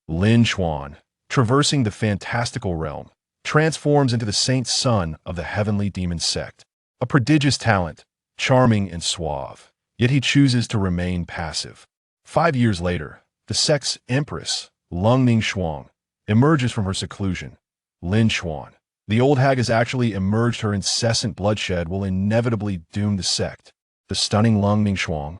Lin Chuan, traversing the fantastical realm, transforms into the saint son of the heavenly demon sect. A prodigious talent, charming and suave, yet he chooses to remain passive. 5 years later, the sect's Empress, Leng Ningshuang, emerges from her seclusion. Lin Chuan, the old hag has actually emerged. Her incessant bloodshed will inevitably doom the sect. The stunning Leng Ningshuang.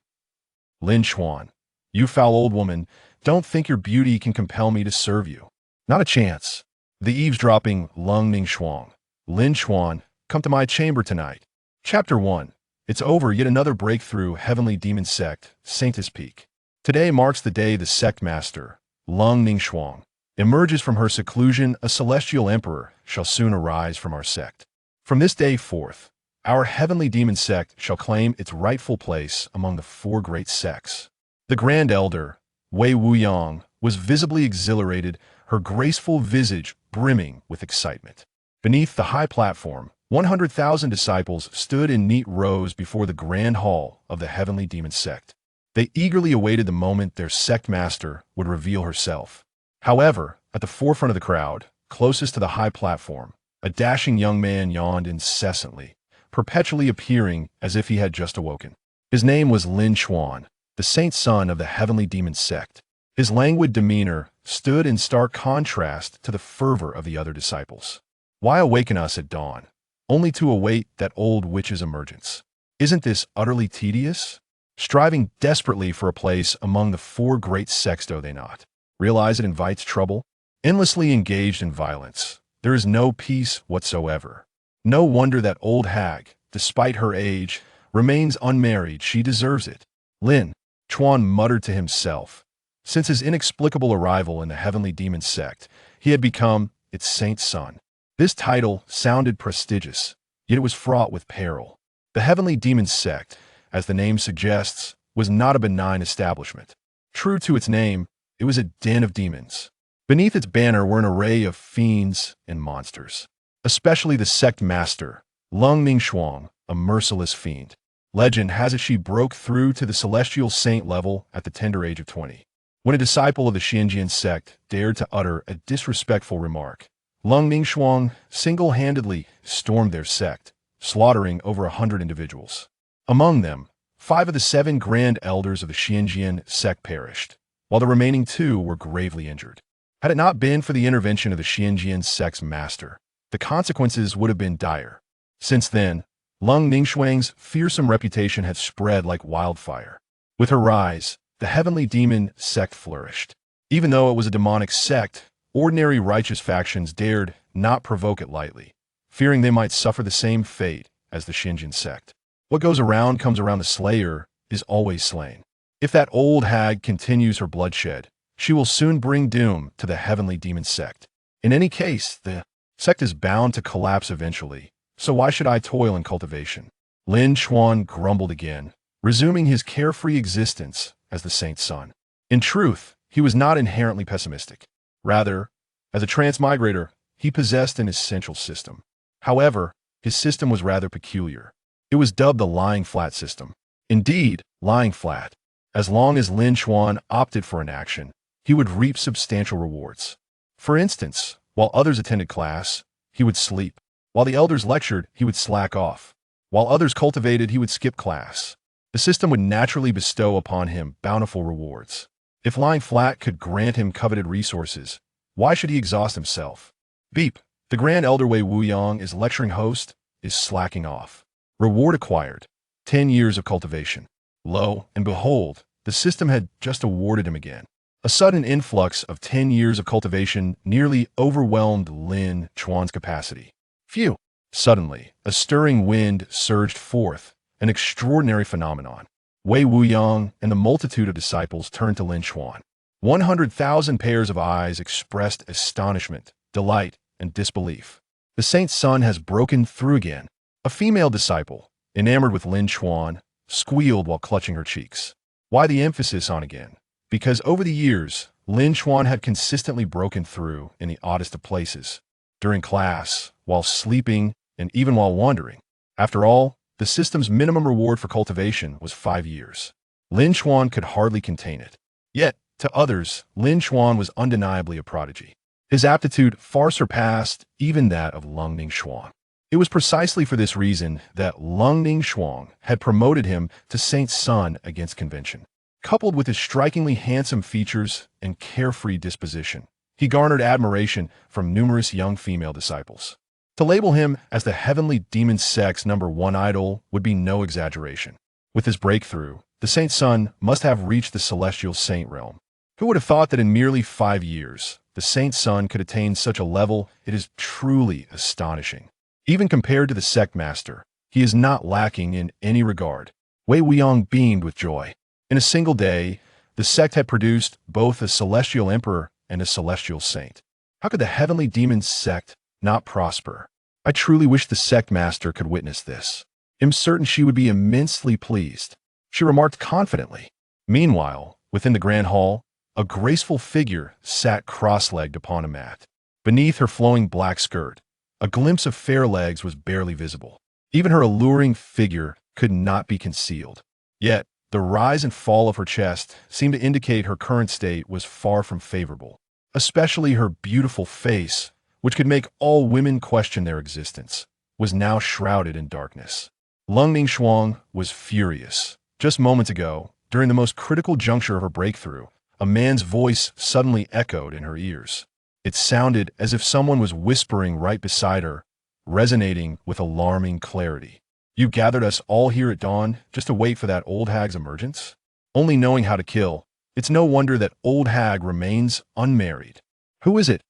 Lin Chuan, you foul old woman, don't think your beauty can compel me to serve you. Not a chance. The eavesdropping Leng Ningshuang. Lin Chuan, come to my chamber tonight. Chapter 1. It's over, yet another breakthrough. Heavenly Demon Sect, Saintess Peak. Today marks the day the sect master, Leng Ningshuang, emerges from her seclusion. A celestial emperor shall soon arise from our sect. From this day forth, our heavenly demon sect shall claim its rightful place among the four great sects. The Grand Elder, Wei Wuyang, was visibly exhilarated, her graceful visage brimming with excitement. Beneath the high platform, 100,000 disciples stood in neat rows before the grand hall of the heavenly demon sect. They eagerly awaited the moment their sect master would reveal herself. However, at the forefront of the crowd, closest to the high platform, a dashing young man yawned incessantly, perpetually appearing as if he had just awoken. His name was Lin Chuan, the saint son of the heavenly demon sect. His languid demeanor stood in stark contrast to the fervor of the other disciples. Why awaken us at dawn, only to await that old witch's emergence? Isn't this utterly tedious? Striving desperately for a place among the four great sects, do they not realize it invites trouble? Endlessly engaged in violence, there is no peace whatsoever. No wonder that old hag, despite her age, remains unmarried. She deserves it. Lin Chuan muttered to himself. Since his inexplicable arrival in the heavenly demon sect, he had become its saint son. This title sounded prestigious, yet it was fraught with peril. The heavenly demon sect, as the name suggests, was not a benign establishment. True to its name, it was a den of demons. Beneath its banner were an array of fiends and monsters, especially the sect master, Leng Ningshuang, a merciless fiend. Legend has it she broke through to the celestial saint level at the tender age of 20. When a disciple of the Xinjiang sect dared to utter a disrespectful remark, Leng Ningshuang single-handedly stormed their sect, slaughtering over 100 individuals. Among them, 5 of the 7 grand elders of the Xinjiang sect perished, while the remaining 2 were gravely injured. Had it not been for the intervention of the Xinjiang sect's master, the consequences would have been dire. Since then, Leng Ningshuang's fearsome reputation had spread like wildfire. With her rise, the heavenly demon sect flourished. Even though it was a demonic sect, ordinary righteous factions dared not provoke it lightly, fearing they might suffer the same fate as the Xinjiang sect. What goes around comes around. The slayer is always slain. If that old hag continues her bloodshed, she will soon bring doom to the heavenly demon sect. In any case, the sect is bound to collapse eventually, so why should I toil in cultivation? Lin Chuan grumbled again, resuming his carefree existence as the saint's son. In truth, he was not inherently pessimistic. Rather, as a transmigrator, he possessed an essential system. However, his system was rather peculiar. It was dubbed the lying flat system. Indeed, lying flat. As long as Lin Chuan opted for an action, he would reap substantial rewards. For instance, while others attended class, he would sleep. While the elders lectured, he would slack off. While others cultivated, he would skip class. The system would naturally bestow upon him bountiful rewards. If lying flat could grant him coveted resources, why should he exhaust himself? Beep. The Grand Elder Wei Wuyang is lecturing host, is slacking off. Reward acquired. 10 years of cultivation. Lo and behold, the system had just awarded him again. A sudden influx of 10 years of cultivation nearly overwhelmed Lin Chuan's capacity. Phew! Suddenly, a stirring wind surged forth, an extraordinary phenomenon. Wei Wuyang and the multitude of disciples turned to Lin Chuan. 100,000 pairs of eyes expressed astonishment, delight, and disbelief. The saint's son has broken through again. A female disciple, enamored with Lin Chuan, squealed while clutching her cheeks. Why the emphasis on again? Because over the years, Lin Chuan had consistently broken through in the oddest of places. During class, while sleeping, and even while wandering. After all, the system's minimum reward for cultivation was 5 years. Lin Chuan could hardly contain it. Yet, To others, Lin Chuan was undeniably a prodigy. His aptitude far surpassed even that of Leng Ningshuang. It was precisely for this reason that Leng Ningshuang had promoted him to Saint's son against convention. Coupled with his strikingly handsome features and carefree disposition, he garnered admiration from numerous young female disciples. To label him as the heavenly demon sect's #1 idol would be no exaggeration. With his breakthrough, the Saint's son must have reached the celestial saint realm. Who would have thought that in merely 5 years, the Saint's son could attain such a level? It is truly astonishing. Even compared to the sect master, he is not lacking in any regard. Wei Weiyang beamed with joy. In a single day, the sect had produced both a celestial emperor and a celestial saint. How could the heavenly demon sect not prosper? I truly wish the sect master could witness this. I'm certain she would be immensely pleased, she remarked confidently. Meanwhile, within the grand hall, a graceful figure sat cross-legged upon a mat. Beneath her flowing black skirt, a glimpse of fair legs was barely visible. Even her alluring figure could not be concealed. Yet, the rise and fall of her chest seemed to indicate her current state was far from favorable. Especially her beautiful face, which could make all women question their existence, was now shrouded in darkness. Leng Ningshuang was furious. Just moments ago, during the most critical juncture of her breakthrough, a man's voice suddenly echoed in her ears. It sounded as if someone was whispering right beside her, resonating with alarming clarity. You gathered us all here at dawn just to wait for that old hag's emergence? Only knowing how to kill, it's no wonder that old hag remains unmarried. Who is it?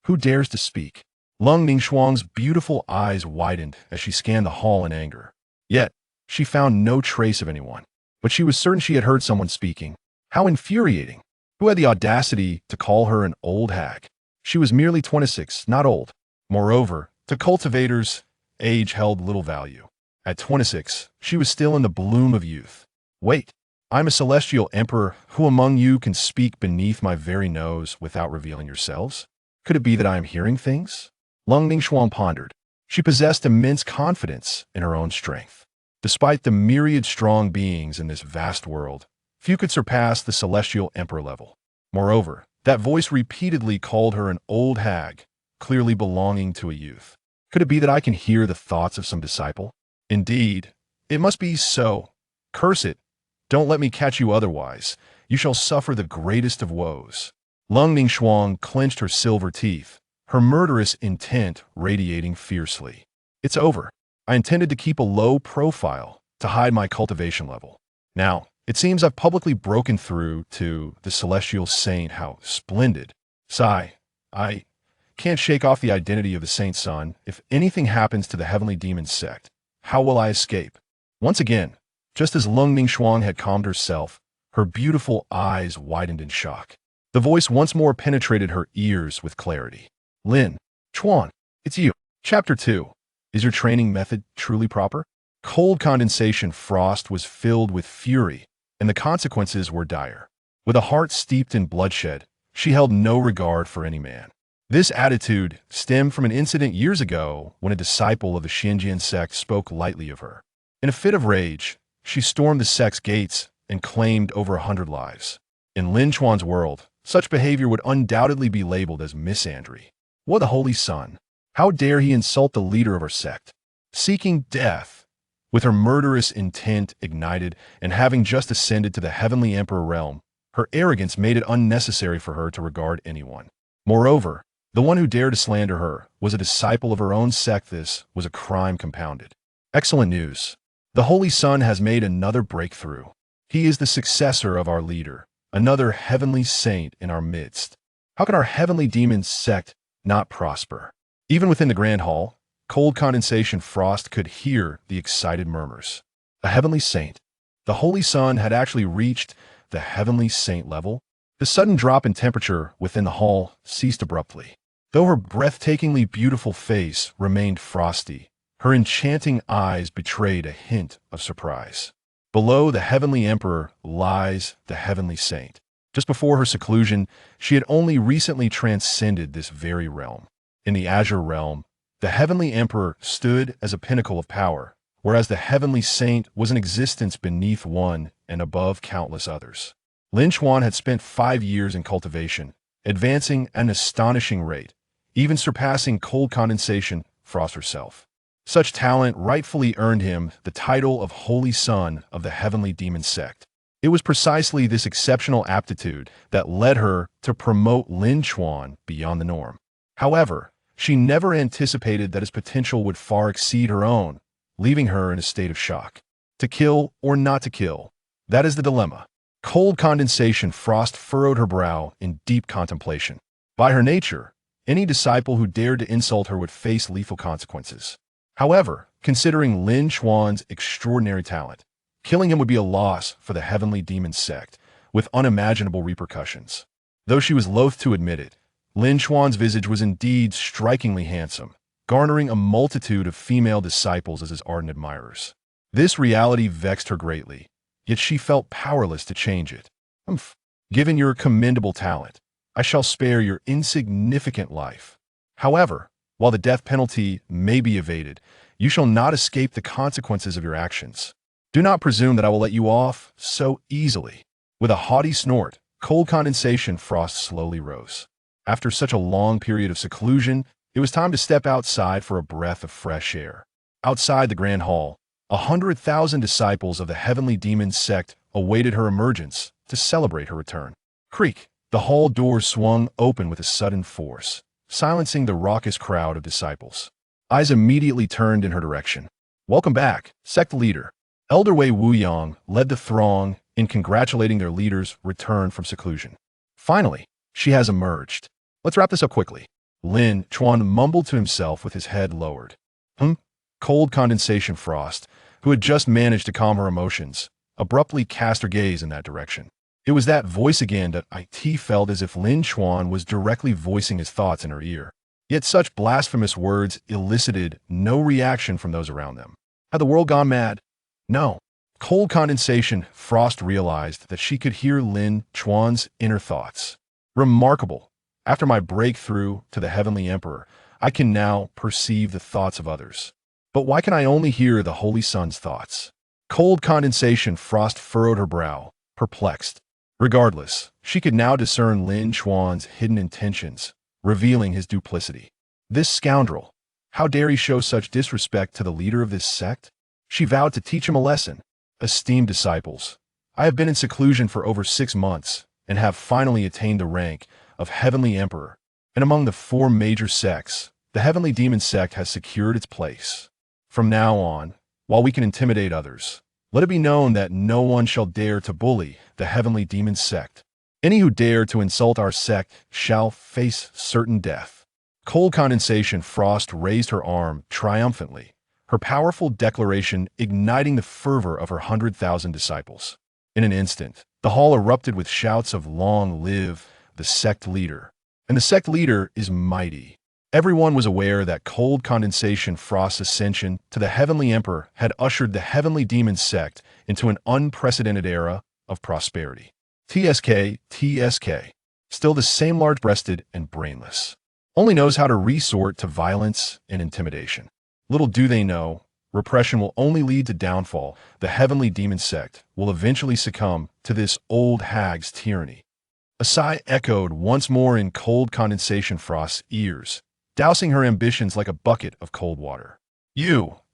Who dares to speak? Leng Ningshuang's beautiful eyes widened as she scanned the hall in anger. Yet, she found no trace of anyone. But she was certain she had heard someone speaking. How infuriating! Who had the audacity to call her an old hag? She was merely 26, not old. Moreover, to cultivators, age held little value. At 26, she was still in the bloom of youth. Wait, I'm a celestial emperor. Who among you can speak beneath my very nose without revealing yourselves? Could it be that I am hearing things? Leng Ningshuang pondered. She possessed immense confidence in her own strength. Despite the myriad strong beings in this vast world, few could surpass the celestial emperor level. Moreover, that voice repeatedly called her an old hag, clearly belonging to a youth. Could it be that I can hear the thoughts of some disciple? Indeed, it must be so. Curse it. Don't let me catch you otherwise. You shall suffer the greatest of woes. Leng Ningshuang clenched her silver teeth, her murderous intent radiating fiercely. It's over. I intended to keep a low profile to hide my cultivation level. Now, it seems I've publicly broken through to the celestial saint. How splendid. Sigh. I can't shake off the identity of the saint's son. If anything happens to the heavenly demon sect, how will I escape? Once again, just as Leng Ningshuang had calmed herself, her beautiful eyes widened in shock. The voice once more penetrated her ears with clarity. Lin Chuan, it's you. Chapter 2. Is your training method truly proper? Cold condensation frost was filled with fury, and the consequences were dire. With a heart steeped in bloodshed, she held no regard for any man. This attitude stemmed from an incident years ago when a disciple of the Xinjiang sect spoke lightly of her. In a fit of rage, she stormed the sect's gates and claimed over 100 lives. In Lin Chuan's world, such behavior would undoubtedly be labeled as misandry. What a holy son! How dare he insult the leader of her sect? Seeking death, with her murderous intent ignited and having just ascended to the heavenly emperor realm, her arrogance made it unnecessary for her to regard anyone. Moreover, the one who dared to slander her was a disciple of her own sect. This was a crime compounded. Excellent news. The Holy Son has made another breakthrough. He is the successor of our leader, another heavenly saint in our midst. How can our heavenly demon sect not prosper? Even within the grand hall, cold condensation frost could hear the excited murmurs. A heavenly saint. The Holy Son had actually reached the heavenly saint level. The sudden drop in temperature within the hall ceased abruptly. Though her breathtakingly beautiful face remained frosty, her enchanting eyes betrayed a hint of surprise. Below the heavenly emperor lies the heavenly saint. Just before her seclusion, she had only recently transcended this very realm. In the azure realm, the heavenly emperor stood as a pinnacle of power, whereas the heavenly saint was an existence beneath one and above countless others. Lin Chuan had spent 5 years in cultivation, advancing at an astonishing rate, even surpassing cold condensation Frost herself. Such talent rightfully earned him the title of Holy Son of the Heavenly Demon Sect. It was precisely this exceptional aptitude that led her to promote Lin Chuan beyond the norm. However, she never anticipated that his potential would far exceed her own, leaving her in a state of shock. To kill or not to kill? That is the dilemma. Cold condensation Frost furrowed her brow in deep contemplation. By her nature, any disciple who dared to insult her would face lethal consequences. However, considering Lin Chuan's extraordinary talent, killing him would be a loss for the Heavenly Demon Sect, with unimaginable repercussions. Though she was loath to admit it, Lin Chuan's visage was indeed strikingly handsome, garnering a multitude of female disciples as his ardent admirers. This reality vexed her greatly, yet she felt powerless to change it. Given your commendable talent, I shall spare your insignificant life. However, while the death penalty may be evaded, you shall not escape the consequences of your actions. Do not presume that I will let you off so easily. With a haughty snort, cold condensation Frost slowly rose. After such a long period of seclusion, it was time to step outside for a breath of fresh air. Outside the grand hall, 100,000 disciples of the Heavenly Demon Sect awaited her emergence to celebrate her return. Creak! The hall doors swung open with a sudden force, silencing the raucous crowd of disciples. Eyes immediately turned in her direction. Welcome back, Sect leader. Elder Wei Wuyang led the throng in congratulating their leader's return from seclusion. Finally, she has emerged. Let's wrap this up quickly. Lin Chuan mumbled to himself with his head lowered. Cold condensation Frost, who had just managed to calm her emotions, abruptly cast her gaze in that direction. It was that voice again that it felt as if Lin Chuan was directly voicing his thoughts in her ear. Yet such blasphemous words elicited no reaction from those around them. Had the world gone mad? No. Cold condensation Frost realized that she could hear Lin Chuan's inner thoughts. Remarkable. After my breakthrough to the Heavenly Emperor, I can now perceive the thoughts of others. But why can I only hear the Holy Son's thoughts? Cold condensation Frost furrowed her brow, perplexed. Regardless, she could now discern Lin Chuan's hidden intentions, revealing his duplicity. This scoundrel! How dare he show such disrespect to the leader of this sect? She vowed to teach him a lesson. Esteemed disciples, I have been in seclusion for over 6 months and have finally attained the rank of Heavenly Emperor, and among the 4 major sects, the Heavenly Demon Sect has secured its place. From now on, while we can intimidate others, let it be known that no one shall dare to bully the Heavenly Demon Sect. Any who dare to insult our sect shall face certain death. Cold condensation Frost raised her arm triumphantly, her powerful declaration igniting the fervor of her 100,000 disciples. In an instant, the hall erupted with shouts of "Long live the sect leader!" And the sect leader is mighty. Everyone was aware that cold condensation Frost's ascension to the Heavenly Emperor had ushered the Heavenly Demon Sect into an unprecedented era of prosperity. TSK, still the same large-breasted and brainless. Only knows how to resort to violence and intimidation. Little do they know, repression will only lead to downfall. The Heavenly Demon Sect will eventually succumb to this old hag's tyranny. A sigh echoed once more in cold condensation Frost's ears, dousing her ambitions like a bucket of cold water.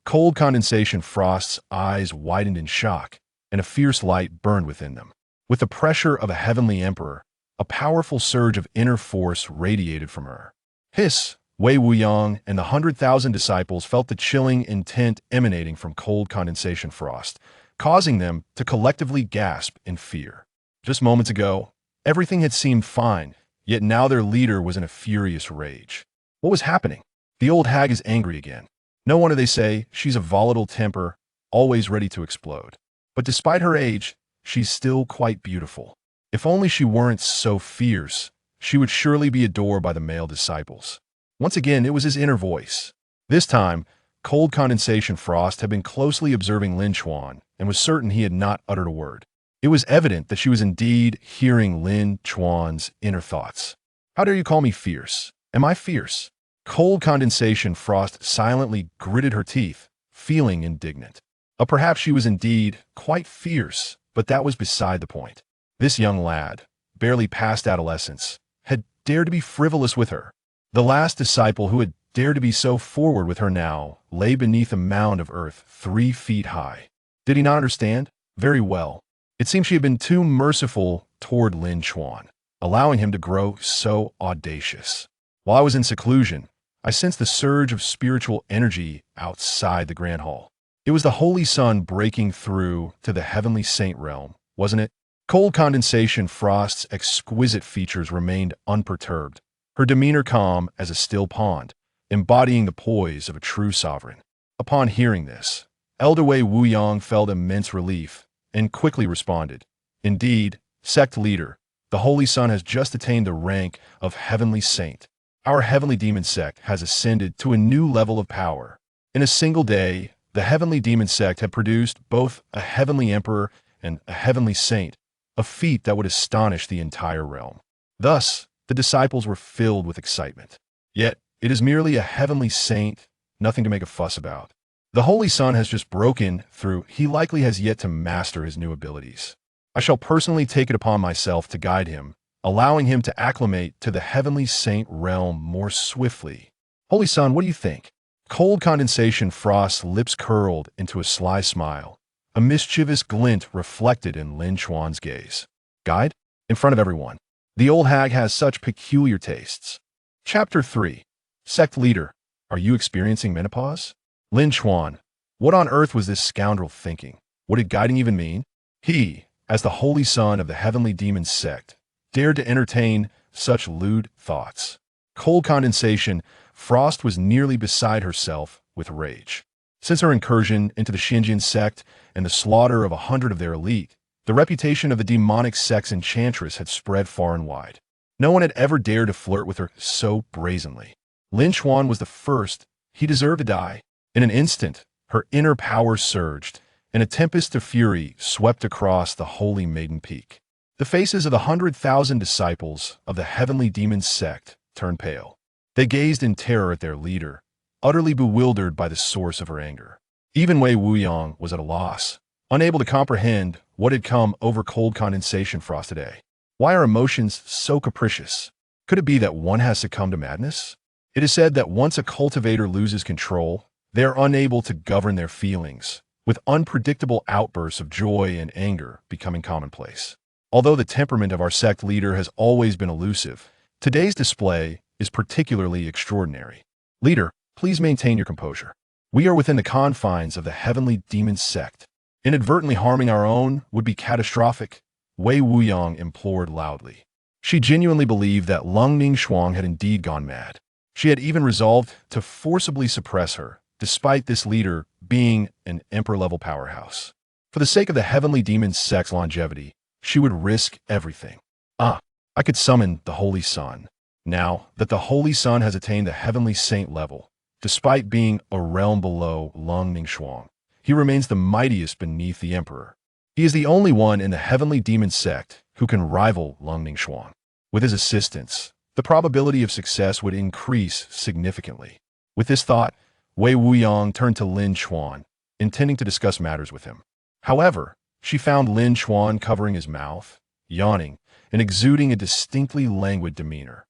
Cold condensation Frost's eyes widened in shock, and a fierce light burned within them. With the pressure of a Heavenly Emperor, a powerful surge of inner force radiated from her. Hiss! Wei Wuyang and the 100,000 disciples felt the chilling intent emanating from cold condensation Frost, causing them to collectively gasp in fear. Just moments ago, everything had seemed fine, yet now their leader was in a furious rage. What was happening? The old hag is angry again. No wonder they say she's a volatile temper, always ready to explode. But despite her age, she's still quite beautiful. If only she weren't so fierce, she would surely be adored by the male disciples. Once again, it was his inner voice. This time, cold condensation Frost had been closely observing Lin Chuan and was certain he had not uttered a word. It was evident that she was indeed hearing Lin Chuan's inner thoughts. How dare you call me fierce? Am I fierce? Cold condensation Frost silently gritted her teeth, feeling indignant. Perhaps she was indeed quite fierce, but that was beside the point. This young lad, barely past adolescence, had dared to be frivolous with her. The last disciple who had dared to be so forward with her now lay beneath a mound of earth 3 feet high. Did he not understand? Very well. It seemed she had been too merciful toward Lin Chuan, allowing him to grow so audacious. While I was in seclusion, I sensed the surge of spiritual energy outside the Grand Hall. It was the Holy Sun breaking through to the heavenly saint realm, wasn't it? Cold condensation Frost's exquisite features remained unperturbed, her demeanor calm as a still pond, embodying the poise of a true sovereign. Upon hearing this, Elder Wei Wuyang felt immense relief and quickly responded, "Indeed, sect leader, the Holy Sun has just attained the rank of heavenly saint. Our heavenly demon sect has ascended to a new level of power. In a single day, the heavenly demon sect had produced both a heavenly emperor and a heavenly saint, a feat that would astonish the entire realm." Thus, the disciples were filled with excitement. Yet, it is merely a heavenly saint, nothing to make a fuss about. The Holy Sun has just broken through. He likely has yet to master his new abilities. I shall personally take it upon myself to guide him, allowing him to acclimate to the heavenly saint realm more swiftly. Holy Sun, what do you think? Cold condensation Frost's lips curled into a sly smile, a mischievous glint reflected in Lin Chuan's gaze. Guide? In front of everyone. The old hag has such peculiar tastes. Chapter 3. Sect Leader, are you experiencing menopause? Lin Chuan, what on earth was this scoundrel thinking? What did guiding even mean? He, as the holy son of the heavenly demon sect, dared to entertain such lewd thoughts. Cold condensation, Frost was nearly beside herself with rage. Since her incursion into the Xinjian sect and the slaughter of 100 of their elite, the reputation of the demonic sect's enchantress had spread far and wide. No one had ever dared to flirt with her so brazenly. Lin Chuan was the first. He deserved to die. In an instant, her inner power surged, and a tempest of fury swept across the holy maiden peak. The faces of the 100,000 disciples of the heavenly demon sect turned pale. They gazed in terror at their leader, utterly bewildered by the source of her anger. Even Wei Wuyang was at a loss, unable to comprehend what had come over cold condensation Frost today. Why are emotions so capricious? Could it be that one has succumbed to madness? It is said that once a cultivator loses control, they are unable to govern their feelings, with unpredictable outbursts of joy and anger becoming commonplace. Although the temperament of our sect leader has always been elusive, today's display is particularly extraordinary. Leader, please maintain your composure. We are within the confines of the heavenly demon sect. Inadvertently harming our own would be catastrophic, Wei Wuyang implored loudly. She genuinely believed that Leng Ningshuang had indeed gone mad. She had even resolved to forcibly suppress her, despite this leader being an emperor-level powerhouse. For the sake of the heavenly demon sect's longevity, she would risk everything. I could summon the Holy Sun. Now that the Holy Sun has attained the heavenly saint level, despite being a realm below Leng Ningshuang, he remains the mightiest beneath the emperor. He is the only one in the heavenly demon sect who can rival Leng Ningshuang. With his assistance, the probability of success would increase significantly. With this thought, Wei Wuyang turned to Lin Chuan, intending to discuss matters with him. However, she found Lin Chuan covering his mouth, yawning, and exuding a distinctly languid demeanor.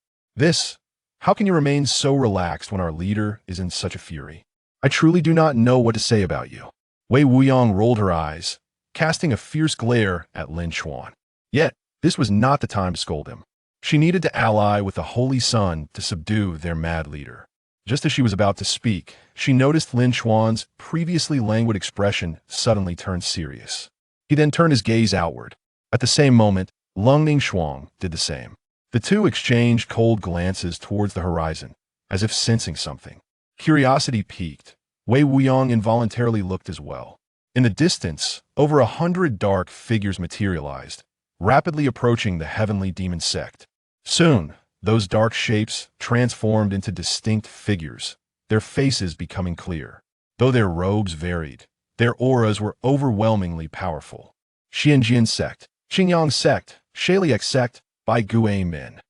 How can you remain so relaxed when our leader is in such a fury? I truly do not know what to say about you. Wei Wuyang rolled her eyes, casting a fierce glare at Lin Chuan. Yet, this was not the time to scold him. She needed to ally with the Holy Sun to subdue their mad leader. Just as she was about to speak, she noticed Lin Chuan's previously languid expression suddenly turned serious. He then turned his gaze outward. At the same moment, Leng Ningshuang did the same. The two exchanged cold glances towards the horizon, as if sensing something. Curiosity piqued. Wei Wuyang involuntarily looked as well. In the distance, over 100 dark figures materialized, rapidly approaching the heavenly demon sect. Soon, those dark shapes transformed into distinct figures, their faces becoming clear. Though their robes varied, their auras were overwhelmingly powerful. Xinjian sect, Xinjiang sect, Shaliak sect, by Guay Min.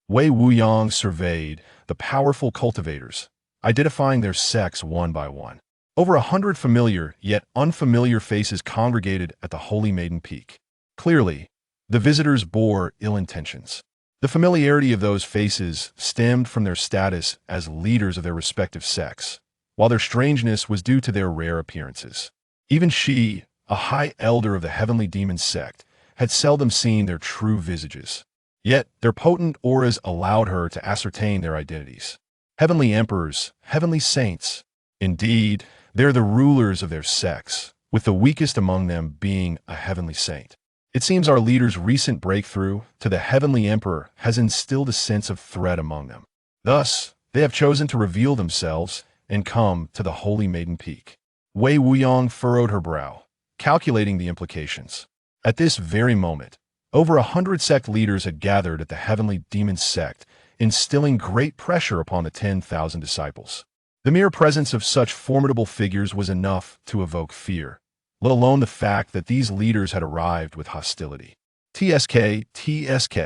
Wei Wuyang surveyed the powerful cultivators, identifying their sects one by one. Over 100 familiar yet unfamiliar faces congregated at the Holy Maiden Peak. Clearly, The visitors bore ill intentions. The familiarity of those faces stemmed from their status as leaders of their respective sects, while their strangeness was due to their rare appearances. Even she, a high elder of the heavenly demon sect, had seldom seen their true visages. Yet their potent auras allowed her to ascertain their identities. Heavenly emperors, heavenly saints. Indeed, they're the rulers of their sects, with the weakest among them being a heavenly saint. It seems our leader's recent breakthrough to the heavenly emperor has instilled a sense of threat among them. Thus, they have chosen to reveal themselves and come to the Holy Maiden Peak. Wei Wuyong furrowed her brow, calculating the implications. At this very moment, over 100 sect leaders had gathered at the heavenly demon sect, instilling great pressure upon the 10,000 disciples. The mere presence of such formidable figures was enough to evoke fear, let alone the fact that these leaders had arrived with hostility. TSK, TSK.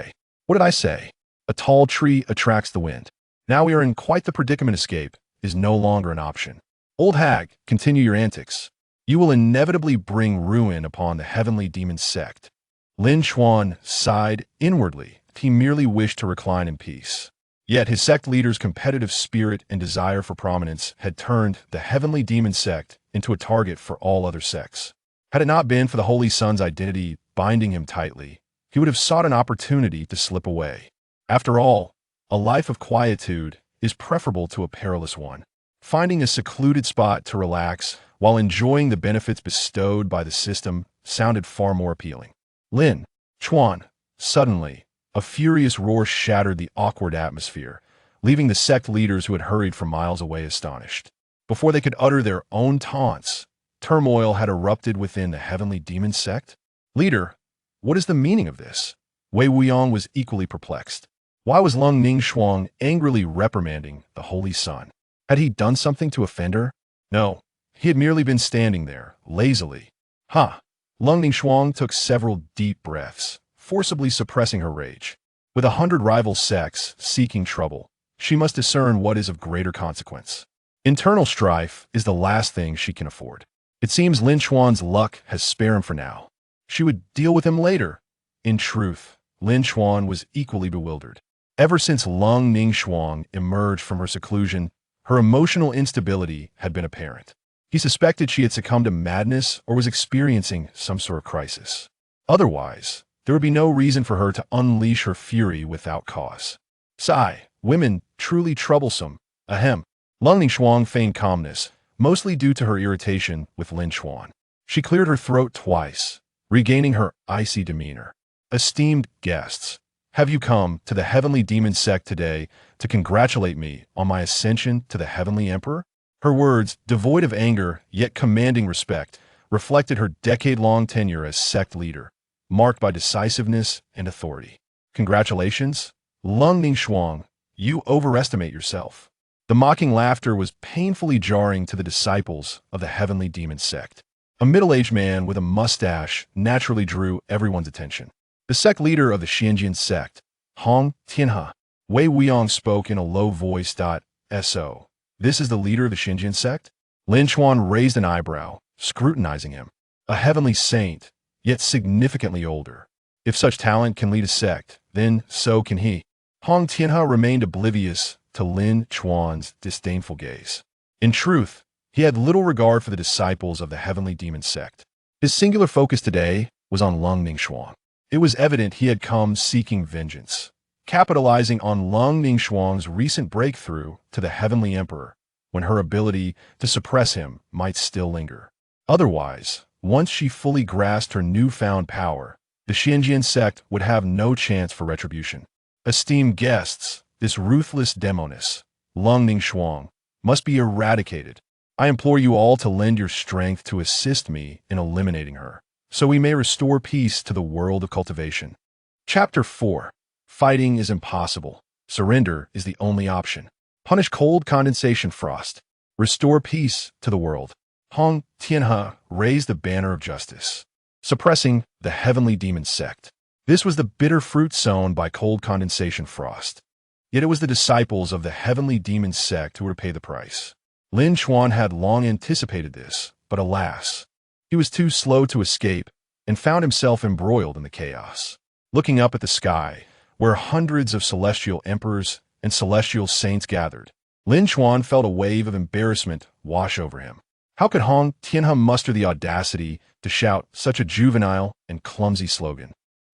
What did I say? A tall tree attracts the wind. Now we are in quite the predicament. Escape is no longer an option. Old hag, continue your antics. You will inevitably bring ruin upon the heavenly demon sect. Lin Chuan sighed inwardly. He merely wished to recline in peace. Yet his sect leader's competitive spirit and desire for prominence had turned the heavenly demon sect into a target for all other sects. Had it not been for the Holy Son's identity binding him tightly, he would have sought an opportunity to slip away. After all, a life of quietude is preferable to a perilous one. Finding a secluded spot to relax while enjoying the benefits bestowed by the system sounded far more appealing. Lin Chuan. Suddenly, a furious roar shattered the awkward atmosphere, leaving the sect leaders who had hurried from miles away astonished. Before they could utter their own taunts, turmoil had erupted within the heavenly demon sect. Leader, what is the meaning of this? Wei Wuyong was equally perplexed. Why was Leng Ningshuang angrily reprimanding the Holy Son? Had he done something to offend her? No, he had merely been standing there, lazily. Leng Ningshuang took several deep breaths, forcibly suppressing her rage. With 100 rival sects seeking trouble, she must discern what is of greater consequence. Internal strife is the last thing she can afford. It seems Lin Chuan's luck has spared him for now. She would deal with him later. In truth, Lin Chuan was equally bewildered. Ever since Leng Ningshuang emerged from her seclusion, her emotional instability had been apparent. He suspected she had succumbed to madness or was experiencing some sort of crisis. Otherwise, there would be no reason for her to unleash her fury without cause. Sigh, women truly troublesome. Ahem. Leng Ningshuang feigned calmness, mostly due to her irritation with Lin Chuan. She cleared her throat twice, regaining her icy demeanor. Esteemed guests, have you come to the heavenly demon sect today to congratulate me on my ascension to the heavenly emperor? Her words, devoid of anger yet commanding respect, reflected her decade-long tenure as sect leader, marked by decisiveness and authority. Congratulations, Leng Ningshuang, you overestimate yourself. The mocking laughter was painfully jarring to the disciples of the heavenly demon sect. A middle-aged man with a mustache naturally drew everyone's attention. The sect leader of the Xianjian sect, Hong Tianhe. Wei Wuyong spoke in a low voice. So, this is the leader of the Xianjian sect? Lin Chuan raised an eyebrow, scrutinizing him. A heavenly saint, yet significantly older. If such talent can lead a sect, then so can he. Hong Tianhe remained oblivious to Lin Chuan's disdainful gaze. In truth, he had little regard for the disciples of the heavenly demon sect. His singular focus today was on Leng Ningshuang. It was evident he had come seeking vengeance, capitalizing on Leng Ningshuang's recent breakthrough to the heavenly emperor, when her ability to suppress him might still linger. Otherwise, once she fully grasped her newfound power, the Xianjian sect would have no chance for retribution. Esteemed guests, this ruthless demoness, Leng Ningshuang, must be eradicated. I implore you all to lend your strength to assist me in eliminating her, so we may restore peace to the world of cultivation. Chapter 4. Fighting is impossible. Surrender is the only option. Punish cold condensation frost. Restore peace to the world. Hong Tianhe raised the banner of justice, suppressing the heavenly demon sect. This was the bitter fruit sown by cold condensation frost. Yet it was the disciples of the heavenly demon sect who were to pay the price. Lin Chuan had long anticipated this, but alas, he was too slow to escape and found himself embroiled in the chaos. looking up at the sky, where hundreds of celestial emperors and celestial saints gathered. Lin Chuan felt a wave of embarrassment wash over him. How could Hong Tianhe muster the audacity to shout such a juvenile and clumsy slogan?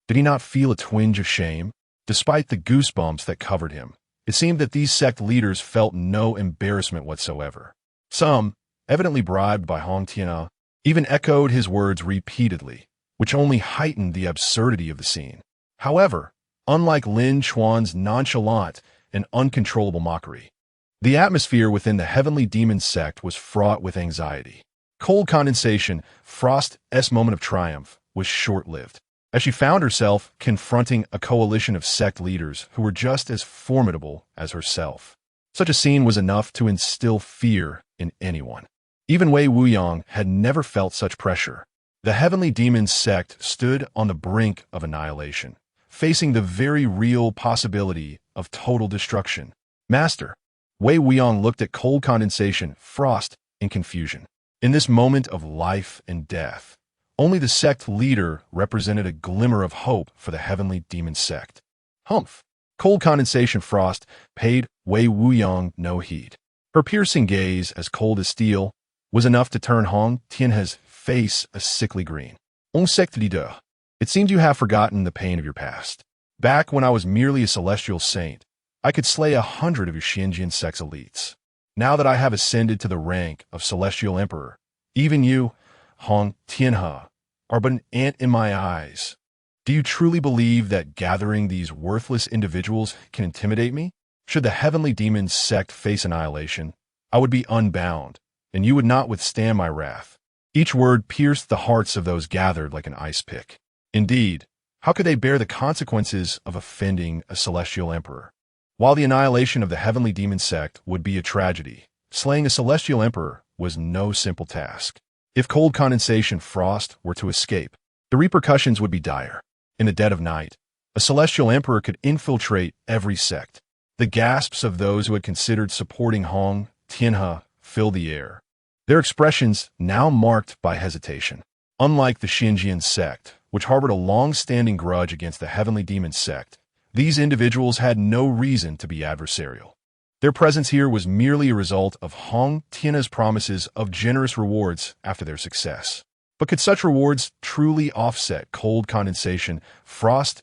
Did he not feel a twinge of shame? Despite the goosebumps that covered him, it seemed that these sect leaders felt no embarrassment whatsoever. Some, evidently bribed by Hong Tianhe, even echoed his words repeatedly, which only heightened the absurdity of the scene. However, unlike Lin Chuan's nonchalant and uncontrollable mockery, the atmosphere within the heavenly demon sect was fraught with anxiety. Cold condensation, Frost's moment of triumph, was short-lived, as she found herself confronting a coalition of sect leaders who were just as formidable as herself. Such a scene was enough to instill fear in anyone. Even Wei Wuyang had never felt such pressure. The heavenly demon sect stood on the brink of annihilation, facing the very real possibility of total destruction. Master, Wei Wuyang looked at cold condensation, Frost, in confusion. In this moment of life and death, only the sect leader represented a glimmer of hope for the heavenly demon sect. Humph! Cold condensation, Frost paid Wei Wuyang no heed. Her piercing gaze, as cold as steel, was enough to turn Hong Tianhe's face a sickly green. On Sect leader, it seems you have forgotten the pain of your past. Back when I was merely a celestial saint, I could slay 100 of your Xinjiang sect's elites. Now that I have ascended to the rank of celestial emperor, even you, Hong Tianhe, are but an ant in my eyes. Do you truly believe that gathering these worthless individuals can intimidate me? Should the heavenly demon sect face annihilation, I would be unbound, and you would not withstand my wrath. Each word pierced the hearts of those gathered like an ice pick. Indeed, how could they bear the consequences of offending a celestial emperor? While the annihilation of the heavenly demon sect would be a tragedy, slaying a celestial emperor was no simple task. If cold condensation Frost were to escape, the repercussions would be dire. In the dead of night, a celestial emperor could infiltrate every sect. The gasps of those who had considered supporting Hong Tianhe filled the air, their expressions now marked by hesitation. Unlike the Xinjiang sect, which harbored a long-standing grudge against the heavenly demon sect, these individuals had no reason to be adversarial. Their presence here was merely a result of Hong Tianhe's promises of generous rewards after their success. But could such rewards truly offset cold condensation, Frost's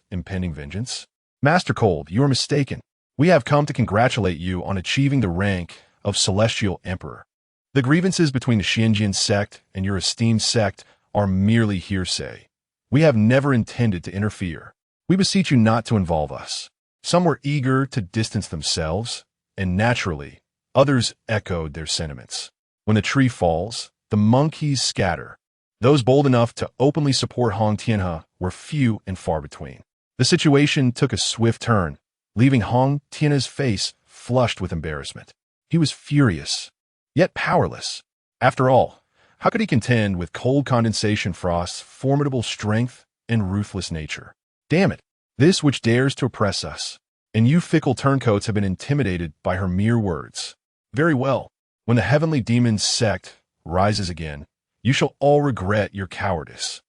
impending vengeance? Master Cold, you are mistaken. We have come to congratulate you on achieving the rank of Celestial Emperor. The grievances between the Xinjiang sect and your esteemed sect are merely hearsay. We have never intended to interfere. We beseech you not to involve us. Some were eager to distance themselves, and naturally, others echoed their sentiments. When the tree falls, the monkeys scatter. Those bold enough to openly support Hong Tianhe were few and far between. The situation took a swift turn, leaving Hong Tianhe's face flushed with embarrassment. He was furious, yet powerless. After all, how could he contend with cold condensation Frost's formidable strength and ruthless nature? Damn it, this which dares to oppress us, and you fickle turncoats have been intimidated by her mere words. Very well, when the heavenly demon sect rises again, you shall all regret your cowardice.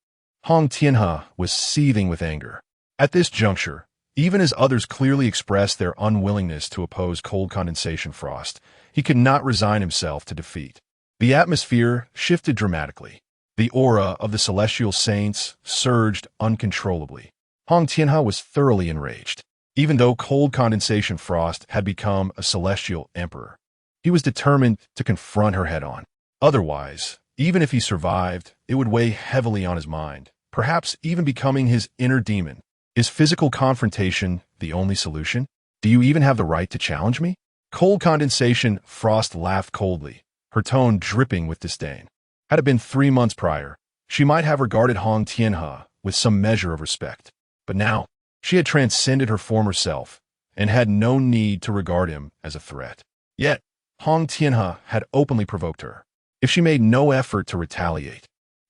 Hong Tianhe was seething with anger. At this juncture, even as others clearly expressed their unwillingness to oppose cold condensation Frost, he could not resign himself to defeat. The atmosphere shifted dramatically. The aura of the celestial saints surged uncontrollably. Hong Tianhe was thoroughly enraged. Even though cold condensation Frost had become a celestial emperor, he was determined to confront her head-on. Otherwise, even if he survived, it would weigh heavily on his mind, perhaps even becoming his inner demon. Is physical confrontation the only solution? Do you even have the right to challenge me? Cold condensation Frost laughed coldly, her tone dripping with disdain. Had it been 3 months prior, she might have regarded Hong Tianhe with some measure of respect. But now, she had transcended her former self and had no need to regard him as a threat. Yet, Hong Tianhe had openly provoked her. If she made no effort to retaliate,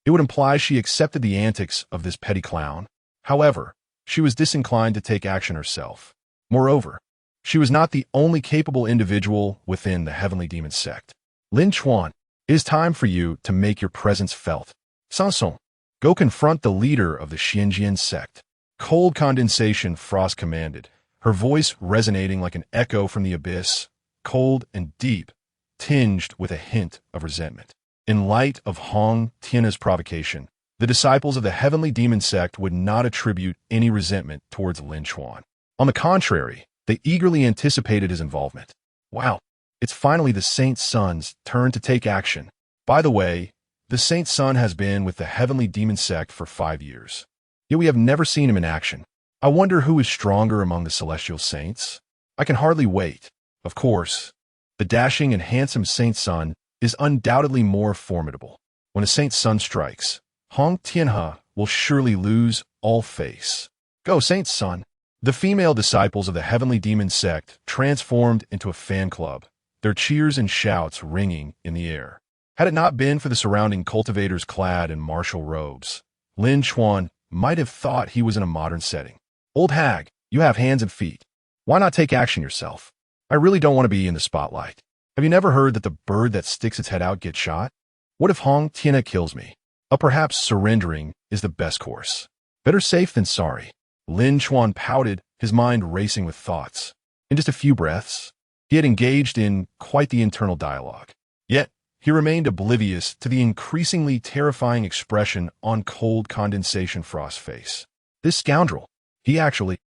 it would imply she accepted the antics of this petty clown. However, she was disinclined to take action herself. Moreover, she was not the only capable individual within the heavenly demon sect. Lin Chuan, it is time for you to make your presence felt. Sanson, go confront the leader of the Xinjiang sect. Cold condensation, Frost commanded, her voice resonating like an echo from the abyss, cold and deep, tinged with a hint of resentment. In light of Hong Tian's provocation, the disciples of the heavenly demon sect would not attribute any resentment towards Lin Chuan. On the contrary, they eagerly anticipated his involvement. Wow, it's finally the Saint's son's turn to take action. By the way, the Saint's son has been with the heavenly demon sect for 5 years. Yet we have never seen him in action. I wonder who is stronger among the celestial saints? I can hardly wait. Of course, the dashing and handsome Saint's son is undoubtedly more formidable. When a Saint's son strikes, Hong Tianhe will surely lose all face. Go, Saint's son! The female disciples of the heavenly demon sect transformed into a fan club, their cheers and shouts ringing in the air. Had it not been for the surrounding cultivators clad in martial robes, Lin Chuan might have thought he was in a modern setting. Old hag, you have hands and feet. Why not take action yourself? I really don't want to be in the spotlight. Have you never heard that the bird that sticks its head out gets shot? What if Hong Tianhe kills me? Perhaps surrendering is the best course. Better safe than sorry. Lin Chuan pouted, his mind racing with thoughts. In just a few breaths, he had engaged in quite the internal dialogue. Yet, he remained oblivious to the increasingly terrifying expression on cold condensation Frost's face. This scoundrel, he actually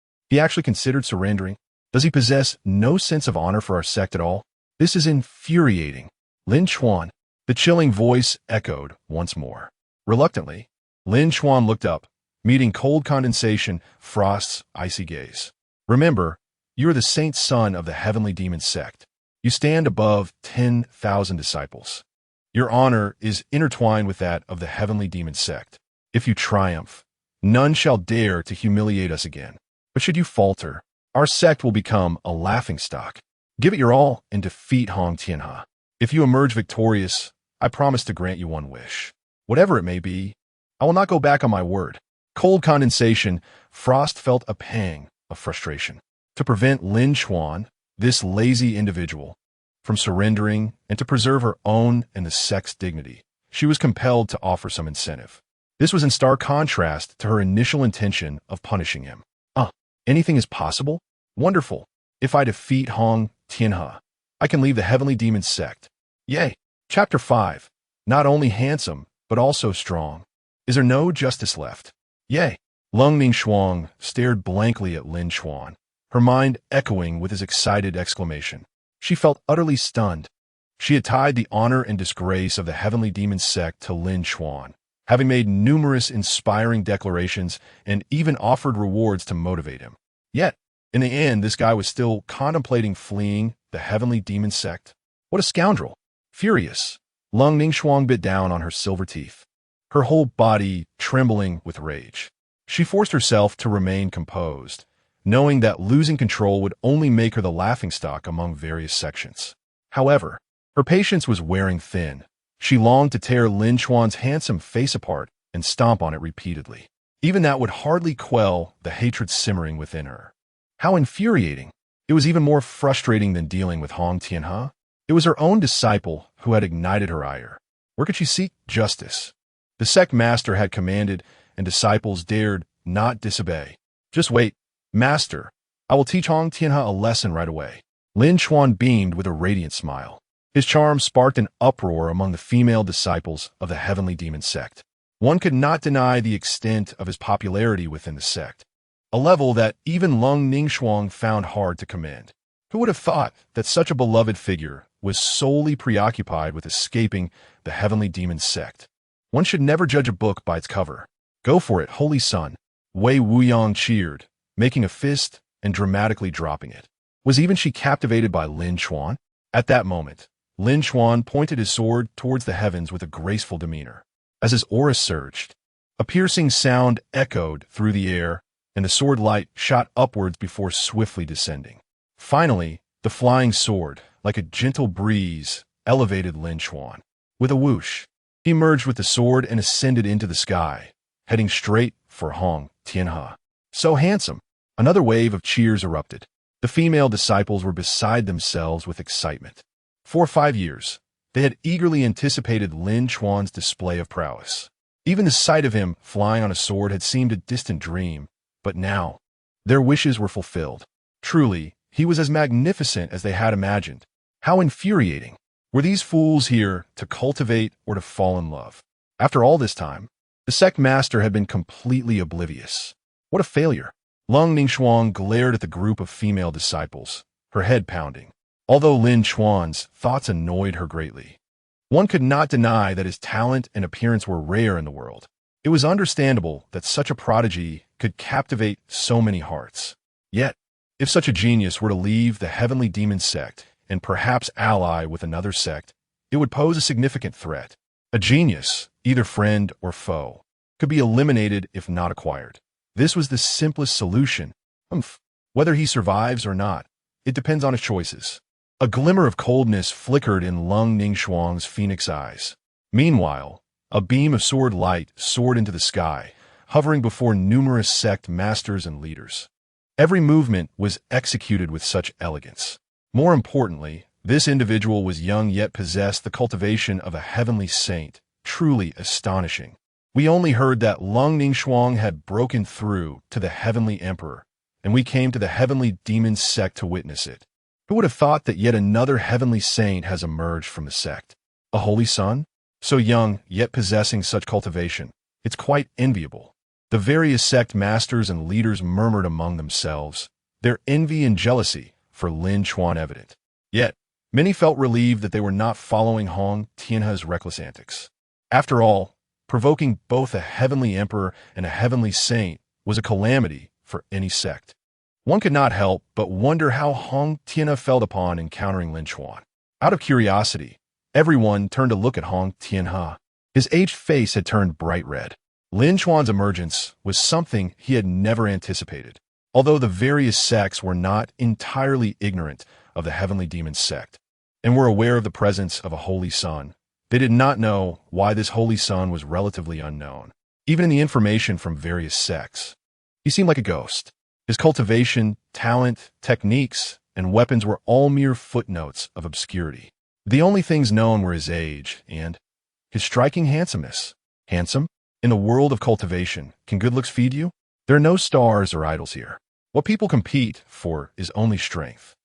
considered surrendering? Does he possess no sense of honor for our sect at all? This is infuriating. Lin Chuan, the chilling voice echoed once more. Reluctantly, Lin Chuan looked up, meeting cold condensation Frost's icy gaze. Remember, you are the Saint's son of the heavenly demon sect. You stand above 10,000 disciples. Your honor is intertwined with that of the heavenly demon sect. If you triumph, none shall dare to humiliate us again. But should you falter, our sect will become a laughingstock. Give it your all and defeat Hong Tianhe. If you emerge victorious, I promise to grant you one wish. Whatever it may be, I will not go back on my word. Cold condensation, Frost felt a pang of frustration. To prevent Lin Chuan, this lazy individual, from surrendering and to preserve her own and the sect's dignity, she was compelled to offer some incentive. This was in stark contrast to her initial intention of punishing him. Anything is possible? Wonderful. If I defeat Hong Tianhe, I can leave the heavenly demon sect. Yay! Chapter 5. Not only handsome, but also strong. Is there no justice left? Yay! Leng Ningshuang stared blankly at Lin Chuan, her mind echoing with his excited exclamation. She felt utterly stunned. She had tied the honor and disgrace of the heavenly demon sect to Lin Chuan, having made numerous inspiring declarations and even offered rewards to motivate him. Yet, in the end, this guy was still contemplating fleeing the heavenly demon sect. What a scoundrel! Furious, Leng Ningshuang bit down on her silver teeth, her whole body trembling with rage. She forced herself to remain composed, knowing that losing control would only make her the laughingstock among various sections. However, her patience was wearing thin. She longed to tear Lin Chuan's handsome face apart and stomp on it repeatedly. Even that would hardly quell the hatred simmering within her. How infuriating! It was even more frustrating than dealing with Hong Tianhe. It was her own disciple who had ignited her ire. Where could she seek justice? The sect master had commanded, and disciples dared not disobey. Just wait, master. I will teach Hong Tianhe a lesson right away. Lin Chuan beamed with a radiant smile. His charm sparked an uproar among the female disciples of the heavenly demon sect. One could not deny the extent of his popularity within the sect, a level that even Leng Ningshuang found hard to commend. Who would have thought that such a beloved figure was solely preoccupied with escaping the heavenly demon sect? One should never judge a book by its cover. Go for it, holy son. Wei Wuyang cheered, making a fist and dramatically dropping it. Was even she captivated by Lin Chuan? At that moment, Lin Chuan pointed his sword towards the heavens with a graceful demeanor. As his aura surged, a piercing sound echoed through the air, and the sword light shot upwards before swiftly descending. Finally, the flying sword, like a gentle breeze, elevated Lin Chuan. With a whoosh, he merged with the sword and ascended into the sky, heading straight for Hong Tianhe. So handsome! Another wave of cheers erupted. The female disciples were beside themselves with excitement. For 5 years, they had eagerly anticipated Lin Chuan's display of prowess. Even the sight of him flying on a sword had seemed a distant dream, But now, their wishes were fulfilled. Truly, he was as magnificent as they had imagined. How infuriating! Were these fools here to cultivate or to fall in love? After all this time, the sect master had been completely oblivious. What a failure! Leng Ningshuang glared at the group of female disciples, her head pounding. Although Lin Chuan's thoughts annoyed her greatly. One could not deny that his talent and appearance were rare in the world. It was understandable that such a prodigy could captivate so many hearts. Yet, if such a genius were to leave the heavenly demon sect and perhaps ally with another sect, it would pose a significant threat. A genius, either friend or foe, could be eliminated if not acquired. This was the simplest solution. Whether he survives or not, it depends on his choices. A glimmer of coldness flickered in Leng Ningshuang's phoenix eyes. Meanwhile, a beam of sword light soared into the sky, hovering before numerous sect masters and leaders. Every movement was executed with such elegance. More importantly, this individual was young yet possessed the cultivation of a heavenly saint, truly astonishing. We only heard that Leng Ningshuang had broken through to the heavenly emperor, and we came to the heavenly demon sect to witness it. Who would have thought that yet another heavenly saint has emerged from the sect? A holy son? So young, yet possessing such cultivation. It's quite enviable. The various sect masters and leaders murmured among themselves, their envy and jealousy for Lin Chuan evident. Yet, many felt relieved that they were not following Hong Tianhe's reckless antics. After all, provoking both a heavenly emperor and a heavenly saint was a calamity for any sect. One could not help but wonder how Hong Tianhe felt upon encountering Lin Chuan. Out of curiosity, everyone turned to look at Hong Tianhe. His aged face had turned bright red. Lin Chuan's emergence was something he had never anticipated. Although the various sects were not entirely ignorant of the heavenly demon sect, and were aware of the presence of a holy son, they did not know why this holy son was relatively unknown, even in the information from various sects. He seemed like a ghost. His cultivation, talent, techniques, and weapons were all mere footnotes of obscurity. The only things known were his age and his striking handsomeness. Handsome? In the world of cultivation, can good looks feed you? There are no stars or idols here. What people compete for is only strength.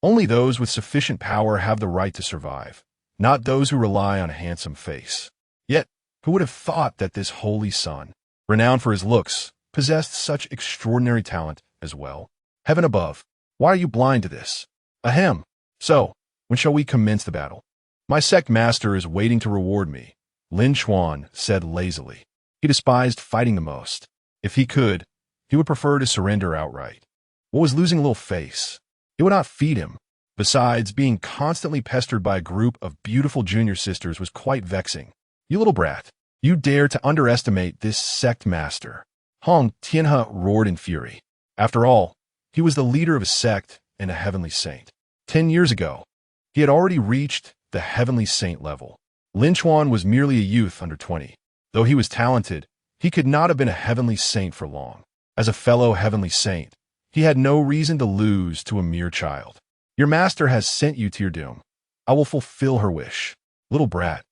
Only those with sufficient power have the right to survive, not those who rely on a handsome face. Yet, who would have thought that this holy son, renowned for his looks, possessed such extraordinary talent as well? Heaven above, why are you blind to this? Ahem. So, when shall we commence the battle? My sect master is waiting to reward me, Lin Chuan said lazily. He despised fighting the most. If he could, he would prefer to surrender outright. What was losing a little face? It would not feed him. Besides, being constantly pestered by a group of beautiful junior sisters was quite vexing. You little brat, you dare to underestimate this sect master. Hong Tianhe roared in fury. After all, he was the leader of a sect and a heavenly saint. 10 years ago, he had already reached the heavenly saint level. Lin Chuan was merely a youth under 20. Though he was talented, he could not have been a heavenly saint for long. As a fellow heavenly saint, he had no reason to lose to a mere child. Your master has sent you to your doom. I will fulfill her wish. Little brat,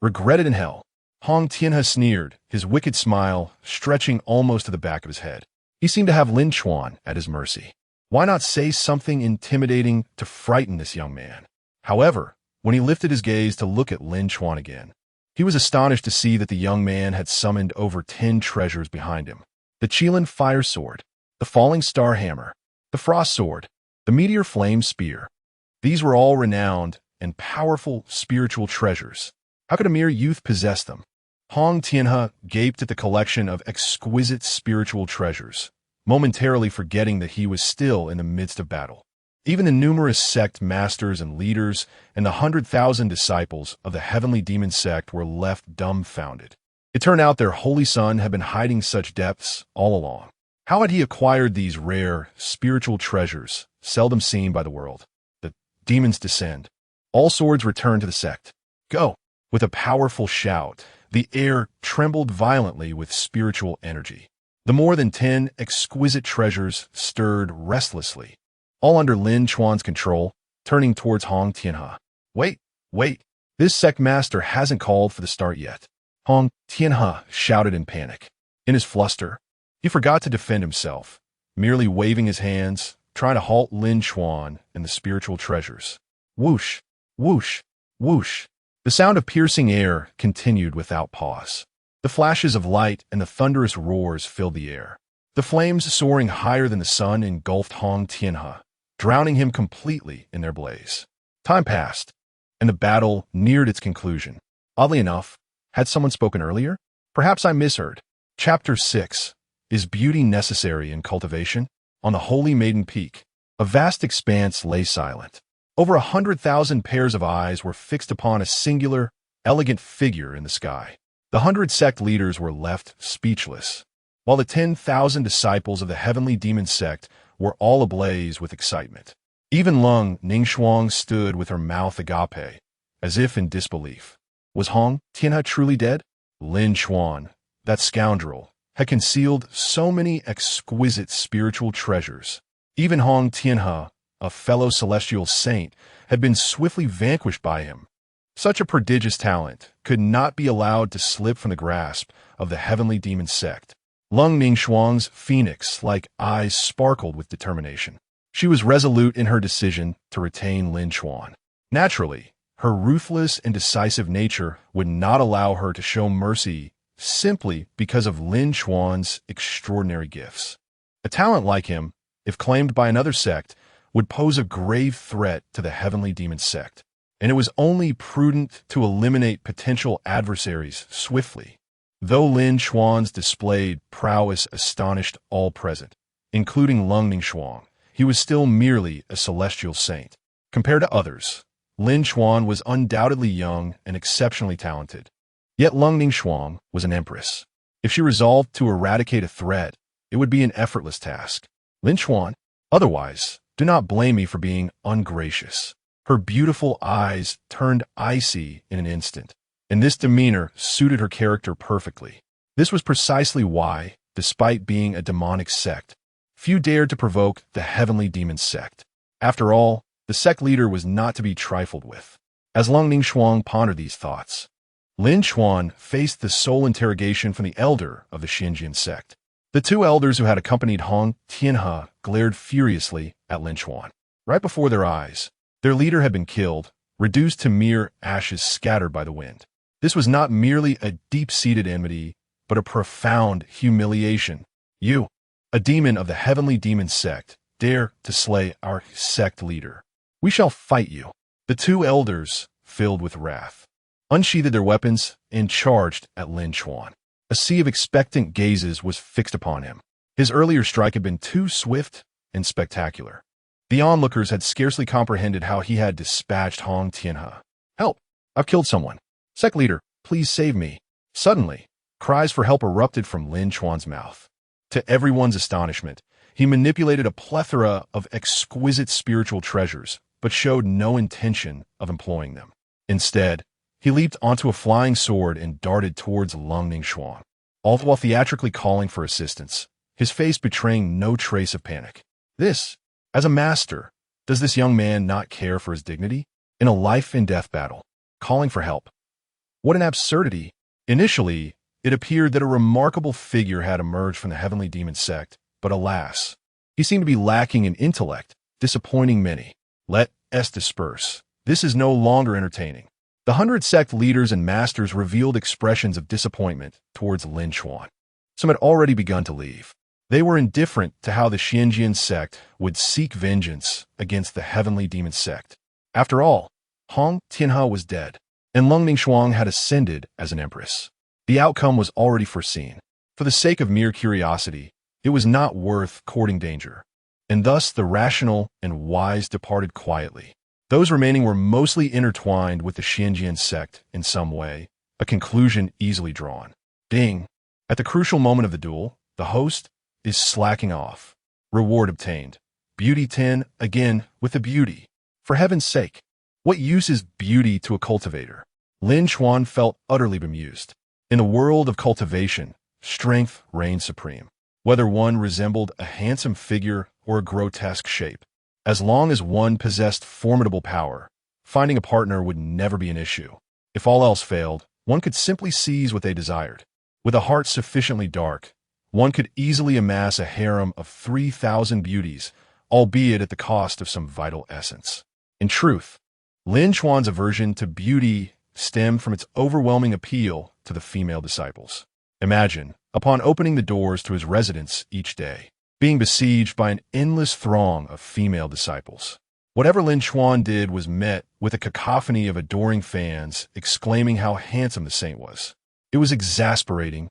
regret it in hell. Hong Tianhe sneered, his wicked smile stretching almost to the back of his head. He seemed to have Lin Chuan at his mercy. Why not say something intimidating to frighten this young man? However, when he lifted his gaze to look at Lin Chuan again, he was astonished to see that the young man had summoned over 10 treasures behind him. The Qilin fire sword, the falling star hammer, the frost sword, the meteor flame spear. These were all renowned and powerful spiritual treasures. How could a mere youth possess them? Hong Tianhe gaped at the collection of exquisite spiritual treasures, momentarily forgetting that he was still in the midst of battle. Even the numerous sect masters and leaders and the 100,000 disciples of the heavenly demon sect were left dumbfounded. It turned out their holy son had been hiding such depths all along. How had he acquired these rare, spiritual treasures, seldom seen by the world? The demons descend. All swords return to the sect. Go! With a powerful shout, the air trembled violently with spiritual energy. The more than 10 exquisite treasures stirred restlessly, all under Lin Chuan's control, turning towards Hong Tianhe. Wait! This sect master hasn't called for the start yet. Hong Tianhe shouted in panic. In his fluster, He forgot to defend himself, merely waving his hands, trying to halt Lin Chuan and the spiritual treasures. Whoosh, whoosh, whoosh. The sound of piercing air continued without pause. The flashes of light and the thunderous roars filled the air. The flames soaring higher than the sun engulfed Hong Tianhe, drowning him completely in their blaze. Time passed, and the battle neared its conclusion. Oddly enough, had someone spoken earlier? Perhaps I misheard. Chapter 6. Is beauty necessary in cultivation? On the Holy Maiden Peak, a vast expanse lay silent. Over 100,000 pairs of eyes were fixed upon a singular, elegant figure in the sky. The 100 sect leaders were left speechless, while the 10,000 disciples of the heavenly demon sect were all ablaze with excitement. Even Leng Ningshuang stood with her mouth agape, as if in disbelief. Was Hong Tianhe truly dead? Lin Chuan, that scoundrel, had concealed so many exquisite spiritual treasures. Even Hong Tianhe, a fellow celestial saint, had been swiftly vanquished by him. Such a prodigious talent could not be allowed to slip from the grasp of the heavenly demon sect. Leng Ningshuang's phoenix-like eyes sparkled with determination. She was resolute in her decision to retain Lin Chuan. Naturally, her ruthless and decisive nature would not allow her to show mercy simply because of Lin Chuan's extraordinary gifts. A talent like him, if claimed by another sect, would pose a grave threat to the heavenly demon sect, and it was only prudent to eliminate potential adversaries swiftly. Though Lin Chuan's displayed prowess astonished all present, including Leng Ningshuang, he was still merely a celestial saint. Compared to others, Lin Chuan was undoubtedly young and exceptionally talented. Yet Leng Ningshuang was an empress. If she resolved to eradicate a threat, it would be an effortless task. Lin Chuan, otherwise, do not blame me for being ungracious. Her beautiful eyes turned icy in an instant, and this demeanor suited her character perfectly. This was precisely why, despite being a demonic sect, few dared to provoke the heavenly demon sect. After all, the sect leader was not to be trifled with. As Leng Ningshuang pondered these thoughts, Lin Chuan faced the soul interrogation from the elder of the Xinjiang sect. The two elders who had accompanied Hong Tianhe glared furiously at Lin Chuan. Right before their eyes, their leader had been killed, reduced to mere ashes scattered by the wind. This was not merely a deep-seated enmity, but a profound humiliation. You, a demon of the heavenly demon sect, dare to slay our sect leader. We shall fight you. The two elders, filled with wrath, unsheathed their weapons and charged at Lin Chuan. A sea of expectant gazes was fixed upon him. His earlier strike had been too swift and spectacular. The onlookers had scarcely comprehended how he had dispatched Hong Tianhe. Help! I've killed someone. Sect leader, please save me. Suddenly, cries for help erupted from Lin Chuan's mouth. To everyone's astonishment, he manipulated a plethora of exquisite spiritual treasures, but showed no intention of employing them. Instead, he leaped onto a flying sword and darted towards Leng Ningshuang, all the while theatrically calling for assistance, his face betraying no trace of panic. As a master, does this young man not care for his dignity? In a life-and-death battle, calling for help. What an absurdity! Initially, it appeared that a remarkable figure had emerged from the heavenly demon sect, but alas, he seemed to be lacking in intellect, disappointing many. Let us disperse. This is no longer entertaining. The 100 sect leaders and masters revealed expressions of disappointment towards Lin Chuan. Some had already begun to leave. They were indifferent to how the Xinjiang sect would seek vengeance against the heavenly demon sect. After all, Hong Tianhe was dead, and Leng Ningshuang had ascended as an empress. The outcome was already foreseen. For the sake of mere curiosity, it was not worth courting danger, and thus the rational and wise departed quietly. Those remaining were mostly intertwined with the Xinjiang sect in some way, a conclusion easily drawn. Ding! At the crucial moment of the duel, the host is slacking off. Reward obtained. Beauty 10, again, with the beauty. For heaven's sake, what use is beauty to a cultivator? Lin Chuan felt utterly bemused. In a world of cultivation, strength reigned supreme. Whether one resembled a handsome figure or a grotesque shape, as long as one possessed formidable power, finding a partner would never be an issue. If all else failed, one could simply seize what they desired. With a heart sufficiently dark, one could easily amass a harem of 3,000 beauties, albeit at the cost of some vital essence. In truth, Lin Chuan's aversion to beauty stemmed from its overwhelming appeal to the female disciples. Imagine, upon opening the doors to his residence each day, being besieged by an endless throng of female disciples. Whatever Lin Chuan did was met with a cacophony of adoring fans exclaiming how handsome the saint was. It was exasperating,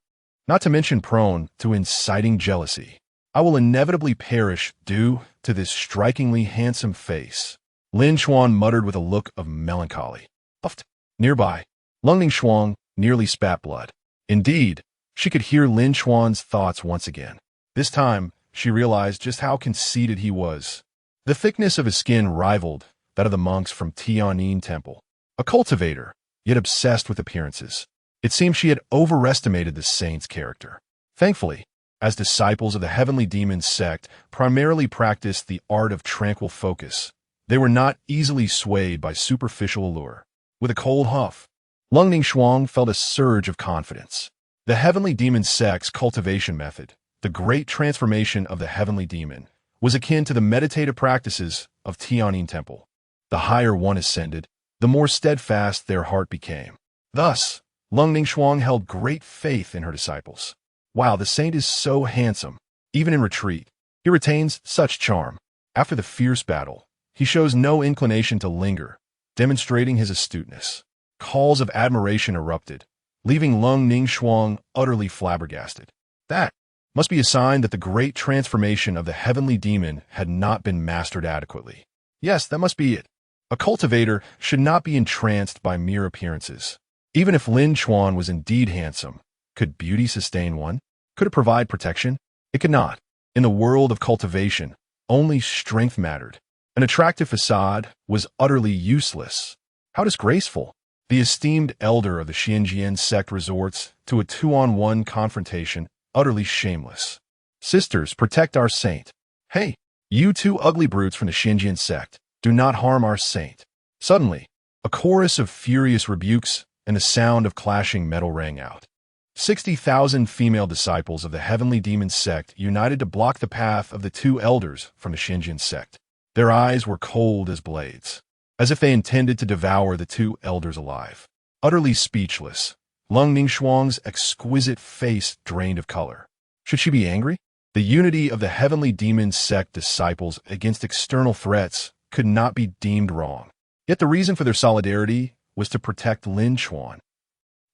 not to mention prone to inciting jealousy. I will inevitably perish due to this strikingly handsome face, Lin Chuan muttered with a look of melancholy. Puffed. Nearby, Leng Ningshuang nearly spat blood. Indeed, she could hear Lin Chuan's thoughts once again. This time, she realized just how conceited he was. The thickness of his skin rivaled that of the monks from Tianyin Temple. A cultivator, yet obsessed with appearances. It seemed she had overestimated the saint's character. Thankfully, as disciples of the heavenly demon sect primarily practiced the art of tranquil focus, they were not easily swayed by superficial allure. With a cold huff, Leng Ningshuang felt a surge of confidence. The heavenly demon sect's cultivation method, the great transformation of the heavenly demon, was akin to the meditative practices of Tianyin Temple. The higher one ascended, the more steadfast their heart became. Thus, Leng Ningshuang held great faith in her disciples. Wow, the saint is so handsome. Even in retreat, he retains such charm. After the fierce battle, he shows no inclination to linger, demonstrating his astuteness. Calls of admiration erupted, leaving Leng Ningshuang utterly flabbergasted. That must be a sign that the great transformation of the heavenly demon had not been mastered adequately. Yes, that must be it. A cultivator should not be entranced by mere appearances. Even if Lin Chuan was indeed handsome, could beauty sustain one? Could it provide protection? It could not. In the world of cultivation, only strength mattered. An attractive facade was utterly useless. How disgraceful! The esteemed elder of the Xinjiang sect resorts to a 2-on-1 confrontation, utterly shameless. Sisters, protect our saint. Hey, you two ugly brutes from the Xinjiang sect, do not harm our saint. Suddenly, a chorus of furious rebukes and the sound of clashing metal rang out. 60,000 female disciples of the heavenly demon sect united to block the path of the two elders from the Xinjiang sect. Their eyes were cold as blades, as if they intended to devour the two elders alive. Utterly speechless, Leng Ningshuang's exquisite face drained of color. Should she be angry? The unity of the heavenly demon sect disciples against external threats could not be deemed wrong. Yet the reason for their solidarity was to protect Lin Chuan.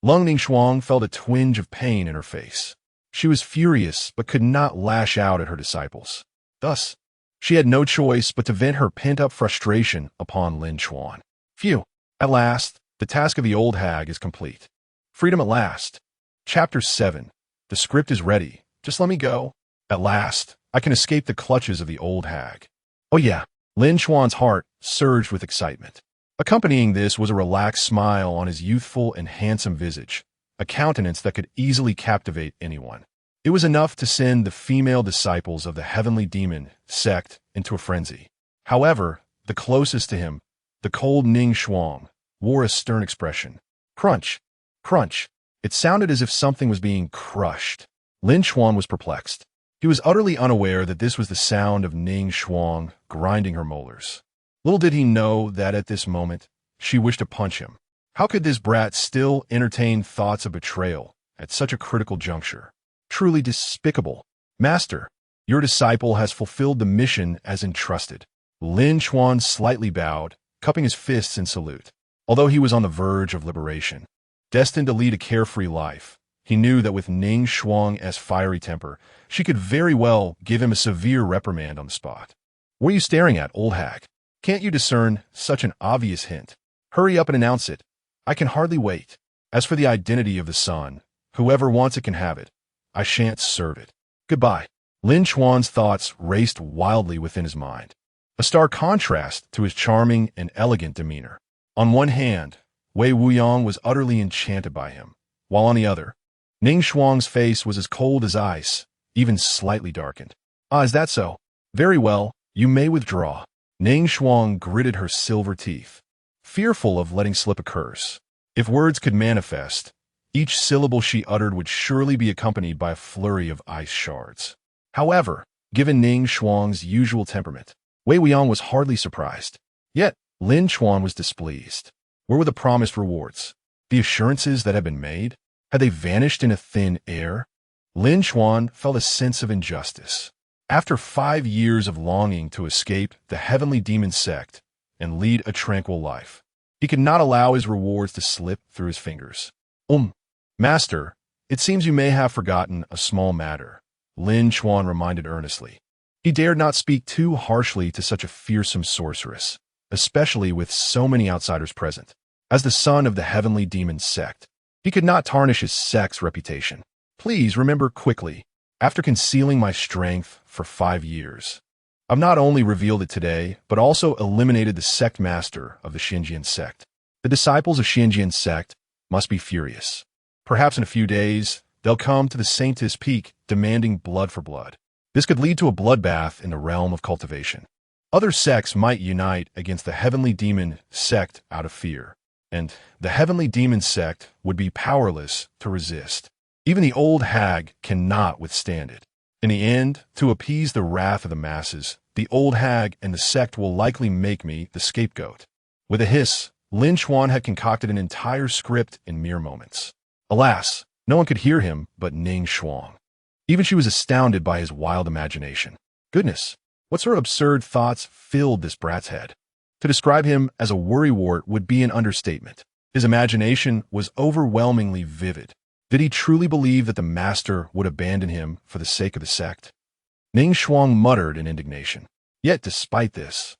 Leng Ningshuang felt a twinge of pain in her face. She was furious but could not lash out at her disciples. Thus, she had no choice but to vent her pent-up frustration upon Lin Chuan. Phew! At last, the task of the old hag is complete. Freedom at last. Chapter 7. The script is ready. Just let me go. At last, I can escape the clutches of the old hag. Oh yeah, Lin Chuan's heart surged with excitement. Accompanying this was a relaxed smile on his youthful and handsome visage, a countenance that could easily captivate anyone. It was enough to send the female disciples of the heavenly demon sect into a frenzy. However, the closest to him, the cold Ningshuang, wore a stern expression. Crunch. Crunch. It sounded as if something was being crushed. Lin Chuan was perplexed. He was utterly unaware that this was the sound of Ningshuang grinding her molars. Little did he know that at this moment, she wished to punch him. How could this brat still entertain thoughts of betrayal at such a critical juncture? Truly despicable. Master, your disciple has fulfilled the mission as entrusted. Lin Chuan slightly bowed, cupping his fists in salute. Although he was on the verge of liberation, destined to lead a carefree life, he knew that with Ningshuang's fiery temper, she could very well give him a severe reprimand on the spot. What are you staring at, old hag? Can't you discern such an obvious hint? Hurry up and announce it. I can hardly wait. As for the identity of the son, whoever wants it can have it. I shan't serve it. Goodbye. Lin Chuan's thoughts raced wildly within his mind, a stark contrast to his charming and elegant demeanor. On one hand, Wei Wuyang was utterly enchanted by him, while on the other, Ningshuang's face was as cold as ice, even slightly darkened. Ah, is that so? Very well, you may withdraw. Ningshuang gritted her silver teeth, fearful of letting slip a curse. If words could manifest, Each syllable she uttered would surely be accompanied by a flurry of ice shards. However, given Leng Ningshuang's usual temperament, Wei Wuyan was hardly surprised. Yet, Lin Chuan was displeased. Where were the promised rewards? The assurances that had been made? Had they vanished in a thin air? Lin Chuan felt a sense of injustice. After 5 years of longing to escape the heavenly demon sect and lead a tranquil life, he could not allow his rewards to slip through his fingers. Master, it seems you may have forgotten a small matter, Lin Chuan reminded earnestly. He dared not speak too harshly to such a fearsome sorceress, especially with so many outsiders present. As the son of the heavenly demon sect, he could not tarnish his sect's reputation. Please remember quickly, after concealing my strength for 5 years, I've not only revealed it today, but also eliminated the sect master of the Xinjian sect. The disciples of Xinjian sect must be furious. Perhaps in a few days, they'll come to the Saintess Peak demanding blood for blood. This could lead to a bloodbath in the realm of cultivation. Other sects might unite against the heavenly demon sect out of fear, and the heavenly demon sect would be powerless to resist. Even the old hag cannot withstand it. In the end, to appease the wrath of the masses, the old hag and the sect will likely make me the scapegoat. With a hiss, Lin Chuan had concocted an entire script in mere moments. Alas, no one could hear him but Leng Ningshuang. Even she was astounded by his wild imagination. Goodness, what sort of absurd thoughts filled this brat's head? To describe him as a worrywart would be an understatement. His imagination was overwhelmingly vivid. Did he truly believe that the master would abandon him for the sake of the sect? Leng Ningshuang muttered in indignation. Yet despite this,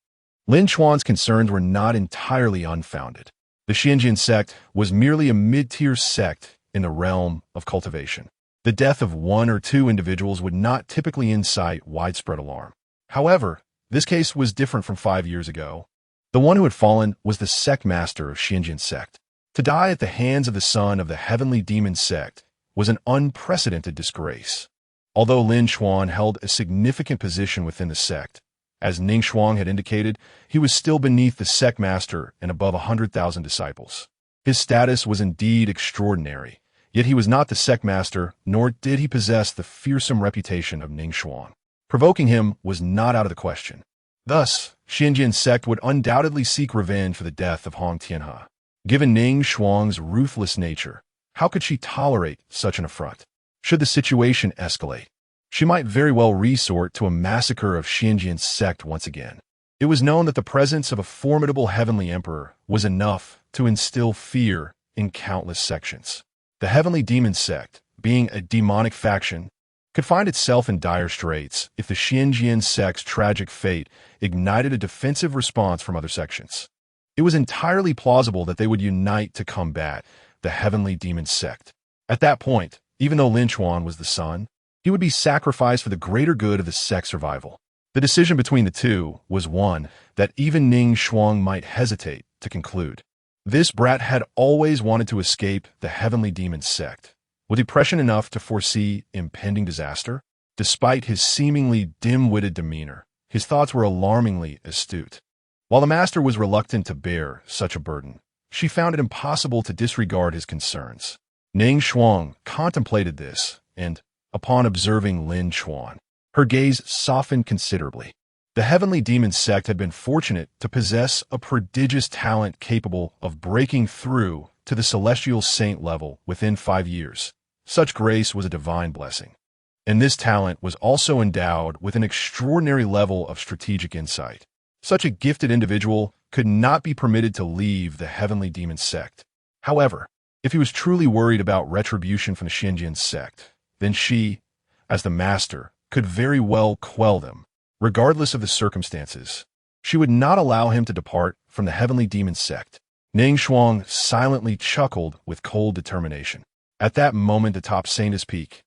Lin Chuan's concerns were not entirely unfounded. The Xinjian sect was merely a mid-tier sect in the realm of cultivation. The death of 1 or 2 individuals would not typically incite widespread alarm. However, this case was different from 5 years ago. The one who had fallen was the sect master of Xinjian sect. To die at the hands of the son of the heavenly demon sect was an unprecedented disgrace. Although Lin Chuan held a significant position within the sect, as Leng Ningshuang had indicated, he was still beneath the sect master and above 100,000 disciples. His status was indeed extraordinary, yet he was not the sect master, nor did he possess the fearsome reputation of Leng Ningshuang. Provoking him was not out of the question. Thus, Xinjian sect would undoubtedly seek revenge for the death of Hong Tianhe. Given Leng Ningshuang's ruthless nature, how could she tolerate such an affront? Should the situation escalate, she might very well resort to a massacre of Xinjian sect once again. It was known that the presence of a formidable heavenly emperor was enough to instill fear in countless sections. The heavenly demon sect, being a demonic faction, could find itself in dire straits if the Xinjian sect's tragic fate ignited a defensive response from other sections. It was entirely plausible that they would unite to combat the heavenly demon sect. At that point, even though Lin Chuan was the son, he would be sacrificed for the greater good of the sect's survival. The decision between the two was one that even Leng Ningshuang might hesitate to conclude. This brat had always wanted to escape the heavenly demon sect. Was he prescient enough to foresee impending disaster? Despite his seemingly dim-witted demeanor, his thoughts were alarmingly astute. While the master was reluctant to bear such a burden, she found it impossible to disregard his concerns. Leng Ningshuang contemplated this, and, upon observing Lin Chuan, her gaze softened considerably. The heavenly demon sect had been fortunate to possess a prodigious talent capable of breaking through to the celestial saint level within 5 years. Such grace was a divine blessing. And this talent was also endowed with an extraordinary level of strategic insight. Such a gifted individual could not be permitted to leave the heavenly demon sect. However, if he was truly worried about retribution from the Xinjian sect, then she, as the master, could very well quell them. Regardless of the circumstances, she would not allow him to depart from the heavenly demon sect. Leng Ningshuang silently chuckled with cold determination. At that moment atop Saintess Peak,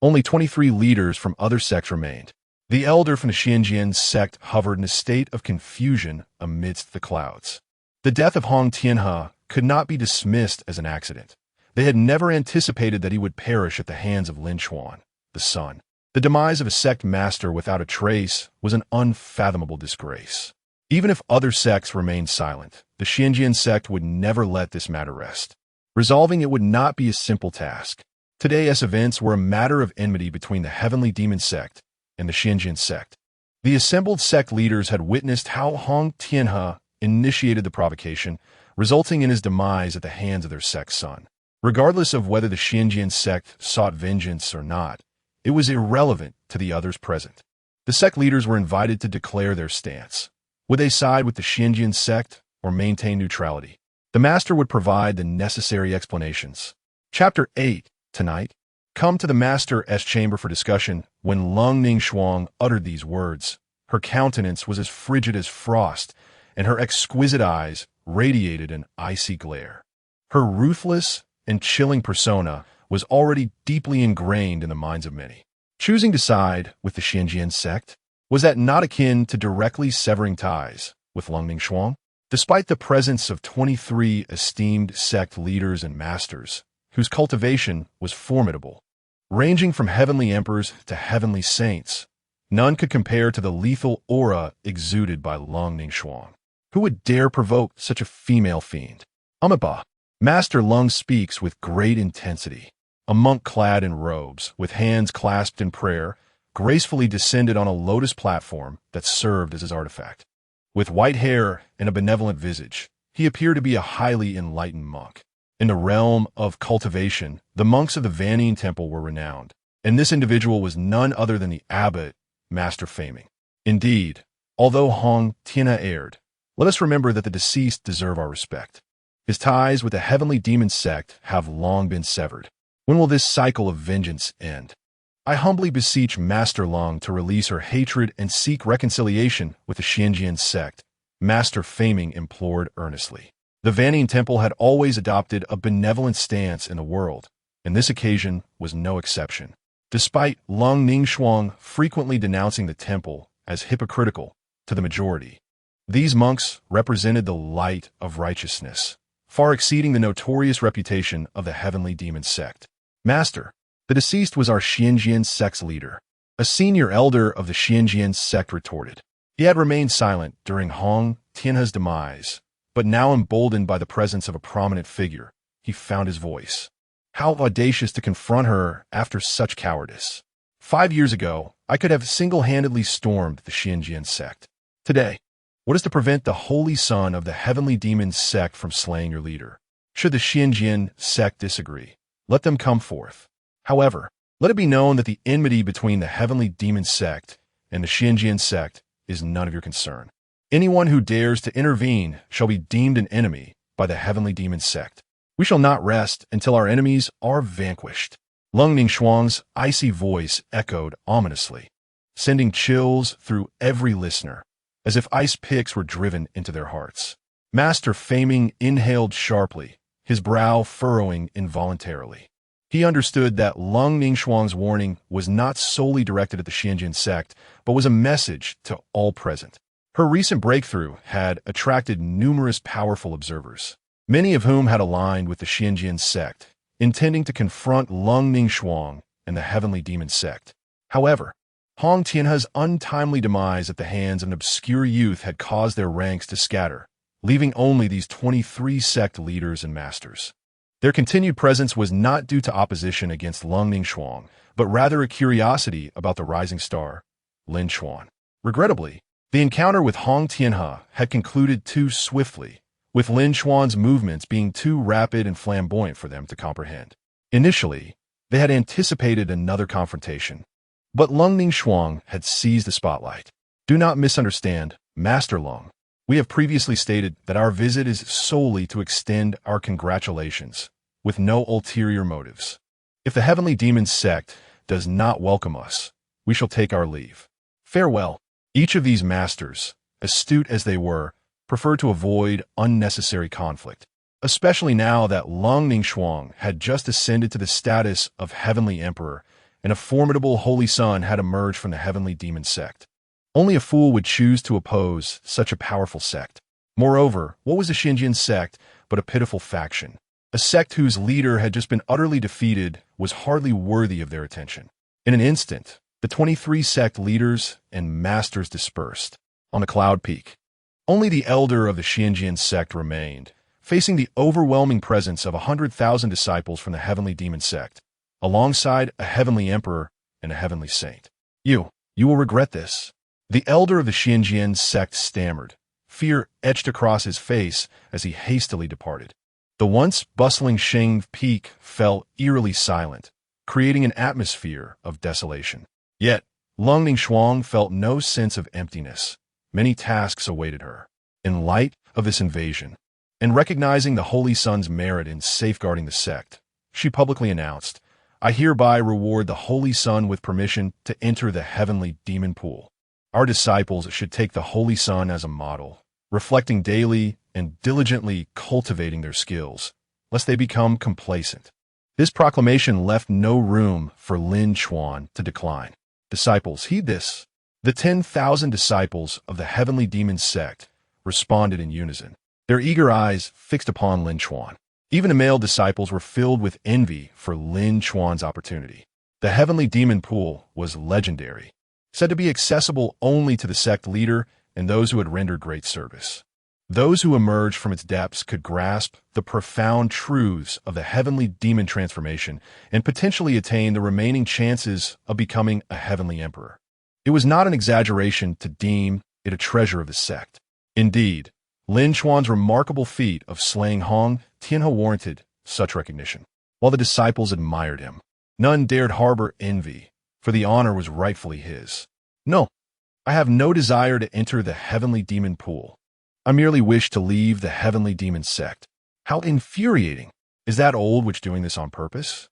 only 23 leaders from other sects remained. The elder from the Xinjian sect hovered in a state of confusion amidst the clouds. The death of Hong Tianhe could not be dismissed as an accident. They had never anticipated that he would perish at the hands of Lin Chuan, the son. The demise of a sect master without a trace was an unfathomable disgrace. Even if other sects remained silent, the Xinjian sect would never let this matter rest. Resolving it would not be a simple task. Today's events were a matter of enmity between the Heavenly Demon Sect and the Xianjian Sect. The assembled sect leaders had witnessed how Hong Tianhe initiated the provocation, resulting in his demise at the hands of their sect's son. Regardless of whether the Xianjian sect sought vengeance or not, it was irrelevant to the others present. The sect leaders were invited to declare their stance. Would they side with the Xianjian sect or maintain neutrality? The master would provide the necessary explanations. Chapter 8. Tonight, come to the master's chamber for discussion. When Leng Ningshuang uttered these words, her countenance was as frigid as frost, and her exquisite eyes radiated an icy glare. Her ruthless and chilling persona was already deeply ingrained in the minds of many. Choosing to side with the Xianjian sect, was that not akin to directly severing ties with Leng Ningshuang? Despite the presence of 23 esteemed sect leaders and masters, whose cultivation was formidable, ranging from heavenly emperors to heavenly saints, none could compare to the lethal aura exuded by Leng Ningshuang. Who would dare provoke such a female fiend? Amiba. Master Leng speaks with great intensity. A monk clad in robes, with hands clasped in prayer, gracefully descended on a lotus platform that served as his artifact. With white hair and a benevolent visage, he appeared to be a highly enlightened monk. In the realm of cultivation, the monks of the Vanning Temple were renowned, and this individual was none other than the abbot, Master Faming. Indeed, although Hong Tianhe erred, let us remember that the deceased deserve our respect. His ties with the heavenly demon sect have long been severed. When will this cycle of vengeance end? I humbly beseech Master Leng to release her hatred and seek reconciliation with the Xianjian sect, Master Faming implored earnestly. The Vanning Temple had always adopted a benevolent stance in the world, and this occasion was no exception. Despite Leng Ningshuang frequently denouncing the temple as hypocritical to the majority, these monks represented the light of righteousness, far exceeding the notorious reputation of the heavenly demon sect. Master, the deceased was our Xianjian sect's leader. A senior elder of the Xianjian sect retorted. He had remained silent during Hong Tianhe's demise, but now emboldened by the presence of a prominent figure, he found his voice. How audacious to confront her after such cowardice. 5 years ago, I could have single-handedly stormed the Xianjian sect. Today, what is to prevent the holy son of the heavenly demon sect from slaying your leader? Should the Xianjian sect disagree, let them come forth. However, let it be known that the enmity between the heavenly demon sect and the Xianjian sect is none of your concern. Anyone who dares to intervene shall be deemed an enemy by the heavenly demon sect. We shall not rest until our enemies are vanquished. Leng Ningshuang's icy voice echoed ominously, sending chills through every listener, as if ice picks were driven into their hearts. Master Faming inhaled sharply, his brow furrowing involuntarily. He understood that Leng Ningshuang's warning was not solely directed at the Xianjian sect, but was a message to all present. Her recent breakthrough had attracted numerous powerful observers, many of whom had aligned with the Xianjian sect, intending to confront Leng Ningshuang and the heavenly demon sect. However, Hong Tianhe's untimely demise at the hands of an obscure youth had caused their ranks to scatter, leaving only these 23 sect leaders and masters. Their continued presence was not due to opposition against Leng Ningshuang, but rather a curiosity about the rising star, Lin Chuan. Regrettably, the encounter with Hong Tianhe had concluded too swiftly, with Lin Chuan's movements being too rapid and flamboyant for them to comprehend. Initially, they had anticipated another confrontation, but Leng Ningshuang had seized the spotlight. Do not misunderstand, Master Leng. We have previously stated that our visit is solely to extend our congratulations, with no ulterior motives. If the heavenly demon sect does not welcome us, we shall take our leave. Farewell. Each of these masters, astute as they were, preferred to avoid unnecessary conflict, especially now that Leng Ningshuang had just ascended to the status of heavenly emperor and a formidable holy son had emerged from the heavenly demon sect. Only a fool would choose to oppose such a powerful sect. Moreover, what was the Xianjian sect but a pitiful faction? A sect whose leader had just been utterly defeated was hardly worthy of their attention. In an instant, the 23 sect leaders and masters dispersed on a cloud peak. Only the elder of the Xianjian sect remained, facing the overwhelming presence of 100,000 disciples from the heavenly demon sect, alongside a heavenly emperor and a heavenly saint. You will regret this. The elder of the Xinjiang sect stammered, fear etched across his face as he hastily departed. The once bustling Sheng Peak fell eerily silent, creating an atmosphere of desolation. Yet, Leng Ningshuang felt no sense of emptiness. Many tasks awaited her. In light of this invasion, and recognizing the Holy Sun's merit in safeguarding the sect, she publicly announced, "I hereby reward the Holy Sun with permission to enter the heavenly demon pool. Our disciples should take the Holy Sun as a model, reflecting daily and diligently cultivating their skills, lest they become complacent." This proclamation left no room for Lin Chuan to decline. Disciples, heed this. The 10,000 disciples of the heavenly demon sect responded in unison, their eager eyes fixed upon Lin Chuan. Even the male disciples were filled with envy for Lin Chuan's opportunity. The heavenly demon pool was legendary, said to be accessible only to the sect leader and those who had rendered great service. Those who emerged from its depths could grasp the profound truths of the heavenly demon transformation and potentially attain the remaining chances of becoming a heavenly emperor. It was not an exaggeration to deem it a treasure of the sect. Indeed, Lin Chuan's remarkable feat of slaying Hong Tianhe warranted such recognition. While the disciples admired him, none dared harbor envy, for the honor was rightfully his. "No, I have no desire to enter the heavenly demon pool. I merely wish to leave the heavenly demon sect." How infuriating! Is that old witch doing this on purpose?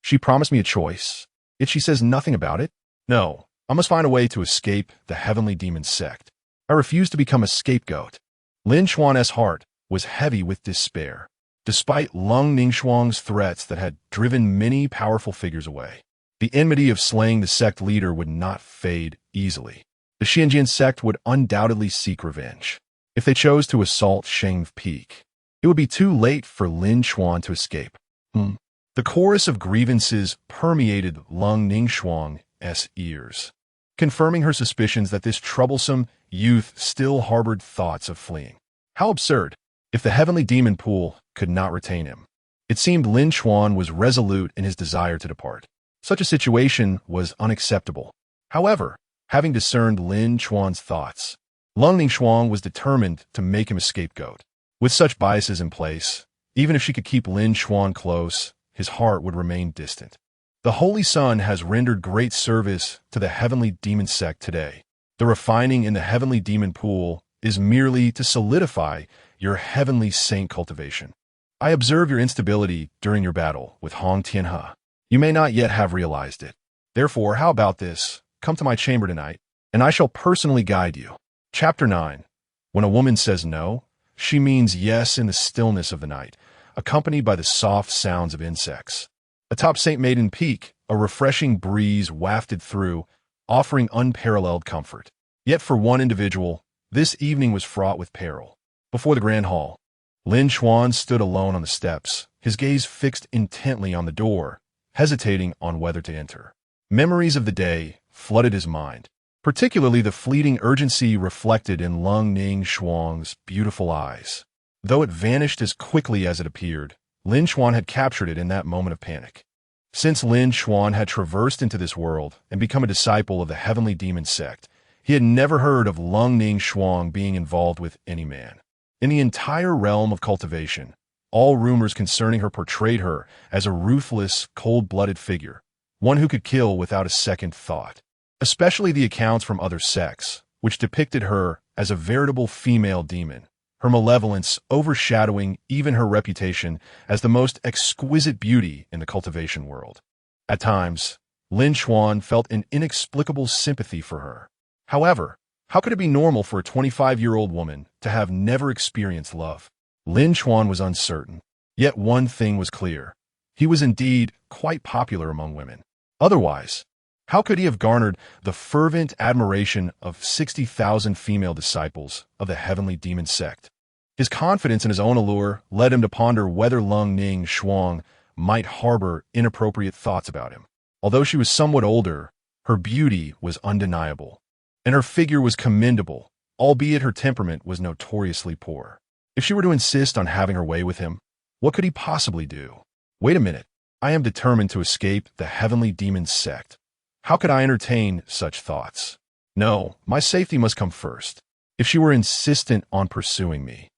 She promised me a choice, yet she says nothing about it? No, I must find a way to escape the heavenly demon sect. I refuse to become a scapegoat. Lin Chuan's heart was heavy with despair, despite Leng Ningshuang's threats that had driven many powerful figures away. The enmity of slaying the sect leader would not fade easily. The Xinjiang sect would undoubtedly seek revenge. If they chose to assault Sheng Peak, it would be too late for Lin Chuan to escape. The chorus of grievances permeated Leng Ningshuang's ears, confirming her suspicions that this troublesome youth still harbored thoughts of fleeing. How absurd! If the heavenly demon pool could not retain him, it seemed Lin Chuan was resolute in his desire to depart. Such a situation was unacceptable. However, having discerned Lin Chuan's thoughts, Leng Ningshuang was determined to make him a scapegoat. With such biases in place, even if she could keep Lin Chuan close, his heart would remain distant. The Holy Sun has rendered great service to the heavenly demon sect today. The refining in the heavenly demon pool is merely to solidify your heavenly saint cultivation. I observe your instability during your battle with Hong Tianhe. You may not yet have realized it. Therefore, how about this? Come to my chamber tonight, and I shall personally guide you. Chapter 9. When a woman says no, she means yes in the stillness of the night, accompanied by the soft sounds of insects. Atop St. Maiden Peak, a refreshing breeze wafted through, offering unparalleled comfort. Yet for one individual, this evening was fraught with peril. Before the grand hall, Lin Chuan stood alone on the steps, his gaze fixed intently on the door, hesitating on whether to enter. Memories of the day flooded his mind, particularly the fleeting urgency reflected in Leng Ningshuang's beautiful eyes. Though it vanished as quickly as it appeared, Lin Chuan had captured it in that moment of panic. Since Lin Chuan had traversed into this world and become a disciple of the heavenly demon sect, he had never heard of Leng Ningshuang being involved with any man. In the entire realm of cultivation, all rumors concerning her portrayed her as a ruthless, cold-blooded figure, one who could kill without a second thought. Especially the accounts from other sects, which depicted her as a veritable female demon, her malevolence overshadowing even her reputation as the most exquisite beauty in the cultivation world. At times, Lin Chuan felt an inexplicable sympathy for her. However, how could it be normal for a 25-year-old woman to have never experienced love? Lin Chuan was uncertain. Yet one thing was clear. He was indeed quite popular among women. Otherwise, how could he have garnered the fervent admiration of 60,000 female disciples of the heavenly demon sect? His confidence in his own allure led him to ponder whether Leng Ningshuang might harbor inappropriate thoughts about him. Although she was somewhat older, her beauty was undeniable, and her figure was commendable, albeit her temperament was notoriously poor. If she were to insist on having her way with him, what could he possibly do? Wait a minute. I am determined to escape the heavenly demon sect. How could I entertain such thoughts? No, my safety must come first. If she were insistent on pursuing me,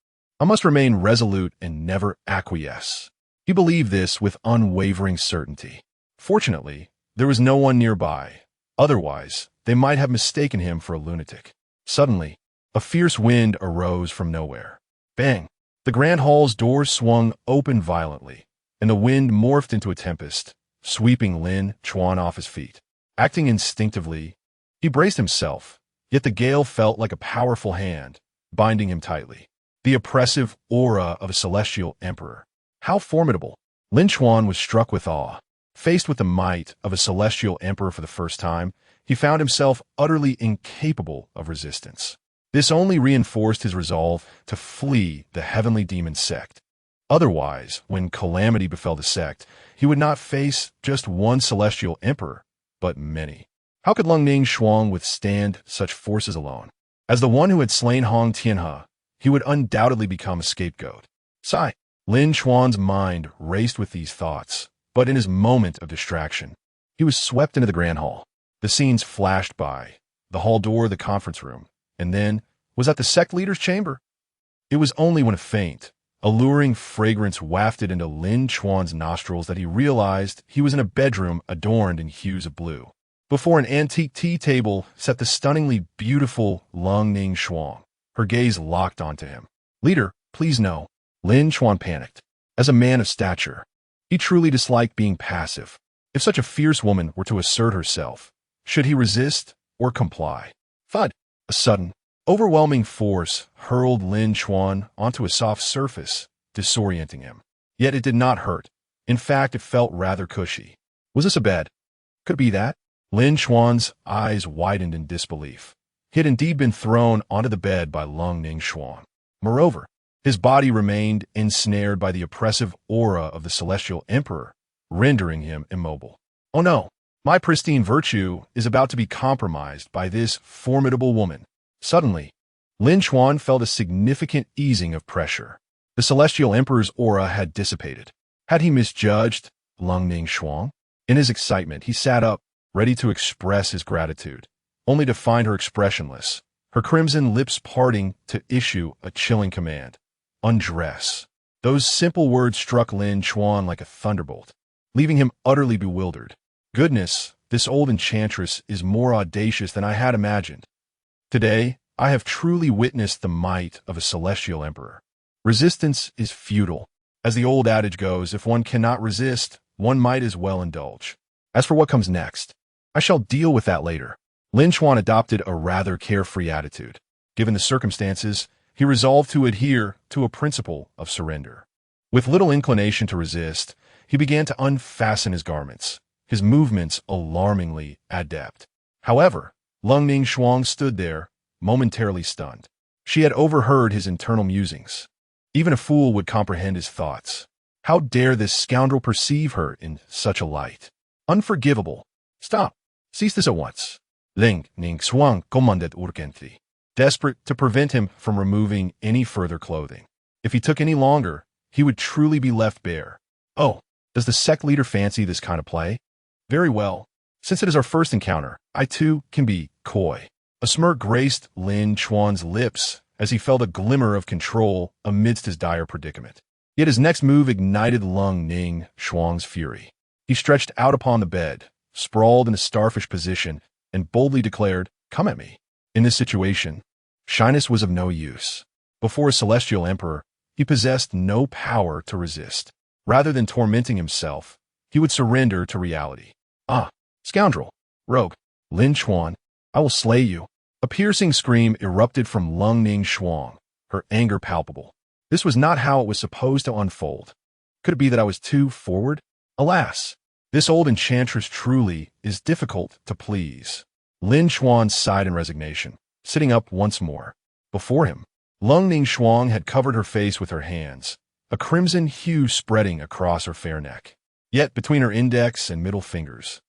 I must remain resolute and never acquiesce. He believed this with unwavering certainty. Fortunately, there was no one nearby. Otherwise, they might have mistaken him for a lunatic. Suddenly, a fierce wind arose from nowhere. Bang! The grand hall's doors swung open violently, and the wind morphed into a tempest, sweeping Lin Chuan off his feet. Acting instinctively, he braced himself, yet the gale felt like a powerful hand, binding him tightly. The oppressive aura of a celestial emperor. How formidable! Lin Chuan was struck with awe. Faced with the might of a celestial emperor for the first time, he found himself utterly incapable of resistance. This only reinforced his resolve to flee the heavenly demon sect. Otherwise, when calamity befell the sect, he would not face just one celestial emperor, but many. How could Leng Ningshuang withstand such forces alone? As the one who had slain Hong Tianhe, he would undoubtedly become a scapegoat. Sigh. Lin Chuan's mind raced with these thoughts, but in his moment of distraction, he was swept into the grand hall. The scenes flashed by, the hall door, the conference room, and then was at the sect leader's chamber. It was only when a faint, alluring fragrance wafted into Lin Chuan's nostrils that he realized he was in a bedroom adorned in hues of blue. Before an antique tea table sat the stunningly beautiful Leng Ningshuang. Her gaze locked onto him. Leader, please no. Lin Chuan panicked. As a man of stature, he truly disliked being passive. If such a fierce woman were to assert herself, should he resist or comply? Thud! A sudden, overwhelming force hurled Lin Chuan onto a soft surface, disorienting him. Yet it did not hurt. In fact, it felt rather cushy. Was this a bed? Could it be that? Lin Chuan's eyes widened in disbelief. He had indeed been thrown onto the bed by Leng Ningshuang. Moreover, his body remained ensnared by the oppressive aura of the celestial emperor, rendering him immobile. Oh no, my pristine virtue is about to be compromised by this formidable woman. Suddenly, Lin Chuan felt a significant easing of pressure. The celestial emperor's aura had dissipated. Had he misjudged Leng Ningshuang? In his excitement, he sat up, ready to express his gratitude, only to find her expressionless, her crimson lips parting to issue a chilling command. Undress. Those simple words struck Lin Chuan like a thunderbolt, leaving him utterly bewildered. Goodness, this old enchantress is more audacious than I had imagined. Today, I have truly witnessed the might of a celestial emperor. Resistance is futile. As the old adage goes, if one cannot resist, one might as well indulge. As for what comes next, I shall deal with that later. Lin Chuan adopted a rather carefree attitude. Given the circumstances, he resolved to adhere to a principle of surrender. With little inclination to resist, he began to unfasten his garments, his movements alarmingly adept. However, Leng Ningshuang stood there, momentarily stunned. She had overheard his internal musings. Even a fool would comprehend his thoughts. How dare this scoundrel perceive her in such a light? Unforgivable. Stop. Cease this at once. Leng Ningshuang commanded urgently, desperate to prevent him from removing any further clothing. If he took any longer, he would truly be left bare. Oh, does the sect leader fancy this kind of play? Very well. Since it is our first encounter, I too can be coy. A smirk graced Lin Chuan's lips as he felt a glimmer of control amidst his dire predicament. Yet his next move ignited Leng Ningshuang's fury. He stretched out upon the bed, sprawled in a starfish position, and boldly declared, "Come at me." In this situation, shyness was of no use. Before a celestial emperor, he possessed no power to resist. Rather than tormenting himself, he would surrender to reality. Ah, scoundrel, rogue, Lin Chuan, I will slay you. A piercing scream erupted from Leng Ningshuang, her anger palpable. This was not how it was supposed to unfold. Could it be that I was too forward? Alas, this old enchantress truly is difficult to please. Lin Chuan sighed in resignation, sitting up once more. Before him, Leng Ningshuang had covered her face with her hands, a crimson hue spreading across her fair neck. Yet between her index and middle fingers,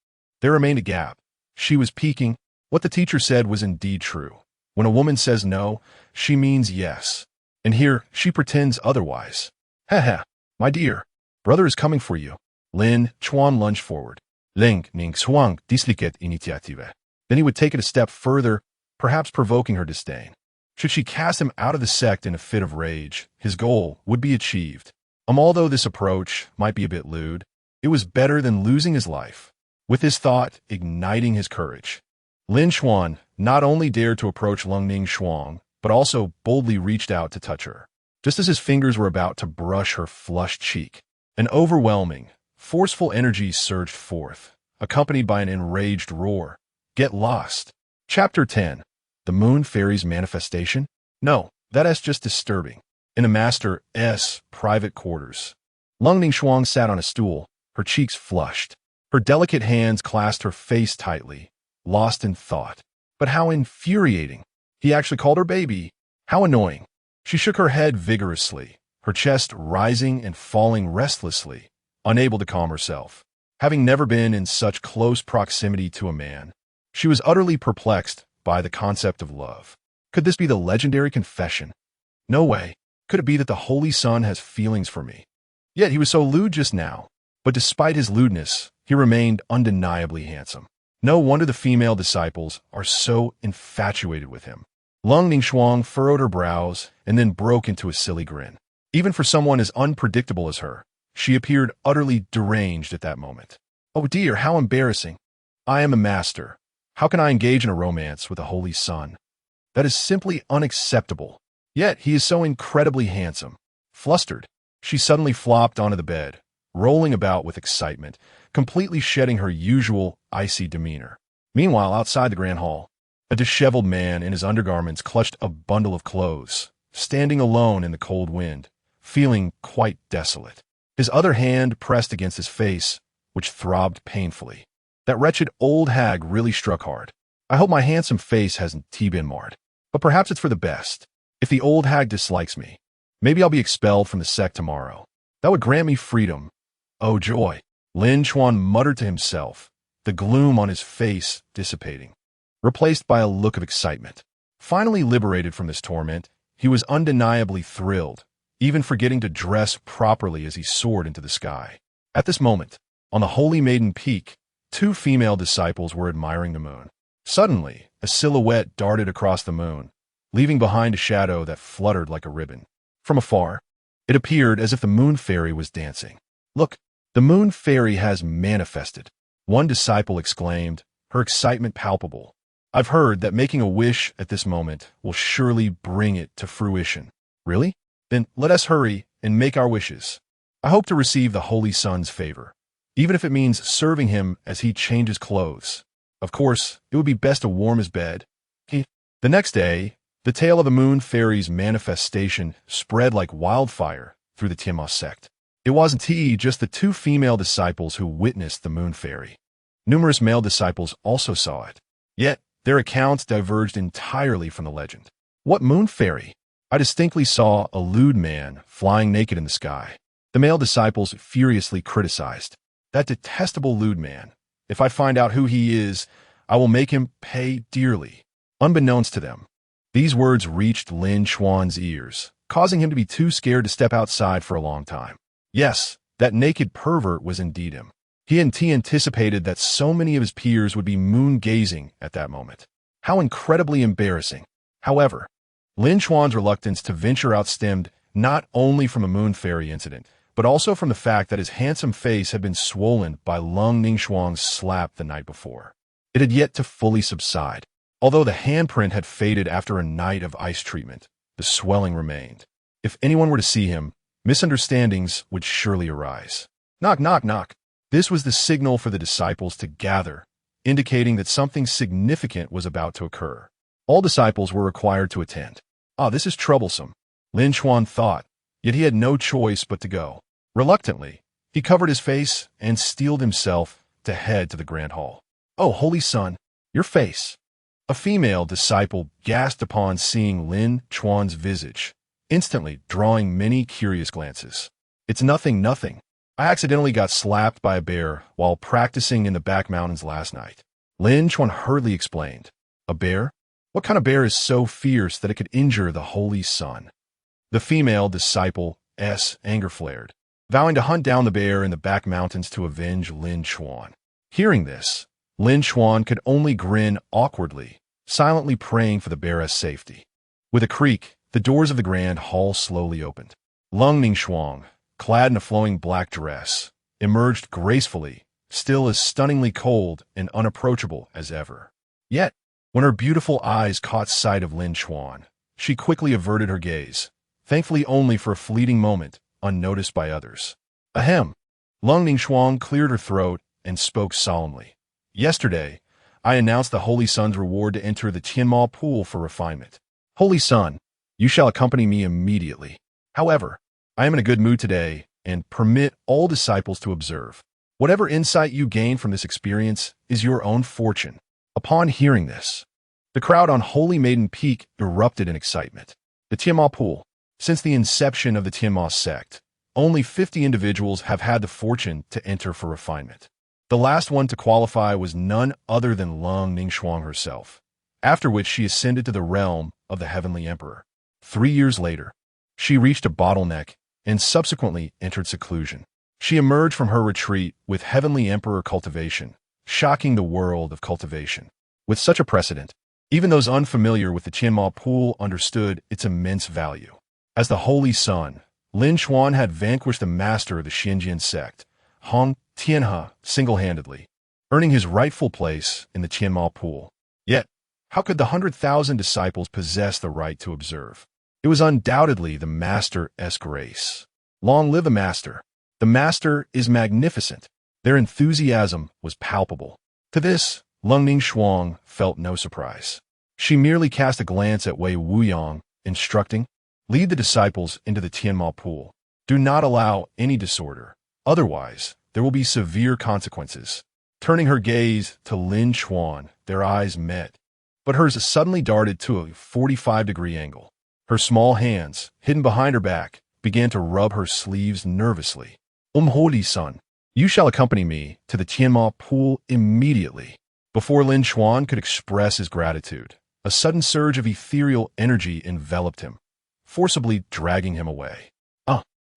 there remained a gap. She was peeking. What the teacher said was indeed true. When a woman says no, she means yes. And here she pretends otherwise. Heh, my dear, brother is coming for you. Lin Chuan lunged forward. Leng Ningshuang disliket initiative. Then he would take it a step further, perhaps provoking her disdain. Should she cast him out of the sect in a fit of rage, his goal would be achieved. Although this approach might be a bit lewd, it was better than losing his life. With this thought igniting his courage, Lin Chuan not only dared to approach Leng Ningshuang, but also boldly reached out to touch her. Just as his fingers were about to brush her flushed cheek, an overwhelming, forceful energy surged forth, accompanied by an enraged roar. Get lost. Chapter 10. The Moon Fairy's Manifestation? No, that's just disturbing. In the Master's private quarters, Leng Ningshuang sat on a stool, her cheeks flushed. Her delicate hands clasped her face tightly, lost in thought. But how infuriating. He actually called her baby. How annoying. She shook her head vigorously, her chest rising and falling restlessly, unable to calm herself. Having never been in such close proximity to a man, she was utterly perplexed by the concept of love. Could this be the legendary confession? No way. Could it be that the Holy Sun has feelings for me? Yet he was so lewd just now. But despite his lewdness, he remained undeniably handsome. No wonder the female disciples are so infatuated with him. Leng Ningshuang furrowed her brows and then broke into a silly grin. Even for someone as unpredictable as her, she appeared utterly deranged at that moment. Oh dear, how embarrassing. I am a master. How can I engage in a romance with the Holy Sun? That is simply unacceptable. Yet he is so incredibly handsome. Flustered, she suddenly flopped onto the bed, rolling about with excitement, completely shedding her usual icy demeanor. Meanwhile, outside the grand hall, a disheveled man in his undergarments clutched a bundle of clothes, standing alone in the cold wind, feeling quite desolate. His other hand pressed against his face, which throbbed painfully. That wretched old hag really struck hard. I hope my handsome face hasn't been marred. But perhaps it's for the best. If the old hag dislikes me, maybe I'll be expelled from the sect tomorrow. That would grant me freedom. Oh joy! Lin Chuan muttered to himself, the gloom on his face dissipating, replaced by a look of excitement. Finally liberated from this torment, he was undeniably thrilled, even forgetting to dress properly as he soared into the sky. At this moment, on the Holy Maiden Peak, two female disciples were admiring the moon. Suddenly, a silhouette darted across the moon, leaving behind a shadow that fluttered like a ribbon. From afar, it appeared as if the Moon Fairy was dancing. Look, the Moon Fairy has manifested, one disciple exclaimed, her excitement palpable. I've heard that making a wish at this moment will surely bring it to fruition. Really? Then let us hurry and make our wishes. I hope to receive the Holy Sun's favor, even if it means serving him as he changes clothes. Of course, it would be best to warm his bed. The next day, the tale of the Moon Fairy's manifestation spread like wildfire through the Tianma sect. It wasn't just the two female disciples who witnessed the Moon Fairy. Numerous male disciples also saw it. Yet, their accounts diverged entirely from the legend. What Moon Fairy? I distinctly saw a lewd man flying naked in the sky. The male disciples furiously criticized. That detestable lewd man. If I find out who he is, I will make him pay dearly. Unbeknownst to them, these words reached Lin Chuan's ears, causing him to be too scared to step outside for a long time. Yes, that naked pervert was indeed him. He anticipated that so many of his peers would be moon-gazing at that moment. How incredibly embarrassing. However, Lin Chuan's reluctance to venture out stemmed not only from a Moon Fairy incident, but also from the fact that his handsome face had been swollen by Leng Ningshuang's slap the night before. It had yet to fully subside. Although the handprint had faded after a night of ice treatment, the swelling remained. If anyone were to see him, misunderstandings would surely arise. Knock, knock, knock. This was the signal for the disciples to gather, indicating that something significant was about to occur. All disciples were required to attend. This is troublesome, Lin Chuan thought, yet he had no choice but to go. Reluctantly, he covered his face and steeled himself to head to the grand hall. Oh, Holy Sun, your face! A female disciple gasped upon seeing Lin Chuan's visage, instantly drawing many curious glances. It's nothing. I accidentally got slapped by a bear while practicing in the back mountains last night. Lin Chuan hurriedly explained. A bear? What kind of bear is so fierce that it could injure the Holy Sun? The female disciple's anger flared, vowing to hunt down the bear in the back mountains to avenge Lin Chuan. Hearing this, Lin Chuan could only grin awkwardly, silently praying for the bear's safety. With a creak, the doors of the grand hall slowly opened. Leng Ningshuang, clad in a flowing black dress, emerged gracefully, still as stunningly cold and unapproachable as ever. Yet, when her beautiful eyes caught sight of Lin Chuan, she quickly averted her gaze, thankfully only for a fleeting moment, unnoticed by others. Ahem! Leng Ningshuang cleared her throat and spoke solemnly. Yesterday, I announced the Holy Sun's reward to enter the Tianma pool for refinement. Holy Sun, you shall accompany me immediately. However, I am in a good mood today and permit all disciples to observe. Whatever insight you gain from this experience is your own fortune. Upon hearing this, the crowd on Holy Maiden Peak erupted in excitement. The Tianma pool. Since the inception of the Tianma sect, only 50 individuals have had the fortune to enter for refinement. The last one to qualify was none other than Leng Ningshuang herself, after which she ascended to the realm of the Heavenly Emperor. 3 years later, she reached a bottleneck and subsequently entered seclusion. She emerged from her retreat with Heavenly Emperor cultivation, shocking the world of cultivation. With such a precedent, even those unfamiliar with the Tianma pool understood its immense value. As the Holy Sun, Lin Chuan had vanquished the master of the Xinjiang sect, Hong Tianhe, single-handedly, earning his rightful place in the Tianma pool. Yet, how could the 100,000 disciples possess the right to observe? It was undoubtedly the master's grace. Long live the master! The master is magnificent. Their enthusiasm was palpable. To this, Leng Ningshuang felt no surprise. She merely cast a glance at Wei Wuyang, instructing, "Lead the disciples into the Tianma pool. Do not allow any disorder. Otherwise, there will be severe consequences." Turning her gaze to Lin Chuan, their eyes met, but hers suddenly darted to a 45-degree angle. Her small hands, hidden behind her back, began to rub her sleeves nervously. Holy Sun, you shall accompany me to the Tianma pool immediately." Before Lin Chuan could express his gratitude, a sudden surge of ethereal energy enveloped him, forcibly dragging him away.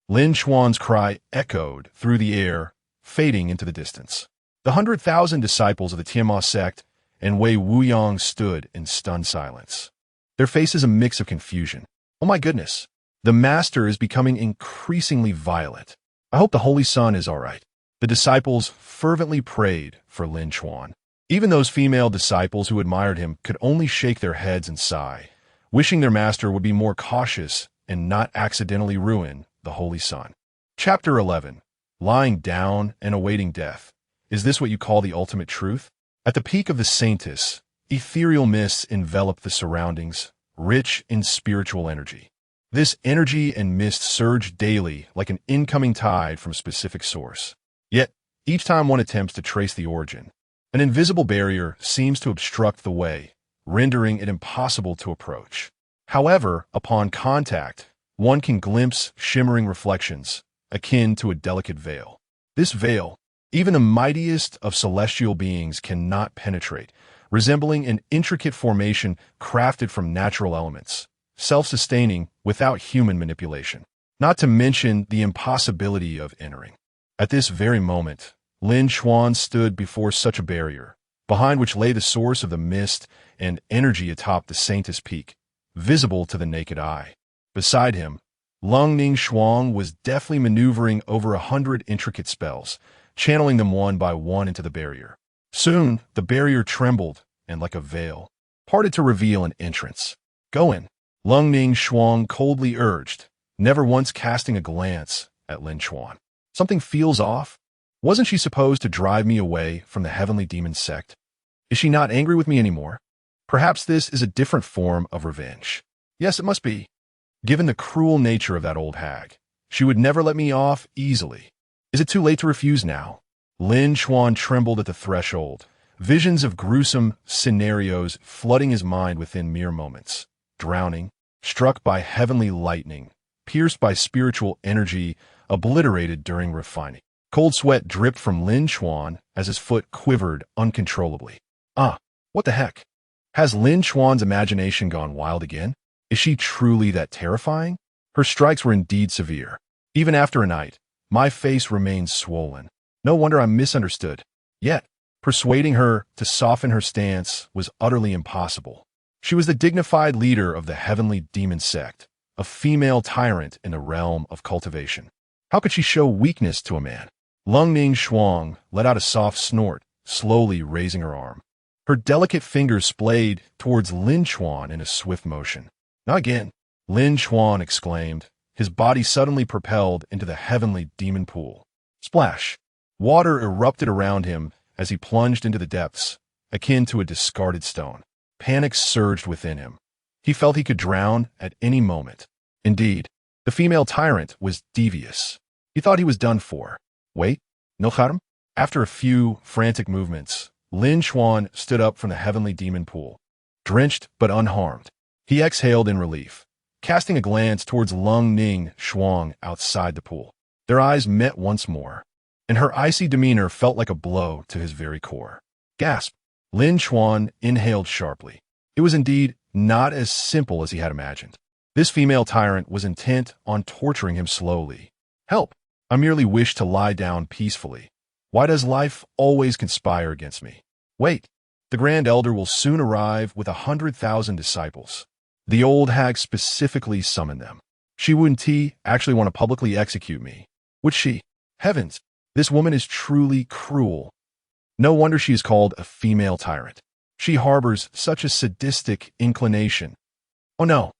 Lin Chuan's cry echoed through the air, fading into the distance. The 100,000 disciples of the Tianma sect and Wei Wuyang stood in stunned silence, their faces a mix of confusion. Oh my goodness, the master is becoming increasingly violent. I hope the Holy Sun is all right. The disciples fervently prayed for Lin Chuan. Even those female disciples who admired him could only shake their heads and sigh, wishing their master would be more cautious and not accidentally ruin the Holy Sun. Chapter 11. Lying down and awaiting death. Is this what you call the ultimate truth? At the peak of the saintess, ethereal mists enveloped the surroundings, rich in spiritual energy. This energy and mist surged daily like an incoming tide from a specific source. Yet, each time one attempts to trace the origin, an invisible barrier seems to obstruct the way, rendering it impossible to approach. However, upon contact, one can glimpse shimmering reflections, akin to a delicate veil. This veil, even the mightiest of celestial beings cannot penetrate, resembling an intricate formation crafted from natural elements, self-sustaining without human manipulation. Not to mention the impossibility of entering. At this very moment, Lin Chuan stood before such a barrier, behind which lay the source of the mist and energy atop the saintess peak, visible to the naked eye. Beside him, Leng Ningshuang was deftly maneuvering over 100 intricate spells, channeling them one by one into the barrier. Soon, the barrier trembled and, like a veil, parted to reveal an entrance. "Go in," Leng Ningshuang coldly urged, never once casting a glance at Lin Chuan. "Something feels off. Wasn't she supposed to drive me away from the heavenly demon sect? Is she not angry with me anymore? Perhaps this is a different form of revenge. Yes, it must be. Given the cruel nature of that old hag, she would never let me off easily. Is it too late to refuse now?" Lin Chuan trembled at the threshold, visions of gruesome scenarios flooding his mind within mere moments. Drowning, struck by heavenly lightning, pierced by spiritual energy, obliterated during refining. Cold sweat dripped from Lin Chuan as his foot quivered uncontrollably. What the heck? Has Lin Chuan's imagination gone wild again? Is she truly that terrifying? Her strikes were indeed severe. Even after a night, my face remained swollen. No wonder I'm misunderstood. Yet, persuading her to soften her stance was utterly impossible. She was the dignified leader of the heavenly demon sect, a female tyrant in the realm of cultivation. How could she show weakness to a man? Leng Ningshuang let out a soft snort, slowly raising her arm. Her delicate fingers splayed towards Lin Chuan in a swift motion. Not again, Lin Chuan exclaimed, his body suddenly propelled into the heavenly demon pool. Splash! Water erupted around him as he plunged into the depths, akin to a discarded stone. Panic surged within him. He felt he could drown at any moment. Indeed, the female tyrant was devious. He thought he was done for. Wait, no harm? After a few frantic movements, Lin Chuan stood up from the heavenly demon pool. Drenched but unharmed, he exhaled in relief, casting a glance towards Leng Ningshuang outside the pool. Their eyes met once more, and her icy demeanor felt like a blow to his very core. Gasp! Lin Chuan inhaled sharply. It was indeed not as simple as he had imagined. This female tyrant was intent on torturing him slowly. Help! I merely wish to lie down peacefully. Why does life always conspire against me? Wait, the Grand Elder will soon arrive with 100,000 disciples. The old hag specifically summoned them. She wouldn't actually want to publicly execute me. Would she? Heavens, this woman is truly cruel. No wonder she is called a female tyrant. She harbors such a sadistic inclination. Oh no,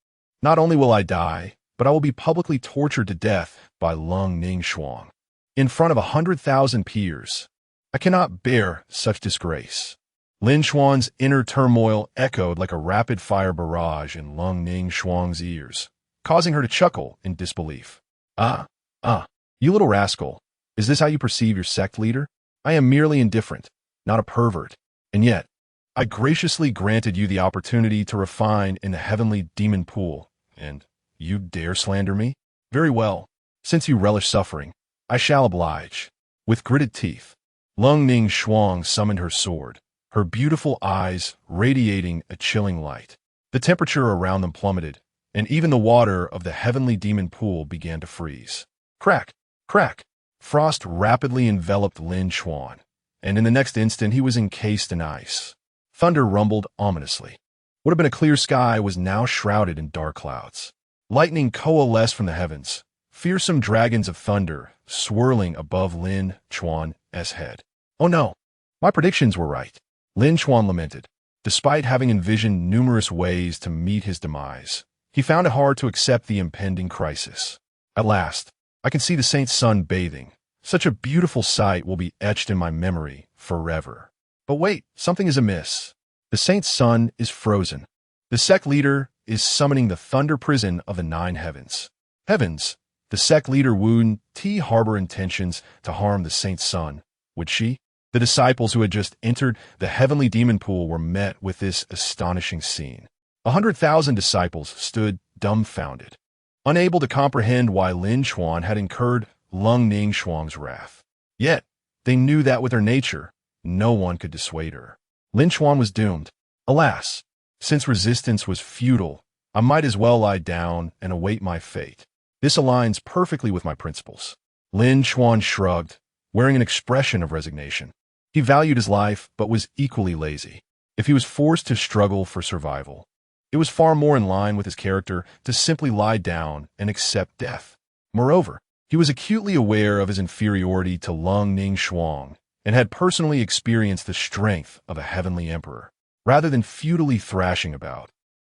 not only will I die, but I will be publicly tortured to death by Leng Ningshuang. In front of 100,000 peers. I cannot bear such disgrace. Lin Chuan's inner turmoil echoed like a rapid-fire barrage in Leng Ningshuang's ears, causing her to chuckle in disbelief. You little rascal, is this how you perceive your sect leader? I am merely indifferent, not a pervert, and yet, I graciously granted you the opportunity to refine in the heavenly demon pool, and you dare slander me? Very well, since you relish suffering, I shall oblige. With gritted teeth, Leng Ningshuang summoned her sword, her beautiful eyes radiating a chilling light. The temperature around them plummeted, and even the water of the heavenly demon pool began to freeze. Crack! Crack! Frost rapidly enveloped Lin Chuan, and in the next instant he was encased in ice. Thunder rumbled ominously. What had been a clear sky was now shrouded in dark clouds. Lightning coalesced from the heavens, fearsome dragons of thunder swirling above Lin Chuan's head. Oh no, my predictions were right, Lin Chuan lamented. Despite having envisioned numerous ways to meet his demise, he found it hard to accept the impending crisis. At last, I can see the saint's sun bathing. Such a beautiful sight will be etched in my memory forever. But wait, something is amiss. The saint's sun is frozen. The sect leader is summoning the thunder prison of the 9 heavens. Heavens, the sect leader wouldn't harbor intentions to harm the saint's son, would she? The disciples who had just entered the heavenly demon pool were met with this astonishing scene. 100,000 disciples stood dumbfounded, unable to comprehend why Lin Chuan had incurred Leng Ningshuang's wrath. Yet, they knew that with her nature, no one could dissuade her. Lin Chuan was doomed. Alas, since resistance was futile, I might as well lie down and await my fate. This aligns perfectly with my principles. Lin Chuan shrugged, wearing an expression of resignation. He valued his life, but was equally lazy. If he was forced to struggle for survival, it was far more in line with his character to simply lie down and accept death. Moreover, he was acutely aware of his inferiority to Leng Ningshuang and had personally experienced the strength of a heavenly emperor. Rather than futilely thrashing about,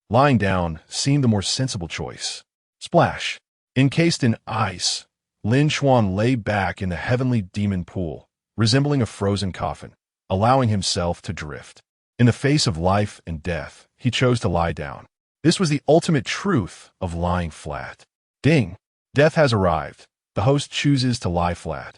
lying down seemed the more sensible choice. Splash! Encased in ice, Lin Chuan lay back in the heavenly demon pool, resembling a frozen coffin, allowing himself to drift. In the face of life and death, he chose to lie down. This was the ultimate truth of lying flat. Ding! Death has arrived. The host chooses to lie flat.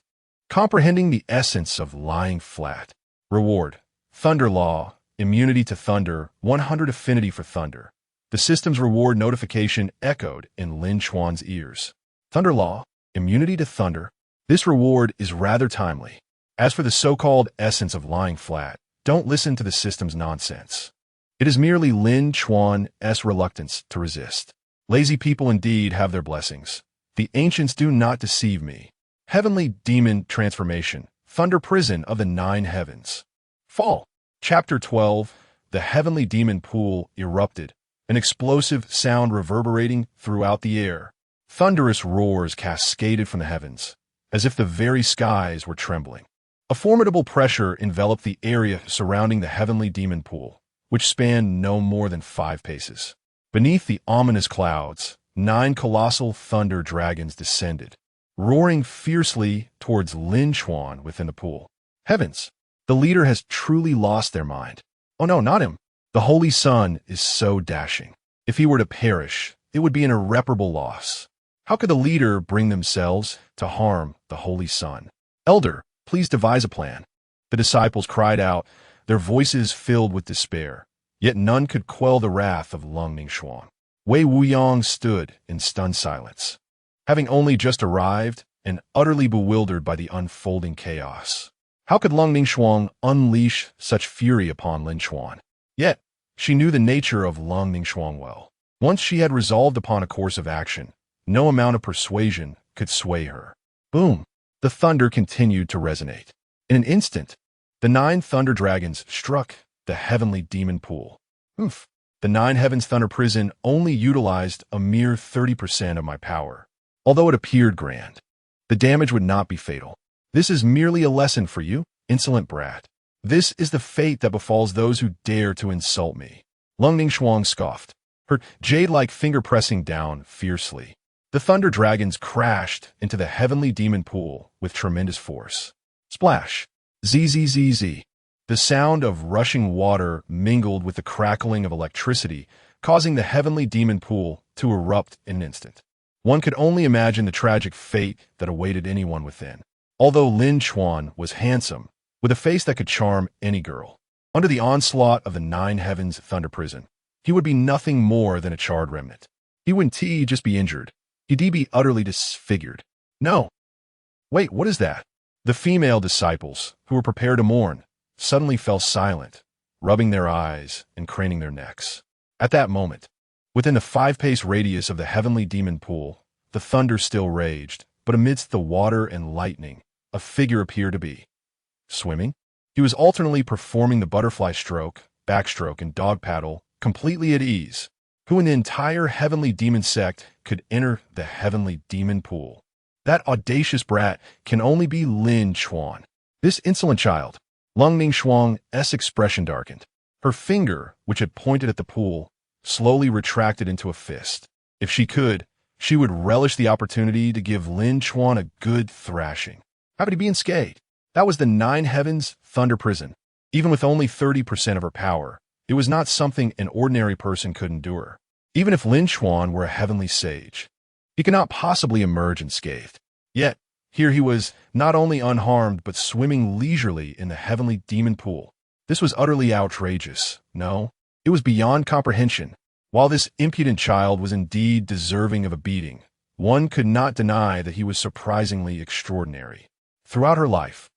Comprehending the essence of lying flat. Reward. Thunder Law. Immunity to thunder. 100 affinity for thunder. The system's reward notification echoed in Lin Chuan's ears. Thunder Law. Immunity to thunder. This reward is rather timely. As for the so-called essence of lying flat, don't listen to the system's nonsense. It is merely Lin Chuan's reluctance to resist. Lazy people indeed have their blessings. The ancients do not deceive me. Heavenly Demon Transformation, Thunder Prison of the Nine Heavens. Fall. Chapter 12. The heavenly demon pool erupted, an explosive sound reverberating throughout the air. Thunderous roars cascaded from the heavens, as if the very skies were trembling. A formidable pressure enveloped the area surrounding the heavenly demon pool, which spanned no more than 5 paces. Beneath the ominous clouds, 9 colossal thunder dragons descended, roaring fiercely towards Lin Chuan within the pool. Heavens! The leader has truly lost their mind. Oh no, not him. The Holy Sun is so dashing. If he were to perish, it would be an irreparable loss. How could the leader bring themselves to harm the Holy Sun? Elder, please devise a plan. The disciples cried out, their voices filled with despair. Yet none could quell the wrath of Leng Ningshuang. Wei Wuyang stood in stunned silence, having only just arrived and utterly bewildered by the unfolding chaos. How could Leng Ningshuang unleash such fury upon Lin Chuan? Yet, she knew the nature of Leng Ningshuang well. Once she had resolved upon a course of action, no amount of persuasion could sway her. Boom! The thunder continued to resonate. In an instant, the 9 thunder dragons struck the heavenly demon pool. Oof! The 9 heavens thunder prison only utilized a mere 30% of my power. Although it appeared grand, the damage would not be fatal. This is merely a lesson for you, insolent brat. This is the fate that befalls those who dare to insult me. Leng Ningshuang scoffed, her jade-like finger pressing down fiercely. The thunder dragons crashed into the heavenly demon pool with tremendous force. Splash! Zzz. The sound of rushing water mingled with the crackling of electricity, causing the heavenly demon pool to erupt in an instant. One could only imagine the tragic fate that awaited anyone within. Although Lin Chuan was handsome, with a face that could charm any girl, under the onslaught of the 9 heavens thunder prison, he would be nothing more than a charred remnant. He wouldn't just be injured. He'd be utterly disfigured. No. Wait, what is that? The female disciples, who were prepared to mourn, suddenly fell silent, rubbing their eyes and craning their necks. At that moment, within the 5-pace radius of the heavenly demon pool, the thunder still raged, but amidst the water and lightning, a figure appeared to be swimming. He was alternately performing the butterfly stroke, backstroke, and dog paddle, completely at ease. Who in the entire heavenly demon sect could enter the heavenly demon pool? That audacious brat can only be Lin Chuan. This insolent child. Leng Ningshuang's expression darkened. Her finger, which had pointed at the pool, slowly retracted into a fist. If she could, she would relish the opportunity to give Lin Chuan a good thrashing. How could he be unscathed? That was the 9 heavens thunder prison. Even with only 30% of her power, it was not something an ordinary person could endure. Even if Lin Chuan were a heavenly sage, he could not possibly emerge unscathed. Yet, here he was, not only unharmed, but swimming leisurely in the heavenly demon pool. This was utterly outrageous. No, it was beyond comprehension. While this impudent child was indeed deserving of a beating, one could not deny that he was surprisingly extraordinary. Throughout her life,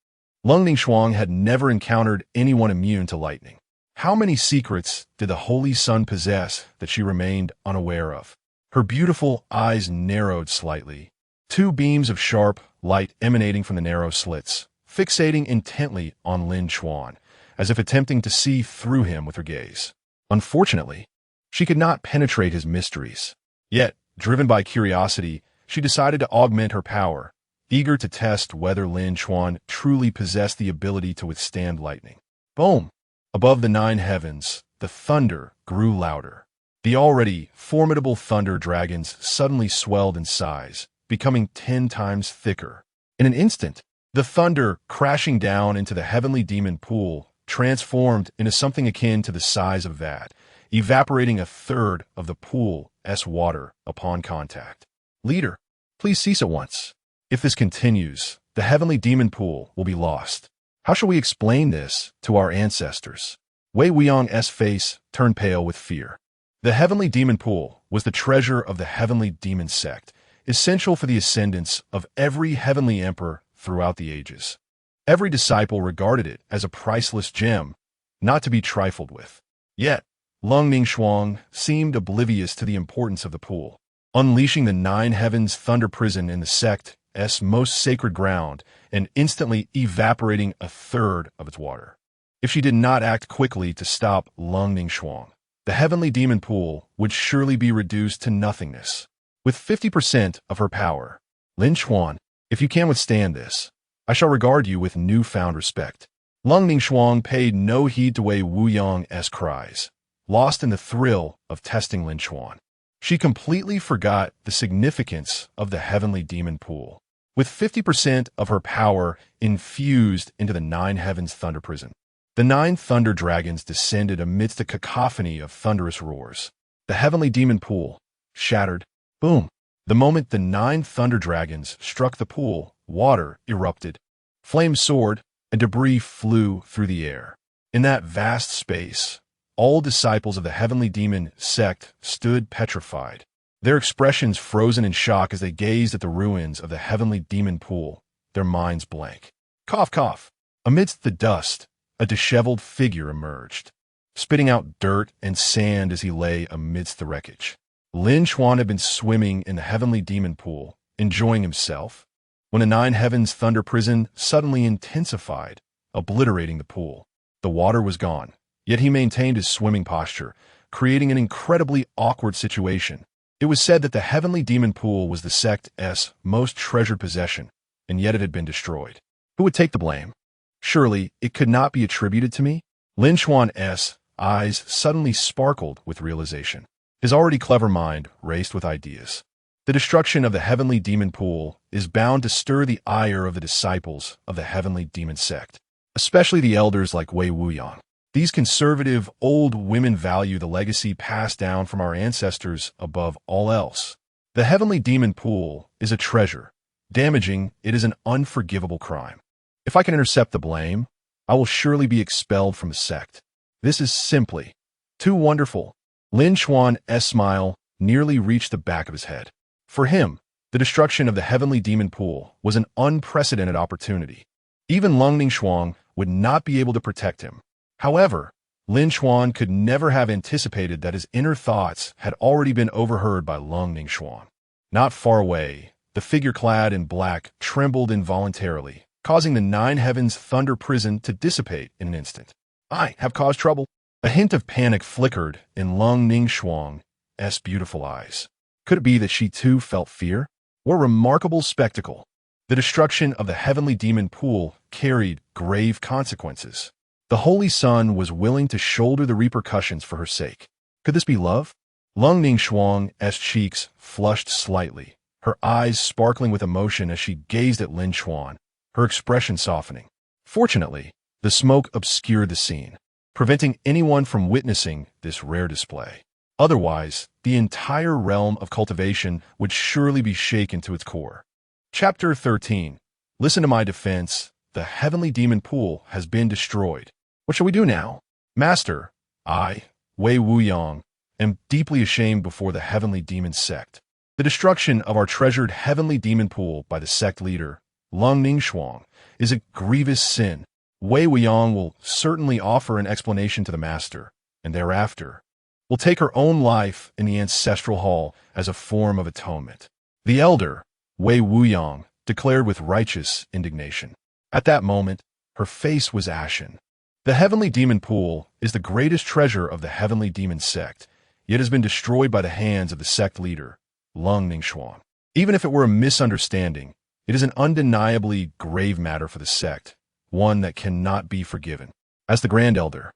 Leng Ningshuang had never encountered anyone immune to lightning. How many secrets did the Holy Sun possess that she remained unaware of? Her beautiful eyes narrowed slightly. 2 beams of sharp light emanating from the narrow slits, fixating intently on Lin Chuan, as if attempting to see through him with her gaze. Unfortunately, she could not penetrate his mysteries. Yet, driven by curiosity, she decided to augment her power, eager to test whether Lin Chuan truly possessed the ability to withstand lightning. Boom! Above the 9 heavens, the thunder grew louder. The already formidable thunder dragons suddenly swelled in size, becoming 10 times thicker. In an instant, the thunder crashing down into the heavenly demon pool transformed into something akin to the size of that, evaporating 1/3 of the pool's water upon contact. Leader, please cease at once. If this continues, the heavenly demon pool will be lost. How shall we explain this to our ancestors? Wei Wuyang's face turned pale with fear. The heavenly demon pool was the treasure of the heavenly demon sect, essential for the ascendance of every heavenly emperor throughout the ages. Every disciple regarded it as a priceless gem, not to be trifled with. Yet, Leng Ningshuang seemed oblivious to the importance of the pool, unleashing the nine heavens thunder prison in the sect's most sacred ground and instantly evaporating a third of its water. If she did not act quickly to stop Leng Ningshuang, the heavenly demon pool would surely be reduced to nothingness. With 50% of her power, Lin Chuan, if you can withstand this, I shall regard you with newfound respect. Leng Ningshuang paid no heed to Wei Wuyang's cries, lost in the thrill of testing Lin Chuan. She completely forgot the significance of the heavenly demon pool. With 50% of her power infused into the nine heavens thunder prison, the nine thunder dragons descended amidst a cacophony of thunderous roars. The heavenly demon pool shattered. Boom! The moment the nine thunder dragons struck the pool, water erupted. Flames soared, and debris flew through the air. In that vast space, all disciples of the heavenly demon sect stood petrified, their expressions frozen in shock as they gazed at the ruins of the heavenly demon pool, their minds blank. Cough, cough. Amidst the dust, a disheveled figure emerged, spitting out dirt and sand as he lay amidst the wreckage. Lin Chuan had been swimming in the heavenly demon pool, enjoying himself, when the nine heavens thunder prison suddenly intensified, obliterating the pool. The water was gone, yet he maintained his swimming posture, creating an incredibly awkward situation. It was said that the heavenly demon pool was the sect's most treasured possession, and yet it had been destroyed. Who would take the blame? Surely it could not be attributed to me? Lin Chuan's eyes suddenly sparkled with realization. His already clever mind raced with ideas. The destruction of the heavenly demon pool is bound to stir the ire of the disciples of the heavenly demon sect, especially the elders like Wei Wuyang. These conservative old women value the legacy passed down from our ancestors above all else. The heavenly demon pool is a treasure. Damaging it is an unforgivable crime. If I can intercept the blame, I will surely be expelled from the sect. This is simply too wonderful. Lin Chuan's smile nearly reached the back of his head. For him, the destruction of the heavenly demon pool was an unprecedented opportunity. Even Leng Ningshuang would not be able to protect him. However, Lin Chuan could never have anticipated that his inner thoughts had already been overheard by Leng Ningshuang. Not far away, the figure clad in black trembled involuntarily, causing the nine heavens thunder prison to dissipate in an instant. I have caused trouble. A hint of panic flickered in Leng Ningshuang's beautiful eyes. Could it be that she too felt fear? What a remarkable spectacle! The destruction of the heavenly demon pool carried grave consequences. The Holy Sun was willing to shoulder the repercussions for her sake. Could this be love? Leng Ningshuang's cheeks flushed slightly, her eyes sparkling with emotion as she gazed at Lin Chuan, her expression softening. Fortunately, the smoke obscured the scene, preventing anyone from witnessing this rare display. Otherwise, the entire realm of cultivation would surely be shaken to its core. Chapter 13. Listen to my defense. The heavenly demon pool has been destroyed. What shall we do now? Master, I, Wei Wuyang, am deeply ashamed before the heavenly demon sect. The destruction of our treasured heavenly demon pool by the sect leader, Leng Ningshuang, is a grievous sin. Wei Wuyang will certainly offer an explanation to the master, and thereafter will take her own life in the ancestral hall as a form of atonement. The elder, Wei Wuyang, declared with righteous indignation. At that moment, her face was ashen. The heavenly demon pool is the greatest treasure of the heavenly demon sect, yet has been destroyed by the hands of the sect leader, Leng Ningshuang. Even if it were a misunderstanding, it is an undeniably grave matter for the sect, one that cannot be forgiven. As the Grand Elder,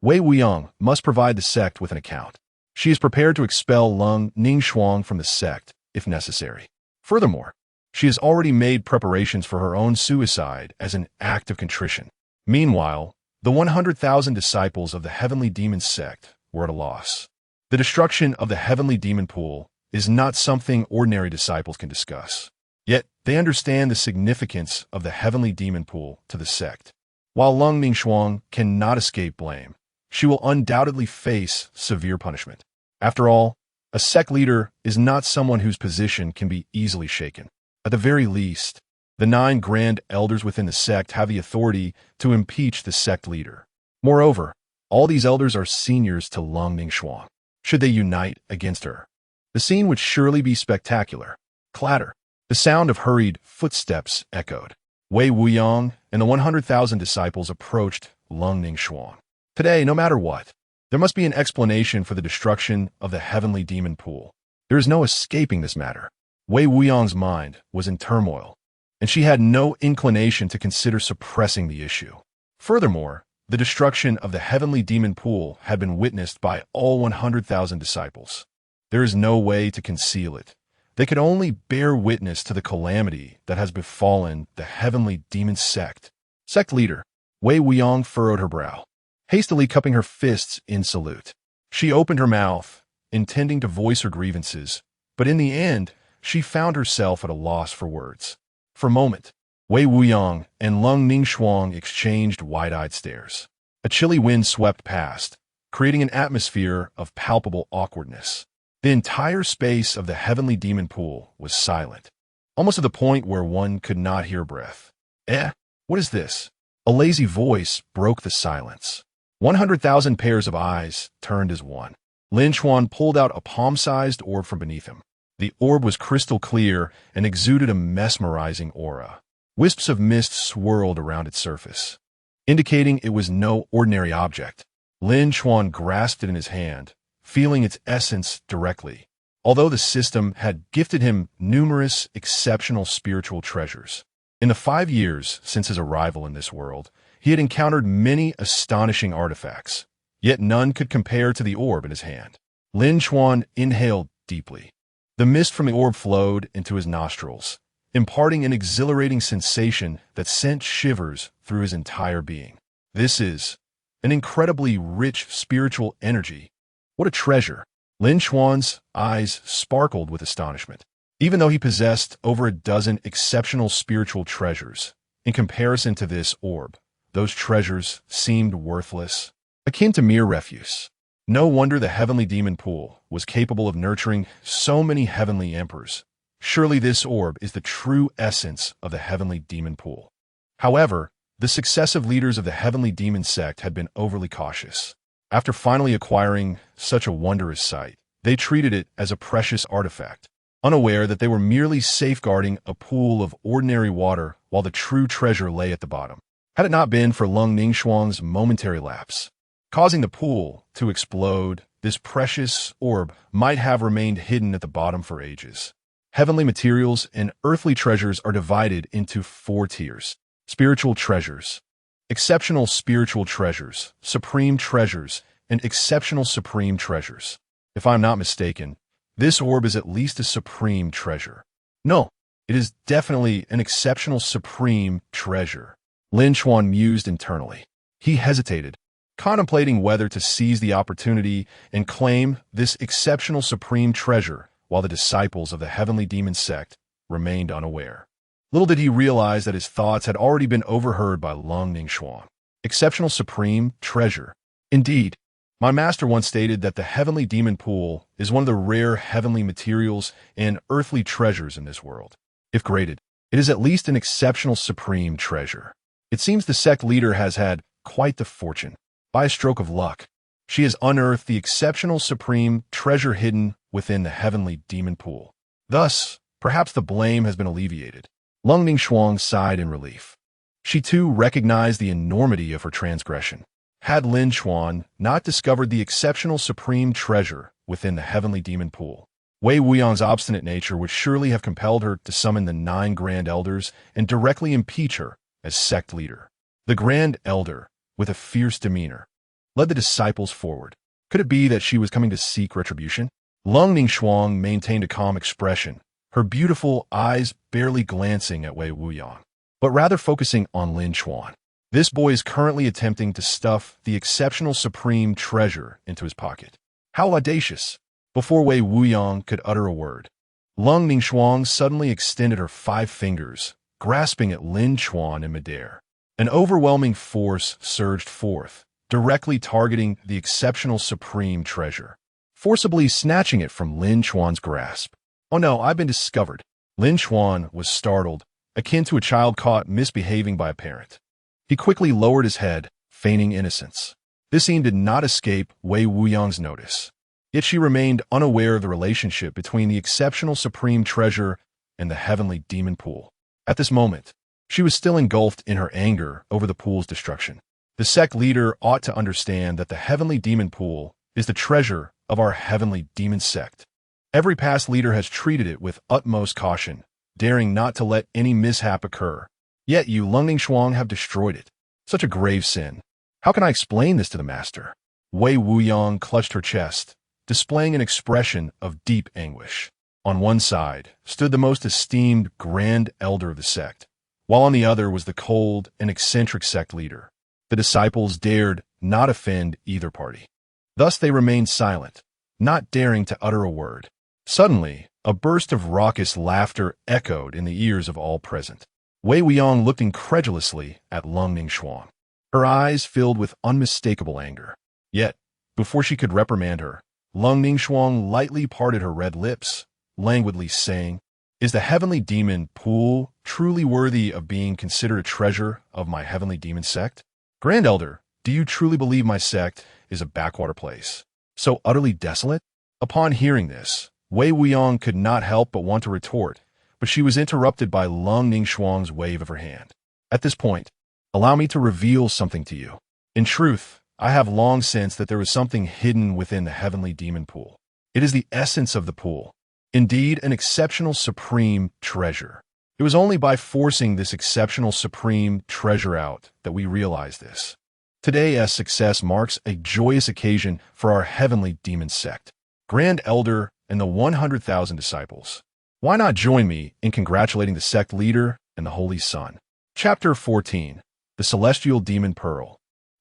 Wei Wuyang must provide the sect with an account. She is prepared to expel Leng Ningshuang from the sect, if necessary. Furthermore, she has already made preparations for her own suicide as an act of contrition. Meanwhile, the 100,000 disciples of the heavenly demon sect were at a loss. The destruction of the heavenly demon pool is not something ordinary disciples can discuss. Yet, they understand the significance of the heavenly demon pool to the sect. While Leng Ningshuang cannot escape blame, she will undoubtedly face severe punishment. After all, a sect leader is not someone whose position can be easily shaken. At the very least, the 9 grand elders within the sect have the authority to impeach the sect leader. Moreover, All these elders are seniors to Leng Ningshuang. Should they unite against her? The scene would surely be spectacular. Clatter. The sound of hurried footsteps echoed. Wei Wuyang and the 100,000 disciples approached Leng Ningshuang. Today, no matter what, there must be an explanation for the destruction of the heavenly demon pool. There is no escaping this matter. Wei Wuyang's mind was in turmoil, and she had no inclination to consider suppressing the issue. Furthermore, the destruction of the heavenly demon pool had been witnessed by all 100,000 disciples. There is no way to conceal it. They could only bear witness to the calamity that has befallen the heavenly demon sect. Sect leader, Wei Wuyang furrowed her brow, hastily cupping her fists in salute. She opened her mouth, intending to voice her grievances, but in the end, she found herself at a loss for words. For a moment, Wei Wuyang and Leng Ningshuang exchanged wide-eyed stares. A chilly wind swept past, creating an atmosphere of palpable awkwardness. The entire space of the heavenly demon pool was silent, almost to the point where one could not hear breath. What is this? A lazy voice broke the silence. 100,000 pairs of eyes turned as one. Lin Chuan pulled out a palm-sized orb from beneath him. The orb was crystal clear and exuded a mesmerizing aura. Wisps of mist swirled around its surface, indicating it was no ordinary object. Lin Chuan grasped it in his hand, feeling its essence directly. Although the system had gifted him numerous exceptional spiritual treasures. In the 5 years since his arrival in this world, he had encountered many astonishing artifacts, yet none could compare to the orb in his hand. Lin Chuan inhaled deeply. The mist from the orb flowed into his nostrils, imparting an exhilarating sensation that sent shivers through his entire being. This is an incredibly rich spiritual energy. What a treasure! Lin Chuan's eyes sparkled with astonishment. Even though he possessed over a dozen exceptional spiritual treasures, in comparison to this orb, those treasures seemed worthless, akin to mere refuse. No wonder the heavenly demon pool was capable of nurturing so many heavenly emperors. Surely this orb is the true essence of the heavenly demon pool. However, the successive leaders of the heavenly demon sect had been overly cautious. After finally acquiring such a wondrous sight, they treated it as a precious artifact, unaware that they were merely safeguarding a pool of ordinary water while the true treasure lay at the bottom. Had it not been for Leng Ningshuang's momentary lapse, causing the pool to explode, this precious orb might have remained hidden at the bottom for ages. Heavenly materials and earthly treasures are divided into 4 tiers. Spiritual treasures, exceptional spiritual treasures, supreme treasures, and exceptional supreme treasures. If I'm not mistaken, this orb is at least a supreme treasure. No, it is definitely an exceptional supreme treasure. Lin Chuan mused internally. He hesitated, contemplating whether to seize the opportunity and claim this exceptional supreme treasure while the disciples of the heavenly demon sect remained unaware. Little did he realize that his thoughts had already been overheard by Leng Ningshuang. Exceptional supreme treasure. Indeed, my master once stated that the heavenly demon pool is one of the rare heavenly materials and earthly treasures in this world. If graded, it is at least an exceptional supreme treasure. It seems the sect leader has had quite the fortune. By a stroke of luck, she has unearthed the exceptional supreme treasure hidden within the heavenly demon pool. Thus, perhaps the blame has been alleviated. Leng Ningshuang sighed in relief. She too recognized the enormity of her transgression. Had Lin Chuan not discovered the exceptional supreme treasure within the heavenly demon pool, Wei Wuyang's obstinate nature would surely have compelled her to summon the 9 Grand Elders and directly impeach her as sect leader. The Grand Elder, with a fierce demeanor, led the disciples forward. Could it be that she was coming to seek retribution? Leng Ningshuang maintained a calm expression, her beautiful eyes barely glancing at Wei Wuyang, but rather focusing on Lin Chuan. This boy is currently attempting to stuff the exceptional supreme treasure into his pocket. How audacious! Before Wei Wuyang could utter a word, Leng Ningshuang suddenly extended her 5 fingers, grasping at Lin Chuan in midair. An overwhelming force surged forth, directly targeting the exceptional supreme treasure, forcibly snatching it from Lin Chuan's grasp. Oh no, I've been discovered. Lin Chuan was startled, akin to a child caught misbehaving by a parent. He quickly lowered his head, feigning innocence. This scene did not escape Wei Wuyang's notice. Yet she remained unaware of the relationship between the exceptional supreme treasure and the heavenly demon pool. At this moment, she was still engulfed in her anger over the pool's destruction. The sect leader ought to understand that the heavenly demon pool is the treasure of our heavenly demon sect. Every past leader has treated it with utmost caution, daring not to let any mishap occur. Yet you, Leng Ningshuang, have destroyed it. Such a grave sin. How can I explain this to the master? Wei Wuyang clutched her chest, displaying an expression of deep anguish. On one side stood the most esteemed Grand Elder of the sect, while on the other was the cold and eccentric sect leader. The disciples dared not offend either party. Thus they remained silent, not daring to utter a word. Suddenly, a burst of raucous laughter echoed in the ears of all present. Wei Wuyang looked incredulously at Leng Ningshuang. Her eyes filled with unmistakable anger. Yet, before she could reprimand her, Leng Ningshuang lightly parted her red lips, languidly saying, "Is the heavenly demon pool truly worthy of being considered a treasure of my heavenly demon sect? Grand Elder, do you truly believe my sect is a backwater place, so utterly desolate?" Upon hearing this, Wei Wuyang could not help but want to retort, but she was interrupted by Leng Ningshuang's wave of her hand. At this point, allow me to reveal something to you. In truth, I have long sensed that there was something hidden within the heavenly demon pool. It is the essence of the pool. Indeed, an exceptional supreme treasure. It was only by forcing this exceptional supreme treasure out that we realized this. Today's success marks a joyous occasion for our heavenly demon sect, Grand Elder and the 100,000 disciples. Why not join me in congratulating the sect leader and the Holy Son? Chapter 14. The Celestial Demon Pearl.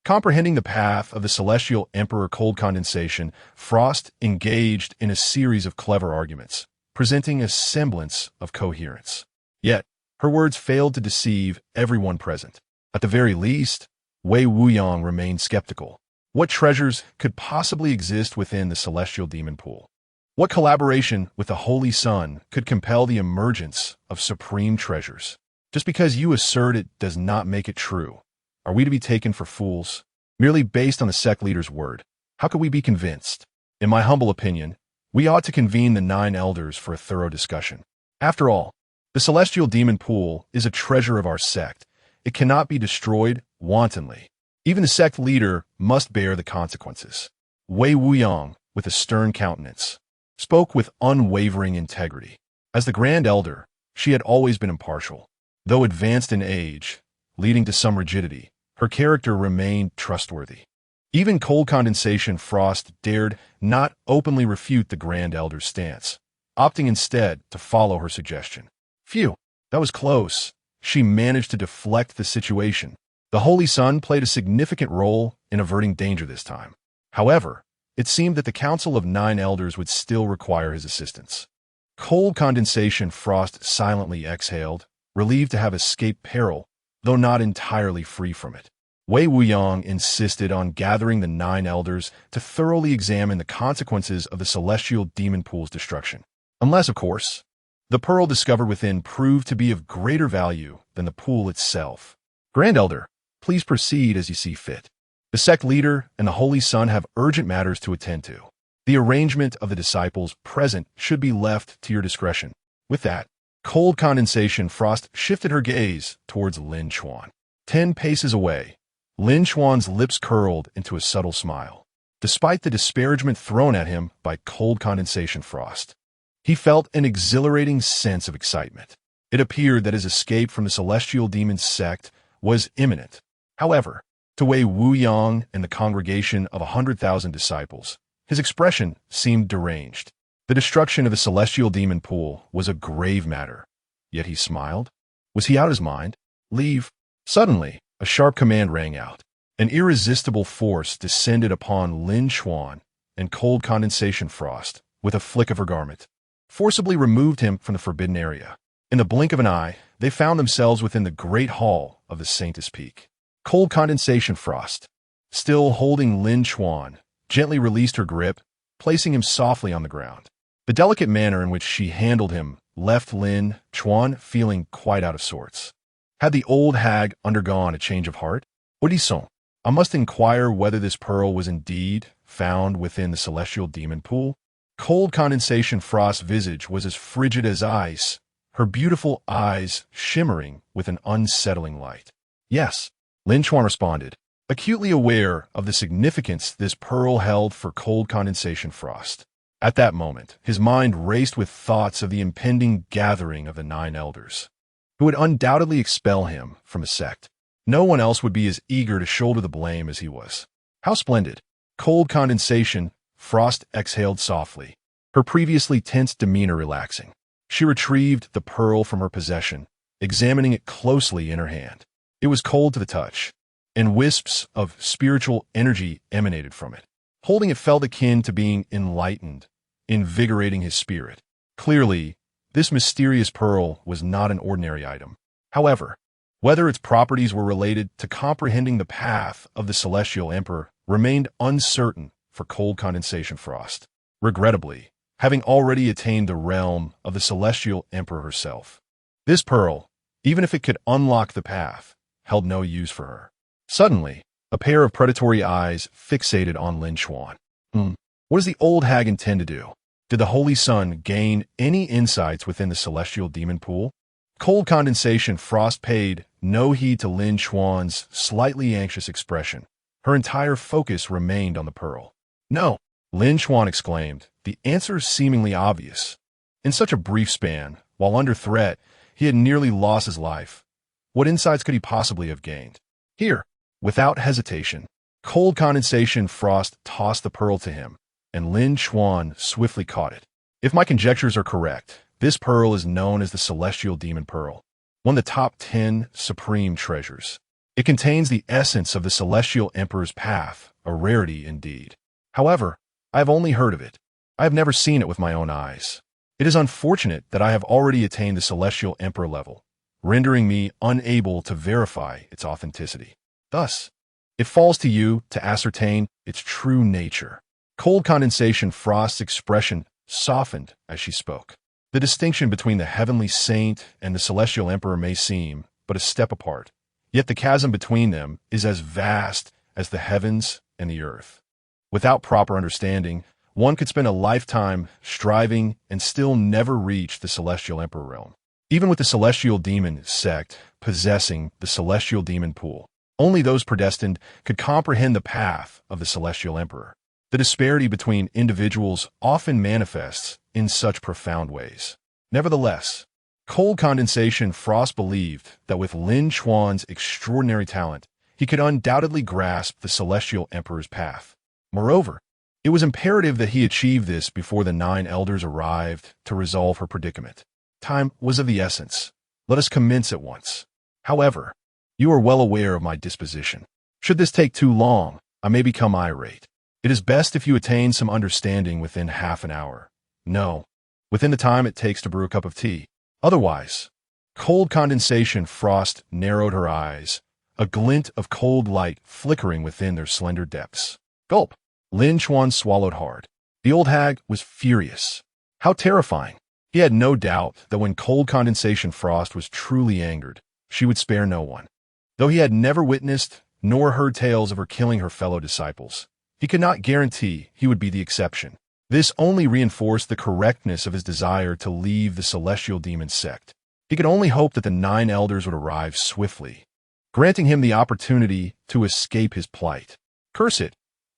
Comprehending the path of the celestial emperor Cold Condensation, Frost engaged in a series of clever arguments, presenting a semblance of coherence. Yet, her words failed to deceive everyone present. At the very least, Wei Wuyang remained skeptical. What treasures could possibly exist within the celestial demon pool? What collaboration with the Holy Son could compel the emergence of supreme treasures? Just because you assert it does not make it true. Are we to be taken for fools? Merely based on the sect leader's word, how could we be convinced? In my humble opinion, we ought to convene the 9 elders for a thorough discussion. After all, the celestial demon pool is a treasure of our sect. It cannot be destroyed wantonly. Even the sect leader must bear the consequences. Wei Wuyang, with a stern countenance, spoke with unwavering integrity. As the Grand Elder, she had always been impartial. Though advanced in age, leading to some rigidity, her character remained trustworthy. Even Cold Condensation Frost dared not openly refute the Grand Elder's stance, opting instead to follow her suggestion. Phew, that was close. She managed to deflect the situation. The Holy Son played a significant role in averting danger this time. However, it seemed that the Council of 9 Elders would still require his assistance. Cold Condensation Frost silently exhaled, relieved to have escaped peril, though not entirely free from it. Wei Wuyang insisted on gathering the 9 elders to thoroughly examine the consequences of the celestial demon pool's destruction. Unless, of course, the pearl discovered within proved to be of greater value than the pool itself. Grand Elder, please proceed as you see fit. The sect leader and the Holy Son have urgent matters to attend to. The arrangement of the disciples present should be left to your discretion. With that, Cold Condensation Frost shifted her gaze towards Lin Chuan. 10 paces away, Lin Chuan's lips curled into a subtle smile. Despite the disparagement thrown at him by Cold Condensation Frost, he felt an exhilarating sense of excitement. It appeared that his escape from the celestial demon sect was imminent. However, to Wei Wuyang and the congregation of 100,000 disciples, his expression seemed deranged. The destruction of the celestial demon pool was a grave matter, yet he smiled. Was he out of his mind? Leave. Suddenly, a sharp command rang out. An irresistible force descended upon Lin Chuan, and Cold Condensation Frost, with a flick of her garment, forcibly removed him from the forbidden area. In the blink of an eye, they found themselves within the great hall of the Saintess Peak. Cold Condensation Frost, still holding Lin Chuan, gently released her grip, placing him softly on the ground. The delicate manner in which she handled him left Lin Chuan feeling quite out of sorts. Had the old hag undergone a change of heart? Odisson, I must inquire whether this pearl was indeed found within the celestial demon pool. Cold condensation frost's visage was as frigid as ice, her beautiful eyes shimmering with an unsettling light. Yes, Lin Chuan responded, acutely aware of the significance this pearl held for cold condensation frost. At that moment, his mind raced with thoughts of the impending gathering of the 9 elders, who would undoubtedly expel him from the sect. No one else would be as eager to shoulder the blame as he was. How splendid! Cold condensation, Frost exhaled softly, her previously tense demeanor relaxing. She retrieved the pearl from her possession, examining it closely in her hand. It was cold to the touch, and wisps of spiritual energy emanated from it. Holding it felt akin to being enlightened, invigorating his spirit. Clearly, this mysterious pearl was not an ordinary item. However, whether its properties were related to comprehending the path of the Celestial Emperor remained uncertain for cold condensation frost. Regrettably, having already attained the realm of the Celestial Emperor herself, this pearl, even if it could unlock the path, held no use for her. Suddenly, a pair of predatory eyes fixated on Lin Chuan. What does the old hag intend to do? Did the Holy Sun gain any insights within the celestial demon pool? Cold condensation frost paid no heed to Lin Chuan's slightly anxious expression. Her entire focus remained on the pearl. No, Lin Chuan exclaimed, the answer seemingly obvious. In such a brief span, while under threat, he had nearly lost his life. What insights could he possibly have gained? Here, without hesitation, cold condensation frost tossed the pearl to him, and Lin Chuan swiftly caught it. If my conjectures are correct, this pearl is known as the Celestial Demon Pearl, one of the top 10 supreme treasures. It contains the essence of the Celestial Emperor's path, a rarity indeed. However, I have only heard of it. I have never seen it with my own eyes. It is unfortunate that I have already attained the Celestial Emperor level, rendering me unable to verify its authenticity. Thus, it falls to you to ascertain its true nature. Cold condensation frost's expression softened as she spoke. The distinction between the heavenly saint and the celestial emperor may seem but a step apart, yet the chasm between them is as vast as the heavens and the earth. Without proper understanding, one could spend a lifetime striving and still never reach the celestial emperor realm. Even with the celestial demon sect possessing the celestial demon pool, only those predestined could comprehend the path of the celestial emperor. The disparity between individuals often manifests in such profound ways. Nevertheless, cold condensation frost believed that with Lin Chuan's extraordinary talent, he could undoubtedly grasp the celestial emperor's path. Moreover, it was imperative that he achieve this before the 9 elders arrived to resolve her predicament. Time was of the essence. Let us commence at once. However, you are well aware of my disposition. Should this take too long, I may become irate. It is best if you attain some understanding within half an hour. No, within the time it takes to brew a cup of tea. Otherwise, cold condensation frost narrowed her eyes, a glint of cold light flickering within their slender depths. Gulp! Lin Chuan swallowed hard. The old hag was furious. How terrifying! He had no doubt that when cold condensation frost was truly angered, she would spare no one. Though he had never witnessed nor heard tales of her killing her fellow disciples, he could not guarantee he would be the exception. This only reinforced the correctness of his desire to leave the celestial demon sect. He could only hope that the 9 elders would arrive swiftly, granting him the opportunity to escape his plight. Curse it!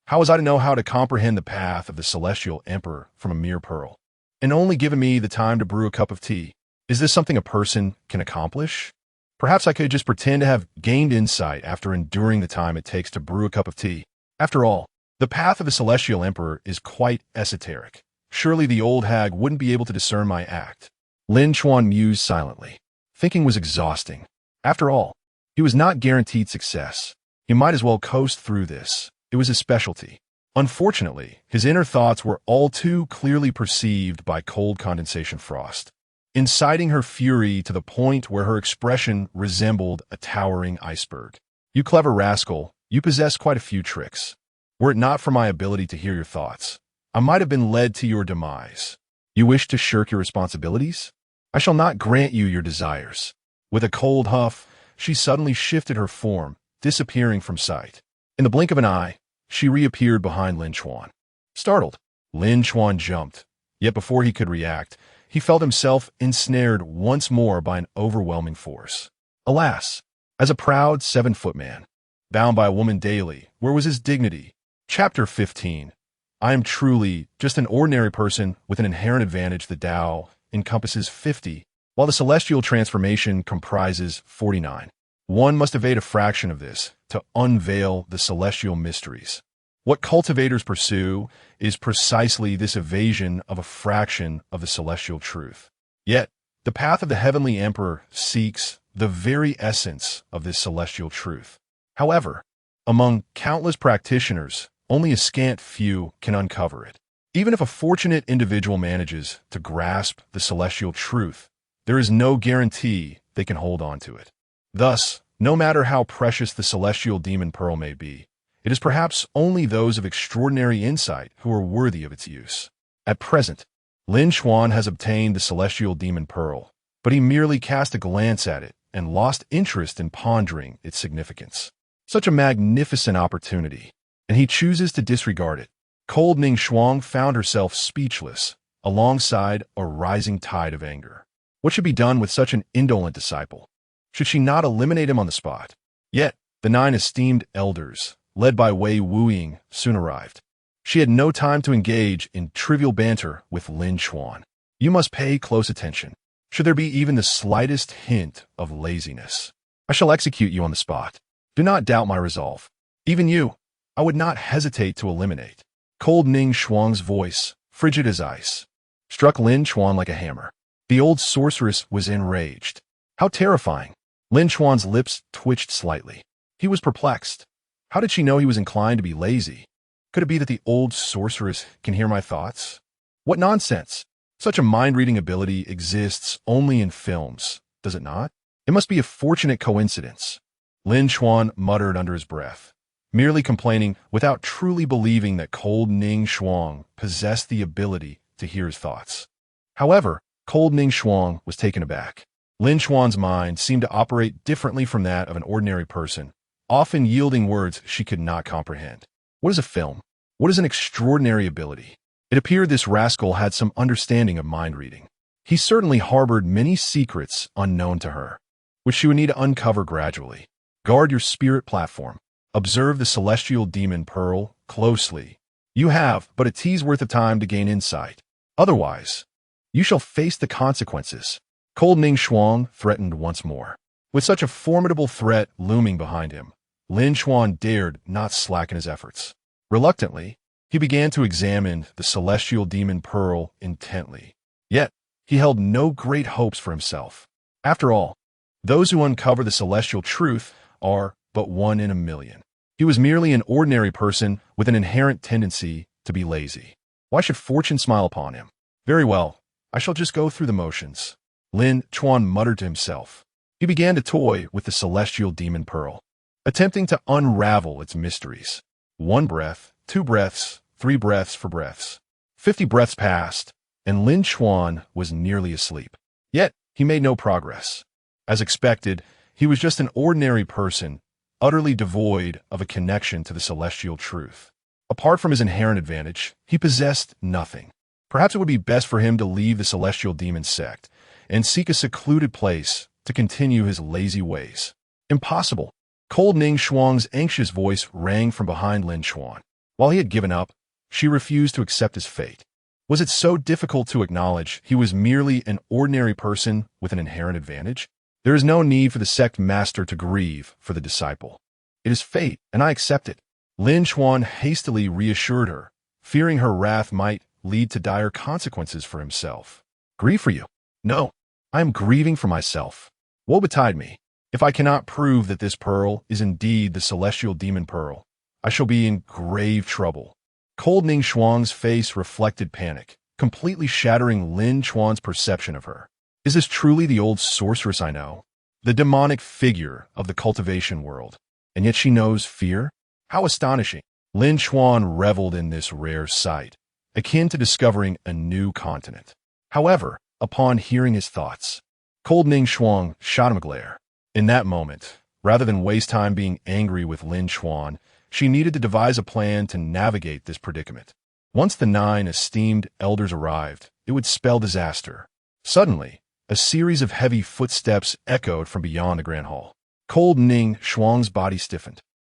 How was I to know how to comprehend the path of the celestial emperor from a mere pearl? And only given me the time to brew a cup of tea. Is this something a person can accomplish? Perhaps I could just pretend to have gained insight after enduring the time it takes to brew a cup of tea. After all, the path of the celestial emperor is quite esoteric. Surely the old hag wouldn't be able to discern my act. Lin Chuan mused silently. Thinking was exhausting. After all, he was not guaranteed success. He might as well coast through this. It was his specialty. Unfortunately, his inner thoughts were all too clearly perceived by cold condensation frost, inciting her fury to the point where her expression resembled a towering iceberg. You clever rascal, you possess quite a few tricks. Were it not for my ability to hear your thoughts, I might have been led to your demise. You wish to shirk your responsibilities? I shall not grant you your desires. With a cold huff, she suddenly shifted her form, disappearing from sight. In the blink of an eye, she reappeared behind Lin Chuan. Startled, Lin Chuan jumped, yet before he could react, he felt himself ensnared once more by an overwhelming force. Alas, as a proud 7-foot man, bound by a woman daily, where was his dignity? Chapter 15. I am truly just an ordinary person with an inherent advantage. The Tao encompasses 50, while the celestial transformation comprises 49. One must evade a fraction of this to unveil the celestial mysteries. What cultivators pursue is precisely this evasion of a fraction of the celestial truth. Yet, the path of the heavenly emperor seeks the very essence of this celestial truth. However, among countless practitioners, only a scant few can uncover it. Even if a fortunate individual manages to grasp the celestial truth, there is no guarantee they can hold on to it. Thus, no matter how precious the celestial demon pearl may be, it is perhaps only those of extraordinary insight who are worthy of its use. At present, Lin Chuan has obtained the celestial demon pearl, but he merely cast a glance at it and lost interest in pondering its significance. Such a magnificent opportunity, and he chooses to disregard it. Cold Ningshuang found herself speechless, alongside a rising tide of anger. What should be done with such an indolent disciple? Should she not eliminate him on the spot? Yet, the 9 esteemed elders, led by Wei Wuying, soon arrived. She had no time to engage in trivial banter with Lin Chuan. You must pay close attention. Should there be even the slightest hint of laziness, I shall execute you on the spot. Do not doubt my resolve. Even you, I would not hesitate to eliminate. Cold Ningshuang's voice, frigid as ice, struck Lin Chuan like a hammer. The old sorceress was enraged. How terrifying! Lin Chuan's lips twitched slightly. He was perplexed. How did she know he was inclined to be lazy? Could it be that the old sorceress can hear my thoughts? What nonsense! Such a mind-reading ability exists only in films, does it not? It must be a fortunate coincidence. Lin Chuan muttered under his breath, merely complaining without truly believing that Cold Ningshuang possessed the ability to hear his thoughts. However, Cold Ningshuang was taken aback. Lin Chuan's mind seemed to operate differently from that of an ordinary person, often yielding words she could not comprehend. What is a film? What is an extraordinary ability? It appeared this rascal had some understanding of mind-reading. He certainly harbored many secrets unknown to her, which she would need to uncover gradually. Guard your spirit platform. Observe the celestial demon pearl closely. You have but a tea's worth of time to gain insight. Otherwise, you shall face the consequences. Cold Ningshuang threatened once more. With such a formidable threat looming behind him, Lin Chuan dared not slacken his efforts. Reluctantly, he began to examine the celestial demon pearl intently. Yet, he held no great hopes for himself. After all, those who uncover the celestial truth are but 1 in a million. He was merely an ordinary person with an inherent tendency to be lazy. Why should fortune smile upon him? Very well, I shall just go through the motions. Lin Chuan muttered to himself. He began to toy with the celestial demon pearl, attempting to unravel its mysteries. 1 breath, 2 breaths, 3 breaths for breaths. 50 breaths passed, and Lin Chuan was nearly asleep. Yet, he made no progress. As expected, he was just an ordinary person, utterly devoid of a connection to the celestial truth. Apart from his inherent advantage, he possessed nothing. Perhaps it would be best for him to leave the celestial demon sect and seek a secluded place to continue his lazy ways. Impossible. Cold Ningshuang's anxious voice rang from behind Lin Chuan. While he had given up, she refused to accept his fate. Was it so difficult to acknowledge he was merely an ordinary person with an inherent advantage? There is no need for the sect master to grieve for the disciple. It is fate, and I accept it. Lin Chuan hastily reassured her, fearing her wrath might lead to dire consequences for himself. Grieve for you? No, I am grieving for myself. Woe betide me. If I cannot prove that this pearl is indeed the celestial demon pearl, I shall be in grave trouble. Cold Ningshuang's face reflected panic, completely shattering Lin Chuan's perception of her. Is this truly the old sorceress I know? The demonic figure of the cultivation world. And yet she knows fear? How astonishing. Lin Chuan reveled in this rare sight, akin to discovering a new continent. However, upon hearing his thoughts, Cold Ningshuang shot him a glare. In that moment, rather than waste time being angry with Lin Chuan, she needed to devise a plan to navigate this predicament. Once the 9 esteemed elders arrived, it would spell disaster. Suddenly, a series of heavy footsteps echoed from beyond the grand hall. Cold Ningshuang's body stiffened,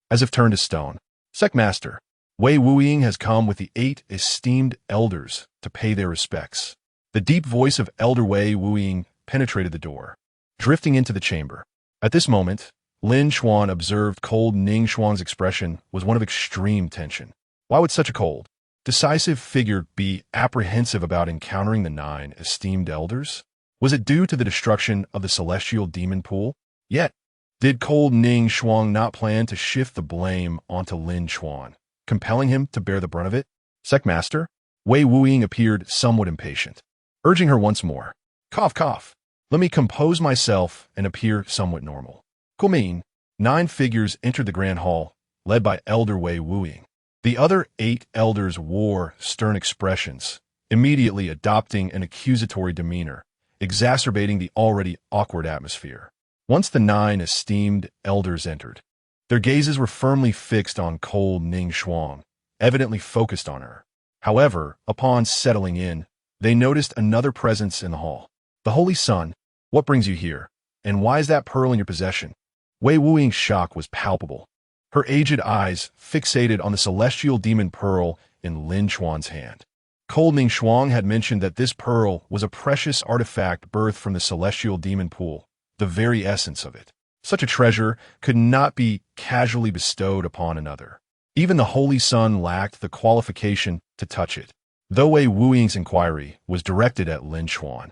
as if turned to stone. Sect Master, Wei Wuying has come with the 8 esteemed elders to pay their respects. The deep voice of Elder Wei Wuying penetrated the door, drifting into the chamber. At this moment, Lin Chuan observed cold Ningshuang's expression was one of extreme tension. Why would such a cold, decisive figure be apprehensive about encountering the 9 esteemed elders? Was it due to the destruction of the celestial demon pool? Yet, did cold Ningshuang not plan to shift the blame onto Lin Chuan, compelling him to bear the brunt of it? Sect Master, Wei Wuying appeared somewhat impatient, urging her once more. Cough, cough. Let me compose myself and appear somewhat normal. Kumin, 9 figures entered the grand hall, led by Elder Wei Wuying. The other 8 elders wore stern expressions, immediately adopting an accusatory demeanor, exacerbating the already awkward atmosphere. Once the 9 esteemed elders entered, their gazes were firmly fixed on cold Ningshuang, evidently focused on her. However, upon settling in, they noticed another presence in the hall. The Holy Sun, what brings you here, and why is that pearl in your possession? Wei Wuying's shock was palpable, her aged eyes fixated on the celestial demon pearl in Lin Chuan's hand. Cold Ningshuang had mentioned that this pearl was a precious artifact birthed from the celestial demon pool, the very essence of it. Such a treasure could not be casually bestowed upon another. Even the Holy Sun lacked the qualification to touch it. Though Wei Wuying's inquiry was directed at Lin Chuan,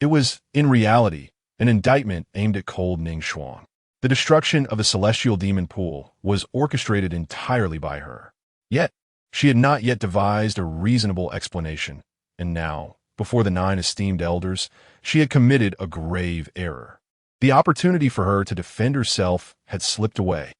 it was, in reality, an indictment aimed at cold Ningshuang. The destruction of the celestial demon pool was orchestrated entirely by her. Yet, she had not yet devised a reasonable explanation, and now, before the 9 esteemed elders, she had committed a grave error. The opportunity for her to defend herself had slipped away.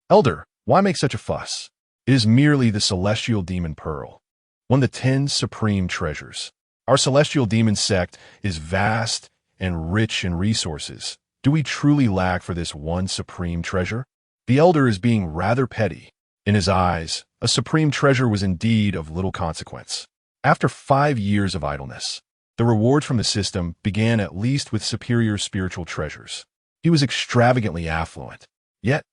Elder, why make such a fuss? It is merely the celestial demon pearl, one of the 10 supreme treasures. Our celestial demon sect is vast and rich in resources. Do we truly lack for this one supreme treasure? The elder is being rather petty. In his eyes, a supreme treasure was indeed of little consequence. After 5 years of idleness, the rewards from the system began at least with superior spiritual treasures. He was extravagantly affluent. Yet,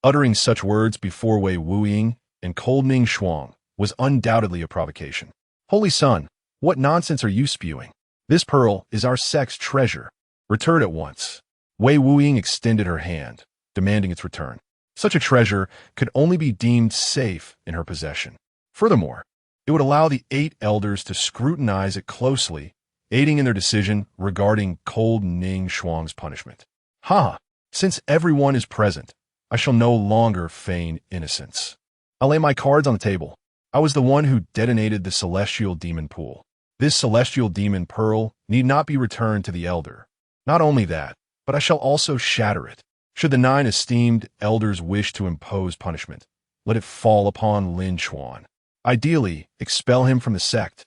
uttering such words before Wei Wuying and cold Ningshuang was undoubtedly a provocation. Holy Sun, what nonsense are you spewing? This pearl is our sect's treasure. Return at once. Wei Wuying extended her hand, demanding its return. Such a treasure could only be deemed safe in her possession. Furthermore, it would allow the 8 elders to scrutinize it closely, aiding in their decision regarding cold Ningshuang's punishment. Since everyone is present, I shall no longer feign innocence. I'll lay my cards on the table. I was the one who detonated the celestial demon pool. This celestial demon pearl need not be returned to the elder. Not only that, but I shall also shatter it. Should the 9 esteemed elders wish to impose punishment, let it fall upon Lin Chuan. Ideally, expel him from the sect.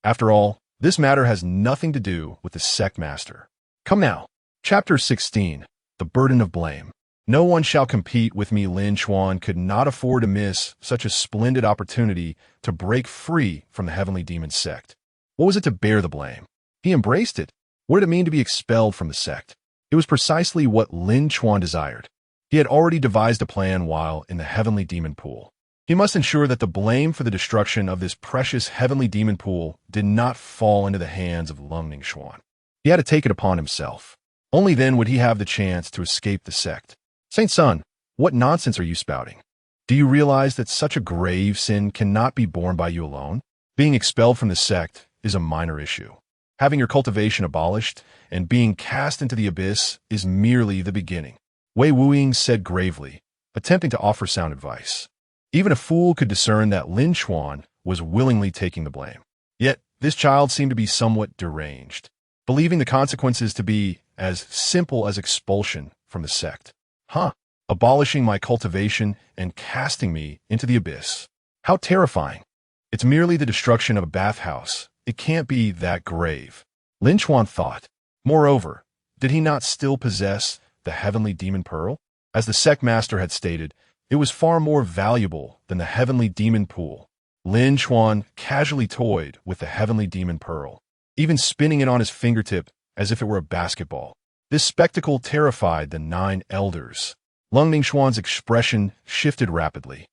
After all, this matter has nothing to do with the sect master. Come now. Chapter 16. The Burden of Blame. No one shall compete with me. Lin Chuan could not afford to miss such a splendid opportunity to break free from the heavenly demon sect. What was it to bear the blame? He embraced it. What did it mean to be expelled from the sect? It was precisely what Lin Chuan desired. He had already devised a plan while in the heavenly demon pool. He must ensure that the blame for the destruction of this precious heavenly demon pool did not fall into the hands of Leng Ningshuang. He had to take it upon himself. Only then would he have the chance to escape the sect. Saint Sun, what nonsense are you spouting? Do you realize that such a grave sin cannot be borne by you alone? Being expelled from the sect is a minor issue. Having your cultivation abolished and being cast into the abyss is merely the beginning. Wei Wuying said gravely, attempting to offer sound advice. Even a fool could discern that Lin Chuan was willingly taking the blame. Yet, this child seemed to be somewhat deranged, believing the consequences to be as simple as expulsion from the sect. Abolishing my cultivation and casting me into the abyss. How terrifying. It's merely the destruction of a bathhouse. It can't be that grave, Lin Chuan thought. Moreover, did he not still possess the heavenly demon pearl? As the sect master had stated, It was far more valuable than the heavenly demon pool. Lin Chuan casually toyed with the heavenly demon pearl, even spinning it on his fingertip as if it were a basketball. This spectacle terrified the 9 elders. Leng Ningshuang's expression shifted rapidly,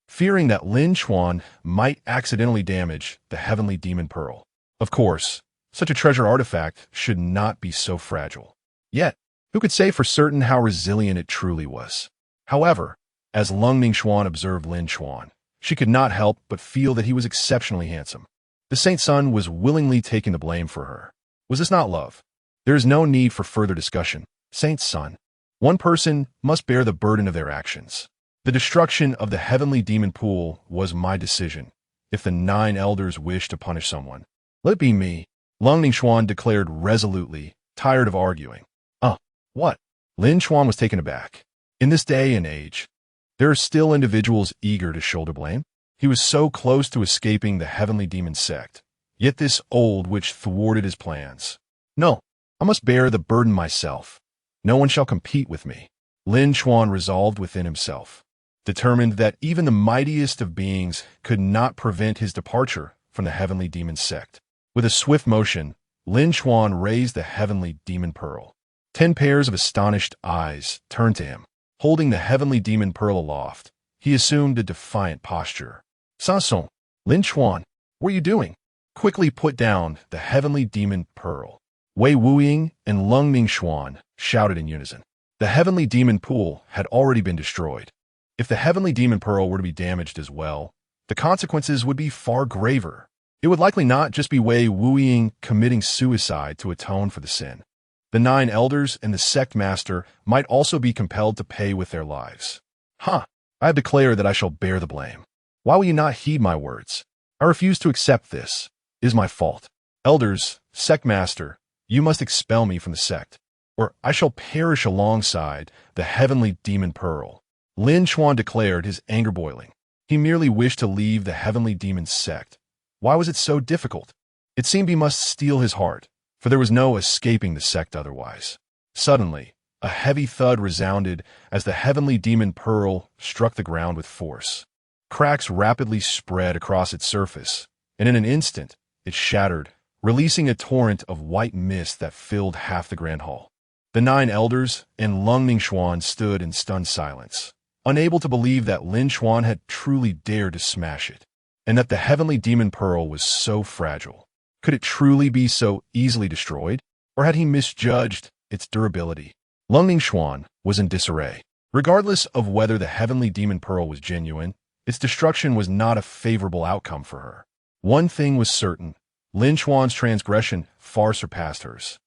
fearing that Lin Chuan might accidentally damage the heavenly demon pearl. Of course, such a treasure artifact should not be so fragile. Yet, who could say for certain how resilient it truly was? However, as Leng Ningshuang observed Lin Chuan, she could not help but feel that he was exceptionally handsome. The Saint Son was willingly taking the blame for her. Was this not love? There is no need for further discussion. Saint Son. One person must bear the burden of their actions. The destruction of the heavenly demon pool was my decision. If the 9 elders wish to punish someone, let it be me. Leng Ningshuang declared resolutely, tired of arguing. What? Lin Chuan was taken aback. In this day and age, there are still individuals eager to shoulder blame. He was so close to escaping the heavenly demon sect, yet this old witch thwarted his plans. No, I must bear the burden myself. No one shall compete with me. Lin Chuan resolved within himself, determined that even the mightiest of beings could not prevent his departure from the heavenly demon sect. With a swift motion, Lin Chuan raised the heavenly demon pearl. 10 pairs of astonished eyes turned to him. Holding the heavenly demon pearl aloft, he assumed a defiant posture. Sansong, Lin Chuan, what are you doing? Quickly put down the heavenly demon pearl. Wei Wuying and Leng Ningshuang shouted in unison. The heavenly demon pool had already been destroyed. If the heavenly demon pearl were to be damaged as well, the consequences would be far graver. It would likely not just be Wei Wuying committing suicide to atone for the sin. The 9 elders and the sect master might also be compelled to pay with their lives. I have declared that I shall bear the blame. Why will you not heed my words? I refuse to accept this. It is my fault. Elders, sect master, you must expel me from the sect, or I shall perish alongside the heavenly demon pearl. Lin Chuan declared, his anger boiling. He merely wished to leave the heavenly demon sect. Why was it so difficult? It seemed he must steel his heart, for there was no escaping the sect otherwise. Suddenly, a heavy thud resounded as the heavenly demon pearl struck the ground with force. Cracks rapidly spread across its surface, and in an instant, it shattered, releasing a torrent of white mist that filled half the grand hall. The 9 elders and Leng Ningshuang stood in stunned silence, unable to believe that Lin Chuan had truly dared to smash it, and that the heavenly demon pearl was so fragile. Could it truly be so easily destroyed, or had he misjudged its durability? Leng Ningshuang was in disarray. Regardless of whether the heavenly demon pearl was genuine, its destruction was not a favorable outcome for her. One thing was certain: Lin Chuan's transgression far surpassed hers.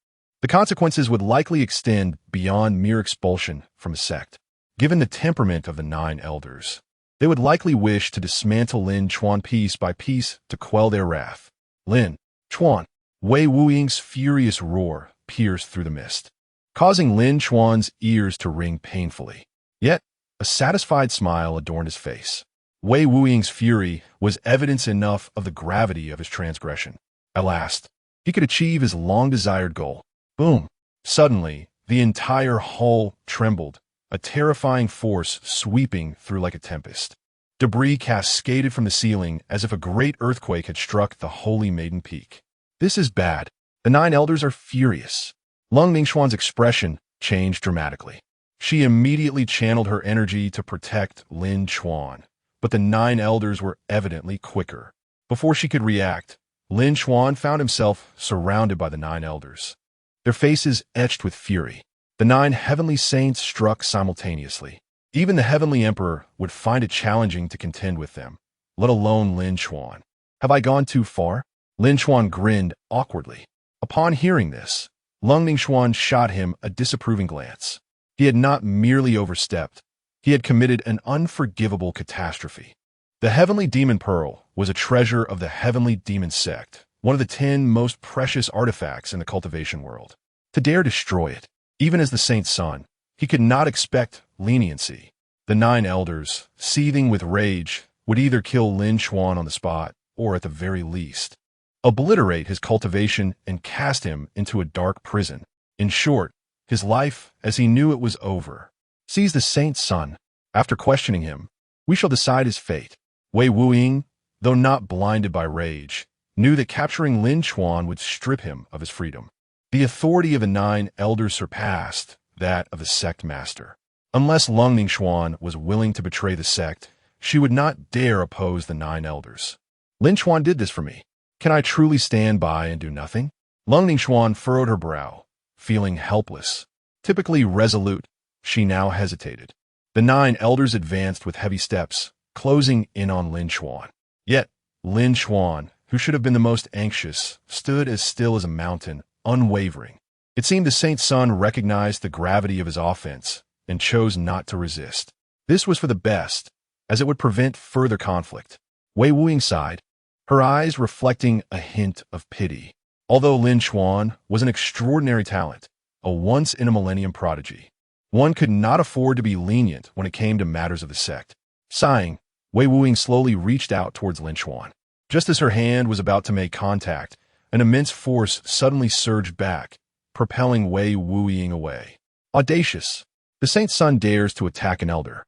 The consequences would likely extend beyond mere expulsion from a sect. Given the temperament of the 9 elders, they would likely wish to dismantle Lin Chuan piece by piece to quell their wrath. Lin Chuan. Wei Wuying's furious roar pierced through the mist, causing Lin Chuan's ears to ring painfully. Yet, a satisfied smile adorned his face. Wei Wuying's fury was evidence enough of the gravity of his transgression. At last, he could achieve his long-desired goal. Boom! Suddenly, the entire hall trembled, a terrifying force sweeping through like a tempest. Debris cascaded from the ceiling as if a great earthquake had struck the Holy Maiden Peak. This is bad. The 9 elders are furious. Leng Ningshuang's expression changed dramatically. She immediately channeled her energy to protect Lin Chuan, but the 9 elders were evidently quicker. Before she could react, Lin Chuan found himself surrounded by the 9 elders, their faces etched with fury. The 9 heavenly saints struck simultaneously. Even the heavenly emperor would find it challenging to contend with them, let alone Lin Chuan. Have I gone too far? Lin Chuan grinned awkwardly. Upon hearing this, Leng Ningshuang shot him a disapproving glance. He had not merely overstepped, he had committed an unforgivable catastrophe. The heavenly demon pearl was a treasure of the heavenly demon sect, one of the 10 most precious artifacts in the cultivation world. To dare destroy it, even as the saint's son, he could not expect leniency. The 9 elders, seething with rage, would either kill Lin Chuan on the spot, or at the very least, obliterate his cultivation and cast him into a dark prison. In short, his life, as he knew it, was over. Seize the saint's son. After questioning him, we shall decide his fate. Wei Wuying, though not blinded by rage, knew that capturing Lin Chuan would strip him of his freedom. The authority of the 9 elders surpassed that of the sect master. Unless Leng Ningshuang was willing to betray the sect, she would not dare oppose the 9 elders. Lin Chuan did this for me. Can I truly stand by and do nothing? Leng Ningshuang furrowed her brow, feeling helpless. Typically resolute, she now hesitated. The 9 elders advanced with heavy steps, closing in on Lin Chuan. Yet, Lin Chuan, who should have been the most anxious, stood as still as a mountain, unwavering. It seemed the Saint's son recognized the gravity of his offense and chose not to resist. This was for the best, as it would prevent further conflict. Wei Wuying sighed, her eyes reflecting a hint of pity. Although Lin Chuan was an extraordinary talent, a once-in-a-millennium prodigy, one could not afford to be lenient when it came to matters of the sect. Sighing, Wei Wuying slowly reached out towards Lin Chuan. Just as her hand was about to make contact, an immense force suddenly surged back, propelling Wei Wuying away. Audacious! The Saint's son dares to attack an elder.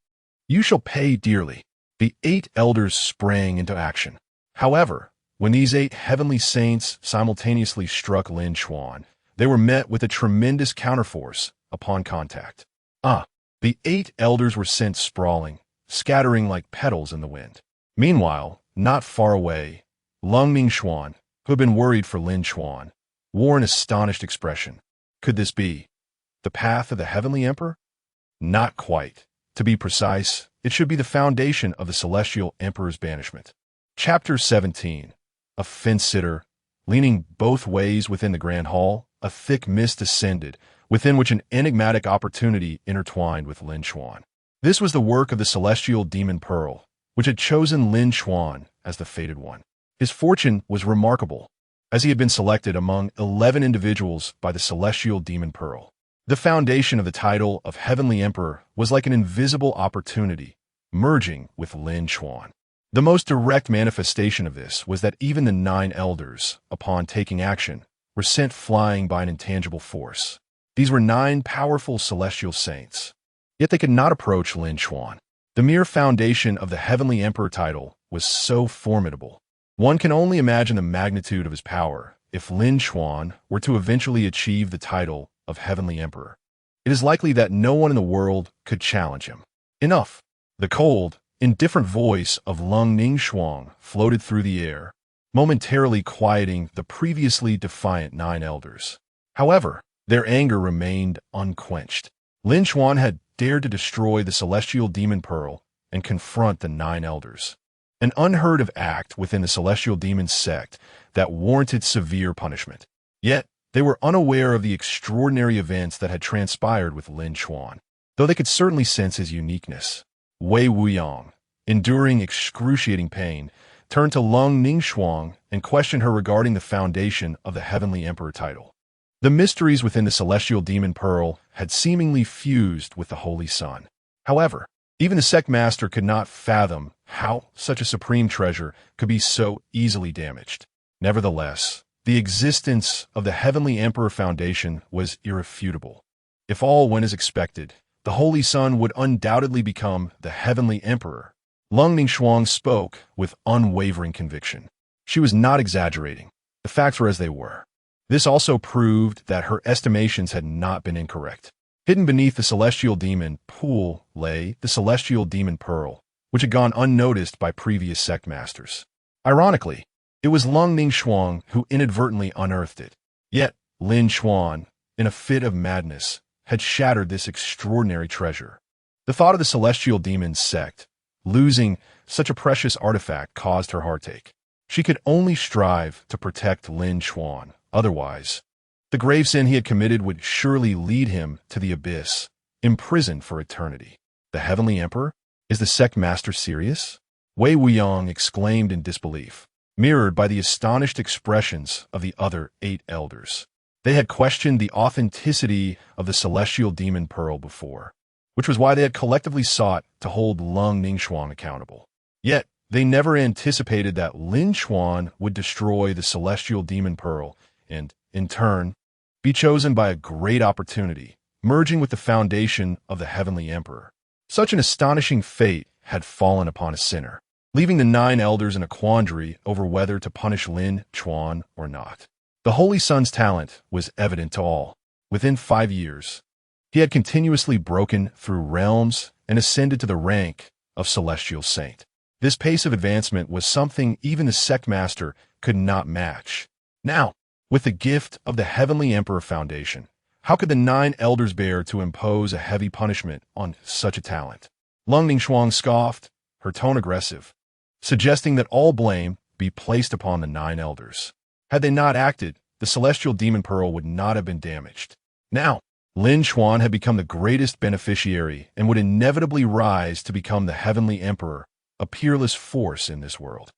You shall pay dearly. The 8 elders sprang into action. However, when these 8 heavenly saints simultaneously struck Lin Chuan, they were met with a tremendous counterforce upon contact. The 8 elders were sent sprawling, scattering like petals in the wind. Meanwhile, not far away, Leng Ningshuang, who had been worried for Lin Chuan, wore an astonished expression. Could this be the path of the Heavenly Emperor? Not quite. To be precise, it should be the foundation of the Celestial Emperor's banishment. Chapter 17. A fence-sitter. Leaning both ways within the Grand Hall, a thick mist descended, within which an enigmatic opportunity intertwined with Lin Chuan. This was the work of the celestial demon Pearl, which had chosen Lin Chuan as the fated one. His fortune was remarkable, as he had been selected among 11 individuals by the celestial demon Pearl. The foundation of the title of Heavenly Emperor was like an invisible opportunity, merging with Lin Chuan. The most direct manifestation of this was that even the 9 elders, upon taking action, were sent flying by an intangible force. These were 9 powerful celestial saints. Yet they could not approach Lin Chuan. The mere foundation of the Heavenly Emperor title was so formidable. One can only imagine the magnitude of his power if Lin Chuan were to eventually achieve the title of Heavenly Emperor. It is likely that no one in the world could challenge him. Enough! The cold, indifferent voice of Leng Ningshuang floated through the air, momentarily quieting the previously defiant 9 elders. However, their anger remained unquenched. Lin Chuan had dared to destroy the celestial demon Pearl and confront the 9 elders. An unheard of act within the celestial demon sect that warranted severe punishment. Yet, they were unaware of the extraordinary events that had transpired with Lin Chuan, though they could certainly sense his uniqueness. Wei Wuying, enduring excruciating pain, turned to Leng Ningshuang and questioned her regarding the foundation of the Heavenly Emperor title. The mysteries within the celestial demon Pearl had seemingly fused with the Holy Sun. However, even the sect master could not fathom how such a supreme treasure could be so easily damaged. Nevertheless, the existence of the Heavenly Emperor Foundation was irrefutable. If all went as expected, the Holy Sun would undoubtedly become the Heavenly Emperor. Leng Ningshuang spoke with unwavering conviction. She was not exaggerating. The facts were as they were. This also proved that her estimations had not been incorrect. Hidden beneath the celestial demon pool lay the celestial demon Pearl, which had gone unnoticed by previous sect masters. Ironically, it was Leng Ningshuang who inadvertently unearthed it. Yet, Lin Chuan, in a fit of madness, had shattered this extraordinary treasure. The thought of the celestial demon's sect losing such a precious artifact caused her heartache. She could only strive to protect Lin Chuan. Otherwise, the grave sin he had committed would surely lead him to the abyss, imprisoned for eternity. The Heavenly Emperor? Is the sect master serious? Wei Wuying exclaimed in disbelief, mirrored by the astonished expressions of the other 8 elders. They had questioned the authenticity of the celestial demon Pearl before, which was why they had collectively sought to hold Leng Ningshuang accountable. Yet, they never anticipated that Lin Chuan would destroy the celestial demon Pearl and, in turn, be chosen by a great opportunity, merging with the foundation of the Heavenly Emperor. Such an astonishing fate had fallen upon a sinner, leaving the 9 elders in a quandary over whether to punish Lin Chuan or not. The Holy Son's talent was evident to all. Within 5 years, he had continuously broken through realms and ascended to the rank of celestial saint. This pace of advancement was something even the sect master could not match. Now, with the gift of the Heavenly Emperor Foundation, how could the 9 elders bear to impose a heavy punishment on such a talent? Leng Ningshuang scoffed, her tone aggressive, suggesting that all blame be placed upon the 9 elders. Had they not acted, the celestial demon pearl would not have been damaged. Now, Lin Chuan had become the greatest beneficiary and would inevitably rise to become the Heavenly Emperor, a peerless force in this world.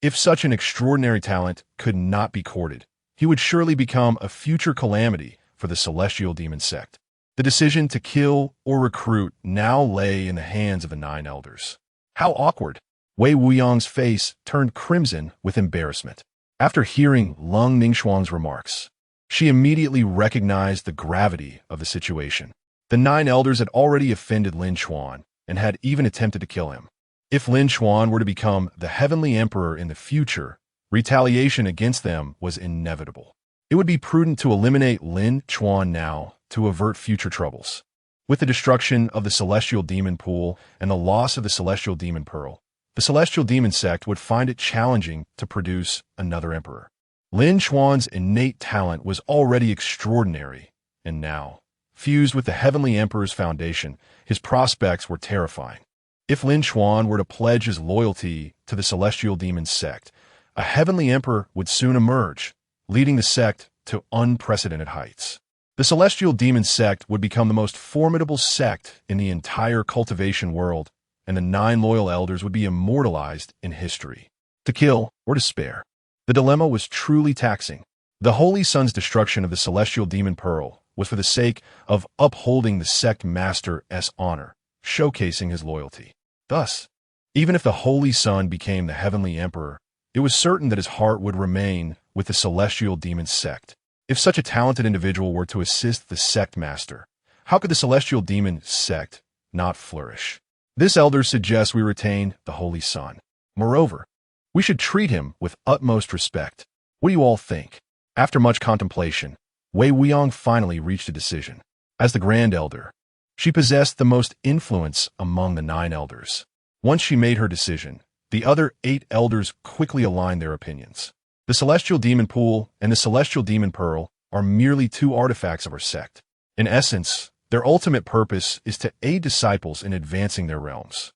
If such an extraordinary talent could not be courted, he would surely become a future calamity for the celestial demon sect. The decision to kill or recruit now lay in the hands of the 9 elders. How awkward! Wei Wuyong's face turned crimson with embarrassment. After hearing Leng Ningshuang's remarks, she immediately recognized the gravity of the situation. The 9 elders had already offended Lin Chuan and had even attempted to kill him. If Lin Chuan were to become the Heavenly Emperor in the future, retaliation against them was inevitable. It would be prudent to eliminate Lin Chuan now to avert future troubles. With the destruction of the Celestial Demon Pool and the loss of the Celestial Demon Pearl, the Celestial Demon Sect would find it challenging to produce another emperor. Lin Chuan's innate talent was already extraordinary, and now, fused with the Heavenly Emperor's foundation, his prospects were terrifying. If Lin Chuan were to pledge his loyalty to the Celestial Demon Sect, a Heavenly Emperor would soon emerge, leading the sect to unprecedented heights. The Celestial Demon Sect would become the most formidable sect in the entire cultivation world, and the 9 loyal elders would be immortalized in history. To kill or to spare. The dilemma was truly taxing. The Holy Son's destruction of the Celestial Demon Pearl was for the sake of upholding the sect master's honor, showcasing his loyalty. Thus, even if the Holy Son became the Heavenly Emperor, it was certain that his heart would remain with the Celestial Demon Sect. If such a talented individual were to assist the sect master, how could the Celestial Demon Sect not flourish? This elder suggests we retain the Holy Son. Moreover, we should treat him with utmost respect. What do you all think? After much contemplation, Wei Wuyong finally reached a decision. As the Grand Elder, she possessed the most influence among the 9 elders. Once she made her decision, the other 8 elders quickly aligned their opinions. The Celestial Demon Pool and the Celestial Demon Pearl are merely 2 artifacts of our sect. In essence, their ultimate purpose is to aid disciples in advancing their realms.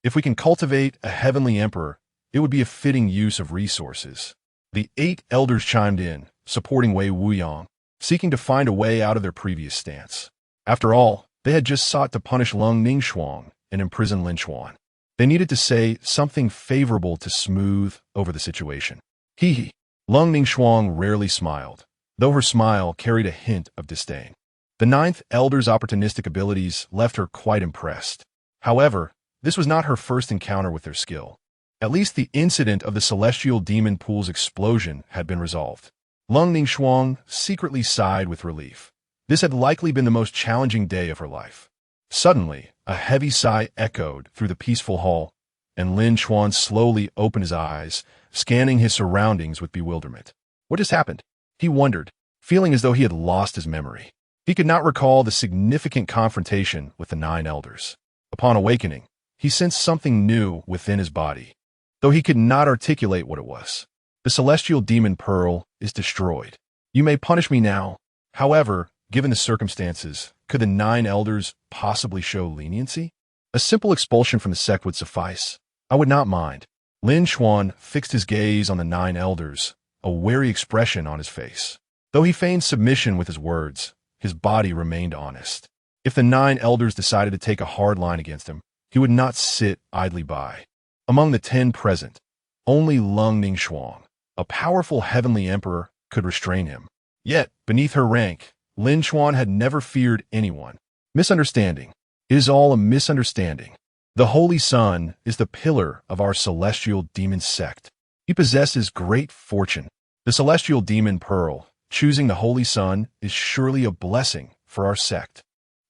If we can cultivate a Heavenly Emperor, it would be a fitting use of resources. The 8 elders chimed in, supporting Wei Wuyong, seeking to find a way out of their previous stance. After all, they had just sought to punish Leng Ningshuang and imprison Lin Chuan. They needed to say something favorable to smooth over the situation. Hee. Leng Ningshuang rarely smiled, though her smile carried a hint of disdain. The 9th elder's opportunistic abilities left her quite impressed. However, this was not her first encounter with their skill. At least the incident of the Celestial Demon Pool's explosion had been resolved. Leng Ningshuang secretly sighed with relief. This had likely been the most challenging day of her life. Suddenly, a heavy sigh echoed through the peaceful hall, and Lin Chuan slowly opened his eyes, scanning his surroundings with bewilderment. What just happened? He wondered, feeling as though he had lost his memory. He could not recall the significant confrontation with the 9 elders. Upon awakening, he sensed something new within his body, though he could not articulate what it was. The Celestial Demon Pearl is destroyed. You may punish me now. However, given the circumstances, could the 9 elders possibly show leniency? A simple expulsion from the sect would suffice. I would not mind. Lin Chuan fixed his gaze on the 9 elders, a wary expression on his face. Though he feigned submission with his words, his body remained honest. If the 9 elders decided to take a hard line against him, he would not sit idly by. Among the 10 present, only Leng Ningshuang, a powerful Heavenly Emperor, could restrain him. Yet, beneath her rank, Lin Chuan had never feared anyone. Misunderstanding. It is all a misunderstanding. The Holy Son is the pillar of our Celestial Demon Sect. He possesses great fortune. The Celestial Demon Pearl, choosing the Holy Son, is surely a blessing for our sect.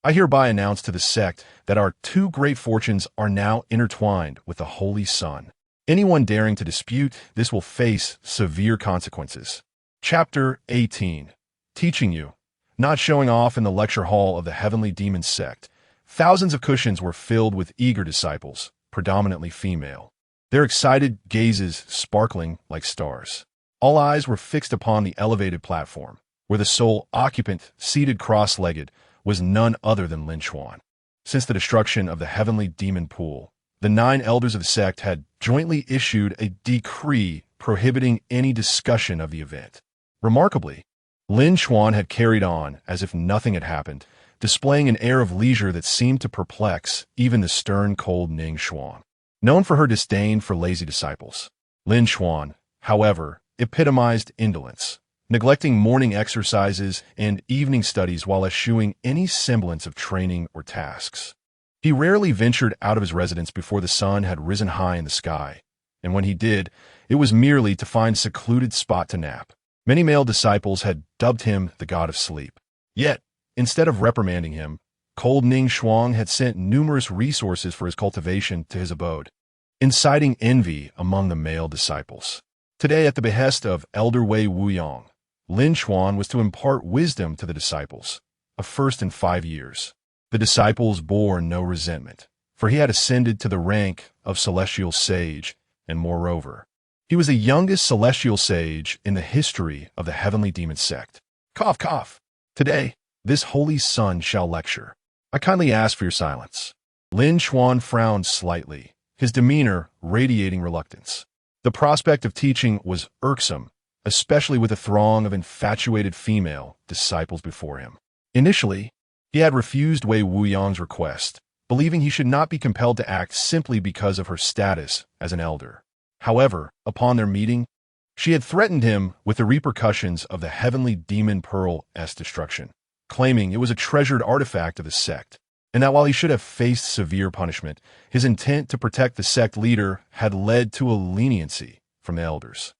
I hereby announce to the sect that our two great fortunes are now intertwined with the Holy Sun. Anyone daring to dispute this will face severe consequences. Chapter 18. Teaching you. Not showing off in the lecture hall of the Heavenly Demon Sect, thousands of cushions were filled with eager disciples, predominantly female, their excited gazes sparkling like stars. All eyes were fixed upon the elevated platform, where the sole occupant, seated cross-legged, was none other than Lin Chuan. Since the destruction of the heavenly demon pool, the 9 elders of the sect had jointly issued a decree prohibiting any discussion of the event. Remarkably, Lin Chuan had carried on as if nothing had happened, displaying an air of leisure that seemed to perplex even the stern, cold Leng Ningshuang. Known for her disdain for lazy disciples, Lin Chuan, however, epitomized indolence, neglecting morning exercises and evening studies while eschewing any semblance of training or tasks. He rarely ventured out of his residence before the sun had risen high in the sky, and when he did, it was merely to find a secluded spot to nap. Many male disciples had dubbed him the god of sleep. Yet, instead of reprimanding him, cold Leng Ningshuang had sent numerous resources for his cultivation to his abode, inciting envy among the male disciples. Today, at the behest of Elder Wei Wuyang, Lin Chuan was to impart wisdom to the disciples, a first in 5 years. The disciples bore no resentment, for he had ascended to the rank of celestial sage, and moreover, he was the youngest celestial sage in the history of the heavenly demon sect. Cough, cough. Today, this holy sun shall lecture. I kindly ask for your silence. Lin Chuan frowned slightly, his demeanor radiating reluctance. The prospect of teaching was irksome, especially with a throng of infatuated female disciples before him. Initially, he had refused Wei Wuyang's request, believing he should not be compelled to act simply because of her status as an elder. However, upon their meeting, she had threatened him with the repercussions of the heavenly demon pearl's destruction, claiming it was a treasured artifact of the sect, and that while he should have faced severe punishment, his intent to protect the sect leader had led to a leniency from the elders.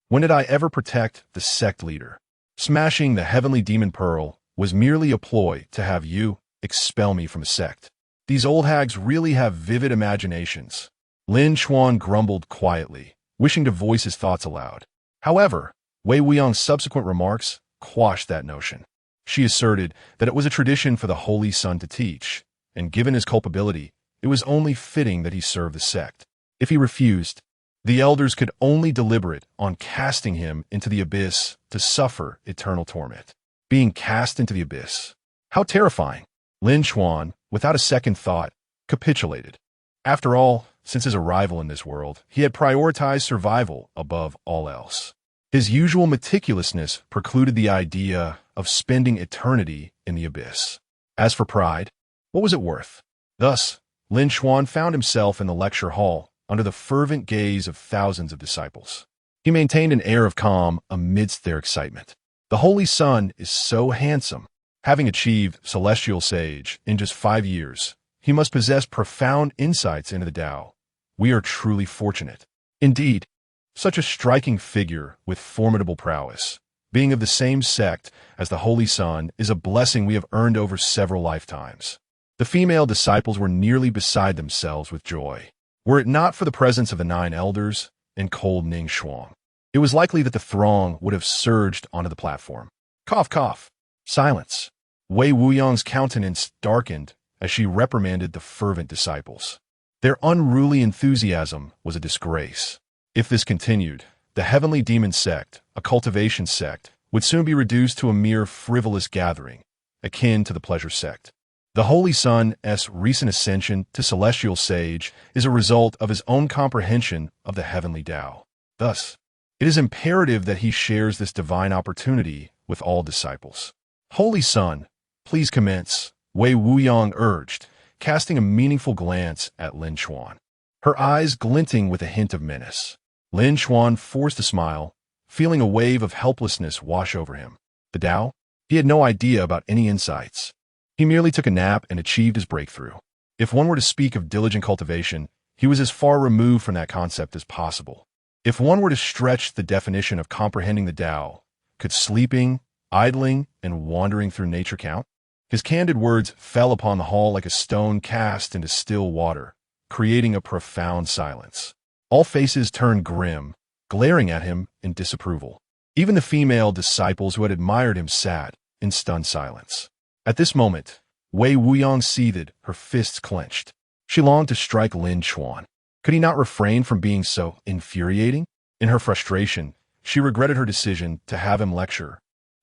When did I ever protect the sect leader? Smashing the heavenly demon pearl was merely a ploy to have you expel me from a sect. These old hags really have vivid imaginations. Lin Chuan grumbled quietly, wishing to voice his thoughts aloud. However, Wei Wuyang's subsequent remarks quashed that notion. She asserted that it was a tradition for the Holy Sun to teach, and given his culpability, it was only fitting that he serve the sect. If he refused, the elders could only deliberate on casting him into the abyss to suffer eternal torment. Being cast into the abyss. How terrifying! Lin Chuan, without a second thought, capitulated. After all, since his arrival in this world, he had prioritized survival above all else. His usual meticulousness precluded the idea of spending eternity in the abyss. As for pride, what was it worth? Thus, Lin Chuan found himself in the lecture hall under the fervent gaze of thousands of disciples. He maintained an air of calm amidst their excitement. The Holy Sun is so handsome. Having achieved celestial sage in just 5 years, he must possess profound insights into the Tao. We are truly fortunate. Indeed, such a striking figure with formidable prowess, being of the same sect as the Holy Sun, is a blessing we have earned over several lifetimes. The female disciples were nearly beside themselves with joy. Were it not for the presence of the 9 elders and cold Leng Ningshuang, it was likely that the throng would have surged onto the platform. Cough, cough. Silence. Wei Wuyang's countenance darkened as she reprimanded the fervent disciples. Their unruly enthusiasm was a disgrace. If this continued, the heavenly demon sect, a cultivation sect, would soon be reduced to a mere frivolous gathering, akin to the pleasure sect. The Holy Sun's recent ascension to celestial sage is a result of his own comprehension of the heavenly Tao. Thus, it is imperative that he shares this divine opportunity with all disciples. Holy Sun, please commence, Wei Wuyang urged, casting a meaningful glance at Lin Chuan, her eyes glinting with a hint of menace. Lin Chuan forced a smile, feeling a wave of helplessness wash over him. The Tao? He had no idea about any insights. He merely took a nap and achieved his breakthrough. If one were to speak of diligent cultivation, he was as far removed from that concept as possible. If one were to stretch the definition of comprehending the Tao, could sleeping, idling, and wandering through nature count? His candid words fell upon the hall like a stone cast into still water, creating a profound silence. All faces turned grim, glaring at him in disapproval. Even the female disciples who had admired him sat in stunned silence. At this moment, Wei Wuyang seethed, her fists clenched. She longed to strike Lin Chuan. Could he not refrain from being so infuriating? In her frustration, she regretted her decision to have him lecture,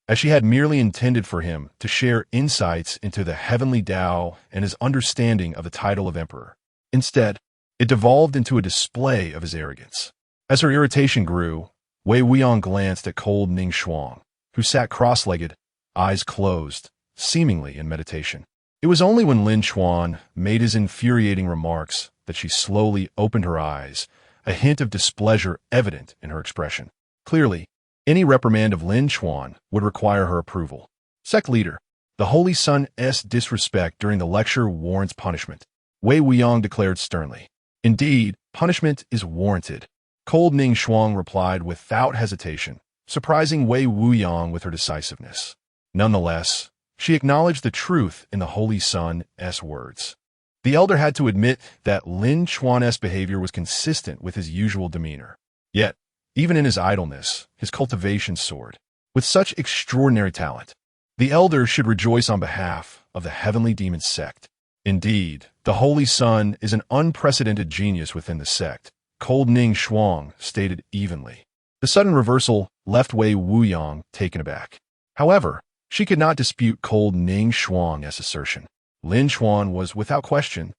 as she had merely intended for him to share insights into the heavenly Tao and his understanding of the title of emperor. Instead, it devolved into a display of his arrogance. As her irritation grew, Wei Wuyang glanced at cold Ningshuang, who sat cross-legged, eyes closed, seemingly in meditation. It was only when Lin Chuan made his infuriating remarks that she slowly opened her eyes, a hint of displeasure evident in her expression. Clearly, any reprimand of Lin Chuan would require her approval. Sect leader, the Holy Sun's disrespect during the lecture warrants punishment, Wei Wuyang declared sternly. Indeed, punishment is warranted, cold Ningshuang replied without hesitation, surprising Wei Wuyang with her decisiveness. Nonetheless, she acknowledged the truth in the Holy Sun's words. The elder had to admit that Lin Chuan's behavior was consistent with his usual demeanor. Yet, even in his idleness, his cultivation soared. With such extraordinary talent, the elder should rejoice on behalf of the heavenly demon sect. Indeed, the Holy Sun is an unprecedented genius within the sect, cold Ningshuang stated evenly. The sudden reversal left Wei Wuyang taken aback. However, she could not dispute cold Ningshuang's assertion. Lin Chuan was, without question,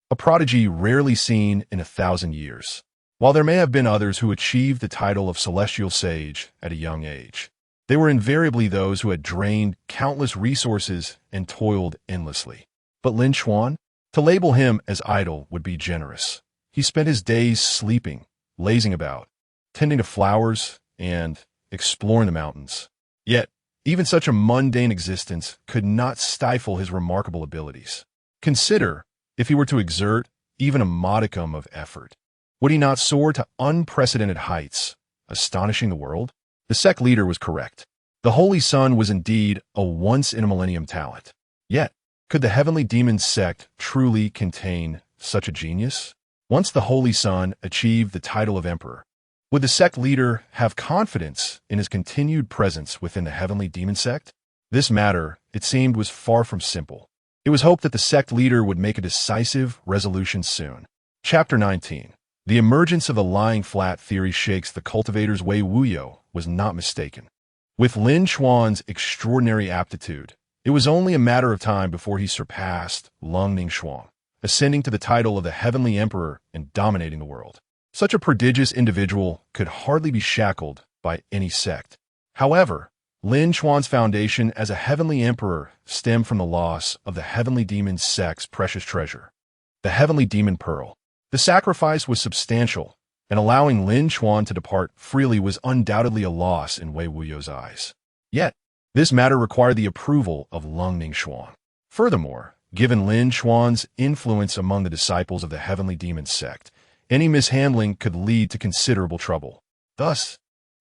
a prodigy rarely seen in 1,000 years. While there may have been others who achieved the title of celestial sage at a young age, they were invariably those who had drained countless resources and toiled endlessly. But Lin Chuan? To label him as idle would be generous. He spent his days sleeping, lazing about, tending to flowers, and exploring the mountains. Yet, even such a mundane existence could not stifle his remarkable abilities. Consider, if he were to exert even a modicum of effort, would he not soar to unprecedented heights, astonishing the world? The sect leader was correct. The Holy Sun was indeed a once-in-a-millennium talent. Yet, could the heavenly demon sect truly contain such a genius? Once the Holy Sun achieved the title of emperor, would the sect leader have confidence in his continued presence within the heavenly demon sect? This matter, it seemed, was far from simple. It was hoped that the sect leader would make a decisive resolution soon. Chapter 19. The emergence of the lying flat theory shakes the cultivator's Wei Wuyo was not mistaken. With Lin Chuan's extraordinary aptitude, it was only a matter of time before he surpassed Leng Ningshuang, ascending to the title of the heavenly emperor and dominating the world. Such a prodigious individual could hardly be shackled by any sect. However, Lin Chuan's foundation as a heavenly emperor stemmed from the loss of the heavenly demon sect's precious treasure, the heavenly demon pearl. The sacrifice was substantial, and allowing Lin Chuan to depart freely was undoubtedly a loss in Wei Wuyo's eyes. Yet, this matter required the approval of Leng Ningshuang. Furthermore, given Lin Chuan's influence among the disciples of the heavenly demon sect, any mishandling could lead to considerable trouble. Thus,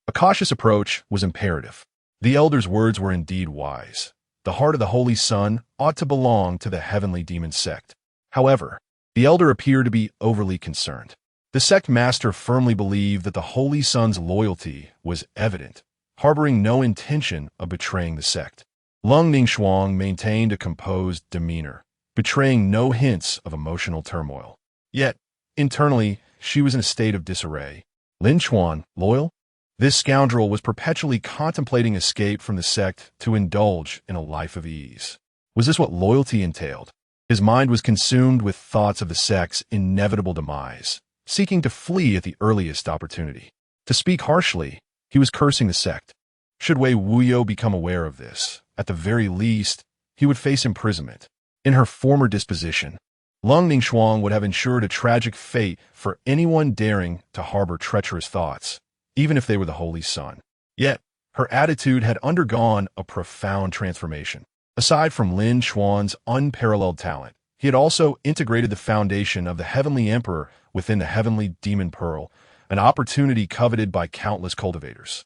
a cautious approach was imperative. The elder's words were indeed wise. The heart of the Holy Sun ought to belong to the heavenly demon sect. However, the elder appeared to be overly concerned. The sect master firmly believed that the Holy Sun's loyalty was evident, harboring no intention of betraying the sect. Leng Ningshuang maintained a composed demeanor, betraying no hints of emotional turmoil. Yet, internally, she was in a state of disarray. Lin Chuan, loyal? This scoundrel was perpetually contemplating escape from the sect to indulge in a life of ease. Was this what loyalty entailed? His mind was consumed with thoughts of the sect's inevitable demise, seeking to flee at the earliest opportunity. To speak harshly, he was cursing the sect. Should Wei Wuyo become aware of this, at the very least, he would face imprisonment. In her former disposition, Leng Ningshuang would have ensured a tragic fate for anyone daring to harbor treacherous thoughts, even if they were the Holy Sun. Yet, her attitude had undergone a profound transformation. Aside from Lin Chuan's unparalleled talent, he had also integrated the foundation of the heavenly emperor within the heavenly demon pearl, an opportunity coveted by countless cultivators.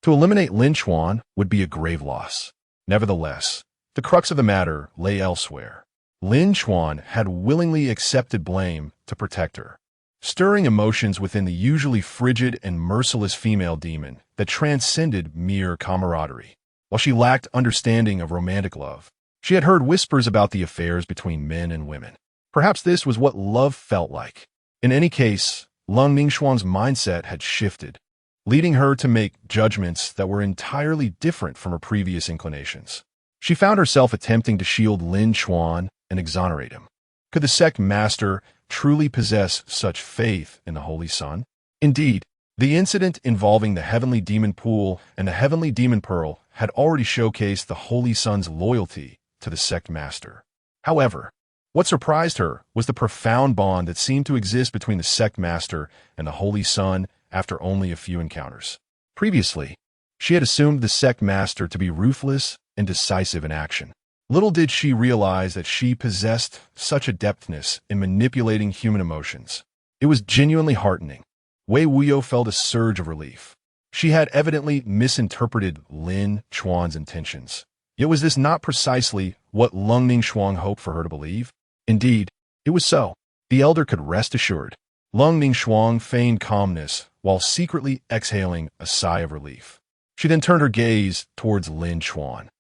To eliminate Lin Chuan would be a grave loss. Nevertheless, The crux of the matter lay elsewhere. Lin Chuan had willingly accepted blame to protect her, stirring emotions within the usually frigid and merciless female demon that transcended mere camaraderie. While she lacked understanding of romantic love, she had heard whispers about the affairs between men and women. Perhaps this was what love felt like. In any case, Leng Ningshuang's mindset had shifted, leading her to make judgments that were entirely different from her previous inclinations. She found herself attempting to shield Lin Chuan and exonerate him. Could the sect master truly possess such faith in the Holy Sun? Indeed, the incident involving the heavenly demon pool and the heavenly demon pearl had already showcased the Holy Sun's loyalty to the sect master. However, what surprised her was the profound bond that seemed to exist between the sect master and the Holy Sun after only a few encounters. Previously, she had assumed the sect master to be ruthless and decisive in action. Little did she realize that she possessed such adeptness in manipulating human emotions. It was genuinely heartening. Wei Wuyo felt a surge of relief. She had evidently misinterpreted Lin Chuan's intentions. Yet was this not precisely what Leng Ningshuang hoped for her to believe? Indeed, it was so. The elder could rest assured. Leng Ningshuang feigned calmness while secretly exhaling a sigh of relief. She then turned her gaze towards Lin Chuan,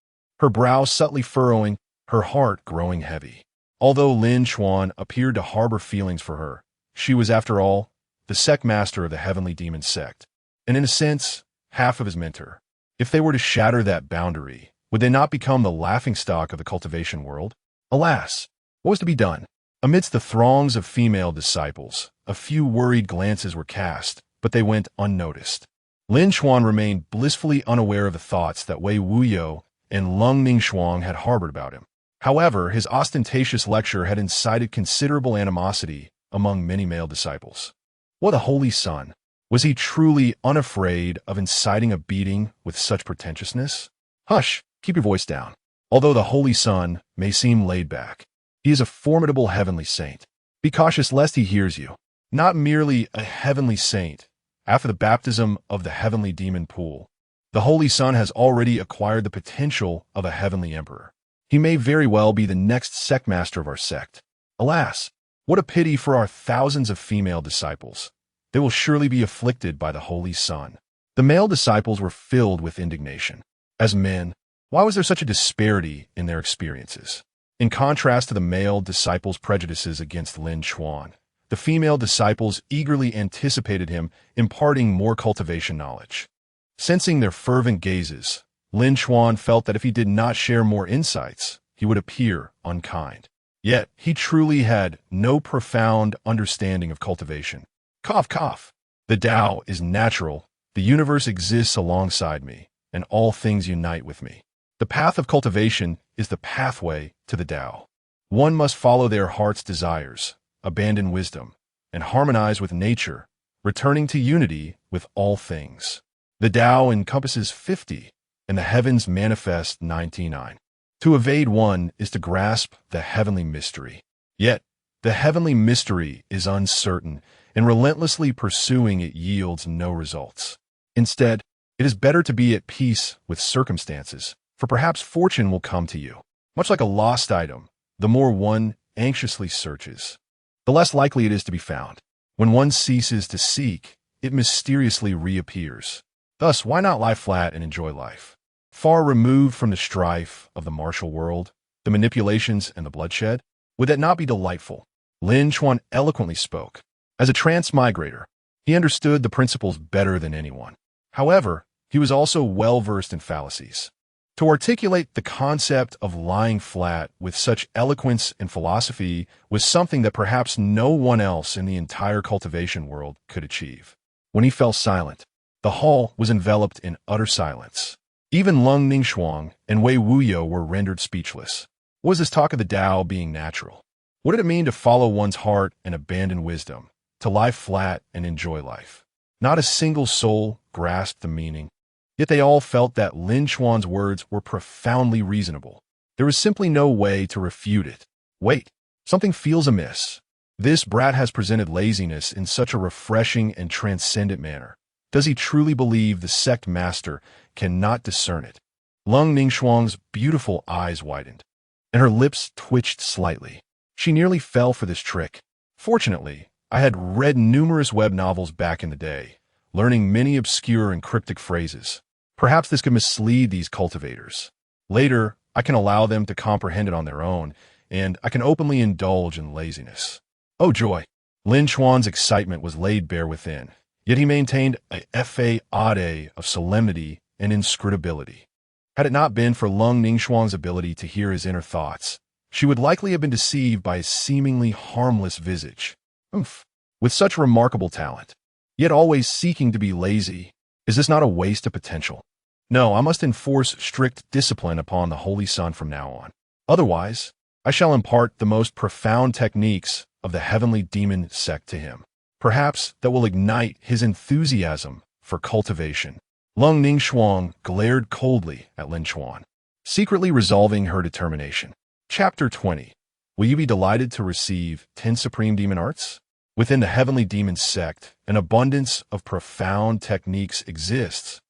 her brow subtly furrowing, her heart growing heavy. Although Lin Chuan appeared to harbor feelings for her, she was, after all, the sect master of the heavenly demon sect, and in a sense, half of his mentor. If they were to shatter that boundary, would they not become the laughingstock of the cultivation world? Alas, what was to be done? Amidst the throngs of female disciples, a few worried glances were cast, but they went unnoticed. Lin Chuan remained blissfully unaware of the thoughts that Wei Wuyo and Leng Ningshuang had harbored about him. However, his ostentatious lecture had incited considerable animosity among many male disciples. What a holy son! Was he truly unafraid of inciting a beating with such pretentiousness? Hush, keep your voice down. Although the Holy Son may seem laid back, he is a formidable heavenly saint. Be cautious lest he hears you. Not merely a heavenly saint. After the baptism of the heavenly demon pool, the Holy Son has already acquired the potential of a heavenly emperor. He may very well be the next sect master of our sect. Alas, what a pity for our thousands of female disciples. They will surely be afflicted by the Holy Son. The male disciples were filled with indignation. As men, why was there such a disparity in their experiences? In contrast to the male disciples' prejudices against Lin Chuan, the female disciples eagerly anticipated him imparting more cultivation knowledge. Sensing their fervent gazes, Lin Chuan felt that if he did not share more insights, he would appear unkind. Yet, he truly had no profound understanding of cultivation. Cough, cough. The Tao is natural, the universe exists alongside me, and all things unite with me. The path of cultivation is the pathway to the Tao. One must follow their heart's desires, abandon wisdom, and harmonize with nature, returning to unity with all things. The Tao encompasses 50, and the heavens manifest 99. To evade one is to grasp the heavenly mystery. Yet, the heavenly mystery is uncertain, and relentlessly pursuing it yields no results. Instead, it is better to be at peace with circumstances, for perhaps fortune will come to you. Much like a lost item, the more one anxiously searches, the less likely it is to be found. When one ceases to seek, it mysteriously reappears. Thus, why not lie flat and enjoy life? Far removed from the strife of the martial world, the manipulations and the bloodshed, would that not be delightful? Lin Chuan eloquently spoke. As a transmigrator, he understood the principles better than anyone. However, he was also well-versed in fallacies. To articulate the concept of lying flat with such eloquence and philosophy was something that perhaps no one else in the entire cultivation world could achieve. When he fell silent, the hall was enveloped in utter silence. Even Leng Ningshuang and Wei Wuyo were rendered speechless. What was this talk of the Tao being natural? What did it mean to follow one's heart and abandon wisdom, to lie flat and enjoy life? Not a single soul grasped the meaning. Yet they all felt that Lin Chuan's words were profoundly reasonable. There was simply no way to refute it. Wait, something feels amiss. This brat has presented laziness in such a refreshing and transcendent manner. Does he truly believe the sect master cannot discern it? Leng Ningshuang's beautiful eyes widened, and her lips twitched slightly. She nearly fell for this trick. Fortunately, I had read numerous web novels back in the day, learning many obscure and cryptic phrases. Perhaps this could mislead these cultivators. Later, I can allow them to comprehend it on their own, and I can openly indulge in laziness. Oh joy! Lin Chuan's excitement was laid bare within, yet he maintained a facade of solemnity and inscrutability. Had it not been for Leng Ningshuang's ability to hear his inner thoughts, she would likely have been deceived by his seemingly harmless visage. Oomph! With such remarkable talent, yet always seeking to be lazy, is this not a waste of potential? No, I must enforce strict discipline upon the Holy Son from now on. Otherwise, I shall impart the most profound techniques of the heavenly demon sect to him. Perhaps that will ignite his enthusiasm for cultivation. Leng Ningshuang glared coldly at Lin Chuan, secretly resolving her determination. Chapter 20. Will you be delighted to receive 10 supreme demon arts? Within the heavenly demon sect, an abundance of profound techniques exists,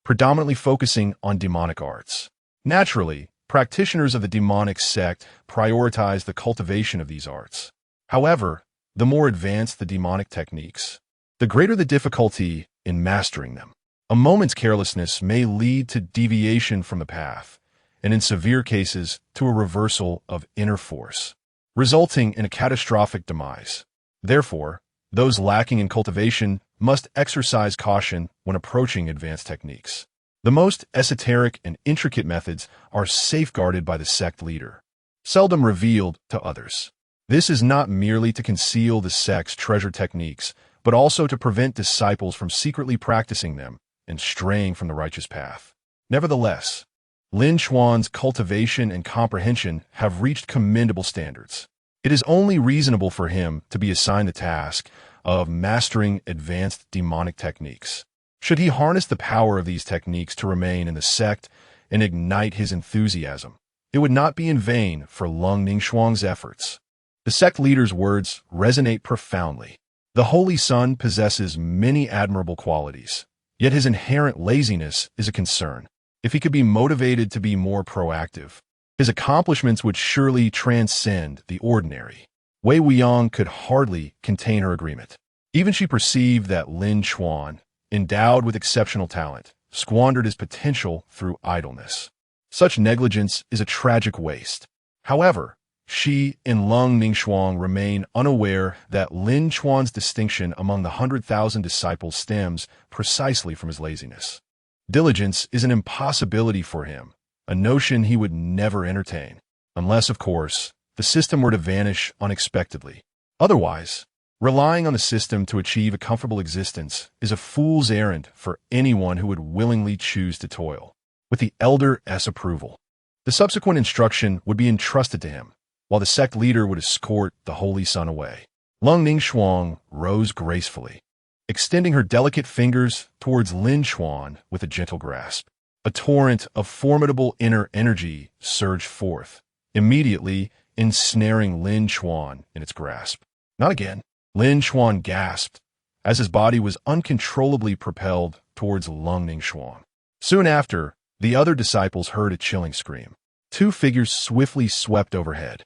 predominantly focusing on demonic arts. Naturally, practitioners of the demonic sect prioritize the cultivation of these arts. However, the more advanced the demonic techniques, the greater the difficulty in mastering them. A moment's carelessness may lead to deviation from the path, and in severe cases, to a reversal of inner force, resulting in a catastrophic demise. Therefore, those lacking in cultivation must exercise caution when approaching advanced techniques. The most esoteric and intricate methods are safeguarded by the sect leader, seldom revealed to others. This is not merely to conceal the sect's treasure techniques, but also to prevent disciples from secretly practicing them and straying from the righteous path. Nevertheless, Lin Chuan's cultivation and comprehension have reached commendable standards. It is only reasonable for him to be assigned the task of mastering advanced demonic techniques. Should he harness the power of these techniques to remain in the sect and ignite his enthusiasm, it would not be in vain for Leng Ningshuang's efforts. The sect leader's words resonate profoundly. The Holy Son possesses many admirable qualities, yet his inherent laziness is a concern. If he could be motivated to be more proactive, his accomplishments would surely transcend the ordinary. Wei Wuiyang could hardly contain her agreement. Even she perceived that Lin Chuan, endowed with exceptional talent, squandered his potential through idleness. Such negligence is a tragic waste. However, she and Leng Ningshuang remain unaware that Lin Chuan's distinction among the 100,000 disciples stems precisely from his laziness. Diligence is an impossibility for him, a notion he would never entertain, unless, of course, the system were to vanish unexpectedly. Otherwise, relying on the system to achieve a comfortable existence is a fool's errand for anyone who would willingly choose to toil. With the elder's approval, the subsequent instruction would be entrusted to him, while the sect leader would escort the Holy Son away. Leng Ningshuang rose gracefully, extending her delicate fingers towards Lin Chuan with a gentle grasp. A torrent of formidable inner energy surged forth, immediately ensnaring Lin Chuan in its grasp. Not again. Lin Chuan gasped, as his body was uncontrollably propelled towards Leng Ningshuang. Soon after, the other disciples heard a chilling scream. Two figures swiftly swept overhead.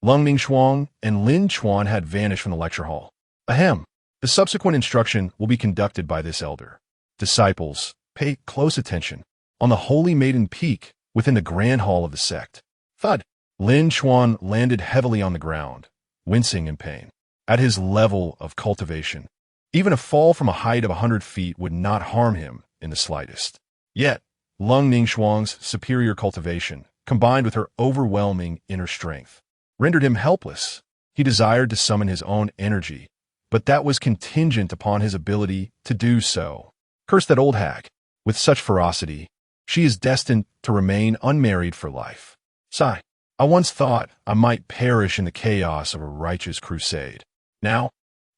Leng Ningshuang and Lin Chuan had vanished from the lecture hall. Ahem. The subsequent instruction will be conducted by this elder. Disciples, pay close attention. On the Holy Maiden Peak, within the grand hall of the sect. Thud! Lin Chuan landed heavily on the ground, wincing in pain. At his level of cultivation, even a fall from a height of 100 feet would not harm him in the slightest. Yet, Leng Ningshuang's superior cultivation, combined with her overwhelming inner strength, rendered him helpless. He desired to summon his own energy, but that was contingent upon his ability to do so. Curse that old hag. With such ferocity, she is destined to remain unmarried for life. Sigh. I once thought I might perish in the chaos of a righteous crusade. Now,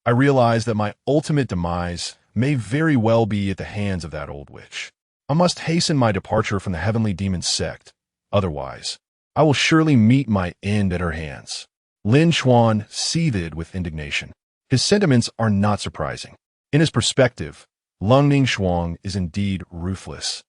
I realize that my ultimate demise may very well be at the hands of that old witch. I must hasten my departure from the heavenly demon sect. Otherwise, I will surely meet my end at her hands. Lin Chuan seethed with indignation. His sentiments are not surprising. In his perspective, Leng Ningshuang is indeed ruthless.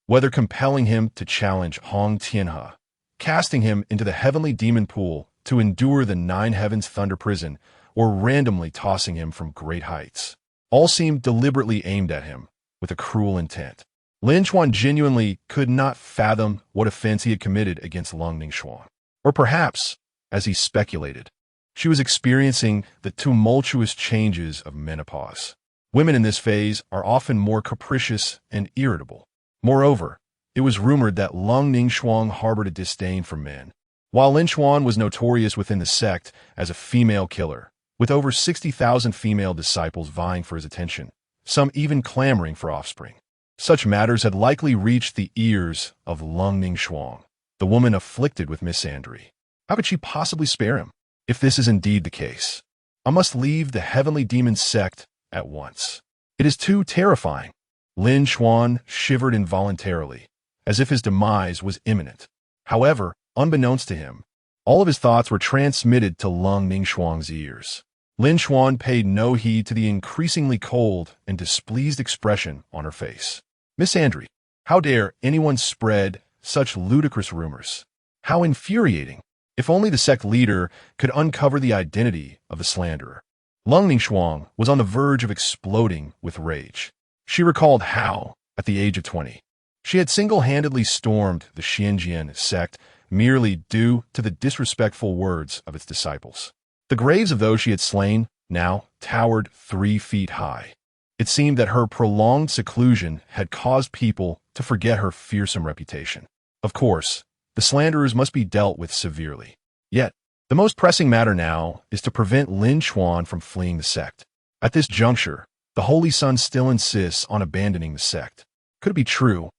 whether compelling him to challenge Hong Tianhe, casting him into the heavenly demon pool to endure the nine heavens thunder prison, or randomly tossing him from great heights. All seemed deliberately aimed at him, with a cruel intent. Lin Chuan genuinely could not fathom what offense he had committed against Leng Ningshuang. Or perhaps, as he speculated, she was experiencing the tumultuous changes of menopause. Women in this phase are often more capricious and irritable. Moreover, it was rumored that Leng Ningshuang harbored a disdain for men. While Lin Chuan was notorious within the sect as a female killer, with over 60,000 female disciples vying for his attention, some even clamoring for offspring. Such matters had likely reached the ears of Leng Ningshuang, the woman afflicted with misandry. How could she possibly spare him? If this is indeed the case, I must leave the heavenly demon sect at once. It is too terrifying. Lin Chuan shivered involuntarily, as if his demise was imminent. However, unbeknownst to him, all of his thoughts were transmitted to Leng Ningshuang's ears. Lin Chuan paid no heed to the increasingly cold and displeased expression on her face. Misandry, how dare anyone spread such ludicrous rumors? How infuriating! If only the sect leader could uncover the identity of the slanderer. Leng Ningshuang was on the verge of exploding with rage. She recalled how, at the age of 20, she had single-handedly stormed the Xianjian sect merely due to the disrespectful words of its disciples. The graves of those she had slain now towered 3 feet high. It seemed that her prolonged seclusion had caused people to forget her fearsome reputation. Of course, the slanderers must be dealt with severely. Yet, the most pressing matter now is to prevent Lin Chuan from fleeing the sect. At this juncture, the Holy Son still insists on abandoning the sect. Could it be true,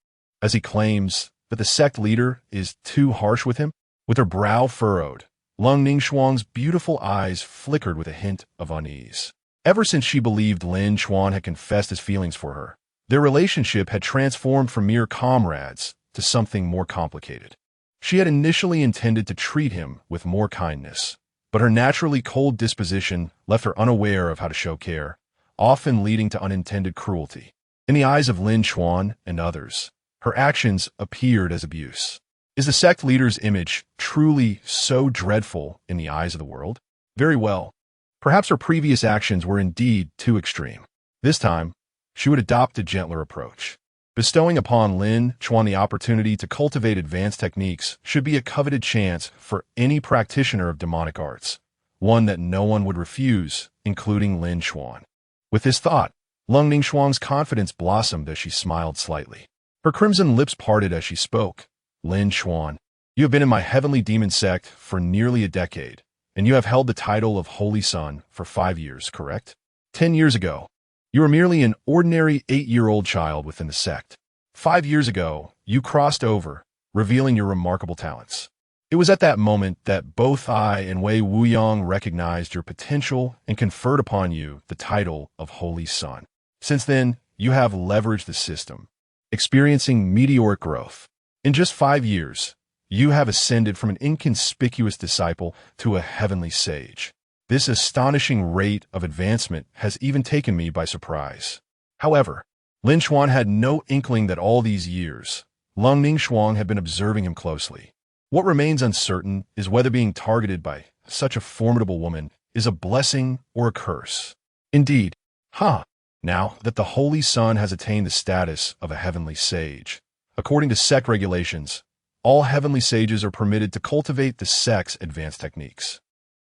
as he claims, that the sect leader is too harsh with him? With her brow furrowed, Leng Ningshuang's beautiful eyes flickered with a hint of unease. Ever since she believed Lin Chuan had confessed his feelings for her, their relationship had transformed from mere comrades to something more complicated. She had initially intended to treat him with more kindness, but her naturally cold disposition left her unaware of how to show care, often leading to unintended cruelty. In the eyes of Lin Chuan and others, her actions appeared as abuse. Is the sect leader's image truly so dreadful in the eyes of the world? Very well. Perhaps her previous actions were indeed too extreme. This time, she would adopt a gentler approach. Bestowing upon Lin Chuan the opportunity to cultivate advanced techniques should be a coveted chance for any practitioner of demonic arts, one that no one would refuse, including Lin Chuan. With this thought, Leng Ningshuang's confidence blossomed as she smiled slightly. Her crimson lips parted as she spoke. Lin Chuan, you have been in my heavenly demon sect for nearly a decade, and you have held the title of Holy Son for 5 years, correct? 10 years ago, you were merely an ordinary 8-year-old child within the sect. 5 years ago, you crossed over, revealing your remarkable talents. It was at that moment that both I and Wei Wuyang recognized your potential and conferred upon you the title of Holy Son. Since then, you have leveraged the system, experiencing meteoric growth. In just 5 years, you have ascended from an inconspicuous disciple to a heavenly sage. This astonishing rate of advancement has even taken me by surprise. However, Lin Chuan had no inkling that all these years, Leng Ningshuang had been observing him closely. What remains uncertain is whether being targeted by such a formidable woman is a blessing or a curse. Indeed, now that the Holy Son has attained the status of a heavenly sage, according to sect regulations, all heavenly sages are permitted to cultivate the sect's advanced techniques.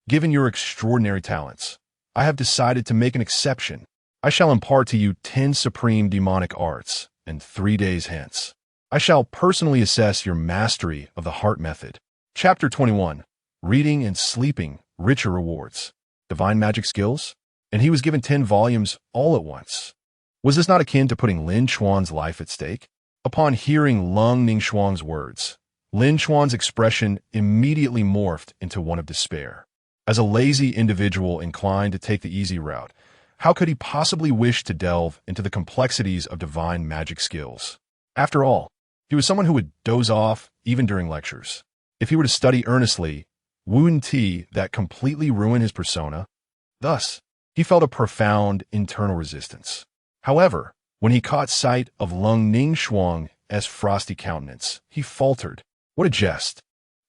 Given your extraordinary talents, I have decided to make an exception. I shall impart to you 10 supreme demonic arts, and 3 days hence, I shall personally assess your mastery of the heart method. Chapter 21. Reading and sleeping, richer rewards. Divine magic skills? And he was given 10 volumes all at once. Was this not akin to putting Lin Chuan's life at stake? Upon hearing Leng Ningshuang's words, Lin Chuan's expression immediately morphed into one of despair. As a lazy individual inclined to take the easy route, how could he possibly wish to delve into the complexities of divine magic skills? After all, he was someone who would doze off even during lectures. If he were to study earnestly, wouldn't that completely ruin his persona? Thus, he felt a profound internal resistance. However, when he caught sight of Leng Ningshuang as frosty countenance. He faltered. What a jest!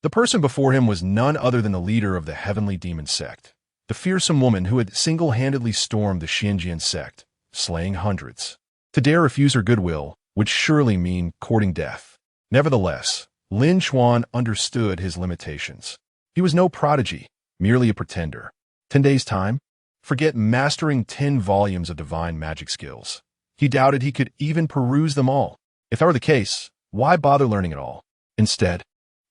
The person before him was none other than the leader of the heavenly demon sect, the fearsome woman who had single-handedly stormed the Xinjian sect, slaying hundreds. To dare refuse her goodwill would surely mean courting death. Nevertheless, Lin Chuan understood his limitations. He was no prodigy, merely a pretender. 10 days' time? Forget mastering 10 volumes of divine magic skills. He doubted he could even peruse them all. If that were the case, why bother learning at all? Instead,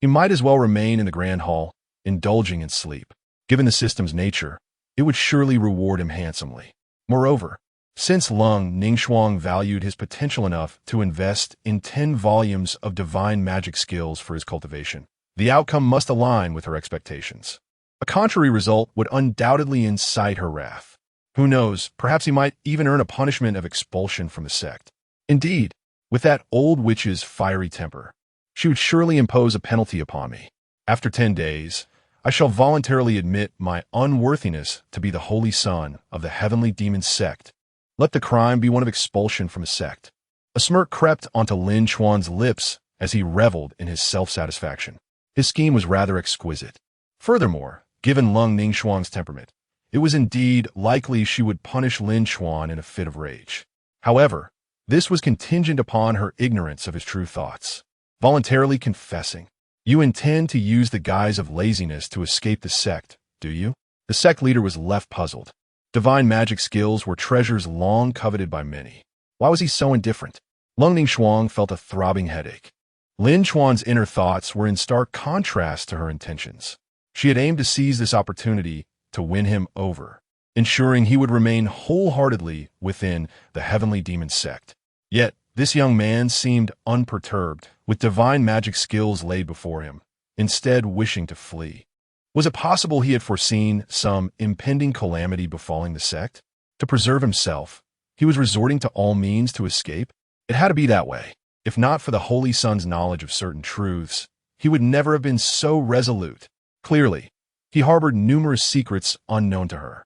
he might as well remain in the grand hall, indulging in sleep. Given the system's nature, it would surely reward him handsomely. Moreover, since Leng Ningshuang valued his potential enough to invest in 10 volumes of divine magic skills for his cultivation, the outcome must align with her expectations. A contrary result would undoubtedly incite her wrath. Who knows, perhaps he might even earn a punishment of expulsion from the sect. Indeed, with that old witch's fiery temper, she would surely impose a penalty upon me. After 10 days, I shall voluntarily admit my unworthiness to be the holy son of the heavenly demon sect. Let the crime be one of expulsion from a sect. A smirk crept onto Lin Chuan's lips as he reveled in his self-satisfaction. His scheme was rather exquisite. Furthermore, given Leng Ningshuang's temperament, it was indeed likely she would punish Lin Chuan in a fit of rage. However, this was contingent upon her ignorance of his true thoughts. Voluntarily confessing. You intend to use the guise of laziness to escape the sect, do you? The sect leader was left puzzled. Divine magic skills were treasures long coveted by many. Why was he so indifferent? Leng Ningshuang felt a throbbing headache. Lin Chuan's inner thoughts were in stark contrast to her intentions. She had aimed to seize this opportunity to win him over, ensuring he would remain wholeheartedly within the heavenly demon sect. Yet, this young man seemed unperturbed, with divine magic skills laid before him, instead wishing to flee. Was it possible he had foreseen some impending calamity befalling the sect? To preserve himself, he was resorting to all means to escape? It had to be that way. If not for the Holy Son's knowledge of certain truths, he would never have been so resolute. Clearly, he harbored numerous secrets unknown to her.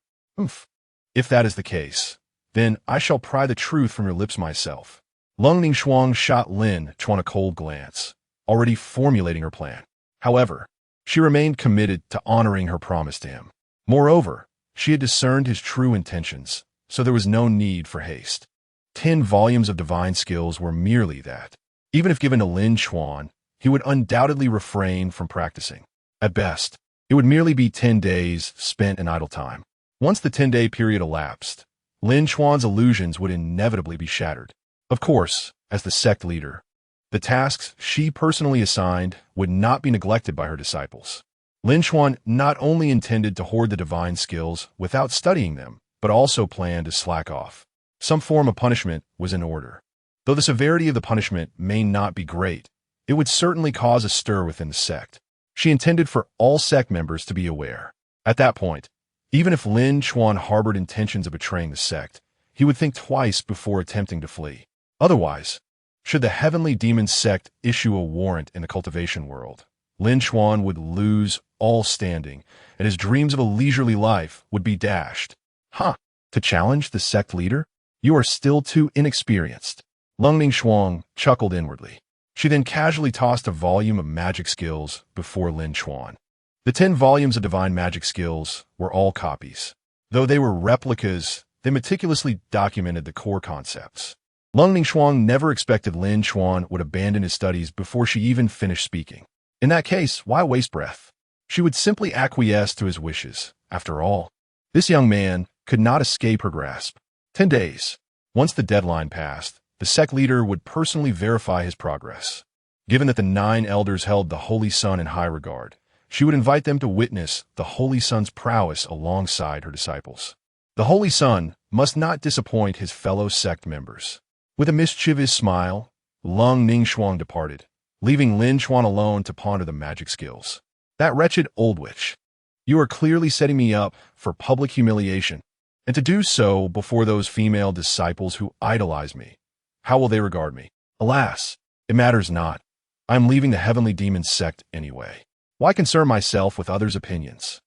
If that is the case, then I shall pry the truth from your lips myself. Leng Ningshuang shot Lin Chuan a cold glance, already formulating her plan. However, she remained committed to honoring her promise to him. Moreover, she had discerned his true intentions, so there was no need for haste. 10 volumes of divine skills were merely that. Even if given to Lin Chuan, he would undoubtedly refrain from practicing. At best, it would merely be 10 days spent in idle time. Once the 10-day period elapsed, Lin Chuan's illusions would inevitably be shattered. Of course, as the sect leader, the tasks she personally assigned would not be neglected by her disciples. Lin Chuan not only intended to hoard the divine skills without studying them, but also planned to slack off. Some form of punishment was in order. Though the severity of the punishment may not be great, it would certainly cause a stir within the sect. She intended for all sect members to be aware. At that point, even if Lin Chuan harbored intentions of betraying the sect, he would think twice before attempting to flee. Otherwise, should the heavenly demon sect issue a warrant in the cultivation world, Lin Chuan would lose all standing, and his dreams of a leisurely life would be dashed. To challenge the sect leader? You are still too inexperienced. Leng Ningshuang chuckled inwardly. She then casually tossed a volume of magic skills before Lin Chuan. The 10 volumes of divine magic skills were all copies. Though they were replicas, they meticulously documented the core concepts. Leng Ningshuang never expected Lin Chuan would abandon his studies before she even finished speaking. In that case, why waste breath? She would simply acquiesce to his wishes. After all, this young man could not escape her grasp. 10 days. Once the deadline passed, the sect leader would personally verify his progress. Given that the 9 elders held the Holy Son in high regard, she would invite them to witness the Holy Son's prowess alongside her disciples. The Holy Son must not disappoint his fellow sect members. With a mischievous smile, Leng Ningshuang departed, leaving Lin Chuan alone to ponder the magic skills. That wretched old witch. You are clearly setting me up for public humiliation, and to do so before those female disciples who idolize me. How will they regard me? Alas, it matters not. I am leaving the heavenly demon sect anyway. Why concern myself with others' opinions?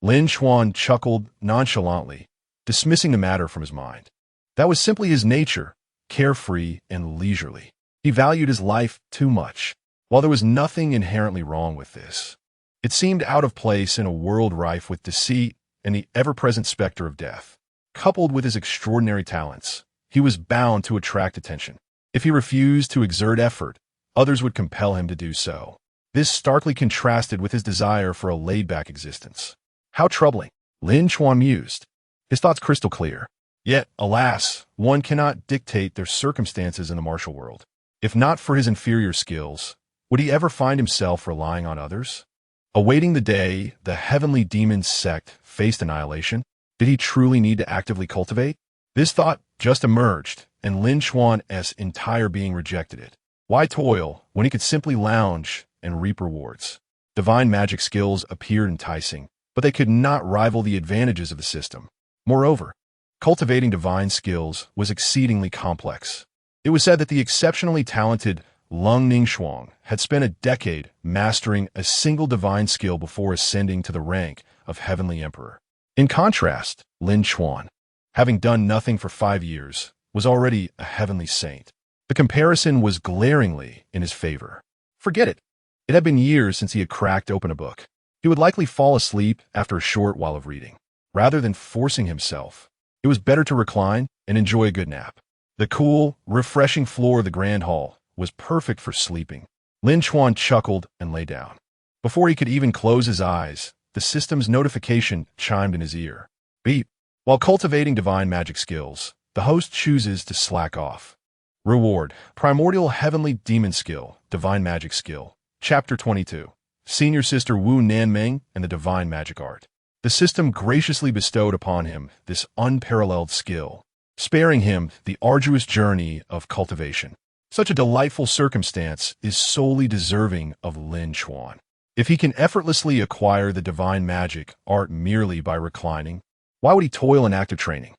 Lin Chuan chuckled nonchalantly, dismissing the matter from his mind. That was simply his nature, carefree and leisurely. He valued his life too much. While there was nothing inherently wrong with this, it seemed out of place in a world rife with deceit and the ever-present specter of death. Coupled with his extraordinary talents, he was bound to attract attention. If he refused to exert effort, others would compel him to do so. This starkly contrasted with his desire for a laid-back existence. How troubling, Lin Chuan mused, his thoughts crystal clear. Yet, alas, one cannot dictate their circumstances in the martial world. If not for his inferior skills, would he ever find himself relying on others? Awaiting the day the heavenly demon sect faced annihilation, did he truly need to actively cultivate? This thought just emerged, and Lin Chuan's entire being rejected it. Why toil when he could simply lounge and reap rewards? Divine magic skills appeared enticing, but they could not rival the advantages of the system. Moreover, cultivating divine skills was exceedingly complex. It was said that the exceptionally talented Leng Ningshuang had spent a decade mastering a single divine skill before ascending to the rank of Heavenly Emperor. In contrast, Lin Chuan, having done nothing for 5 years, was already a heavenly saint. The comparison was glaringly in his favor. Forget it. It had been years since he had cracked open a book. He would likely fall asleep after a short while of reading. Rather than forcing himself, it was better to recline and enjoy a good nap. The cool, refreshing floor of the grand hall was perfect for sleeping. Lin Chuan chuckled and lay down. Before he could even close his eyes, the system's notification chimed in his ear. Beep. While cultivating divine magic skills, the host chooses to slack off. Reward: Primordial Heavenly Demon Skill, Divine Magic Skill. Chapter 22. Senior Sister Wu Nanming and the Divine Magic Art. The system graciously bestowed upon him this unparalleled skill, sparing him the arduous journey of cultivation. Such a delightful circumstance is solely deserving of Lin Chuan. If he can effortlessly acquire the divine magic art merely by reclining, why would he toil in active training?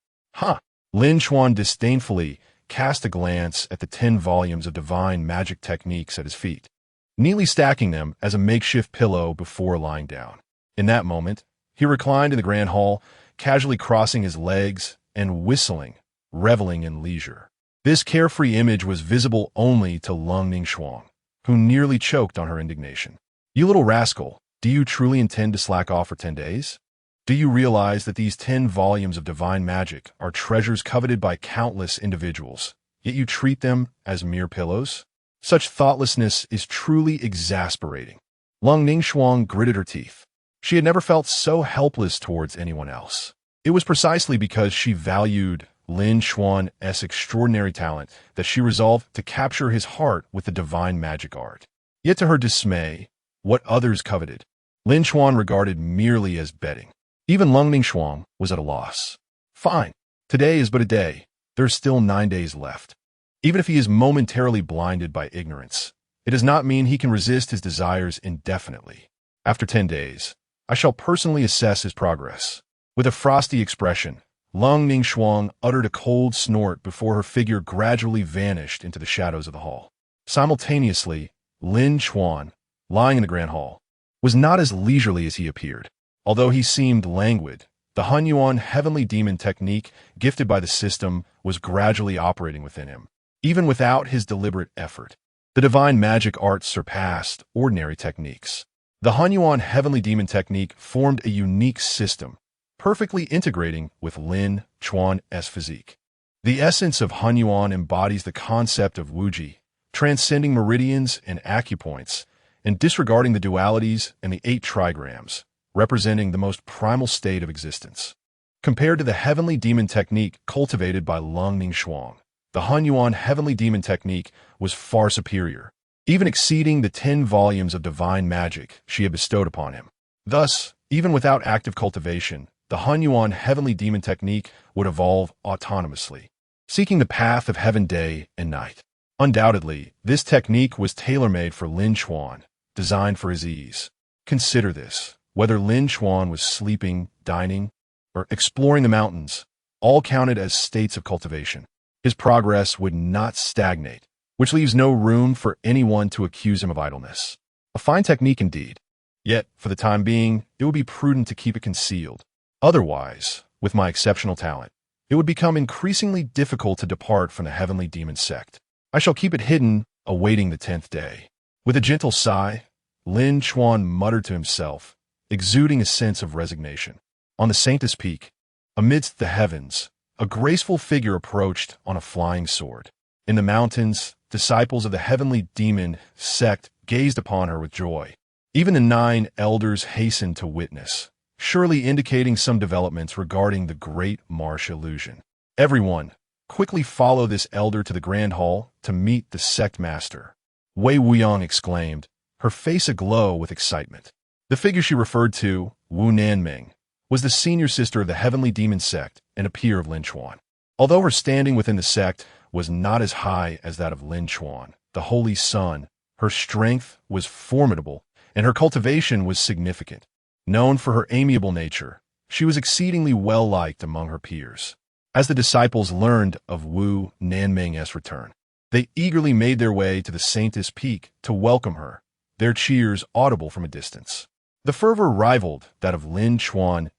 Lin Chuan disdainfully cast a glance at the 10 volumes of divine magic techniques at his feet, neatly stacking them as a makeshift pillow before lying down. In that moment, he reclined in the grand hall, casually crossing his legs and whistling, reveling in leisure. This carefree image was visible only to Leng Ningshuang, who nearly choked on her indignation. You little rascal, do you truly intend to slack off for 10 days? Do you realize that these 10 volumes of divine magic are treasures coveted by countless individuals, yet you treat them as mere pillows? Such thoughtlessness is truly exasperating. Leng Ningshuang gritted her teeth. She had never felt so helpless towards anyone else. It was precisely because she valued Lin Chuan's extraordinary talent that she resolved to capture his heart with the divine magic art. Yet to her dismay, what others coveted, Lin Chuan regarded merely as betting. Even Leng Ningshuang was at a loss. Fine, today is but a day. There's still 9 days left. Even if he is momentarily blinded by ignorance, it does not mean he can resist his desires indefinitely. After 10 days, I shall personally assess his progress. With a frosty expression, Leng Ningshuang uttered a cold snort before her figure gradually vanished into the shadows of the hall. Simultaneously, Lin Chuan, lying in the grand hall, was not as leisurely as he appeared. Although he seemed languid, the Hunyuan heavenly demon technique gifted by the system was gradually operating within him. Even without his deliberate effort, the divine magic art surpassed ordinary techniques. The Hunyuan heavenly demon technique formed a unique system, perfectly integrating with Lin Chuan's physique. The essence of Hunyuan embodies the concept of Wuji, transcending meridians and acupoints, and disregarding the dualities and the 8 trigrams, representing the most primal state of existence. Compared to the heavenly demon technique cultivated by Leng Ningshuang, the Hunyuan heavenly demon technique was far superior, even exceeding the 10 volumes of divine magic she had bestowed upon him. Thus, even without active cultivation, the Hunyuan heavenly demon technique would evolve autonomously, seeking the path of heaven day and night. Undoubtedly, this technique was tailor-made for Lin Chuan, designed for his ease. Consider this. Whether Lin Chuan was sleeping, dining, or exploring the mountains, all counted as states of cultivation. His progress would not stagnate, which leaves no room for anyone to accuse him of idleness. A fine technique indeed. Yet, for the time being, it would be prudent to keep it concealed. Otherwise, with my exceptional talent, it would become increasingly difficult to depart from the heavenly demon sect. I shall keep it hidden awaiting the 10th day. With a gentle sigh, Lin Chuan muttered to himself, exuding a sense of resignation. On the Sanctus Peak, amidst the heavens, a graceful figure approached on a flying sword. In the mountains, disciples of the heavenly demon Sect gazed upon her with joy. Even the 9 elders hastened to witness, surely indicating some developments regarding the great marsh illusion. Everyone quickly followed this elder to the grand hall to meet the sect master. Wei Wuyang exclaimed, her face aglow with excitement. The figure she referred to, Wu Nanming, was the senior sister of the heavenly demon sect and a peer of Lin Chuan. Although her standing within the sect was not as high as that of Lin Chuan, the holy son, her strength was formidable and her cultivation was significant. Known for her amiable nature, she was exceedingly well-liked among her peers. As the disciples learned of Wu Nanming's return, they eagerly made their way to the Sanctus Peak to welcome her, their cheers audible from a distance. The fervor rivaled that of Lin Chuan's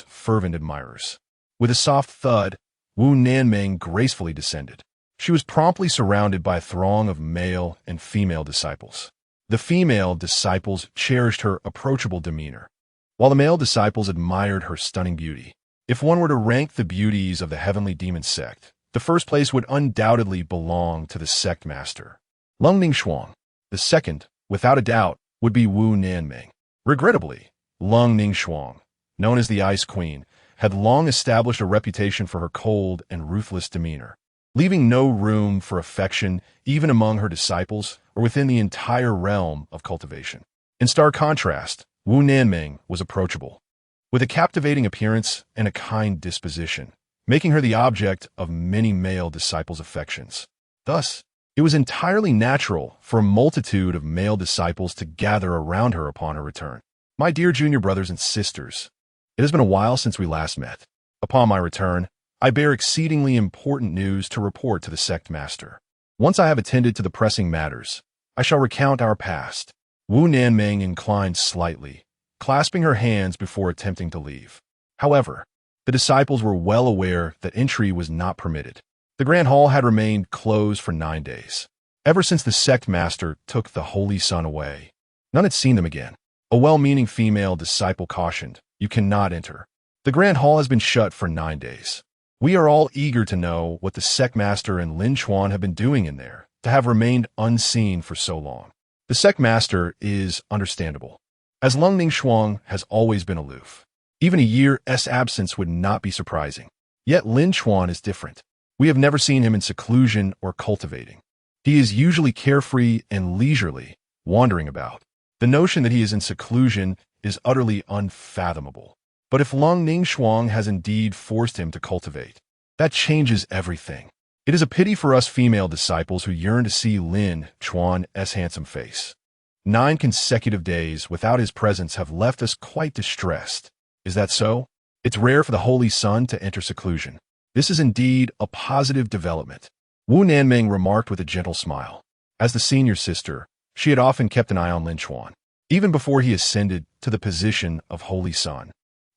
fervent admirers. With a soft thud, Wu Nanming gracefully descended. She was promptly surrounded by a throng of male and female disciples. The female disciples cherished her approachable demeanor, while the male disciples admired her stunning beauty. If one were to rank the beauties of the heavenly demon sect, the first place would undoubtedly belong to the sect master, Leng Ningshuang. The second, without a doubt, would be Wu Nanming. Regrettably, Leng Ningshuang, known as the Ice Queen, had long established a reputation for her cold and ruthless demeanor, leaving no room for affection even among her disciples or within the entire realm of cultivation. In stark contrast, Wu Nanming was approachable, with a captivating appearance and a kind disposition, making her the object of many male disciples' affections. Thus, it was entirely natural for a multitude of male disciples to gather around her upon her return. My dear junior brothers and sisters, it has been a while since we last met. Upon my return, I bear exceedingly important news to report to the sect master. Once I have attended to the pressing matters, I shall recount our past. Wu Nanming inclined slightly, clasping her hands before attempting to leave. However, the disciples were well aware that entry was not permitted. The grand hall had remained closed for 9 days. Ever since the sect master took the holy son away, none had seen them again. A well-meaning female disciple cautioned, "You cannot enter. The grand hall has been shut for 9 days." We are all eager to know what the sect master and Lin Chuan have been doing in there, to have remained unseen for so long. The sect master is understandable, as Leng Ningshuang has always been aloof. Even a year's absence would not be surprising. Yet Lin Chuan is different. We have never seen him in seclusion or cultivating. He is usually carefree and leisurely, wandering about. The notion that he is in seclusion is utterly unfathomable. But if Leng Ningshuang has indeed forced him to cultivate, that changes everything. It is a pity for us female disciples who yearn to see Lin Chuan's handsome face. 9 consecutive days without his presence have left us quite distressed. Is that so? It's rare for the holy son to enter seclusion. This is indeed a positive development. Wu Nanming remarked with a gentle smile. As the senior sister, she had often kept an eye on Lin Chuan. Even before he ascended to the position of holy son,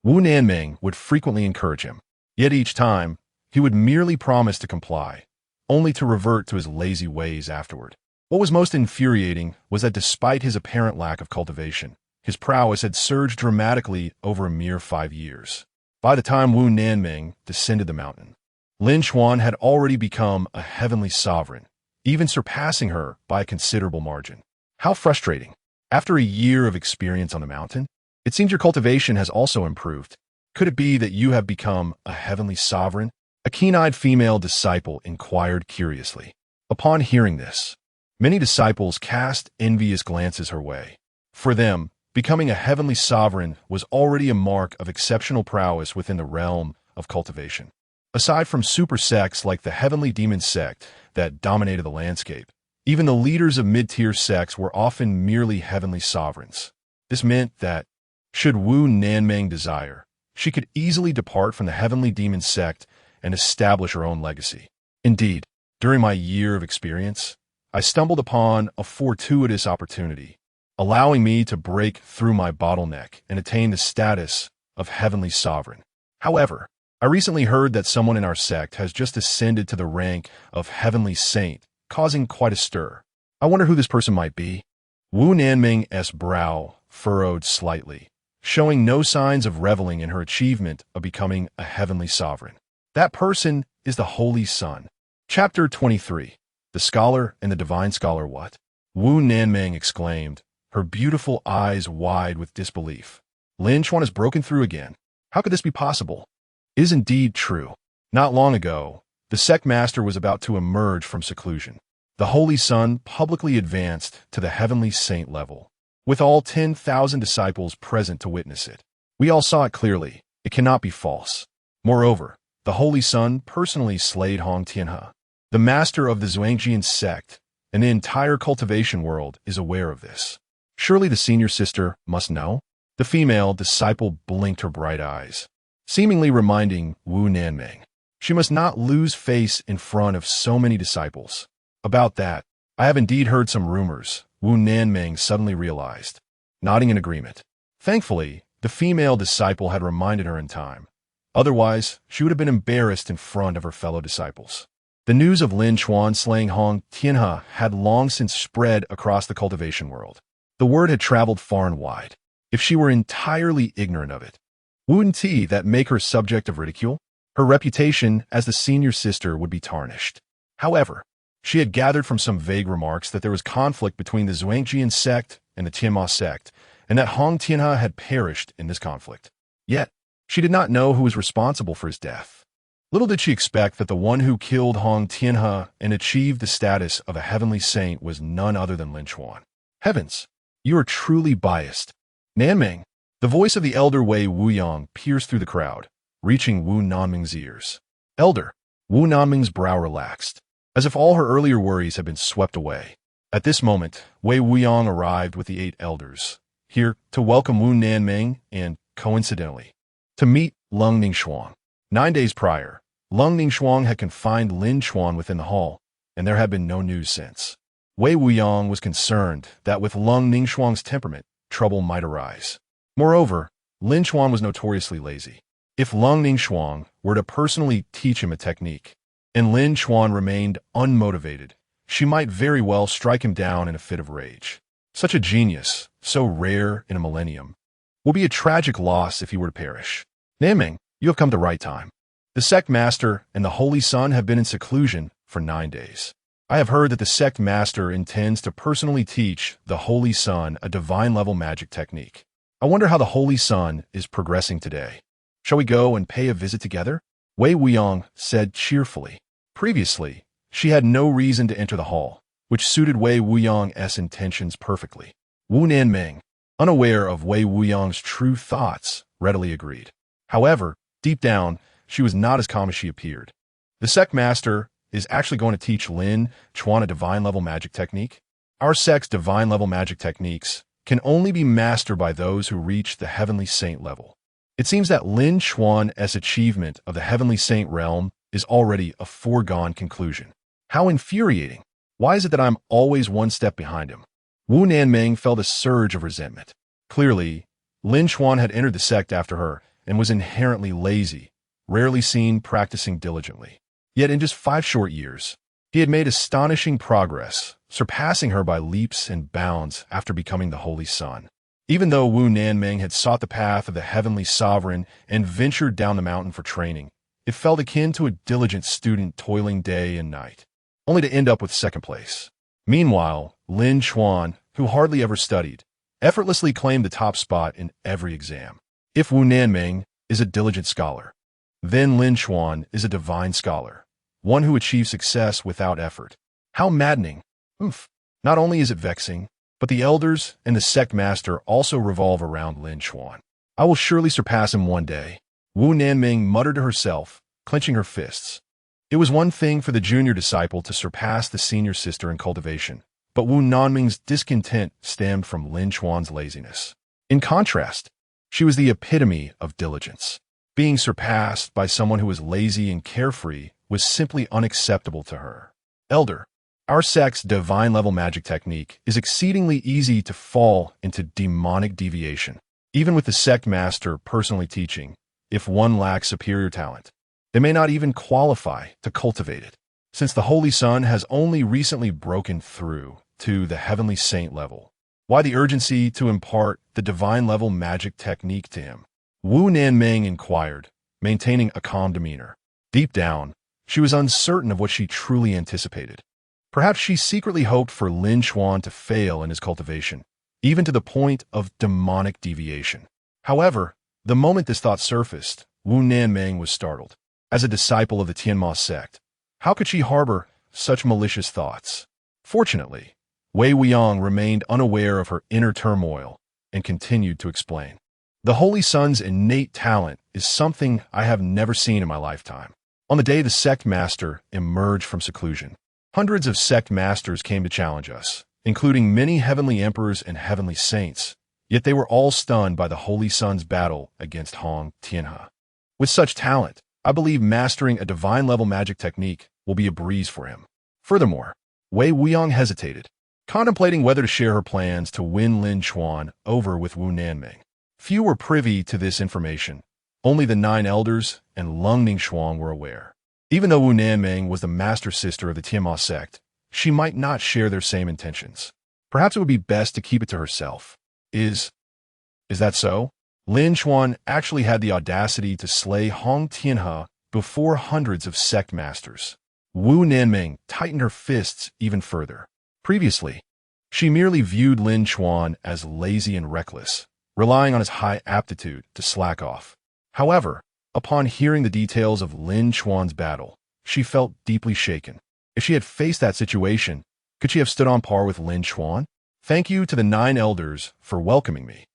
Wu Nanming would frequently encourage him. Yet each time, he would merely promise to comply, only to revert to his lazy ways afterward. What was most infuriating was that despite his apparent lack of cultivation, his prowess had surged dramatically over a mere 5 years. By the time Wu Nanming descended the mountain, Lin Chuan had already become a heavenly sovereign, even surpassing her by a considerable margin. How frustrating! After a year of experience on the mountain, it seems your cultivation has also improved. Could it be that you have become a heavenly sovereign? A keen-eyed female disciple inquired curiously. Upon hearing this, many disciples cast envious glances her way. For them, becoming a heavenly sovereign was already a mark of exceptional prowess within the realm of cultivation. Aside from super sects like the heavenly demon sect that dominated the landscape, even the leaders of mid-tier sects were often merely heavenly sovereigns. This meant that, should Wu Nanming desire, she could easily depart from the heavenly demon sect and establish her own legacy. Indeed, during my year of experience, I stumbled upon a fortuitous opportunity, allowing me to break through my bottleneck and attain the status of heavenly sovereign. However, I recently heard that someone in our sect has just ascended to the rank of heavenly saint, causing quite a stir. I wonder who this person might be. Wu Nanming's brow furrowed slightly, showing no signs of reveling in her achievement of becoming a heavenly sovereign. That person is the Holy Sun. Chapter 23. The Scholar and the Divine Scholar. What? Wu Nanming exclaimed, her beautiful eyes wide with disbelief. Lin Chuan has broken through again. How could this be possible? It is indeed true. Not long ago, the Sect Master was about to emerge from seclusion. The Holy Sun publicly advanced to the heavenly saint level, with all 10,000 disciples present to witness it. We all saw it clearly. It cannot be false. Moreover, the Holy Sun personally slayed Hong Tianhe, the master of the Zhuangjian sect, and the entire cultivation world is aware of this. Surely the senior sister must know? The female disciple blinked her bright eyes, seemingly reminding Wu Nanming. She must not lose face in front of so many disciples. About that, I have indeed heard some rumors, Wu Nanming suddenly realized, nodding in agreement. Thankfully, the female disciple had reminded her in time. Otherwise, she would have been embarrassed in front of her fellow disciples. The news of Lin Chuan slaying Hong Tianhe had long since spread across the cultivation world. The word had traveled far and wide. If she were entirely ignorant of it, wouldn't that make her subject of ridicule? Her reputation as the senior sister would be tarnished. However, she had gathered from some vague remarks that there was conflict between the Zhuangjian sect and the Tianma sect, and that Hong Tianhe had perished in this conflict. Yet, she did not know who was responsible for his death. Little did she expect that the one who killed Hong Tianhe and achieved the status of a heavenly saint was none other than Lin Chuan. Heavens, you are truly biased. Nanming, the voice of the elder Wei Wuyang pierced through the crowd, reaching Wu Nanming's ears. Elder, Wu Nanming's brow relaxed, as if all her earlier worries had been swept away. At this moment, Wei Wuyang arrived with the 8 elders, here to welcome Wu Nanming and, coincidentally, to meet Leng Ningshuang. 9 days prior, Leng Ningshuang had confined Lin Chuan within the hall, and there had been no news since. Wei Wuyang was concerned that with Leng Ningshuang's temperament, trouble might arise. Moreover, Lin Chuan was notoriously lazy. If Leng Ningshuang were to personally teach him a technique, and Lin Chuan remained unmotivated, she might very well strike him down in a fit of rage. Such a genius, so rare in a millennium, will be a tragic loss if he were to perish. Nanming, you have come at the right time. The Sect Master and the Holy Sun have been in seclusion for 9 days. I have heard that the Sect Master intends to personally teach the Holy Sun a divine-level magic technique. I wonder how the Holy Sun is progressing today. Shall we go and pay a visit together? Wei Wuyang said cheerfully. Previously, she had no reason to enter the hall, which suited Wei Wuyang's intentions perfectly. Wu Nanming, unaware of Wei Wuyang's true thoughts, readily agreed. However, deep down, she was not as calm as she appeared. The Sect Master is actually going to teach Lin Chuan a divine-level magic technique. Our sect's divine-level magic techniques can only be mastered by those who reach the heavenly saint level. It seems that Lin Chuan's achievement of the heavenly saint realm is already a foregone conclusion. How infuriating! Why is it that I'm always one step behind him? Wu Nanming felt a surge of resentment. Clearly, Lin Chuan had entered the sect after her and was inherently lazy, rarely seen practicing diligently. Yet in just 5 short years, he had made astonishing progress, surpassing her by leaps and bounds after becoming the Holy Sun. Even though Wu Nanming had sought the path of the heavenly sovereign and ventured down the mountain for training, it felt akin to a diligent student toiling day and night, only to end up with 2nd place. Meanwhile, Lin Chuan, who hardly ever studied, effortlessly claimed the top spot in every exam. If Wu Nanming is a diligent scholar, then Lin Chuan is a divine scholar, one who achieves success without effort. How maddening! Not only is it vexing, but the elders and the Sect Master also revolve around Lin Chuan. I will surely surpass him one day, Wu Nanming muttered to herself, clenching her fists. It was one thing for the junior disciple to surpass the senior sister in cultivation, but Wu Nanming's discontent stemmed from Lin Chuan's laziness. In contrast, she was the epitome of diligence. Being surpassed by someone who was lazy and carefree was simply unacceptable to her. Elder, our sect's divine-level magic technique is exceedingly easy to fall into demonic deviation. Even with the Sect Master personally teaching, if one lacks superior talent, they may not even qualify to cultivate it. Since the Holy Sun has only recently broken through, to the heavenly saint level? Why the urgency to impart the divine-level magic technique to him? Wu Nanming inquired, maintaining a calm demeanor. Deep down, she was uncertain of what she truly anticipated. Perhaps she secretly hoped for Lin Chuan to fail in his cultivation, even to the point of demonic deviation. However, the moment this thought surfaced, Wu Nanming was startled. As a disciple of the Tianma sect, how could she harbor such malicious thoughts? Fortunately, Wei Wuyang remained unaware of her inner turmoil and continued to explain. The Holy Sun's innate talent is something I have never seen in my lifetime. On the day the sect master emerged from seclusion, hundreds of sect masters came to challenge us, including many heavenly emperors and heavenly saints, yet they were all stunned by the Holy Sun's battle against Hong Tianhe. With such talent, I believe mastering a divine-level magic technique will be a breeze for him. Furthermore, Wei Wuyang hesitated, contemplating whether to share her plans to win Lin Chuan over with Wu Nanming. Few were privy to this information. Only the 9 elders and Leng Ningshuang were aware. Even though Wu Nanming was the master sister of the Tianma sect, she might not share their same intentions. Perhaps it would be best to keep it to herself. Is that so? Lin Chuan actually had the audacity to slay Hong Tianhe before hundreds of sect masters. Wu Nanming tightened her fists even further. Previously, she merely viewed Lin Chuan as lazy and reckless, relying on his high aptitude to slack off. However, upon hearing the details of Lin Chuan's battle, she felt deeply shaken. If she had faced that situation, could she have stood on par with Lin Chuan? Thank you to the 9 elders for welcoming me.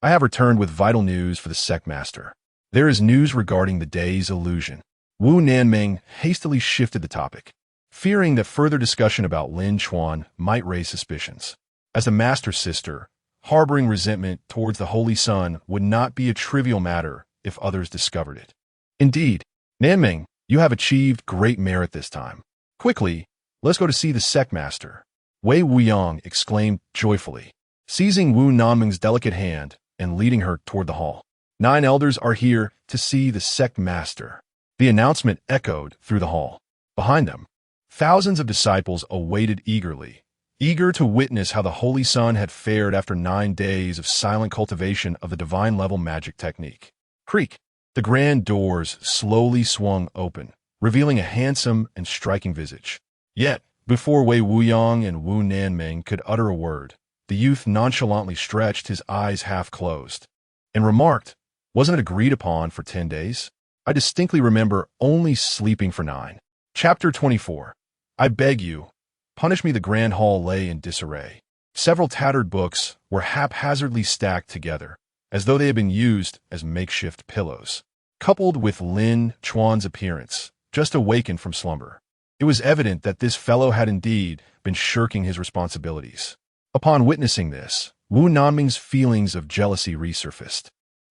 I have returned with vital news for the sect master. There is news regarding the day's illusion. Wu Nanming hastily shifted the topic, fearing that further discussion about Lin Chuan might raise suspicions. As the master sister, harboring resentment towards the Holy Sun would not be a trivial matter if others discovered it. Indeed, Nanming, you have achieved great merit this time. Quickly, let's go to see the sect master. Wei Wuyang exclaimed joyfully, seizing Wu Nanming's delicate hand and leading her toward the hall. 9 elders are here to see the sect master. The announcement echoed through the hall. Behind them, thousands of disciples awaited eagerly, eager to witness how the Holy Sun had fared after 9 days of silent cultivation of the divine-level magic technique. Creak! The grand doors slowly swung open, revealing a handsome and striking visage. Yet, before Wei Wuyang and Wu Nanming could utter a word, the youth nonchalantly stretched his eyes half-closed, and remarked, "Wasn't it agreed upon for 10 days? I distinctly remember only sleeping for 9. Chapter 24. I beg you, punish me. The grand hall lay in disarray. Several tattered books were haphazardly stacked together, as though they had been used as makeshift pillows. Coupled with Lin Chuan's appearance, just awakened from slumber, it was evident that this fellow had indeed been shirking his responsibilities. Upon witnessing this, Wu Nanming's feelings of jealousy resurfaced.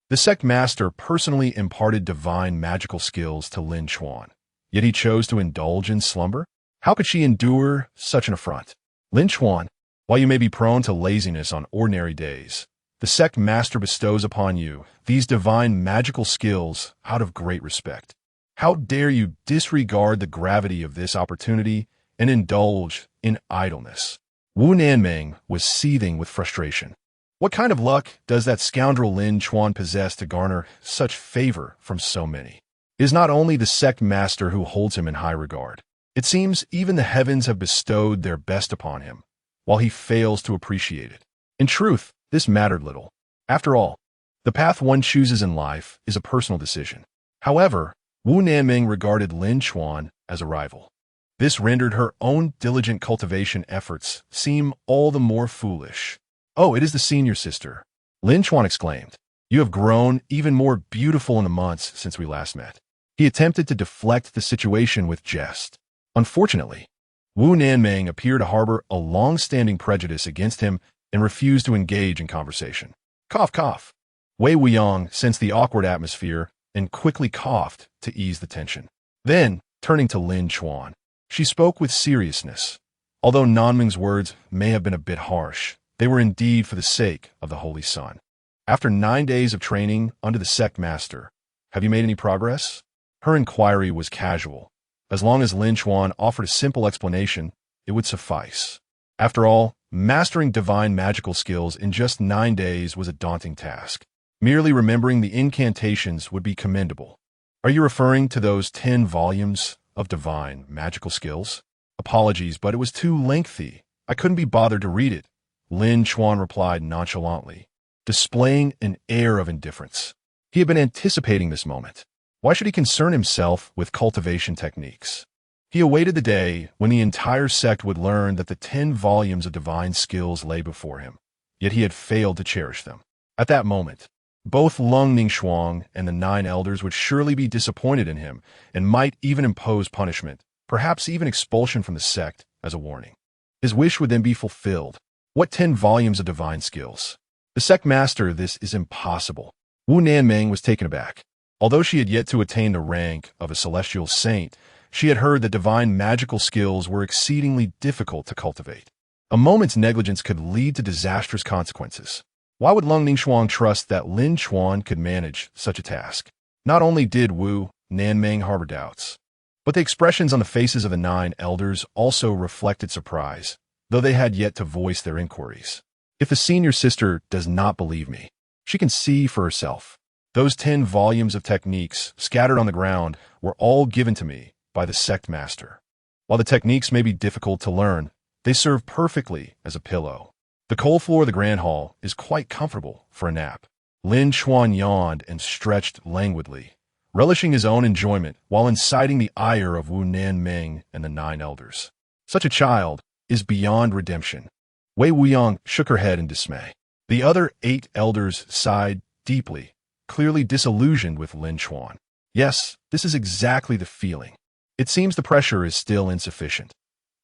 The sect master personally imparted divine magical skills to Lin Chuan, yet he chose to indulge in slumber? How could she endure such an affront? Lin Chuan, while you may be prone to laziness on ordinary days, the sect master bestows upon you these divine magical skills out of great respect. How dare you disregard the gravity of this opportunity and indulge in idleness? Wu Nanming was seething with frustration. What kind of luck does that scoundrel Lin Chuan possess to garner such favor from so many? It is not only the sect master who holds him in high regard. It seems even the heavens have bestowed their best upon him, while he fails to appreciate it. In truth, this mattered little. After all, the path one chooses in life is a personal decision. However, Wu Nanming regarded Lin Chuan as a rival. This rendered her own diligent cultivation efforts seem all the more foolish. "Oh, it is the senior sister," Lin Chuan exclaimed. "You have grown even more beautiful in the months since we last met." He attempted to deflect the situation with jest. Unfortunately, Wu Nanming appeared to harbor a long-standing prejudice against him and refused to engage in conversation. Cough, cough. Wei Wuyang sensed the awkward atmosphere and quickly coughed to ease the tension. Then, turning to Lin Chuan, she spoke with seriousness. Although Nanming's words may have been a bit harsh, they were indeed for the sake of the Holy Sun. After 9 days of training under the sect master, have you made any progress? Her inquiry was casual. As long as Lin Chuan offered a simple explanation, it would suffice. After all, mastering divine magical skills in just 9 days was a daunting task. Merely remembering the incantations would be commendable. Are you referring to those 10 volumes of divine magical skills? Apologies, but it was too lengthy. I couldn't be bothered to read it, Lin Chuan replied nonchalantly, displaying an air of indifference. He had been anticipating this moment. Why should he concern himself with cultivation techniques? He awaited the day when the entire sect would learn that the 10 volumes of divine skills lay before him, yet he had failed to cherish them. At that moment, both Leng Ningshuang and the 9 elders would surely be disappointed in him and might even impose punishment, perhaps even expulsion from the sect, as a warning. His wish would then be fulfilled. What 10 volumes of divine skills? The sect master, this is impossible. Wu Nanming was taken aback. Although she had yet to attain the rank of a celestial saint, she had heard that divine magical skills were exceedingly difficult to cultivate. A moment's negligence could lead to disastrous consequences. Why would Leng Ningshuang trust that Lin Chuan could manage such a task? Not only did Wu Nanming harbor doubts, but the expressions on the faces of the 9 elders also reflected surprise, though they had yet to voice their inquiries. If the senior sister does not believe me, she can see for herself. Those 10 volumes of techniques scattered on the ground were all given to me by the sect master. While the techniques may be difficult to learn, they serve perfectly as a pillow. The cold floor of the grand hall is quite comfortable for a nap. Lin Chuan yawned and stretched languidly, relishing his own enjoyment while inciting the ire of Wu Nanming and the 9 elders. Such a child is beyond redemption. Wei Wuyang shook her head in dismay. The other 8 elders sighed deeply, clearly disillusioned with Lin Chuan. Yes, this is exactly the feeling. It seems the pressure is still insufficient.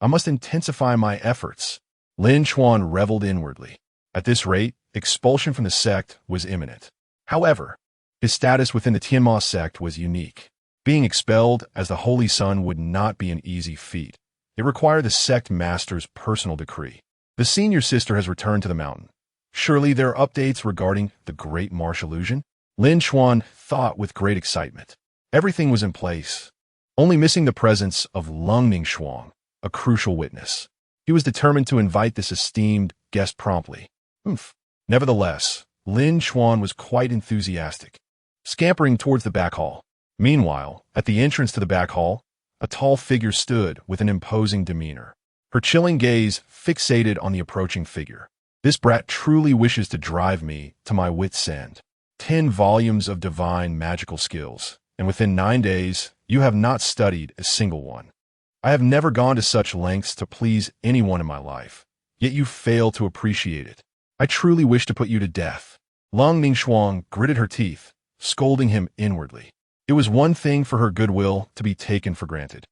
I must intensify my efforts. Lin Chuan reveled inwardly. At this rate, expulsion from the sect was imminent. However, his status within the Tianma sect was unique. Being expelled as the Holy Son would not be an easy feat. It required the sect master's personal decree. The senior sister has returned to the mountain. Surely there are updates regarding the great marsh illusion? Lin Chuan thought with great excitement. Everything was in place, only missing the presence of Leng Ningshuang, a crucial witness. He was determined to invite this esteemed guest promptly. Nevertheless, Lin Chuan was quite enthusiastic, scampering towards the back hall. Meanwhile, at the entrance to the back hall, a tall figure stood with an imposing demeanor, her chilling gaze fixated on the approaching figure. This brat truly wishes to drive me to my wit's end. 10 volumes of divine magical skills, and within 9 days, you have not studied a single one. I have never gone to such lengths to please anyone in my life, yet you fail to appreciate it. I truly wish to put you to death. Leng Ningshuang gritted her teeth, scolding him inwardly. It was one thing for her goodwill to be taken for granted.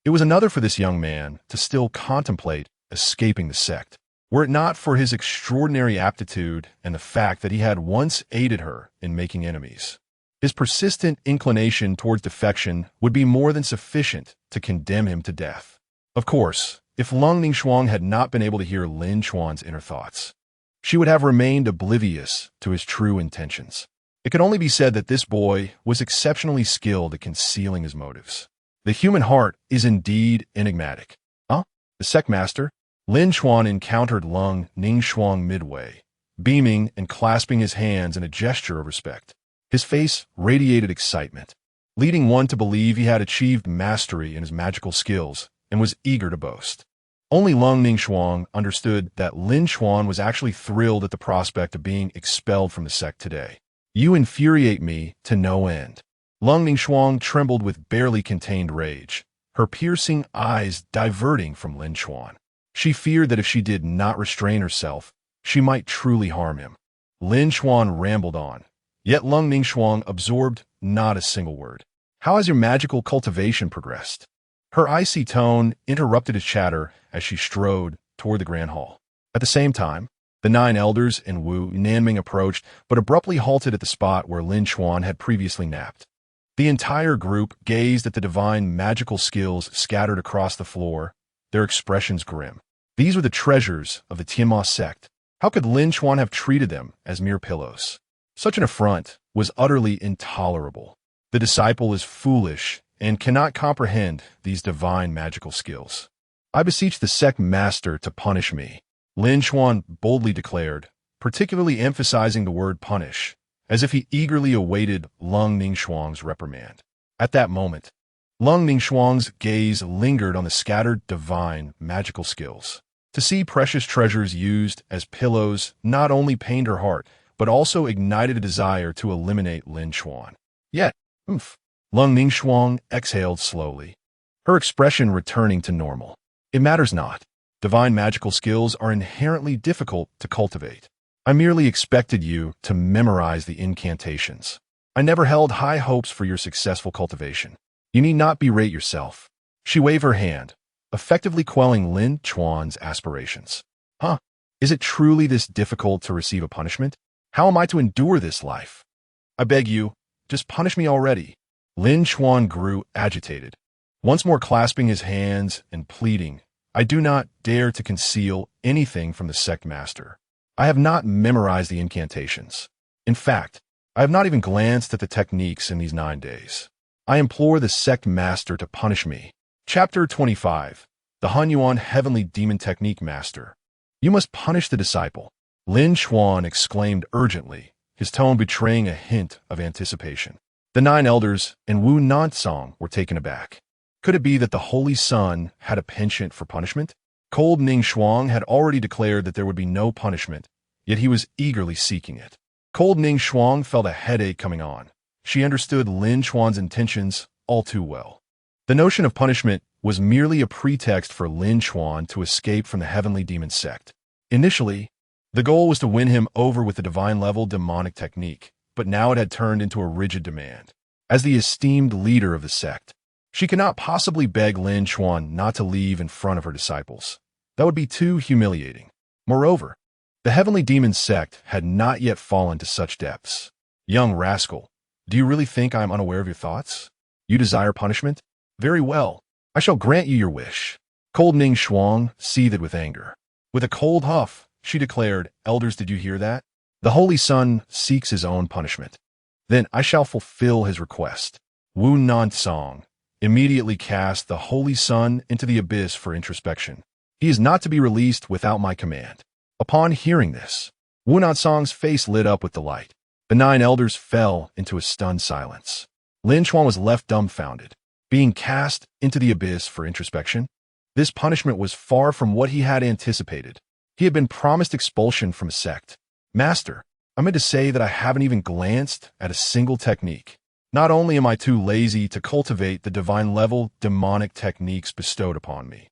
It was another for this young man to still contemplate escaping the sect. Were it not for his extraordinary aptitude and the fact that he had once aided her in making enemies, his persistent inclination towards defection would be more than sufficient to condemn him to death. Of course, if Leng Ningshuang had not been able to hear Lin Chuan's inner thoughts, she would have remained oblivious to his true intentions. It could only be said that this boy was exceptionally skilled at concealing his motives. The human heart is indeed enigmatic. The sect master? Lin Chuan encountered Leng Ningshuang midway, beaming and clasping his hands in a gesture of respect. His face radiated excitement, leading one to believe he had achieved mastery in his magical skills and was eager to boast. Only Leng Ningshuang understood that Lin Chuan was actually thrilled at the prospect of being expelled from the sect today. You infuriate me to no end. Leng Ningshuang trembled with barely contained rage, her piercing eyes diverting from Lin Chuan. She feared that if she did not restrain herself, she might truly harm him. Lin Chuan rambled on, yet Leng Ningshuang absorbed not a single word. How has your magical cultivation progressed? Her icy tone interrupted his chatter as she strode toward the grand hall. At the same time, the 9 elders and Wu Nanming approached, but abruptly halted at the spot where Lin Chuan had previously napped. The entire group gazed at the divine magical skills scattered across the floor, their expressions grim. These were the treasures of the Tianma sect. How could Lin Chuan have treated them as mere pillows? Such an affront was utterly intolerable. The disciple is foolish and cannot comprehend these divine magical skills. I beseech the sect master to punish me. Lin Chuan boldly declared, particularly emphasizing the word punish, as if he eagerly awaited Leng Ningshuang's reprimand. At that moment, Leng Ningshuang's gaze lingered on the scattered divine magical skills. To see precious treasures used as pillows not only pained her heart, but also ignited a desire to eliminate Lin Chuan. Yet, Leng Ningshuang exhaled slowly, her expression returning to normal. It matters not. Divine magical skills are inherently difficult to cultivate. I merely expected you to memorize the incantations. I never held high hopes for your successful cultivation. You need not berate yourself. She waved her hand, effectively quelling Lin Chuan's aspirations. Is it truly this difficult to receive a punishment? How am I to endure this life? I beg you, just punish me already. Lin Chuan grew agitated, once more clasping his hands and pleading, I do not dare to conceal anything from the sect master. I have not memorized the incantations. In fact, I have not even glanced at the techniques in these 9 days. I implore the sect master to punish me. Chapter 25. The Hunyuan Heavenly Demon Technique Master. You must punish the disciple. Lin Chuan exclaimed urgently, his tone betraying a hint of anticipation. The 9 elders and Wu Nansong were taken aback. Could it be that the Holy Sun had a penchant for punishment? Leng Ningshuang had already declared that there would be no punishment, yet he was eagerly seeking it. Leng Ningshuang felt a headache coming on. She understood Lin Chuan's intentions all too well. The notion of punishment was merely a pretext for Lin Chuan to escape from the heavenly demon sect. Initially, the goal was to win him over with the divine-level demonic technique, but now it had turned into a rigid demand. As the esteemed leader of the sect, she could not possibly beg Lin Chuan not to leave in front of her disciples. That would be too humiliating. Moreover, the heavenly demon sect had not yet fallen to such depths. Young rascal, do you really think I am unaware of your thoughts? You desire punishment? Very well. I shall grant you your wish. Leng Ningshuang seethed with anger. With a cold huff, she declared, Elders, did you hear that? The Holy Sun seeks his own punishment. Then I shall fulfill his request. Wu Nansong immediately cast the Holy Sun into the abyss for introspection. He is not to be released without my command. Upon hearing this, Wu Nansong's face lit up with delight. The 9 elders fell into a stunned silence. Lin Chuan was left dumbfounded, being cast into the abyss for introspection. This punishment was far from what he had anticipated. He had been promised expulsion from a sect. Master, I meant to say that I haven't even glanced at a single technique. Not only am I too lazy to cultivate the divine-level demonic techniques bestowed upon me,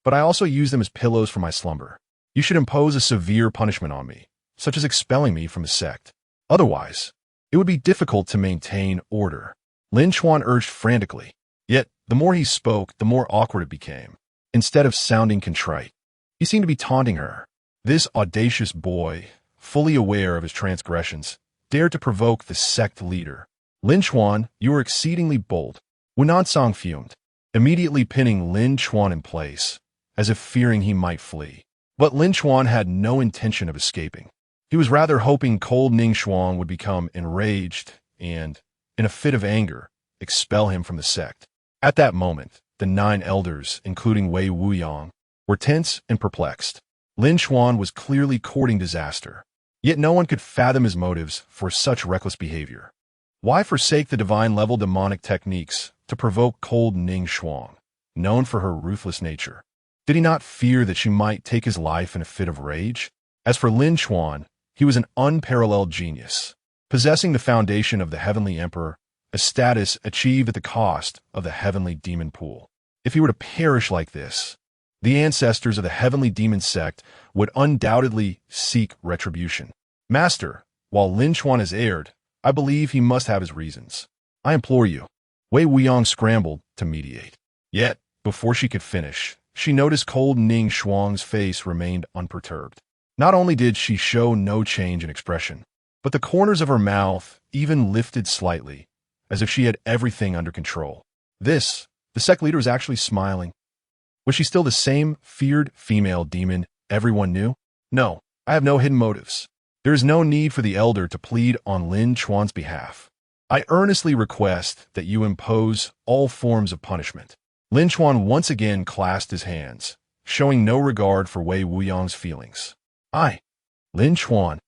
but I also use them as pillows for my slumber. You should impose a severe punishment on me, such as expelling me from the sect. Otherwise, it would be difficult to maintain order. Lin Chuan urged frantically. Yet, the more he spoke, the more awkward it became. Instead of sounding contrite, he seemed to be taunting her. This audacious boy, fully aware of his transgressions, dared to provoke the sect leader. Lin Chuan, you are exceedingly bold. Wu Nansong fumed, immediately pinning Lin Chuan in place, as if fearing he might flee. But Lin Chuan had no intention of escaping. He was rather hoping Leng Ningshuang would become enraged and, in a fit of anger, expel him from the sect. At that moment, the 9 elders, including Wei Wuyang, were tense and perplexed. Lin Chuan was clearly courting disaster, yet no one could fathom his motives for such reckless behavior. Why forsake the divine-level demonic techniques to provoke Leng Ningshuang, known for her ruthless nature? Did he not fear that she might take his life in a fit of rage? As for Lin Chuan, he was an unparalleled genius, possessing the foundation of the Heavenly Emperor, a status achieved at the cost of the Heavenly Demon Pool. If he were to perish like this, the ancestors of the Heavenly Demon Sect would undoubtedly seek retribution. Master, while Lin Chuan has erred, I believe he must have his reasons. I implore you. Wei Wuyang scrambled to mediate. Yet, before she could finish, she noticed Leng Ningshuang's face remained unperturbed. Not only did she show no change in expression, but the corners of her mouth even lifted slightly, as if she had everything under control. The sect leader was actually smiling. Was she still the same feared female demon everyone knew? No, I have no hidden motives. There is no need for the elder to plead on Lin Chuan's behalf. I earnestly request that you impose all forms of punishment. Lin Chuan once again clasped his hands, showing no regard for Wei Wuyong's feelings. Lin Chuan,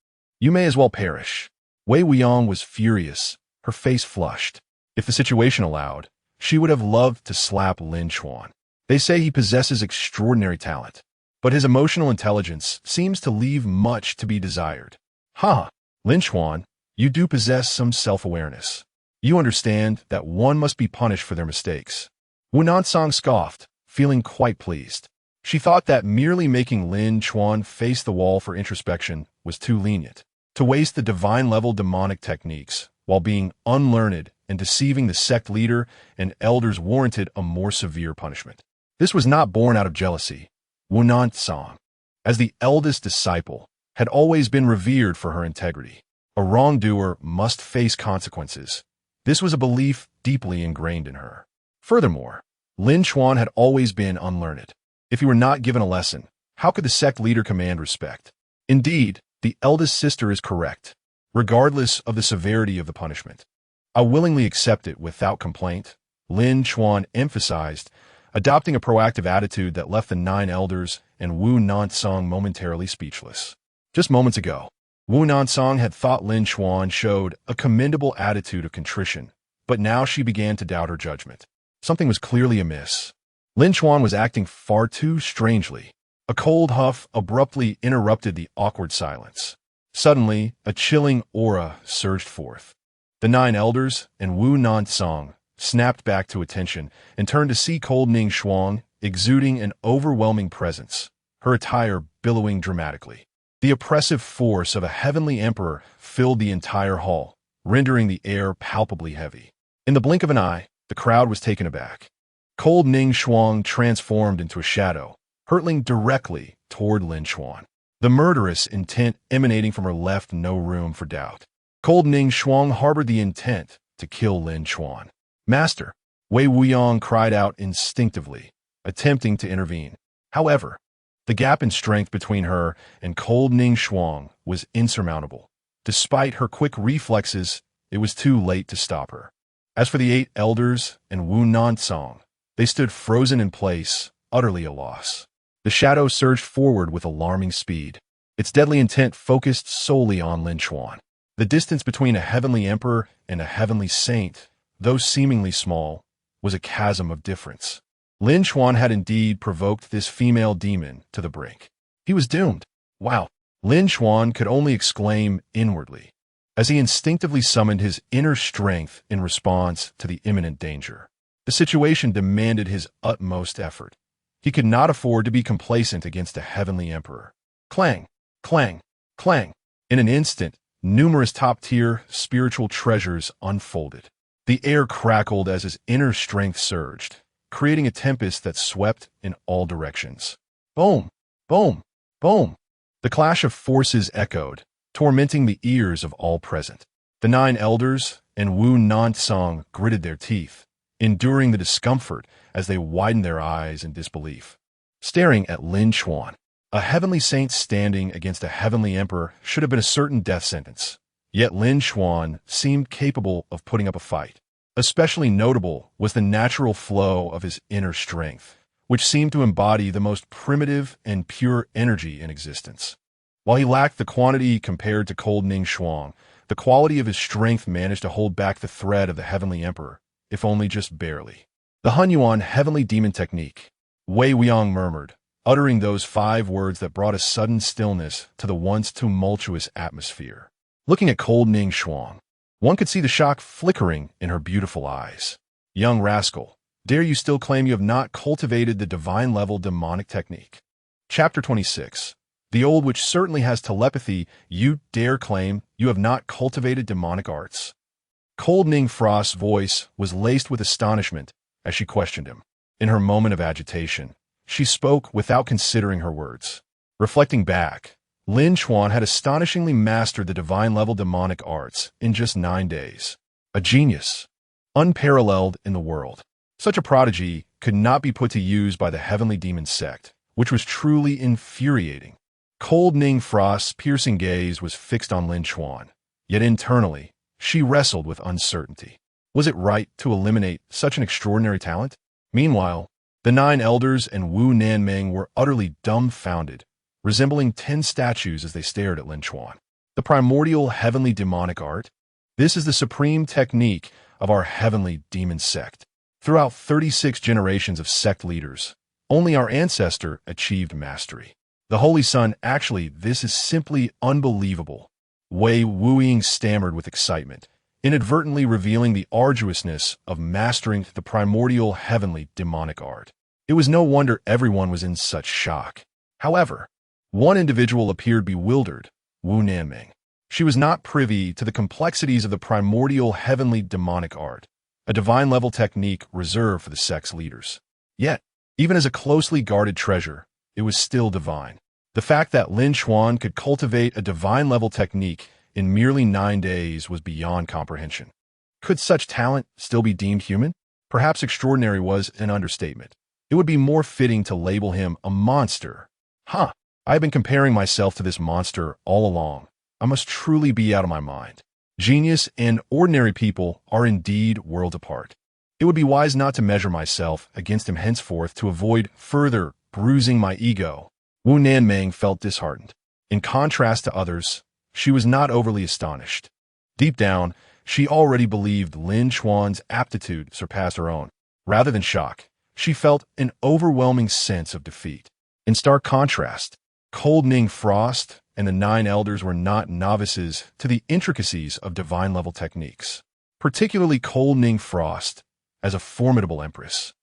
you may as well perish. Wei Wuyong was furious, her face flushed. If the situation allowed, she would have loved to slap Lin Chuan. They say he possesses extraordinary talent, but his emotional intelligence seems to leave much to be desired. Lin Chuan, you do possess some self-awareness. You understand that one must be punished for their mistakes. Wu Nansong scoffed, feeling quite pleased. She thought that merely making Lin Chuan face the wall for introspection was too lenient. To waste the divine-level demonic techniques while being unlearned and deceiving the sect leader and elders warranted a more severe punishment. This was not born out of jealousy. Wu Nansong, as the eldest disciple, had always been revered for her integrity. A wrongdoer must face consequences. This was a belief deeply ingrained in her. Furthermore, Lin Chuan had always been unlearned. If he were not given a lesson, how could the sect leader command respect? Indeed, the eldest sister is correct, regardless of the severity of the punishment. I willingly accept it without complaint, Lin Chuan emphasized, adopting a proactive attitude that left the 9 elders and Wu Nansong momentarily speechless. Just moments ago, Wu Nansong had thought Lin Chuan showed a commendable attitude of contrition, but now she began to doubt her judgment. Something was clearly amiss. Lin Chuan was acting far too strangely. A cold huff abruptly interrupted the awkward silence. Suddenly, a chilling aura surged forth. The 9 elders and Wu Nansong snapped back to attention and turned to see Leng Ningshuang exuding an overwhelming presence, her attire billowing dramatically. The oppressive force of a heavenly emperor filled the entire hall, rendering the air palpably heavy. In the blink of an eye, the crowd was taken aback. Leng Ningshuang transformed into a shadow, hurtling directly toward Lin Chuan. The murderous intent emanating from her left no room for doubt. Leng Ningshuang harbored the intent to kill Lin Chuan. Master, Wei Wuyong cried out instinctively, attempting to intervene. However, the gap in strength between her and Leng Ningshuang was insurmountable. Despite her quick reflexes, it was too late to stop her. As for the 8 elders and Wu Nansong, they stood frozen in place, utterly a loss. The shadow surged forward with alarming speed, its deadly intent focused solely on Lin Chuan. The distance between a heavenly emperor and a heavenly saint, though seemingly small, was a chasm of difference. Lin Chuan had indeed provoked this female demon to the brink. He was doomed. Wow! Lin Chuan could only exclaim inwardly, as he instinctively summoned his inner strength in response to the imminent danger. The situation demanded his utmost effort. He could not afford to be complacent against a heavenly emperor. Clang! Clang! Clang! In an instant, numerous top-tier spiritual treasures unfolded. The air crackled as his inner strength surged, creating a tempest that swept in all directions. Boom! Boom! Boom! The clash of forces echoed, tormenting the ears of all present. The 9 elders and Wu Nansong gritted their teeth, enduring the discomfort as they widened their eyes in disbelief. Staring at Lin Chuan, a heavenly saint standing against a heavenly emperor should have been a certain death sentence. Yet Lin Chuan seemed capable of putting up a fight. Especially notable was the natural flow of his inner strength, which seemed to embody the most primitive and pure energy in existence. While he lacked the quantity compared to Leng Ningshuang, the quality of his strength managed to hold back the threat of the heavenly emperor, if only just barely. The Hunyuan heavenly demon technique, Wei Wuyong murmured, uttering those 5 words that brought a sudden stillness to the once tumultuous atmosphere. Looking at Leng Ningshuang, one could see the shock flickering in her beautiful eyes. Young rascal, dare you still claim you have not cultivated the divine-level demonic technique? Chapter 26. The old witch certainly has telepathy. You dare claim you have not cultivated demonic arts? Leng Ningshuang's voice was laced with astonishment as she questioned him. In her moment of agitation, she spoke without considering her words. Reflecting back, Lin Chuan had astonishingly mastered the divine-level demonic arts in just 9 days. A genius, unparalleled in the world. Such a prodigy could not be put to use by the heavenly demon sect, which was truly infuriating. Leng Ningshuang's piercing gaze was fixed on Lin Chuan, yet internally, she wrestled with uncertainty. Was it right to eliminate such an extraordinary talent? Meanwhile, The 9 elders and Wu Nanming were utterly dumbfounded, resembling 10 statues as they stared at Lin Chuan. The primordial heavenly demonic art? This is the supreme technique of our heavenly demon sect. Throughout 36 generations of sect leaders, only our ancestor achieved mastery. The Holy Son, actually, this is simply unbelievable. Wei Wuying stammered with excitement, inadvertently revealing the arduousness of mastering the primordial heavenly demonic art. It was no wonder everyone was in such shock. However, one individual appeared bewildered, Wu Nanming. She was not privy to the complexities of the primordial heavenly demonic art, a divine-level technique reserved for the sect's leaders. Yet, even as a closely guarded treasure, it was still divine. The fact that Lin Chuan could cultivate a divine-level technique in merely 9 days was beyond comprehension. Could such talent still be deemed human? Perhaps extraordinary was an understatement. It would be more fitting to label him a monster. I have been comparing myself to this monster all along. I must truly be out of my mind. Genius and ordinary people are indeed worlds apart. It would be wise not to measure myself against him henceforth to avoid further bruising my ego. Wu Nanming felt disheartened. In contrast to others, she was not overly astonished. Deep down, she already believed Lin Chuan's aptitude surpassed her own. Rather than shock, she felt an overwhelming sense of defeat. In stark contrast, Cold Ning Frost and the 9 elders were not novices to the intricacies of divine-level techniques. Particularly Cold Ning Frost, as a formidable empress,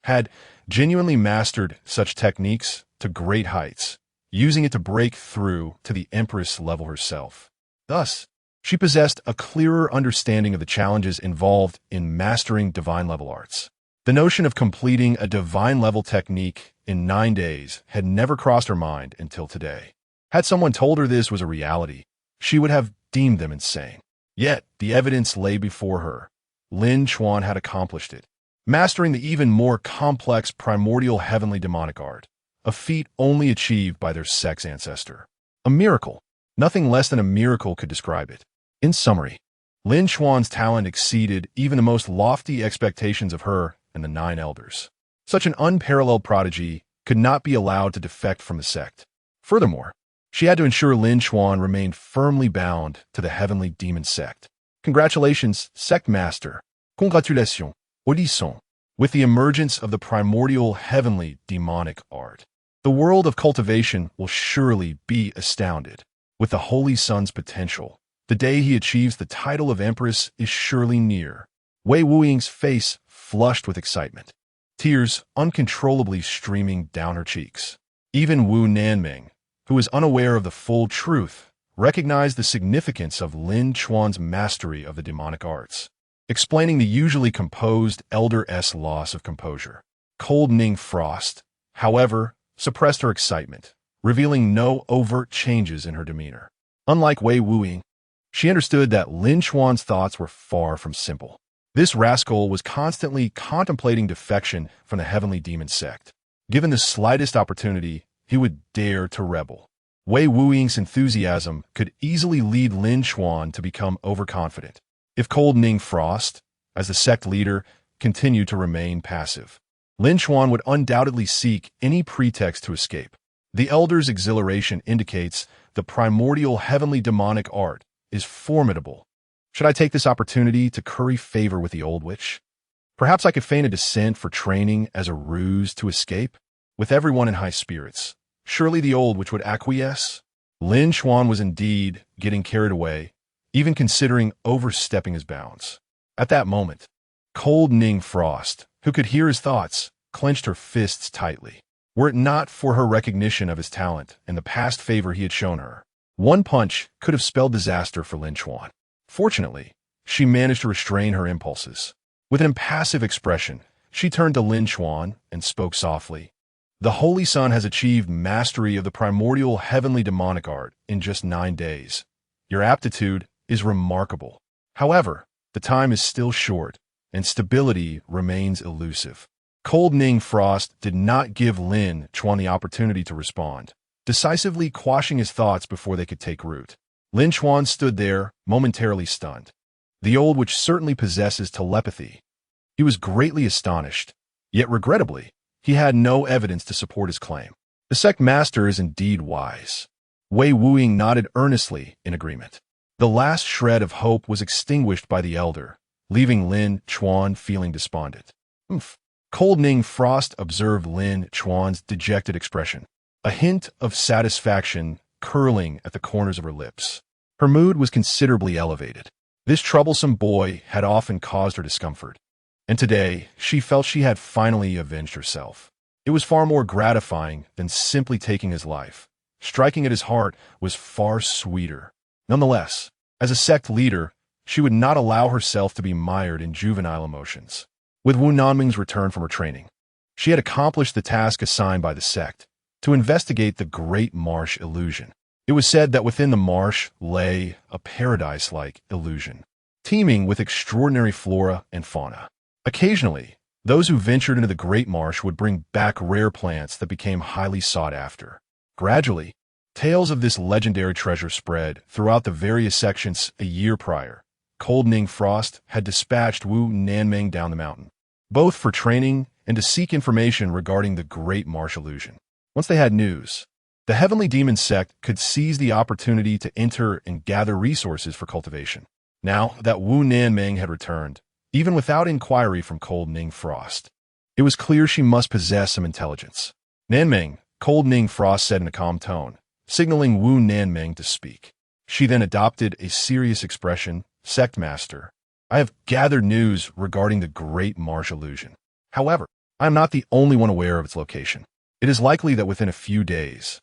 had genuinely mastered such techniques to great heights, using it to break through to the empress level herself. Thus, she possessed a clearer understanding of the challenges involved in mastering divine-level arts. The notion of completing a divine-level technique in 9 days had never crossed her mind until today. Had someone told her this was a reality, she would have deemed them insane. Yet, the evidence lay before her. Lin Chuan had accomplished it, mastering the even more complex primordial heavenly demonic art, a feat only achieved by their sect's ancestor. A miracle. Nothing less than a miracle could describe it. In summary, Lin Chuan's talent exceeded even the most lofty expectations of her and the 9 elders. Such an unparalleled prodigy could not be allowed to defect from the sect. Furthermore, she had to ensure Lin Chuan remained firmly bound to the heavenly demon sect. Congratulations, sect master. Congratulations, Odisson. With the emergence of the primordial heavenly demonic art, the world of cultivation will surely be astounded. With the Holy Son's potential, the day he achieves the title of Empress is surely near. Wei Wuying's face flushed with excitement, tears uncontrollably streaming down her cheeks. Even Wu Nanming, who was unaware of the full truth, recognized the significance of Lin Chuan's mastery of the demonic arts, explaining the usually composed elder's loss of composure. Cold Ning Frost, however, suppressed her excitement, revealing no overt changes in her demeanor. Unlike Wei Wuying, she understood that Lin Chuan's thoughts were far from simple. This rascal was constantly contemplating defection from the heavenly demon sect. Given the slightest opportunity, he would dare to rebel. Wei Wuying's enthusiasm could easily lead Lin Chuan to become overconfident, if Cold Ning Frost, as the sect leader, continued to remain passive. Lin Chuan would undoubtedly seek any pretext to escape. The elder's exhilaration indicates the primordial heavenly demonic art is formidable. Should I take this opportunity to curry favor with the old witch? Perhaps I could feign a descent for training as a ruse to escape? With everyone in high spirits, surely the old witch would acquiesce? Lin Chuan was indeed getting carried away, even considering overstepping his bounds. At that moment, Cold Ning Frost, who could hear his thoughts, clenched her fists tightly. Were it not for her recognition of his talent and the past favor he had shown her, one punch could have spelled disaster for Lin Chuan. Fortunately, she managed to restrain her impulses. With an impassive expression, she turned to Lin Chuan and spoke softly. The Holy Son has achieved mastery of the primordial heavenly demonic art in just 9 days. Your aptitude is remarkable. However, the time is still short, and stability remains elusive. Cold Ning Frost did not give Lin Chuan the opportunity to respond, decisively quashing his thoughts before they could take root. Lin Chuan stood there, momentarily stunned. The old witch certainly possesses telepathy. He was greatly astonished, yet regrettably, he had no evidence to support his claim. The sect master is indeed wise. Wei Wuying nodded earnestly in agreement. The last shred of hope was extinguished by the elder, leaving Lin Chuan feeling despondent. Cold Ning Frost observed Lin Chuan's dejected expression, a hint of satisfaction curling at the corners of her lips. Her mood was considerably elevated. This troublesome boy had often caused her discomfort, and today she felt she had finally avenged herself. It was far more gratifying than simply taking his life. Striking at his heart was far sweeter. Nonetheless, as a sect leader, she would not allow herself to be mired in juvenile emotions. With Wu Nanming's return from her training, she had accomplished the task assigned by the sect, to investigate the Great Marsh illusion. It was said that within the marsh lay a paradise-like illusion, teeming with extraordinary flora and fauna. Occasionally, those who ventured into the Great Marsh would bring back rare plants that became highly sought after. Gradually, tales of this legendary treasure spread throughout the various sections. A year prior, Cold Ning Frost had dispatched Wu Nanming down the mountain, both for training and to seek information regarding the Great Marsh illusion. Once they had news, the Heavenly Demon Sect could seize the opportunity to enter and gather resources for cultivation. Now that Wu Nanming had returned, even without inquiry from Cold Ning Frost, it was clear she must possess some intelligence. Nanming, Cold Ning Frost said in a calm tone, signaling Wu Nanming to speak. She then adopted a serious expression. Sect Master, I have gathered news regarding the Great Marsh illusion. However, I am not the only one aware of its location. It is likely that within a few days,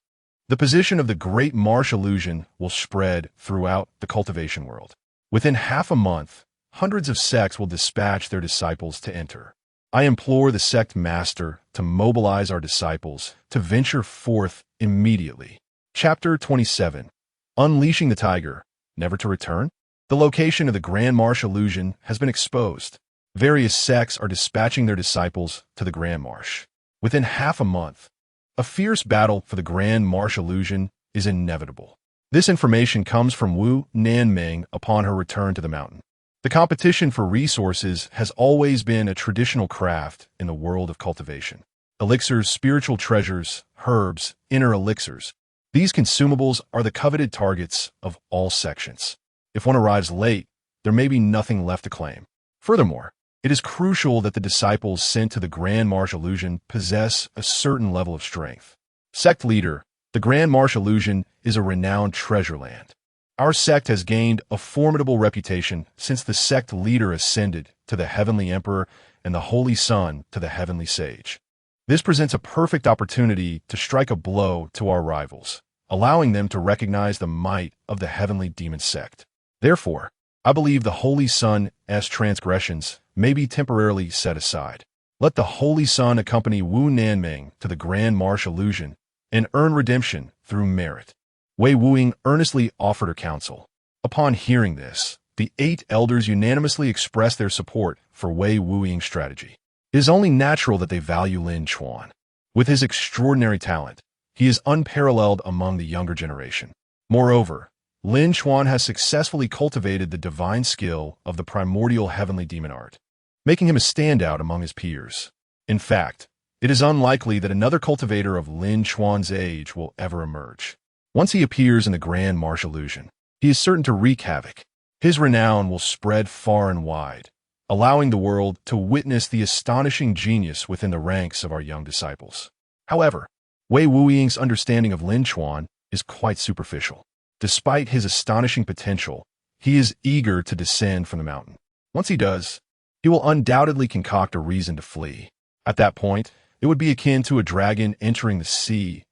the position of the Great Marsh illusion will spread throughout the cultivation world. Within half a month, hundreds of sects will dispatch their disciples to enter. I implore the sect master to mobilize our disciples to venture forth immediately. Chapter 27. Unleashing the Tiger, Never to Return? The location of the Grand Marsh illusion has been exposed. Various sects are dispatching their disciples to the Grand Marsh. Within half a month, a fierce battle for the Grand Marsh illusion is inevitable. This information comes from Wu Nanming upon her return to the mountain. The competition for resources has always been a traditional craft in the world of cultivation. Elixirs, spiritual treasures, herbs, inner elixirs. These consumables are the coveted targets of all sections. If one arrives late, there may be nothing left to claim. Furthermore, it is crucial that the disciples sent to the Grand Marsh illusion possess a certain level of strength. Sect leader, the Grand Marsh illusion is a renowned treasure land. Our sect has gained a formidable reputation since the sect leader ascended to the Heavenly Emperor and the Holy Son to the Heavenly Sage. This presents a perfect opportunity to strike a blow to our rivals, allowing them to recognize the might of the Heavenly Demon Sect. Therefore, I believe the Holy Son's transgressions may be temporarily set aside. Let the Holy Son accompany Wu Nanming to the Grand Marsh illusion and earn redemption through merit. Wei Wuying earnestly offered her counsel. Upon hearing this, the 8 elders unanimously expressed their support for Wei Wuiying's strategy. It is only natural that they value Lin Chuan. With his extraordinary talent, he is unparalleled among the younger generation. Moreover, Lin Chuan has successfully cultivated the divine skill of the primordial heavenly demon art, making him a standout among his peers. In fact, it is unlikely that another cultivator of Lin Chuan's age will ever emerge. Once he appears in the Grand Marsh illusion, he is certain to wreak havoc. His renown will spread far and wide, allowing the world to witness the astonishing genius within the ranks of our young disciples. However, Wei Wuiying's understanding of Lin Chuan is quite superficial. Despite his astonishing potential, he is eager to descend from the mountain. Once he does, he will undoubtedly concoct a reason to flee. At that point, it would be akin to a dragon entering the sea,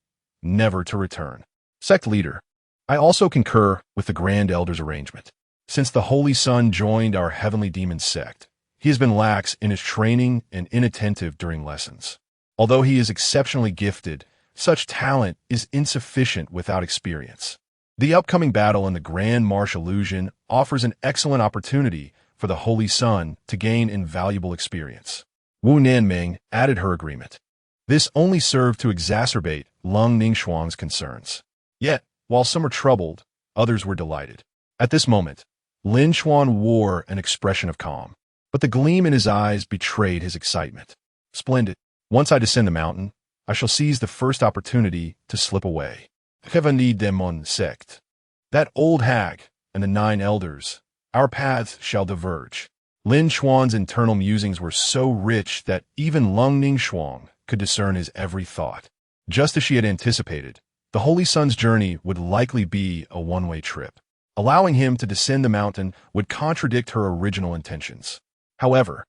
never to return. Sect leader, I also concur with the Grand Elder's arrangement. Since the Holy Son joined our Heavenly Demon Sect, he has been lax in his training and inattentive during lessons. Although he is exceptionally gifted, such talent is insufficient without experience. The upcoming battle in the Grand Marsh illusion offers an excellent opportunity for the Holy Son to gain invaluable experience. Wu Nanming added her agreement. This only served to exacerbate Leng Ningshuang's concerns. Yet, while some were troubled, others were delighted. At this moment, Lin Chuan wore an expression of calm, but the gleam in his eyes betrayed his excitement. Splendid. Once I descend the mountain, I shall seize the first opportunity to slip away. Heavenly Demon Sect. That old hag and the 9 elders, our paths shall diverge. Lin Chuan's internal musings were so rich that even Leng Ningshuang could discern his every thought. Just as she had anticipated, the Holy Sun's journey would likely be a one-way trip. Allowing him to descend the mountain would contradict her original intentions. However,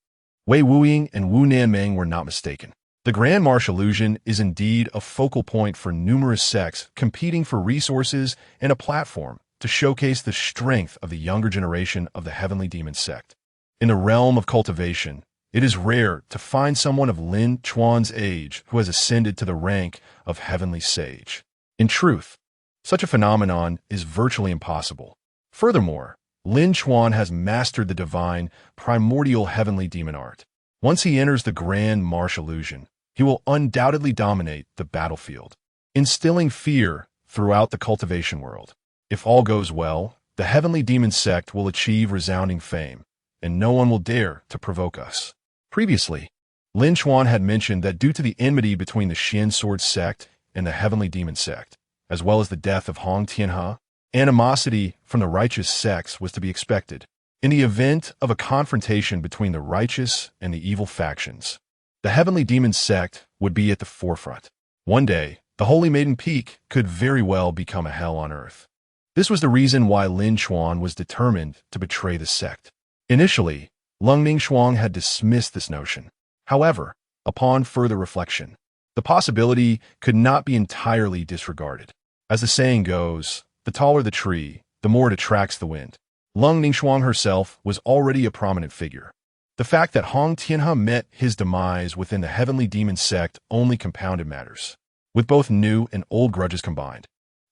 Wei Wuying and Wu Nanmeng were not mistaken. The Grand Marsh illusion is indeed a focal point for numerous sects competing for resources and a platform to showcase the strength of the younger generation of the Heavenly Demon Sect. In the realm of cultivation, it is rare to find someone of Lin Chuan's age who has ascended to the rank of Heavenly Sage. In truth, such a phenomenon is virtually impossible. Furthermore, Lin Chuan has mastered the divine, primordial heavenly demon art. Once he enters the Grand Marsh illusion, he will undoubtedly dominate the battlefield, instilling fear throughout the cultivation world. If all goes well, the Heavenly Demon Sect will achieve resounding fame, and no one will dare to provoke us. Previously, Lin Chuan had mentioned that due to the enmity between the Xian Sword Sect and the Heavenly Demon Sect, as well as the death of Hong Tianhe, animosity from the righteous sects was to be expected. In the event of a confrontation between the righteous and the evil factions, the Heavenly Demon Sect would be at the forefront. One day, the Holy Maiden Peak could very well become a hell on earth. This was the reason why Lin Chuan was determined to betray the sect. Initially, Leng Ningshuang had dismissed this notion. However, upon further reflection, the possibility could not be entirely disregarded. As the saying goes, the taller the tree, the more it attracts the wind. Leng Ningshuang herself was already a prominent figure. The fact that Hong Tianhe met his demise within the Heavenly Demon Sect only compounded matters. With both new and old grudges combined,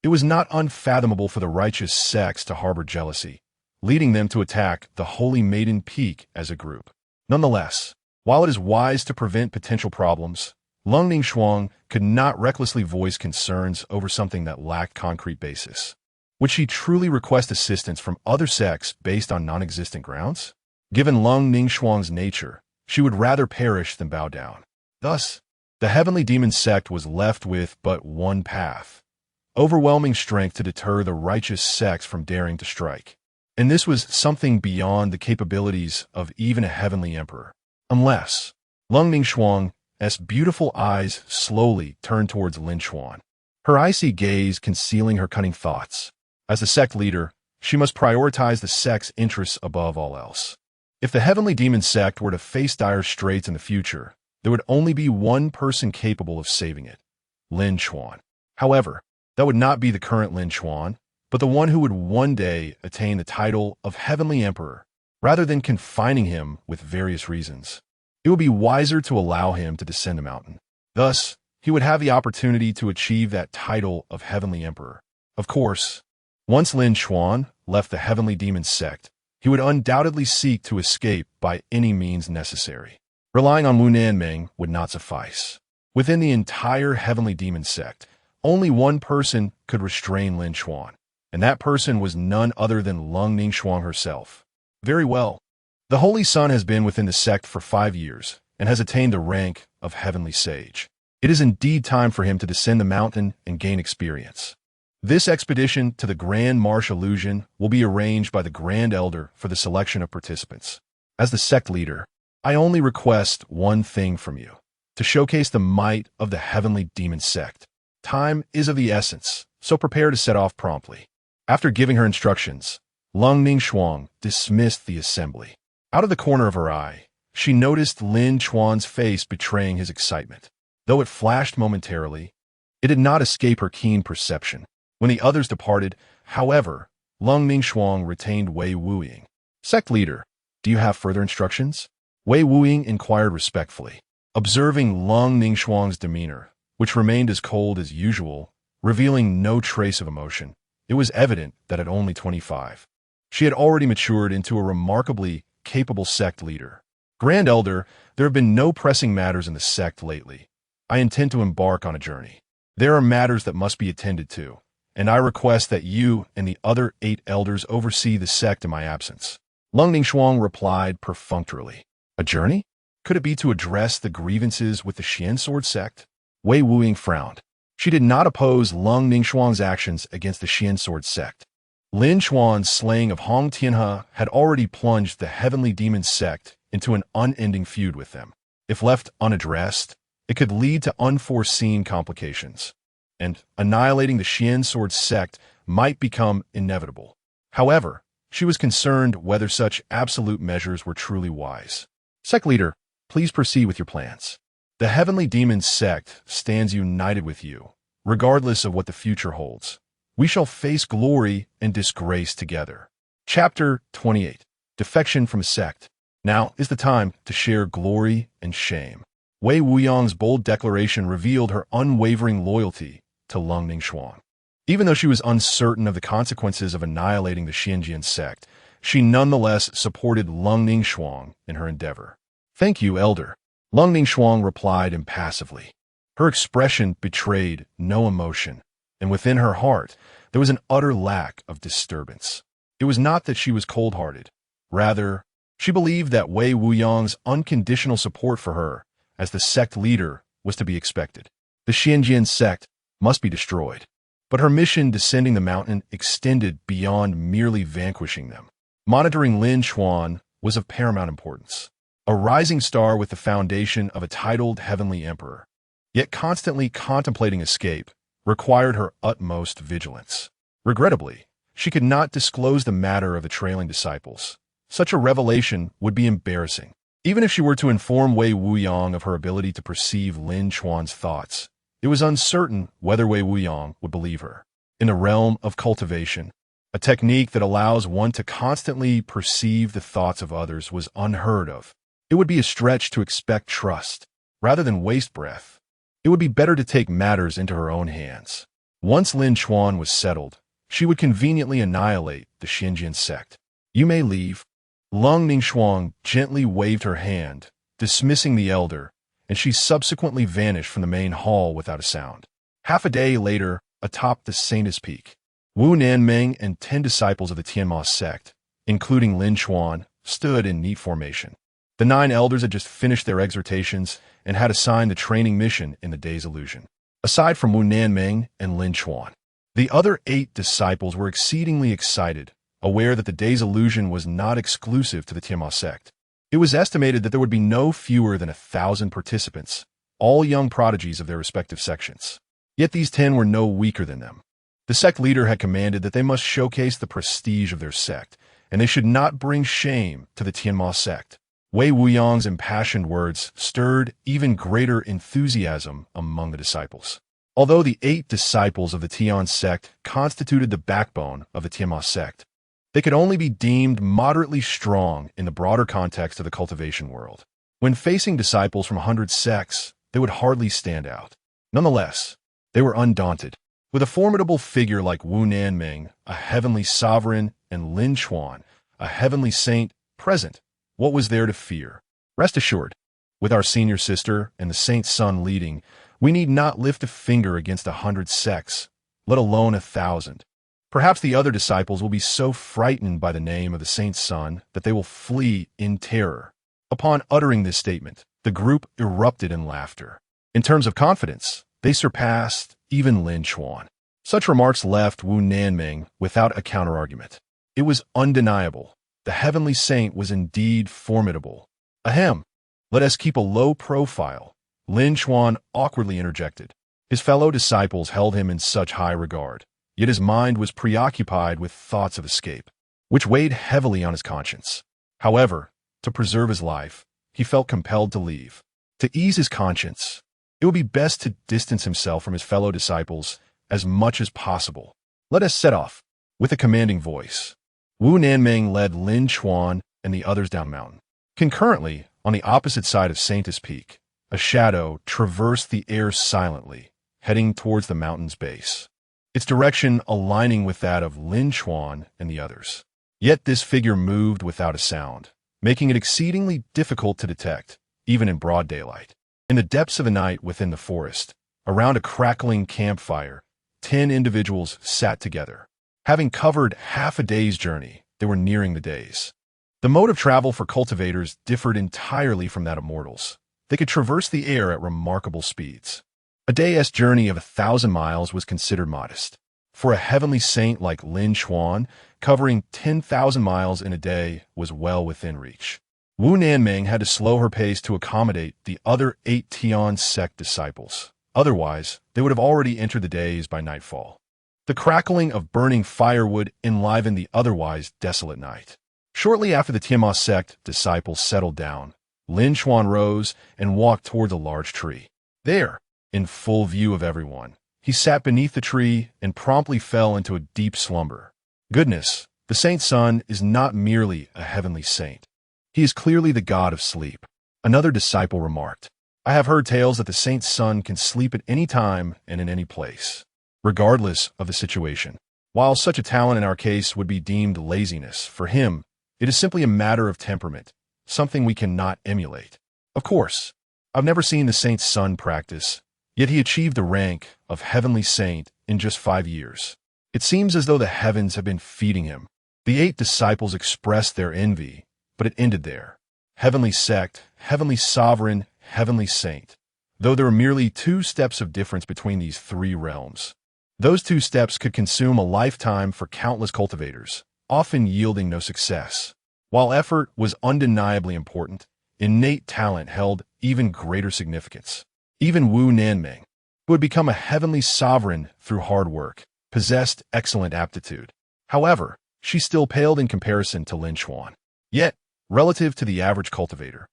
it was not unfathomable for the righteous sects to harbor jealousy, leading them to attack the Holy Maiden Peak as a group. Nonetheless, while it is wise to prevent potential problems, Leng Ningshuang could not recklessly voice concerns over something that lacked concrete basis. Would she truly request assistance from other sects based on non-existent grounds? Given Leng Ningshuang's nature, she would rather perish than bow down. Thus, the Heavenly Demon Sect was left with but one path: overwhelming strength to deter the righteous sects from daring to strike. And this was something beyond the capabilities of even a heavenly emperor. Unless Leng Ningshuang's beautiful eyes slowly turned towards Lin Chuan, her icy gaze concealing her cunning thoughts. As the sect leader, she must prioritize the sect's interests above all else. If the Heavenly Demon Sect were to face dire straits in the future, there would only be one person capable of saving it: Lin Chuan. However, that would not be the current Lin Chuan, but the one who would one day attain the title of Heavenly Emperor. Rather than confining him with various reasons, it would be wiser to allow him to descend the mountain. Thus, he would have the opportunity to achieve that title of Heavenly Emperor. Of course, once Lin Chuan left the Heavenly Demon Sect, he would undoubtedly seek to escape by any means necessary. Relying on Wu Nanmeng would not suffice. Within the entire Heavenly Demon Sect, only one person could restrain Lin Chuan, and that person was none other than Leng Ningshuang herself. Very well. The Holy Sun has been within the sect for 5 years and has attained the rank of Heavenly Sage. It is indeed time for him to descend the mountain and gain experience. This expedition to the Grand Marsh illusion will be arranged by the Grand Elder for the selection of participants. As the sect leader, I only request one thing from you: to showcase the might of the Heavenly Demon Sect. Time is of the essence, so prepare to set off promptly. After giving her instructions, Leng Ningshuang dismissed the assembly. Out of the corner of her eye, she noticed Lin Chuan's face betraying his excitement. Though it flashed momentarily, it did not escape her keen perception. When the others departed, however, Leng Ningshuang retained Wei Wuying. Sect leader, do you have further instructions? Wei Wuying inquired respectfully. Observing Leng Ningshuang's demeanor, which remained as cold as usual, revealing no trace of emotion, it was evident that at only 25, she had already matured into a remarkably capable sect leader. Grand Elder, there have been no pressing matters in the sect lately. I intend to embark on a journey. There are matters that must be attended to, and I request that you and the other 8 elders oversee the sect in my absence. Leng Ningshuang replied perfunctorily. A journey? Could it be to address the grievances with the Xian Sword sect? Wei Wuying frowned. She did not oppose Leng Ningshuang's actions against the Xian Sword sect. Lin Chuan's slaying of Hong Tianhe had already plunged the Heavenly Demon sect into an unending feud with them. If left unaddressed, it could lead to unforeseen complications, and annihilating the Xian Sword sect might become inevitable. However, she was concerned whether such absolute measures were truly wise. Sect leader, please proceed with your plans. The Heavenly Demon sect stands united with you, regardless of what the future holds. We shall face glory and disgrace together. Chapter 28. Defection from a Sect. Now is the time to share glory and shame. Wei Wuyang's bold declaration revealed her unwavering loyalty to Leng Ningshuang. Even though she was uncertain of the consequences of annihilating the Xianjian sect, she nonetheless supported Leng Ningshuang in her endeavor. Thank you, Elder. Leng Ningshuang replied impassively. Her expression betrayed no emotion, and within her heart, there was an utter lack of disturbance. It was not that she was cold-hearted. Rather, she believed that Wei Wuyang's unconditional support for her as the sect leader was to be expected. The Xianjian sect must be destroyed. But her mission descending the mountain extended beyond merely vanquishing them. Monitoring Lin Chuan was of paramount importance. A rising star with the foundation of a titled heavenly emperor, yet constantly contemplating escape, required her utmost vigilance. Regrettably, she could not disclose the matter of the trailing disciples. Such a revelation would be embarrassing. Even if she were to inform Wei Wuyang of her ability to perceive Lin Chuan's thoughts, it was uncertain whether Wei Wuyang would believe her. In the realm of cultivation, a technique that allows one to constantly perceive the thoughts of others was unheard of. It would be a stretch to expect trust. Rather than waste breath, it would be better to take matters into her own hands. Once Lin Chuan was settled, she would conveniently annihilate the Xianjian sect. You may leave. Leng Ningshuang gently waved her hand, dismissing the elder, and she subsequently vanished from the main hall without a sound. Half a day later, atop the Saintess Peak, Wu Nanming and 10 disciples of the Tianma sect, including Lin Chuan, stood in neat formation. The 9 elders had just finished their exhortations and had assigned the training mission in the day's illusion. Aside from Wu Nanming and Lin Chuan, the other 8 disciples were exceedingly excited, aware that the day's illusion was not exclusive to the Tianma sect. It was estimated that there would be no fewer than 1,000 participants, all young prodigies of their respective sections. Yet these 10 were no weaker than them. The sect leader had commanded that they must showcase the prestige of their sect, and they should not bring shame to the Tianma sect. Wei Wuyang's impassioned words stirred even greater enthusiasm among the disciples. Although the 8 disciples of the Tian sect constituted the backbone of the Tianma sect, they could only be deemed moderately strong in the broader context of the cultivation world. When facing disciples from 100 sects, they would hardly stand out. Nonetheless, they were undaunted. With a formidable figure like Wu Nanming, a heavenly sovereign, and Lin Chuan, a heavenly saint, present, what was there to fear? Rest assured, with our senior sister and the saint's son leading, we need not lift a finger against 100 sects, let alone 1,000. Perhaps the other disciples will be so frightened by the name of the saint's son that they will flee in terror. Upon uttering this statement, the group erupted in laughter. In terms of confidence, they surpassed even Lin Chuan. Such remarks left Wu Nanming without a counterargument. It was undeniable. The heavenly saint was indeed formidable. Ahem, let us keep a low profile, Lin Chuan awkwardly interjected. His fellow disciples held him in such high regard, yet his mind was preoccupied with thoughts of escape, which weighed heavily on his conscience. However, to preserve his life, he felt compelled to leave. To ease his conscience, it would be best to distance himself from his fellow disciples as much as possible. Let us set off. With a commanding voice, Wu Nanming led Lin Chuan and the others down mountain. Concurrently, on the opposite side of Saintess Peak, a shadow traversed the air silently, heading towards the mountain's base, its direction aligning with that of Lin Chuan and the others. Yet this figure moved without a sound, making it exceedingly difficult to detect, even in broad daylight. In the depths of the night within the forest, around a crackling campfire, 10 individuals sat together. Having covered half a day's journey, they were nearing the days. The mode of travel for cultivators differed entirely from that of mortals. They could traverse the air at remarkable speeds. A day's journey of 1,000 miles was considered modest. For a heavenly saint like Lin Chuan, covering 10,000 miles in a day was well within reach. Wu Nanming had to slow her pace to accommodate the other 8 Tian Sect disciples. Otherwise, they would have already entered the days by nightfall. The crackling of burning firewood enlivened the otherwise desolate night. Shortly after the Tianma Sect disciples settled down, Lin Chuan rose and walked toward a large tree. There, in full view of everyone, he sat beneath the tree and promptly fell into a deep slumber. Goodness, the saint's son is not merely a heavenly saint. He is clearly the god of sleep. Another disciple remarked, I have heard tales that the saint's son can sleep at any time and in any place, regardless of the situation. While such a talent in our case would be deemed laziness, for him, it is simply a matter of temperament, something we cannot emulate. Of course, I've never seen the saint's son practice, yet he achieved the rank of heavenly saint in just 5 years. It seems as though the heavens have been feeding him. The 8 disciples expressed their envy, but it ended there. Heavenly sect, heavenly sovereign, heavenly saint. Though there are merely 2 steps of difference between these 3 realms. Those 2 steps could consume a lifetime for countless cultivators, often yielding no success. While effort was undeniably important, innate talent held even greater significance. Even Wu Nanming, who had become a heavenly sovereign through hard work, possessed excellent aptitude. However, she still paled in comparison to Lin Chuan. Yet, relative to the average cultivator,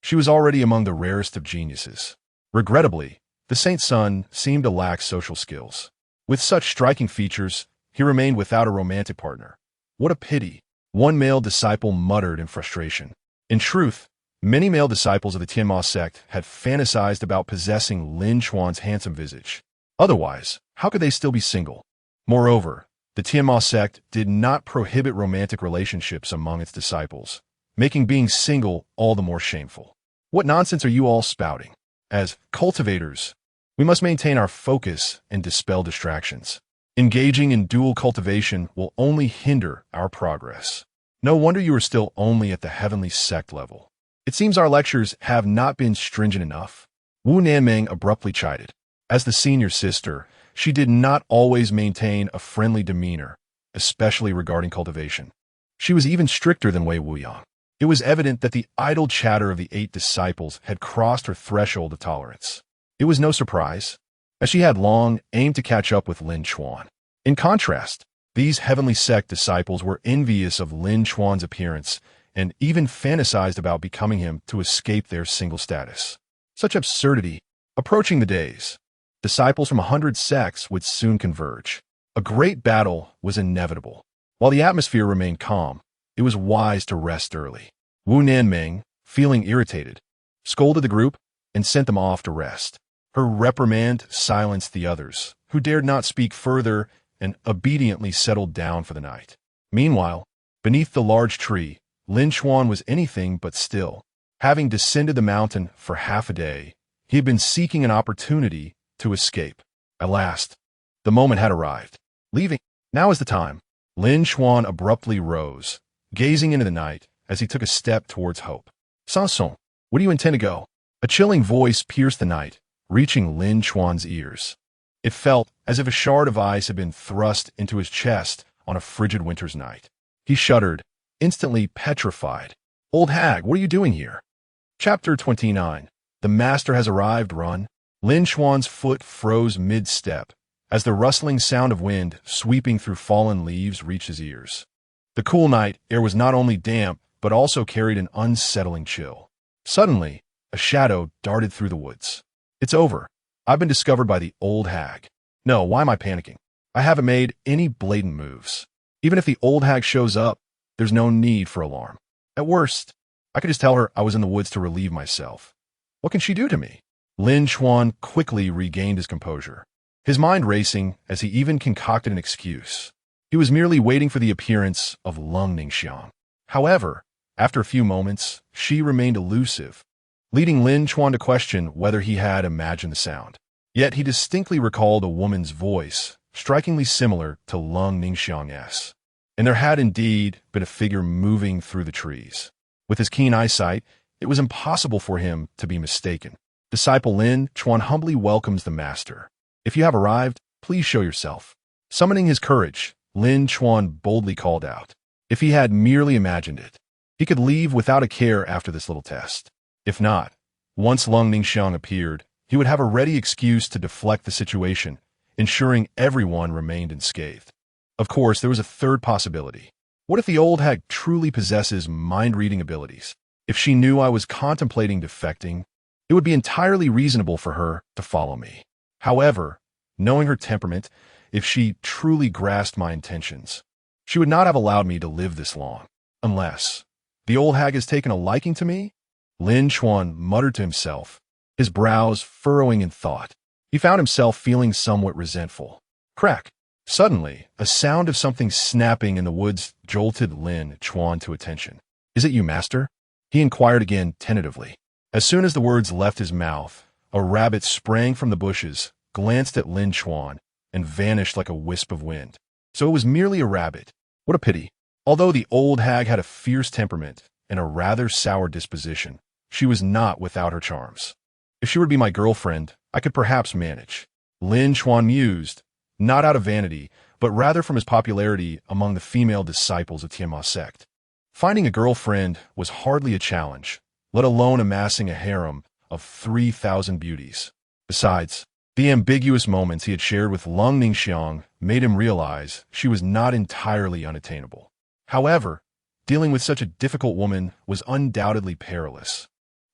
she was already among the rarest of geniuses. Regrettably, the saint's son seemed to lack social skills. With such striking features, he remained without a romantic partner. What a pity, one male disciple muttered in frustration. In truth, many male disciples of the Tianma sect had fantasized about possessing Lin Chuan's handsome visage. Otherwise, how could they still be single? Moreover, the Tianma sect did not prohibit romantic relationships among its disciples, making being single all the more shameful. What nonsense are you all spouting? As cultivators, we must maintain our focus and dispel distractions. Engaging in dual cultivation will only hinder our progress. No wonder you are still only at the heavenly sect level. It seems our lectures have not been stringent enough. Wu Nanming abruptly chided. As the senior sister, she did not always maintain a friendly demeanor, especially regarding cultivation. She was even stricter than Wei Wuyang. It was evident that the idle chatter of the 8 disciples had crossed her threshold of tolerance. It was no surprise, as she had long aimed to catch up with Lin Chuan. In contrast, these heavenly sect disciples were envious of Lin Chuan's appearance and even fantasized about becoming him to escape their single status. Such absurdity. Approaching the days, disciples from 100 sects would soon converge. A great battle was inevitable. While the atmosphere remained calm, it was wise to rest early. Wu Nanming, feeling irritated, scolded the group and sent them off to rest. Her reprimand silenced the others, who dared not speak further and obediently settled down for the night. Meanwhile, beneath the large tree, Lin Chuan was anything but still. Having descended the mountain for half a day, he had been seeking an opportunity to escape. At last, the moment had arrived. Leaving, now is the time. Lin Chuan abruptly rose, gazing into the night as he took a step towards hope. Sanson, where do you intend to go? A chilling voice pierced the night, reaching Lin Chuan's ears. It felt as if a shard of ice had been thrust into his chest on a frigid winter's night. He shuddered, instantly petrified. Old hag, what are you doing here? Chapter 29. The master has arrived, run. Lin Chuan's foot froze mid-step as the rustling sound of wind sweeping through fallen leaves reached his ears. The cool night air was not only damp, but also carried an unsettling chill. Suddenly, a shadow darted through the woods. It's over. I've been discovered by the old hag. No, why am I panicking? I haven't made any blatant moves. Even if the old hag shows up, there's no need for alarm. At worst, I could just tell her I was in the woods to relieve myself. What can she do to me? Lin Chuan quickly regained his composure, his mind racing as he even concocted an excuse. He was merely waiting for the appearance of Leng Ningshuang. However, after a few moments, she remained elusive, leading Lin Chuan to question whether he had imagined the sound. Yet he distinctly recalled a woman's voice, strikingly similar to Leng Ningshuang's. and there had indeed been a figure moving through the trees. With his keen eyesight, it was impossible for him to be mistaken. Disciple Lin Chuan humbly welcomes the master. If you have arrived, please show yourself. Summoning his courage, Lin Chuan boldly called out. If he had merely imagined it, he could leave without a care after this little test. If not, once Leng Ningshuang appeared, he would have a ready excuse to deflect the situation, ensuring everyone remained unscathed. Of course, there was a third possibility. What if the old hag truly possesses mind-reading abilities? If she knew I was contemplating defecting, it would be entirely reasonable for her to follow me. However, knowing her temperament, if she truly grasped my intentions, she would not have allowed me to live this long. Unless the old hag has taken a liking to me? Lin Chuan muttered to himself, his brows furrowing in thought. He found himself feeling somewhat resentful. Crack! Suddenly, a sound of something snapping in the woods jolted Lin Chuan to attention. Is it you, master? He inquired again tentatively. As soon as the words left his mouth, a rabbit sprang from the bushes, glanced at Lin Chuan, and vanished like a wisp of wind. So it was merely a rabbit. What a pity. Although the old hag had a fierce temperament and a rather sour disposition, she was not without her charms. If she were to be my girlfriend, I could perhaps manage. Lin Chuan mused, not out of vanity, but rather from his popularity among the female disciples of Tianma Sect. Finding a girlfriend was hardly a challenge, let alone amassing a harem of 3,000 beauties. Besides, the ambiguous moments he had shared with Leng Ningshuang made him realize she was not entirely unattainable. However, dealing with such a difficult woman was undoubtedly perilous,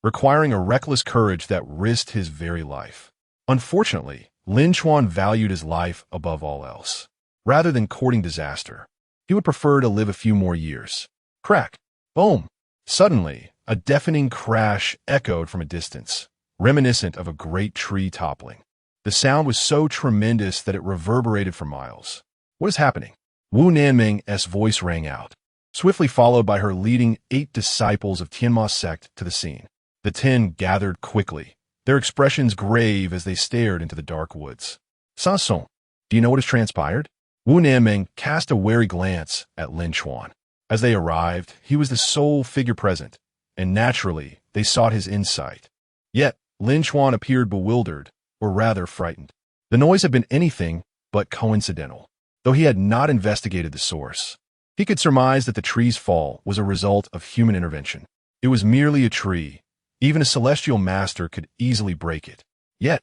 requiring a reckless courage that risked his very life. Unfortunately, Lin Chuan valued his life above all else. Rather than courting disaster, he would prefer to live a few more years. Crack! Boom! Suddenly, a deafening crash echoed from a distance, reminiscent of a great tree toppling. The sound was so tremendous that it reverberated for miles. What is happening? Wu Nanming's voice rang out, swiftly followed by her leading 8 disciples of Tianma Sect to the scene. The 10 gathered quickly, their expressions grave as they stared into the dark woods. Sanson, do you know what has transpired? Wu Nanming cast a wary glance at Lin Chuan. As they arrived, he was the sole figure present, and naturally, they sought his insight. Yet, Lin Chuan appeared bewildered, or rather frightened. The noise had been anything but coincidental, though he had not investigated the source. He could surmise that the tree's fall was a result of human intervention. It was merely a tree. Even a celestial master could easily break it. Yet,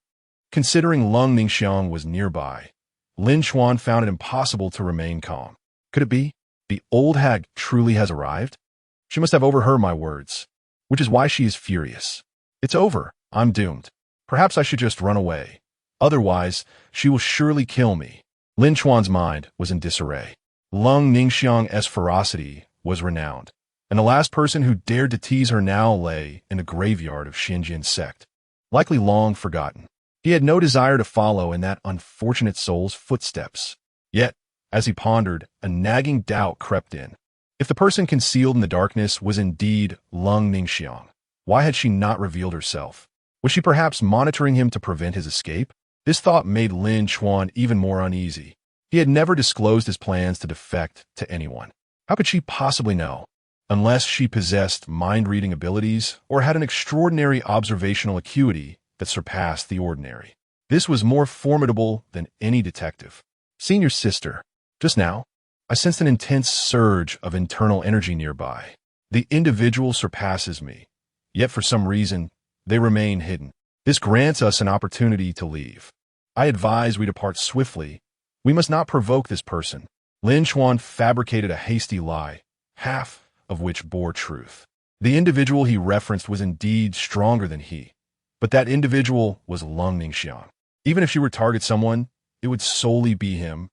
considering Leng Ningshuang was nearby, Lin Chuan found it impossible to remain calm. Could it be? The old hag truly has arrived? She must have overheard my words, which is why she is furious. It's over. I'm doomed. Perhaps I should just run away. Otherwise, she will surely kill me. Lin Chuan's mind was in disarray. Leng Ningshuang's ferocity was renowned, and the last person who dared to tease her now lay in the graveyard of Xinjian Sect, likely long forgotten. He had no desire to follow in that unfortunate soul's footsteps. Yet, as he pondered, a nagging doubt crept in. If the person concealed in the darkness was indeed Leng Ningshuang, why had she not revealed herself? Was she perhaps monitoring him to prevent his escape? This thought made Lin Chuan even more uneasy. He had never disclosed his plans to defect to anyone. How could she possibly know? Unless she possessed mind-reading abilities or had an extraordinary observational acuity that surpassed the ordinary. This was more formidable than any detective. Senior sister, just now, I sensed an intense surge of internal energy nearby. The individual surpasses me, yet for some reason, they remain hidden. This grants us an opportunity to leave. I advise we depart swiftly. We must not provoke this person. Lin Chuan fabricated a hasty lie, half of which bore truth. The individual he referenced was indeed stronger than he, but that individual was Leng Ningshuang. Even if she were to target someone, it would solely be him,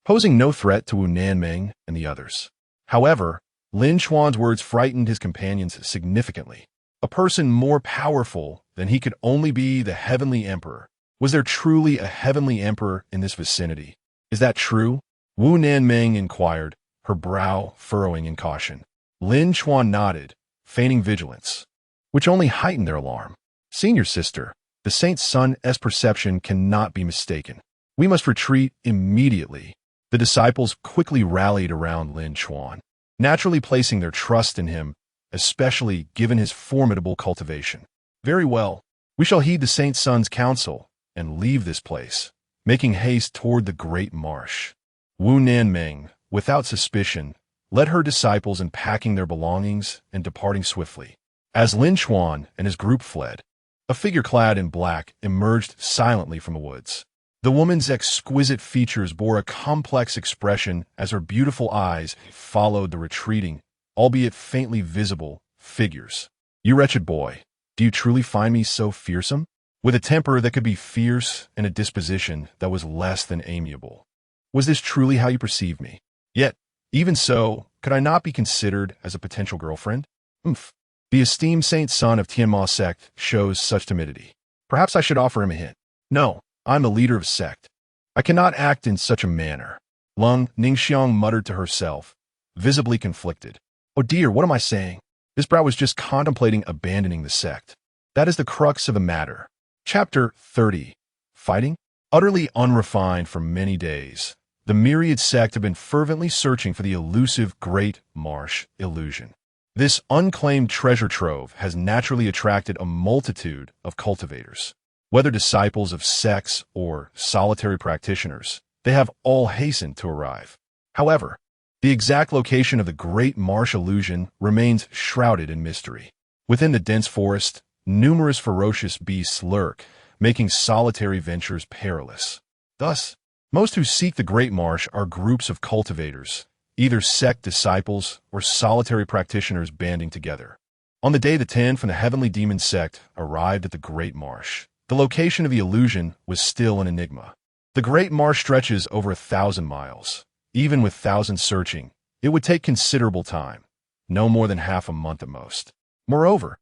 posing no threat to Wu Nanming and the others. However, Lin Chuan's words frightened his companions significantly. A person more powerful than he could only be the Heavenly Emperor. Was there truly a Heavenly Emperor in this vicinity? Is that true? Wu Nanming inquired, her brow furrowing in caution. Lin Chuan nodded, feigning vigilance, which only heightened their alarm. Senior sister, the Saint's son's perception cannot be mistaken. We must retreat immediately. The disciples quickly rallied around Lin Chuan, naturally placing their trust in him, especially given his formidable cultivation. Very well, we shall heed the Saint Sun's counsel and leave this place, making haste toward the great marsh. Wu Nanming, without suspicion, led her disciples in packing their belongings and departing swiftly. As Lin Chuan and his group fled, a figure clad in black emerged silently from the woods. The woman's exquisite features bore a complex expression as her beautiful eyes followed the retreating, albeit faintly visible, figures. You wretched boy, do you truly find me so fearsome? With a temper that could be fierce and a disposition that was less than amiable. Was this truly how you perceived me? Yet, even so, could I not be considered as a potential girlfriend? Oomph. The esteemed Saint Sun of Tianma Sect shows such timidity. Perhaps I should offer him a hint. No, I'm the leader of Sect. I cannot act in such a manner. Leng Ningshuang muttered to herself, visibly conflicted. Oh dear, what am I saying? This brat was just contemplating abandoning the Sect. That is the crux of the matter. Chapter 30. Fighting? Utterly unrefined for many days, the myriad Sect have been fervently searching for the elusive Great Marsh illusion. This unclaimed treasure trove has naturally attracted a multitude of cultivators. Whether disciples of sects or solitary practitioners, they have all hastened to arrive. However, the exact location of the Great Marsh illusion remains shrouded in mystery. Within the dense forest, numerous ferocious beasts lurk, making solitary ventures perilous. Thus, most who seek the Great Marsh are groups of cultivators, either sect disciples or solitary practitioners banding together. On the day the 10 from the Heavenly Demon Sect arrived at the Great Marsh, the location of the illusion was still an enigma. The Great Marsh stretches over 1,000 miles. Even with thousands searching, it would take considerable time, no more than half a month at most. Moreover,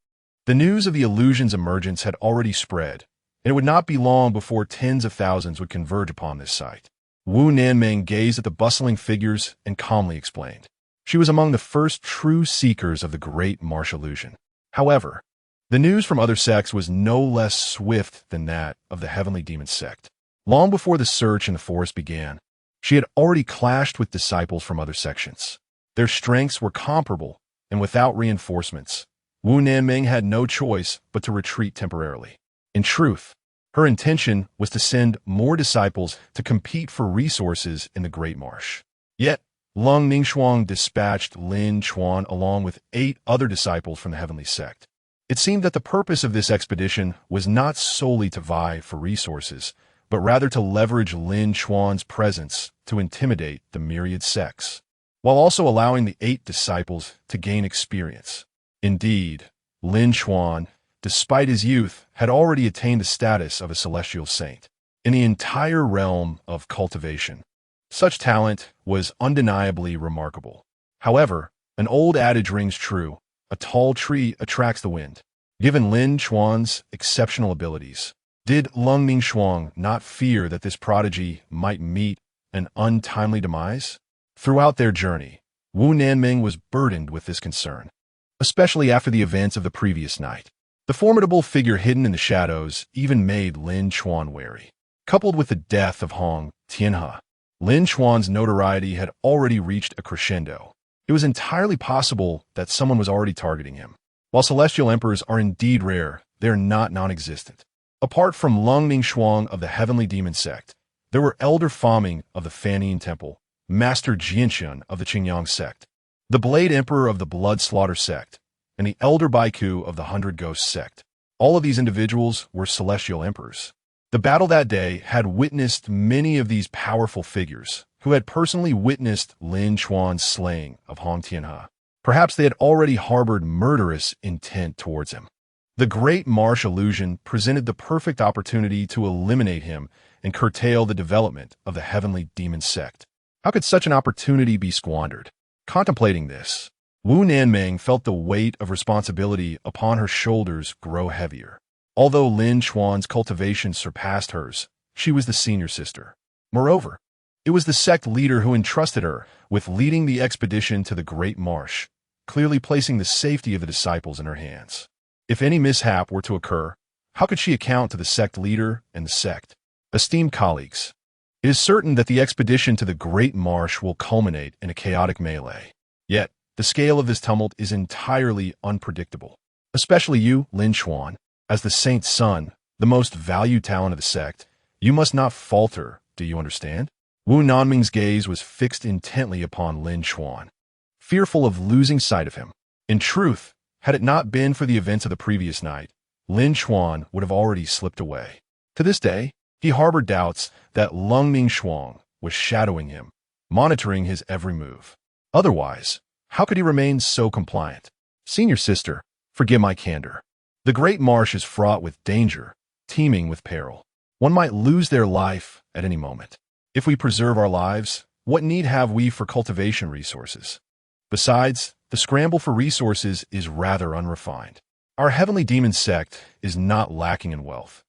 the news of the illusion's emergence had already spread, and it would not be long before tens of thousands would converge upon this site. Wu Nanming gazed at the bustling figures and calmly explained. She was among the first true seekers of the Great Marsh illusion. However, the news from other sects was no less swift than that of the Heavenly Demon Sect. Long before the search in the forest began, she had already clashed with disciples from other sections. Their strengths were comparable, and without reinforcements, Wu Nanming had no choice but to retreat temporarily. In truth, her intention was to send more disciples to compete for resources in the Great Marsh. Yet, Leng Ningshuang dispatched Lin Chuan along with 8 other disciples from the Heavenly Sect. It seemed that the purpose of this expedition was not solely to vie for resources, but rather to leverage Lin Chuan's presence to intimidate the myriad sects, while also allowing the 8 disciples to gain experience. Indeed, Lin Chuan, despite his youth, had already attained the status of a celestial saint in the entire realm of cultivation. Such talent was undeniably remarkable. However, an old adage rings true: a tall tree attracts the wind. Given Lin Chuan's exceptional abilities, did Leng Ningshuang not fear that this prodigy might meet an untimely demise? Throughout their journey, Wu Nanming was burdened with this concern, especially after the events of the previous night. The formidable figure hidden in the shadows even made Lin Chuan wary. Coupled with the death of Hong Tianhe, Lin Chuan's notoriety had already reached a crescendo. It was entirely possible that someone was already targeting him. While celestial emperors are indeed rare, they are not non-existent. Apart from Leng Ningshuang of the Heavenly Demon Sect, there were Elder Faming of the Fanyin Temple, Master Jianxun of the Qingyang Sect, the Blade Emperor of the Blood Slaughter Sect, and the Elder Baiku of the 100 Ghosts Sect. All of these individuals were celestial emperors. The battle that day had witnessed many of these powerful figures, who had personally witnessed Lin Chuan's slaying of Hong Tianhe. Perhaps they had already harbored murderous intent towards him. The Great Marsh illusion presented the perfect opportunity to eliminate him and curtail the development of the Heavenly Demon Sect. How could such an opportunity be squandered? Contemplating this, Wu Nanming felt the weight of responsibility upon her shoulders grow heavier. Although Lin Chuan's cultivation surpassed hers, she was the senior sister. Moreover, it was the sect leader who entrusted her with leading the expedition to the Great Marsh, clearly placing the safety of the disciples in her hands. If any mishap were to occur, how could she account to the sect leader and the sect? Esteemed colleagues, It is certain that the expedition to the Great Marsh will culminate in a chaotic melee. Yet, the scale of this tumult is entirely unpredictable. Especially you, Lin Chuan, as the Saint's son, the most valued talent of the sect, you must not falter, do you understand? Wu Nanming's gaze was fixed intently upon Lin Chuan, fearful of losing sight of him. In truth, had it not been for the events of the previous night, Lin Chuan would have already slipped away. To this day, he harbored doubts that Leng Ningshuang was shadowing him, monitoring his every move. Otherwise, how could he remain so compliant? Senior sister, forgive my candor. The Great Marsh is fraught with danger, teeming with peril. One might lose their life at any moment. If we preserve our lives, what need have we for cultivation resources? Besides, the scramble for resources is rather unrefined. Our heavenly demon sect is not lacking in wealth.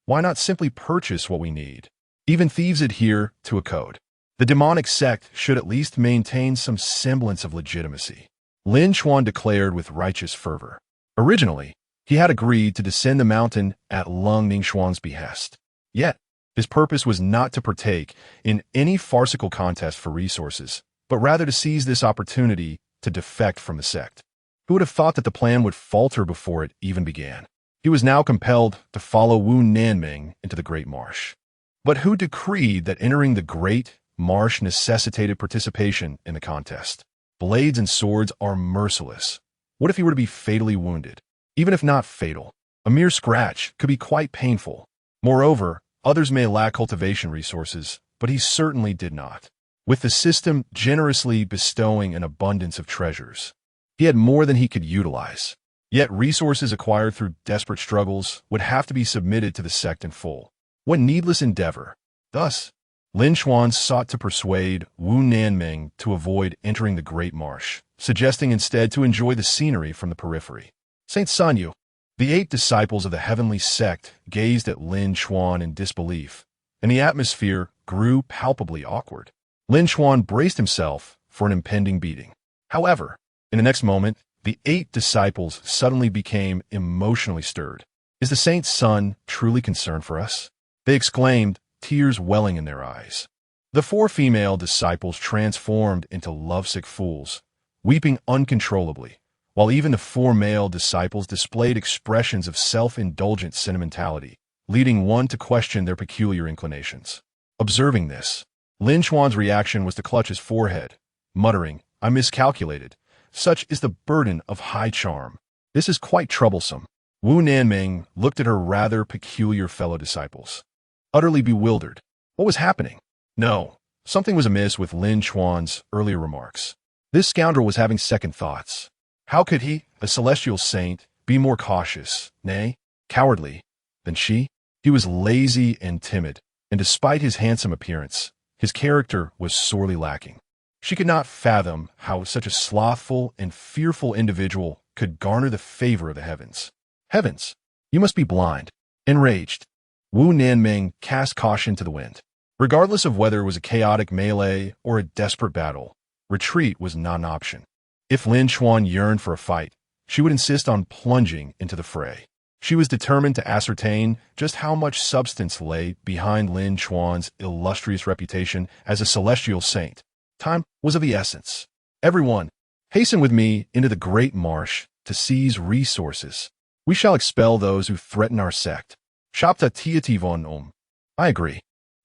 Why not simply purchase what we need? Even thieves adhere to a code. The demonic sect should at least maintain some semblance of legitimacy. Lin Chuan declared with righteous fervor. Originally, he had agreed to descend the mountain at Leng Ningshuang's behest. Yet, his purpose was not to partake in any farcical contest for resources, but rather to seize this opportunity to defect from the sect. Who would have thought that the plan would falter before it even began? He was now compelled to follow Wu Nanming into the Great Marsh. But who decreed that entering the Great Marsh necessitated participation in the contest? Blades and swords are merciless. What if he were to be fatally wounded? Even if not fatal, a mere scratch could be quite painful. Moreover, others may lack cultivation resources, but he certainly did not. With the system generously bestowing an abundance of treasures, he had more than he could utilize. Yet resources acquired through desperate struggles would have to be submitted to the sect in full. What needless endeavor! Thus, Lin Chuan sought to persuade Wu Nanming to avoid entering the Great Marsh, suggesting instead to enjoy the scenery from the periphery. Saint Sanyu, the 8 disciples of the heavenly sect gazed at Lin Chuan in disbelief, and the atmosphere grew palpably awkward. Lin Chuan braced himself for an impending beating. However, in the next moment, the 8 disciples suddenly became emotionally stirred. Is the Saint's son truly concerned for us? They exclaimed, tears welling in their eyes. The 4 female disciples transformed into lovesick fools, weeping uncontrollably, while even the 4 male disciples displayed expressions of self-indulgent sentimentality, leading one to question their peculiar inclinations. Observing this, Lin Chuan's reaction was to clutch his forehead, muttering, I miscalculated. Such is the burden of high charm. This is quite troublesome. Wu Nanming looked at her rather peculiar fellow disciples, utterly bewildered. What was happening? No, something was amiss with Lin Chuan's earlier remarks. This scoundrel was having second thoughts. How could he, a celestial saint, be more cautious, nay, cowardly, than she? He was lazy and timid, and despite his handsome appearance, his character was sorely lacking. She could not fathom how such a slothful and fearful individual could garner the favor of the heavens. Heavens, you must be blind. Enraged, Wu Nanming cast caution to the wind. Regardless of whether it was a chaotic melee or a desperate battle, retreat was not an option. If Lin Chuan yearned for a fight, she would insist on plunging into the fray. She was determined to ascertain just how much substance lay behind Lin Chuan's illustrious reputation as a celestial saint. Time was of the essence. Everyone, hasten with me into the Great Marsh to seize resources. We shall expel those who threaten our sect. Shapta Tiativon. I agree.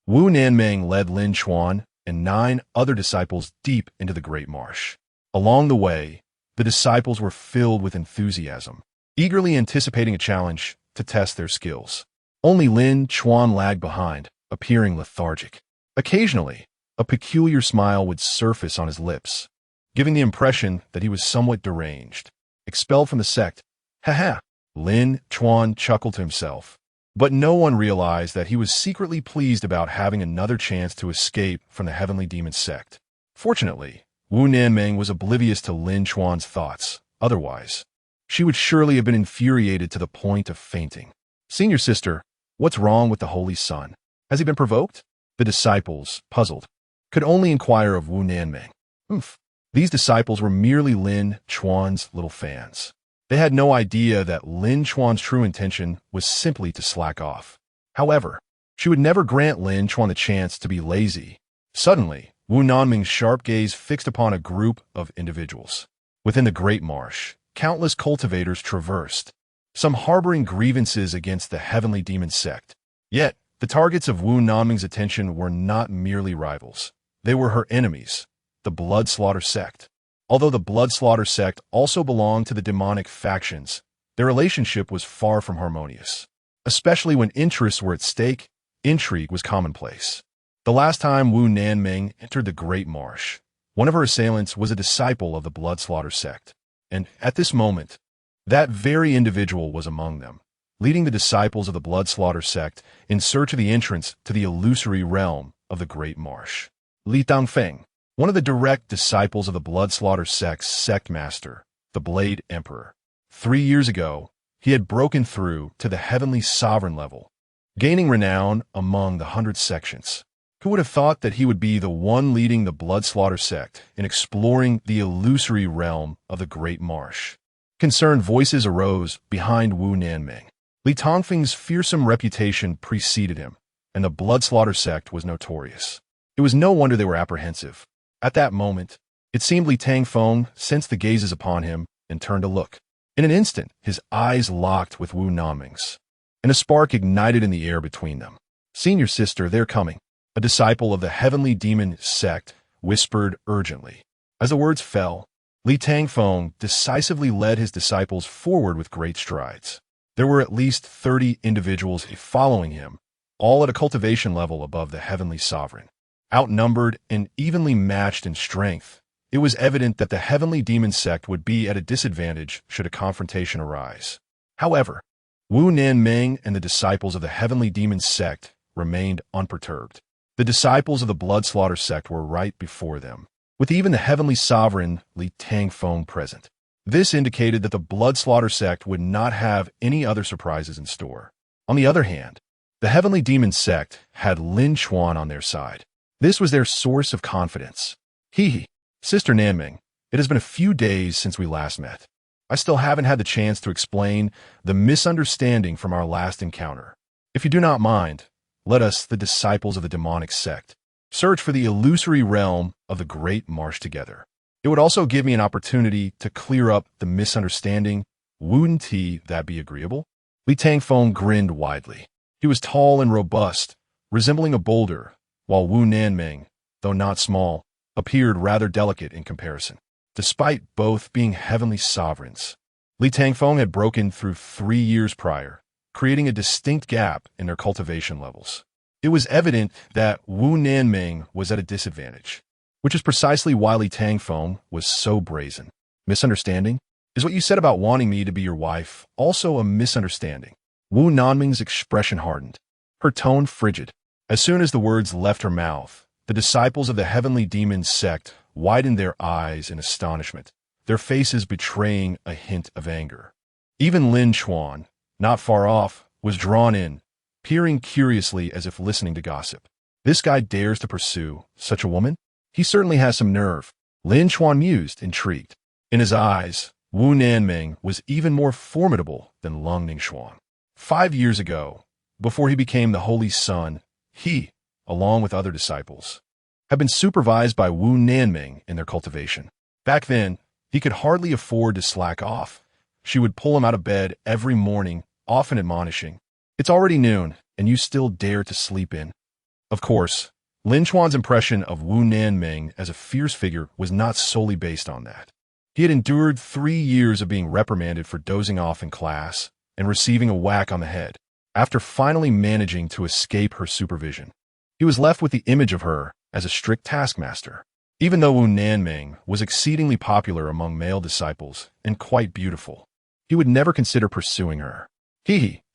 Wu Nanming led Lin Chuan and 9 other disciples deep into the Great Marsh. Along the way, the disciples were filled with enthusiasm, eagerly anticipating a challenge to test their skills. Only Lin Chuan lagged behind, appearing lethargic. Occasionally, a peculiar smile would surface on his lips, giving the impression that he was somewhat deranged. Expelled from the sect, ha! Lin Chuan chuckled to himself. But no one realized that he was secretly pleased about having another chance to escape from the heavenly demon sect. Fortunately, Wu Nanming was oblivious to Lin Chuan's thoughts. Otherwise, she would surely have been infuriated to the point of fainting. Senior sister, what's wrong with the Holy Son? Has he been provoked? The disciples, puzzled, could only inquire of Wu Nanming. These disciples were merely Lin Chuan's little fans. They had no idea that Lin Chuan's true intention was simply to slack off. However, She would never grant Lin Chuan the chance to be lazy. Suddenly, Wu Nanming's sharp gaze fixed upon a group of individuals. Within the Great Marsh, countless cultivators traversed, some harboring grievances against the heavenly demon sect. Yet, the targets of Wu Nanming's attention were not merely rivals. They were her enemies, the Blood Slaughter Sect. Although the Blood Slaughter Sect also belonged to the demonic factions, their relationship was far from harmonious. Especially when interests were at stake, intrigue was commonplace. The last time Wu Nanming entered the Great Marsh, one of her assailants was a disciple of the Blood Slaughter Sect. And at this moment, that very individual was among them, leading the disciples of the Blood Slaughter Sect in search of the entrance to the illusory realm of the Great Marsh. Li Dangfeng, one of the direct disciples of the Blood Slaughter Sect's sect master, the Blade Emperor. 3 years ago, he had broken through to the heavenly sovereign level, gaining renown among the 100 sections. Who would have thought that he would be the one leading the Blood Slaughter Sect in exploring the illusory realm of the Great Marsh? Concerned voices arose behind Wu Nanming. Li Tongfeng's fearsome reputation preceded him, and the Blood Slaughter Sect was notorious. It was no wonder they were apprehensive. At that moment, it seemed Li Tangfeng sensed the gazes upon him and turned to look. In an instant, his eyes locked with Wu Nanming's, and a spark ignited in the air between them. "Senior sister, they're coming," a disciple of the heavenly demon sect whispered urgently. As the words fell, Li Tangfeng decisively led his disciples forward with great strides. There were at least 30 individuals following him, all at a cultivation level above the heavenly sovereign. Outnumbered and evenly matched in strength, it was evident that the heavenly demon sect would be at a disadvantage should a confrontation arise. However, Wu Nanming and the disciples of the heavenly demon sect remained unperturbed. The disciples of the Blood Slaughter Sect were right before them, with even the heavenly sovereign Li Tangfeng present. This indicated that the Blood Slaughter Sect would not have any other surprises in store. On the other hand, the heavenly demon sect had Lin Chuan on their side. This was their source of confidence. Sister Nanming, it has been a few days since we last met. I still haven't had the chance to explain the misunderstanding from our last encounter. If you do not mind, let us, the disciples of the demonic sect, search for the illusory realm of the Great Marsh together. It would also give me an opportunity to clear up the misunderstanding. Wouldn't that be agreeable? Li Tangfeng grinned widely. He was tall and robust, resembling a boulder, while Wu Nanming, though not small, appeared rather delicate in comparison. Despite both being heavenly sovereigns, Li Tangfeng had broken through 3 years prior, creating a distinct gap in their cultivation levels. It was evident that Wu Nanming was at a disadvantage, which is precisely why Li Tangfeng was so brazen. Misunderstanding? Is what you said about wanting me to be your wife also a misunderstanding? Wu Nanming's expression hardened, her tone frigid. As soon as the words left her mouth, the disciples of the heavenly demon sect widened their eyes in astonishment, their faces betraying a hint of anger. Even Lin Chuan, not far off, was drawn in, peering curiously as if listening to gossip. This guy dares to pursue such a woman? He certainly has some nerve. Lin Chuan mused, intrigued. In his eyes, Wu Nanming was even more formidable than Leng Ningshuang. 5 years ago, before he became the Holy Son, he, along with other disciples, had been supervised by Wu Nanming in their cultivation. Back then, he could hardly afford to slack off. She would pull him out of bed every morning, often admonishing, "It's already noon, and you still dare to sleep in." Of course, Lin Chuan's impression of Wu Nanming as a fierce figure was not solely based on that. He had endured 3 years of being reprimanded for dozing off in class and receiving a whack on the head. After finally managing to escape her supervision, he was left with the image of her as a strict taskmaster. Even though Wu Nanming was exceedingly popular among male disciples and quite beautiful, he would never consider pursuing her.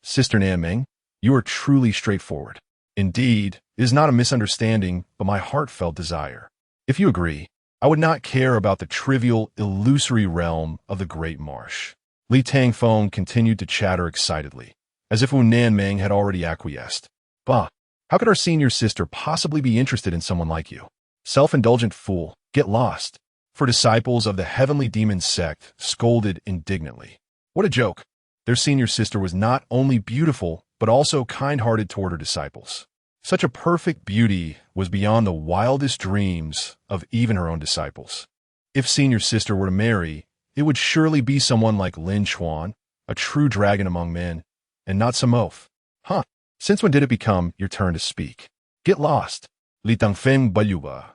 Sister Nanming, you are truly straightforward. Indeed, it is not a misunderstanding, but my heartfelt desire. If you agree, I would not care about the trivial, illusory realm of the Great Marsh. Li Tangfeng continued to chatter excitedly, as if Wu Nanming had already acquiesced. Bah, how could our senior sister possibly be interested in someone like you? Self-indulgent fool, get lost. For disciples of the heavenly demon sect scolded indignantly. What a joke. Their senior sister was not only beautiful, but also kind-hearted toward her disciples. Such a perfect beauty was beyond the wildest dreams of even her own disciples. If senior sister were to marry, it would surely be someone like Lin Chuan, a true dragon among men, and not some oaf. Huh, since when did it become your turn to speak? Get lost. Li Tangfeng Bayuba.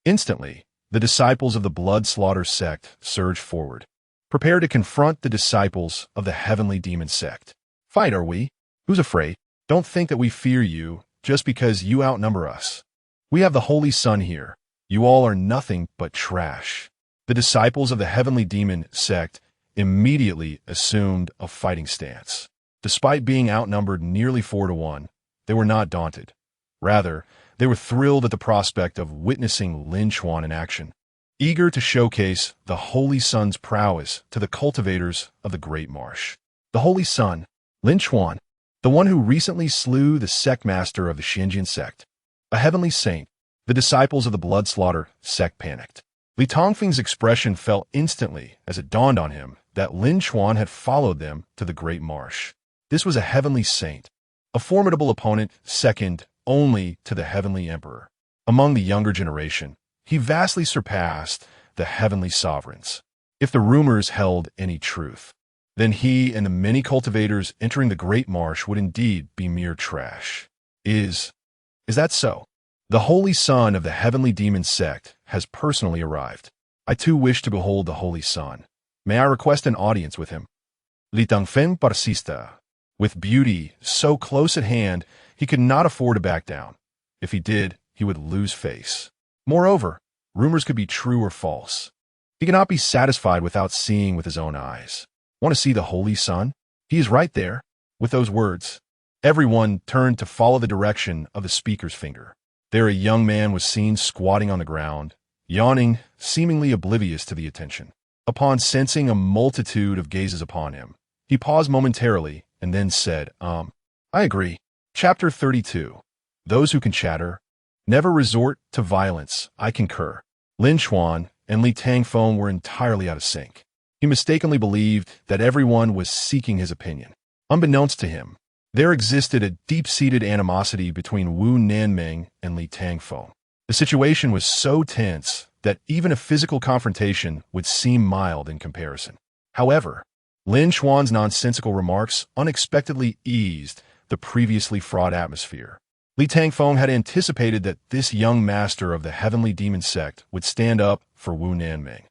Instantly, the disciples of the blood slaughter sect surged forward. Prepare to confront the disciples of the heavenly demon sect. Fight, are we? Who's afraid? Don't think that we fear you just because you outnumber us. We have the Holy Sun here. You all are nothing but trash. The disciples of the heavenly demon sect immediately assumed a fighting stance. Despite being outnumbered nearly 4-1, they were not daunted. Rather, they were thrilled at the prospect of witnessing Lin Chuan in action, eager to showcase the Holy Sun's prowess to the cultivators of the Great Marsh. The Holy Sun, Lin Chuan, the one who recently slew the sect master of the Xinjiang sect, a heavenly saint. The disciples of the blood slaughter sect panicked. Li Tongfeng's expression fell instantly as it dawned on him that Lin Chuan had followed them to the Great Marsh. This was a heavenly saint, a formidable opponent second only to the heavenly emperor. Among the younger generation, he vastly surpassed the heavenly sovereigns. If the rumors held any truth, then he and the many cultivators entering the Great Marsh would indeed be mere trash. Is that so? The Holy Sun of the heavenly demon sect has personally arrived. I too wish to behold the Holy Sun. May I request an audience with him? Li Tangfen persista. With beauty so close at hand, he could not afford to back down. If he did, he would lose face. Moreover, rumors could be true or false. He cannot be satisfied without seeing with his own eyes. Want to see the Holy Sun? He is right there. With those words, everyone turned to follow the direction of the speaker's finger. There a young man was seen squatting on the ground, yawning, seemingly oblivious to the attention. Upon sensing a multitude of gazes upon him, he paused momentarily and then said, I agree. Chapter 32. Those who can chatter never resort to violence. I concur. Lin Chuan and Li Tangfeng were entirely out of sync. He mistakenly believed that everyone was seeking his opinion. Unbeknownst to him, there existed a deep-seated animosity between Wu Nanming and Li Tangfeng. The situation was so tense that even a physical confrontation would seem mild in comparison. However, Lin Chuan's nonsensical remarks unexpectedly eased the previously fraught atmosphere. Li Tangfeng had anticipated that this young master of the heavenly demon sect would stand up for Wu Nanming.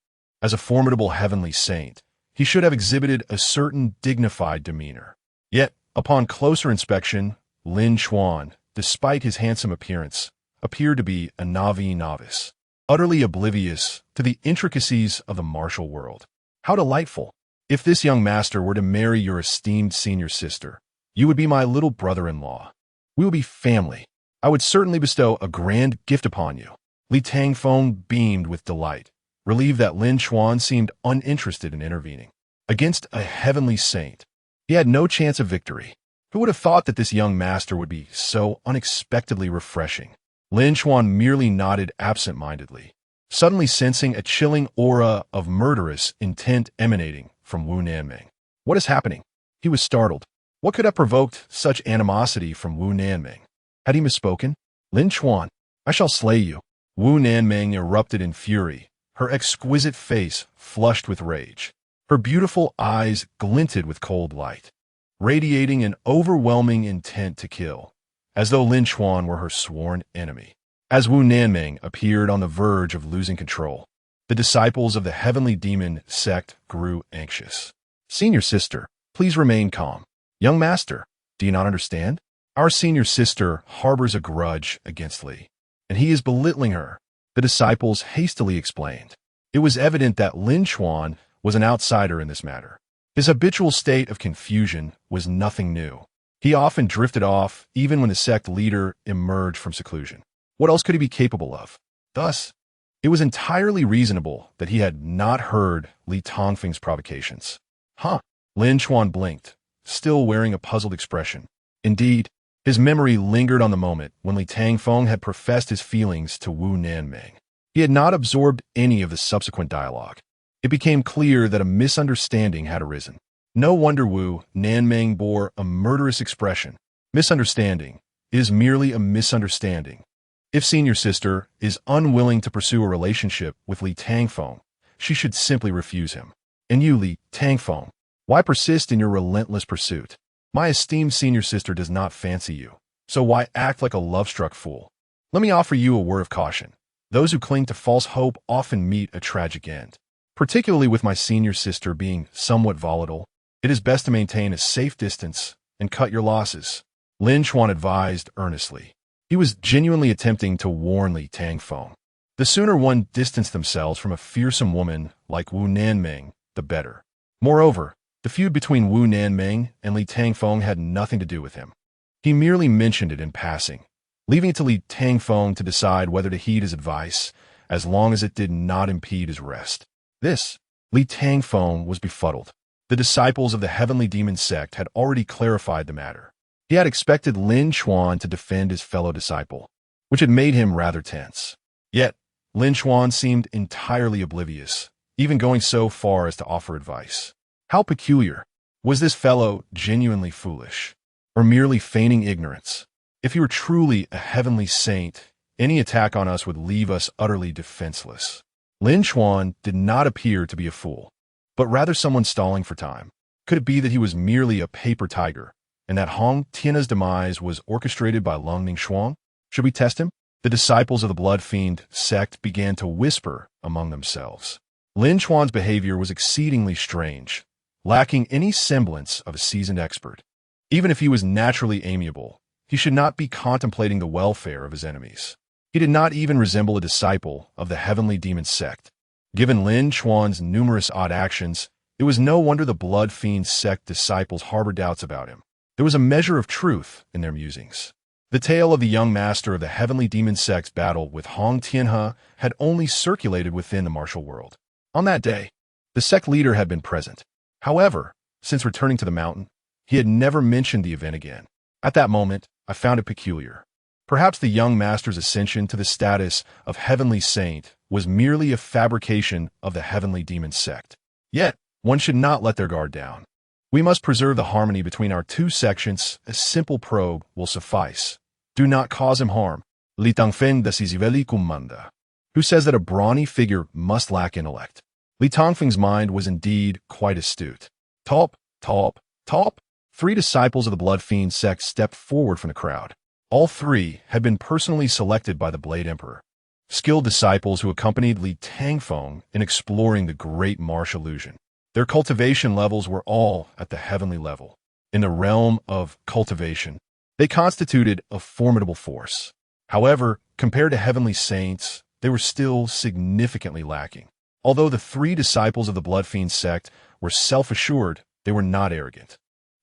As a formidable heavenly saint, he should have exhibited a certain dignified demeanor. Yet, upon closer inspection, Lin Chuan, despite his handsome appearance, appeared to be a Navi novice, utterly oblivious to the intricacies of the martial world. How delightful! If this young master were to marry your esteemed senior sister, you would be my little brother-in-law. We would be family. I would certainly bestow a grand gift upon you. Li Tangfeng beamed with delight, relieved that Lin Chuan seemed uninterested in intervening. Against a heavenly saint, he had no chance of victory. Who would have thought that this young master would be so unexpectedly refreshing? Lin Chuan merely nodded absent-mindedly, suddenly sensing a chilling aura of murderous intent emanating from Wu Nanming. What is happening? He was startled. What could have provoked such animosity from Wu Nanming? Had he misspoken? Lin Chuan, I shall slay you. Wu Nanming erupted in fury, her exquisite face flushed with rage. Her beautiful eyes glinted with cold light, radiating an overwhelming intent to kill, as though Lin Chuan were her sworn enemy. As Wu Nanming appeared on the verge of losing control, the disciples of the heavenly demon sect grew anxious. Senior sister, please remain calm. Young master, do you not understand? Our senior sister harbors a grudge against Li, and he is belittling her, the disciples hastily explained. It was evident that Lin Chuan was an outsider in this matter. His habitual state of confusion was nothing new. He often drifted off even when the sect leader emerged from seclusion. What else could he be capable of? Thus, it was entirely reasonable that he had not heard Li Tongfeng's provocations. Huh? Lin Chuan blinked, still wearing a puzzled expression. Indeed, his memory lingered on the moment when Li Tangfeng had professed his feelings to Wu Nanming. He had not absorbed any of the subsequent dialogue. It became clear that a misunderstanding had arisen. No wonder Wu Nanming bore a murderous expression. Misunderstanding. is merely a misunderstanding. If senior sister is unwilling to pursue a relationship with Li Tangfeng, she should simply refuse him. And you, Li Tangfeng, why persist in your relentless pursuit? My esteemed senior sister does not fancy you, so why act like a love-struck fool? Let me offer you a word of caution. Those who cling to false hope often meet a tragic end. Particularly with my senior sister being somewhat volatile, it is best to maintain a safe distance and cut your losses, Lin Chuan advised earnestly. He was genuinely attempting to warn Li Tangfeng. The sooner one distanced themselves from a fearsome woman like Wu Nanming, the better. Moreover, the feud between Wu Nanming and Li Tangfeng had nothing to do with him. He merely mentioned it in passing, leaving it to Li Tangfeng to decide whether to heed his advice, as long as it did not impede his rest. Li Tangfeng was befuddled. The disciples of the heavenly demon sect had already clarified the matter. He had expected Lin Chuan to defend his fellow disciple, which had made him rather tense. Yet, Lin Chuan seemed entirely oblivious, even going so far as to offer advice. How peculiar. Was this fellow genuinely foolish, or merely feigning ignorance? If he were truly a heavenly saint, any attack on us would leave us utterly defenseless. Lin Chuan did not appear to be a fool, but rather someone stalling for time. Could it be that he was merely a paper tiger, and that Hong Tian's demise was orchestrated by Leng Ningshuang? Should we test him? The disciples of the Blood Fiend sect began to whisper among themselves. Lin Chuan's behavior was exceedingly strange, lacking any semblance of a seasoned expert. Even if he was naturally amiable, he should not be contemplating the welfare of his enemies. He did not even resemble a disciple of the heavenly demon sect. Given Lin Chuan's numerous odd actions, it was no wonder the Blood Fiend sect disciples harbored doubts about him. There was a measure of truth in their musings. The tale of the young master of the heavenly demon sect's battle with Hong Tianhe had only circulated within the martial world. On that day, the sect leader had been present. However, since returning to the mountain, he had never mentioned the event again. At that moment, I found it peculiar. Perhaps the young master's ascension to the status of heavenly saint was merely a fabrication of the heavenly demon sect. Yet, one should not let their guard down. We must preserve the harmony between our two sections. A simple probe will suffice. Do not cause him harm. Li Tangfeng decisively commanda. Who says that a brawny figure must lack intellect? Li Tangfeng's mind was indeed quite astute. Top. 3 disciples of the Blood Fiend sect stepped forward from the crowd. All 3 had been personally selected by the Blade Emperor. Skilled disciples who accompanied Li Tangfeng in exploring the great marsh illusion. Their cultivation levels were all at the heavenly level. In the realm of cultivation, they constituted a formidable force. However, compared to heavenly saints, they were still significantly lacking. Although the 3 disciples of the Blood Fiend sect were self-assured, they were not arrogant.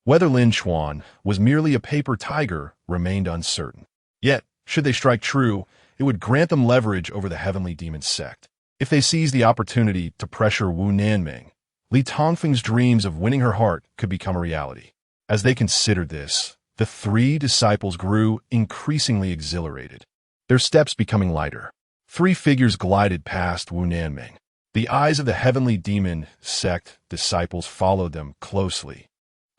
Whether Lin Chuan was merely a paper tiger remained uncertain. Yet, should they strike true, it would grant them leverage over the heavenly demon sect. If they seized the opportunity to pressure Wu Nanming, Li Tangfeng's dreams of winning her heart could become a reality. As they considered this, the 3 disciples grew increasingly exhilarated, their steps becoming lighter. 3 figures glided past Wu Nanming. The eyes of the heavenly demon sect disciples followed them closely.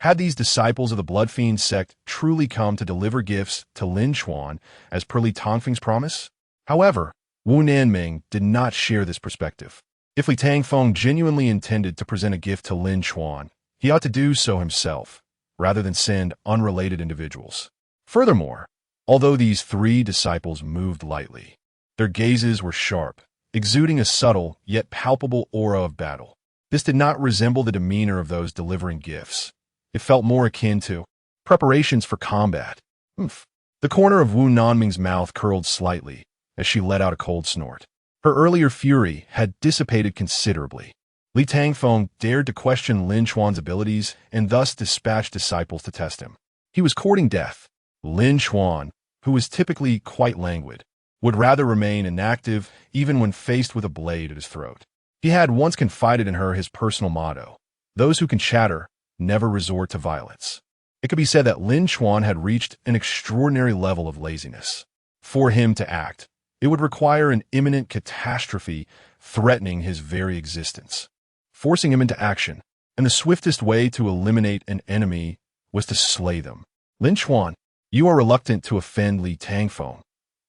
Had these disciples of the Blood Fiend sect truly come to deliver gifts to Lin Chuan as per Li Tangfeng's promise? However, Wu Nanming did not share this perspective. If Li Tangfeng genuinely intended to present a gift to Lin Chuan, he ought to do so himself, rather than send unrelated individuals. Furthermore, although these 3 disciples moved lightly, their gazes were sharp, exuding a subtle yet palpable aura of battle. This did not resemble the demeanor of those delivering gifts. It felt more akin to preparations for combat. The corner of Wu Nanming's mouth curled slightly as she let out a cold snort. Her earlier fury had dissipated considerably. Li Tangfeng dared to question Lin Chuan's abilities and thus dispatched disciples to test him. He was courting death. Lin Chuan, who was typically quite languid, would rather remain inactive even when faced with a blade at his throat. He had once confided in her his personal motto: those who can chatter never resort to violence. It could be said that Lin Chuan had reached an extraordinary level of laziness. For him to act, it would require an imminent catastrophe threatening his very existence, forcing him into action, and the swiftest way to eliminate an enemy was to slay them. Lin Chuan, You are reluctant to offend Li Tangfeng,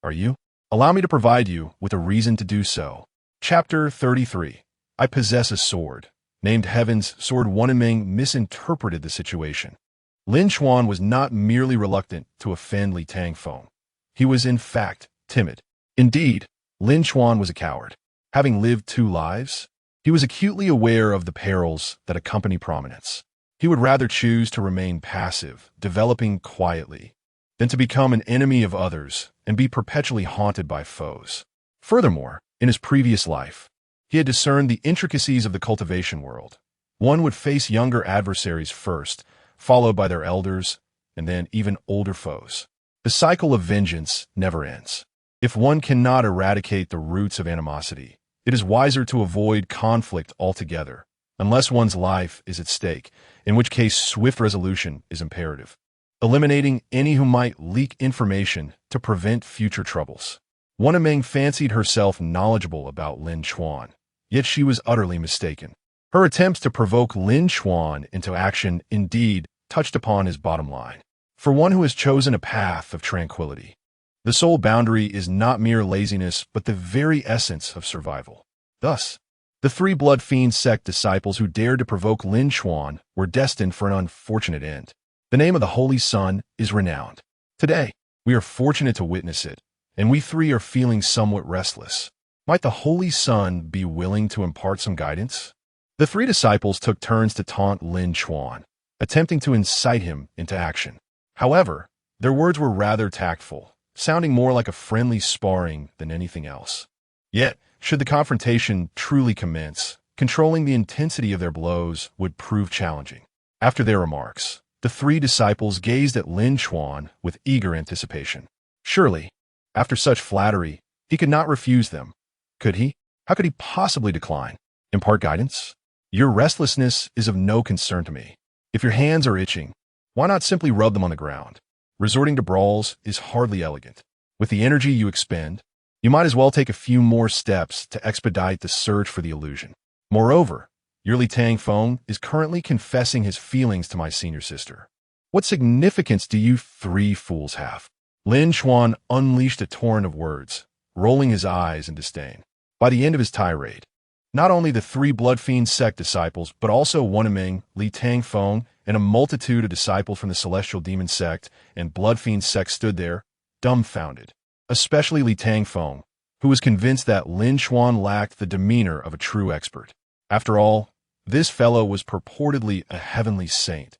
are you? Allow me to provide you with a reason to do so. Chapter 33. I possess a sword. Named Heaven's Sword. Wanming misinterpreted the situation. Lin Chuan was not merely reluctant to offend Li Tangfeng. He was, in fact, timid. Indeed, Lin Chuan was a coward. Having lived 2 lives, he was acutely aware of the perils that accompany prominence. He would rather choose to remain passive, developing quietly, than to become an enemy of others and be perpetually haunted by foes. Furthermore, in his previous life, he had discerned the intricacies of the cultivation world. One would face younger adversaries first, followed by their elders, and then even older foes. The cycle of vengeance never ends. If one cannot eradicate the roots of animosity, it is wiser to avoid conflict altogether, unless one's life is at stake, in which case swift resolution is imperative, eliminating any who might leak information to prevent future troubles. Wanming fancied herself knowledgeable about Lin Chuan, yet she was utterly mistaken. Her attempts to provoke Lin Chuan into action indeed touched upon his bottom line. For one who has chosen a path of tranquility, the sole boundary is not mere laziness but the very essence of survival. Thus, the 3 Blood Fiend Sect disciples who dared to provoke Lin Chuan were destined for an unfortunate end. The name of the Holy Sun is renowned. Today, we are fortunate to witness it, and we 3 are feeling somewhat restless. Might the Holy Sun be willing to impart some guidance? The 3 disciples took turns to taunt Lin Chuan, attempting to incite him into action. However, their words were rather tactful, sounding more like a friendly sparring than anything else. Yet, should the confrontation truly commence, controlling the intensity of their blows would prove challenging. After their remarks, the 3 disciples gazed at Lin Chuan with eager anticipation. Surely, after such flattery, he could not refuse them. Could he? How could he possibly decline? Impart guidance? Your restlessness is of no concern to me. If your hands are itching, why not simply rub them on the ground? Resorting to brawls is hardly elegant. With the energy you expend, you might as well take a few more steps to expedite the search for the illusion. Moreover, your Li Tangfeng is currently confessing his feelings to my senior sister. What significance do you 3 fools have? Lin Chuan unleashed a torrent of words, rolling his eyes in disdain. By the end of his tirade, not only the 3 Blood Fiend Sect disciples, but also Wanming, Li Tangfeng, and a multitude of disciples from the Celestial Demon Sect and Blood Fiend Sect stood there, dumbfounded. Especially Li Tangfeng, who was convinced that Lin Chuan lacked the demeanor of a true expert. After all, this fellow was purportedly a heavenly saint.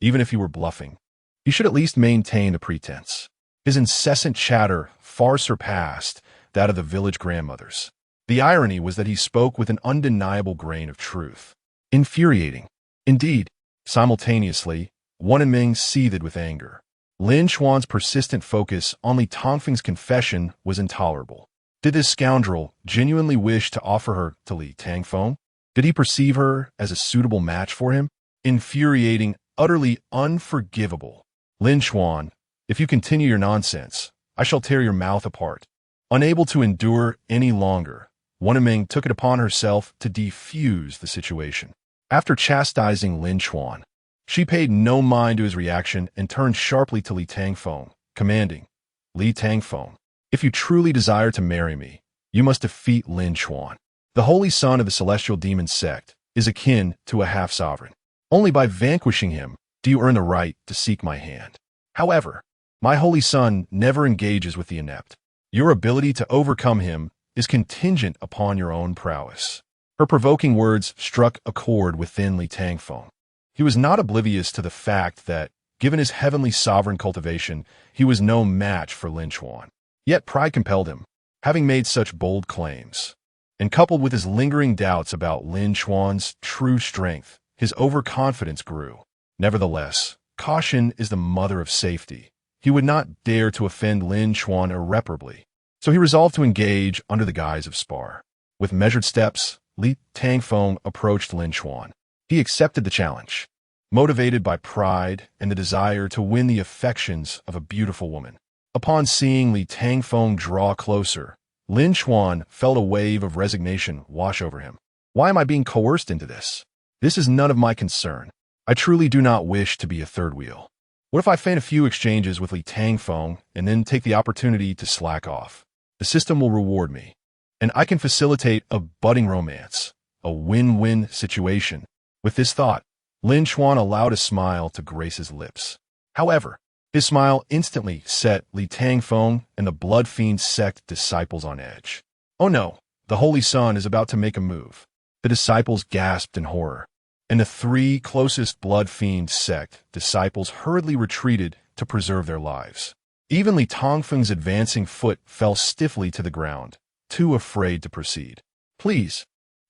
Even if he were bluffing, he should at least maintain a pretense. His incessant chatter far surpassed that of the village grandmothers. The irony was that he spoke with an undeniable grain of truth. Infuriating. Indeed, simultaneously, Wanming seethed with anger. Lin Chuan's persistent focus on Li Tangfeng's confession was intolerable. Did this scoundrel genuinely wish to offer her to Li Tangfeng? Did he perceive her as a suitable match for him? Infuriating, utterly unforgivable. Lin Chuan, if you continue your nonsense, I shall tear your mouth apart. Unable to endure any longer, Wanming took it upon herself to defuse the situation. After chastising Lin Chuan, she paid no mind to his reaction and turned sharply to Li Tangfeng, commanding, Li Tangfeng, if you truly desire to marry me, you must defeat Lin Chuan. The holy son of the Celestial Demon Sect is akin to a half-sovereign. Only by vanquishing him do you earn the right to seek my hand. However, my holy son never engages with the inept. Your ability to overcome him is contingent upon your own prowess. Her provoking words struck a chord within Li Tangfeng. He was not oblivious to the fact that, given his heavenly sovereign cultivation, he was no match for Lin Chuan. Yet pride compelled him, having made such bold claims. And coupled with his lingering doubts about Lin Chuan's true strength, his overconfidence grew. Nevertheless, caution is the mother of safety. He would not dare to offend Lin Chuan irreparably, so he resolved to engage under the guise of spar. With measured steps, Li Tangfeng approached Lin Chuan. He accepted the challenge, motivated by pride and the desire to win the affections of a beautiful woman. Upon seeing Li Tangfeng draw closer, Lin Chuan felt a wave of resignation wash over him. Why am I being coerced into this? This is none of my concern. I truly do not wish to be a third wheel. What if I feign a few exchanges with Li Tangfeng and then take the opportunity to slack off? The system will reward me, and I can facilitate a budding romance, a win-win situation. With this thought, Lin Chuan allowed a smile to grace his lips. However, his smile instantly set Li Tangfeng and the Blood Fiend Sect disciples on edge. Oh no, the Holy Sun is about to make a move. The disciples gasped in horror, and the three closest Blood Fiend Sect disciples hurriedly retreated to preserve their lives. Even Li Tangfeng's advancing foot fell stiffly to the ground, too afraid to proceed. Please,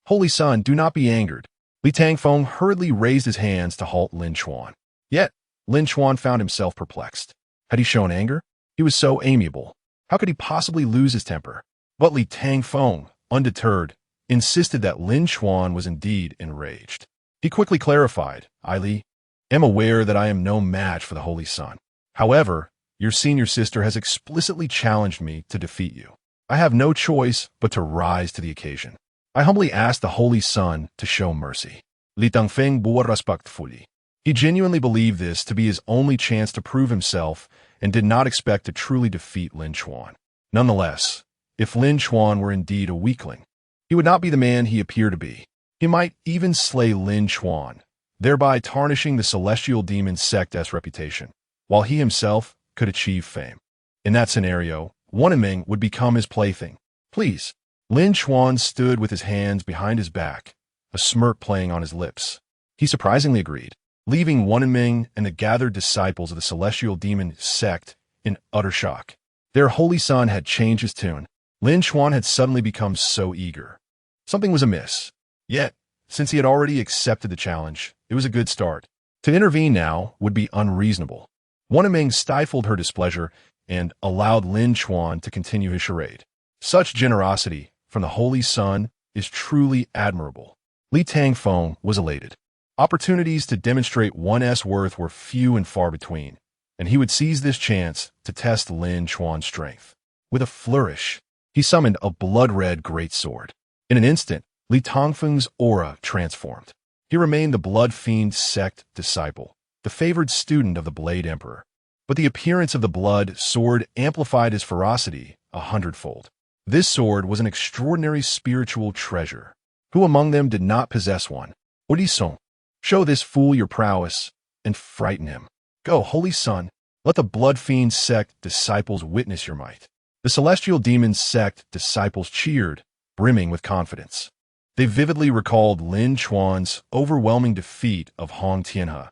Holy Sun, do not be angered. Li Tangfeng hurriedly raised his hands to halt Lin Chuan. Yet, Lin Chuan found himself perplexed. Had he shown anger? He was so amiable. How could he possibly lose his temper? But Li Tangfeng, undeterred, insisted that Lin Chuan was indeed enraged. He quickly clarified, I, Li, am aware that I am no match for the Holy Sun. However, your senior sister has explicitly challenged me to defeat you. I have no choice but to rise to the occasion. I humbly ask the Holy Sun to show mercy. Li Tangfeng bore respectfully. He genuinely believed this to be his only chance to prove himself and did not expect to truly defeat Lin Chuan. Nonetheless, if Lin Chuan were indeed a weakling, he would not be the man he appeared to be. He might even slay Lin Chuan, thereby tarnishing the celestial demon Sect's reputation, while he himself could achieve fame. In that scenario, Wanming would become his plaything. Please. Lin Chuan stood with his hands behind his back, a smirk playing on his lips. He surprisingly agreed, leaving Wanming and the gathered disciples of the celestial demon Sect in utter shock. Their Holy Sun had changed his tune. Lin Chuan had suddenly become so eager. Something was amiss. Yet, since he had already accepted the challenge, it was a good start. To intervene now would be unreasonable. Wanming stifled her displeasure and allowed Lin Chuan to continue his charade. Such generosity from the Holy Sun is truly admirable. Li Tangfeng was elated. Opportunities to demonstrate one's worth were few and far between, and he would seize this chance to test Lin Chuan's strength. With a flourish, he summoned a blood-red greatsword. In an instant, Li Tangfeng's aura transformed. He remained the Blood Fiend Sect disciple, the favored student of the Blade Emperor. But the appearance of the blood sword amplified his ferocity 100-fold. This sword was an extraordinary spiritual treasure. Who among them did not possess one? Odisson, show this fool your prowess and frighten him. Go, Holy Sun, let the Blood Fiend Sect disciples witness your might. The Celestial Demon Sect disciples cheered, brimming with confidence. They vividly recalled Lin Chuan's overwhelming defeat of Hong Tianhe.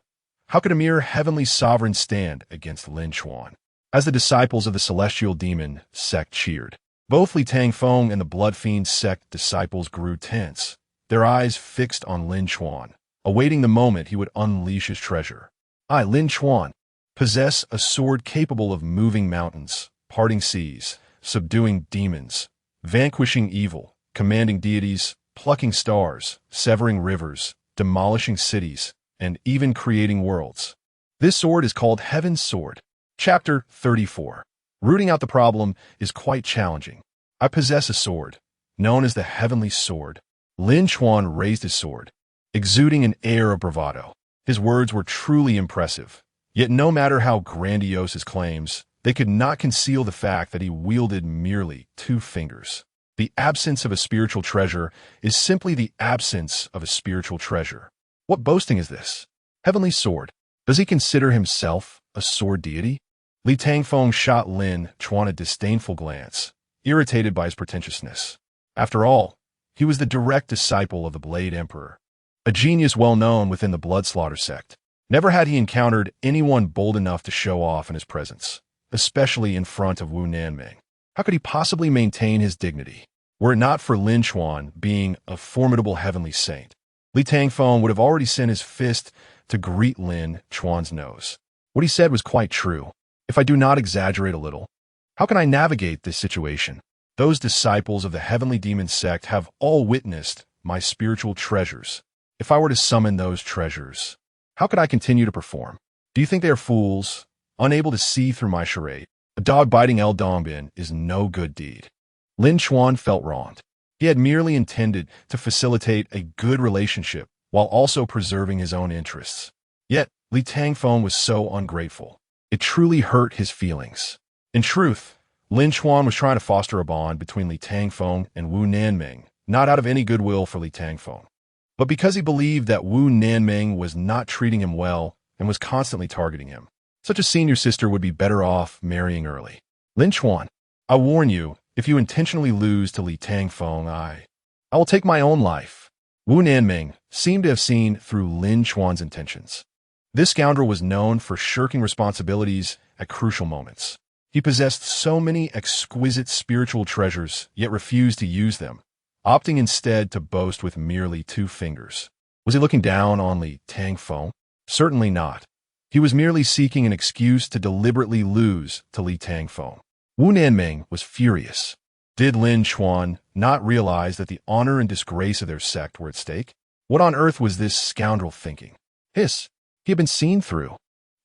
How could a mere heavenly sovereign stand against Lin Chuan? As the disciples of the Celestial Demon Sect cheered, both Li Tangfeng and the Blood Fiend Sect disciples grew tense, their eyes fixed on Lin Chuan, awaiting the moment he would unleash his treasure. I, Lin Chuan, possess a sword capable of moving mountains, parting seas, subduing demons, vanquishing evil, commanding deities, plucking stars, severing rivers, demolishing cities, and even creating worlds. This sword is called Heaven's Sword. Chapter 34. Rooting out the problem is quite challenging. I possess a sword, known as the Heavenly Sword. Lin Chuan raised his sword, exuding an air of bravado. His words were truly impressive. Yet no matter how grandiose his claims, they could not conceal the fact that he wielded merely 2 fingers. The absence of a spiritual treasure is simply the absence of a spiritual treasure. What boasting is this? Heavenly Sword. Does he consider himself a sword deity? Li Tangfeng shot Lin Chuan a disdainful glance, irritated by his pretentiousness. After all, he was the direct disciple of the Blade Emperor, a genius well known within the Bloodslaughter sect. Never had he encountered anyone bold enough to show off in his presence, especially in front of Wu Nanming. How could he possibly maintain his dignity? Were it not for Lin Chuan being a formidable heavenly saint, Li Tangfeng would have already sent his fist to greet Lin Chuan's nose. What he said was quite true. If I do not exaggerate a little, how can I navigate this situation? Those disciples of the Heavenly Demon Sect have all witnessed my spiritual treasures. If I were to summon those treasures, how could I continue to perform? Do you think they are fools, unable to see through my charade? A dog biting El Dongbin is no good deed. Lin Chuan felt wronged. He had merely intended to facilitate a good relationship while also preserving his own interests. Yet, Li Tangfeng was so ungrateful. It truly hurt his feelings. In truth, Lin Chuan was trying to foster a bond between Li Tangfeng and Wu Nanming, not out of any goodwill for Li Tangfeng, but because he believed that Wu Nanming was not treating him well and was constantly targeting him. Such a senior sister would be better off marrying early. Lin Chuan, I warn you, if you intentionally lose to Li Tangfeng, I will take my own life. Wu Nanming seemed to have seen through Lin Chuan's intentions. This scoundrel was known for shirking responsibilities at crucial moments. He possessed so many exquisite spiritual treasures, yet refused to use them, opting instead to boast with merely 2 fingers. Was he looking down on Li Tangfeng? Certainly not. He was merely seeking an excuse to deliberately lose to Li Tangfeng. Wu Nanming was furious. Did Lin Chuan not realize that the honor and disgrace of their sect were at stake? What on earth was this scoundrel thinking? Hiss! He had been seen through.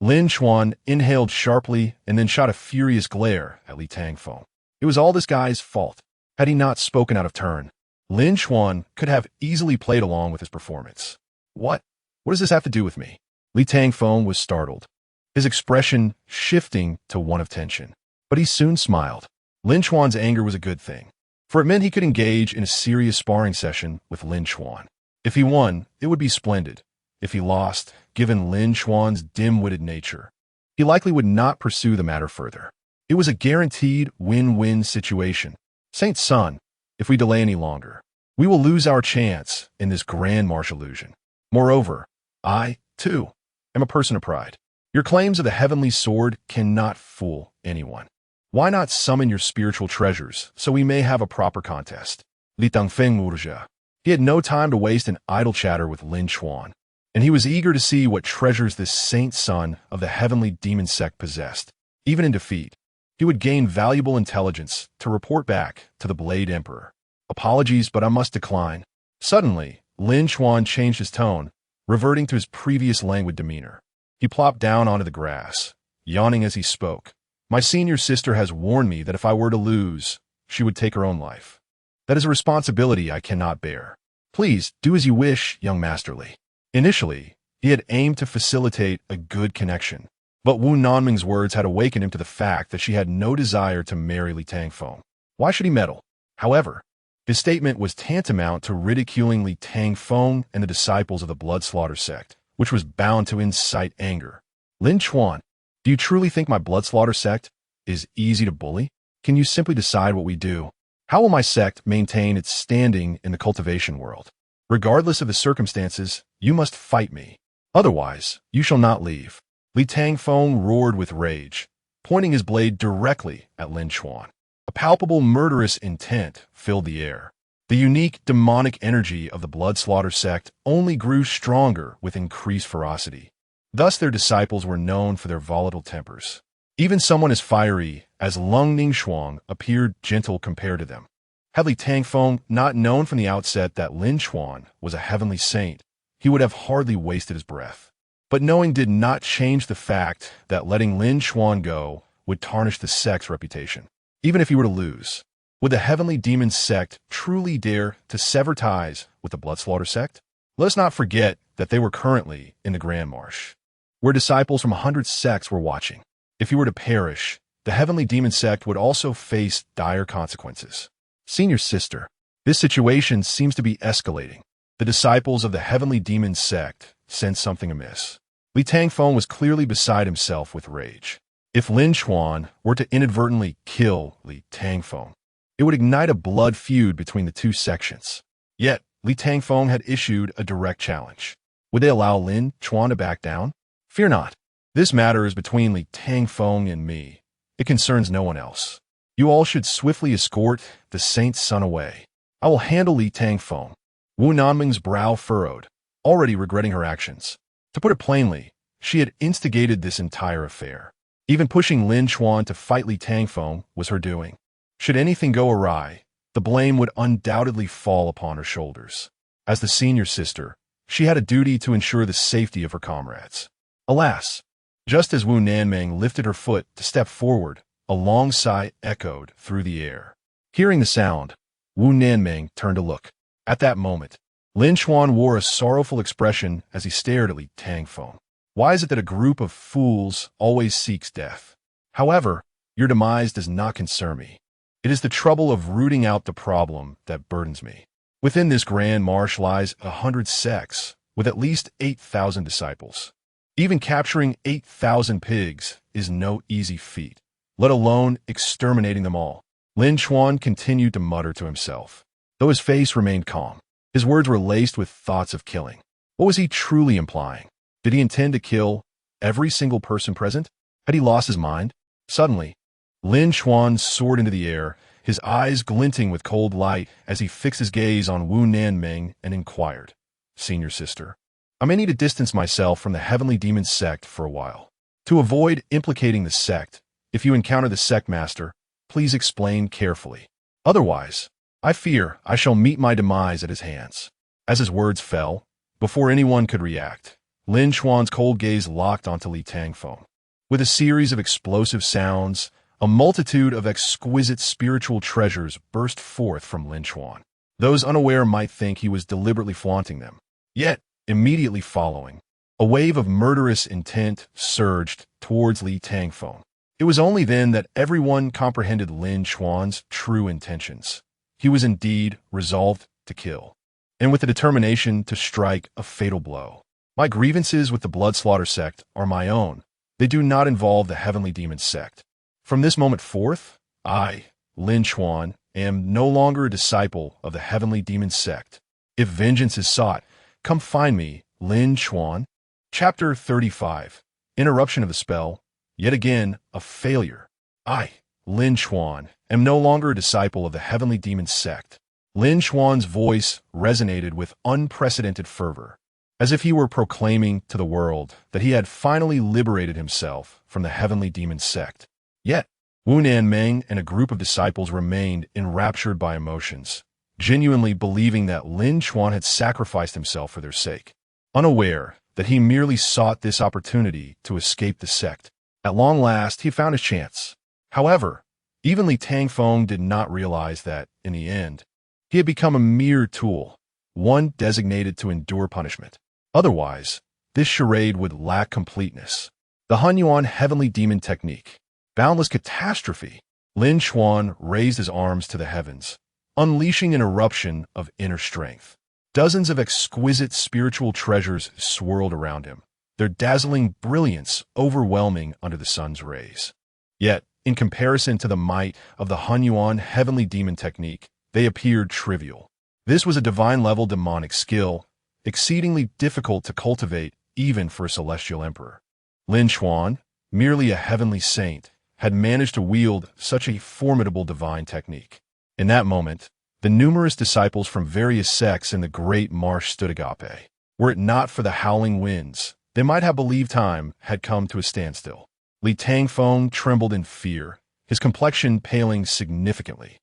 Lin Chuan inhaled sharply and then shot a furious glare at Li Tangfeng. It was all this guy's fault. Had he not spoken out of turn, Lin Chuan could have easily played along with his performance. What does this have to do with me? Li Tangfeng was startled, his expression shifting to one of tension. But he soon smiled. Lin Chuan's anger was a good thing, for it meant he could engage in a serious sparring session with Lin Chuan. If he won, it would be splendid. If he lost, given Lin Chuan's dim-witted nature, he likely would not pursue the matter further. It was a guaranteed win-win situation. Saint's son, if we delay any longer, we will lose our chance in this grand march illusion. Moreover, I, too, am a person of pride. Your claims of the heavenly sword cannot fool anyone. Why not summon your spiritual treasures so we may have a proper contest? Li Tangfeng Murja. He had no time to waste in idle chatter with Lin Chuan, and he was eager to see what treasures this saint son of the heavenly demon sect possessed. Even in defeat, he would gain valuable intelligence to report back to the Blade Emperor. Apologies, but I must decline. Suddenly, Lin Chuan changed his tone, reverting to his previous languid demeanor. He plopped down onto the grass, yawning as he spoke. My senior sister has warned me that if I were to lose, she would take her own life. That is a responsibility I cannot bear. Please, do as you wish, young Masterly. Initially, he had aimed to facilitate a good connection, but Wu Nanming's words had awakened him to the fact that she had no desire to marry Li Tangfeng. Why should he meddle? However, his statement was tantamount to ridiculing Li Tangfeng and the disciples of the Blood Slaughter sect, which was bound to incite anger. Lin Chuan, do you truly think my Blood Slaughter sect is easy to bully? Can you simply decide what we do? How will my sect maintain its standing in the cultivation world? Regardless of the circumstances, you must fight me. Otherwise, you shall not leave. Li Tangfeng roared with rage, pointing his blade directly at Lin Chuan. A palpable murderous intent filled the air. The unique demonic energy of the Blood Slaughter sect only grew stronger with increased ferocity. Thus their disciples were known for their volatile tempers. Even someone as fiery as Leng Ningshuang appeared gentle compared to them. Had Li Tangfeng not known from the outset that Lin Chuan was a heavenly saint, he would have hardly wasted his breath. But knowing did not change the fact that letting Lin Chuan go would tarnish the sect's reputation. Even if he were to lose, would the heavenly demon sect truly dare to sever ties with the Blood Slaughter sect? Let us not forget that they were currently in the Grand March, where disciples from 100 sects were watching. If he were to perish, the heavenly demon sect would also face dire consequences. Senior sister, this situation seems to be escalating. The disciples of the heavenly demon sect sensed something amiss. Li Tangfeng was clearly beside himself with rage. If Lin Chuan were to inadvertently kill Li Tangfeng, it would ignite a blood feud between the two sections. Yet, Li Tangfeng had issued a direct challenge. Would they allow Lin Chuan to back down? Fear not. This matter is between Li Tangfeng and me. It concerns no one else. You all should swiftly escort the saint's son away. I will handle Li Tangfeng. Wu Nanming's brow furrowed, already regretting her actions. To put it plainly, she had instigated this entire affair. Even pushing Lin Chuan to fight Li Tangfeng was her doing. Should anything go awry, the blame would undoubtedly fall upon her shoulders. As the senior sister, she had a duty to ensure the safety of her comrades. Alas, just as Wu Nanming lifted her foot to step forward, a long sigh echoed through the air. Hearing the sound, Wu Nanming turned to look. At that moment, Lin Chuan wore a sorrowful expression as he stared at Li Tangfeng. Why is it that a group of fools always seeks death? However, your demise does not concern me. It is the trouble of rooting out the problem that burdens me. Within this grand marsh lies 100 sects, with at least 8,000 disciples. Even capturing 8,000 pigs is no easy feat, let alone exterminating them all. Lin Chuan continued to mutter to himself, though his face remained calm. His words were laced with thoughts of killing. What was he truly implying? Did he intend to kill every single person present? Had he lost his mind? Suddenly, Lin Chuan soared into the air, his eyes glinting with cold light as he fixed his gaze on Wu Nanming and inquired, "Senior sister, I may need to distance myself from the heavenly demon sect for a while. To avoid implicating the sect, if you encounter the sect master, please explain carefully. Otherwise, I fear I shall meet my demise at his hands." As his words fell, before anyone could react, Lin Chuan's cold gaze locked onto Li Tangfeng. With a series of explosive sounds, a multitude of exquisite spiritual treasures burst forth from Lin Chuan. Those unaware might think he was deliberately flaunting them. Yet, immediately following, a wave of murderous intent surged towards Li Tangfeng. It was only then that everyone comprehended Lin Chuan's true intentions. He was indeed resolved to kill, and with the determination to strike a fatal blow. My grievances with the Bloodslaughter sect are my own. They do not involve the heavenly demon sect. From this moment forth, I, Lin Chuan, am no longer a disciple of the heavenly demon sect. If vengeance is sought, come find me, Lin Chuan. Chapter 35. Interruption of the spell. Yet again, a failure. I, Lin Chuan, am no longer a disciple of the heavenly demon sect. Lin Chuan's voice resonated with unprecedented fervor, as if he were proclaiming to the world that he had finally liberated himself from the heavenly demon sect. Yet, Wu Nanming and a group of disciples remained enraptured by emotions, genuinely believing that Lin Chuan had sacrificed himself for their sake, unaware that he merely sought this opportunity to escape the sect. At long last, he found his chance. However, even Li Tangfeng did not realize that, in the end, he had become a mere tool, one designated to endure punishment. Otherwise, this charade would lack completeness. The Hunyuan heavenly demon technique. Boundless catastrophe. Lin Chuan raised his arms to the heavens, unleashing an eruption of inner strength. Dozens of exquisite spiritual treasures swirled around him, their dazzling brilliance overwhelming under the sun's rays. Yet, in comparison to the might of the Hunyuan heavenly demon technique, they appeared trivial. This was a divine-level demonic skill, exceedingly difficult to cultivate even for a celestial emperor. Lin Chuan, merely a heavenly saint, had managed to wield such a formidable divine technique. In that moment, the numerous disciples from various sects in the great marsh stood agape. Were it not for the howling winds, they might have believed time had come to a standstill. Li Tangfeng trembled in fear, his complexion paling significantly.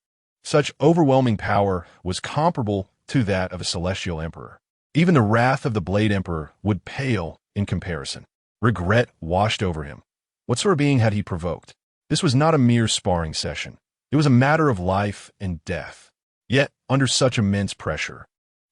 Such overwhelming power was comparable to that of a celestial emperor. Even the wrath of the Blade Emperor would pale in comparison. Regret washed over him. What sort of being had he provoked? This was not a mere sparring session. It was a matter of life and death. Yet, under such immense pressure,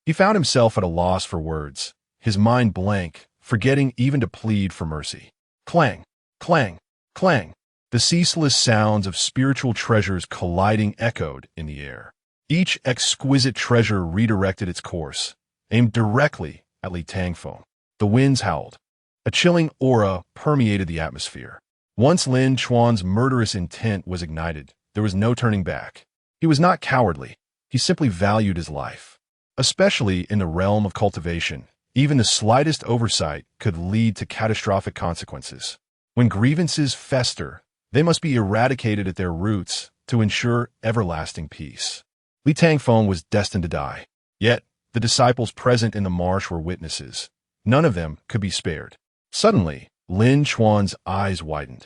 he found himself at a loss for words, his mind blank, forgetting even to plead for mercy. Clang, clang, clang. The ceaseless sounds of spiritual treasures colliding echoed in the air. Each exquisite treasure redirected its course, aimed directly at Li Tangfeng. The winds howled. A chilling aura permeated the atmosphere. Once Lin Chuan's murderous intent was ignited, there was no turning back. He was not cowardly. He simply valued his life. Especially in the realm of cultivation, even the slightest oversight could lead to catastrophic consequences. When grievances fester, they must be eradicated at their roots to ensure everlasting peace. Li Tangfeng was destined to die. Yet, the disciples present in the marsh were witnesses. None of them could be spared. Suddenly, Lin Chuan's eyes widened,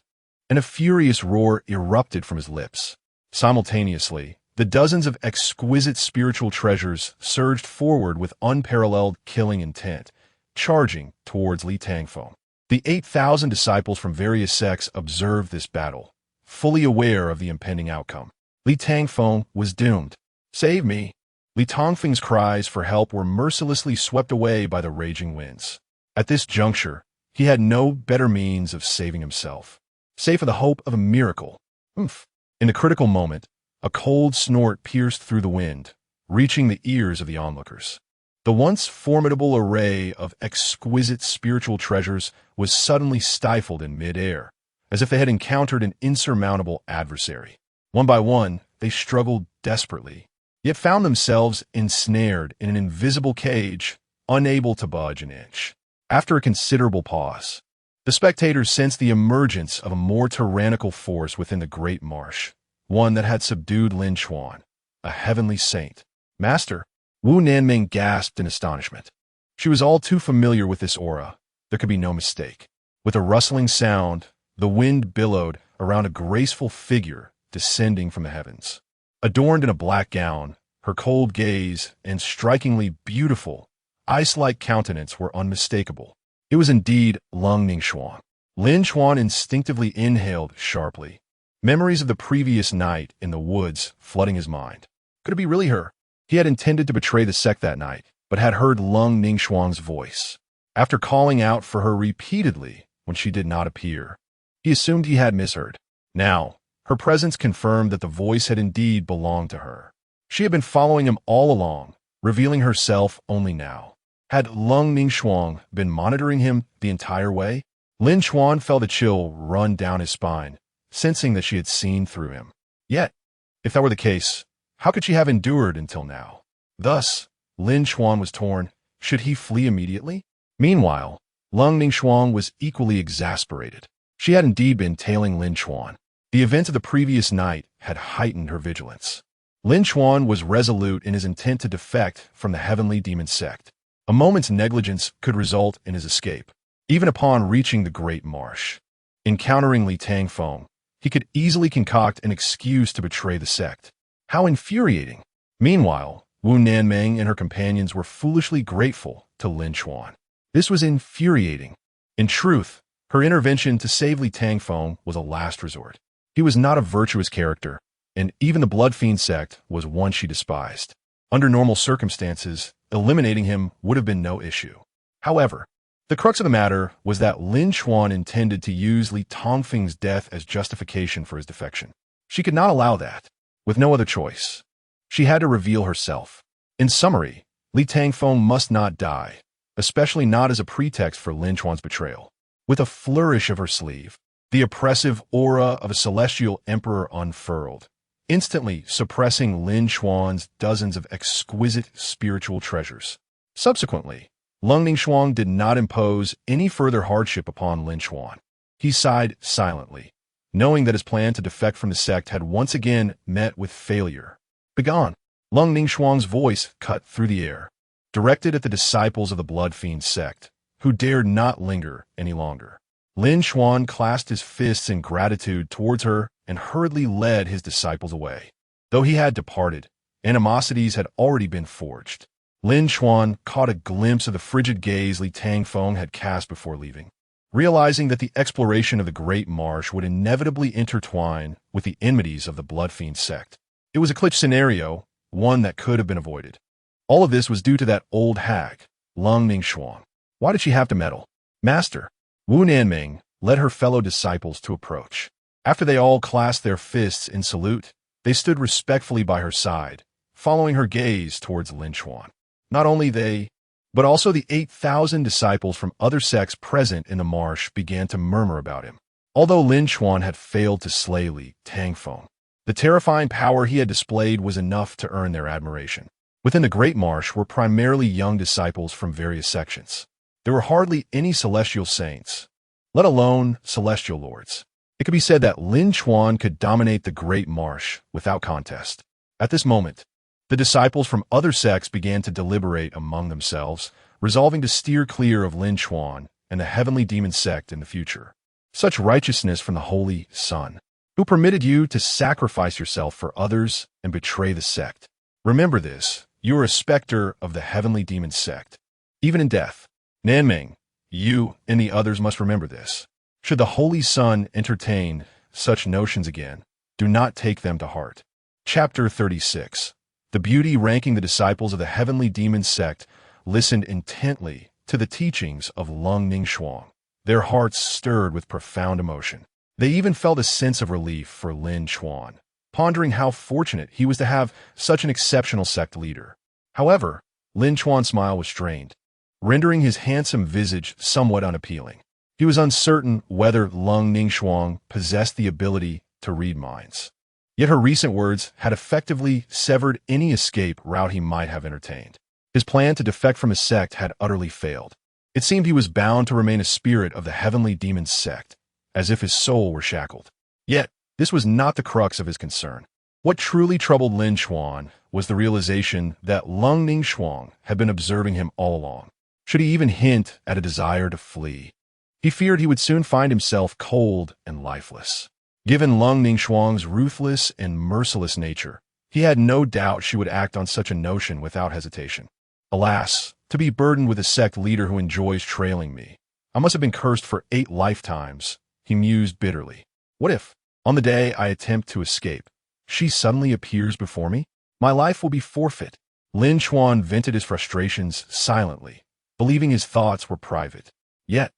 and a furious roar erupted from his lips. Simultaneously, the dozens of exquisite spiritual treasures surged forward with unparalleled killing intent, charging towards Li Tangfeng. The 8,000 disciples from various sects observed this battle, fully aware of the impending outcome. Li Tangfeng was doomed. "Save me!" Li Tangfeng's cries for help were mercilessly swept away by the raging winds. At this juncture, He had no better means of saving himself, save for the hope of a miracle. Oomph. In the critical moment, a cold snort pierced through the wind, reaching the ears of the onlookers. The once formidable array of exquisite spiritual treasures was suddenly stifled in mid-air, as if they had encountered an insurmountable adversary. One by one, they struggled desperately, yet found themselves ensnared in an invisible cage, unable to budge an inch. After a considerable pause, the spectators sensed the emergence of a more tyrannical force within the great marsh, one that had subdued Lin Chuan, a heavenly saint. Master, Wu Nanming gasped in astonishment. She was all too familiar with this aura. There could be no mistake. With a rustling sound, the wind billowed around a graceful figure descending from the heavens. Adorned in a black gown, her cold gaze and strikingly beautiful, ice-like countenance were unmistakable. It was indeed Leng Ningshuang. Lin Chuan instinctively inhaled sharply, memories of the previous night in the woods flooding his mind. Could it be really her? He had intended to betray the sect that night, but had heard Leng Ningshuang's voice. After calling out for her repeatedly when she did not appear, he assumed he had misheard. Now, her presence confirmed that the voice had indeed belonged to her. She had been following him all along, revealing herself only now. Had Leng Ningshuang been monitoring him the entire way? Lin Chuan felt a chill run down his spine, sensing that she had seen through him. Yet, if that were the case, how could she have endured until now? Thus, Lin Chuan was torn. Should he flee immediately? Meanwhile, Leng Ningshuang was equally exasperated. She had indeed been tailing Lin Chuan. The events of the previous night had heightened her vigilance. Lin Chuan was resolute in his intent to defect from the heavenly demon sect. A moment's negligence could result in his escape. Even upon reaching the great marsh, encountering Li Tangfeng, he could easily concoct an excuse to betray the sect. How infuriating! Meanwhile, Wu Nanming and her companions were foolishly grateful to Lin Chuan. This was infuriating. In truth, her intervention to save Li Tangfeng was a last resort. He was not a virtuous character, and even the Blood Fiend sect was one she despised. Under normal circumstances, eliminating him would have been no issue. However, the crux of the matter was that Lin Chuan intended to use Li Tangfeng's death as justification for his defection. She could not allow that. With no other choice, she had to reveal herself. In summary, Li Tangfeng must not die, especially not as a pretext for Lin Chuan's betrayal. With a flourish of her sleeve, the oppressive aura of a celestial emperor unfurled, instantly suppressing Lin Chuan's dozens of exquisite spiritual treasures. Subsequently, Leng Ningshuang did not impose any further hardship upon Lin Chuan. He sighed silently, knowing that his plan to defect from the sect had once again met with failure. Begone! Leng Ningshuang's voice cut through the air, directed at the disciples of the Blood Fiend sect, who dared not linger any longer. Lin Chuan clasped his fists in gratitude towards her and hurriedly led his disciples away. Though he had departed, animosities had already been forged. Lin Chuan caught a glimpse of the frigid gaze Li Tangfeng had cast before leaving. Realizing that the exploration of the Great Marsh would inevitably intertwine with the enmities of the Blood Fiend sect. It was a clutch scenario, one that could have been avoided. All of this was due to that old hag, Leng Ningshuang. Why did she have to meddle? Master, Wu Nanming led her fellow disciples to approach. After they all clasped their fists in salute, they stood respectfully by her side, following her gaze towards Lin Chuan. Not only they, but also the 8,000 disciples from other sects present in the marsh began to murmur about him. Although Lin Chuan had failed to slay Li Tangfeng, the terrifying power he had displayed was enough to earn their admiration. Within the Great Marsh were primarily young disciples from various sections. There were hardly any celestial saints, let alone celestial lords. It could be said that Lin Chuan could dominate the Great Marsh without contest. At this moment, the disciples from other sects began to deliberate among themselves, resolving to steer clear of Lin Chuan and the heavenly demon sect in the future. Such righteousness from the Holy Son, who permitted you to sacrifice yourself for others and betray the sect. Remember this, you are a specter of the heavenly demon sect. Even in death, Nanming, you and the others must remember this. Should the Holy Son entertain such notions again, do not take them to heart. Chapter 36. The beauty ranking the disciples of the heavenly demon sect listened intently to the teachings of Leng Ningshuang. Their hearts stirred with profound emotion. They even felt a sense of relief for Lin Chuan, pondering how fortunate he was to have such an exceptional sect leader. However, Lin Chuan's smile was strained, rendering his handsome visage somewhat unappealing. He was uncertain whether Leng Ningshuang possessed the ability to read minds. Yet her recent words had effectively severed any escape route he might have entertained. His plan to defect from his sect had utterly failed. It seemed he was bound to remain a spirit of the heavenly demon sect, as if his soul were shackled. Yet, this was not the crux of his concern. What truly troubled Lin Chuan was the realization that Leng Ningshuang had been observing him all along. Should he even hint at a desire to flee, he feared he would soon find himself cold and lifeless. Given Leng Ningshuang's ruthless and merciless nature, he had no doubt she would act on such a notion without hesitation. Alas, to be burdened with a sect leader who enjoys trailing me. I must have been cursed for 8 lifetimes, he mused bitterly. What if, on the day I attempt to escape, she suddenly appears before me? My life will be forfeit. Lin Chuan vented his frustrations silently, believing his thoughts were private. Yet,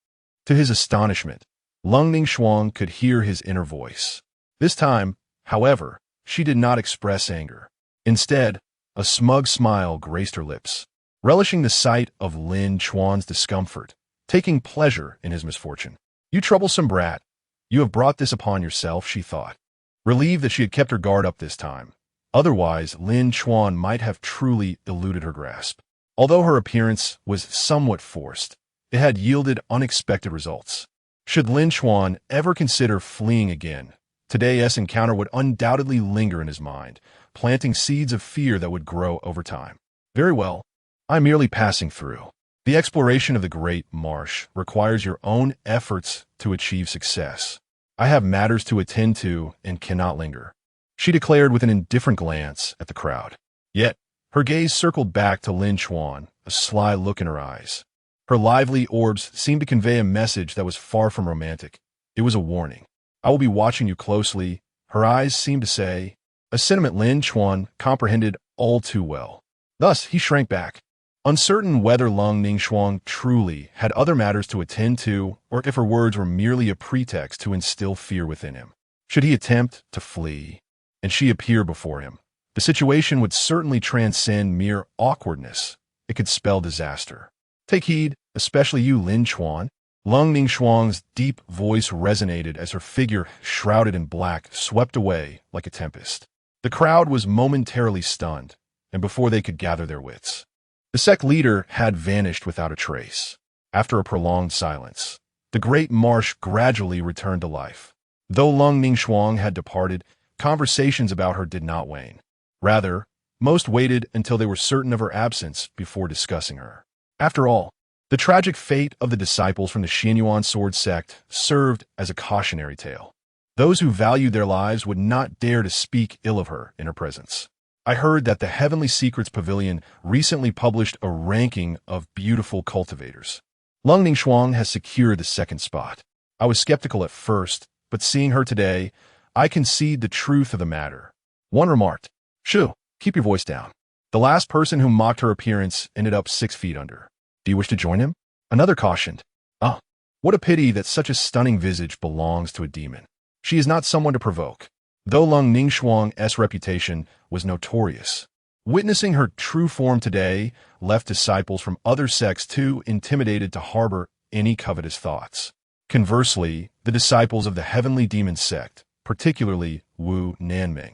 to his astonishment, Leng Ningshuang could hear his inner voice. This time, however, she did not express anger. Instead, a smug smile graced her lips, relishing the sight of Lin Chuan's discomfort, taking pleasure in his misfortune. You troublesome brat, you have brought this upon yourself, she thought, relieved that she had kept her guard up this time. Otherwise, Lin Chuan might have truly eluded her grasp. Although her appearance was somewhat forced, it had yielded unexpected results. Should Lin Chuan ever consider fleeing again, today's encounter would undoubtedly linger in his mind, planting seeds of fear that would grow over time. Very well, I'm merely passing through. The exploration of the Great Marsh requires your own efforts to achieve success. I have matters to attend to and cannot linger, she declared with an indifferent glance at the crowd. Yet, her gaze circled back to Lin Chuan, a sly look in her eyes. Her lively orbs seemed to convey a message that was far from romantic. It was a warning. I will be watching you closely, her eyes seemed to say, a sentiment Lin Chuan comprehended all too well. Thus, he shrank back, uncertain whether Leng Ningshuang truly had other matters to attend to or if her words were merely a pretext to instill fear within him. Should he attempt to flee, and she appear before him, the situation would certainly transcend mere awkwardness. It could spell disaster. Take heed, especially you, Lin Chuan. Leng Ningshuang's deep voice resonated as her figure, shrouded in black, swept away like a tempest. The crowd was momentarily stunned, and before they could gather their wits, the sect leader had vanished without a trace. After a prolonged silence, the great marsh gradually returned to life. Though Leng Ningshuang had departed, conversations about her did not wane. Rather, most waited until they were certain of her absence before discussing her. After all, the tragic fate of the disciples from the Xianyuan sword sect served as a cautionary tale. Those who valued their lives would not dare to speak ill of her in her presence. I heard that the Heavenly Secrets Pavilion recently published a ranking of beautiful cultivators. Leng Ningshuang has secured the 2nd spot. I was skeptical at first, but seeing her today, I concede the truth of the matter. One remarked, "Shoo, keep your voice down." The last person who mocked her appearance ended up 6 feet under. Do you wish to join him? Another cautioned, "Ah, what a pity that such a stunning visage belongs to a demon. She is not someone to provoke." Though Leng Ningshuang's reputation was notorious, witnessing her true form today left disciples from other sects too intimidated to harbor any covetous thoughts. Conversely, the disciples of the heavenly demon sect, particularly Wu Nanming,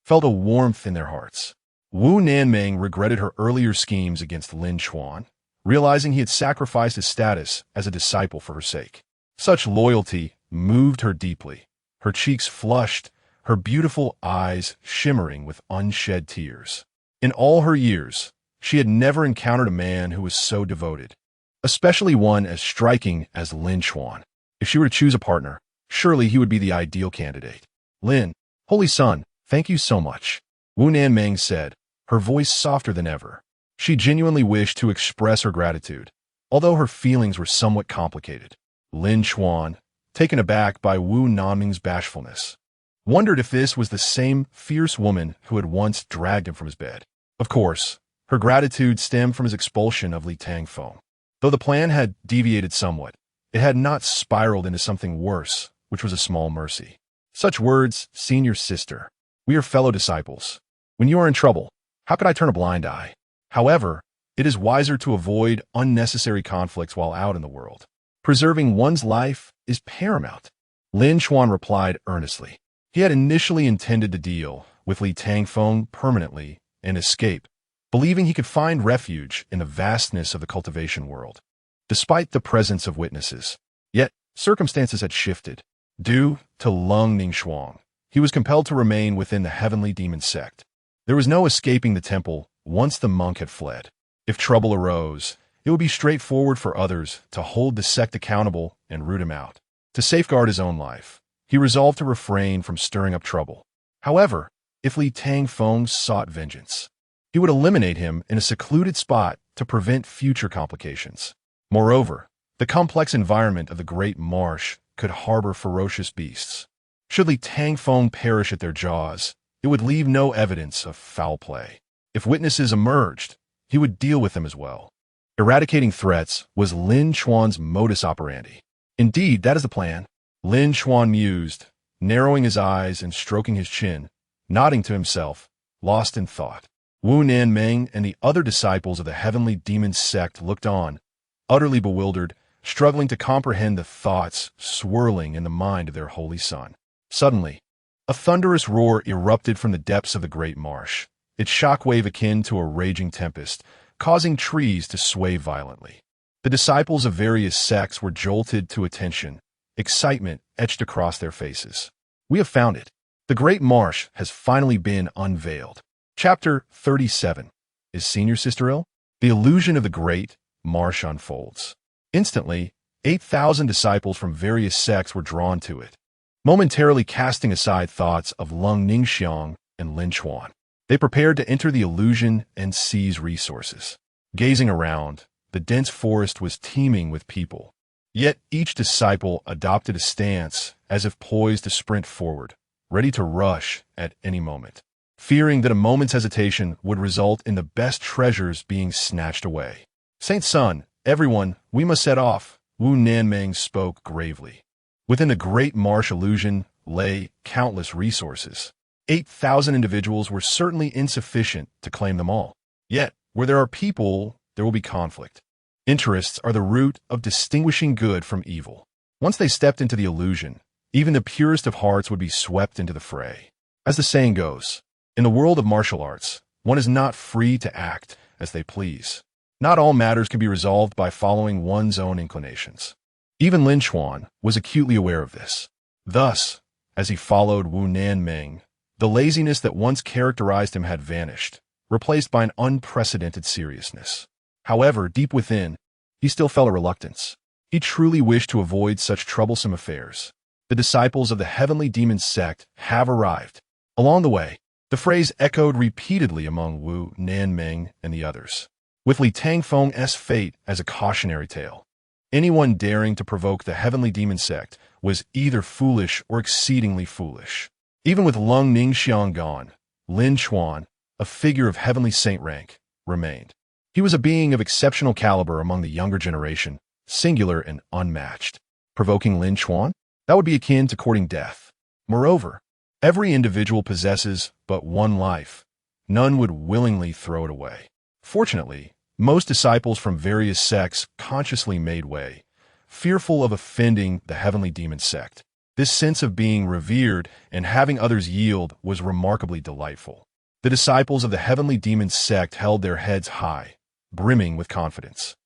felt a warmth in their hearts. Wu Nanming regretted her earlier schemes against Lin Chuan, realizing he had sacrificed his status as a disciple for her sake. Such loyalty moved her deeply. Her cheeks flushed, her beautiful eyes shimmering with unshed tears. In all her years, she had never encountered a man who was so devoted, especially one as striking as Lin Chuan. If she were to choose a partner, surely he would be the ideal candidate. "Lin, Holy Son, thank you so much," Wu Nanming said, her voice softer than ever. She genuinely wished to express her gratitude, although her feelings were somewhat complicated. Lin Chuan, taken aback by Wu Nanming's bashfulness, wondered if this was the same fierce woman who had once dragged him from his bed. Of course, her gratitude stemmed from his expulsion of Li Tangfeng. Though the plan had deviated somewhat, it had not spiraled into something worse, which was a small mercy. Such words, senior sister. We are fellow disciples. When you are in trouble, how could I turn a blind eye? However, it is wiser to avoid unnecessary conflicts while out in the world. Preserving one's life is paramount. Lin Chuan replied earnestly. He had initially intended to deal with Li Tangfeng permanently and escape, believing he could find refuge in the vastness of the cultivation world. Despite the presence of witnesses, yet circumstances had shifted. Due to Leng Ningshuang, he was compelled to remain within the heavenly demon sect. There was no escaping the temple once the monk had fled. If trouble arose, it would be straightforward for others to hold the sect accountable and root him out. To safeguard his own life, he resolved to refrain from stirring up trouble. However, if Li Tangfeng sought vengeance, he would eliminate him in a secluded spot to prevent future complications. Moreover, the complex environment of the Great Marsh could harbor ferocious beasts. Should Li Tangfeng perish at their jaws, it would leave no evidence of foul play. If witnesses emerged, he would deal with them as well. Eradicating threats was Lin Chuan's modus operandi. Indeed, that is the plan. Lin Chuan mused, narrowing his eyes and stroking his chin, nodding to himself, lost in thought. Wu Nanmeng and the other disciples of the heavenly demon sect looked on, utterly bewildered, struggling to comprehend the thoughts swirling in the mind of their holy son. Suddenly, a thunderous roar erupted from the depths of the great marsh, its shockwave akin to a raging tempest, causing trees to sway violently. The disciples of various sects were jolted to attention, excitement etched across their faces. We have found it. The great marsh has finally been unveiled. Chapter 37. Is Senior Sister ill? The illusion of the great marsh unfolds. Instantly, 8,000 disciples from various sects were drawn to it, momentarily casting aside thoughts of Leng Ningshuang and Lin Chuan. They prepared to enter the illusion and seize resources. Gazing around, the dense forest was teeming with people. Yet each disciple adopted a stance as if poised to sprint forward, ready to rush at any moment, fearing that a moment's hesitation would result in the best treasures being snatched away. Saint Sun, everyone, we must set off, Wu Nanmeng spoke gravely. Within the great marsh illusion lay countless resources. 8,000 individuals were certainly insufficient to claim them all. Yet, where there are people, there will be conflict. Interests are the root of distinguishing good from evil. Once they stepped into the illusion, even the purest of hearts would be swept into the fray. As the saying goes, in the world of martial arts, one is not free to act as they please. Not all matters can be resolved by following one's own inclinations. Even Lin Chuan was acutely aware of this. Thus, as he followed Wu Nanmeng, the laziness that once characterized him had vanished, replaced by an unprecedented seriousness. However, deep within, he still felt a reluctance. He truly wished to avoid such troublesome affairs. The disciples of the heavenly demon sect have arrived. Along the way, the phrase echoed repeatedly among Wu Nanmeng and the others, with Li Tangfeng's fate as a cautionary tale. Anyone daring to provoke the heavenly demon sect was either foolish or exceedingly foolish. Even with Leng Ningshuang gone, Lin Chuan, a figure of heavenly saint rank, remained. He was a being of exceptional caliber among the younger generation, singular and unmatched. Provoking Lin Chuan? That would be akin to courting death. Moreover, every individual possesses but one life. None would willingly throw it away. Fortunately, most disciples from various sects consciously made way, fearful of offending the heavenly demon sect. This sense of being revered and having others yield was remarkably delightful. The disciples of the heavenly demon sect held their heads high, brimming with confidence.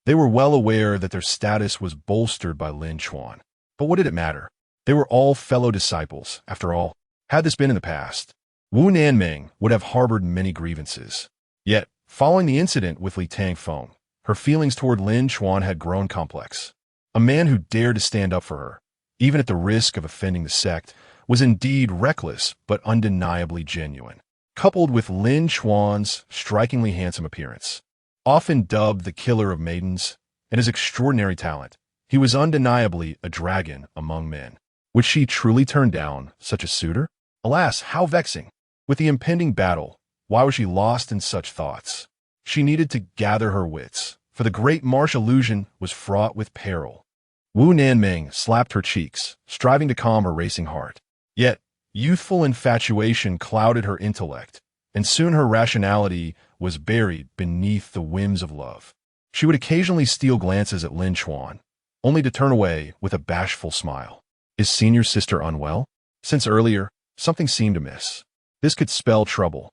They were well aware that their status was bolstered by Lin Chuan. But what did it matter? They were all fellow disciples, after all. Had this been in the past, Wu Nanmeng would have harbored many grievances. Yet, following the incident with Li Tangfeng, her feelings toward Lin Chuan had grown complex. A man who dared to stand up for her, even at the risk of offending the sect, was indeed reckless but undeniably genuine. Coupled with Lin Chuan's strikingly handsome appearance, often dubbed the killer of maidens, and his extraordinary talent, he was undeniably a dragon among men. Would she truly turn down such a suitor? Alas, how vexing! With the impending battle, why was she lost in such thoughts? She needed to gather her wits, for the great marsh illusion was fraught with peril. Wu Nanming slapped her cheeks, striving to calm her racing heart. Yet, youthful infatuation clouded her intellect, and soon her rationality was buried beneath the whims of love. She would occasionally steal glances at Lin Chuan, only to turn away with a bashful smile. Is senior sister unwell? Since earlier, something seemed amiss. This could spell trouble.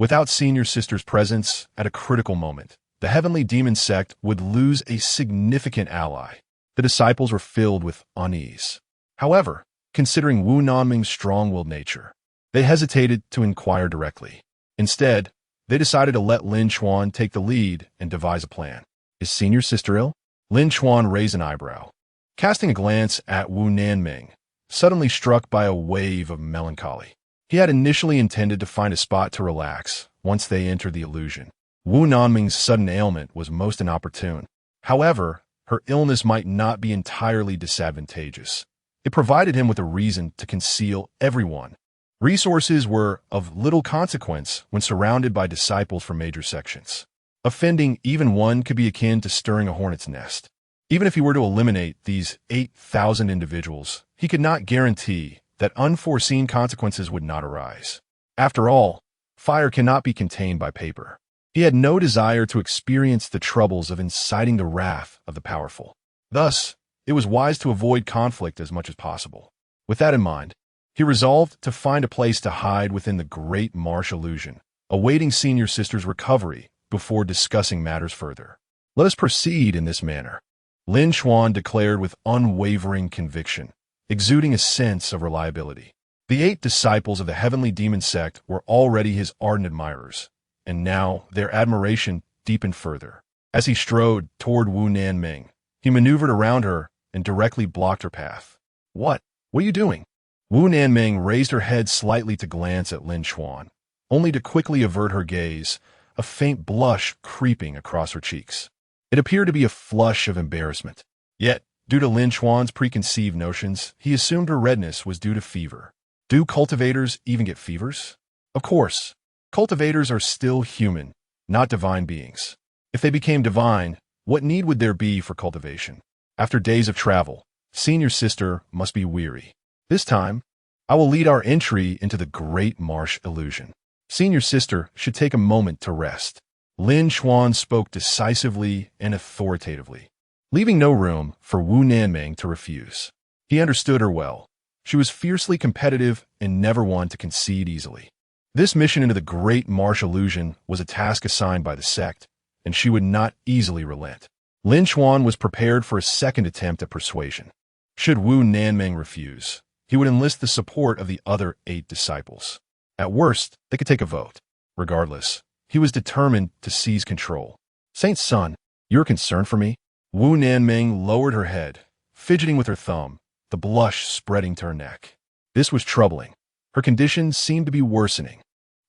Without senior sister's presence at a critical moment, the heavenly demon sect would lose a significant ally. The disciples were filled with unease. However, considering Wu Nanming's strong-willed nature, they hesitated to inquire directly. Instead, they decided to let Lin Chuan take the lead and devise a plan. Is senior sister ill? Lin Chuan raised an eyebrow, casting a glance at Wu Nanming, suddenly struck by a wave of melancholy. He had initially intended to find a spot to relax once they entered the illusion. Wu Nanming's sudden ailment was most inopportune. However, her illness might not be entirely disadvantageous. It provided him with a reason to conceal everyone. Resources were of little consequence when surrounded by disciples from major sections. Offending even one could be akin to stirring a hornet's nest. Even if he were to eliminate these 8,000 individuals, he could not guarantee that unforeseen consequences would not arise. After all, fire cannot be contained by paper. He had no desire to experience the troubles of inciting the wrath of the powerful. Thus, it was wise to avoid conflict as much as possible. With that in mind, he resolved to find a place to hide within the great marsh illusion, awaiting senior sister's recovery before discussing matters further. Let us proceed in this manner, Lin Chuan declared with unwavering conviction, exuding a sense of reliability. The 8 disciples of the heavenly demon sect were already his ardent admirers, and now their admiration deepened further. As he strode toward Wu Nanming, he maneuvered around her and directly blocked her path. What are you doing? Wu Nanming raised her head slightly to glance at Lin Chuan, only to quickly avert her gaze, a faint blush creeping across her cheeks. It appeared to be a flush of embarrassment. Yet, due to Lin Chuan's preconceived notions, he assumed her redness was due to fever. Do cultivators even get fevers? Of course. Cultivators are still human, not divine beings. If they became divine, what need would there be for cultivation? After days of travel, senior sister must be weary. This time, I will lead our entry into the great marsh illusion. Senior sister should take a moment to rest. Lin Chuan spoke decisively and authoritatively, leaving no room for Wu Nanming to refuse. He understood her well. She was fiercely competitive and never one to concede easily. This mission into the great marsh illusion was a task assigned by the sect, and she would not easily relent. Lin Chuan was prepared for a second attempt at persuasion. Should Wu Nanming refuse, he would enlist the support of the other 8 disciples. At worst, they could take a vote. Regardless, he was determined to seize control. Saint's son, you're concerned for me? Wu Nanming lowered her head, fidgeting with her thumb, the blush spreading to her neck. This was troubling. Her condition seemed to be worsening.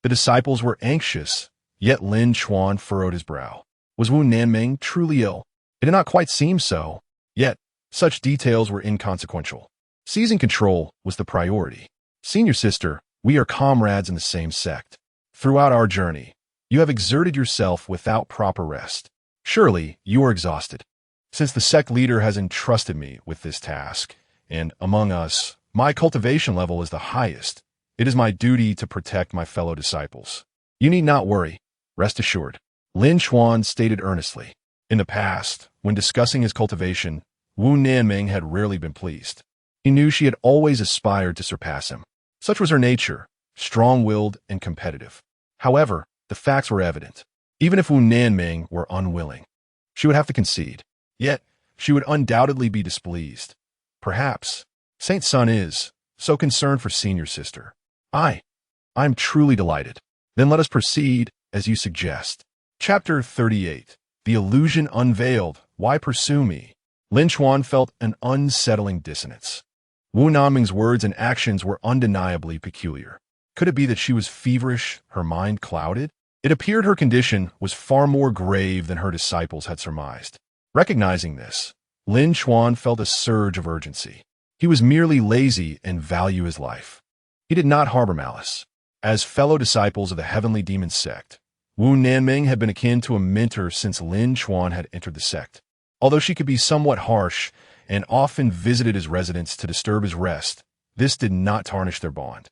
The disciples were anxious, yet Lin Chuan furrowed his brow. Was Wu Nanming truly ill? It did not quite seem so, yet such details were inconsequential. Seizing control was the priority. Senior sister, we are comrades in the same sect. Throughout our journey, you have exerted yourself without proper rest. Surely you are exhausted. Since the sect leader has entrusted me with this task, and among us, my cultivation level is the highest, it is my duty to protect my fellow disciples. You need not worry. Rest assured. Lin Chuan stated earnestly. In the past, when discussing his cultivation, Wu Nanming had rarely been pleased. He knew she had always aspired to surpass him. Such was her nature, strong-willed and competitive. However, the facts were evident. Even if Wu Nanming were unwilling, she would have to concede. Yet, she would undoubtedly be displeased. Perhaps, Saint's son is so concerned for senior sister. I'm truly delighted. Then let us proceed as you suggest. Chapter 38. The Illusion Unveiled. Why Pursue Me? Lin Chuan felt an unsettling dissonance. Wu Nanming's words and actions were undeniably peculiar. Could it be that she was feverish, her mind clouded? It appeared her condition was far more grave than her disciples had surmised. Recognizing this, Lin Chuan felt a surge of urgency. He was merely lazy and valued his life. He did not harbor malice. As fellow disciples of the heavenly demon sect, Wu Nanming had been akin to a mentor since Lin Chuan had entered the sect. Although she could be somewhat harsh and often visited his residence to disturb his rest. This did not tarnish their bond.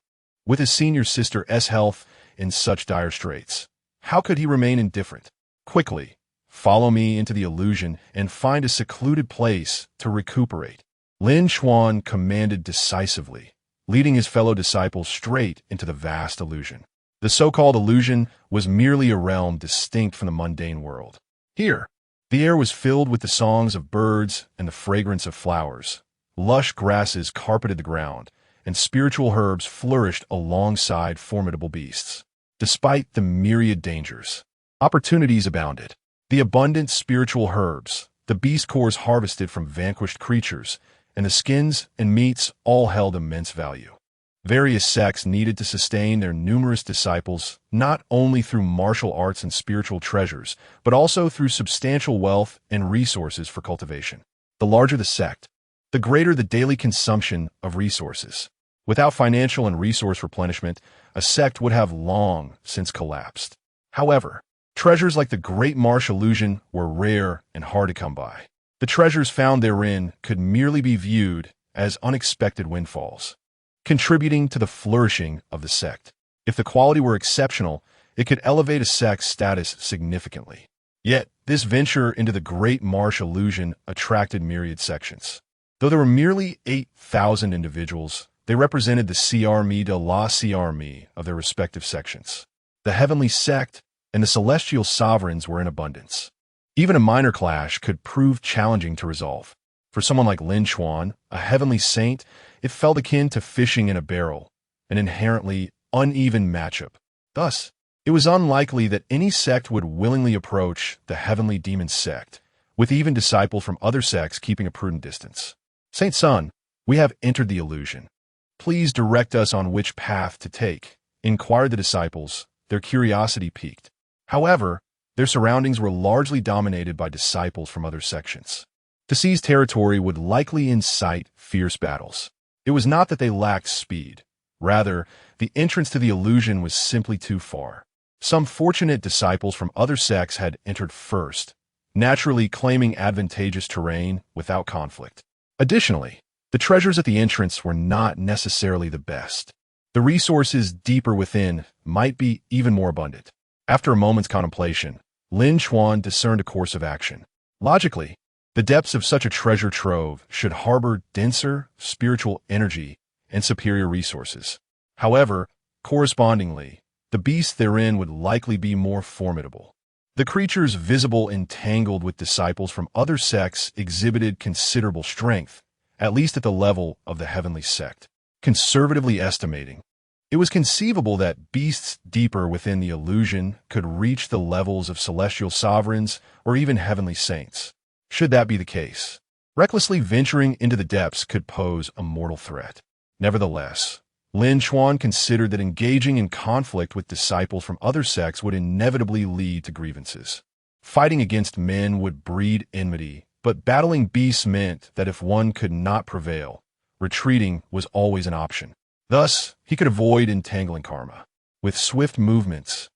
With his senior sister's health in such dire straits, how could he remain indifferent? Quickly, follow me into the illusion and find a secluded place to recuperate. Lin Chuan commanded decisively, leading his fellow disciples straight into the vast illusion. The so-called illusion was merely a realm distinct from the mundane world. Here, the air was filled with the songs of birds and the fragrance of flowers. Lush grasses carpeted the ground, and spiritual herbs flourished alongside formidable beasts. Despite the myriad dangers, opportunities abounded. The abundant spiritual herbs, the beast cores harvested from vanquished creatures, and the skins and meats all held immense value. Various sects needed to sustain their numerous disciples not only through martial arts and spiritual treasures, but also through substantial wealth and resources for cultivation. The larger the sect, the greater the daily consumption of resources. Without financial and resource replenishment, a sect would have long since collapsed. However, treasures like the Great Marsh illusion were rare and hard to come by. The treasures found therein could merely be viewed as unexpected windfalls, contributing to the flourishing of the sect. If the quality were exceptional, it could elevate a sect's status significantly. Yet, this venture into the Great Marsh illusion attracted myriad sections. Though there were merely 8,000 individuals, they represented the Armée de la Armée of their respective sections. The Heavenly Sect and the Celestial Sovereigns were in abundance. Even a minor clash could prove challenging to resolve. For someone like Lin Chuan, a heavenly saint, it felt akin to fishing in a barrel, an inherently uneven matchup. Thus, it was unlikely that any sect would willingly approach the heavenly demon sect, with even disciples from other sects keeping a prudent distance. Saint Sun, we have entered the illusion. Please direct us on which path to take, inquired the disciples, their curiosity piqued. However, their surroundings were largely dominated by disciples from other sections. To seize territory would likely incite fierce battles. It was not that they lacked speed. Rather, the entrance to the illusion was simply too far. Some fortunate disciples from other sects had entered first, naturally claiming advantageous terrain without conflict. Additionally, the treasures at the entrance were not necessarily the best. The resources deeper within might be even more abundant. After a moment's contemplation, Lin Chuan discerned a course of action. Logically, the depths of such a treasure trove should harbor denser spiritual energy and superior resources. However, correspondingly, the beasts therein would likely be more formidable. The creatures visible entangled with disciples from other sects exhibited considerable strength, at least at the level of the heavenly sect. Conservatively estimating, it was conceivable that beasts deeper within the illusion could reach the levels of celestial sovereigns or even heavenly saints. Should that be the case, recklessly venturing into the depths could pose a mortal threat. Nevertheless, Lin Chuan considered that engaging in conflict with disciples from other sects would inevitably lead to grievances. Fighting against men would breed enmity, but battling beasts meant that if one could not prevail, retreating was always an option. Thus, he could avoid entangling karma. With swift movements,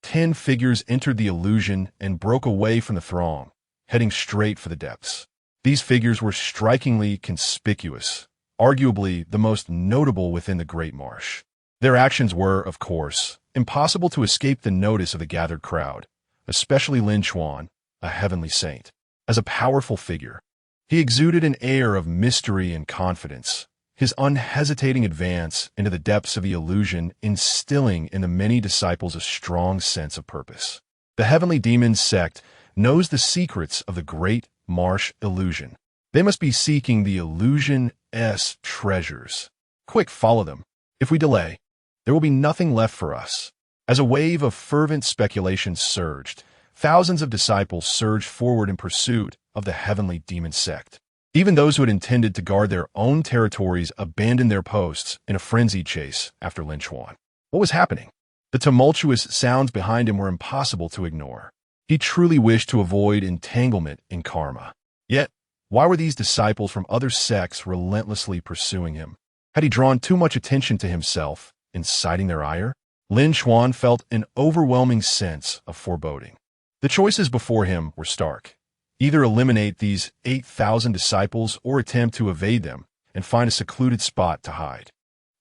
10 figures entered the illusion and broke away from the throng, heading straight for the depths. These figures were strikingly conspicuous, arguably the most notable within the Great Marsh. Their actions were, of course, impossible to escape the notice of the gathered crowd, especially Lin Chuan, a heavenly saint. As a powerful figure, he exuded an air of mystery and confidence, his unhesitating advance into the depths of the illusion instilling in the many disciples a strong sense of purpose. The heavenly demon sect knows the secrets of the Great Marsh illusion. They must be seeking the illusion's treasures. Quick, follow them. If we delay, there will be nothing left for us. As a wave of fervent speculation surged, thousands of disciples surged forward in pursuit of the heavenly demon sect. Even those who had intended to guard their own territories abandoned their posts in a frenzied chase after Lin Chuan. What was happening? The tumultuous sounds behind him were impossible to ignore. He truly wished to avoid entanglement in karma. Yet, why were these disciples from other sects relentlessly pursuing him? Had he drawn too much attention to himself, inciting their ire? Lin Chuan felt an overwhelming sense of foreboding. The choices before him were stark. Either eliminate these 8,000 disciples or attempt to evade them and find a secluded spot to hide.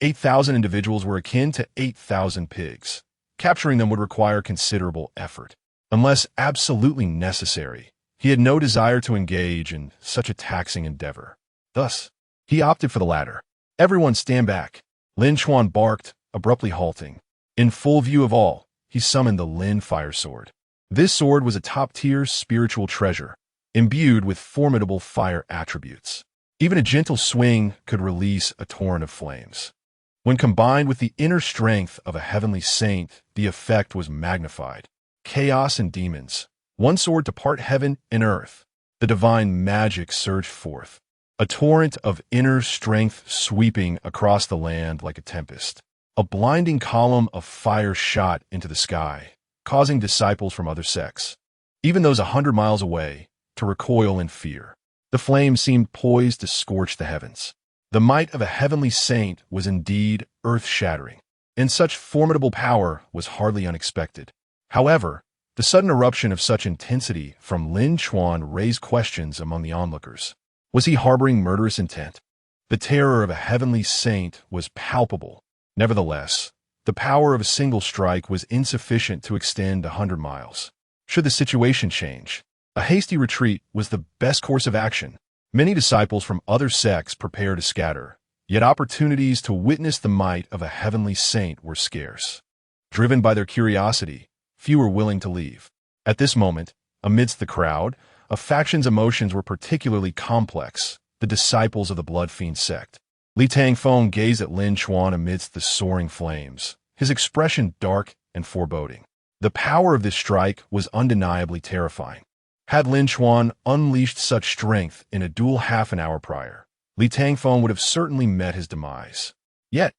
8,000 individuals were akin to 8,000 pigs. Capturing them would require considerable effort. Unless absolutely necessary, he had no desire to engage in such a taxing endeavor. Thus, he opted for the latter. "Everyone stand back," Lin Chuan barked, abruptly halting. In full view of all, he summoned the Lin Fire Sword. This sword was a top-tier spiritual treasure, imbued with formidable fire attributes. Even a gentle swing could release a torrent of flames. When combined with the inner strength of a heavenly saint, the effect was magnified. Chaos and demons, one sword to part heaven and earth. The divine magic surged forth, a torrent of inner strength sweeping across the land like a tempest. A blinding column of fire shot into the sky, causing disciples from other sects, even those 100 miles away, to recoil in fear. The flames seemed poised to scorch the heavens. The might of a heavenly saint was indeed earth-shattering, and such formidable power was hardly unexpected. However, the sudden eruption of such intensity from Lin Chuan raised questions among the onlookers. Was he harboring murderous intent? The terror of a heavenly saint was palpable. Nevertheless, the power of a single strike was insufficient to extend 100 miles. Should the situation change, a hasty retreat was the best course of action. Many disciples from other sects prepared to scatter, yet opportunities to witness the might of a heavenly saint were scarce. Driven by their curiosity, few were willing to leave. At this moment, amidst the crowd, a faction's emotions were particularly complex, the disciples of the Blood Fiend sect. Li Tangfeng gazed at Lin Chuan amidst the soaring flames, his expression dark and foreboding. The power of this strike was undeniably terrifying. Had Lin Chuan unleashed such strength in a duel half an hour prior, Li Tangfeng would have certainly met his demise. Yet,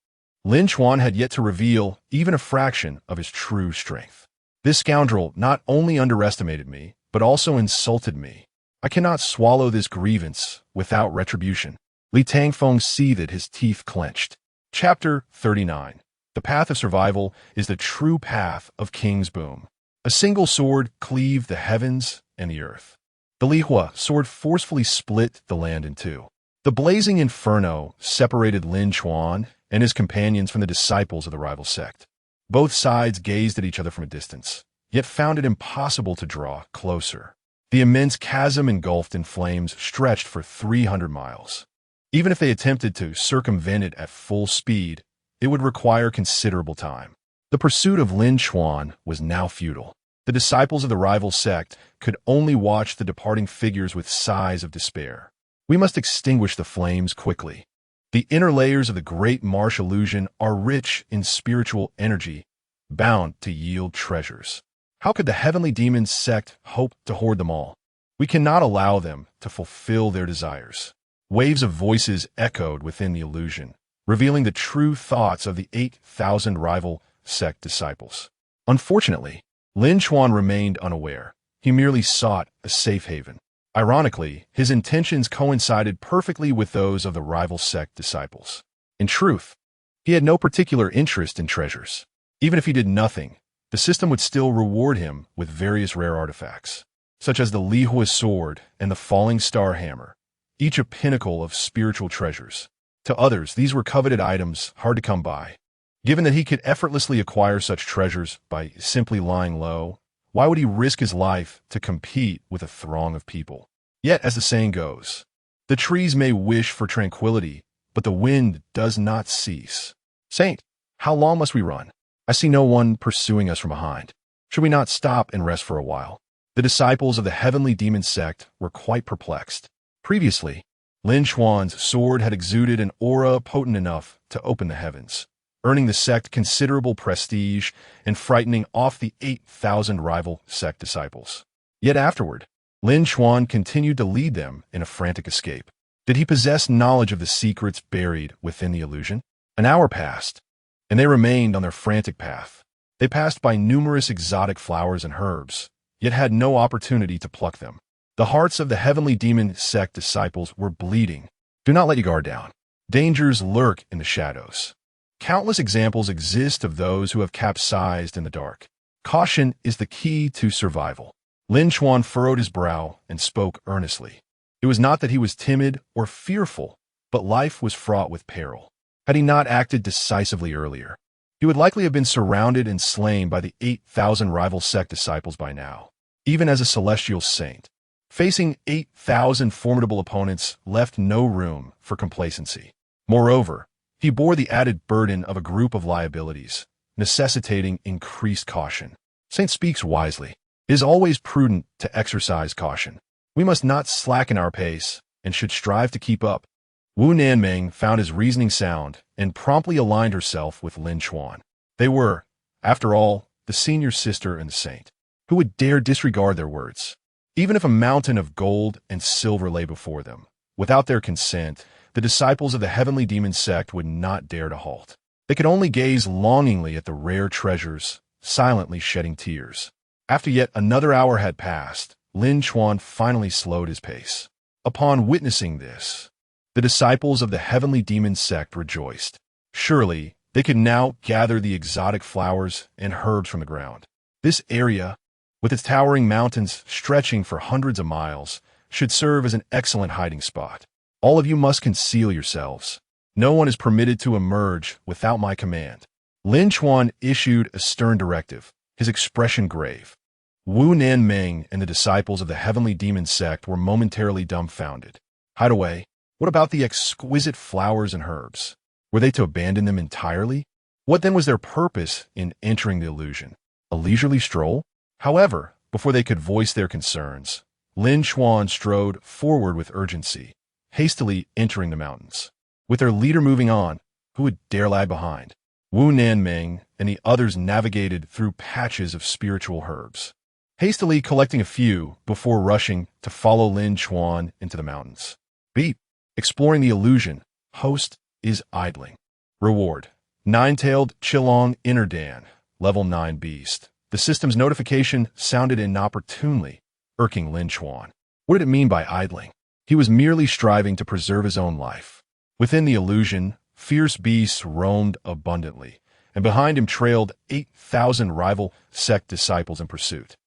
Lin Chuan had yet to reveal even a fraction of his true strength. This scoundrel not only underestimated me, but also insulted me. I cannot swallow this grievance without retribution. Li Tangfeng seethed, his teeth clenched. Chapter 39. The path of survival is the true path of King's Boom. A single sword cleaved the heavens and the earth. The Lihua sword forcefully split the land in two. The blazing inferno separated Lin Chuan and his companions from the disciples of the rival sect. Both sides gazed at each other from a distance, yet found it impossible to draw closer. The immense chasm engulfed in flames stretched for 300 miles. Even if they attempted to circumvent it at full speed, it would require considerable time. The pursuit of Lin Chuan was now futile. The disciples of the rival sect could only watch the departing figures with sighs of despair. We must extinguish the flames quickly. The inner layers of the great marsh illusion are rich in spiritual energy, bound to yield treasures. How could the heavenly demon sect hope to hoard them all? We cannot allow them to fulfill their desires. Waves of voices echoed within the illusion, revealing the true thoughts of the 8,000 rival sect disciples. Unfortunately, Lin Chuan remained unaware. He merely sought a safe haven. Ironically, his intentions coincided perfectly with those of the rival sect disciples. In truth, he had no particular interest in treasures. Even if he did nothing, the system would still reward him with various rare artifacts, such as the Lihua sword and the falling star hammer, each a pinnacle of spiritual treasures. To others, these were coveted items hard to come by. Given that he could effortlessly acquire such treasures by simply lying low, why would he risk his life to compete with a throng of people? Yet, as the saying goes, the trees may wish for tranquility, but the wind does not cease. Saint, how long must we run? I see no one pursuing us from behind. Should we not stop and rest for a while? The disciples of the heavenly demon sect were quite perplexed. Previously, Lin Chuan's sword had exuded an aura potent enough to open the heavens, earning the sect considerable prestige and frightening off the 8,000 rival sect disciples. Yet afterward, Lin Chuan continued to lead them in a frantic escape. Did he possess knowledge of the secrets buried within the illusion? An hour passed, and they remained on their frantic path. They passed by numerous exotic flowers and herbs, yet had no opportunity to pluck them. The hearts of the heavenly demon sect disciples were bleeding. Do not let your guard down. Dangers lurk in the shadows. Countless examples exist of those who have capsized in the dark. Caution is the key to survival. Lin Chuan furrowed his brow and spoke earnestly. It was not that he was timid or fearful, but life was fraught with peril. Had he not acted decisively earlier, he would likely have been surrounded and slain by the 8,000 rival sect disciples by now. Even as a celestial saint, facing 8,000 formidable opponents left no room for complacency. Moreover, he bore the added burden of a group of liabilities, necessitating increased caution. Saint speaks wisely. It is always prudent to exercise caution. We must not slacken our pace and should strive to keep up. Wu Nanming found his reasoning sound and promptly aligned herself with Lin Chuan. They were, after all, the senior sister and the saint. Who would dare disregard their words? Even if a mountain of gold and silver lay before them, without their consent, the disciples of the heavenly demon sect would not dare to halt. They could only gaze longingly at the rare treasures, silently shedding tears. After yet another hour had passed, Lin Chuan finally slowed his pace. Upon witnessing this, the disciples of the heavenly demon sect rejoiced. Surely, they could now gather the exotic flowers and herbs from the ground. This area, with its towering mountains stretching for hundreds of miles, should serve as an excellent hiding spot. All of you must conceal yourselves. No one is permitted to emerge without my command. Lin Chuan issued a stern directive, his expression grave. Wu Nanming and the disciples of the heavenly demon sect were momentarily dumbfounded. Hide away. What about the exquisite flowers and herbs? Were they to abandon them entirely? What then was their purpose in entering the illusion? A leisurely stroll? However, before they could voice their concerns, Lin Chuan strode forward with urgency, hastily entering the mountains. With their leader moving on, who would dare lag behind? Wu Nanming and the others navigated through patches of spiritual herbs, hastily collecting a few before rushing to follow Lin Chuan into the mountains. Beep. Exploring the illusion. Host is idling. Reward. Nine-tailed Chilong Innerdan, level 9 beast. The system's notification sounded inopportunely, irking Lin Chuan. What did it mean by idling? He was merely striving to preserve his own life. Within the illusion, fierce beasts roamed abundantly, and behind him trailed 8,000 rival sect disciples in pursuit.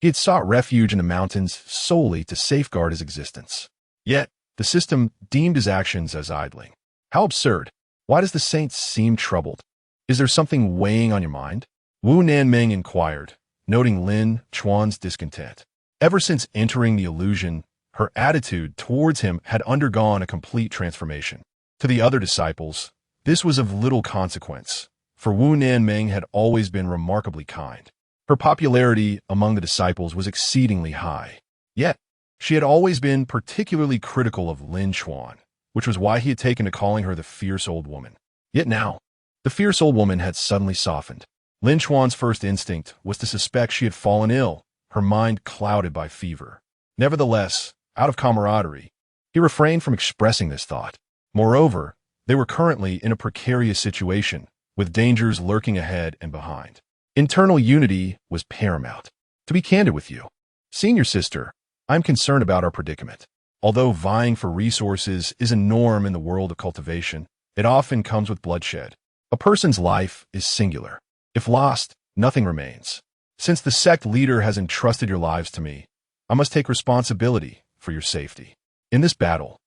He had sought refuge in the mountains solely to safeguard his existence. Yet, the system deemed his actions as idling. How absurd. Why does the saint seem troubled? Is there something weighing on your mind? Wu Nanming inquired, noting Lin Chuan's discontent. Ever since entering the illusion, her attitude towards him had undergone a complete transformation. To the other disciples, this was of little consequence, for Wu Nanming had always been remarkably kind. Her popularity among the disciples was exceedingly high. Yet, she had always been particularly critical of Lin Chuan, which was why he had taken to calling her the fierce old woman. Yet now, the fierce old woman had suddenly softened. Lin Chuan's first instinct was to suspect she had fallen ill, her mind clouded by fever. Nevertheless, out of camaraderie, he refrained from expressing this thought. Moreover, they were currently in a precarious situation, with dangers lurking ahead and behind. Internal unity was paramount. To be candid with you, senior sister, I'm concerned about our predicament. Although vying for resources is a norm in the world of cultivation, it often comes with bloodshed. A person's life is singular. If lost, nothing remains. Since the sect leader has entrusted your lives to me, I must take responsibility for your safety. In this battle,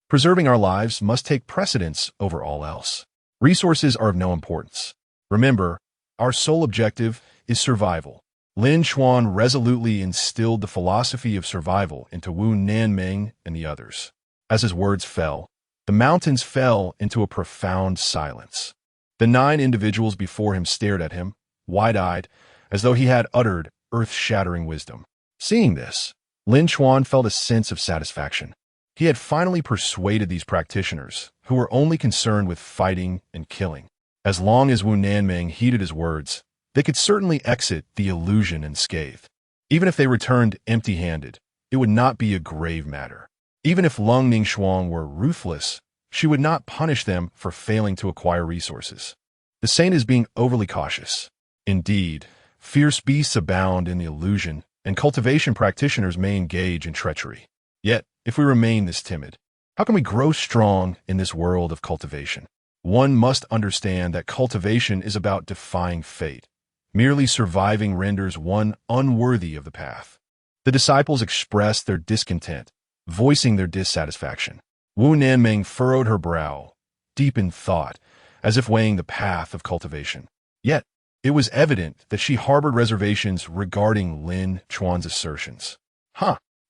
preserving our lives must take precedence over all else. Resources are of no importance. Remember, our sole objective is survival. Lin Chuan resolutely instilled the philosophy of survival into Wu Nanming and the others. As his words fell, the mountains fell into a profound silence. The 9 individuals before him stared at him, wide-eyed, as though he had uttered earth-shattering wisdom. Seeing this, Lin Chuan felt a sense of satisfaction. He had finally persuaded these practitioners, who were only concerned with fighting and killing. As long as Wu Nanming heeded his words, they could certainly exit the illusion unscathed. Even if they returned empty-handed, it would not be a grave matter. Even if Leng Ningshuang were ruthless, she would not punish them for failing to acquire resources. The saint is being overly cautious. Indeed, fierce beasts abound in the illusion, and cultivation practitioners may engage in treachery. Yet, if we remain this timid, how can we grow strong in this world of cultivation? One must understand that cultivation is about defying fate. Merely surviving renders one unworthy of the path. The disciples expressed their discontent, voicing their dissatisfaction. Wu Nanming furrowed her brow, deep in thought, as if weighing the path of cultivation. Yet, it was evident that she harbored reservations regarding Lin Chuan's assertions.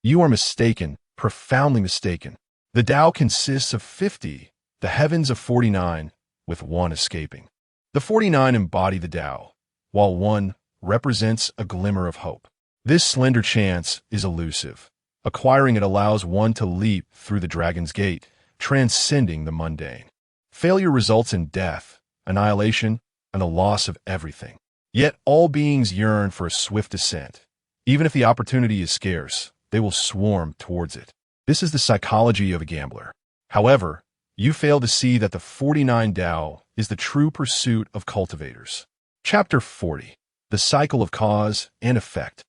You are mistaken, profoundly mistaken. The Tao consists of 50, the heavens of 49, with one escaping. The 49 embody the Tao, while one represents a glimmer of hope. This slender chance is elusive. Acquiring it allows one to leap through the dragon's gate, transcending the mundane. Failure results in death, annihilation, and the loss of everything. Yet all beings yearn for a swift ascent. Even if the opportunity is scarce, they will swarm towards it. This is the psychology of a gambler. However, you fail to see that the 49 Tao is the true pursuit of cultivators. Chapter 40. The Cycle of Cause and Effect.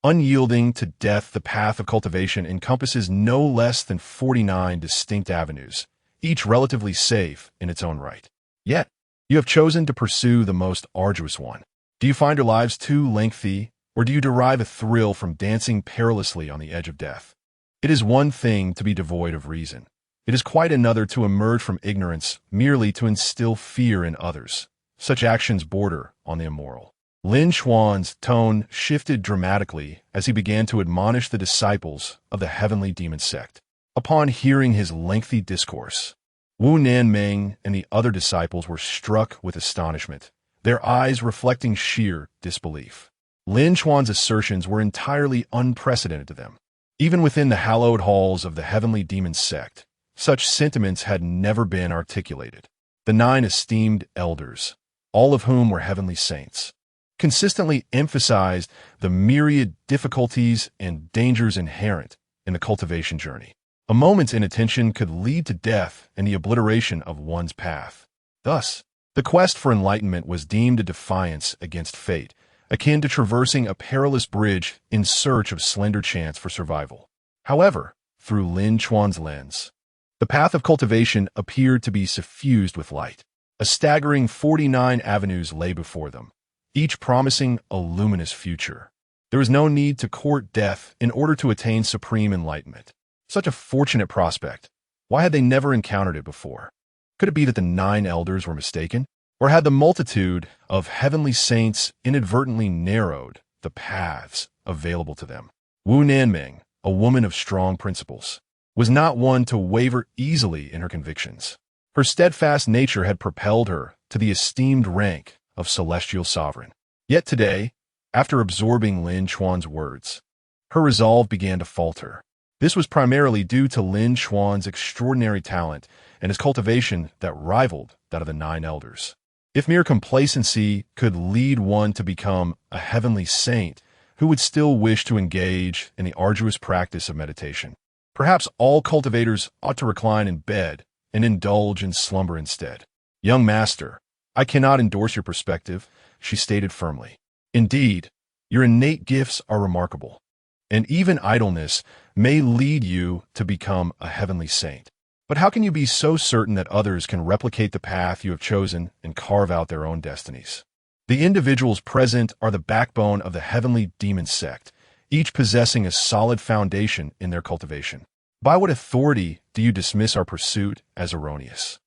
Unyielding to death, the path of cultivation encompasses no less than 49 distinct avenues, each relatively safe in its own right. Yet, you have chosen to pursue the most arduous one. Do you find your lives too lengthy, or do you derive a thrill from dancing perilously on the edge of death? It is one thing to be devoid of reason. It is quite another to emerge from ignorance merely to instill fear in others. Such actions border on the immoral. Lin Chuan's tone shifted dramatically as he began to admonish the disciples of the heavenly demon sect. Upon hearing his lengthy discourse, Wu Nanming and the other disciples were struck with astonishment, their eyes reflecting sheer disbelief. Lin Chuan's assertions were entirely unprecedented to them. Even within the hallowed halls of the heavenly demon sect, such sentiments had never been articulated. The 9 esteemed elders, all of whom were heavenly saints, consistently emphasized the myriad difficulties and dangers inherent in the cultivation journey. A moment's inattention could lead to death and the obliteration of one's path. Thus, the quest for enlightenment was deemed a defiance against fate, akin to traversing a perilous bridge in search of slender chance for survival. However, through Lin Chuan's lens, the path of cultivation appeared to be suffused with light. A staggering 49 avenues lay before them, each promising a luminous future. There was no need to court death in order to attain supreme enlightenment. Such a fortunate prospect. Why had they never encountered it before? Could it be that the 9 elders were mistaken? Or had the multitude of heavenly saints inadvertently narrowed the paths available to them? Wu Nanming, a woman of strong principles, was not one to waver easily in her convictions. Her steadfast nature had propelled her to the esteemed rank of celestial sovereign. Yet today, after absorbing Lin Chuan's words, her resolve began to falter. This was primarily due to Lin Chuan's extraordinary talent and his cultivation that rivaled that of the 9 elders. If mere complacency could lead one to become a heavenly saint, who would still wish to engage in the arduous practice of meditation? Perhaps all cultivators ought to recline in bed and indulge in slumber instead. Young master, I cannot endorse your perspective, she stated firmly. Indeed, your innate gifts are remarkable, and even idleness may lead you to become a heavenly saint. But how can you be so certain that others can replicate the path you have chosen and carve out their own destinies? The individuals present are the backbone of the heavenly demon sect, each possessing a solid foundation in their cultivation. By what authority do you dismiss our pursuit as erroneous?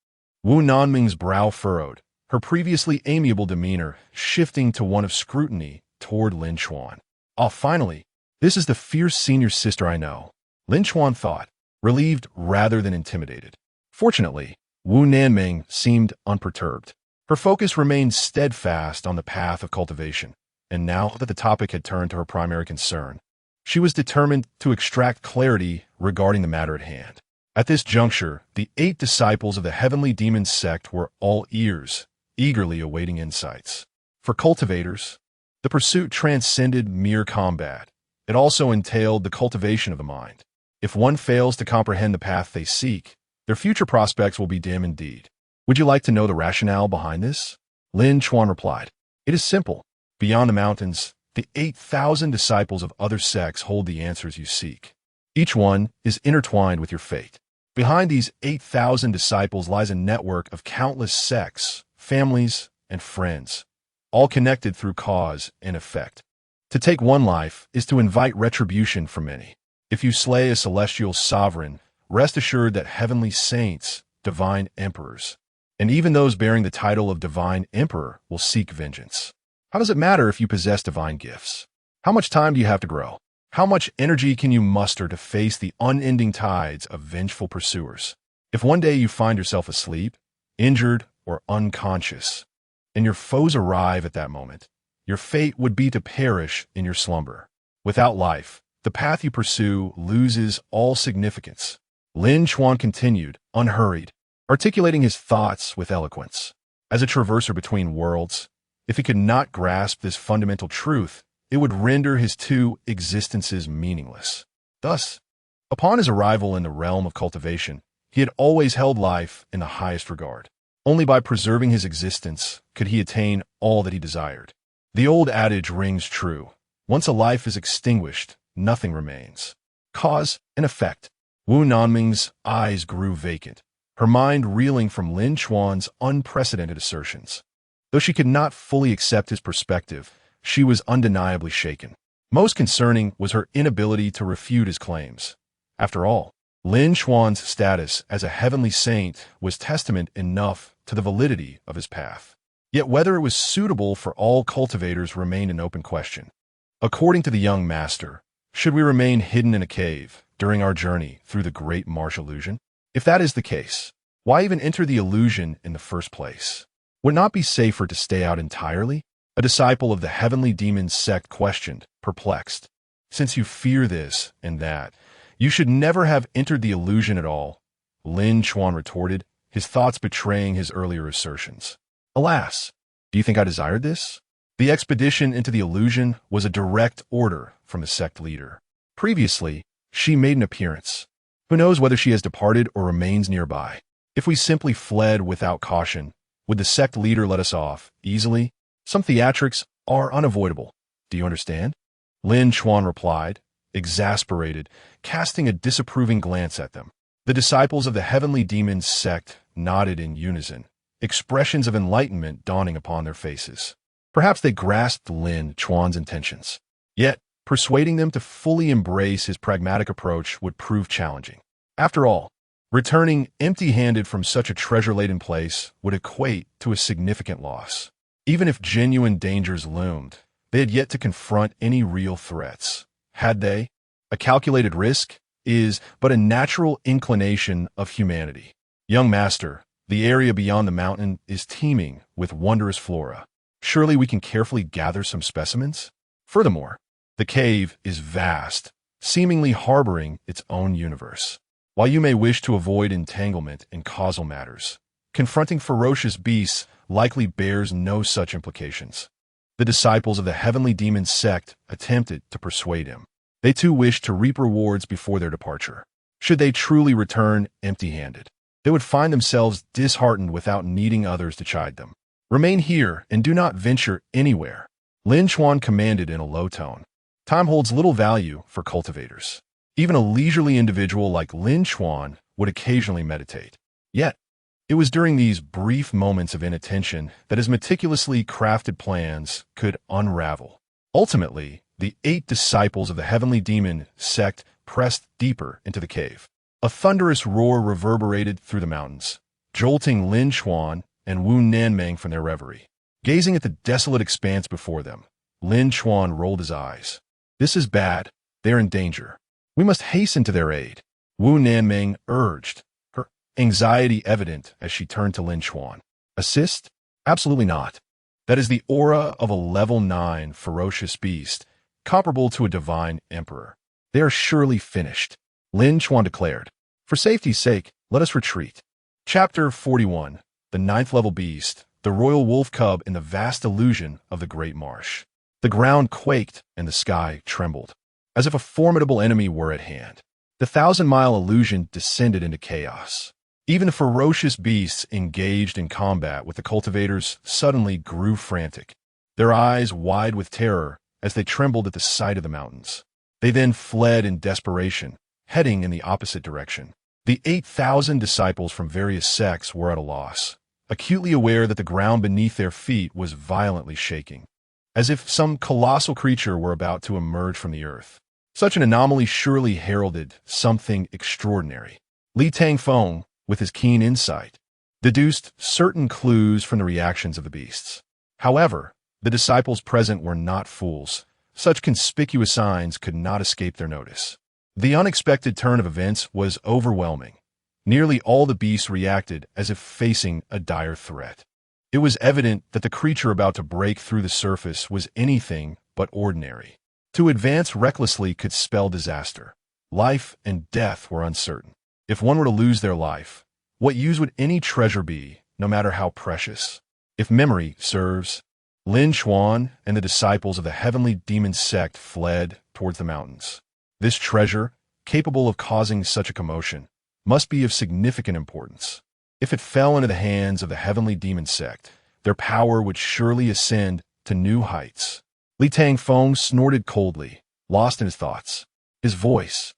Wu Nanming's brow furrowed, her previously amiable demeanor shifting to one of scrutiny toward Lin Chuan. Finally, this is the fierce senior sister I know, Lin Chuan thought, relieved rather than intimidated. Fortunately, Wu Nanming seemed unperturbed. Her focus remained steadfast on the path of cultivation, and now that the topic had turned to her primary concern, she was determined to extract clarity regarding the matter at hand. At this juncture, the 8 disciples of the heavenly demon sect were all ears, eagerly awaiting insights. For cultivators, the pursuit transcended mere combat. It also entailed the cultivation of the mind. If one fails to comprehend the path they seek, their future prospects will be dim indeed. Would you like to know the rationale behind this? Lin Chuan replied. It is simple. Beyond the mountains, the 8,000 disciples of other sects hold the answers you seek. Each one is intertwined with your fate. Behind these 8,000 disciples lies a network of countless sects, families, and friends, all connected through cause and effect. To take one life is to invite retribution from many. If you slay a celestial sovereign, rest assured that heavenly saints, divine emperors, and even those bearing the title of divine emperor will seek vengeance. How does it matter if you possess divine gifts? How much time do you have to grow? How much energy can you muster to face the unending tides of vengeful pursuers? If one day you find yourself asleep, injured, or unconscious, and your foes arrive at that moment, your fate would be to perish in your slumber. Without life, the path you pursue loses all significance. Lin Chuan continued, unhurried, articulating his thoughts with eloquence. As a traverser between worlds, if he could not grasp this fundamental truth, it would render his two existences meaningless. Thus, upon his arrival in the realm of cultivation, he had always held life in the highest regard. Only by preserving his existence could he attain all that he desired. The old adage rings true. Once a life is extinguished, nothing remains. Cause and effect. Wu Nanming's eyes grew vacant, her mind reeling from Lin Chuan's unprecedented assertions. Though she could not fully accept his perspective, she was undeniably shaken. Most concerning was her inability to refute his claims. After all, Lin Chuan's status as a heavenly saint was testament enough to the validity of his path. Yet whether it was suitable for all cultivators remained an open question. According to the young master, should we remain hidden in a cave during our journey through the great marsh illusion? If that is the case, why even enter the illusion in the first place? Would it not be safer to stay out entirely? A disciple of the heavenly demon sect questioned, perplexed. Since you fear this and that, you should never have entered the illusion at all, Lin Chuan retorted, his thoughts betraying his earlier assertions. Alas, do you think I desired this? The expedition into the illusion was a direct order from the sect leader. Previously, she made an appearance. Who knows whether she has departed or remains nearby? If we simply fled without caution, would the sect leader let us off easily? Some theatrics are unavoidable. Do you understand? Lin Chuan replied, exasperated, casting a disapproving glance at them. The disciples of the heavenly demon sect nodded in unison, expressions of enlightenment dawning upon their faces. Perhaps they grasped Lin Chuan's intentions. Yet, persuading them to fully embrace his pragmatic approach would prove challenging. After all, returning empty-handed from such a treasure-laden place would equate to a significant loss. Even if genuine dangers loomed, they had yet to confront any real threats. Had they? A calculated risk is but a natural inclination of humanity. Young master, the area beyond the mountain is teeming with wondrous flora. Surely we can carefully gather some specimens? Furthermore, the cave is vast, seemingly harboring its own universe. While you may wish to avoid entanglement in causal matters, confronting ferocious beasts likely bears no such implications. The disciples of the heavenly demon sect attempted to persuade him. They too wished to reap rewards before their departure. Should they truly return empty-handed, they would find themselves disheartened without needing others to chide them. Remain here and do not venture anywhere, Lin Chuan commanded in a low tone. Time holds little value for cultivators. Even a leisurely individual like Lin Chuan would occasionally meditate. Yet, it was during these brief moments of inattention that his meticulously crafted plans could unravel. Ultimately, the 8 disciples of the heavenly demon sect pressed deeper into the cave. A thunderous roar reverberated through the mountains, jolting Lin Chuan and Wu Nanming from their reverie. Gazing at the desolate expanse before them, Lin Chuan rolled his eyes. This is bad. They are in danger. We must hasten to their aid, Wu Nanming urged, her anxiety evident as she turned to Lin Chuan. Assist? Absolutely not. That is the aura of a level 9 ferocious beast, comparable to a divine emperor. They are surely finished, Lin Chuan declared. For safety's sake, let us retreat. Chapter 41. The 9th level beast, the royal wolf cub in the vast illusion of the great marsh. The ground quaked and the sky trembled, as if a formidable enemy were at hand. The 1,000-mile illusion descended into chaos. Even the ferocious beasts engaged in combat with the cultivators suddenly grew frantic, their eyes wide with terror as they trembled at the sight of the mountains. They then fled in desperation, heading in the opposite direction. The 8,000 disciples from various sects were at a loss, acutely aware that the ground beneath their feet was violently shaking. as if some colossal creature were about to emerge from the earth. Such an anomaly surely heralded something extraordinary. Li Tangfeng, with his keen insight, deduced certain clues from the reactions of the beasts. However, the disciples present were not fools. Such conspicuous signs could not escape their notice. The unexpected turn of events was overwhelming. Nearly all the beasts reacted as if facing a dire threat. It was evident that the creature about to break through the surface was anything but ordinary. To advance recklessly could spell disaster. Life and death were uncertain. If one were to lose their life, what use would any treasure be, no matter how precious? If memory serves, Lin Chuan and the disciples of the heavenly demon sect fled towards the mountains. This treasure, capable of causing such a commotion, must be of significant importance. If it fell into the hands of the heavenly demon sect, their power would surely ascend to new heights. Li Tangfeng snorted coldly, lost in his thoughts. His voice,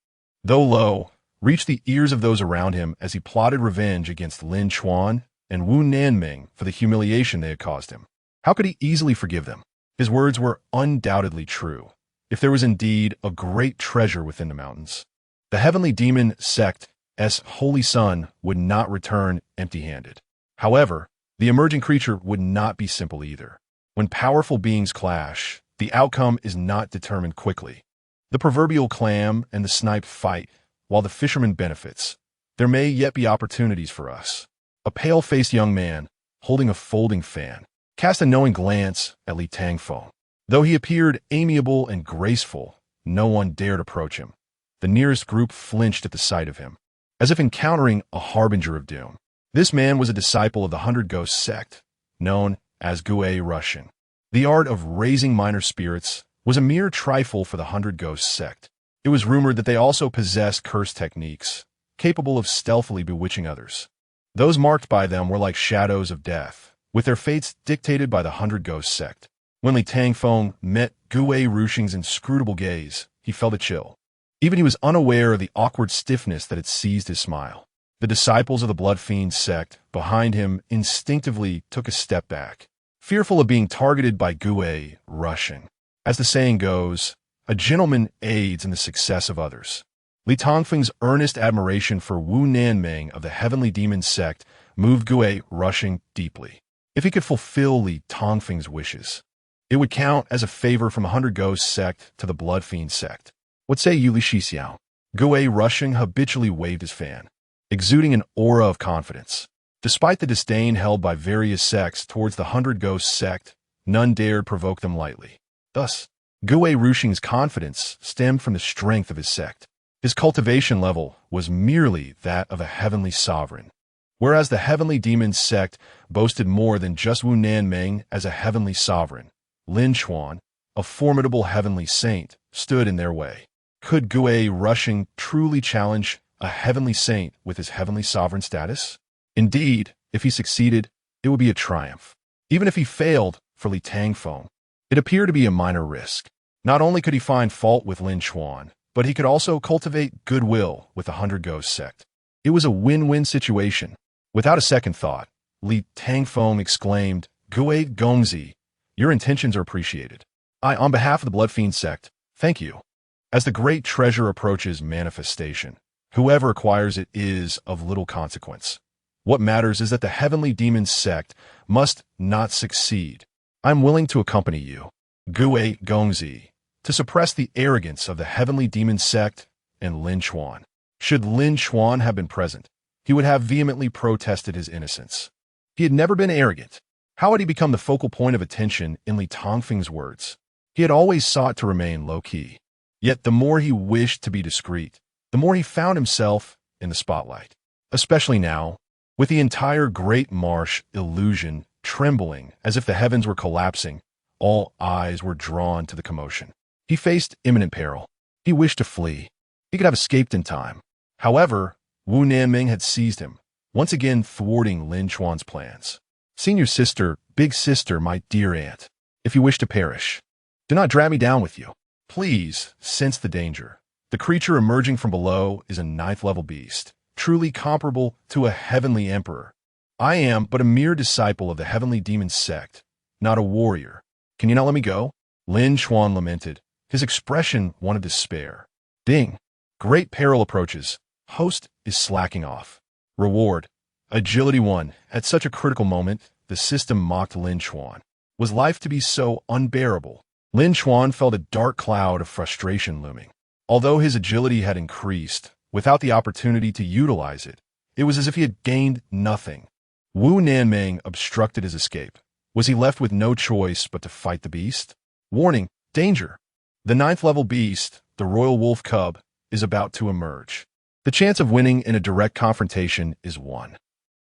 though low, reached the ears of those around him as he plotted revenge against Lin Chuan and Wu Nanming for the humiliation they had caused him. How could he easily forgive them? His words were undoubtedly true. If there was indeed a great treasure within the mountains, the heavenly demon sect's holy son would not return empty-handed. However, the emerging creature would not be simple either. When powerful beings clash, the outcome is not determined quickly. The proverbial clam and the snipe fight, while the fisherman benefits. There may yet be opportunities for us. A pale-faced young man, holding a folding fan, cast a knowing glance at Li Tangfeng. Though he appeared amiable and graceful, no one dared approach him. The nearest group flinched at the sight of him, as if encountering a harbinger of doom. This man was a disciple of the Hundred Ghosts sect, known as Gui Russian. The art of raising minor spirits was a mere trifle for the Hundred Ghosts sect. It was rumored that they also possessed curse techniques, capable of stealthily bewitching others. Those marked by them were like shadows of death, with their fates dictated by the Hundred Ghosts sect. When Li Tangfeng met Gui Rushing's inscrutable gaze, he felt a chill. Even he was unaware of the awkward stiffness that had seized his smile. The disciples of the Blood Fiend sect behind him instinctively took a step back, fearful of being targeted by Gui Rushing. As the saying goes, a gentleman aids in the success of others. Li Tangfeng's earnest admiration for Wu Nanming of the heavenly demon sect moved Gui Rushing deeply. If he could fulfill Li Tangfeng's wishes, it would count as a favor from the Hundred Ghosts sect to the Blood Fiend sect. What say you, Li Shixiao? Gui Rushing habitually waved his fan, exuding an aura of confidence. Despite the disdain held by various sects towards the Hundred Ghosts sect, none dared provoke them lightly. Thus, Gui Rushing's confidence stemmed from the strength of his sect. His cultivation level was merely that of a heavenly sovereign, whereas the heavenly demon sect boasted more than just Wu Nanming as a heavenly sovereign. Lin Chuan, a formidable heavenly saint, stood in their way. Could Gui Rushing truly challenge a heavenly saint with his heavenly sovereign status? Indeed, if he succeeded, it would be a triumph. Even if he failed for Li Tangfeng, it appeared to be a minor risk. Not only could he find fault with Lin Chuan, but he could also cultivate goodwill with the Hundred Ghosts sect. It was a win-win situation. Without a second thought, Li Tangfeng exclaimed, Gui Gongzi, your intentions are appreciated. On behalf of the Blood Fiend sect, thank you. As the great treasure approaches manifestation, whoever acquires it is of little consequence. What matters is that the heavenly demon sect must not succeed. I'm willing to accompany you, Gui Gongzi, to suppress the arrogance of the heavenly demon sect and Lin Chuan. Should Lin Chuan have been present, he would have vehemently protested his innocence. He had never been arrogant. How had he become the focal point of attention in Li Tangfeng's words? He had always sought to remain low-key. Yet the more he wished to be discreet, the more he found himself in the spotlight. Especially now, with the entire Great Marsh illusion trembling as if the heavens were collapsing, all eyes were drawn to the commotion. He faced imminent peril. He wished to flee. He could have escaped in time. However, Wu Nanming had seized him, once again thwarting Lin Chuan's plans. Senior sister, big sister, my dear aunt, if you wish to perish, do not drag me down with you. Please sense the danger. The creature emerging from below is a 9th-level beast, truly comparable to a heavenly emperor. I am but a mere disciple of the heavenly demon sect, not a warrior. Can you not let me go? Lin Chuan lamented, his expression one of despair. Ding! Great peril approaches. Host is slacking off. Reward. Agility 1. At such a critical moment, the system mocked Lin Chuan. Was life to be so unbearable? Lin Chuan felt a dark cloud of frustration looming. Although his agility had increased, without the opportunity to utilize it, it was as if he had gained nothing. Wu Nanming obstructed his escape. Was he left with no choice but to fight the beast? Warning, danger! The 9th level beast, the royal wolf cub, is about to emerge. The chance of winning in a direct confrontation is 1.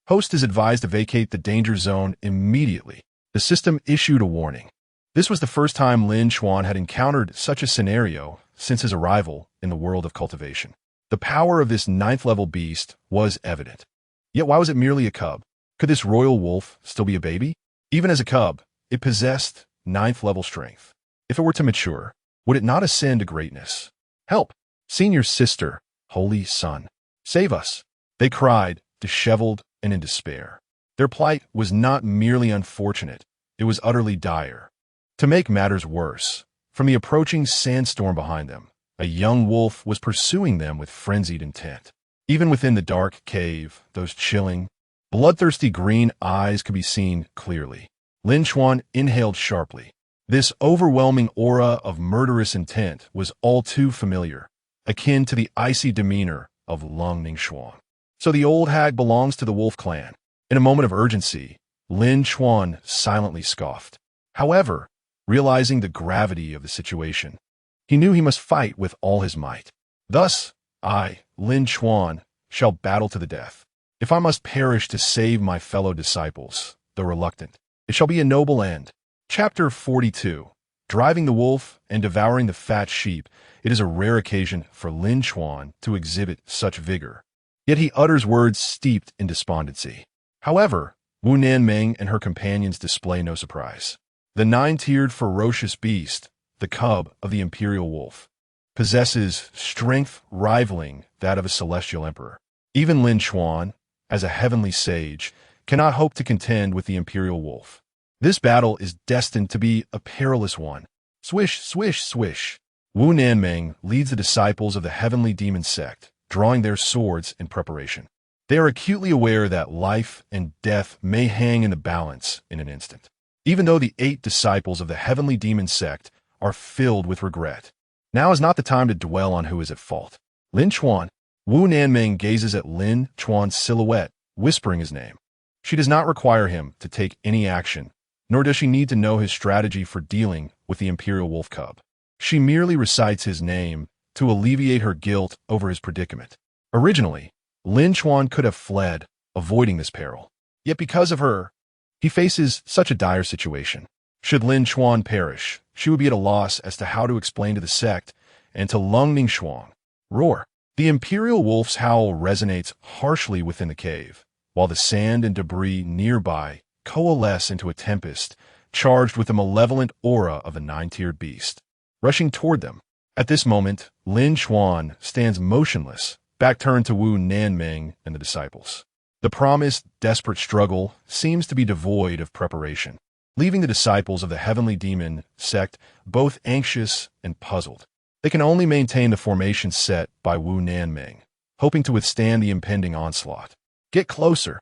Host is advised to vacate the danger zone immediately. The system issued a warning. This was the first time Lin Chuan had encountered such a scenario since his arrival in the world of cultivation. The power of this 9th level beast was evident. Yet why was it merely a cub? Could this royal wolf still be a baby? Even as a cub, it possessed 9th level strength. If it were to mature, would it not ascend to greatness? Help! Senior sister, holy son, save us! They cried, disheveled and in despair. Their plight was not merely unfortunate, it was utterly dire. To make matters worse, from the approaching sandstorm behind them, a young wolf was pursuing them with frenzied intent. Even within the dark cave, those chilling, bloodthirsty green eyes could be seen clearly. Lin Chuan inhaled sharply. This overwhelming aura of murderous intent was all too familiar, akin to the icy demeanor of Leng Ningshuang. So the old hag belongs to the wolf clan. In a moment of urgency, Lin Chuan silently scoffed. However, realizing the gravity of the situation, he knew he must fight with all his might. Thus, I, Lin Chuan, shall battle to the death. If I must perish to save my fellow disciples, though reluctant, it shall be a noble end. Chapter 42. Driving the wolf and devouring the fat sheep, it is a rare occasion for Lin Chuan to exhibit such vigor. Yet he utters words steeped in despondency. However, Wu Nanming and her companions display no surprise. The 9-tiered ferocious beast, the cub of the imperial wolf, possesses strength rivaling that of a celestial emperor. Even Lin Chuan, as a heavenly sage, cannot hope to contend with the imperial wolf. This battle is destined to be a perilous one. Swish, swish, swish. Wu Nanming leads the disciples of the heavenly demon sect, drawing their swords in preparation. They are acutely aware that life and death may hang in the balance in an instant. Even though the 8 disciples of the heavenly demon sect are filled with regret, now is not the time to dwell on who is at fault. Lin Chuan. Wu Nanming gazes at Lin Chuan's silhouette, whispering his name. She does not require him to take any action, nor does she need to know his strategy for dealing with the imperial wolf cub. She merely recites his name to alleviate her guilt over his predicament. Originally, Lin Chuan could have fled, avoiding this peril. Yet because of her, he faces such a dire situation. Should Lin Chuan perish, she would be at a loss as to how to explain to the sect and to Leng Ningshuang. Roar. The imperial wolf's howl resonates harshly within the cave, while the sand and debris nearby coalesce into a tempest charged with the malevolent aura of the 9-tiered beast. Rushing toward them. At this moment, Lin Chuan stands motionless, back turned to Wu Nanming and the disciples. The promised, desperate struggle seems to be devoid of preparation, leaving the disciples of the heavenly demon sect both anxious and puzzled. They can only maintain the formation set by Wu Nanming, hoping to withstand the impending onslaught. Get closer.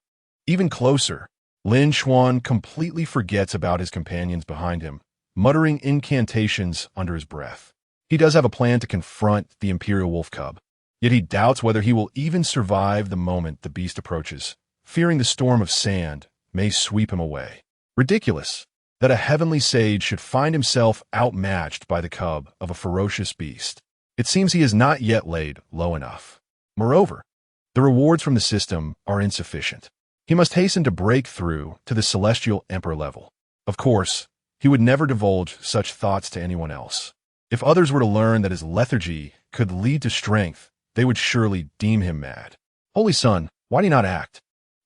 Even closer. Lin Chuan completely forgets about his companions behind him, muttering incantations under his breath. He does have a plan to confront the imperial wolf cub, yet he doubts whether he will even survive the moment the beast approaches, fearing the storm of sand may sweep him away. Ridiculous that a heavenly sage should find himself outmatched by the cub of a ferocious beast. It seems he has not yet laid low enough. Moreover, the rewards from the system are insufficient. He must hasten to break through to the celestial emperor level. Of course, he would never divulge such thoughts to anyone else. If others were to learn that his lethargy could lead to strength, they would surely deem him mad. Holy Son, why do you not act?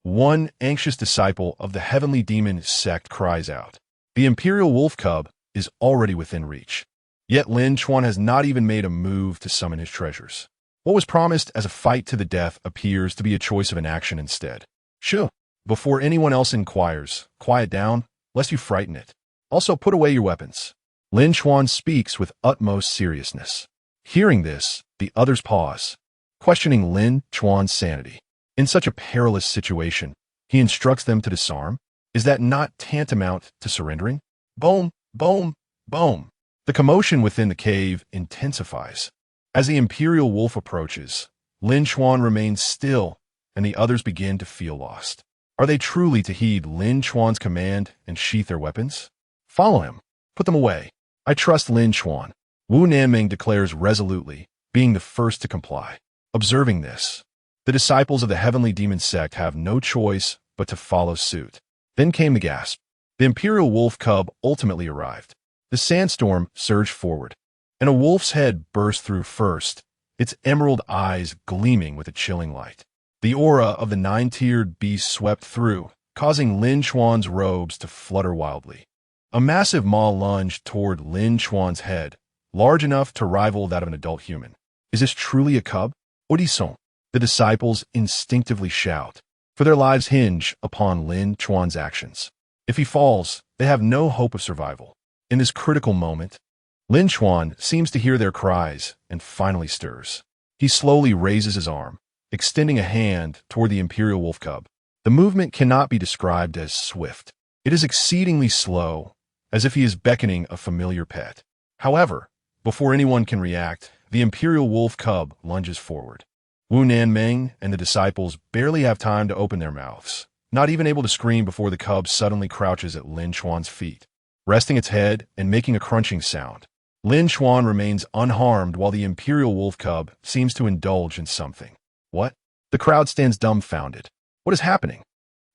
One anxious disciple of the heavenly demon sect cries out. The imperial wolf cub is already within reach. Yet Lin Chuan has not even made a move to summon his treasures. What was promised as a fight to the death appears to be a choice of inaction instead. Shoo! Before anyone else inquires, quiet down, lest you frighten it. Also put away your weapons. Lin Chuan speaks with utmost seriousness. Hearing this, the others pause, questioning Lin Chuan's sanity. In such a perilous situation, he instructs them to disarm? Is that not tantamount to surrendering? Boom, boom, boom. The commotion within the cave intensifies. As the Imperial Wolf approaches, Lin Chuan remains still, and the others begin to feel lost. Are they truly to heed Lin Chuan's command and sheath their weapons? Follow him. Put them away. I trust Lin Chuan. Wu Nanming declares resolutely, being the first to comply. Observing this, the disciples of the Heavenly Demon Sect have no choice but to follow suit. Then came the gasp. The Imperial Wolf Cub ultimately arrived. The sandstorm surged forward, and a wolf's head burst through first, its emerald eyes gleaming with a chilling light. The aura of the nine-tiered beast swept through, causing Lin Chuan's robes to flutter wildly. A massive maw lunged toward Lin Chuan's head, large enough to rival that of an adult human. Is this truly a cub? Odisson, the disciples instinctively shout, for their lives hinge upon Lin Chuan's actions. If he falls, they have no hope of survival. In this critical moment, Lin Chuan seems to hear their cries and finally stirs. He slowly raises his arm, extending a hand toward the Imperial Wolf Cub. The movement cannot be described as swift. It is exceedingly slow, as if he is beckoning a familiar pet. However, before anyone can react, the Imperial Wolf Cub lunges forward. Wu Nanming and the disciples barely have time to open their mouths, not even able to scream before the cub suddenly crouches at Lin Chuan's feet, resting its head and making a crunching sound. Lin Chuan remains unharmed while the Imperial Wolf Cub seems to indulge in something. What? The crowd stands dumbfounded. What is happening?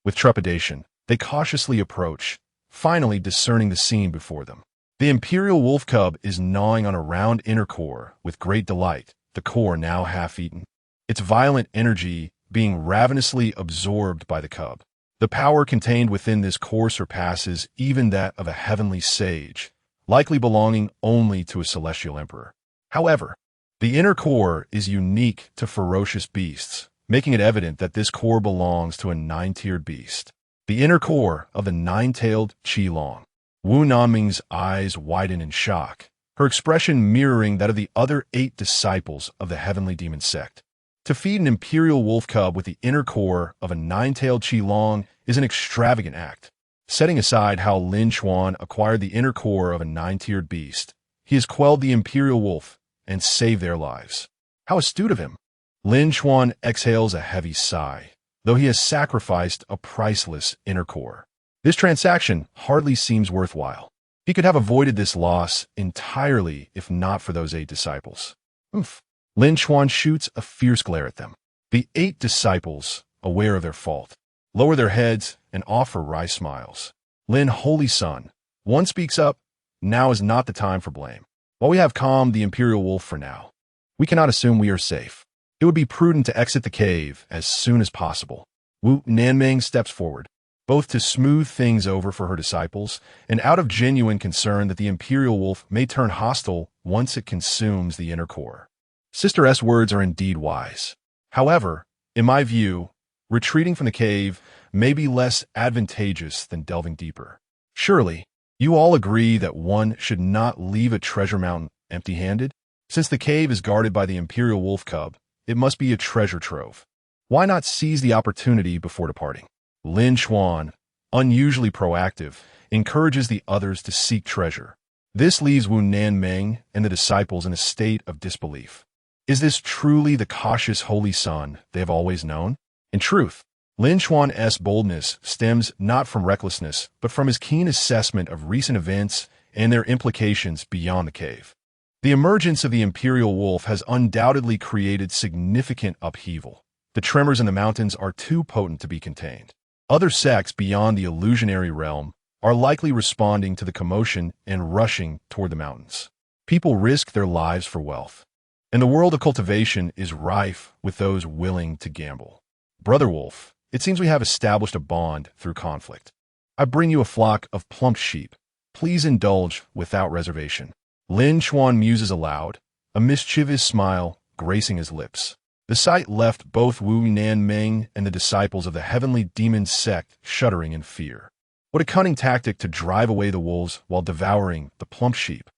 With trepidation, they cautiously approach, finally discerning the scene before them. The Imperial Wolf Cub is gnawing on a round inner core with great delight, the core now half-eaten. Its violent energy being ravenously absorbed by the cub. The power contained within this core surpasses even that of a heavenly sage, likely belonging only to a celestial emperor. However, the inner core is unique to ferocious beasts, making it evident that this core belongs to a nine-tiered beast. The inner core of the nine-tailed Qilong. Wu Nanming's eyes widen in shock, her expression mirroring that of the other 8 disciples of the Heavenly Demon Sect. To feed an Imperial Wolf Cub with the inner core of a nine-tailed Qilong is an extravagant act. Setting aside how Lin Chuan acquired the inner core of a nine-tiered beast, he has quelled the Imperial Wolf and saved their lives. How astute of him! Lin Chuan exhales a heavy sigh, though he has sacrificed a priceless inner core. This transaction hardly seems worthwhile. He could have avoided this loss entirely if not for those 8 disciples. Oof. Lin Chuan shoots a fierce glare at them. The 8 disciples, aware of their fault, lower their heads and offer wry smiles. Lin, holy son, one speaks up, now is not the time for blame. While we have calmed the Imperial Wolf for now, we cannot assume we are safe. It would be prudent to exit the cave as soon as possible. Wu Nanming steps forward, both to smooth things over for her disciples and out of genuine concern that the Imperial Wolf may turn hostile once it consumes the inner core. Sister S' words are indeed wise. However, in my view, retreating from the cave may be less advantageous than delving deeper. Surely, you all agree that one should not leave a treasure mountain empty-handed? Since the cave is guarded by the Imperial Wolf Cub, it must be a treasure trove. Why not seize the opportunity before departing? Lin Chuan, unusually proactive, encourages the others to seek treasure. This leaves Wu Nanming and the disciples in a state of disbelief. Is this truly the cautious holy son they have always known? In truth, Lin Chuan's boldness stems not from recklessness, but from his keen assessment of recent events and their implications beyond the cave. The emergence of the Imperial Wolf has undoubtedly created significant upheaval. The tremors in the mountains are too potent to be contained. Other sects beyond the illusionary realm are likely responding to the commotion and rushing toward the mountains. People risk their lives for wealth, and the world of cultivation is rife with those willing to gamble. Brother Wolf, it seems we have established a bond through conflict. I bring you a flock of plump sheep. Please indulge without reservation. Lin Chuan muses aloud, a mischievous smile gracing his lips. The sight left both Wu Nanming and the disciples of the Heavenly Demon Sect shuddering in fear. What a cunning tactic to drive away the wolves while devouring the plump sheep.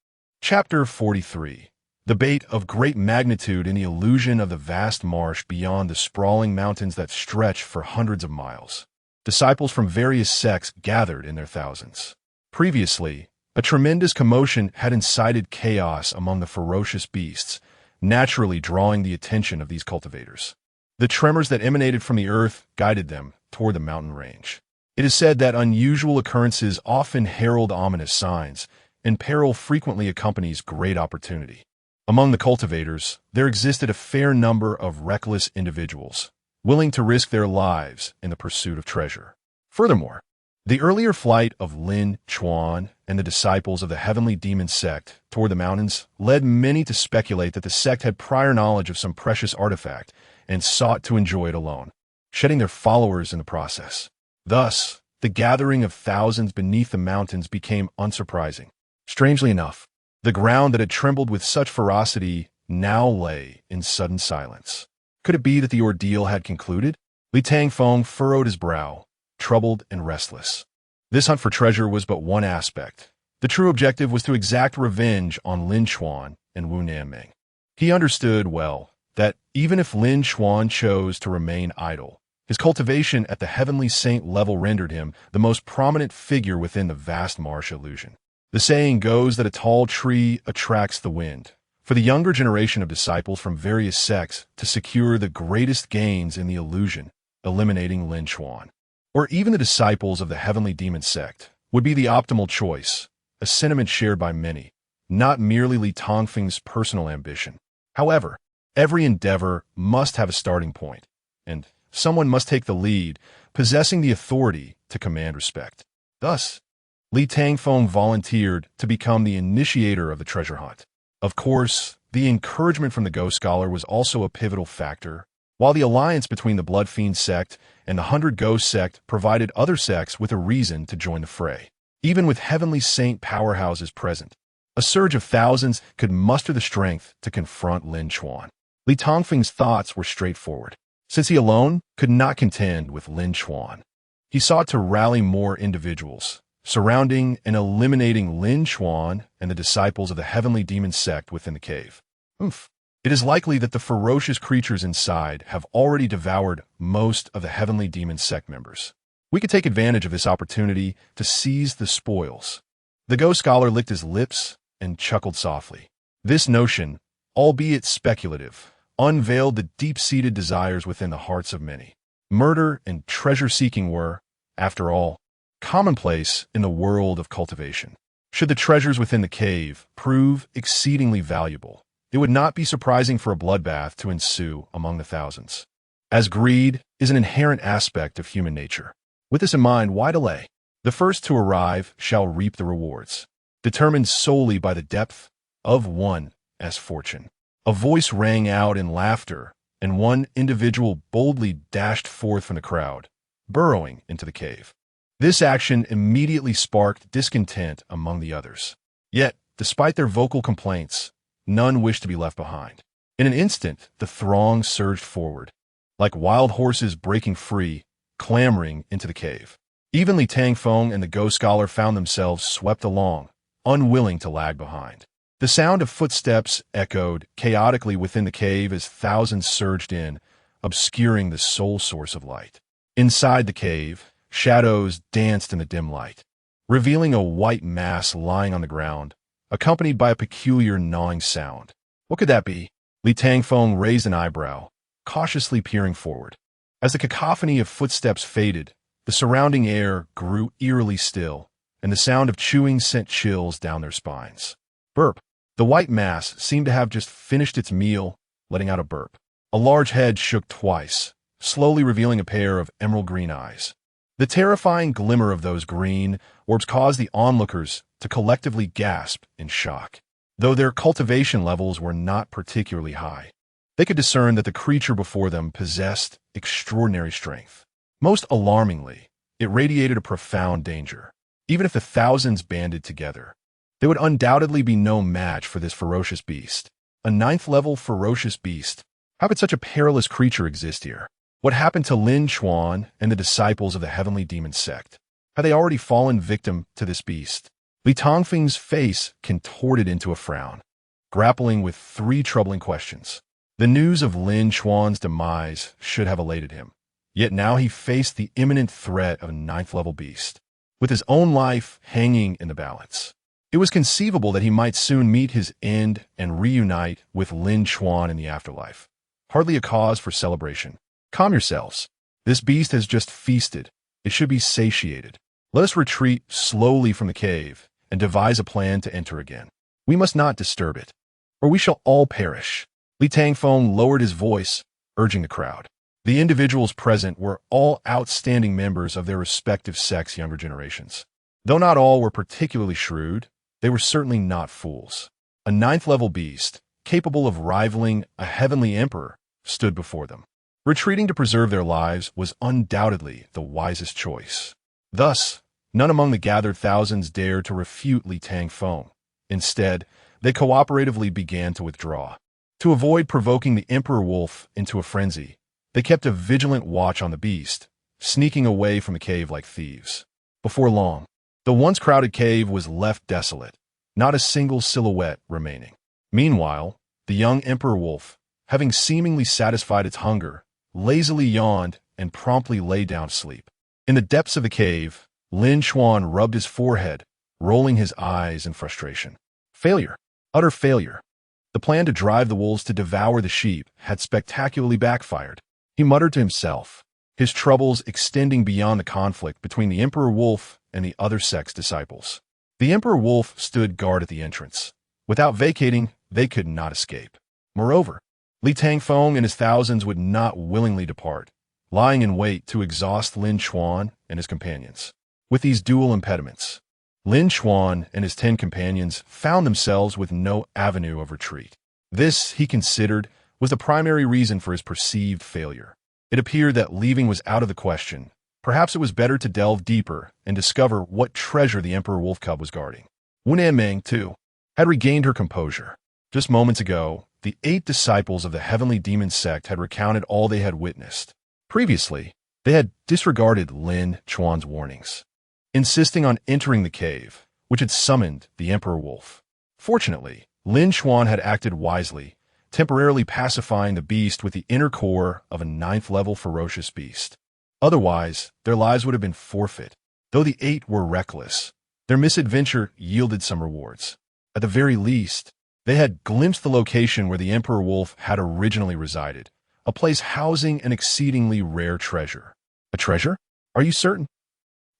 Chapter 43. The bait of great magnitude in the illusion of the vast marsh beyond the sprawling mountains that stretch for hundreds of miles. Disciples from various sects gathered in their thousands. Previously, a tremendous commotion had incited chaos among the ferocious beasts, naturally drawing the attention of these cultivators. The tremors that emanated from the earth guided them toward the mountain range. It is said that unusual occurrences often herald ominous signs, and peril frequently accompanies great opportunity. Among the cultivators, there existed a fair number of reckless individuals, willing to risk their lives in the pursuit of treasure. Furthermore, the earlier flight of Lin Chuan and the disciples of the heavenly demon sect toward the mountains led many to speculate that the sect had prior knowledge of some precious artifact and sought to enjoy it alone, shedding their followers in the process. Thus, the gathering of thousands beneath the mountains became unsurprising. Strangely enough, the ground that had trembled with such ferocity now lay in sudden silence. Could it be that the ordeal had concluded? Li Tangfeng furrowed his brow, troubled and restless. This hunt for treasure was but one aspect. The true objective was to exact revenge on Lin Chuan and Wu Nanming. He understood well that even if Lin Chuan chose to remain idle, his cultivation at the heavenly saint level rendered him the most prominent figure within the vast marsh illusion. The saying goes that a tall tree attracts the wind. For the younger generation of disciples from various sects to secure the greatest gains in the illusion, eliminating Lin Chuan, or even the disciples of the heavenly demon sect, would be the optimal choice, a sentiment shared by many, not merely Li Tangfeng's personal ambition. However, every endeavor must have a starting point, and someone must take the lead, possessing the authority to command respect. Thus, Li Tangfeng volunteered to become the initiator of the treasure hunt. Of course, the encouragement from the Ghost Scholar was also a pivotal factor. While the alliance between the Blood Fiend sect and the 100 Ghost sect provided other sects with a reason to join the fray. Even with heavenly saint powerhouses present, a surge of thousands could muster the strength to confront Lin Chuan. Li Tangfeng's thoughts were straightforward. Since he alone could not contend with Lin Chuan, he sought to rally more individuals, surrounding and eliminating Lin Chuan and the disciples of the heavenly demon sect within the cave. It is likely that the ferocious creatures inside have already devoured most of the heavenly demon sect members. We could take advantage of this opportunity to seize the spoils. The Ghost Scholar licked his lips and chuckled softly. This notion, albeit speculative, unveiled the deep-seated desires within the hearts of many. Murder and treasure-seeking were, after all, commonplace in the world of cultivation. Should the treasures within the cave prove exceedingly valuable, it would not be surprising for a bloodbath to ensue among the thousands. As greed is an inherent aspect of human nature. With this in mind, why delay? The first to arrive shall reap the rewards, determined solely by the depth of one's fortune. A voice rang out in laughter, and one individual boldly dashed forth from the crowd, burrowing into the cave. This action immediately sparked discontent among the others. Yet, despite their vocal complaints, none wished to be left behind. In an instant, the throng surged forward, like wild horses breaking free, clamoring into the cave. Even Li Tangfeng and the Ghost Scholar found themselves swept along, unwilling to lag behind. The sound of footsteps echoed chaotically within the cave as thousands surged in, obscuring the sole source of light. Inside the cave, shadows danced in the dim light, revealing a white mass lying on the ground, accompanied by a peculiar gnawing sound. What could that be? Li Tangfeng raised an eyebrow, cautiously peering forward. As the cacophony of footsteps faded, the surrounding air grew eerily still, and the sound of chewing sent chills down their spines. Burp. The white mass seemed to have just finished its meal, letting out a burp. A large head shook twice, slowly revealing a pair of emerald green eyes. The terrifying glimmer of those green orbs caused the onlookers to collectively gasp in shock. Though their cultivation levels were not particularly high, they could discern that the creature before them possessed extraordinary strength. Most alarmingly, it radiated a profound danger. Even if the thousands banded together, there would undoubtedly be no match for this ferocious beast. A 9th-level ferocious beast. How could such a perilous creature exist here? What happened to Lin Chuan and the disciples of the heavenly demon sect? Had they already fallen victim to this beast? Li Tongfeng's face contorted into a frown, grappling with three troubling questions. The news of Lin Chuan's demise should have elated him, yet now he faced the imminent threat of a ninth-level beast, with his own life hanging in the balance. It was conceivable that he might soon meet his end and reunite with Lin Chuan in the afterlife. Hardly a cause for celebration. Calm yourselves. This beast has just feasted. It should be satiated. Let us retreat slowly from the cave and devise a plan to enter again. We must not disturb it, or we shall all perish. Li Tangfeng lowered his voice, urging the crowd. The individuals present were all outstanding members of their respective sects' younger generations. Though not all were particularly shrewd, they were certainly not fools. A ninth-level beast, capable of rivaling a heavenly emperor, stood before them. Retreating to preserve their lives was undoubtedly the wisest choice. Thus, none among the gathered thousands dared to refute Li Tangfeng. Instead, they cooperatively began to withdraw. To avoid provoking the Emperor Wolf into a frenzy, they kept a vigilant watch on the beast, sneaking away from the cave like thieves. Before long, the once crowded cave was left desolate, not a single silhouette remaining. Meanwhile, the young Emperor Wolf, having seemingly satisfied its hunger, lazily yawned and promptly lay down to sleep. In the depths of the cave, Lin Chuan rubbed his forehead, rolling his eyes in frustration. Failure. Utter failure. The plan to drive the wolves to devour the sheep had spectacularly backfired. He muttered to himself, his troubles extending beyond the conflict between the Emperor Wolf and the other sect's disciples. The Emperor Wolf stood guard at the entrance. Without vacating, they could not escape. Moreover, Li Tangfeng and his thousands would not willingly depart, lying in wait to exhaust Lin Chuan and his companions. With these dual impediments, Lin Chuan and his 10 companions found themselves with no avenue of retreat. This, he considered, was the primary reason for his perceived failure. It appeared that leaving was out of the question. Perhaps it was better to delve deeper and discover what treasure the Emperor Wolf Cub was guarding. Wu Nanmeng, too, had regained her composure. Just moments ago, the 8 disciples of the Heavenly Demon Sect had recounted all they had witnessed. Previously, they had disregarded Lin Chuan's warnings, insisting on entering the cave, which had summoned the Emperor Wolf. Fortunately, Lin Chuan had acted wisely, temporarily pacifying the beast with the inner core of a 9th-level ferocious beast. Otherwise, their lives would have been forfeit. Though the 8 were reckless, their misadventure yielded some rewards. At the very least, they had glimpsed the location where the Emperor Wolf had originally resided, a place housing an exceedingly rare treasure. A treasure? Are you certain?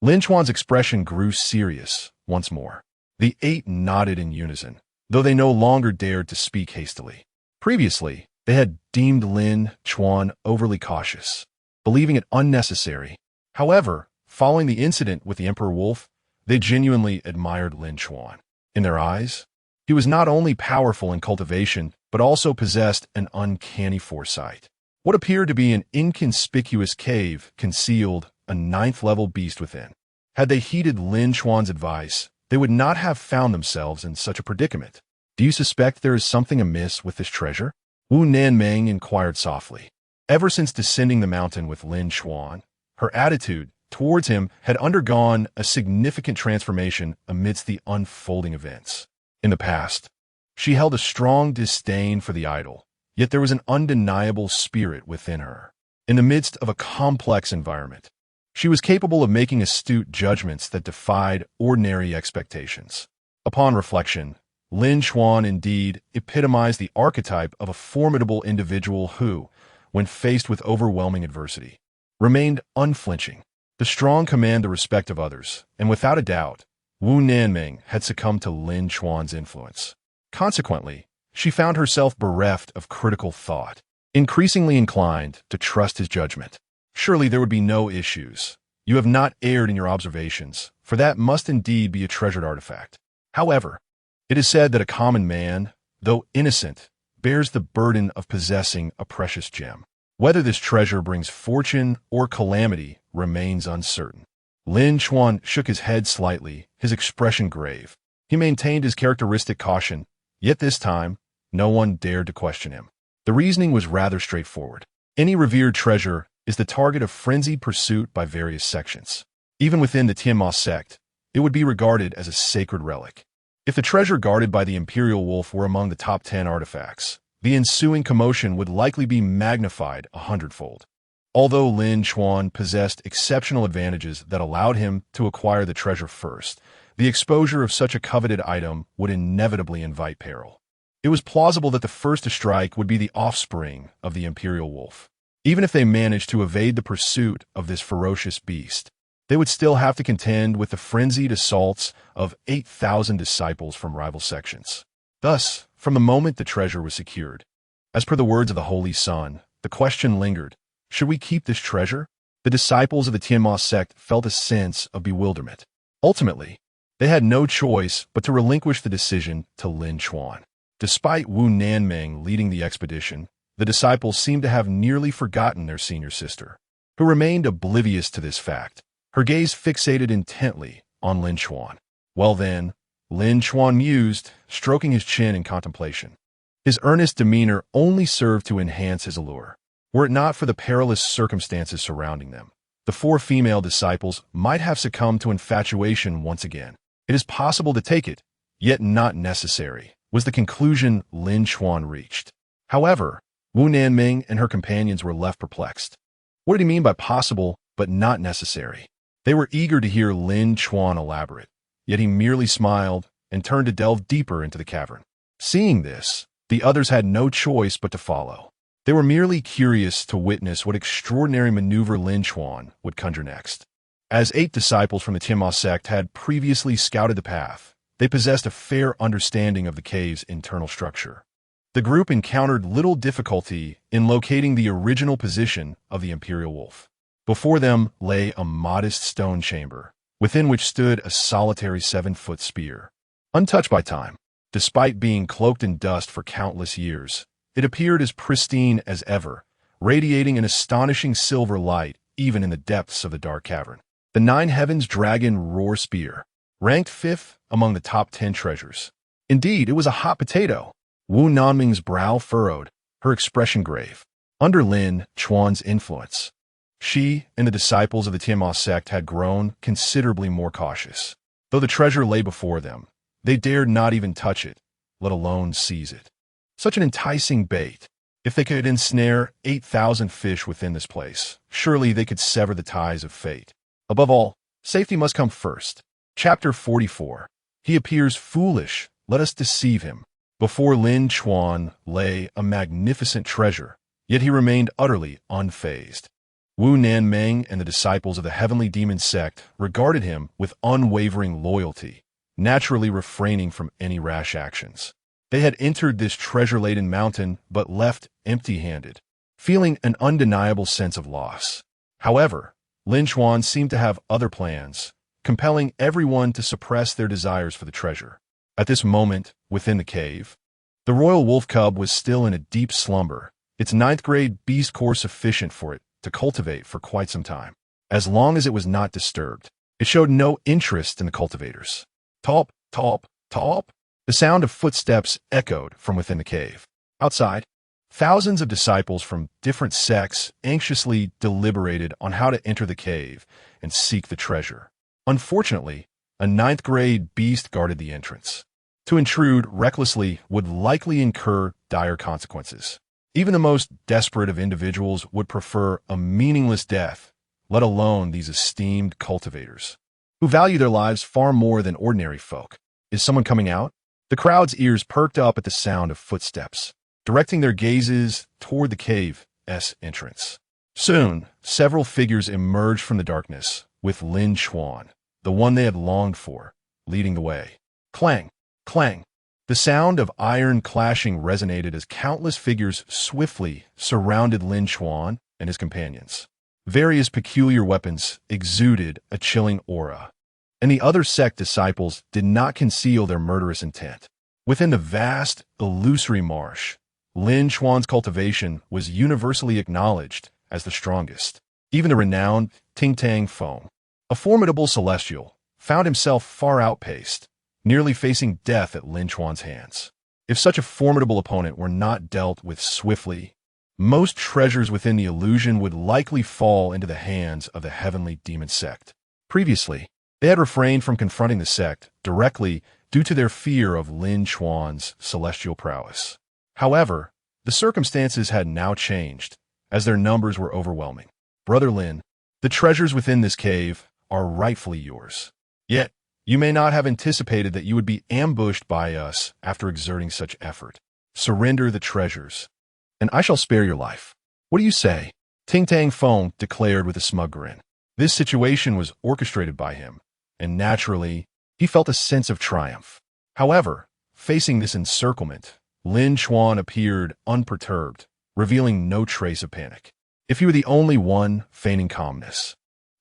Lin Chuan's expression grew serious once more. The 8 nodded in unison, though they no longer dared to speak hastily. Previously, they had deemed Lin Chuan overly cautious, believing it unnecessary. However, following the incident with the Emperor Wolf, they genuinely admired Lin Chuan. In their eyes, he was not only powerful in cultivation, but also possessed an uncanny foresight. What appeared to be an inconspicuous cave concealed a 9th-level beast within. Had they heeded Lin Chuan's advice, they would not have found themselves in such a predicament. Do you suspect there is something amiss with this treasure? Wu Nanmeng inquired softly. Ever since descending the mountain with Lin Chuan, her attitude towards him had undergone a significant transformation amidst the unfolding events. In the past, she held a strong disdain for the idol, yet there was an undeniable spirit within her. In the midst of a complex environment, she was capable of making astute judgments that defied ordinary expectations. Upon reflection, Lin Chuan indeed epitomized the archetype of a formidable individual who, when faced with overwhelming adversity, remained unflinching. The strong command the respect of others, and without a doubt, Wu Nanmeng had succumbed to Lin Chuan's influence. Consequently, she found herself bereft of critical thought, increasingly inclined to trust his judgment. Surely there would be no issues. You have not erred in your observations, for that must indeed be a treasured artifact. However, it is said that a common man, though innocent, bears the burden of possessing a precious gem. Whether this treasure brings fortune or calamity remains uncertain. Lin Chuan shook his head slightly, his expression grave. He maintained his characteristic caution, yet this time, no one dared to question him. The reasoning was rather straightforward. Any revered treasure is the target of frenzied pursuit by various sections. Even within the Tianma sect, it would be regarded as a sacred relic. If the treasure guarded by the Imperial Wolf were among the top 10 artifacts, the ensuing commotion would likely be magnified 100-fold. Although Lin Chuan possessed exceptional advantages that allowed him to acquire the treasure first, the exposure of such a coveted item would inevitably invite peril. It was plausible that the first to strike would be the offspring of the Imperial Wolf. Even if they managed to evade the pursuit of this ferocious beast, they would still have to contend with the frenzied assaults of 8,000 disciples from rival sections. Thus, from the moment the treasure was secured, as per the words of the Holy Son, the question lingered, should we keep this treasure? The disciples of the Tianma sect felt a sense of bewilderment. Ultimately, they had no choice but to relinquish the decision to Lin Chuan. Despite Wu Nanming leading the expedition, the disciples seemed to have nearly forgotten their senior sister, who remained oblivious to this fact, her gaze fixated intently on Lin Chuan. Well then, Lin Chuan mused, stroking his chin in contemplation. His earnest demeanor only served to enhance his allure. Were it not for the perilous circumstances surrounding them, the 4 female disciples might have succumbed to infatuation once again. It is possible to take it, yet not necessary, was the conclusion Lin Chuan reached. However, Wu Nanming and her companions were left perplexed. What did he mean by possible but not necessary? They were eager to hear Lin Chuan elaborate, yet he merely smiled and turned to delve deeper into the cavern. Seeing this, the others had no choice but to follow. They were merely curious to witness what extraordinary maneuver Lin Chuan would conjure next. As 8 disciples from the Tianma sect had previously scouted the path, they possessed a fair understanding of the cave's internal structure. The group encountered little difficulty in locating the original position of the Imperial Wolf. Before them lay a modest stone chamber, within which stood a solitary 7-foot spear. Untouched by time, despite being cloaked in dust for countless years, it appeared as pristine as ever, radiating an astonishing silver light even in the depths of the dark cavern. The 9 Heavens Dragon Roar Spear, ranked 5th among the top 10 treasures. Indeed, it was a hot potato. Wu Nanming's brow furrowed, her expression grave. Under Lin Chuan's influence, she and the disciples of the Tianma sect had grown considerably more cautious. Though the treasure lay before them, they dared not even touch it, let alone seize it. Such an enticing bait. If they could ensnare 8,000 fish within this place, surely they could sever the ties of fate. Above all, safety must come first. Chapter 44. He appears foolish, let us deceive him. Before Lin Chuan lay a magnificent treasure, yet he remained utterly unfazed. Wu Nanming and the disciples of the Heavenly Demon Sect regarded him with unwavering loyalty, naturally refraining from any rash actions. They had entered this treasure-laden mountain but left empty-handed, feeling an undeniable sense of loss. However, Lin Chuan seemed to have other plans, compelling everyone to suppress their desires for the treasure. At this moment, within the cave, the royal wolf cub was still in a deep slumber, its 9th-grade beast core sufficient for it to cultivate for quite some time. As long as it was not disturbed, it showed no interest in the cultivators. Talp, talp, talp. The sound of footsteps echoed from within the cave. Outside, thousands of disciples from different sects anxiously deliberated on how to enter the cave and seek the treasure. Unfortunately, a 9th-grade beast guarded the entrance. To intrude recklessly would likely incur dire consequences. Even the most desperate of individuals would prefer a meaningless death, let alone these esteemed cultivators, who value their lives far more than ordinary folk. Is someone coming out? The crowd's ears perked up at the sound of footsteps, directing their gazes toward the cave's entrance. Soon, several figures emerged from the darkness, with Lin Chuan, the one they had longed for, leading the way. Clang, clang. The sound of iron clashing resonated as countless figures swiftly surrounded Lin Chuan and his companions. Various peculiar weapons exuded a chilling aura, and the other sect disciples did not conceal their murderous intent. Within the vast, illusory marsh, Lin Chuan's cultivation was universally acknowledged as the strongest. Even the renowned Ting Tang Feng, a formidable celestial, found himself far outpaced, nearly facing death at Lin Chuan's hands. If such a formidable opponent were not dealt with swiftly, most treasures within the illusion would likely fall into the hands of the Heavenly Demon Sect. Previously, they had refrained from confronting the sect directly due to their fear of Lin Chuan's celestial prowess. However, the circumstances had now changed, as their numbers were overwhelming. Brother Lin, the treasures within this cave are rightfully yours. Yet, you may not have anticipated that you would be ambushed by us after exerting such effort. Surrender the treasures, and I shall spare your life. What do you say? Ting Tang Feng declared with a smug grin. This situation was orchestrated by him, and naturally, he felt a sense of triumph. However, facing this encirclement, Lin Chuan appeared unperturbed, revealing no trace of panic. If he were the only one feigning calmness,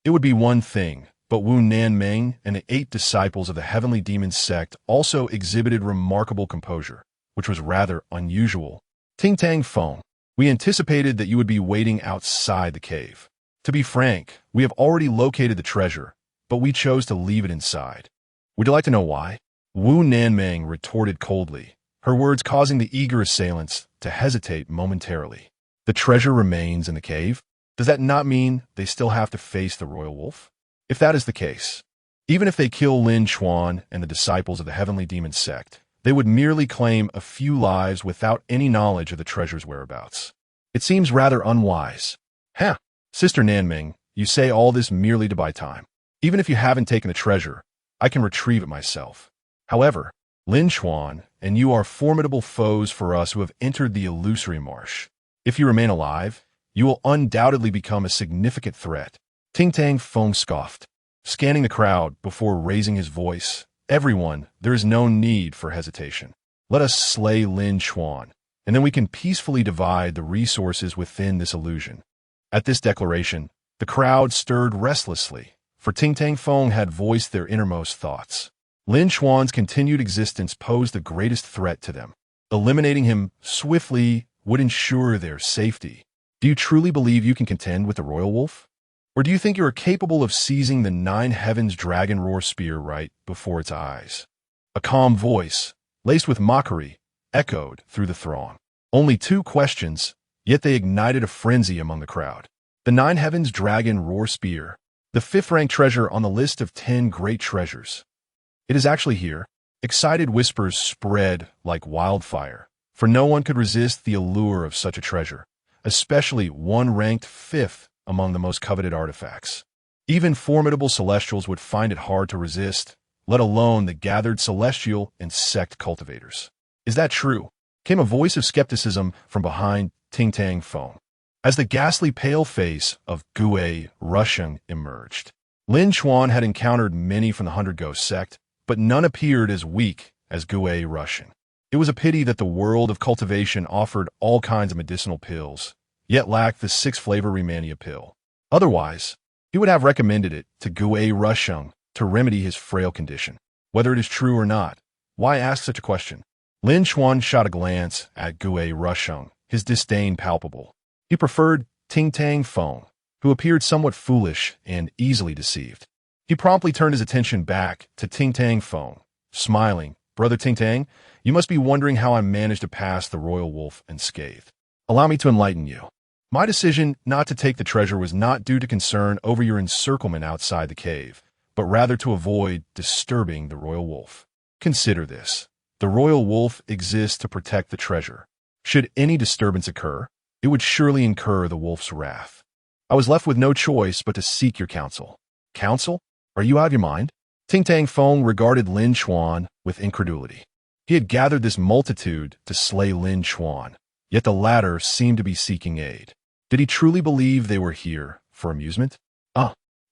it would be one thing, but Wu Nanmeng and the 8 disciples of the Heavenly Demon Sect also exhibited remarkable composure, which was rather unusual. Ting Tang Feng, we anticipated that you would be waiting outside the cave. To be frank, we have already located the treasure, but we chose to leave it inside. Would you like to know why? Wu Nanmeng retorted coldly, her words causing the eager assailants to hesitate momentarily. The treasure remains in the cave? Does that not mean they still have to face the royal wolf? If that is the case, even if they kill Lin Chuan and the disciples of the Heavenly Demon Sect, they would merely claim a few lives without any knowledge of the treasure's whereabouts. It seems rather unwise. Huh, Sister Nanming, you say all this merely to buy time. Even if you haven't taken the treasure, I can retrieve it myself. However, Lin Chuan and you are formidable foes for us who have entered the illusory marsh. If you remain alive, you will undoubtedly become a significant threat. Ting Tang Feng scoffed, scanning the crowd before raising his voice. Everyone, there is no need for hesitation. Let us slay Lin Chuan, and then we can peacefully divide the resources within this illusion. At this declaration, the crowd stirred restlessly, for Ting Tang Feng had voiced their innermost thoughts. Lin Chuan's continued existence posed the greatest threat to them. Eliminating him swiftly would ensure their safety. Do you truly believe you can contend with the royal wolf? Or do you think you are capable of seizing the 9 Heavens dragon roar spear right before its eyes? A calm voice, laced with mockery, echoed through the throng. Only 2 questions, yet they ignited a frenzy among the crowd. The 9 Heavens dragon roar spear, the 5th-ranked treasure on the list of 10 great treasures. It is actually here. Excited whispers spread like wildfire, for no one could resist the allure of such a treasure, especially one ranked 5th among the most coveted artifacts. Even formidable celestials would find it hard to resist, let alone the gathered celestial and sect cultivators. Is that true? Came a voice of skepticism from behind Ting Tang Feng, as the ghastly pale face of Gue Rusheng emerged. Lin Chuan had encountered many from the 100 Ghost sect, but none appeared as weak as Gue Rusheng. It was a pity that the world of cultivation offered all kinds of medicinal pills, yet lacked the 6-flavor Remania pill. Otherwise, he would have recommended it to Gue Rusheng to remedy his frail condition. Whether it is true or not, why ask such a question? Lin Chuan shot a glance at Gue Rusheng, his disdain palpable. He preferred Ting Tang Feng, who appeared somewhat foolish and easily deceived. He promptly turned his attention back to Ting Tang Feng, smiling. Brother Ting Tang, you must be wondering how I managed to pass the royal wolf unscathed. Allow me to enlighten you. My decision not to take the treasure was not due to concern over your encirclement outside the cave, but rather to avoid disturbing the royal wolf. Consider this. The royal wolf exists to protect the treasure. Should any disturbance occur, it would surely incur the wolf's wrath. I was left with no choice but to seek your counsel. Counsel? Are you out of your mind? Ting Tang Feng regarded Lin Chuan with incredulity. He had gathered this multitude to slay Lin Chuan, yet the latter seemed to be seeking aid. Did he truly believe they were here for amusement?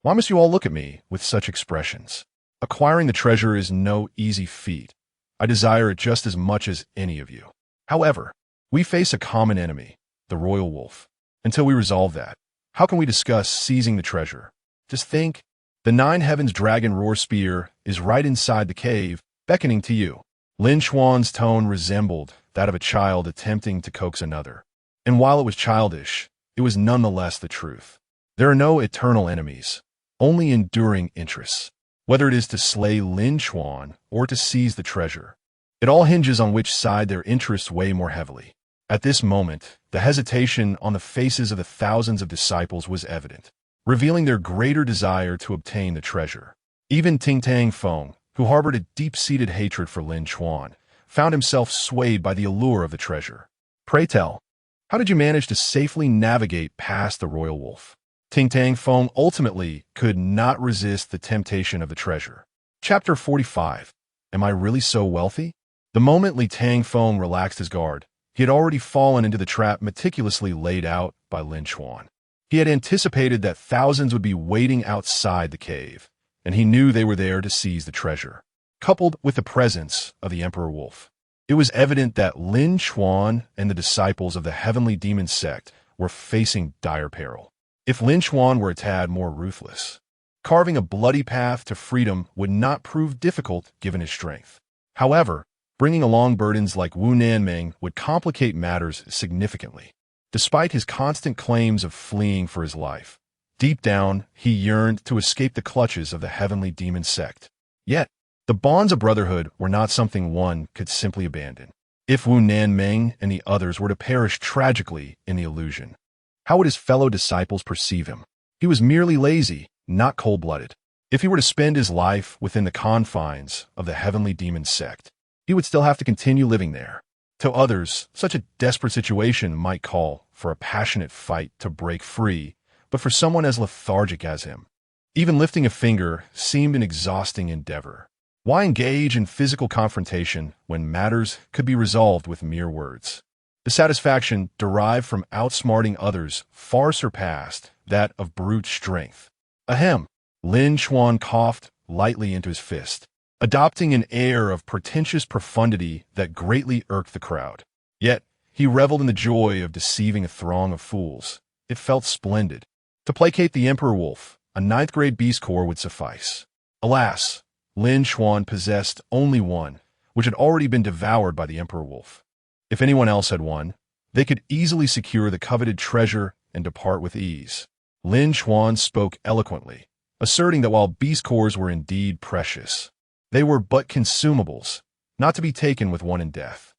Why must you all look at me with such expressions? Acquiring the treasure is no easy feat. I desire it just as much as any of you. However, we face a common enemy, the royal wolf. Until we resolve that, how can we discuss seizing the treasure? Just think, the 9 Heavens dragon roar spear is right inside the cave, beckoning to you. Lin Chuan's tone resembled that of a child attempting to coax another. And while it was childish, it was nonetheless the truth. There are no eternal enemies, only enduring interests. Whether it is to slay Lin Chuan or to seize the treasure, it all hinges on which side their interests weigh more heavily. At this moment, the hesitation on the faces of the thousands of disciples was evident. revealing their greater desire to obtain the treasure. Even Ting Tang Feng, who harbored a deep-seated hatred for Lin Chuan, found himself swayed by the allure of the treasure. Pray tell, how did you manage to safely navigate past the royal wolf? Ting Tang Feng ultimately could not resist the temptation of the treasure. Chapter 45. Am I really so wealthy? The moment Li Tang Feng relaxed his guard, he had already fallen into the trap meticulously laid out by Lin Chuan. He had anticipated that thousands would be waiting outside the cave, and he knew they were there to seize the treasure. Coupled with the presence of the Emperor Wolf, it was evident that Lin Chuan and the disciples of the Heavenly Demon Sect were facing dire peril. If Lin Chuan were a tad more ruthless, carving a bloody path to freedom would not prove difficult given his strength. However, bringing along burdens like Wu Nanming would complicate matters significantly. Despite his constant claims of fleeing for his life, deep down he yearned to escape the clutches of the Heavenly Demon Sect. Yet, the bonds of brotherhood were not something one could simply abandon. If Wu Nanming and the others were to perish tragically in the illusion, how would his fellow disciples perceive him? He was merely lazy, not cold-blooded. If he were to spend his life within the confines of the Heavenly Demon Sect, he would still have to continue living there. To others, such a desperate situation might call for a passionate fight to break free, but for someone as lethargic as him, even lifting a finger seemed an exhausting endeavor. Why engage in physical confrontation when matters could be resolved with mere words? The satisfaction derived from outsmarting others far surpassed that of brute strength. Ahem! Lin Chuan coughed lightly into his fist, adopting an air of pretentious profundity that greatly irked the crowd. Yet, he reveled in the joy of deceiving a throng of fools. It felt splendid. To placate the Emperor Wolf, a ninth-grade beast core would suffice. Alas, Lin Chuan possessed only one, which had already been devoured by the Emperor Wolf. If anyone else had one, they could easily secure the coveted treasure and depart with ease. Lin Chuan spoke eloquently, asserting that while beast cores were indeed precious, they were but consumables, not to be taken with one in death.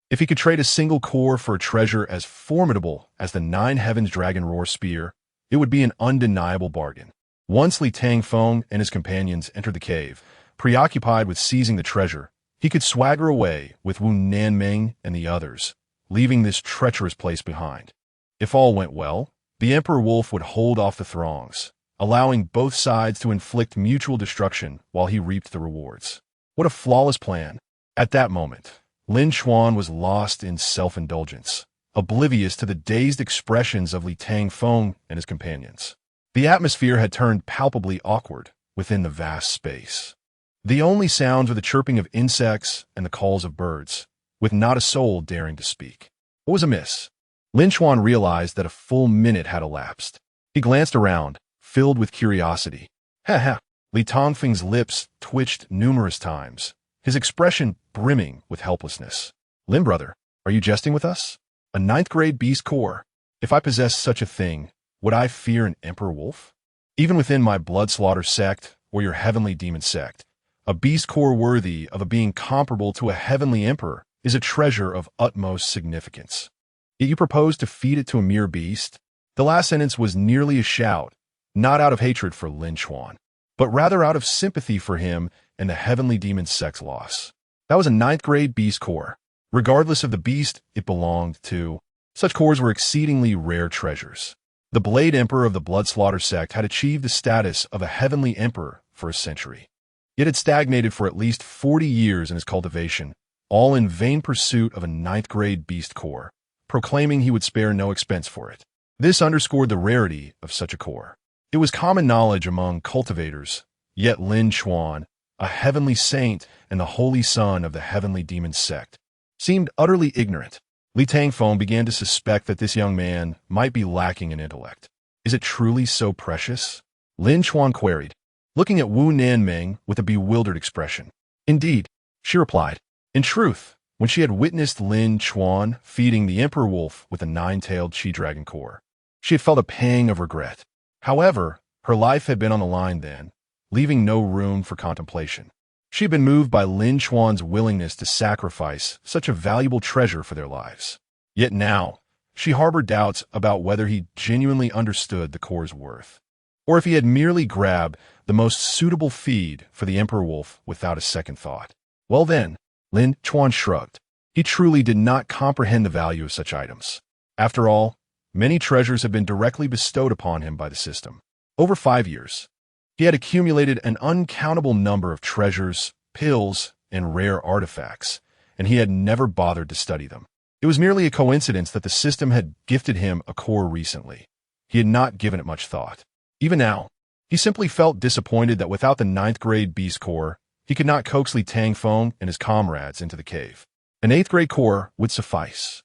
If he could trade a single core for a treasure as formidable as the Nine Heavens Dragon Roar Spear, it would be an undeniable bargain. Once Li Tang Feng and his companions entered the cave, preoccupied with seizing the treasure, he could swagger away with Wu Nanming and the others, leaving this treacherous place behind. If all went well, the Emperor Wolf would hold off the throngs, allowing both sides to inflict mutual destruction while he reaped the rewards. What a flawless plan! At that moment, Lin Chuan was lost in self-indulgence, oblivious to the dazed expressions of Li Tang Feng and his companions. The atmosphere had turned palpably awkward within the vast space. The only sounds were the chirping of insects and the calls of birds, with not a soul daring to speak. What was amiss? Lin Chuan realized that a full minute had elapsed. He glanced around, filled with curiosity. Ha ha! Li Tongfeng's lips twitched numerous times, his expression brimming with helplessness. Lin brother, are you jesting with us? A ninth-grade beast core? If I possessed such a thing, would I fear an Emperor Wolf? Even within my blood-slaughter sect, or your Heavenly Demon Sect, a beast core worthy of a being comparable to a heavenly emperor is a treasure of utmost significance. Yet you propose to feed it to a mere beast? The last sentence was nearly a shout, not out of hatred for Lin Chuan, but rather out of sympathy for him and the Heavenly Demon Sect's loss. That was a ninth-grade beast core. Regardless of the beast it belonged to, such cores were exceedingly rare treasures. The Blade Emperor of the Bloodslaughter sect had achieved the status of a heavenly emperor for a century, yet had stagnated for at least 40 years in his cultivation, all in vain pursuit of a ninth-grade beast core, proclaiming he would spare no expense for it. This underscored the rarity of such a core. It was common knowledge among cultivators, yet Lin Chuan, a heavenly saint and the holy son of the Heavenly Demon Sect, seemed utterly ignorant. Li Tang Feng began to suspect that this young man might be lacking in intellect. Is it truly so precious? Lin Chuan queried, looking at Wu Nanming with a bewildered expression. Indeed, she replied. In truth, when she had witnessed Lin Chuan feeding the Emperor Wolf with a nine-tailed Chi-Dragon core, she had felt a pang of regret. However, her life had been on the line then, leaving no room for contemplation. She had been moved by Lin Chuan's willingness to sacrifice such a valuable treasure for their lives. Yet now, she harbored doubts about whether he genuinely understood the core's worth. or if he had merely grabbed the most suitable feed for the Emperor Wolf without a second thought. Well then, Lin Chuan shrugged. He truly did not comprehend the value of such items. After all, many treasures have been directly bestowed upon him by the system. Over 5 years, he had accumulated an uncountable number of treasures, pills, and rare artifacts, and he had never bothered to study them. It was merely a coincidence that the system had gifted him a core recently. He had not given it much thought. Even now, he simply felt disappointed that without the 9th grade beast core, he could not coax Li Tangfeng and his comrades into the cave. An 8th grade core would suffice.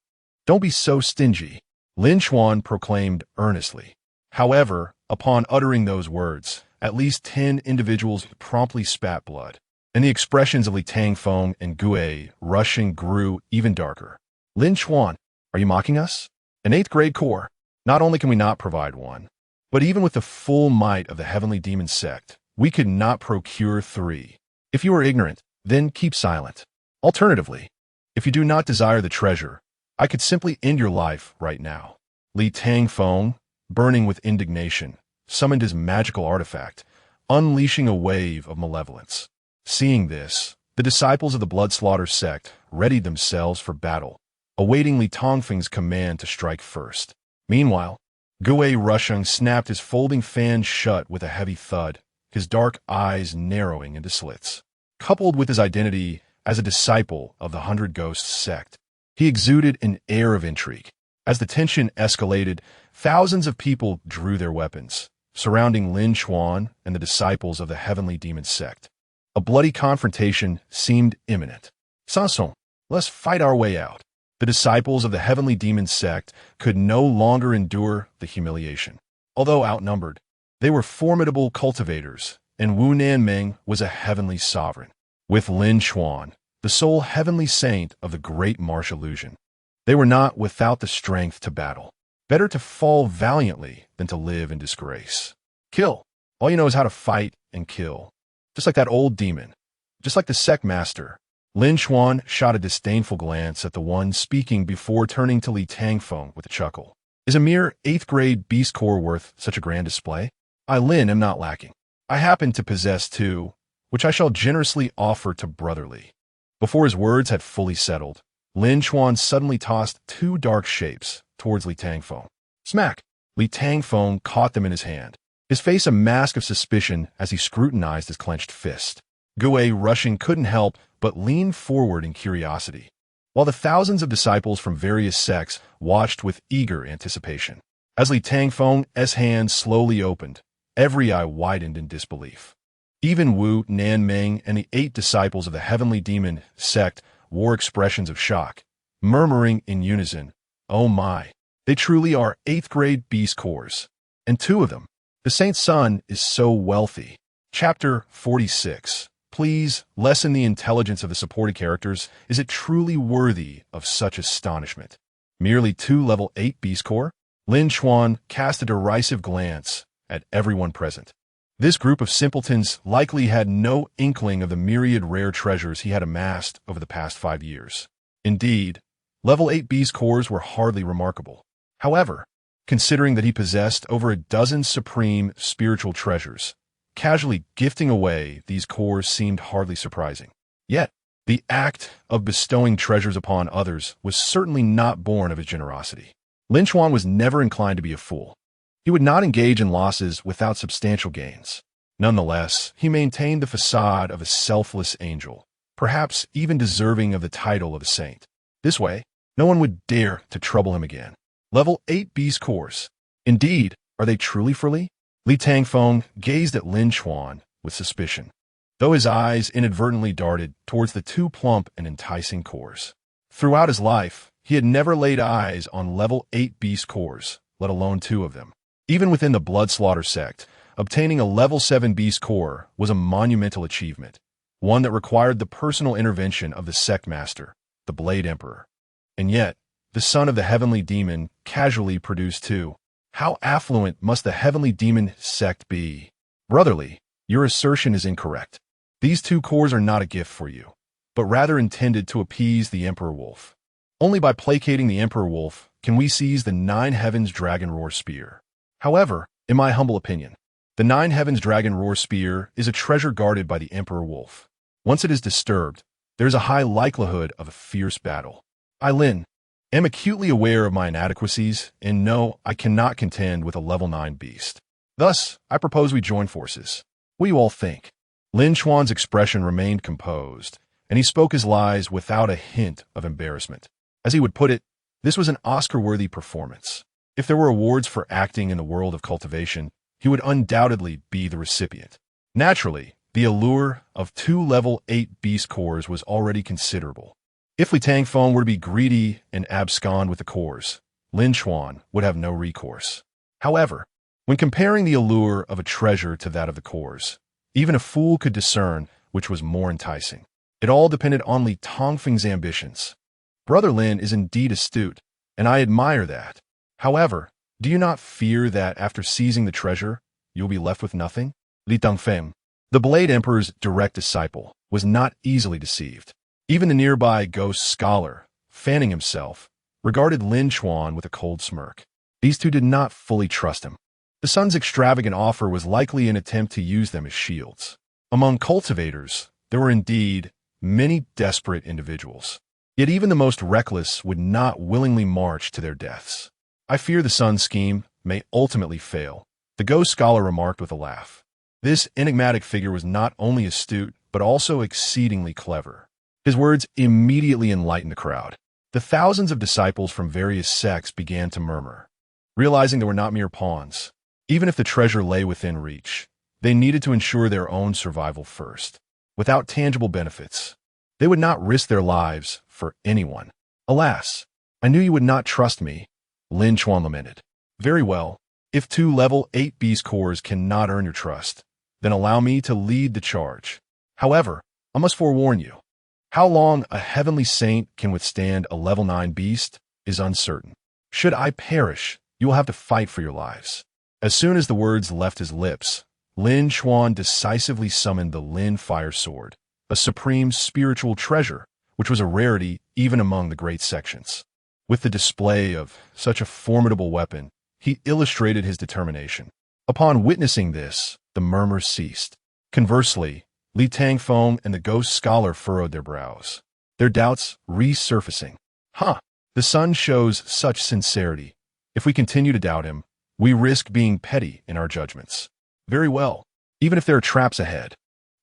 Don't be so stingy, Lin Chuan proclaimed earnestly. However, upon uttering those words, at least 10 individuals promptly spat blood, and the expressions of Li Tangfeng and Gue rushing grew even darker. Lin Chuan, are you mocking us? An 8th grade core? Not only can we not provide one, but even with the full might of the Heavenly Demon Sect, we could not procure 3. If you are ignorant, then keep silent. Alternatively, if you do not desire the treasure, I could simply end your life right now. Li Tangfeng, burning with indignation, summoned his magical artifact, unleashing a wave of malevolence. Seeing this, the disciples of the Bloodslaughter sect readied themselves for battle, awaiting Li Tangfeng's command to strike first. Meanwhile, Gue Rusheng snapped his folding fan shut with a heavy thud, his dark eyes narrowing into slits. Coupled with his identity as a disciple of the 100 Ghosts sect, he exuded an air of intrigue. As the tension escalated, thousands of people drew their weapons, surrounding Lin Chuan and the disciples of the Heavenly Demon Sect. A bloody confrontation seemed imminent. Sanson, let's fight our way out. The disciples of the Heavenly Demon Sect could no longer endure the humiliation. Although outnumbered, they were formidable cultivators, and Wu Nanming was a heavenly sovereign. With Lin Chuan, the sole heavenly saint of the great marsh illusion, they were not without the strength to battle. Better to fall valiantly than to live in disgrace. Kill. All you know is how to fight and kill. Just like that old demon. Just like the sect master. Lin Chuan shot a disdainful glance at the one speaking before turning to Li Tangfeng with a chuckle. Is a mere 8th grade beast core worth such a grand display? I, Lin, am not lacking. I happen to possess 2, which I shall generously offer to Brotherly. Before his words had fully settled, Lin Chuan suddenly tossed 2 dark shapes towards Li Tangfeng. Smack! Li Tangfeng caught them in his hand, his face a mask of suspicion as he scrutinized his clenched fist. Gue Rusheng couldn't help but lean forward in curiosity, while the thousands of disciples from various sects watched with eager anticipation. As Li Tangfeng's hand slowly opened, every eye widened in disbelief. Even Wu Nanming and the 8 disciples of the Heavenly Demon Sect wore expressions of shock, murmuring in unison, "Oh my, they truly are 8th grade beast cores. And 2 of them. The Saint's son is so wealthy." Chapter 46. Please lessen the intelligence of the supported characters. Is it truly worthy of such astonishment? Merely 2 level 8 beast core? Lin Chuan cast a derisive glance at everyone present. This group of simpletons likely had no inkling of the myriad rare treasures he had amassed over the past 5 years. Indeed, level 8 beast cores were hardly remarkable. However, considering that he possessed over a dozen supreme spiritual treasures, casually gifting away these cores seemed hardly surprising. Yet, the act of bestowing treasures upon others was certainly not born of his generosity. Lin Chuan was never inclined to be a fool. He would not engage in losses without substantial gains. Nonetheless, he maintained the facade of a selfless angel, perhaps even deserving of the title of a saint. This way, no one would dare to trouble him again. Level 8 beast cores. Indeed, are they truly for Li? Li Tangfeng gazed at Lin Chuan with suspicion, though his eyes inadvertently darted towards the 2 plump and enticing cores. Throughout his life, he had never laid eyes on level 8 beast cores, let alone 2 of them. Even within the Bloodslaughter sect, obtaining a level 7 beast core was a monumental achievement, one that required the personal intervention of the sect master, the Blade Emperor. And yet, the son of the Heavenly Demon casually produced 2. How affluent must the Heavenly Demon Sect be? Brotherly, your assertion is incorrect. These 2 cores are not a gift for you, but rather intended to appease the Emperor Wolf. Only by placating the Emperor Wolf can we seize the 9 Heavens Dragon Roar Spear. However, in my humble opinion, the The Nine Heavens Dragon Roar Spear is a treasure guarded by the Emperor Wolf. Once it is disturbed, there is a high likelihood of a fierce battle. I, Lin, am acutely aware of my inadequacies, and know I cannot contend with a level 9 beast. Thus, I propose we join forces. What do you all think? Lin Chuan's expression remained composed, and he spoke his lies without a hint of embarrassment. As he would put it, this was an Oscar-worthy performance. If there were awards for acting in the world of cultivation, he would undoubtedly be the recipient. Naturally, the allure of 2 level 8 beast cores was already considerable. If Li Tangfeng were to be greedy and abscond with the cores, Lin Chuan would have no recourse. However, when comparing the allure of a treasure to that of the cores, even a fool could discern which was more enticing. It all depended on Li Tangfeng's ambitions. Brother Lin is indeed astute, and I admire that. However, do you not fear that after seizing the treasure, you will be left with nothing? Li Tangfeng, the Blade Emperor's direct disciple, was not easily deceived. Even the nearby ghost scholar, fanning himself, regarded Lin Chuan with a cold smirk. These two did not fully trust him. The son's extravagant offer was likely an attempt to use them as shields. Among cultivators, there were indeed many desperate individuals. Yet even the most reckless would not willingly march to their deaths. I fear the son's scheme may ultimately fail, the ghost scholar remarked with a laugh. This enigmatic figure was not only astute, but also exceedingly clever. His words immediately enlightened the crowd. The thousands of disciples from various sects began to murmur. Realizing they were not mere pawns, even if the treasure lay within reach, they needed to ensure their own survival first. Without tangible benefits, they would not risk their lives for anyone. Alas, I knew you would not trust me, Lin Chuan lamented. Very well, if 2 level 8 beast cores cannot earn your trust, then allow me to lead the charge. However, I must forewarn you. How long a heavenly saint can withstand a level 9 beast is uncertain. Should I perish, you will have to fight for your lives. As soon as the words left his lips, Lin Chuan decisively summoned the Lin Fire Sword, a supreme spiritual treasure, which was a rarity even among the great sections. With the display of such a formidable weapon, he illustrated his determination. Upon witnessing this, the murmurs ceased. Conversely, Li Tangfeng and the ghost scholar furrowed their brows, their doubts resurfacing. The son shows such sincerity. If we continue to doubt him, we risk being petty in our judgments. Very well, even if there are traps ahead.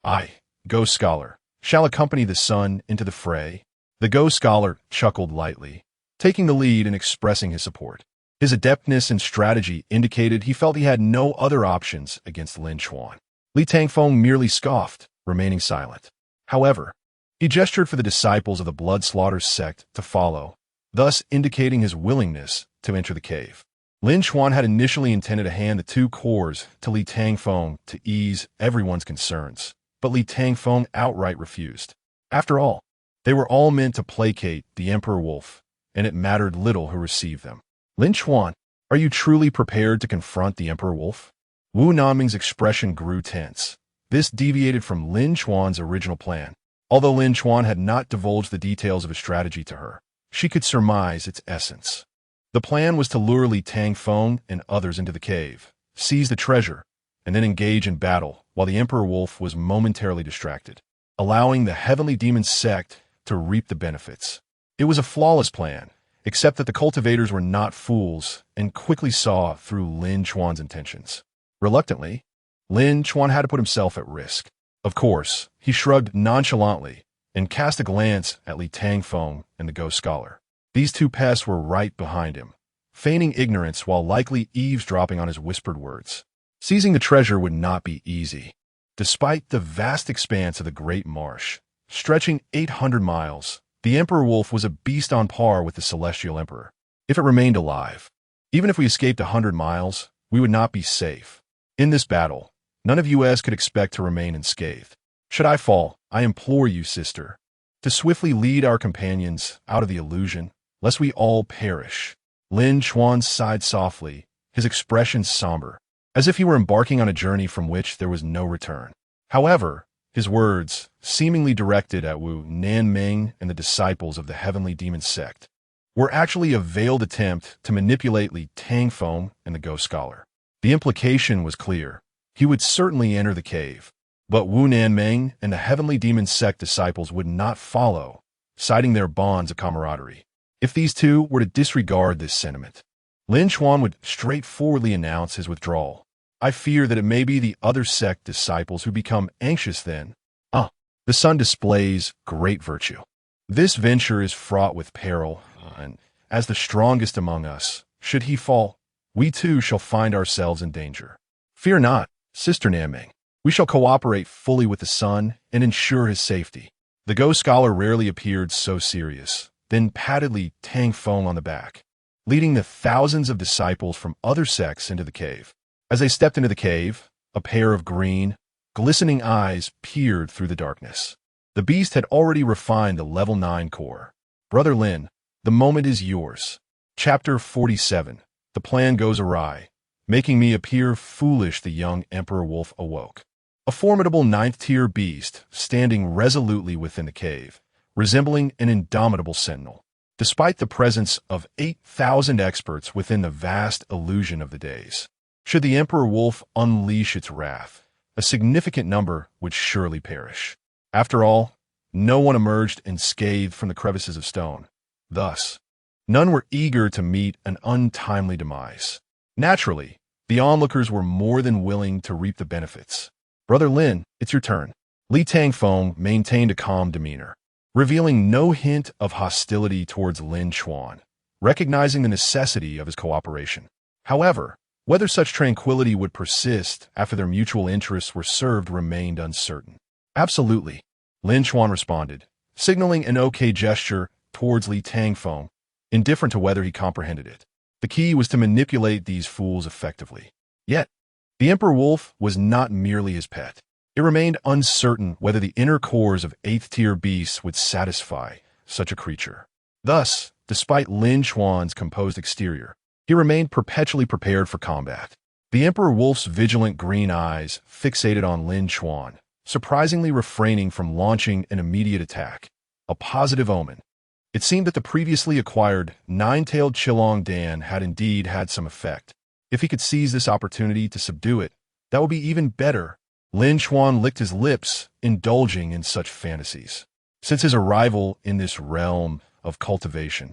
I, ghost scholar, shall accompany the son into the fray. The ghost scholar chuckled lightly, taking the lead and expressing his support. His adeptness and strategy indicated he felt he had no other options against Lin Chuan. Li Tangfeng merely scoffed, remaining silent. However, he gestured for the disciples of the Blood Slaughter sect to follow, thus indicating his willingness to enter the cave. Lin Chuan had initially intended to hand the 2 cores to Li Tangfeng to ease everyone's concerns, but Li Tangfeng outright refused. After all, they were all meant to placate the Emperor Wolf, and it mattered little who received them. Lin Chuan, are you truly prepared to confront the Emperor Wolf? Wu Naming's expression grew tense. This deviated from Lin Chuan's original plan. Although Lin Chuan had not divulged the details of his strategy to her, she could surmise its essence. The plan was to lure Li Tangfeng and others into the cave, seize the treasure, and then engage in battle while the Emperor Wolf was momentarily distracted, allowing the Heavenly Demon Sect to reap the benefits. It was a flawless plan, except that the cultivators were not fools and quickly saw through Lin Chuan's intentions. Reluctantly, Lin Chuan had to put himself at risk. Of course, he shrugged nonchalantly and cast a glance at Li Tangfeng and the ghost scholar. These 2 pests were right behind him, feigning ignorance while likely eavesdropping on his whispered words. Seizing the treasure would not be easy. Despite the vast expanse of the Great Marsh, stretching 800 miles, the Emperor Wolf was a beast on par with the Celestial Emperor. If it remained alive, even if we escaped 100 miles, we would not be safe. In this battle, none of us could expect to remain unscathed. Should I fall, I implore you, sister, to swiftly lead our companions out of the illusion, lest we all perish. Lin Chuan sighed softly, his expression somber, as if he were embarking on a journey from which there was no return. However, his words, seemingly directed at Wu Nanming and the disciples of the Heavenly Demon Sect, were actually a veiled attempt to manipulate Li Tangfeng and the ghost scholar. The implication was clear. he would certainly enter the cave. But Wu Nanmeng and the heavenly demon sect disciples would not follow, citing their bonds of camaraderie. If these two were to disregard this sentiment, Lin Chuan would straightforwardly announce his withdrawal. I fear that it may be the other sect disciples who become anxious then. The sun displays great virtue. This venture is fraught with peril, and as the strongest among us, should he fall, we too shall find ourselves in danger. Fear not, Sister Nanmeng. We shall cooperate fully with the sun and ensure his safety. The ghost scholar rarely appeared so serious, then patted Li Tangfeng on the back, leading the thousands of disciples from other sects into the cave. As they stepped into the cave, a pair of green, glistening eyes peered through the darkness. The beast had already refined the level 9 core. Brother Lin, the moment is yours. Chapter 47. The plan goes awry. Making me appear foolish, the young Emperor Wolf awoke. A formidable 9th-tier beast standing resolutely within the cave, resembling an indomitable sentinel. Despite the presence of 8,000 experts within the vast illusion of the days, should the Emperor Wolf unleash its wrath, a significant number would surely perish. After all, no one emerged unscathed from the crevices of stone. Thus, none were eager to meet an untimely demise. Naturally, the onlookers were more than willing to reap the benefits. Brother Lin, it's your turn. Li Tangfeng maintained a calm demeanor, revealing no hint of hostility towards Lin Chuan, recognizing the necessity of his cooperation. However, whether such tranquility would persist after their mutual interests were served remained uncertain. Absolutely, Lin Chuan responded, signaling an okay gesture towards Li Tangfeng, indifferent to whether he comprehended it. The key was to manipulate these fools effectively. Yet, the Emperor Wolf was not merely his pet. It remained uncertain whether the inner cores of 8th-tier beasts would satisfy such a creature. Thus, despite Lin Chuan's composed exterior, he remained perpetually prepared for combat. The Emperor Wolf's vigilant green eyes fixated on Lin Chuan, surprisingly refraining from launching an immediate attack. A positive omen. It seemed that the previously acquired 9-tailed Qilong Dan had indeed had some effect. If he could seize this opportunity to subdue it, that would be even better. Lin Chuan licked his lips, indulging in such fantasies. Since his arrival in this realm of cultivation,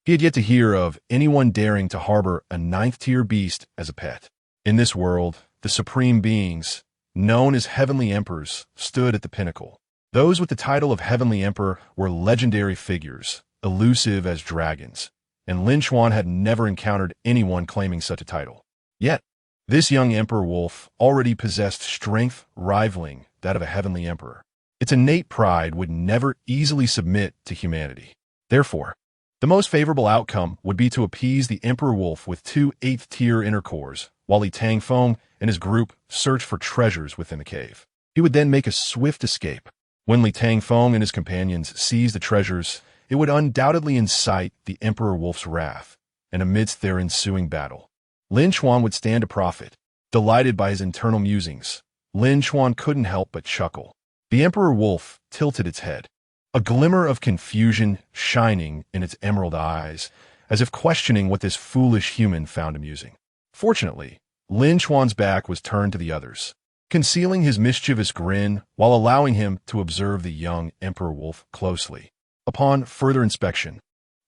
he had yet to hear of anyone daring to harbor a 9th-tier beast as a pet. In this world, the supreme beings, known as Heavenly Emperors, stood at the pinnacle. Those with the title of Heavenly Emperor were legendary figures, elusive as dragons, and Lin Chuan had never encountered anyone claiming such a title. Yet, this young Emperor Wolf already possessed strength rivaling that of a Heavenly Emperor. Its innate pride would never easily submit to humanity. Therefore, the most favorable outcome would be to appease the Emperor Wolf with 2 8th-tier inner cores, while Li Tangfeng and his group searched for treasures within the cave. He would then make a swift escape. When Li Tangfeng and his companions seized the treasures, it would undoubtedly incite the Emperor Wolf's wrath, and amidst their ensuing battle, Lin Chuan would stand to profit. Delighted by his internal musings, Lin Chuan couldn't help but chuckle. The Emperor Wolf tilted its head, a glimmer of confusion shining in its emerald eyes, as if questioning what this foolish human found amusing. Fortunately, Lin Chuan's back was turned to the others, concealing his mischievous grin while allowing him to observe the young Emperor Wolf closely. Upon further inspection,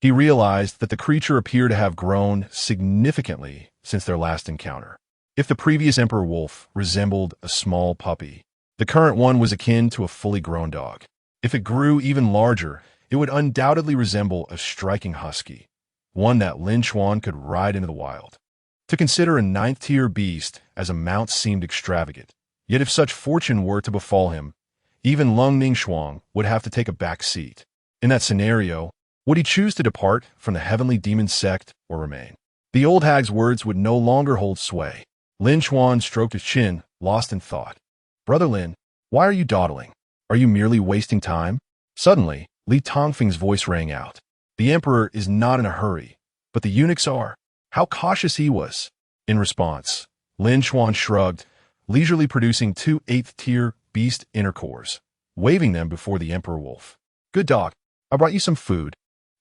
he realized that the creature appeared to have grown significantly since their last encounter. If the previous Emperor Wolf resembled a small puppy, the current one was akin to a fully grown dog. If it grew even larger, it would undoubtedly resemble a striking husky, one that Lin Chuan could ride into the wild. To consider a 9th-tier beast as a mount seemed extravagant, yet if such fortune were to befall him, even Leng Ningshuang would have to take a back seat. In that scenario, would he choose to depart from the heavenly demon sect or remain? The old hag's words would no longer hold sway. Lin Chuan stroked his chin, lost in thought. Brother Lin, why are you dawdling? Are you merely wasting time? Suddenly, Li Tangfeng's voice rang out. The emperor is not in a hurry, but the eunuchs are. How cautious he was. In response, Lin Chuan shrugged, leisurely producing 2 8th-tier beast inner cores, waving them before the Emperor Wolf. Good dog, I brought you some food.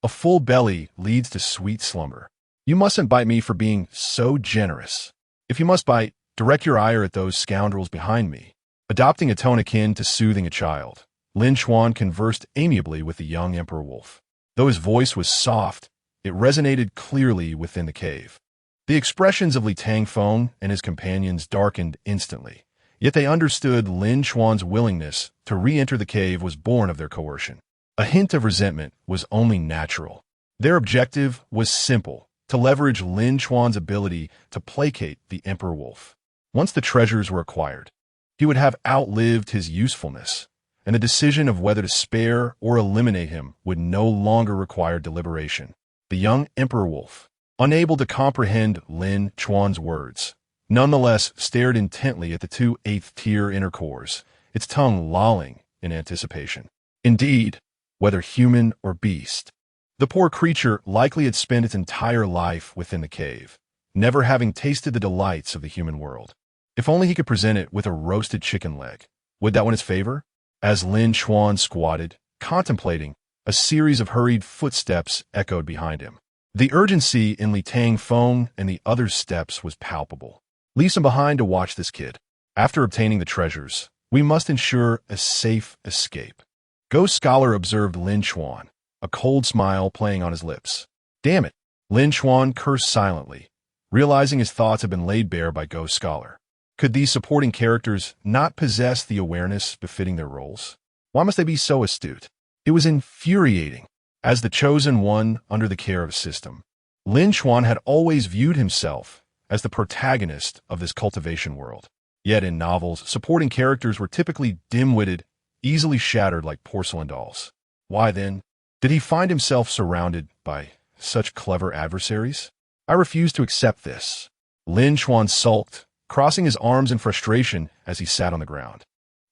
A full belly leads to sweet slumber. You mustn't bite me for being so generous. If you must bite, Direct your ire at those scoundrels behind me. Adopting a tone akin to soothing a child, Lin Chuan conversed amiably with the young Emperor Wolf. Though his voice was soft, it resonated clearly within the cave. The expressions of Li Tangfeng and his companions darkened instantly, yet they understood Lin Chuan's willingness to re-enter the cave was born of their coercion. A hint of resentment was only natural. Their objective was simple, to leverage Lin Chuan's ability to placate the Emperor Wolf. Once the treasures were acquired, he would have outlived his usefulness, and the decision of whether to spare or eliminate him would no longer require deliberation. The young Emperor Wolf, unable to comprehend Lin Chuan's words, nonetheless stared intently at the two eighth-tier inner cores, its tongue lolling in anticipation. Indeed, whether human or beast, the poor creature likely had spent its entire life within the cave, never having tasted the delights of the human world. If only he could present it with a roasted chicken leg, would that win his favor? As Lin Chuan squatted, contemplating, a series of hurried footsteps echoed behind him. The urgency in Li Tangfeng and the others' steps was palpable. Leave some behind to watch this kid. After obtaining the treasures, we must ensure a safe escape. Ghost Scholar observed Lin Chuan, a cold smile playing on his lips. Damn it! Lin Chuan cursed silently, realizing his thoughts had been laid bare by Ghost Scholar. Could these supporting characters not possess the awareness befitting their roles? Why must they be so astute? It was infuriating. As the chosen one under the care of a system, Lin Chuan had always viewed himself as the protagonist of this cultivation world. Yet in novels, supporting characters were typically dim-witted, easily shattered like porcelain dolls. Why then did he find himself surrounded by such clever adversaries? I refuse to accept this. Lin Chuan sulked, crossing his arms in frustration as he sat on the ground.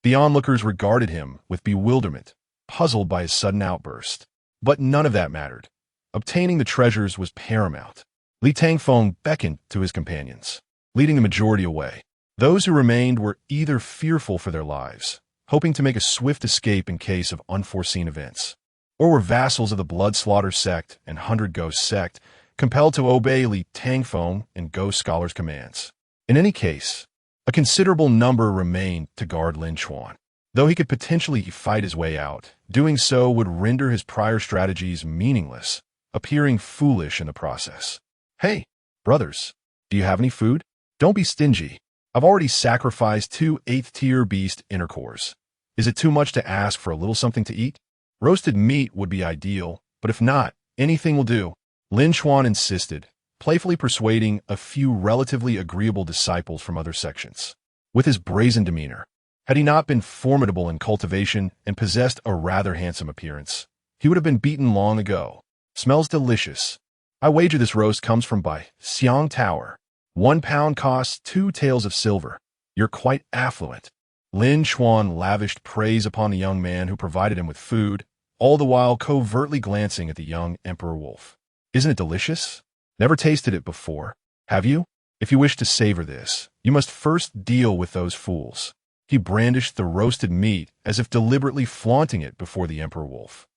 The onlookers regarded him with bewilderment, puzzled by his sudden outburst. But none of that mattered. Obtaining the treasures was paramount. Li Tangfeng beckoned to his companions, leading the majority away. Those who remained were either fearful for their lives, hoping to make a swift escape in case of unforeseen events, or were vassals of the Blood Slaughter Sect and Hundred Ghost Sect, compelled to obey Li Tangfeng and Ghost Scholar's commands. In any case, a considerable number remained to guard Lin Chuan. Though he could potentially fight his way out, doing so would render his prior strategies meaningless, appearing foolish in the process. Hey, brothers, do you have any food? Don't be stingy. I've already sacrificed 2 eighth-tier beast inner cores. Is it too much to ask for a little something to eat? Roasted meat would be ideal, but if not, anything will do. Lin Chuan insisted, playfully persuading a few relatively agreeable disciples from other sections. With his brazen demeanor, had he not been formidable in cultivation and possessed a rather handsome appearance, he would have been beaten long ago. Smells delicious. I wager this roast comes from Bai Xiang Tower. 1 pound costs 2 taels of silver. You're quite affluent. Lin Chuan lavished praise upon the young man who provided him with food, all the while covertly glancing at the young Emperor Wolf. Isn't it delicious? Never tasted it before, have you? If you wish to savor this, you must first deal with those fools. He brandished the roasted meat as if deliberately flaunting it before the Emperor Wolf.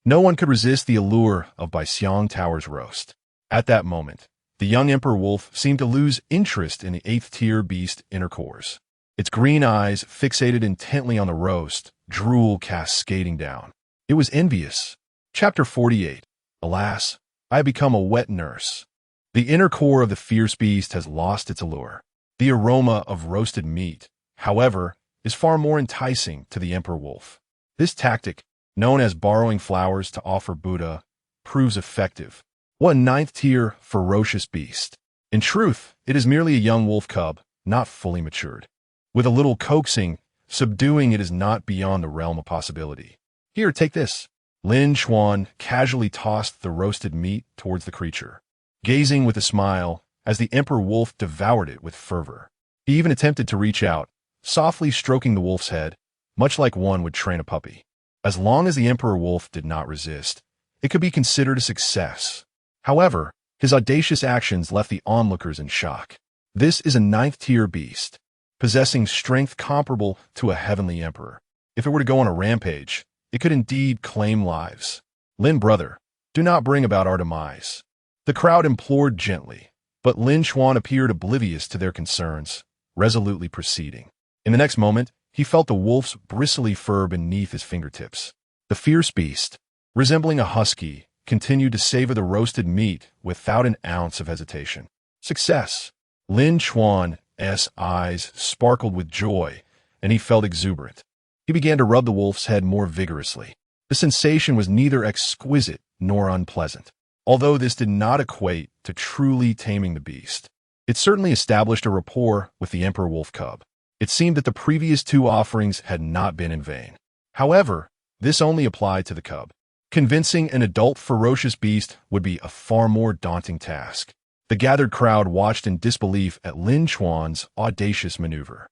No one could resist the allure of Bai Xiang Tower's roast. At that moment, the young Emperor Wolf seemed to lose interest in the 8th-tier beast inner cores. Its green eyes, fixated intently on the roast, drool cascading down. It was envious. Chapter 48. Alas, I have become a wet nurse. The inner core of the fierce beast has lost its allure. The aroma of roasted meat, however, is far more enticing to the Emperor Wolf. This tactic, known as borrowing flowers to offer Buddha, proves effective. What a 9th-tier, ferocious beast. In truth, it is merely a young wolf cub, not fully matured. With a little coaxing, subduing it is not beyond the realm of possibility. Here, take this. Lin Chuan casually tossed the roasted meat towards the creature, gazing with a smile as the Emperor Wolf devoured it with fervor. He even attempted to reach out, softly stroking the wolf's head, much like one would train a puppy. As long as the Emperor Wolf did not resist, it could be considered a success. However, his audacious actions left the onlookers in shock. This is a 9th-tier beast, possessing strength comparable to a heavenly emperor. If it were to go on a rampage, it could indeed claim lives. Lin brother, do not bring about our demise. The crowd implored gently, but Lin Chuan appeared oblivious to their concerns, resolutely proceeding. In the next moment, he felt the wolf's bristly fur beneath his fingertips. The fierce beast, resembling a husky, continued to savor the roasted meat without an ounce of hesitation. Success! Lin Chuan's eyes sparkled with joy, and he felt exuberant. He began to rub the wolf's head more vigorously. The sensation was neither exquisite nor unpleasant. Although this did not equate to truly taming the beast, it certainly established a rapport with the emperor wolf cub. It seemed that the previous two offerings had not been in vain. However, this only applied to the cub. Convincing an adult ferocious beast would be a far more daunting task. The gathered crowd watched in disbelief at Lin Chuan's audacious maneuver.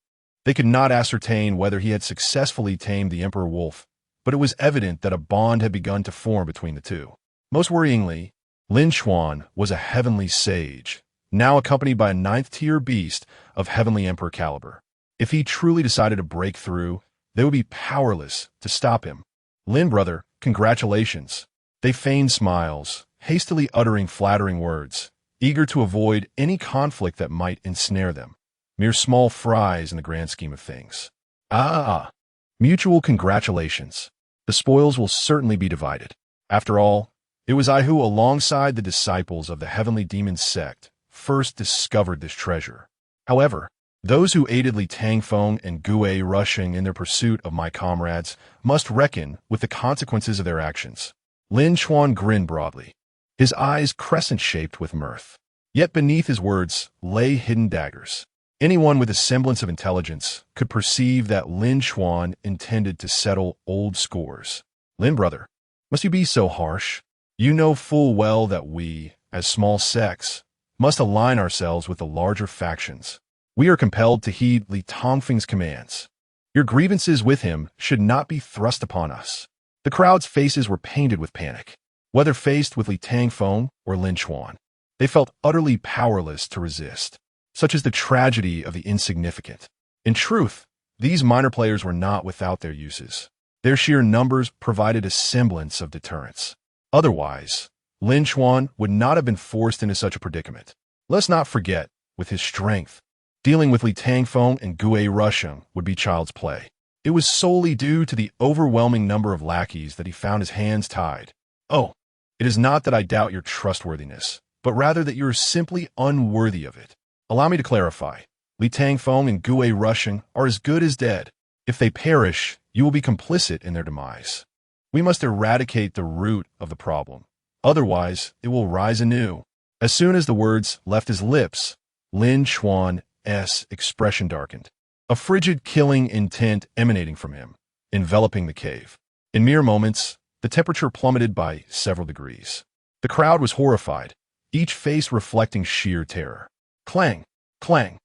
They could not ascertain whether he had successfully tamed the emperor wolf, but it was evident that a bond had begun to form between the two. Most worryingly, Lin Chuan was a heavenly sage, now accompanied by a ninth-tier beast of heavenly emperor caliber. If he truly decided to break through, they would be powerless to stop him. Lin brother, congratulations. They feigned smiles, hastily uttering flattering words, eager to avoid any conflict that might ensnare them. Mere small fries in the grand scheme of things. Mutual congratulations. The spoils will certainly be divided. After all, it was I who, alongside the disciples of the heavenly demon sect, first discovered this treasure. However, those who aided Li Tangfeng and Gue rushing in their pursuit of my comrades must reckon with the consequences of their actions. Lin Chuan grinned broadly, his eyes crescent-shaped with mirth. Yet beneath his words lay hidden daggers. Anyone with a semblance of intelligence could perceive that Lin Chuan intended to settle old scores. Lin brother, must you be so harsh? You know full well that we, as small sects, must align ourselves with the larger factions. We are compelled to heed Li Tangfeng's commands. Your grievances with him should not be thrust upon us. The crowd's faces were painted with panic. Whether faced with Li Tangfeng or Lin Chuan, they felt utterly powerless to resist. Such is the tragedy of the insignificant. In truth, these minor players were not without their uses. Their sheer numbers provided a semblance of deterrence. Otherwise, Lin Chuan would not have been forced into such a predicament. Let's not forget, with his strength, dealing with Li Tangfeng and Gue rushing would be child's play. It was solely due to the overwhelming number of lackeys that he found his hands tied. Oh, it is not that I doubt your trustworthiness, but rather that you are simply unworthy of it. Allow me to clarify. Li Tangfeng and Gue rushing are as good as dead. If they perish, you will be complicit in their demise. We must eradicate the root of the problem. Otherwise, it will rise anew. As soon as the words left his lips, Lin Chuan's expression darkened, a frigid killing intent emanating from him, enveloping the cave. In mere moments, the temperature plummeted by several degrees. The crowd was horrified, each face reflecting sheer terror. Clang! Clang!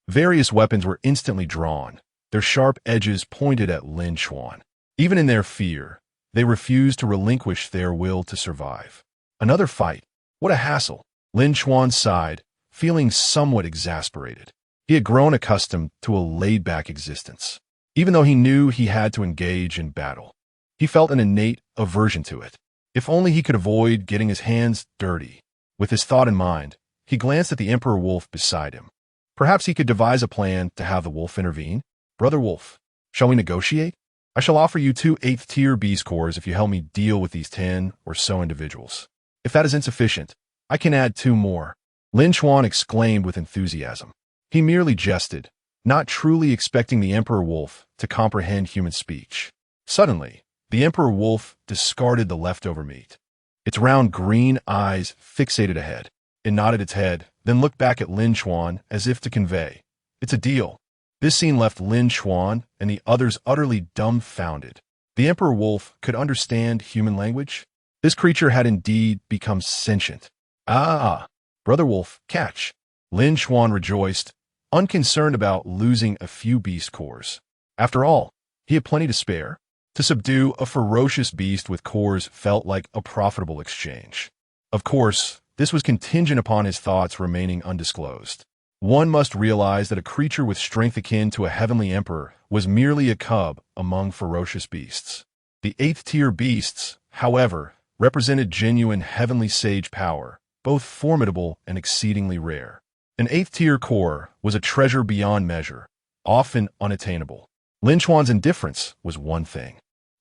Various weapons were instantly drawn, their sharp edges pointed at Lin Chuan. Even in their fear, they refused to relinquish their will to survive. Another fight. What a hassle! Lin Chuan sighed, feeling somewhat exasperated. He had grown accustomed to a laid-back existence. Even though he knew he had to engage in battle, he felt an innate aversion to it. If only he could avoid getting his hands dirty. With his thought in mind, he glanced at the emperor wolf beside him. Perhaps he could devise a plan to have the wolf intervene. Brother Wolf, shall we negotiate? I shall offer you 2 8th-tier beast cores if you help me deal with these 10 or so individuals. If that is insufficient, I can add 2 more. Lin Chuan exclaimed with enthusiasm. He merely jested, not truly expecting the emperor wolf to comprehend human speech. Suddenly, the emperor wolf discarded the leftover meat. Its round green eyes fixated ahead. It nodded its head, then looked back at Lin Chuan as if to convey, "It's a deal." This scene left Lin Chuan and the others utterly dumbfounded. The emperor wolf could understand human language? This creature had indeed become sentient. Brother wolf, catch! Lin Chuan rejoiced, unconcerned about losing a few beast cores. After all, he had plenty to spare. To subdue a ferocious beast with cores felt like a profitable exchange. Of course, this was contingent upon his thoughts remaining undisclosed. One must realize that a creature with strength akin to a heavenly emperor was merely a cub among ferocious beasts. The 8th-tier beasts, however, represented genuine heavenly sage power, both formidable and exceedingly rare. An eighth-tier core was a treasure beyond measure, often unattainable. Lin Chuan's indifference was one thing.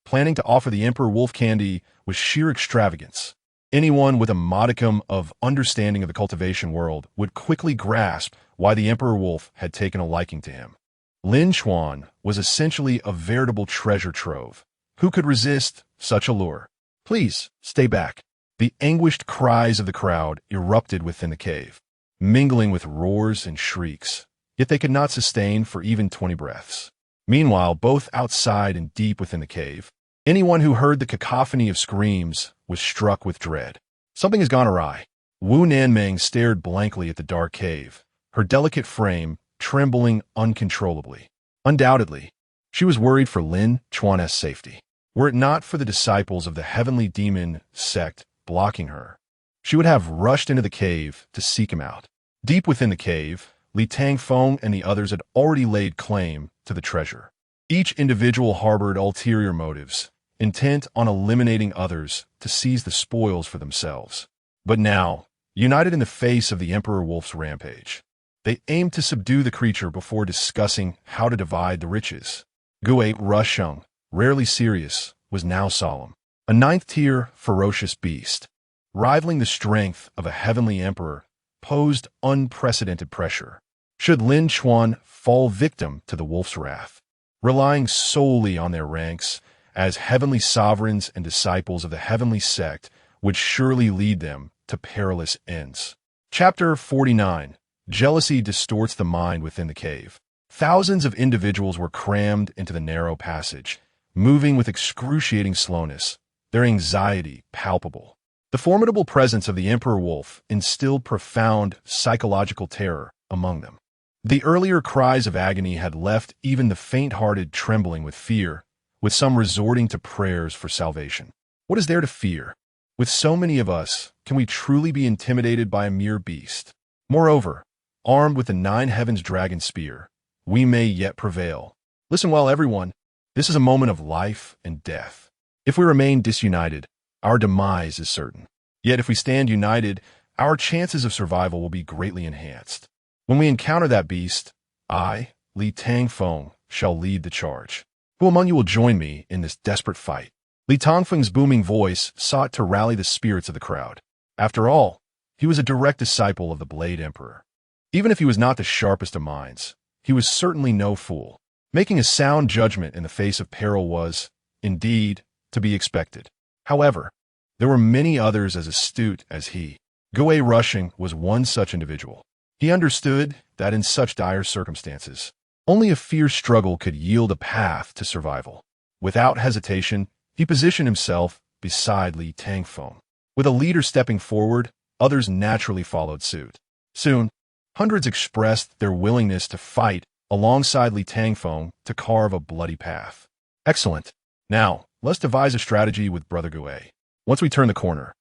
Planning to offer the Emperor wolf candy was sheer extravagance. Anyone with a modicum of understanding of the cultivation world would quickly grasp why the Emperor wolf had taken a liking to him. Lin Chuan was essentially a veritable treasure trove. Who could resist such a lure? Please, stay back. The anguished cries of the crowd erupted within the cave, mingling with roars and shrieks, yet they could not sustain for even 20 breaths. Meanwhile, both outside and deep within the cave, anyone who heard the cacophony of screams was struck with dread. Something has gone awry. Wu Nanming stared blankly at the dark cave, her delicate frame trembling uncontrollably. Undoubtedly, she was worried for Lin Chuan's safety. Were it not for the disciples of the heavenly demon Sect blocking her, she would have rushed into the cave to seek him out. Deep within the cave, Li Tangfeng and the others had already laid claim to the treasure. Each individual harbored ulterior motives, intent on eliminating others to seize the spoils for themselves. But now, united in the face of the Emperor Wolf's rampage, they aimed to subdue the creature before discussing how to divide the riches. Gue Rusheng, rarely serious, was now solemn. A ninth-tier, ferocious beast, rivaling the strength of a heavenly emperor, posed unprecedented pressure. Should Lin Chuan fall victim to the wolf's wrath, relying solely on their ranks as heavenly sovereigns and disciples of the heavenly sect would surely lead them to perilous ends. Chapter 49. Jealousy distorts the mind within the cave. Thousands of individuals were crammed into the narrow passage, moving with excruciating slowness, their anxiety palpable. The formidable presence of the Emperor Wolf instilled profound psychological terror among them. The earlier cries of agony had left even the faint-hearted trembling with fear, with some resorting to prayers for salvation. What is there to fear? With so many of us, can we truly be intimidated by a mere beast? Moreover, armed with the 9 heavens dragon spear, we may yet prevail. Listen well, everyone. This is a moment of life and death. If we remain disunited, our demise is certain. Yet if we stand united, our chances of survival will be greatly enhanced. When we encounter that beast, I, Li Tangfeng, shall lead the charge. Who among you will join me in this desperate fight? Li Tangfeng's booming voice sought to rally the spirits of the crowd. After all, he was a direct disciple of the Blade Emperor. Even if he was not the sharpest of minds, he was certainly no fool. Making a sound judgment in the face of peril was, indeed, to be expected. However, there were many others as astute as he. Gue Rusheng was one such individual. He understood that in such dire circumstances, only a fierce struggle could yield a path to survival. Without hesitation, he positioned himself beside Li Tangfeng. With a leader stepping forward, others naturally followed suit. Soon, hundreds expressed their willingness to fight alongside Li Tangfeng to carve a bloody path. Excellent. Now, let's devise a strategy with Brother Gue. Once we turn the corner,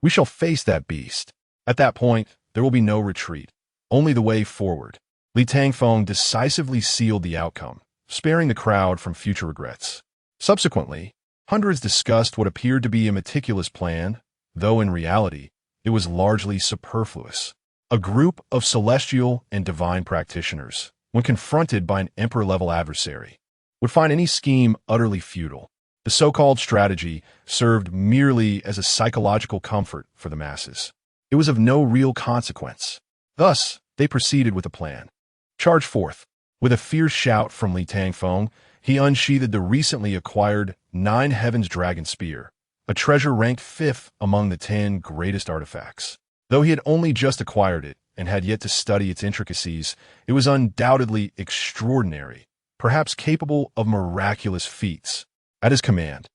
we shall face that beast. At that point, there will be no retreat, only the way forward. Li Tangfeng decisively sealed the outcome, sparing the crowd from future regrets. Subsequently, hundreds discussed what appeared to be a meticulous plan, though in reality, it was largely superfluous. A group of celestial and divine practitioners, when confronted by an emperor-level adversary, would find any scheme utterly futile. The so-called strategy served merely as a psychological comfort for the masses. It was of no real consequence. Thus, they proceeded with a plan. Charge forth. With a fierce shout from Li Tangfeng, he unsheathed the recently acquired 9 heavens dragon spear, a treasure ranked 5th among the 10 greatest artifacts. Though he had only just acquired it and had yet to study its intricacies, it was undoubtedly extraordinary, perhaps capable of miraculous feats. At his command,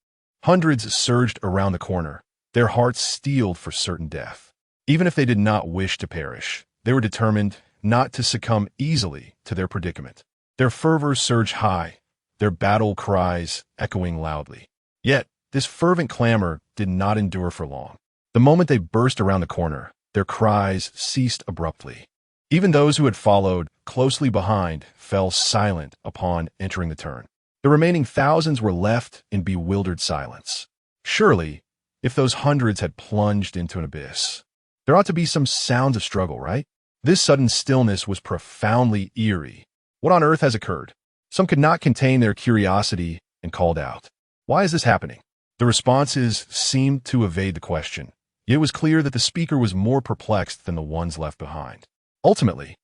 hundreds surged around the corner, their hearts steeled for certain death. Even if they did not wish to perish, they were determined not to succumb easily to their predicament. Their fervor surged high, their battle cries echoing loudly. Yet, this fervent clamor did not endure for long. The moment they burst around the corner, their cries ceased abruptly. Even those who had followed closely behind fell silent upon entering the turn. The remaining thousands were left in bewildered silence. Surely, if those hundreds had plunged into an abyss, there ought to be some sounds of struggle, right? This sudden stillness was profoundly eerie. What on earth has occurred? Some could not contain their curiosity and called out. Why is this happening? The responses seemed to evade the question. Yet it was clear that the speaker was more perplexed than the ones left behind. Ultimately,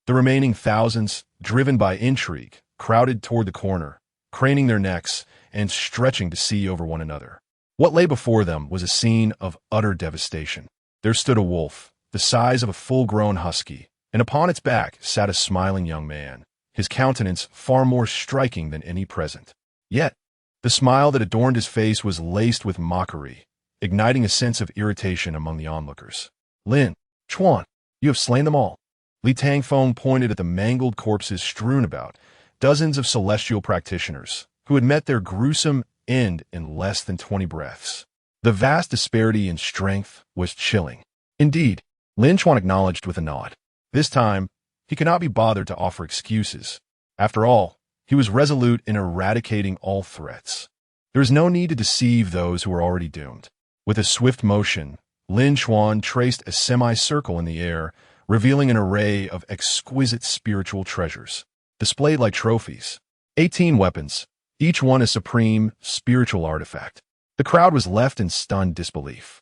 the remaining thousands, driven by intrigue, crowded toward the corner, craning their necks and stretching to see over one another. What lay before them was a scene of utter devastation. There stood a wolf, the size of a full-grown husky, and upon its back sat a smiling young man, his countenance far more striking than any present. Yet, the smile that adorned his face was laced with mockery, igniting a sense of irritation among the onlookers. Lin Chuan, you have slain them all. Li Tangfeng pointed at the mangled corpses strewn about, dozens of celestial practitioners, who had met their gruesome end in less than 20 breaths. The vast disparity in strength was chilling. Indeed, Lin Chuan acknowledged with a nod. This time, he could not be bothered to offer excuses. After all, he was resolute in eradicating all threats. There is no need to deceive those who are already doomed. With a swift motion, Lin Chuan traced a semicircle in the air, revealing an array of exquisite spiritual treasures, displayed like trophies. 18 weapons, each one a supreme spiritual artifact. The crowd was left in stunned disbelief.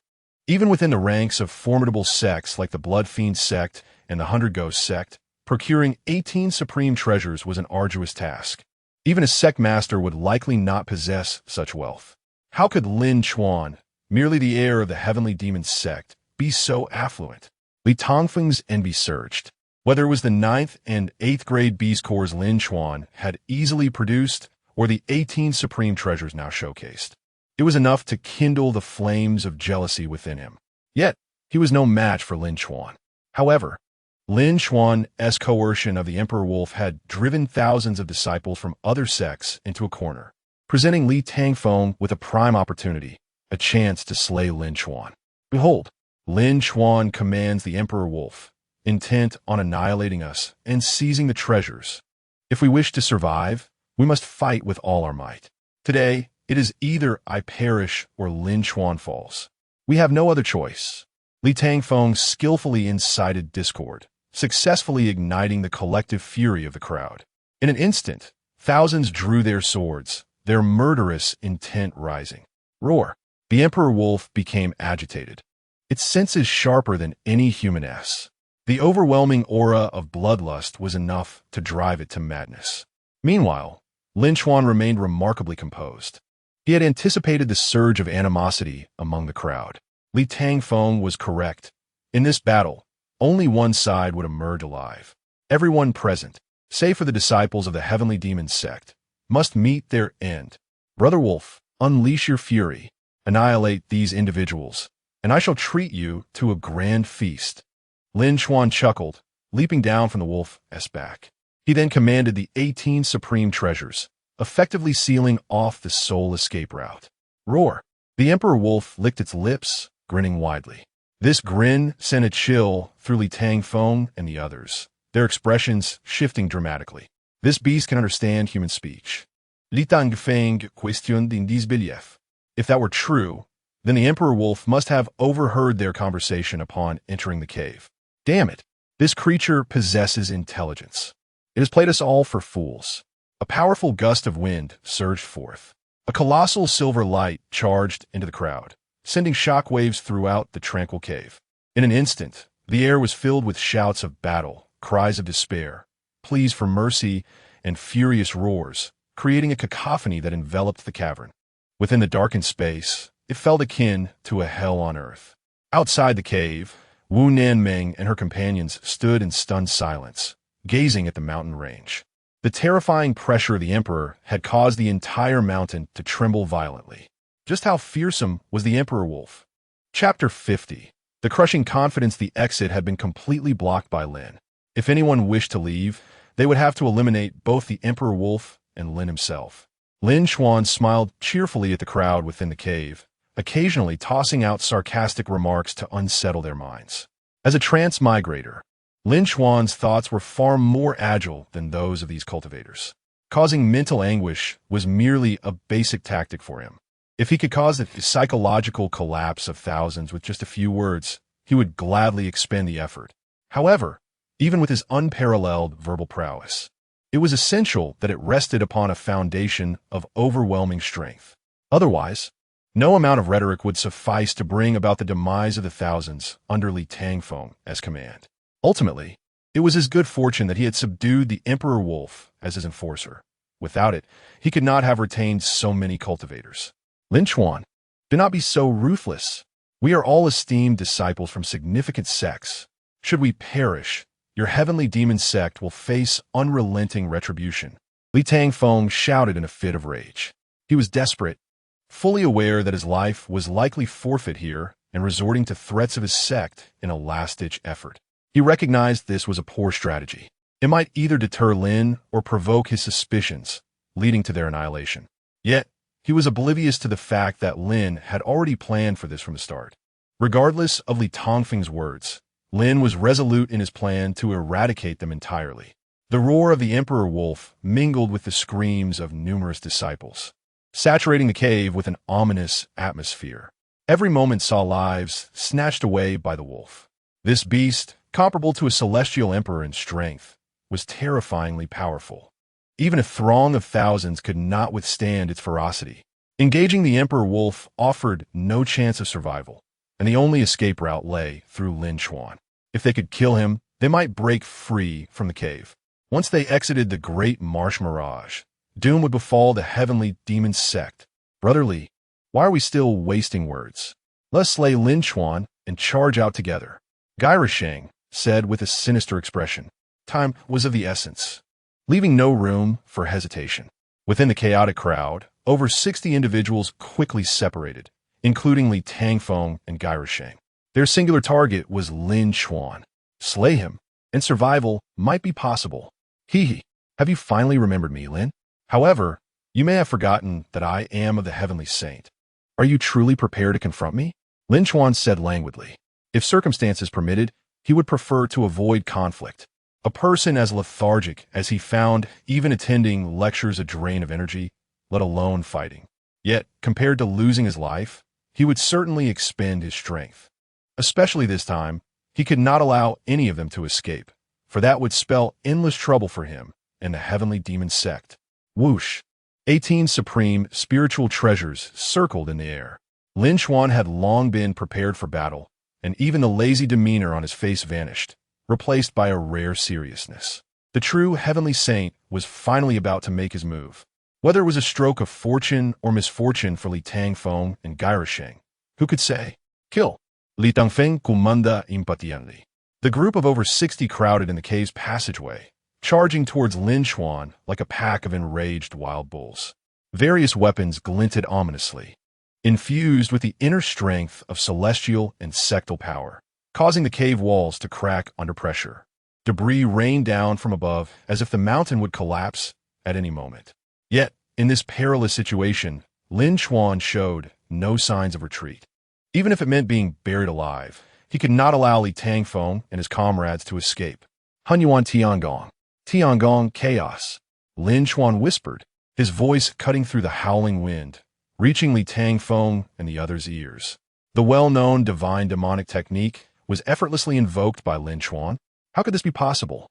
Even within the ranks of formidable sects like the Blood Fiend Sect and the 100 Ghost Sect, procuring 18 supreme treasures was an arduous task. Even a sect master would likely not possess such wealth. How could Lin Chuan, merely the heir of the heavenly demon sect, be so affluent? Li Tangfeng's envy surged. Whether it was the 9th and 8th grade Beast Corps Lin Chuan had easily produced, or the 18 supreme treasures now showcased, it was enough to kindle the flames of jealousy within him. Yet, he was no match for Lin Chuan. However, Lin Chuan's coercion of the Emperor Wolf had driven thousands of disciples from other sects into a corner, presenting Li Tangfeng with a prime opportunity, a chance to slay Lin Chuan. Behold, Lin Chuan commands the Emperor Wolf, intent on annihilating us and seizing the treasures. If we wish to survive, we must fight with all our might. Today, it is either I perish or Lin Chuan falls. We have no other choice. Li Tangfeng skillfully incited discord, successfully igniting the collective fury of the crowd. In an instant, thousands drew their swords, their murderous intent rising. Roar! The Emperor Wolf became agitated, its senses sharper than any humaness. The overwhelming aura of bloodlust was enough to drive it to madness. Meanwhile, Lin Chuan remained remarkably composed. He had anticipated the surge of animosity among the crowd. Li Tangfeng was correct. In this battle, only one side would emerge alive. Everyone present, save for the disciples of the heavenly demon sect, must meet their end. Brother Wolf, unleash your fury, annihilate these individuals, and I shall treat you to a grand feast. Lin Chuan chuckled, leaping down from the wolf's back. He then commanded the 18 supreme treasures, effectively sealing off the sole escape route. Roar! The Emperor Wolf licked its lips, grinning widely. This grin sent a chill through Li Tangfeng and the others, their expressions shifting dramatically. This beast can understand human speech. Li Tangfeng questioned in disbelief. If that were true, then the Emperor Wolf must have overheard their conversation upon entering the cave. Damn it! This creature possesses intelligence. It has played us all for fools. A powerful gust of wind surged forth. A colossal silver light charged into the crowd, sending shockwaves throughout the tranquil cave. In an instant, the air was filled with shouts of battle, cries of despair, pleas for mercy, and furious roars, creating a cacophony that enveloped the cavern. Within the darkened space, it felt akin to a hell on earth. Outside the cave, Wu Nanming and her companions stood in stunned silence, gazing at the mountain range. The terrifying pressure of the Emperor had caused the entire mountain to tremble violently. Just how fearsome was the Emperor Wolf? Chapter 50. The crushing confidence the exit had been completely blocked by Lin. If anyone wished to leave, they would have to eliminate both the Emperor Wolf and Lin himself. Lin Chuan smiled cheerfully at the crowd within the cave, occasionally tossing out sarcastic remarks to unsettle their minds. As a transmigrator, Lin Chuan's thoughts were far more agile than those of these cultivators. Causing mental anguish was merely a basic tactic for him. If he could cause the psychological collapse of thousands with just a few words, he would gladly expend the effort. However, even with his unparalleled verbal prowess. It was essential that it rested upon a foundation of overwhelming strength. Otherwise, no amount of rhetoric would suffice to bring about the demise of the thousands under Li Tangfeng as command. Ultimately, it was his good fortune that he had subdued the Emperor Wolf as his enforcer. Without it, he could not have retained so many cultivators. Lin Chuan, do not be so ruthless. We are all esteemed disciples from significant sects. Should we perish, your heavenly demon sect will face unrelenting retribution. Li Tangfeng shouted in a fit of rage. He was desperate, fully aware that his life was likely forfeit here and resorting to threats of his sect in a last-ditch effort. He recognized this was a poor strategy. It might either deter Lin or provoke his suspicions, leading to their annihilation. Yet, he was oblivious to the fact that Lin had already planned for this from the start. Regardless of Li Tangfeng's words, Lin was resolute in his plan to eradicate them entirely. The roar of the Emperor Wolf mingled with the screams of numerous disciples, saturating the cave with an ominous atmosphere. Every moment saw lives snatched away by the wolf. This beast, comparable to a celestial emperor in strength, was terrifyingly powerful. Even a throng of thousands could not withstand its ferocity. Engaging the Emperor Wolf offered no chance of survival, and the only escape route lay through Lin Chuan. If they could kill him, they might break free from the cave. Once they exited the great marsh mirage, doom would befall the heavenly demon sect. Brother Li, why are we still wasting words? Let's slay Lin Chuan and charge out together. Sheng said with a sinister expression. Time was of the essence, leaving no room for hesitation. Within the chaotic crowd, over 60 individuals quickly separated, including Li Tangfeng and Sheng. Their singular target was Lin Chuan. Slay him, and survival might be possible. Hee, have you finally remembered me, Lin? However, you may have forgotten that I am of the heavenly saint. Are you truly prepared to confront me? Lin Chuan said languidly. If circumstances permitted, he would prefer to avoid conflict. A person as lethargic as he found even attending lectures a drain of energy, let alone fighting. Yet, compared to losing his life, he would certainly expend his strength. Especially this time, he could not allow any of them to escape, for that would spell endless trouble for him and the heavenly demon sect. Whoosh! 18 supreme spiritual treasures circled in the air. Lin Chuan had long been prepared for battle, and even the lazy demeanor on his face vanished, replaced by a rare seriousness. The true heavenly saint was finally about to make his move. Whether it was a stroke of fortune or misfortune for Li Tangfeng and Sheng, who could say? Kill! Li Tangfeng comanda impatiently. The group of over 60 crowded in the cave's passageway, charging towards Lin Chuan like a pack of enraged wild bulls. Various weapons glinted ominously, infused with the inner strength of celestial and sectal power, causing the cave walls to crack under pressure. Debris rained down from above as if the mountain would collapse at any moment. Yet, in this perilous situation, Lin Chuan showed no signs of retreat. Even if it meant being buried alive, he could not allow Li Tangfeng and his comrades to escape. Hunyuan Tiangong. Tiangong chaos. Lin Chuan whispered, his voice cutting through the howling wind, reaching Li Tangfeng and the others' ears. The well-known divine demonic technique was effortlessly invoked by Lin Chuan. How could this be possible?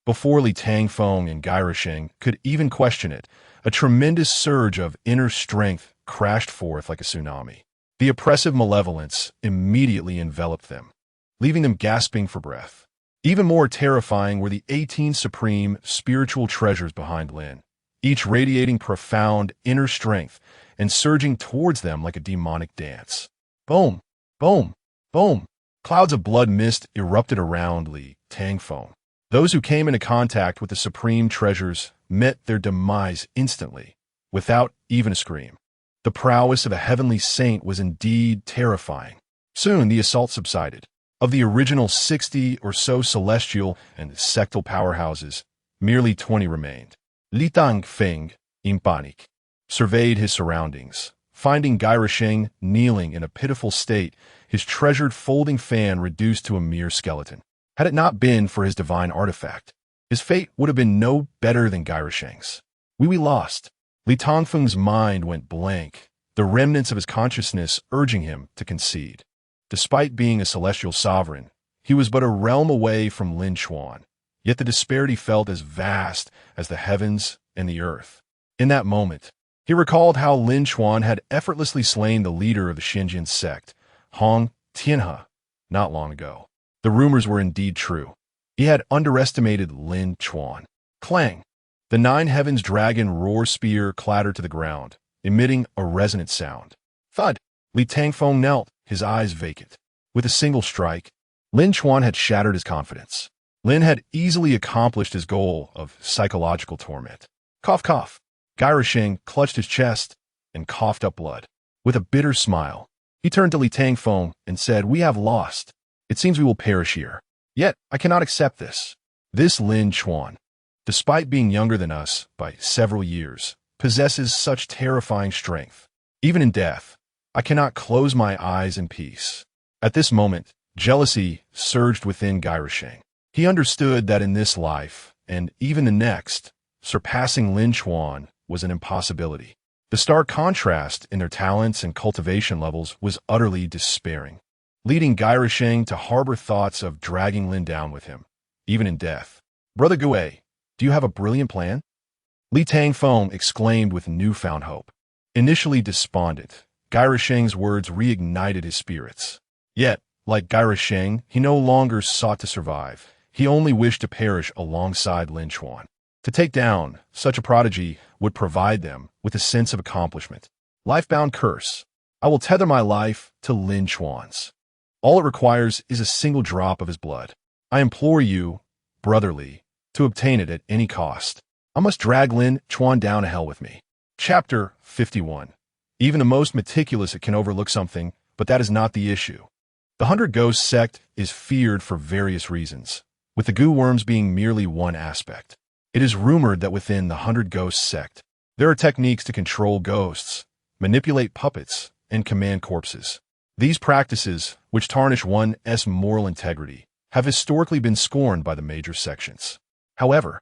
Before Li Tangfeng and Sheng could even question it, a tremendous surge of inner strength crashed forth like a tsunami. The oppressive malevolence immediately enveloped them, leaving them gasping for breath. Even more terrifying were the 18 supreme spiritual treasures behind Lin, each radiating profound inner strength and surging towards them like a demonic dance. Boom! Boom! Boom! Clouds of blood mist erupted around Li Tangfeng. Those who came into contact with the supreme treasures met their demise instantly, without even a scream. The prowess of a heavenly saint was indeed terrifying. Soon the assault subsided. Of the original 60 or so celestial and sectal powerhouses, merely 20 remained. Li Tangfeng, in panic, surveyed his surroundings, finding Sheng kneeling in a pitiful state, his treasured folding fan reduced to a mere skeleton. Had it not been for his divine artifact, his fate would have been no better than Sheng's. We lost. Li Tangfeng's mind went blank, the remnants of his consciousness urging him to concede. Despite being a celestial sovereign, he was but a realm away from Lin Chuan, yet the disparity felt as vast as the heavens and the earth. In that moment, he recalled how Lin Chuan had effortlessly slain the leader of the Xinjiang sect, Hong Tianhe, not long ago. The rumors were indeed true. He had underestimated Lin Chuan. Clang! The Nine Heavens Dragon Roar Spear clattered to the ground, emitting a resonant sound. Thud! Li Tangfeng knelt, his eyes vacant. With a single strike, Lin Chuan had shattered his confidence. Lin had easily accomplished his goal of psychological torment. Cough, cough. Gairasheng clutched his chest and coughed up blood. With a bitter smile, he turned to Li Tangfeng and said, "We have lost. It seems we will perish here. Yet, I cannot accept this. This Lin Chuan, despite being younger than us by several years, possesses such terrifying strength. Even in death, I cannot close my eyes in peace." At this moment, jealousy surged within Gairasheng. He understood that in this life, and even the next, surpassing Lin Chuan was an impossibility. The stark contrast in their talents and cultivation levels was utterly despairing, leading Gairasheng to harbor thoughts of dragging Lin down with him, even in death. "Brother Gui, do you have a brilliant plan?" Li Tangfeng exclaimed with newfound hope. Initially despondent, Gairasheng's words reignited his spirits. Yet, like Gairasheng, he no longer sought to survive. He only wished to perish alongside Lin Chuan. To take down such a prodigy would provide them with a sense of accomplishment. Life-bound curse. I will tether my life to Lin Chuan's. All it requires is a single drop of his blood. I implore you, brotherly, to obtain it at any cost. I must drag Lin Chuan down to hell with me. Chapter 51. Even the most meticulous can overlook something, but that is not the issue. The 100 Ghosts sect is feared for various reasons, with the goo worms being merely one aspect. It is rumored that within the 100 Ghosts sect, there are techniques to control ghosts, manipulate puppets, and command corpses. These practices, which tarnish one's moral integrity, have historically been scorned by the major sections. However,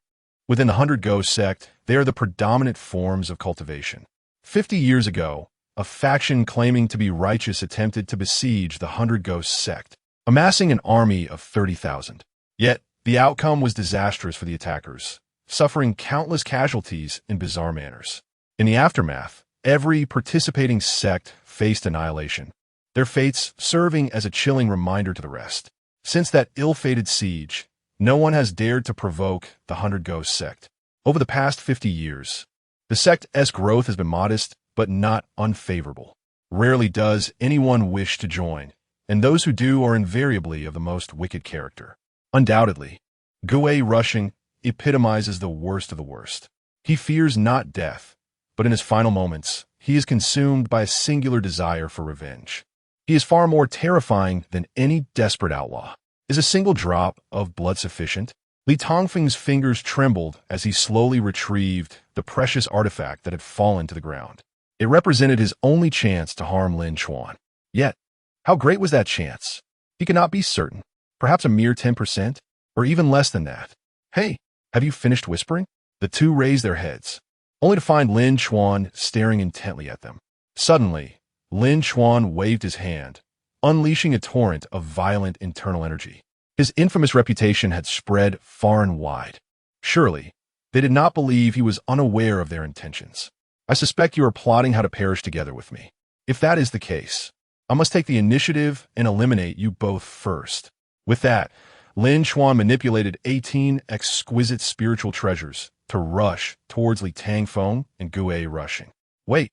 within the 100 Ghosts sect, they are the predominant forms of cultivation. 50 years ago, a faction claiming to be righteous attempted to besiege the 100 Ghosts sect, amassing an army of 30,000. Yet, the outcome was disastrous for the attackers, suffering countless casualties in bizarre manners. In the aftermath, every participating sect faced annihilation, their fates serving as a chilling reminder to the rest. Since that ill-fated siege, no one has dared to provoke the 100 Ghosts sect. Over the past 50 years, the sect's growth has been modest, but not unfavorable. Rarely does anyone wish to join, and those who do are invariably of the most wicked character. Undoubtedly, Gui Rushing epitomizes the worst of the worst. He fears not death, but in his final moments, he is consumed by a singular desire for revenge. He is far more terrifying than any desperate outlaw. Is a single drop of blood sufficient? Li Tangfeng's fingers trembled as he slowly retrieved the precious artifact that had fallen to the ground. It represented his only chance to harm Lin Chuan. Yet, how great was that chance? He could not be certain. Perhaps a mere 10%? Or even less than that. "Hey, have you finished whispering?" The two raised their heads, only to find Lin Chuan staring intently at them. Suddenly, Lin Chuan waved his hand, unleashing a torrent of violent internal energy. His infamous reputation had spread far and wide. Surely, they did not believe he was unaware of their intentions. "I suspect you are plotting how to perish together with me. If that is the case, I must take the initiative and eliminate you both first." With that, Lin Chuan manipulated 18 exquisite spiritual treasures to rush towards Li Tangfeng and Gui Rushing. Wait.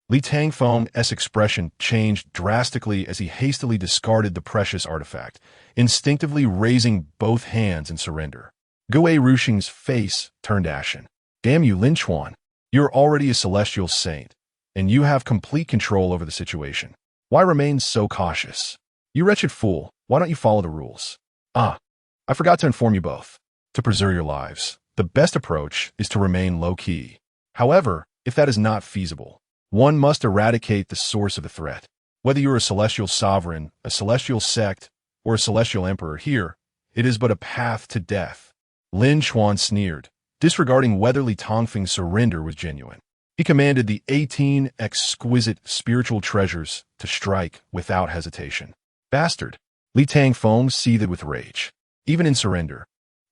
Li Tangfeng's expression changed drastically as he hastily discarded the precious artifact, instinctively raising both hands in surrender. Gui Rushing's face turned ashen. "Damn you, Lin Chuan. You're already a celestial saint, and you have complete control over the situation. Why remain so cautious? You wretched fool, why don't you follow the rules?" I forgot to inform you both. To preserve your lives, the best approach is to remain low-key. However, if that is not feasible, one must eradicate the source of the threat. Whether you're a celestial sovereign, a celestial sect, or a celestial emperor here, it is but a path to death. Lin Chuan sneered, disregarding whether Li Tangfeng's surrender was genuine. He commanded the 18 exquisite spiritual treasures to strike without hesitation. Bastard! Li Tangfeng seethed with rage. Even in surrender,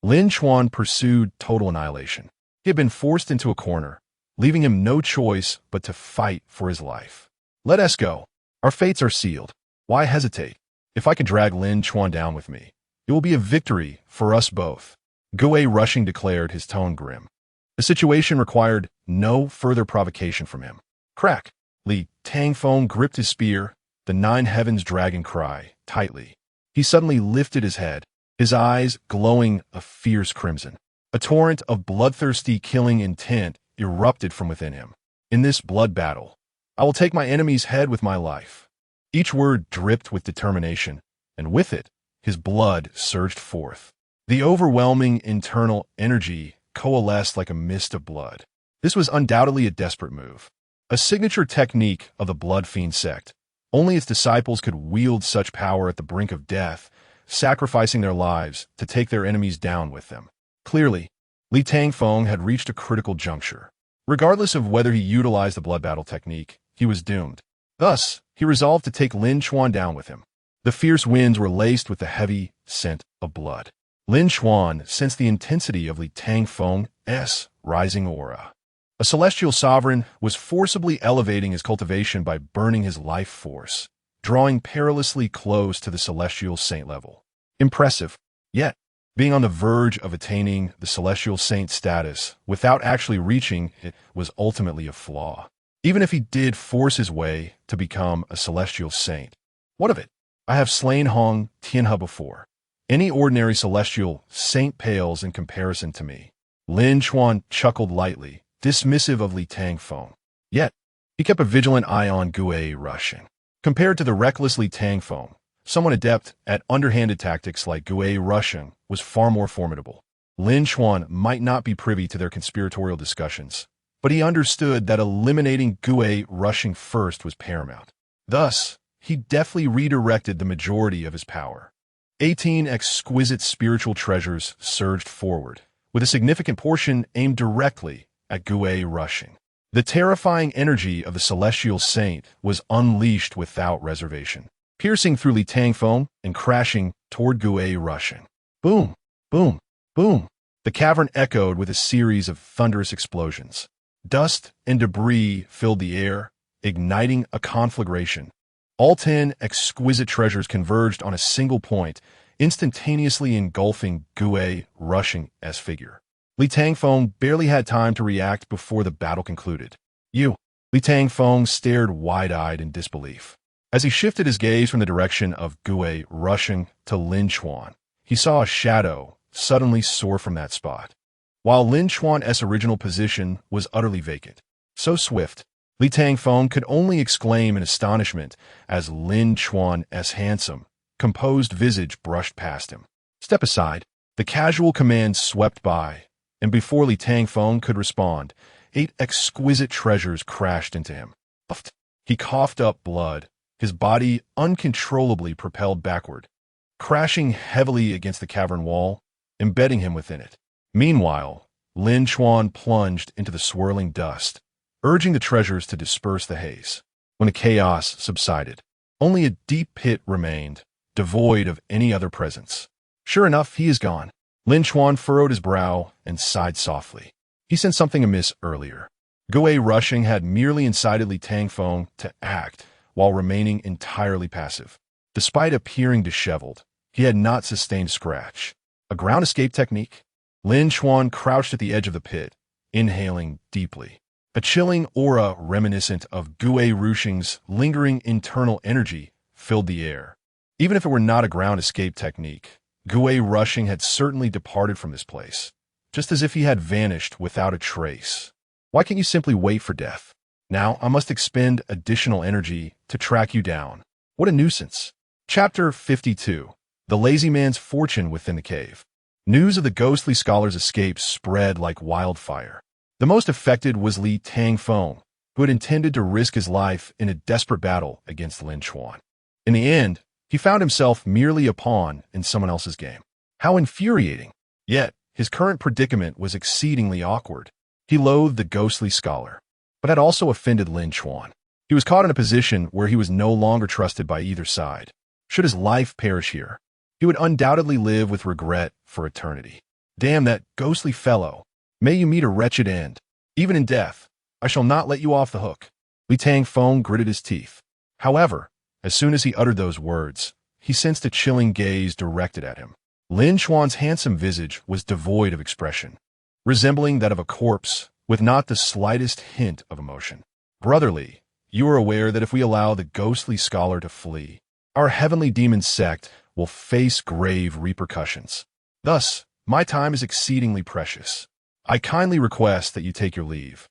Lin Chuan pursued total annihilation. He had been forced into a corner, leaving him no choice but to fight for his life. Let us go. Our fates are sealed. Why hesitate? If I can drag Lin Chuan down with me, it will be a victory for us both. Gue Rushing declared, his tone grim. The situation required no further provocation from him. Crack! Li Tangfeng gripped his spear, the nine heavens dragon cry, tightly. He suddenly lifted his head, his eyes glowing a fierce crimson. A torrent of bloodthirsty killing intent erupted from within him. In this blood battle, I will take my enemy's head with my life. Each word dripped with determination, and with it, his blood surged forth. The overwhelming internal energy coalesced like a mist of blood. This was undoubtedly a desperate move, a signature technique of the Blood Fiend sect. Only its disciples could wield such power at the brink of death, sacrificing their lives to take their enemies down with them. Clearly, Li Tangfeng had reached a critical juncture. Regardless of whether he utilized the blood battle technique, he was doomed. Thus, he resolved to take Lin Chuan down with him. The fierce winds were laced with the heavy scent of blood. Lin Chuan sensed the intensity of Li Tangfeng's rising aura. A celestial sovereign was forcibly elevating his cultivation by burning his life force, drawing perilously close to the celestial saint level. Impressive, yet, being on the verge of attaining the celestial saint status without actually reaching it was ultimately a flaw. Even if he did force his way to become a celestial saint. What of it? I have slain Hong Tianhe before. Any ordinary celestial saint pales in comparison to me. Lin Chuan chuckled lightly, dismissive of Li Tangfeng. Yet, he kept a vigilant eye on Gue Rushing. Compared to the reckless Li Tangfeng, someone adept at underhanded tactics like Gue Rushing was far more formidable. Lin Chuan might not be privy to their conspiratorial discussions, but he understood that eliminating Gue Rushing first was paramount. Thus, he deftly redirected the majority of his power. 18 exquisite spiritual treasures surged forward, with a significant portion aimed directly at Gue Rushing. The terrifying energy of the celestial saint was unleashed without reservation, piercing through Li Tangfeng and crashing toward Gue Rushing. Boom, boom, boom. The cavern echoed with a series of thunderous explosions. Dust and debris filled the air, igniting a conflagration. All 10 exquisite treasures converged on a single point, instantaneously engulfing Gue Rushing's figure. Li Tangfeng barely had time to react before the battle concluded. Li Tangfeng stared wide-eyed in disbelief. As he shifted his gaze from the direction of Gue Rushing to Lin Chuan, he saw a shadow suddenly soar from that spot. While Lin Chuan's original position was utterly vacant, so swift, Li Tangfeng could only exclaim in astonishment as Lin Chuan's handsome, composed visage brushed past him. Step aside. The casual command swept by, and before Li Tangfeng could respond, 8 exquisite treasures crashed into him. He coughed up blood, his body uncontrollably propelled backward, crashing heavily against the cavern wall, embedding him within it. Meanwhile, Lin Chuan plunged into the swirling dust, urging the treasures to disperse the haze. When the chaos subsided, only a deep pit remained, devoid of any other presence. Sure enough, he is gone. Lin Chuan furrowed his brow and sighed softly. He sensed something amiss earlier. Gue Rushing had merely incited Li Tangfeng to act while remaining entirely passive. Despite appearing disheveled, he had not sustained a scratch. A ground escape technique? Lin Chuan crouched at the edge of the pit, inhaling deeply. A chilling aura reminiscent of Gue Rushing's lingering internal energy filled the air. Even if it were not a ground escape technique, Gue Rushing had certainly departed from this place, just as if he had vanished without a trace. Why can't you simply wait for death? Now I must expend additional energy to track you down. What a nuisance. Chapter 52. The Lazy Man's Fortune Within the Cave. News of the ghostly scholar's escape spread like wildfire. The most affected was Li Tangfeng, who had intended to risk his life in a desperate battle against Lin Chuan. In the end, he found himself merely a pawn in someone else's game. How infuriating! Yet, his current predicament was exceedingly awkward. He loathed the ghostly scholar, but had also offended Lin Chuan. He was caught in a position where he was no longer trusted by either side. Should his life perish here, he would undoubtedly live with regret for eternity. Damn that ghostly fellow. May you meet a wretched end. Even in death, I shall not let you off the hook. Li Tangfeng gritted his teeth. However, as soon as he uttered those words, he sensed a chilling gaze directed at him. Lin Chuan's handsome visage was devoid of expression, resembling that of a corpse with not the slightest hint of emotion. Brotherly, you are aware that if we allow the ghostly scholar to flee, our heavenly demon sect will face grave repercussions. Thus, my time is exceedingly precious. I kindly request that you take your leave,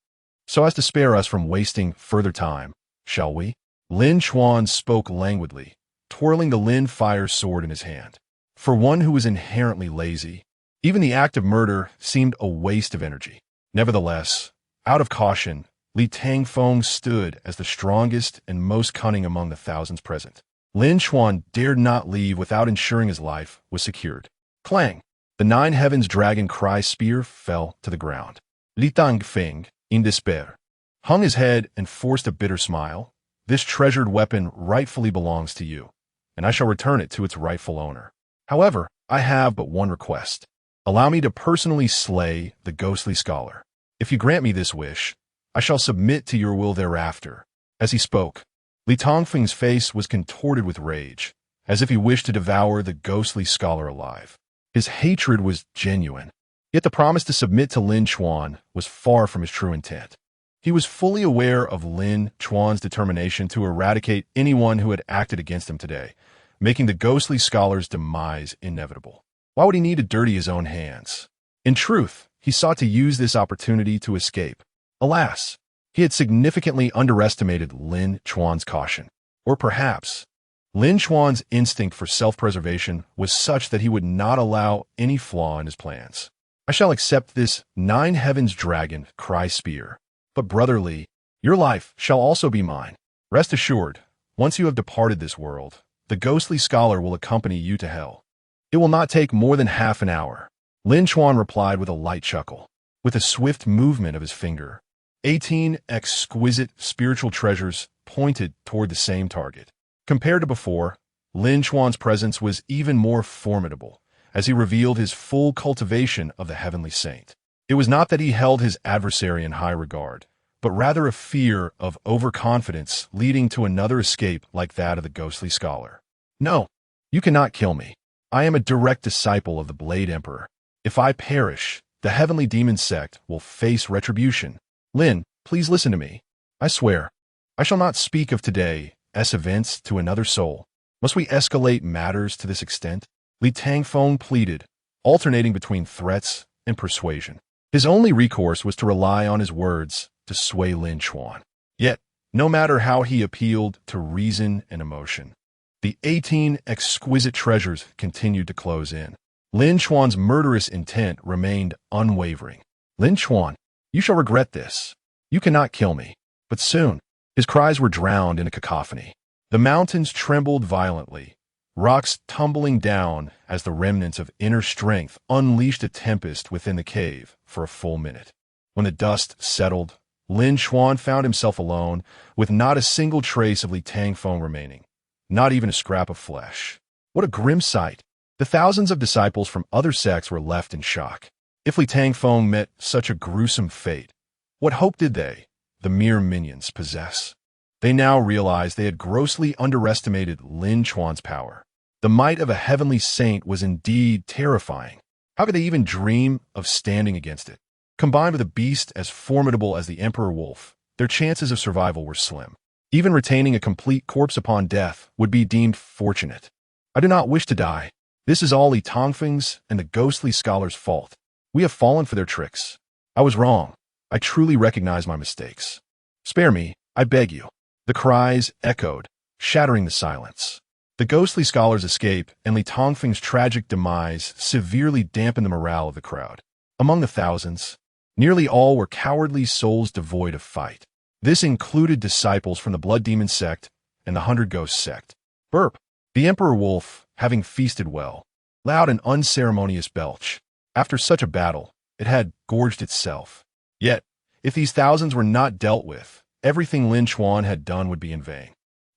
so as to spare us from wasting further time, shall we? Lin Chuan spoke languidly, twirling the Lin fire sword in his hand. For one who was inherently lazy, even the act of murder seemed a waste of energy. Nevertheless, out of caution, Li Tangfeng stood as the strongest and most cunning among the thousands present. Lin Chuan dared not leave without ensuring his life was secured. Clang! The nine heavens dragon cry spear fell to the ground. Li Tangfeng, in despair, hung his head and forced a bitter smile. This treasured weapon rightfully belongs to you, and I shall return it to its rightful owner. However, I have but one request. Allow me to personally slay the ghostly scholar. If you grant me this wish, I shall submit to your will thereafter. As he spoke, Li Tangfeng's face was contorted with rage, as if he wished to devour the ghostly scholar alive. His hatred was genuine, yet the promise to submit to Lin Chuan was far from his true intent. He was fully aware of Lin Chuan's determination to eradicate anyone who had acted against him today, making the ghostly scholar's demise inevitable. Why would he need to dirty his own hands? In truth, he sought to use this opportunity to escape. Alas, he had significantly underestimated Lin Chuan's caution. Or perhaps, Lin Chuan's instinct for self-preservation was such that he would not allow any flaw in his plans. I shall accept this nine heavens dragon cry spear. But brotherly, your life shall also be mine. Rest assured, once you have departed this world, the ghostly scholar will accompany you to hell. It will not take more than half an hour. Lin Chuan replied with a light chuckle. With a swift movement of his finger, 18 exquisite spiritual treasures pointed toward the same target. Compared to before, Lin Chuan's presence was even more formidable, as he revealed his full cultivation of the heavenly saint. It was not that he held his adversary in high regard, but rather a fear of overconfidence leading to another escape like that of the ghostly scholar. No, you cannot kill me. I am a direct disciple of the Blade Emperor. If I perish, the heavenly demon sect will face retribution. Lin, please listen to me. I swear, I shall not speak of today's events to another soul. Must we escalate matters to this extent? Li Tangfeng pleaded, alternating between threats and persuasion. His only recourse was to rely on his words to sway Lin Chuan. Yet, no matter how he appealed to reason and emotion, the 18 exquisite treasures continued to close in. Lin Chuan's murderous intent remained unwavering. Lin Chuan, you shall regret this. You cannot kill me. But soon, his cries were drowned in a cacophony. The mountains trembled violently, rocks tumbling down as the remnants of inner strength unleashed a tempest within the cave for a full minute. When the dust settled, Lin Chuan found himself alone, with not a single trace of Li Tangfeng remaining, not even a scrap of flesh. What a grim sight! The thousands of disciples from other sects were left in shock. If Li Tangfeng met such a gruesome fate, what hope did they, the mere minions, possess? They now realized they had grossly underestimated Lin Chuan's power. The might of a heavenly saint was indeed terrifying. How could they even dream of standing against it? Combined with a beast as formidable as the Emperor Wolf, their chances of survival were slim. Even retaining a complete corpse upon death would be deemed fortunate. I do not wish to die. This is all Li Tangfeng's and the ghostly scholar's fault. We have fallen for their tricks. I was wrong. I truly recognize my mistakes. Spare me, I beg you. The cries echoed, shattering the silence. The ghostly scholar's escape and Li Tangfeng's tragic demise severely dampened the morale of the crowd. Among the thousands, nearly all were cowardly souls devoid of fight. This included disciples from the Blood Demon Sect and the 100 Ghost Sect. Burp. The Emperor Wolf, having feasted well, loud and unceremonious belch. After such a battle, it had gorged itself. Yet, if these thousands were not dealt with, everything Lin Chuan had done would be in vain.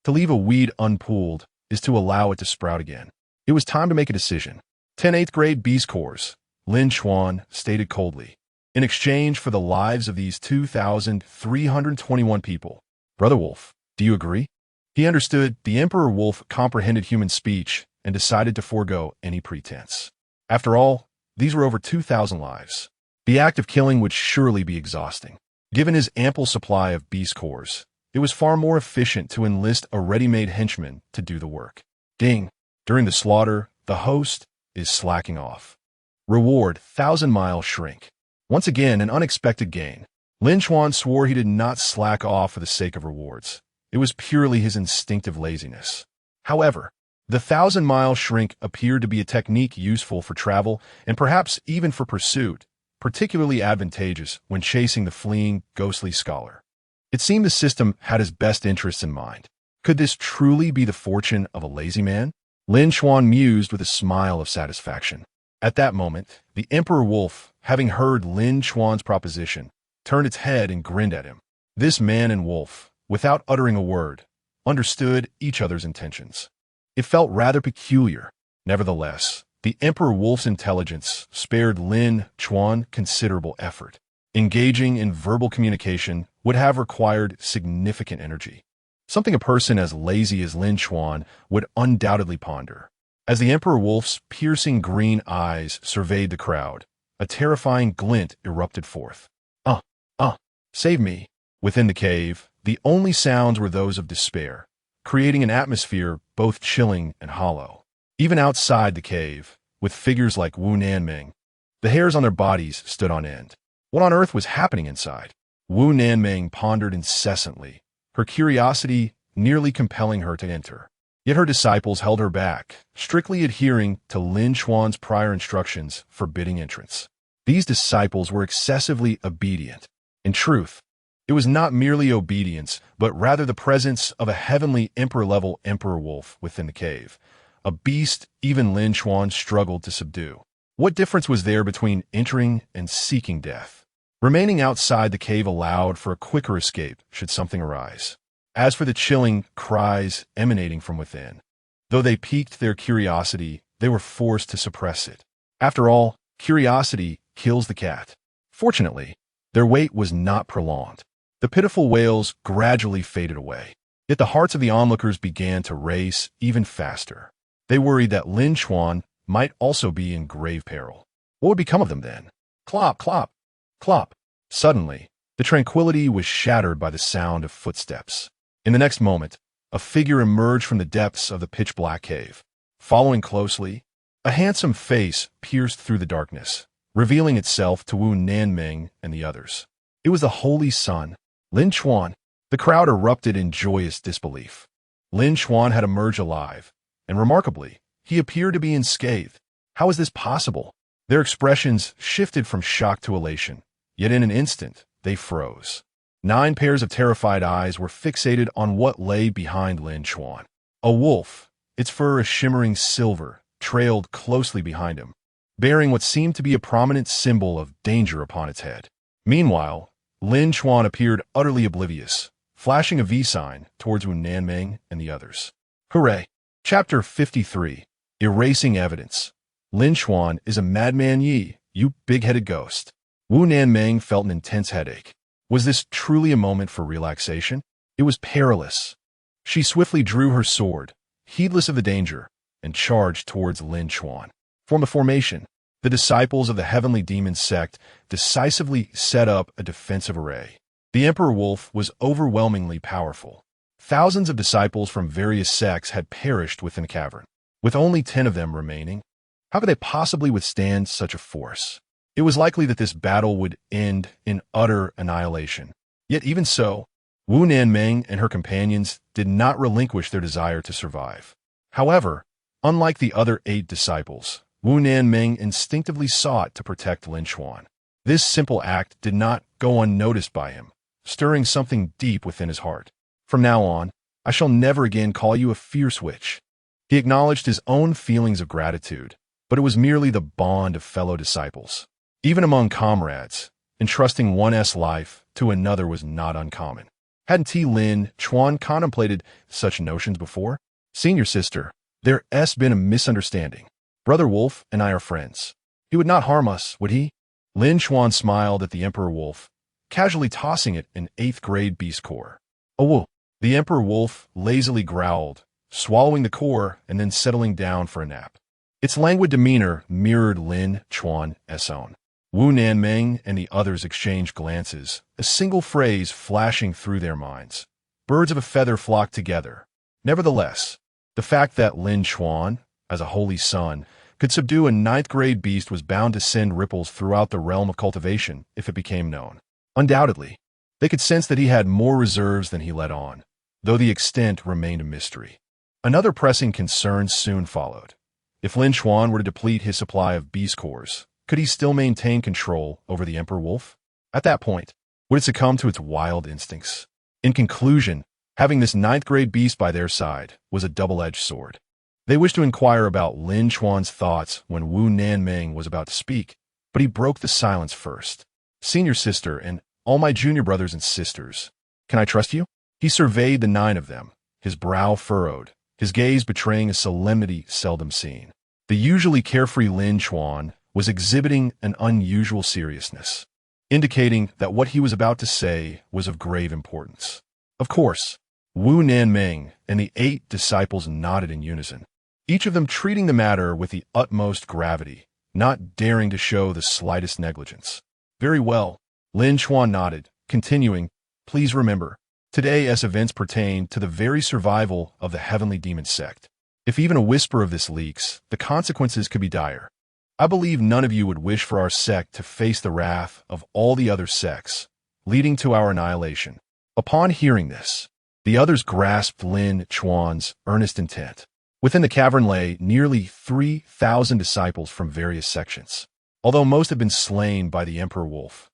To leave a weed unpooled is to allow it to sprout again. It was time to make a decision. 10 8th grade Beast Corps, Lin Chuan stated coldly. In exchange for the lives of these 2,321 people. Brother Wolf, do you agree? He understood the Emperor Wolf comprehended human speech and decided to forego any pretense. After all, these were over 2,000 lives. The act of killing would surely be exhausting. Given his ample supply of beast cores, it was far more efficient to enlist a ready-made henchman to do the work. Ding! During the slaughter, the host is slacking off. Reward, 1,000-mile shrink. Once again, an unexpected gain. Lin Chuan swore he did not slack off for the sake of rewards. It was purely his instinctive laziness. However, the 1,000-mile shrink appeared to be a technique useful for travel and perhaps even for pursuit, particularly advantageous when chasing the fleeing, ghostly scholar. It seemed the system had his best interests in mind. Could this truly be the fortune of a lazy man? Lin Chuan mused with a smile of satisfaction. At that moment, the Emperor Wolf, having heard Lin Chuan's proposition, turned its head and grinned at him. This man and wolf, without uttering a word, understood each other's intentions. It felt rather peculiar. Nevertheless, the Emperor Wolf's intelligence spared Lin Chuan considerable effort. Engaging in verbal communication would have required significant energy, something a person as lazy as Lin Chuan would undoubtedly ponder. As the Emperor Wolf's piercing green eyes surveyed the crowd, a terrifying glint erupted forth. Save me. Within the cave, the only sounds were those of despair, creating an atmosphere both chilling and hollow. Even outside the cave, with figures like Wu Nanming, the hairs on their bodies stood on end. What on earth was happening inside? Wu Nanming pondered incessantly, her curiosity nearly compelling her to enter. Yet her disciples held her back, strictly adhering to Lin Chuan's prior instructions forbidding entrance. These disciples were excessively obedient. In truth, it was not merely obedience, but rather the presence of a heavenly emperor-level Emperor Wolf within the cave, a beast even Lin Chuan struggled to subdue. What difference was there between entering and seeking death? Remaining outside the cave allowed for a quicker escape should something arise. As for the chilling cries emanating from within, though they piqued their curiosity, they were forced to suppress it. After all, curiosity kills the cat. Fortunately, their wait was not prolonged. The pitiful wails gradually faded away. Yet the hearts of the onlookers began to race even faster. They worried that Lin Chuan might also be in grave peril. What would become of them then? Clop, clop, clop. Suddenly, the tranquility was shattered by the sound of footsteps. In the next moment, a figure emerged from the depths of the pitch-black cave. Following closely, a handsome face pierced through the darkness, revealing itself to Wu Nanming and the others. It was the Holy Son, Lin Chuan. The crowd erupted in joyous disbelief. Lin Chuan had emerged alive, and remarkably, he appeared to be unscathed. How is this possible? Their expressions shifted from shock to elation, yet in an instant, they froze. 9 pairs of terrified eyes were fixated on what lay behind Lin Chuan. A wolf, its fur a shimmering silver, trailed closely behind him, bearing what seemed to be a prominent symbol of danger upon its head. Meanwhile, Lin Chuan appeared utterly oblivious, flashing a V sign towards Wu Nanming and the others. Hooray! Chapter 53. Erasing Evidence. Lin Chuan is a madman ye, you big-headed ghost. Wu Nanming felt an intense headache. Was this truly a moment for relaxation? It was perilous. She swiftly drew her sword, heedless of the danger, and charged towards Lin Chuan. Form a formation. The disciples of the heavenly demon sect decisively set up a defensive array. The Emperor Wolf was overwhelmingly powerful. Thousands of disciples from various sects had perished within the cavern, with only 10 of them remaining. How could they possibly withstand such a force? It was likely that this battle would end in utter annihilation. Yet even so, Wu Nanming and her companions did not relinquish their desire to survive. However, unlike the other 8 disciples, Wu Nanming instinctively sought to protect Lin Chuan. This simple act did not go unnoticed by him, stirring something deep within his heart. From now on, I shall never again call you a fierce witch. He acknowledged his own feelings of gratitude, but it was merely the bond of fellow disciples. Even among comrades, entrusting one's life to another was not uncommon. Hadn't Lin Chuan contemplated such notions before? Senior sister, there's been a misunderstanding. Brother Wolf and I are friends. He would not harm us, would he? Lin Chuan smiled at the Emperor Wolf, casually tossing it an 8th grade beast core. Oh, whoa. The Emperor Wolf lazily growled, swallowing the core and then settling down for a nap. Its languid demeanor mirrored Lin Chuan's own. Wu Nanming and the others exchanged glances, a single phrase flashing through their minds. Birds of a feather flock together. Nevertheless, the fact that Lin Chuan, as a holy son, could subdue a 9th grade beast was bound to send ripples throughout the realm of cultivation if it became known. Undoubtedly, they could sense that he had more reserves than he let on, though the extent remained a mystery. Another pressing concern soon followed. If Lin Chuan were to deplete his supply of beast cores, could he still maintain control over the Emperor Wolf? At that point, would it succumb to its wild instincts? In conclusion, having this 9th grade beast by their side was a double-edged sword. They wished to inquire about Lin Chuan's thoughts when Wu Nanming was about to speak, but he broke the silence first. Senior sister and all my junior brothers and sisters, can I trust you? He surveyed the 9 of them, his brow furrowed, his gaze betraying a solemnity seldom seen. The usually carefree Lin Chuan was exhibiting an unusual seriousness, indicating that what he was about to say was of grave importance. Of course, Wu Nanming and the 8 disciples nodded in unison, each of them treating the matter with the utmost gravity, not daring to show the slightest negligence. Very well, Lin Chuan nodded, continuing, please remember, today as events pertain to the very survival of the heavenly demon sect. If even a whisper of this leaks, the consequences could be dire. I believe none of you would wish for our sect to face the wrath of all the other sects, leading to our annihilation. Upon hearing this, the others grasped Lin Chuan's earnest intent. Within the cavern lay nearly 3,000 disciples from various sections. Although most had been slain by the Emperor Wolf,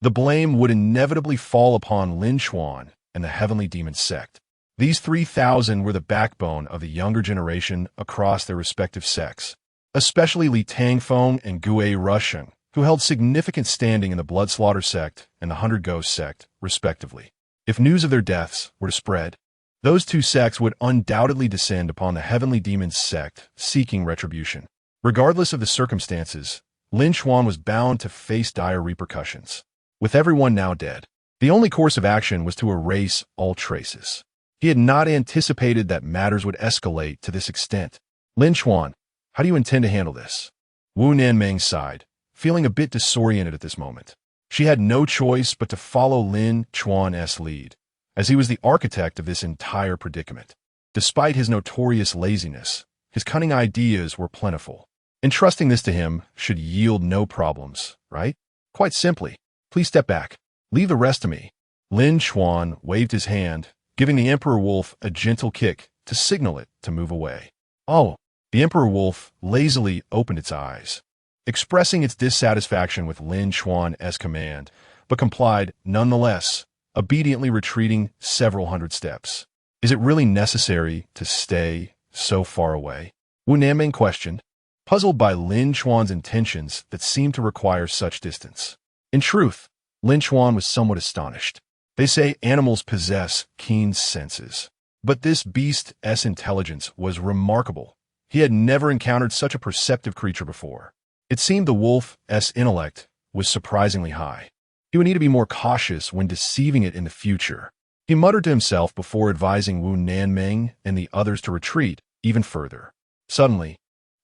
the blame would inevitably fall upon Lin Chuan and the heavenly demon sect. These 3,000 were the backbone of the younger generation across their respective sects, especially Li Tangfeng and Gue Rusheng, who held significant standing in the Blood Slaughter sect and the 100 Ghost sect, respectively. If news of their deaths were to spread, those 2 sects would undoubtedly descend upon the heavenly demon sect, seeking retribution. Regardless of the circumstances, Lin Chuan was bound to face dire repercussions. With everyone now dead, the only course of action was to erase all traces. He had not anticipated that matters would escalate to this extent. Lin Chuan, how do you intend to handle this? Wu Nanming sighed, feeling a bit disoriented at this moment. She had no choice but to follow Lin Chuan's lead, as he was the architect of this entire predicament. Despite his notorious laziness, his cunning ideas were plentiful. Entrusting this to him should yield no problems, right? Quite simply, please step back. Leave the rest to me. Lin Chuan waved his hand, giving the Emperor Wolf a gentle kick to signal it to move away. Oh, the Emperor Wolf lazily opened its eyes, expressing its dissatisfaction with Lin Chuan's command, but complied nonetheless, obediently retreating several hundred steps. Is it really necessary to stay so far away? Wu Nanming questioned, puzzled by Lin Chuan's intentions that seemed to require such distance. In truth, Lin Chuan was somewhat astonished. They say animals possess keen senses, but this beast's intelligence was remarkable. He had never encountered such a perceptive creature before. It seemed the wolf's intellect was surprisingly high. He would need to be more cautious when deceiving it in the future. He muttered to himself before advising Wu Nanming and the others to retreat even further. Suddenly,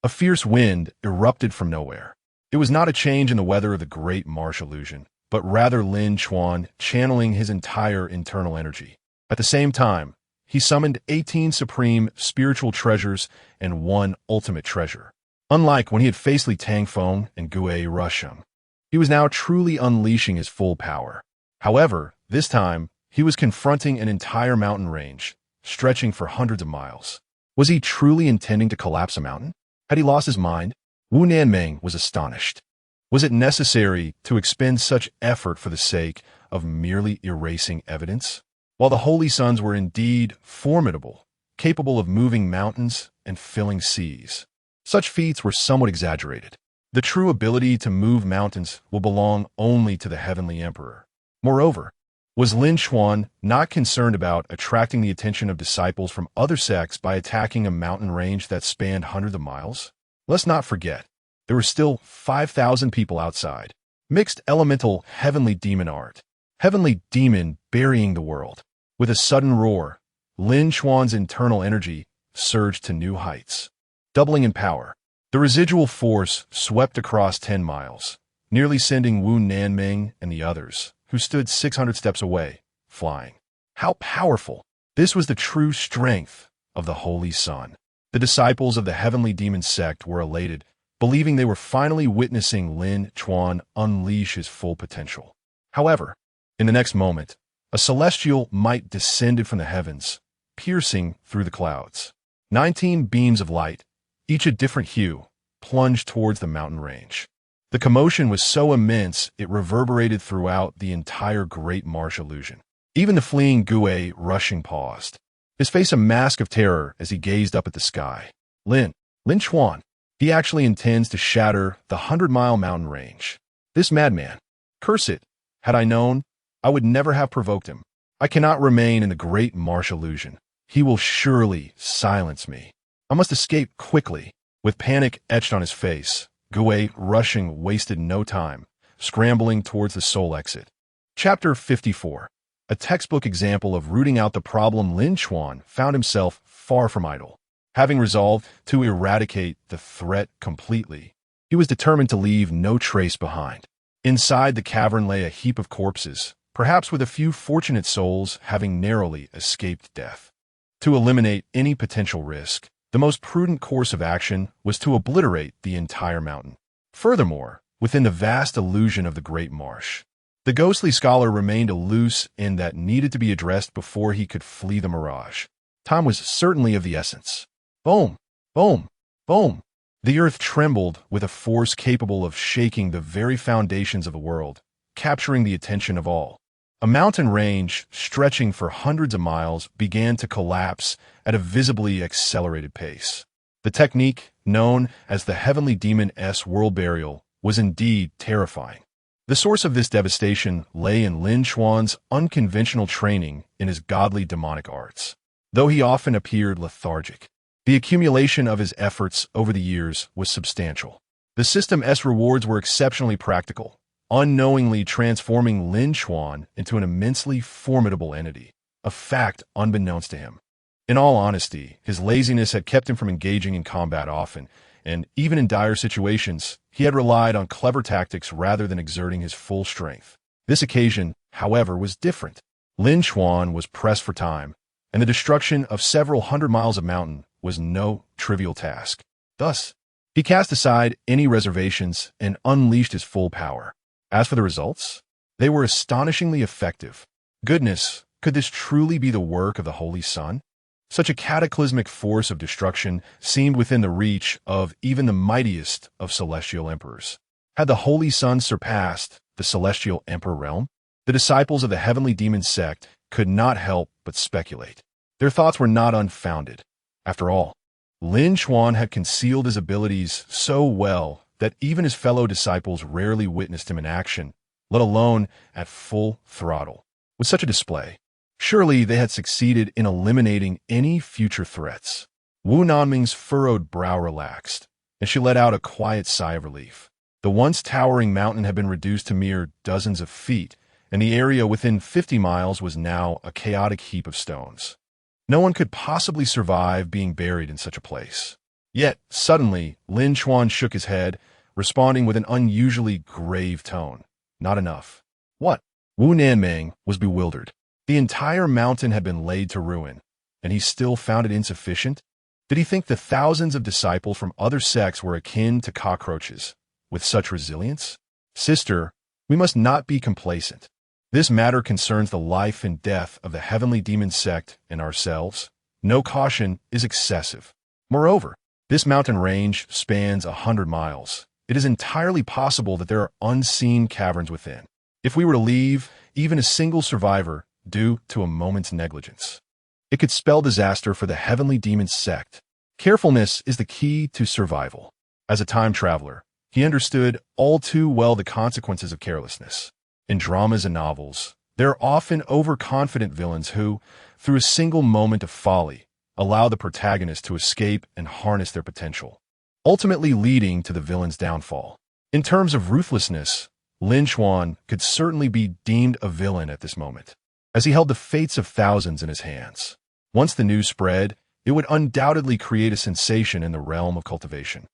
a fierce wind erupted from nowhere. It was not a change in the weather of the great marsh illusion, but rather Lin Chuan channeling his entire internal energy. At the same time, he summoned 18 supreme spiritual treasures and 1 ultimate treasure. Unlike when he had faced Li Tangfeng and Gue Rusheng, he was now truly unleashing his full power. However, this time, he was confronting an entire mountain range, stretching for hundreds of miles. Was he truly intending to collapse a mountain? Had he lost his mind? Wu Nanming was astonished. Was it necessary to expend such effort for the sake of merely erasing evidence? While the Holy Sons were indeed formidable, capable of moving mountains and filling seas, such feats were somewhat exaggerated. The true ability to move mountains will belong only to the Heavenly Emperor. Moreover, was Lin Chuan not concerned about attracting the attention of disciples from other sects by attacking a mountain range that spanned hundreds of miles? Let's not forget, there were still 5,000 people outside. Mixed elemental heavenly demon art. Heavenly demon burying the world. With a sudden roar, Lin Chuan's internal energy surged to new heights. Doubling in power, the residual force swept across 10 miles, nearly sending Wu Nanming and the others, who stood 600 steps away, flying. How powerful! This was the true strength of the Holy Sun. The disciples of the heavenly demon sect were elated, believing they were finally witnessing Lin Chuan unleash his full potential. However, in the next moment, a celestial might descended from the heavens, piercing through the clouds. 19 beams of light, each a different hue, plunged towards the mountain range. The commotion was so immense it reverberated throughout the entire Great Marsh illusion. Even the fleeing Gue rushing paused, his face a mask of terror as he gazed up at the sky. Lin Chuan, he actually intends to shatter the 100-mile mountain range. This madman, curse it, had I known, I would never have provoked him. I cannot remain in the Great Marsh illusion. He will surely silence me. I must escape quickly. With panic etched on his face, Gue rushing wasted no time, scrambling towards the soul exit. Chapter 54. A textbook example of rooting out the problem. Lin Chuan found himself far from idle. Having resolved to eradicate the threat completely, he was determined to leave no trace behind. Inside the cavern lay a heap of corpses, perhaps with a few fortunate souls having narrowly escaped death. To eliminate any potential risk, the most prudent course of action was to obliterate the entire mountain. Furthermore, within the vast illusion of the Great Marsh, the ghostly scholar remained a loose end that needed to be addressed before he could flee the mirage. Time was certainly of the essence. Boom! Boom! Boom! The earth trembled with a force capable of shaking the very foundations of the world, capturing the attention of all. A mountain range, stretching for hundreds of miles, began to collapse at a visibly accelerated pace. The technique, known as the Heavenly Demon-S World Burial, was indeed terrifying. The source of this devastation lay in Lin Chuan's unconventional training in his godly demonic arts. Though he often appeared lethargic, the accumulation of his efforts over the years was substantial. The system's rewards were exceptionally practical, unknowingly transforming Lin Chuan into an immensely formidable entity, a fact unbeknownst to him. In all honesty, his laziness had kept him from engaging in combat often, and even in dire situations, he had relied on clever tactics rather than exerting his full strength. This occasion, however, was different. Lin Chuan was pressed for time, and the destruction of several hundred miles of mountain was no trivial task. Thus, he cast aside any reservations and unleashed his full power. As for the results, they were astonishingly effective. Goodness, could this truly be the work of the Holy Sun? Such a cataclysmic force of destruction seemed within the reach of even the mightiest of celestial emperors. Had the Holy Sun surpassed the celestial emperor realm? The disciples of the heavenly demon sect could not help but speculate. Their thoughts were not unfounded. After all, Lin Chuan had concealed his abilities so well that even his fellow disciples rarely witnessed him in action, let alone at full throttle. With such a display, surely they had succeeded in eliminating any future threats. Wu Nanming's furrowed brow relaxed, and she let out a quiet sigh of relief. The once towering mountain had been reduced to mere dozens of feet, and the area within 50 miles was now a chaotic heap of stones. No one could possibly survive being buried in such a place. Yet, suddenly, Lin Chuan shook his head, responding with an unusually grave tone. Not enough. What? Wu Nanming was bewildered. The entire mountain had been laid to ruin, and he still found it insufficient? Did he think the thousands of disciples from other sects were akin to cockroaches, with such resilience? Sister, we must not be complacent. This matter concerns the life and death of the heavenly demon sect and ourselves. No caution is excessive. Moreover, this mountain range spans 100 miles. It is entirely possible that there are unseen caverns within. If we were to leave even a single survivor due to a moment's negligence, it could spell disaster for the heavenly demon sect. Carefulness is the key to survival. As a time traveler, he understood all too well the consequences of carelessness. In dramas and novels, there are often overconfident villains who, through a single moment of folly, allow the protagonist to escape and harness their potential. ultimately leading to the villain's downfall. In terms of ruthlessness, Lin Chuan could certainly be deemed a villain at this moment, as he held the fates of thousands in his hands. Once the news spread, it would undoubtedly create a sensation in the realm of cultivation.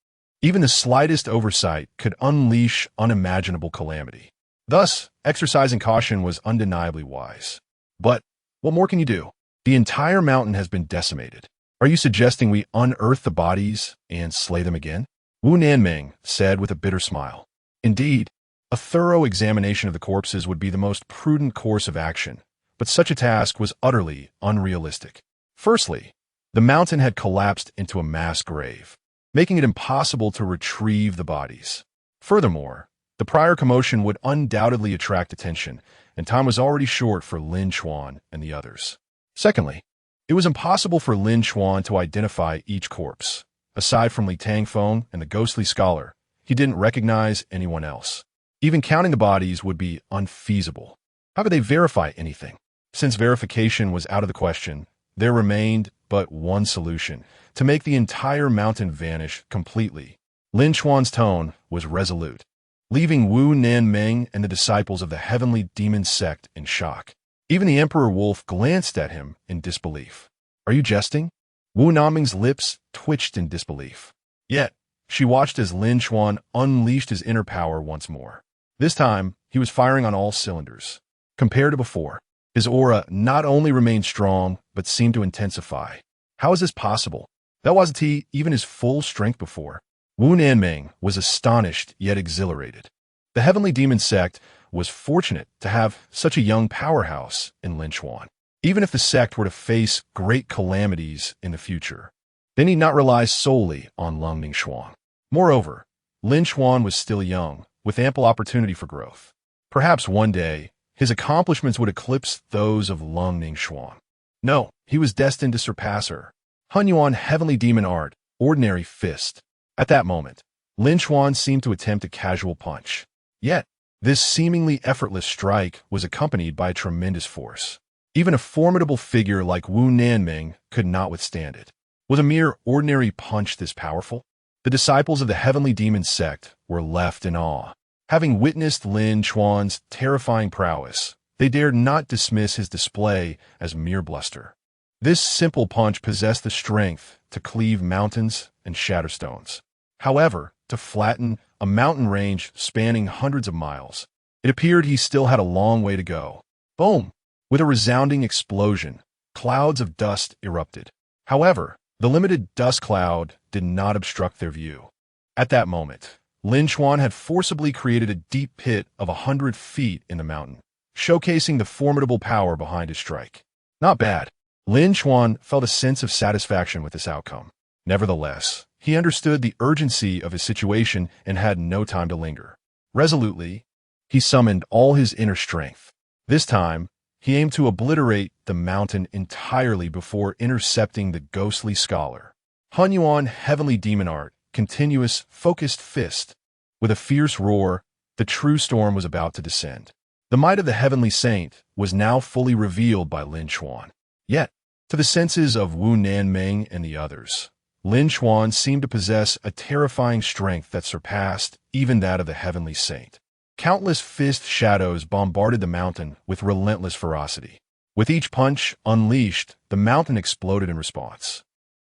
Even the slightest oversight could unleash unimaginable calamity. Thus, exercising caution was undeniably wise. But what more can you do? The entire mountain has been decimated. Are you suggesting we unearth the bodies and slay them again? Wu Nanming said with a bitter smile. Indeed, a thorough examination of the corpses would be the most prudent course of action, but such a task was utterly unrealistic. Firstly, the mountain had collapsed into a mass grave, making it impossible to retrieve the bodies. Furthermore, the prior commotion would undoubtedly attract attention, and time was already short for Lin Chuan and the others. Secondly, it was impossible for Lin Chuan to identify each corpse. Aside from Li Tangfeng and the ghostly scholar, he didn't recognize anyone else. Even counting the bodies would be unfeasible. How could they verify anything? Since verification was out of the question, there remained but one solution: to make the entire mountain vanish completely. Lin Chuan's tone was resolute, leaving Wu Nanming and the disciples of the heavenly demon sect in shock. Even the Emperor Wolf glanced at him in disbelief. Are you jesting? Wu Nanming's lips twitched in disbelief. Yet, she watched as Lin Chuan unleashed his inner power once more. This time, he was firing on all cylinders. Compared to before, his aura not only remained strong, but seemed to intensify. How is this possible? That wasn't he even his full strength before. Wu Nanming was astonished yet exhilarated. The heavenly demon sect was fortunate to have such a young powerhouse in Lin Chuan. Even if the sect were to face great calamities in the future, they need not rely solely on Leng Ningshuang. Moreover, Lin Chuan was still young, with ample opportunity for growth. Perhaps one day, his accomplishments would eclipse those of Leng Ningshuang. No, he was destined to surpass her. Hunyuan heavenly demon art, ordinary fist. At that moment, Lin Chuan seemed to attempt a casual punch. Yet, this seemingly effortless strike was accompanied by a tremendous force. Even a formidable figure like Wu Nanming could not withstand it. Was a mere ordinary punch this powerful? The disciples of the heavenly demon sect were left in awe. Having witnessed Lin Chuan's terrifying prowess, they dared not dismiss his display as mere bluster. This simple punch possessed the strength to cleave mountains and shatter stones. However, to flatten a mountain range spanning hundreds of miles, it appeared he still had a long way to go. Boom! With a resounding explosion, clouds of dust erupted. However, the limited dust cloud did not obstruct their view. At that moment, Lin Chuan had forcibly created a deep pit of 100 feet in the mountain, showcasing the formidable power behind his strike. Not bad. Lin Chuan felt a sense of satisfaction with this outcome. Nevertheless, he understood the urgency of his situation and had no time to linger. Resolutely, he summoned all his inner strength. This time, he aimed to obliterate the mountain entirely before intercepting the ghostly scholar. Hunyuan heavenly demon art, continuous, focused fist. With a fierce roar, the true storm was about to descend. The might of the heavenly saint was now fully revealed by Lin Chuan. Yet, to the senses of Wu Nanming and the others, Lin Chuan seemed to possess a terrifying strength that surpassed even that of the heavenly saint. Countless fist shadows bombarded the mountain with relentless ferocity. With each punch unleashed, the mountain exploded in response.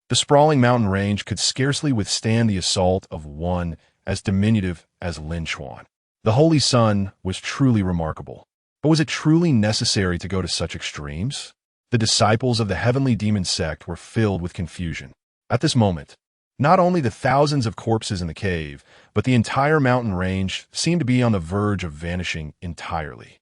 The sprawling mountain range could scarcely withstand the assault of one as diminutive as Lin Chuan. The Holy Sun was truly remarkable. But was it truly necessary to go to such extremes? The disciples of the heavenly demon sect were filled with confusion. At this moment, not only the thousands of corpses in the cave, but the entire mountain range seemed to be on the verge of vanishing entirely.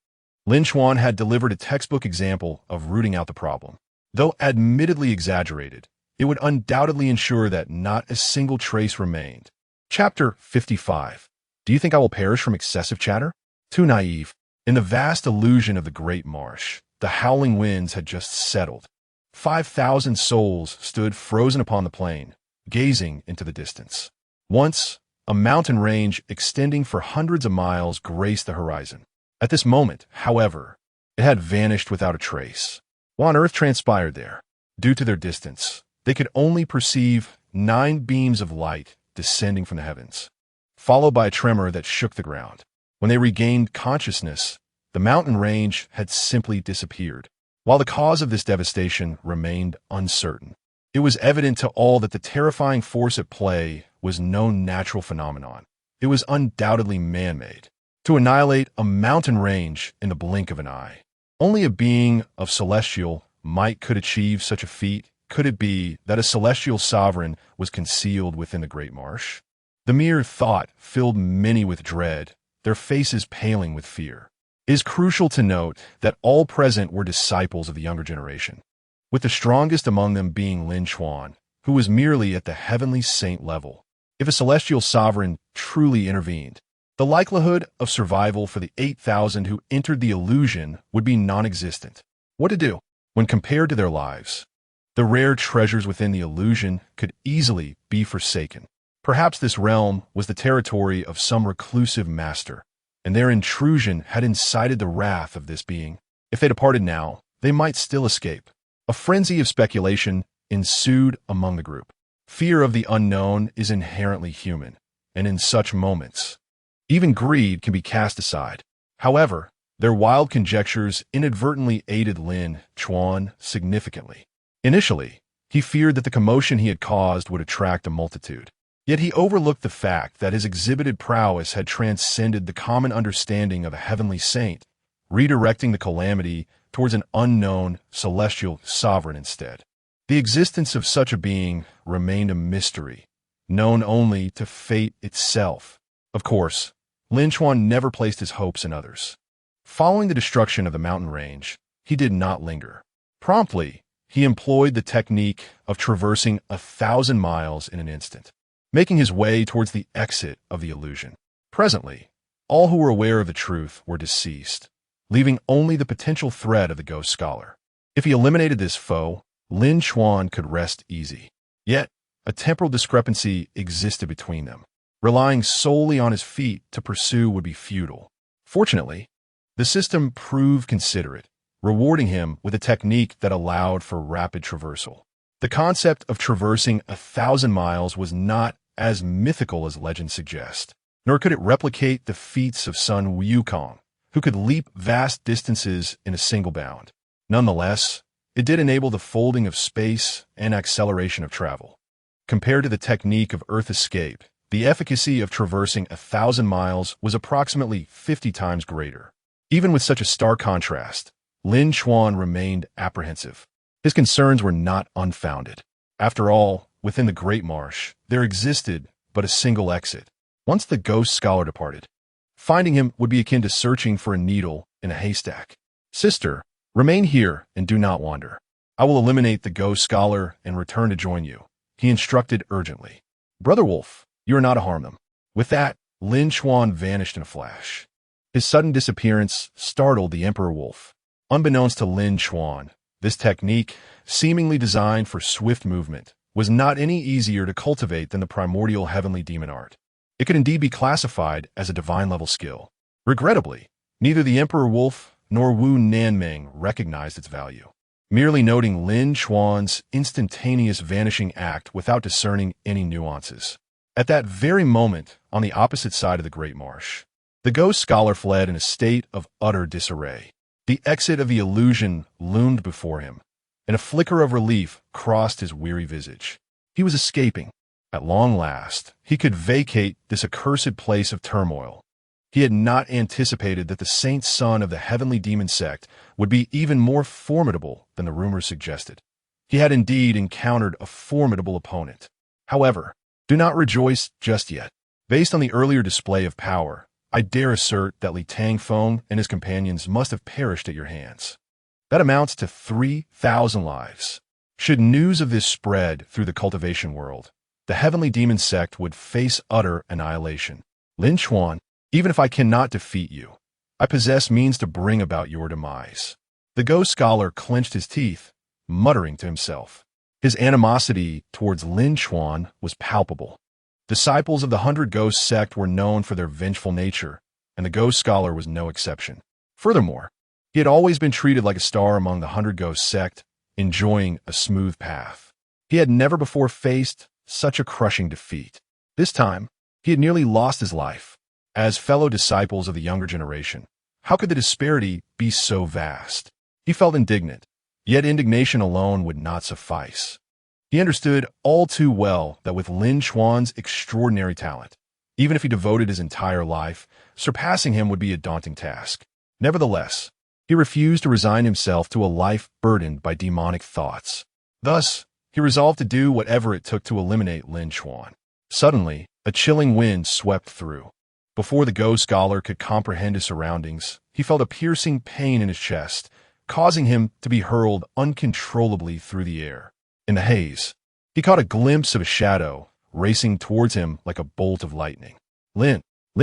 Lin Chuan had delivered a textbook example of rooting out the problem. Though admittedly exaggerated, it would undoubtedly ensure that not a single trace remained. Chapter 55. Do you think I will perish from excessive chatter? Too naive. In the vast illusion of the great marsh, the howling winds had just settled. 5,000 souls stood frozen upon the plain, gazing into the distance. Once, a mountain range extending for hundreds of miles graced the horizon. At this moment, however, it had vanished without a trace. What on earth transpired there? Due to their distance, they could only perceive 9 beams of light descending from the heavens, followed by a tremor that shook the ground. When they regained consciousness, the mountain range had simply disappeared. While the cause of this devastation remained uncertain, it was evident to all that the terrifying force at play was no natural phenomenon. It was undoubtedly man-made. To annihilate a mountain range in the blink of an eye, only a being of celestial might could achieve such a feat. Could it be that a celestial sovereign was concealed within the great marsh? The mere thought filled many with dread, their faces paling with fear. It is crucial to note that all present were disciples of the younger generation, with the strongest among them being Lin Chuan, who was merely at the heavenly saint level. If a celestial sovereign truly intervened, the likelihood of survival for the 8,000 who entered the illusion would be non-existent. What to do? When compared to their lives, the rare treasures within the illusion could easily be forsaken. Perhaps this realm was the territory of some reclusive master, and their intrusion had incited the wrath of this being. If they departed now, they might still escape. A frenzy of speculation ensued among the group. Fear of the unknown is inherently human, and in such moments, even greed can be cast aside. However, their wild conjectures inadvertently aided Lin Chuan significantly. Initially, he feared that the commotion he had caused would attract a multitude. Yet he overlooked the fact that his exhibited prowess had transcended the common understanding of a heavenly saint, redirecting the calamity towards an unknown celestial sovereign instead. The existence of such a being remained a mystery, known only to fate itself. Of course, Lin Chuan never placed his hopes in others. Following the destruction of the mountain range, he did not linger. Promptly, he employed the technique of traversing 1,000 miles in an instant, making his way towards the exit of the illusion. Presently, all who were aware of the truth were deceased, leaving only the potential threat of the ghost scholar. If he eliminated this foe, Lin Chuan could rest easy. Yet, a temporal discrepancy existed between them. Relying solely on his feet to pursue would be futile. Fortunately, the system proved considerate, rewarding him with a technique that allowed for rapid traversal. The concept of traversing 1,000 miles was not as mythical as legends suggest, nor could it replicate the feats of Sun Wukong, who could leap vast distances in a single bound. Nonetheless, it did enable the folding of space and acceleration of travel. Compared to the technique of Earth escape, the efficacy of traversing 1,000 miles was approximately 50 times greater. Even with such a stark contrast, Lin Chuan remained apprehensive. His concerns were not unfounded. After all, within the Great Marsh, there existed but a single exit. Once the ghost scholar departed, finding him would be akin to searching for a needle in a haystack. Sister, remain here and do not wander. I will eliminate the ghost scholar and return to join you, he instructed urgently. Brother Wolf, you are not to harm them. With that, Lin Chuan vanished in a flash. His sudden disappearance startled the Emperor Wolf. Unbeknownst to Lin Chuan, this technique, seemingly designed for swift movement, was not any easier to cultivate than the primordial heavenly demon art. It could indeed be classified as a divine-level skill. Regrettably, neither the Emperor Wolf nor Wu Nanming recognized its value, merely noting Lin Chuan's instantaneous vanishing act without discerning any nuances. At that very moment, on the opposite side of the Great Marsh, the ghost scholar fled in a state of utter disarray. The exit of the illusion loomed before him, and a flicker of relief crossed his weary visage. He was escaping. At long last, he could vacate this accursed place of turmoil. He had not anticipated that the saint son of the heavenly demon sect would be even more formidable than the rumors suggested. He had indeed encountered a formidable opponent. However, do not rejoice just yet. Based on the earlier display of power, I dare assert that Li Tangfeng and his companions must have perished at your hands. That amounts to 3,000 lives. Should news of this spread through the cultivation world, the heavenly demon sect would face utter annihilation. Lin Chuan, even if I cannot defeat you, I possess means to bring about your demise. The ghost scholar clenched his teeth, muttering to himself. His animosity towards Lin Chuan was palpable. Disciples of the 100 Ghost sect were known for their vengeful nature, and the ghost scholar was no exception. Furthermore, he had always been treated like a star among the 100 Ghost sect, enjoying a smooth path. He had never before faced such a crushing defeat. This time, he had nearly lost his life. As fellow disciples of the younger generation, how could the disparity be so vast? He felt indignant, yet indignation alone would not suffice. He understood all too well that with Lin Chuan's extraordinary talent, even if he devoted his entire life, surpassing him would be a daunting task. Nevertheless, he refused to resign himself to a life burdened by demonic thoughts. Thus, he resolved to do whatever it took to eliminate Lin Chuan. Suddenly, a chilling wind swept through. Before the Go scholar could comprehend his surroundings, he felt a piercing pain in his chest, causing him to be hurled uncontrollably through the air. In the haze, he caught a glimpse of a shadow racing towards him like a bolt of lightning. Lin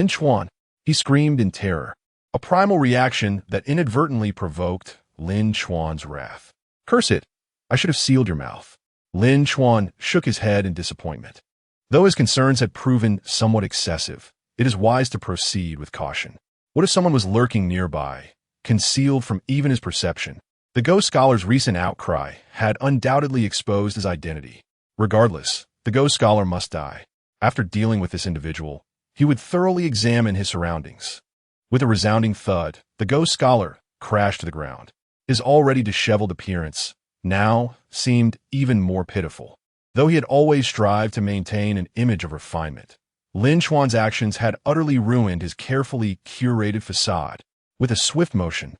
Chuan, he screamed in terror, a primal reaction that inadvertently provoked Lin Chuan's wrath. Curse it! I should have sealed your mouth. Lin Chuan shook his head in disappointment. Though his concerns had proven somewhat excessive, it is wise to proceed with caution. What if someone was lurking nearby, concealed from even his perception? The Go scholar's recent outcry had undoubtedly exposed his identity. Regardless, the Go scholar must die. After dealing with this individual, he would thoroughly examine his surroundings. With a resounding thud, the Go scholar crashed to the ground. His already disheveled appearance now seemed even more pitiful. Though he had always strived to maintain an image of refinement, Lin Chuan's actions had utterly ruined his carefully curated facade. With a swift motion,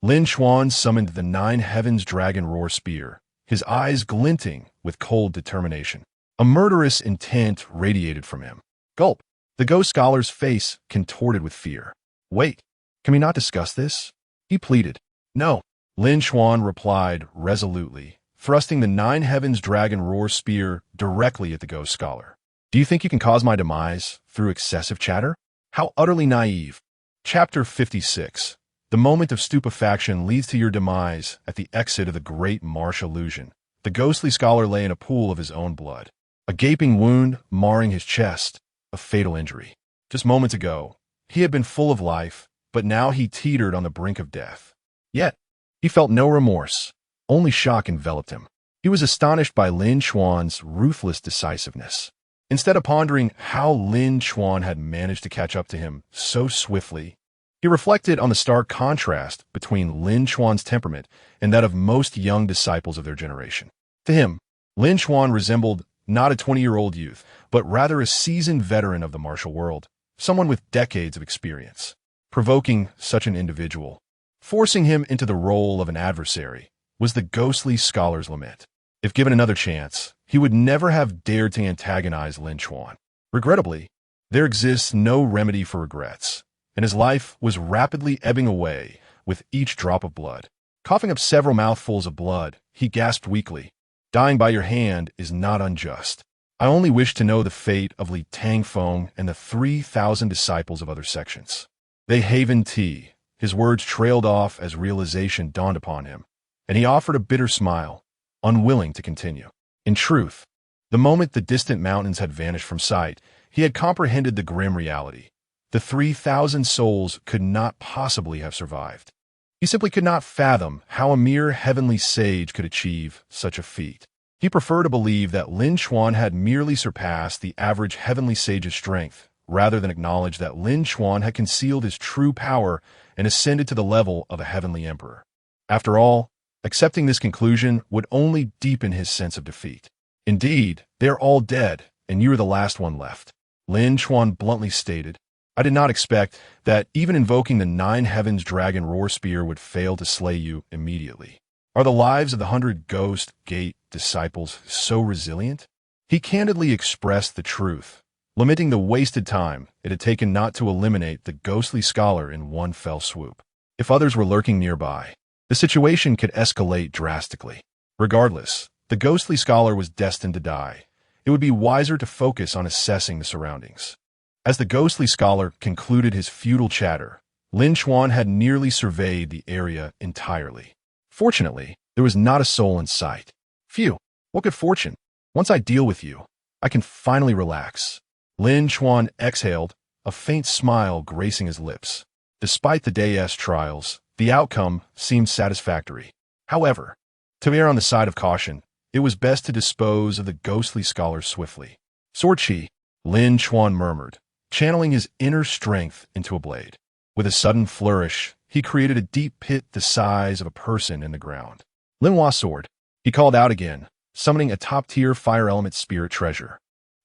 Lin Chuan summoned the 9 Heavens Dragon Roar Spear, his eyes glinting with cold determination. A murderous intent radiated from him. Gulp! The Go scholar's face contorted with fear. Wait, can we not discuss this? He pleaded. No, Lin Chuan replied resolutely, thrusting the 9 Heavens Dragon Roar Spear directly at the Go scholar. Do you think you can cause my demise through excessive chatter? How utterly naive. Chapter 56. The moment of stupefaction leads to your demise at the exit of the great marsh illusion. The ghostly scholar lay in a pool of his own blood. A gaping wound marring his chest, a fatal injury. Just moments ago, he had been full of life, but now he teetered on the brink of death. Yet, he felt no remorse. Only shock enveloped him. He was astonished by Lin Chuan's ruthless decisiveness. Instead of pondering how Lin Chuan had managed to catch up to him so swiftly, he reflected on the stark contrast between Lin Chuan's temperament and that of most young disciples of their generation. To him, Lin Chuan resembled not a 20-year-old youth, but rather a seasoned veteran of the martial world, someone with decades of experience. Provoking such an individual, forcing him into the role of an adversary, was the ghostly scholar's lament. If given another chance, he would never have dared to antagonize Lin Chuan. Regrettably, there exists no remedy for regrets, and his life was rapidly ebbing away with each drop of blood. Coughing up several mouthfuls of blood, he gasped weakly. Dying by your hand is not unjust. I only wish to know the fate of Li Tangfeng and the 3,000 disciples of other sections. They havened tea. His words trailed off as realization dawned upon him, and he offered a bitter smile, unwilling to continue. In truth, the moment the distant mountains had vanished from sight, he had comprehended the grim reality. The 3,000 souls could not possibly have survived. He simply could not fathom how a mere heavenly sage could achieve such a feat. He preferred to believe that Lin Chuan had merely surpassed the average heavenly sage's strength, rather than acknowledge that Lin Chuan had concealed his true power and ascended to the level of a heavenly emperor. After all, accepting this conclusion would only deepen his sense of defeat. Indeed, they're all dead, and you are the last one left, Lin Chuan bluntly stated. I did not expect that even invoking the 9 Heavens Dragon Roar Spear would fail to slay you immediately. Are the lives of the 100 Ghost Gate disciples so resilient? He candidly expressed the truth, lamenting the wasted time it had taken not to eliminate the ghostly scholar in one fell swoop. If others were lurking nearby, the situation could escalate drastically. Regardless, the ghostly scholar was destined to die. It would be wiser to focus on assessing the surroundings. As the ghostly scholar concluded his futile chatter, Lin Chuan had nearly surveyed the area entirely. Fortunately, there was not a soul in sight. Phew, what good fortune. Once I deal with you, I can finally relax. Lin Chuan exhaled, a faint smile gracing his lips. Despite the day's trials, the outcome seemed satisfactory. However, to err on the side of caution, it was best to dispose of the ghostly scholar swiftly. Sword Chi, Lin Chuan murmured, channeling his inner strength into a blade. With a sudden flourish, he created a deep pit the size of a person in the ground. Lin Hua's sword. He called out again, summoning a top-tier fire element spirit treasure.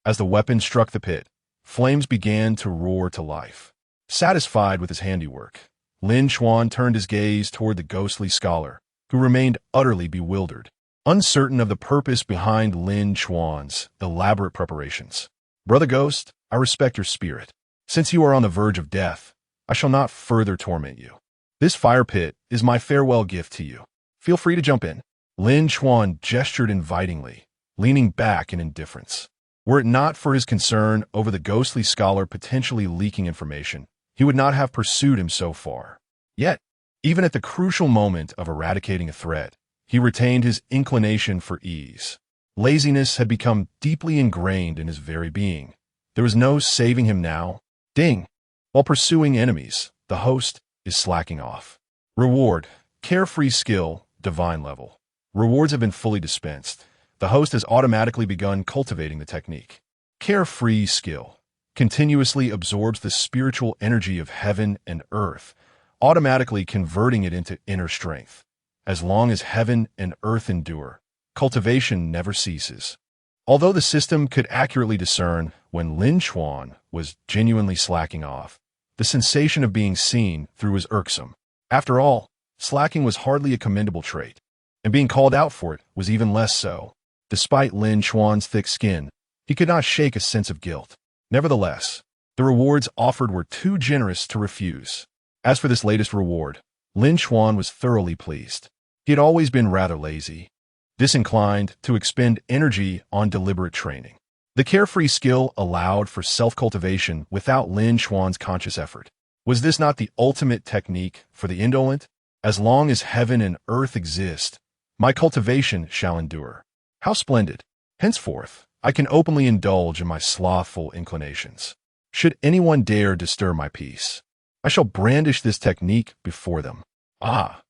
As the weapon struck the pit, flames began to roar to life. Satisfied with his handiwork, Lin Chuan turned his gaze toward the ghostly scholar, who remained utterly bewildered, uncertain of the purpose behind Lin Chuan's elaborate preparations. Brother Ghost, I respect your spirit. Since you are on the verge of death, I shall not further torment you. This fire pit is my farewell gift to you. Feel free to jump in. Lin Chuan gestured invitingly, leaning back in indifference. Were it not for his concern over the ghostly scholar potentially leaking information, he would not have pursued him so far. Yet, even at the crucial moment of eradicating a threat, he retained his inclination for ease. Laziness had become deeply ingrained in his very being. There was no saving him now. Ding! While pursuing enemies, the host is slacking off. Reward: carefree skill, divine level. Rewards have been fully dispensed. The host has automatically begun cultivating the technique. Carefree skill continuously absorbs the spiritual energy of heaven and earth, automatically converting it into inner strength. As long as heaven and earth endure, cultivation never ceases. Although the system could accurately discern when Lin Chuan was genuinely slacking off, the sensation of being seen through was irksome. After all, slacking was hardly a commendable trait, and being called out for it was even less so. Despite Lin Chuan's thick skin, he could not shake a sense of guilt. Nevertheless, the rewards offered were too generous to refuse. As for this latest reward, Lin Chuan was thoroughly pleased. He had always been rather lazy, disinclined to expend energy on deliberate training. The carefree skill allowed for self-cultivation without Lin Chuan's conscious effort. Was this not the ultimate technique for the indolent? As long as heaven and earth exist, my cultivation shall endure. How splendid! Henceforth, I can openly indulge in my slothful inclinations. Should anyone dare disturb my peace, I shall brandish this technique before them. Ah,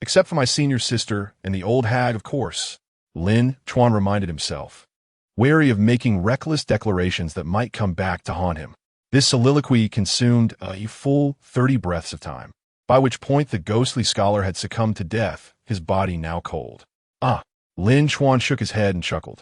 except for my senior sister and the old hag, of course, Lin Chuan reminded himself, wary of making reckless declarations that might come back to haunt him. This soliloquy consumed a full 30 breaths of time, by which point the ghostly scholar had succumbed to death, his body now cold. Ah! Lin Chuan shook his head and chuckled.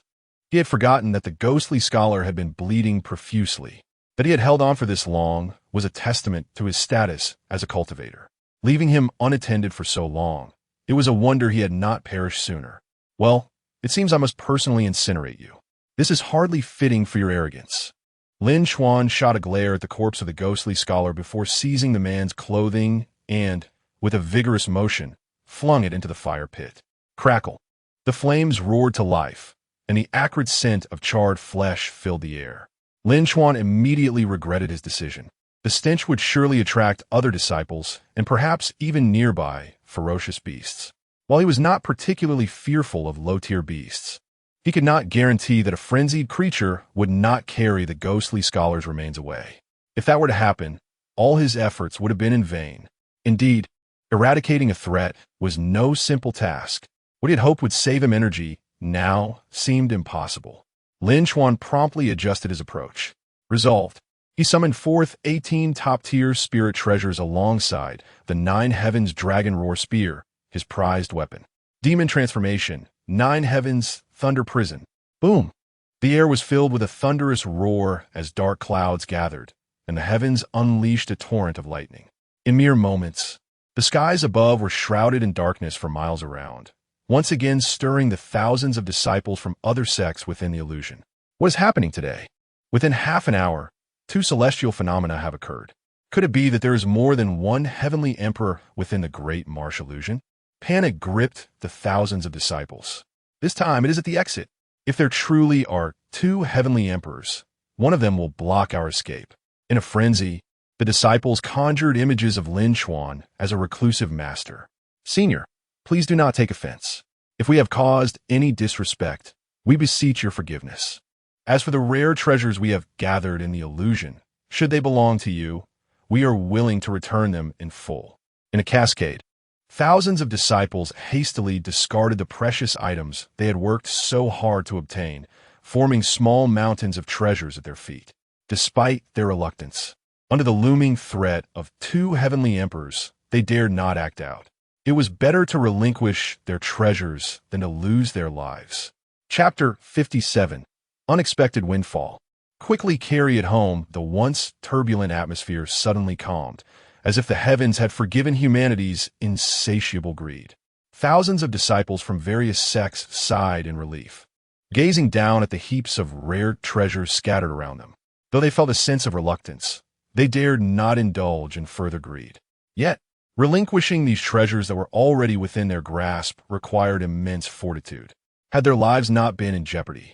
He had forgotten that the ghostly scholar had been bleeding profusely. That he had held on for this long was a testament to his status as a cultivator. Leaving him unattended for so long, it was a wonder he had not perished sooner. Well, it seems I must personally incinerate you. This is hardly fitting for your arrogance. Lin Chuan shot a glare at the corpse of the ghostly scholar before seizing the man's clothing and, with a vigorous motion, flung it into the fire pit. Crackle! The flames roared to life, and the acrid scent of charred flesh filled the air. Lin Chuan immediately regretted his decision. The stench would surely attract other disciples, and perhaps even nearby, ferocious beasts. While he was not particularly fearful of low-tier beasts, he could not guarantee that a frenzied creature would not carry the ghostly scholar's remains away. If that were to happen, all his efforts would have been in vain. Indeed, eradicating a threat was no simple task. What he had hoped would save him energy now seemed impossible. Lin Chuan promptly adjusted his approach. Resolved, he summoned forth 18 top-tier spirit treasures alongside the 9 Heavens Dragon Roar Spear, his prized weapon. Demon Transformation, 9 Heavens Thunder Prison. Boom! The air was filled with a thunderous roar as dark clouds gathered, and the heavens unleashed a torrent of lightning. In mere moments, the skies above were shrouded in darkness for miles around, once again stirring the thousands of disciples from other sects within the illusion. What is happening today? Within half an hour, 2 celestial phenomena have occurred. Could it be that there is more than one heavenly emperor within the great marsh illusion? Panic gripped the thousands of disciples. This time it is at the exit. If there truly are 2 heavenly emperors, one of them will block our escape. In a frenzy, the disciples conjured images of Lin Chuan as a reclusive master. Senior, please do not take offense. If we have caused any disrespect, we beseech your forgiveness. As for the rare treasures we have gathered in the illusion, should they belong to you, we are willing to return them in full. In a cascade, thousands of disciples hastily discarded the precious items they had worked so hard to obtain, forming small mountains of treasures at their feet. despite their reluctance. Under the looming threat of two heavenly emperors, they dared not act out. It was better to relinquish their treasures than to lose their lives. Chapter 57. Unexpected Windfall. Quickly carry it home, the once turbulent atmosphere suddenly calmed, as if the heavens had forgiven humanity's insatiable greed. Thousands of disciples from various sects sighed in relief, gazing down at the heaps of rare treasures scattered around them. Though they felt a sense of reluctance, they dared not indulge in further greed. Yet, relinquishing these treasures that were already within their grasp required immense fortitude. Had their lives not been in jeopardy,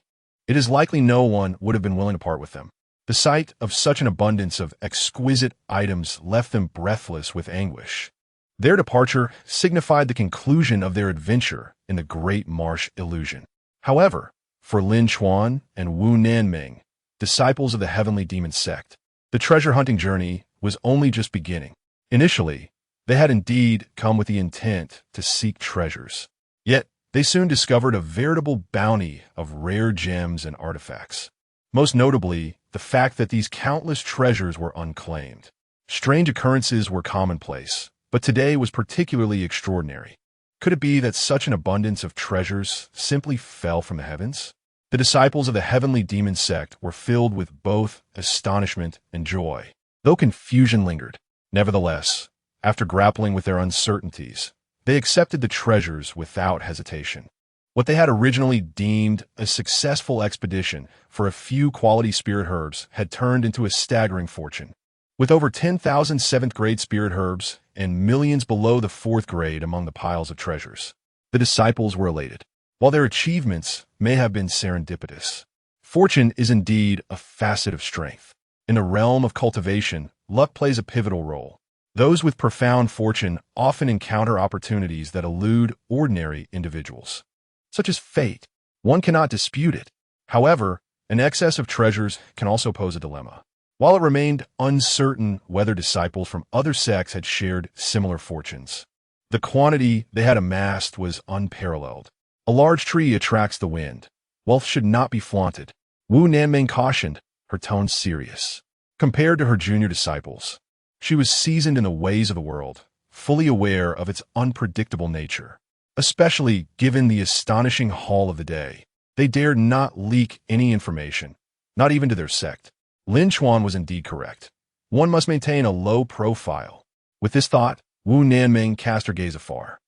it is likely no one would have been willing to part with them. The sight of such an abundance of exquisite items left them breathless with anguish. Their departure signified the conclusion of their adventure in the Great Marsh Illusion. However, for Lin Chuan and Wu Nanming, disciples of the Heavenly Demon Sect, the treasure-hunting journey was only just beginning. Initially, they had indeed come with the intent to seek treasures. Yet, they soon discovered a veritable bounty of rare gems and artifacts. Most notably, the fact that these countless treasures were unclaimed. Strange occurrences were commonplace, but today was particularly extraordinary. Could it be that such an abundance of treasures simply fell from the heavens? The disciples of the Heavenly Demon Sect were filled with both astonishment and joy, though confusion lingered. Nevertheless, after grappling with their uncertainties, they accepted the treasures without hesitation. What they had originally deemed a successful expedition for a few quality spirit herbs had turned into a staggering fortune. With over 10,000 7th-grade spirit herbs and millions below the 4th grade among the piles of treasures, the disciples were elated. While their achievements may have been serendipitous, fortune is indeed a facet of strength. In the realm of cultivation, luck plays a pivotal role. Those with profound fortune often encounter opportunities that elude ordinary individuals, such as fate. One cannot dispute it. However, an excess of treasures can also pose a dilemma. While it remained uncertain whether disciples from other sects had shared similar fortunes, the quantity they had amassed was unparalleled. A large tree attracts the wind. Wealth should not be flaunted. Wu Nanming cautioned, her tone serious. Compared to her junior disciples, she was seasoned in the ways of the world, fully aware of its unpredictable nature. Especially given the astonishing haul of the day, they dared not leak any information, not even to their sect. Lin Chuan was indeed correct. One must maintain a low profile. With this thought, Wu Nanming cast her gaze afar.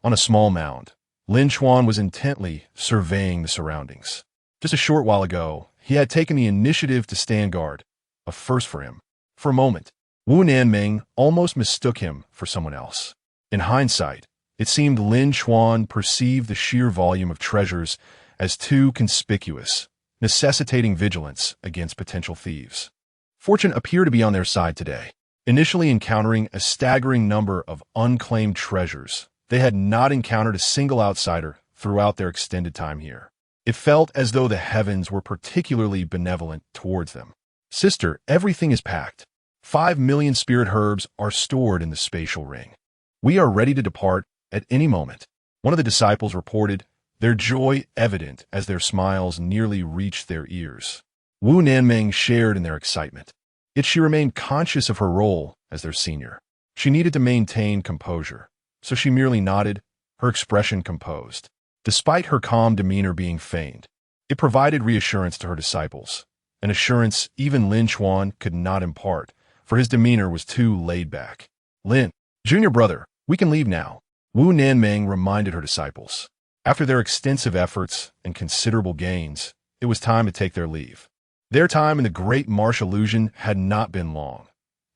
On a small mound, Lin Chuan was intently surveying the surroundings. Just a short while ago, he had taken the initiative to stand guard, a first for him. For a moment, Wu Nanming almost mistook him for someone else. In hindsight, it seemed Lin Chuan perceived the sheer volume of treasures as too conspicuous, necessitating vigilance against potential thieves. Fortune appeared to be on their side today. Initially encountering a staggering number of unclaimed treasures, they had not encountered a single outsider throughout their extended time here. It felt as though the heavens were particularly benevolent towards them. Sister, everything is packed. 5 million spirit herbs are stored in the spatial ring. We are ready to depart at any moment. One of the disciples reported, their joy evident as their smiles nearly reached their ears. Wu Nanming shared in their excitement. Yet she remained conscious of her role as their senior. She needed to maintain composure, so she merely nodded, her expression composed. Despite her calm demeanor being feigned, it provided reassurance to her disciples, an assurance even Lin Chuan could not impart, for his demeanor was too laid back. Lin, junior brother, we can leave now, Wu Nanming reminded her disciples. After their extensive efforts and considerable gains, it was time to take their leave. Their time in the Great Marsh Illusion had not been long,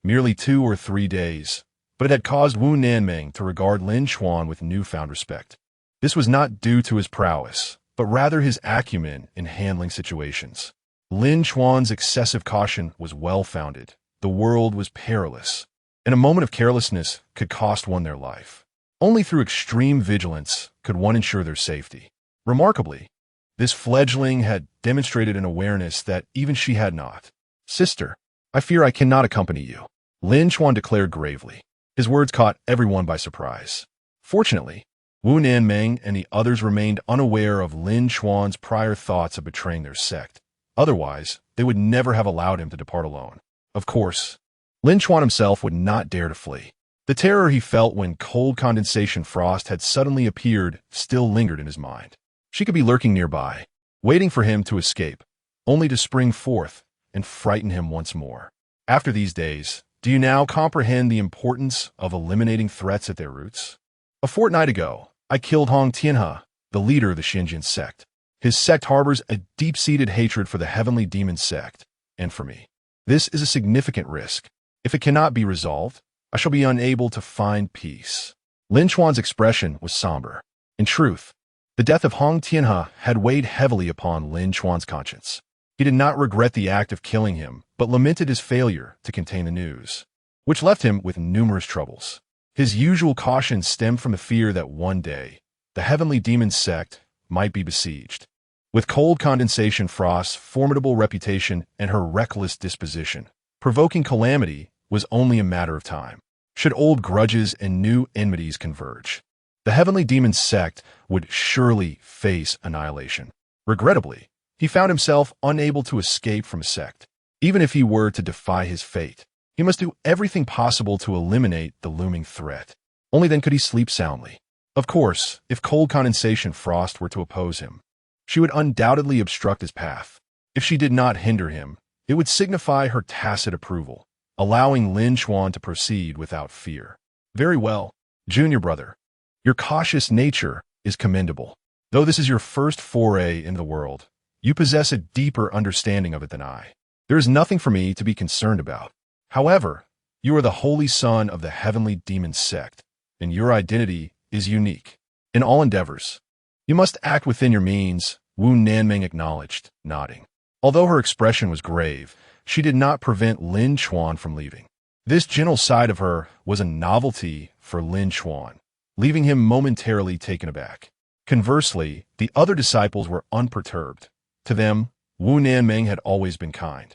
merely 2 or 3 days, but it had caused Wu Nanming to regard Lin Chuan with newfound respect. This was not due to his prowess, but rather his acumen in handling situations. Lin Chuan's excessive caution was well-founded. The world was perilous, and a moment of carelessness could cost one their life. Only through extreme vigilance could one ensure their safety. Remarkably, this fledgling had demonstrated an awareness that even she had not. Sister, I fear I cannot accompany you, Lin Chuan declared gravely. His words caught everyone by surprise. Fortunately, Wu Nanming and the others remained unaware of Lin Chuan's prior thoughts of betraying their sect. Otherwise, they would never have allowed him to depart alone. Of course, Lin Chuan himself would not dare to flee. The terror he felt when cold condensation frost had suddenly appeared still lingered in his mind. She could be lurking nearby, waiting for him to escape, only to spring forth and frighten him once more. After these days, do you now comprehend the importance of eliminating threats at their roots? A fortnight ago, I killed Hong Tianhe, the leader of the Xinjiang sect. His sect harbors a deep-seated hatred for the heavenly demon sect, and for me. This is a significant risk. If it cannot be resolved, I shall be unable to find peace. Lin Chuan's expression was somber. In truth, the death of Hong Tianhe had weighed heavily upon Lin Chuan's conscience. He did not regret the act of killing him, but lamented his failure to contain the news, which left him with numerous troubles. His usual caution stemmed from the fear that one day, the heavenly demon sect might be besieged. With cold condensation frost's formidable reputation and her reckless disposition, provoking calamity was only a matter of time. Should old grudges and new enmities converge, the heavenly demon sect would surely face annihilation. Regrettably, he found himself unable to escape from a sect. Even if he were to defy his fate, he must do everything possible to eliminate the looming threat. Only then could he sleep soundly. Of course, if cold condensation frost were to oppose him, she would undoubtedly obstruct his path. If she did not hinder him, it would signify her tacit approval, allowing Lin Chuan to proceed without fear. Very well, junior brother. Your cautious nature is commendable. Though this is your first foray into the world, you possess a deeper understanding of it than I. There is nothing for me to be concerned about. However, you are the holy son of the heavenly demon sect, and your identity is unique. In all endeavors, you must act within your means, Wu Nanming acknowledged, nodding. Although her expression was grave, she did not prevent Lin Chuan from leaving. This gentle side of her was a novelty for Lin Chuan, leaving him momentarily taken aback. Conversely, the other disciples were unperturbed. To them, Wu Nanming had always been kind.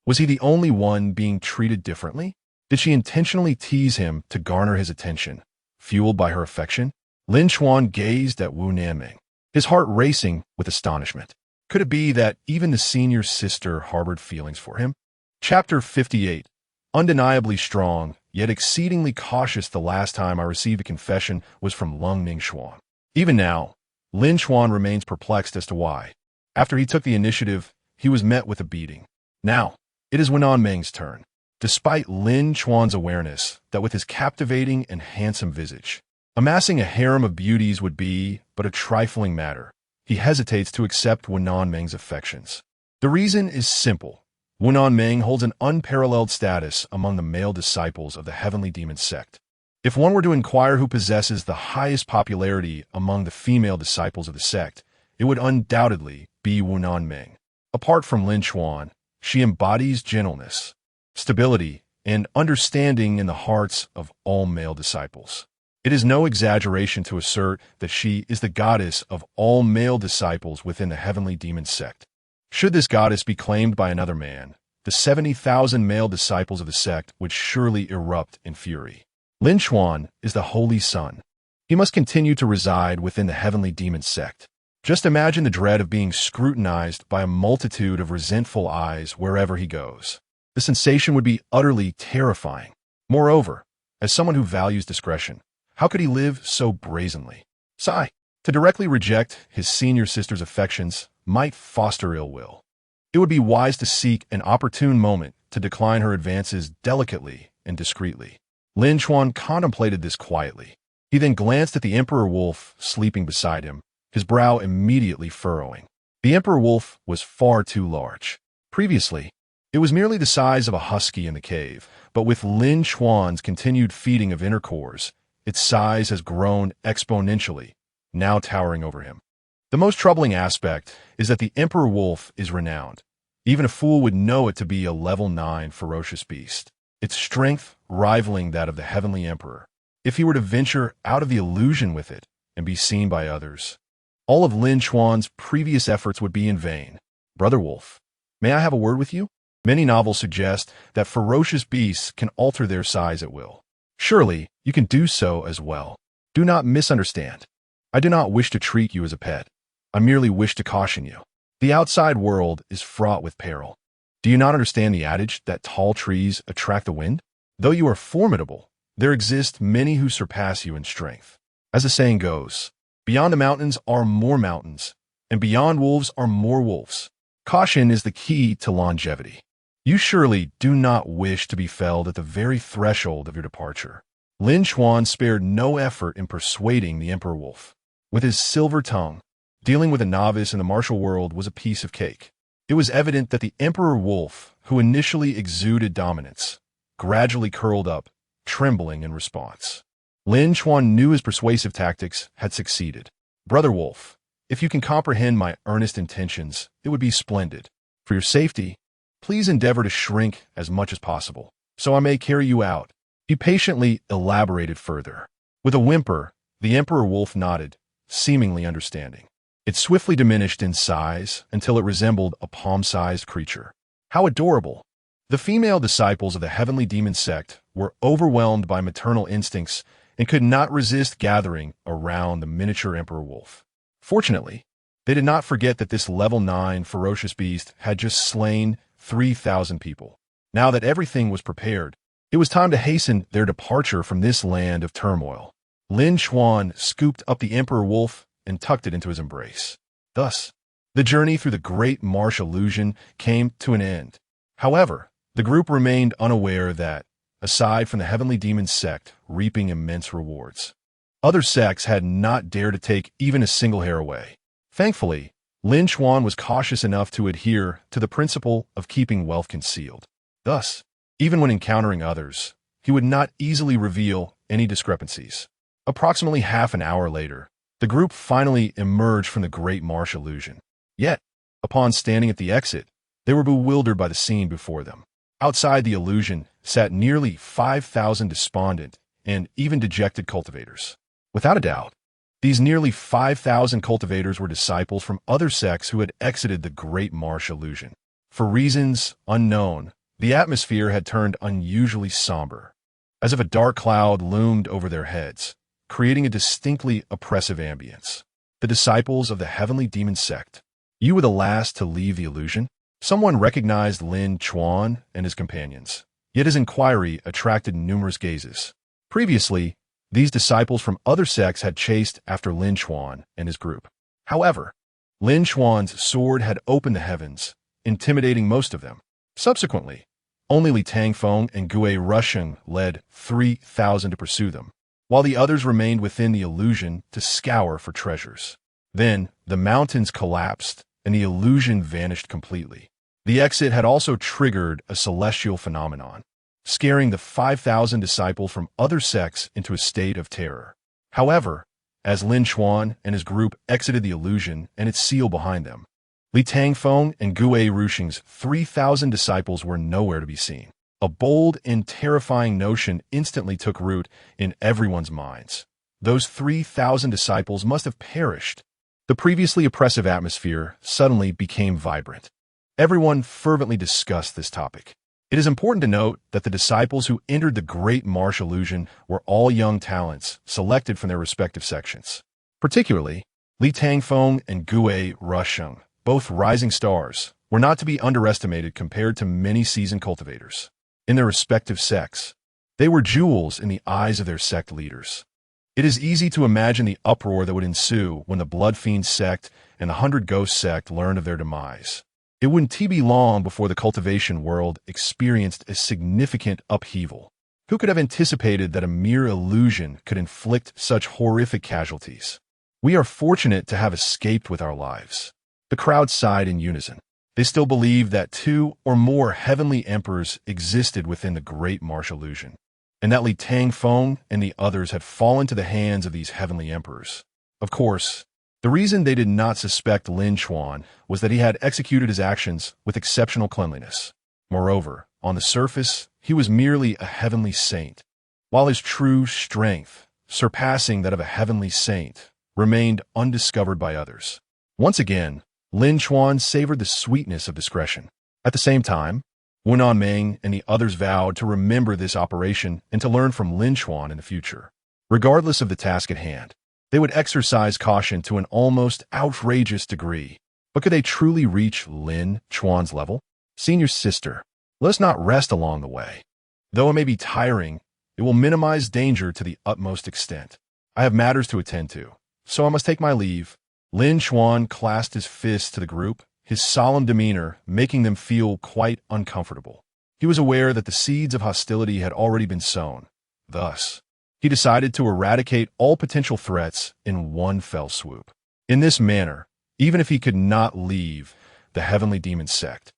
Was he the only one being treated differently? Did she intentionally tease him to garner his attention, fueled by her affection? Lin Chuan gazed at Wu Nanming, his heart racing with astonishment. Could it be that even the senior sister harbored feelings for him? Chapter 58. Undeniably strong, yet exceedingly cautious. The last time I received a confession was from Leng Ningshuang. Even now, Lin Chuan remains perplexed as to why. After he took the initiative, he was met with a beating. Now, it is Wu Nanming's turn. Despite Lin Chuan's awareness that with his captivating and handsome visage, amassing a harem of beauties would be but a trifling matter, he hesitates to accept Wu Nanming's affections. The reason is simple. Wu Nanming holds an unparalleled status among the male disciples of the heavenly demon sect. If one were to inquire who possesses the highest popularity among the female disciples of the sect, it would undoubtedly be Wu Nanming. Apart from Lin Chuan, she embodies gentleness, stability, and understanding in the hearts of all male disciples. It is no exaggeration to assert that she is the goddess of all male disciples within the heavenly demon sect. Should this goddess be claimed by another man, the 70,000 male disciples of the sect would surely erupt in fury. Lin Chuan is the holy son. He must continue to reside within the heavenly demon sect. Just imagine the dread of being scrutinized by a multitude of resentful eyes wherever he goes. The sensation would be utterly terrifying. Moreover, as someone who values discretion, how could he live so brazenly? Sigh. To directly reject his senior sister's affections might foster ill will. It would be wise to seek an opportune moment to decline her advances delicately and discreetly. Lin Chuan contemplated this quietly. He then glanced at the Emperor Wolf sleeping beside him, his brow immediately furrowing. The Emperor Wolf was far too large. Previously, it was merely the size of a husky in the cave, but with Lin Chuan's continued feeding of inner cores, its size has grown exponentially, now towering over him. The most troubling aspect is that the Emperor Wolf is renowned. Even a fool would know it to be a level 9 ferocious beast, its strength rivaling that of the Heavenly Emperor. If he were to venture out of the illusion with it and be seen by others, all of Lin Chuan's previous efforts would be in vain. Brother Wolf, may I have a word with you? Many novels suggest that ferocious beasts can alter their size at will. Surely, you can do so as well. Do not misunderstand. I do not wish to treat you as a pet. I merely wish to caution you. The outside world is fraught with peril. Do you not understand the adage that tall trees attract the wind? Though you are formidable, there exist many who surpass you in strength. As the saying goes, beyond the mountains are more mountains, and beyond wolves are more wolves. Caution is the key to longevity. You surely do not wish to be felled at the very threshold of your departure. Lin Chuan spared no effort in persuading the Emperor Wolf. With his silver tongue, dealing with a novice in the martial world was a piece of cake. It was evident that the Emperor Wolf, who initially exuded dominance, gradually curled up, trembling in response. Lin Chuan knew his persuasive tactics had succeeded. Brother Wolf, if you can comprehend my earnest intentions, it would be splendid. For your safety, please endeavor to shrink as much as possible, so I may carry you out. He patiently elaborated further. With a whimper, the Emperor Wolf nodded, seemingly understanding. It swiftly diminished in size until it resembled a palm-sized creature. How adorable! The female disciples of the heavenly demon sect were overwhelmed by maternal instincts and could not resist gathering around the miniature Emperor Wolf. Fortunately, they did not forget that this level 9 ferocious beast had just slain 3,000 people. Now that everything was prepared, it was time to hasten their departure from this land of turmoil. Lin Chuan scooped up the Emperor Wolf and tucked it into his embrace. Thus, the journey through the great marsh illusion came to an end. However, the group remained unaware that, aside from the heavenly demon sect reaping immense rewards, other sects had not dared to take even a single hair away. Thankfully, Lin Chuan was cautious enough to adhere to the principle of keeping wealth concealed. Thus, even when encountering others, he would not easily reveal any discrepancies. Approximately half an hour later, the group finally emerged from the great marsh illusion. Yet, upon standing at the exit, they were bewildered by the scene before them. Outside the illusion sat nearly 5,000 despondent and even dejected cultivators. Without a doubt, these nearly 5,000 cultivators were disciples from other sects who had exited the great marsh illusion. For reasons unknown, the atmosphere had turned unusually somber, as if a dark cloud loomed over their heads, creating a distinctly oppressive ambience. The disciples of the heavenly demon sect. You were the last to leave the illusion? Someone recognized Lin Chuan and his companions, yet his inquiry attracted numerous gazes. Previously, these disciples from other sects had chased after Lin Chuan and his group. However, Lin Chuan's sword had opened the heavens, intimidating most of them. Subsequently, only Li Tangfeng and Gue Rusheng led 3,000 to pursue them, while the others remained within the illusion to scour for treasures. Then, the mountains collapsed, and the illusion vanished completely. The exit had also triggered a celestial phenomenon, scaring the 5,000 disciples from other sects into a state of terror. However, as Lin Chuan and his group exited the illusion and its seal behind them, Li Tangfeng and Gue Rusheng's 3,000 disciples were nowhere to be seen. A bold and terrifying notion instantly took root in everyone's minds. Those 3,000 disciples must have perished. The previously oppressive atmosphere suddenly became vibrant. Everyone fervently discussed this topic. It is important to note that the disciples who entered the great marsh illusion were all young talents selected from their respective sections. Particularly, Li Tangfeng and Gue Rusheng, both rising stars, were not to be underestimated compared to many seasoned cultivators. In their respective sects, they were jewels in the eyes of their sect leaders. It is easy to imagine the uproar that would ensue when the Blood Fiend sect and the 100 Ghost sect learned of their demise. It wouldn't be long before the cultivation world experienced a significant upheaval. Who could have anticipated that a mere illusion could inflict such horrific casualties? We are fortunate to have escaped with our lives. The crowd sighed in unison. They still believed that 2 or more heavenly emperors existed within the great marsh illusion, and that Li Tangfeng and the others had fallen to the hands of these heavenly emperors. Of course, the reason they did not suspect Lin Chuan was that he had executed his actions with exceptional cleanliness. Moreover, on the surface, he was merely a heavenly saint, while his true strength, surpassing that of a heavenly saint, remained undiscovered by others. Once again, Lin Chuan savored the sweetness of discretion. At the same time, Wen Meng and the others vowed to remember this operation and to learn from Lin Chuan in the future. Regardless of the task at hand, they would exercise caution to an almost outrageous degree. But could they truly reach Lin Chuan's level? Senior sister, let us not rest along the way. Though it may be tiring, it will minimize danger to the utmost extent. I have matters to attend to, so I must take my leave. Lin Chuan clasped his fists to the group, his solemn demeanor making them feel quite uncomfortable. He was aware that the seeds of hostility had already been sown. Thus, he decided to eradicate all potential threats in one fell swoop. In this manner, even if he could not leave the heavenly demon sect,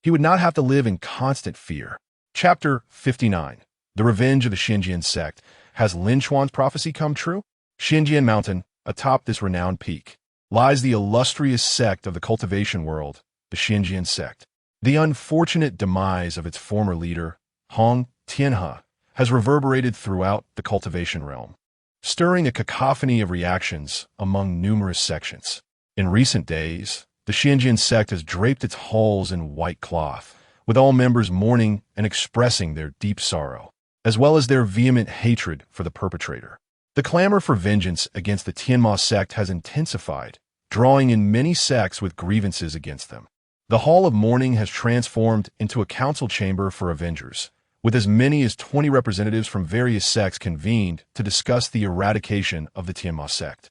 he would not have to live in constant fear. Chapter 59. The Revenge of the Xinjian Sect. Has Lin Chuan's prophecy come true? Xinjian Mountain, atop this renowned peak, lies the illustrious sect of the cultivation world, the Xinjian Sect. The unfortunate demise of its former leader, Hong Tianhe, has reverberated throughout the cultivation realm, stirring a cacophony of reactions among numerous sections. In recent days, the Xinjian sect has draped its halls in white cloth, with all members mourning and expressing their deep sorrow, as well as their vehement hatred for the perpetrator. The clamor for vengeance against the Tianma sect has intensified, drawing in many sects with grievances against them. The Hall of Mourning has transformed into a council chamber for avengers, with as many as 20 representatives from various sects convened to discuss the eradication of the Tianma sect.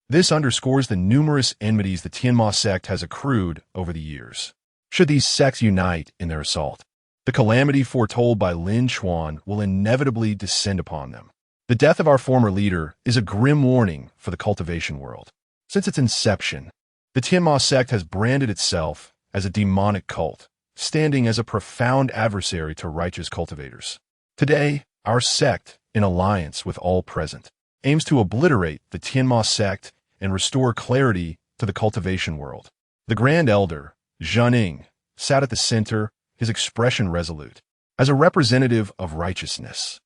This underscores the numerous enmities the Tianma sect has accrued over the years. Should these sects unite in their assault, the calamity foretold by Lin Chuan will inevitably descend upon them. The death of our former leader is a grim warning for the cultivation world. Since its inception, the Tianma sect has branded itself as a demonic cult, standing as a profound adversary to righteous cultivators. Today, our sect, in alliance with all present, aims to obliterate the Tianma sect and restore clarity to the cultivation world. The Grand Elder, Zhanning, sat at the center, his expression resolute. As a representative of righteousness,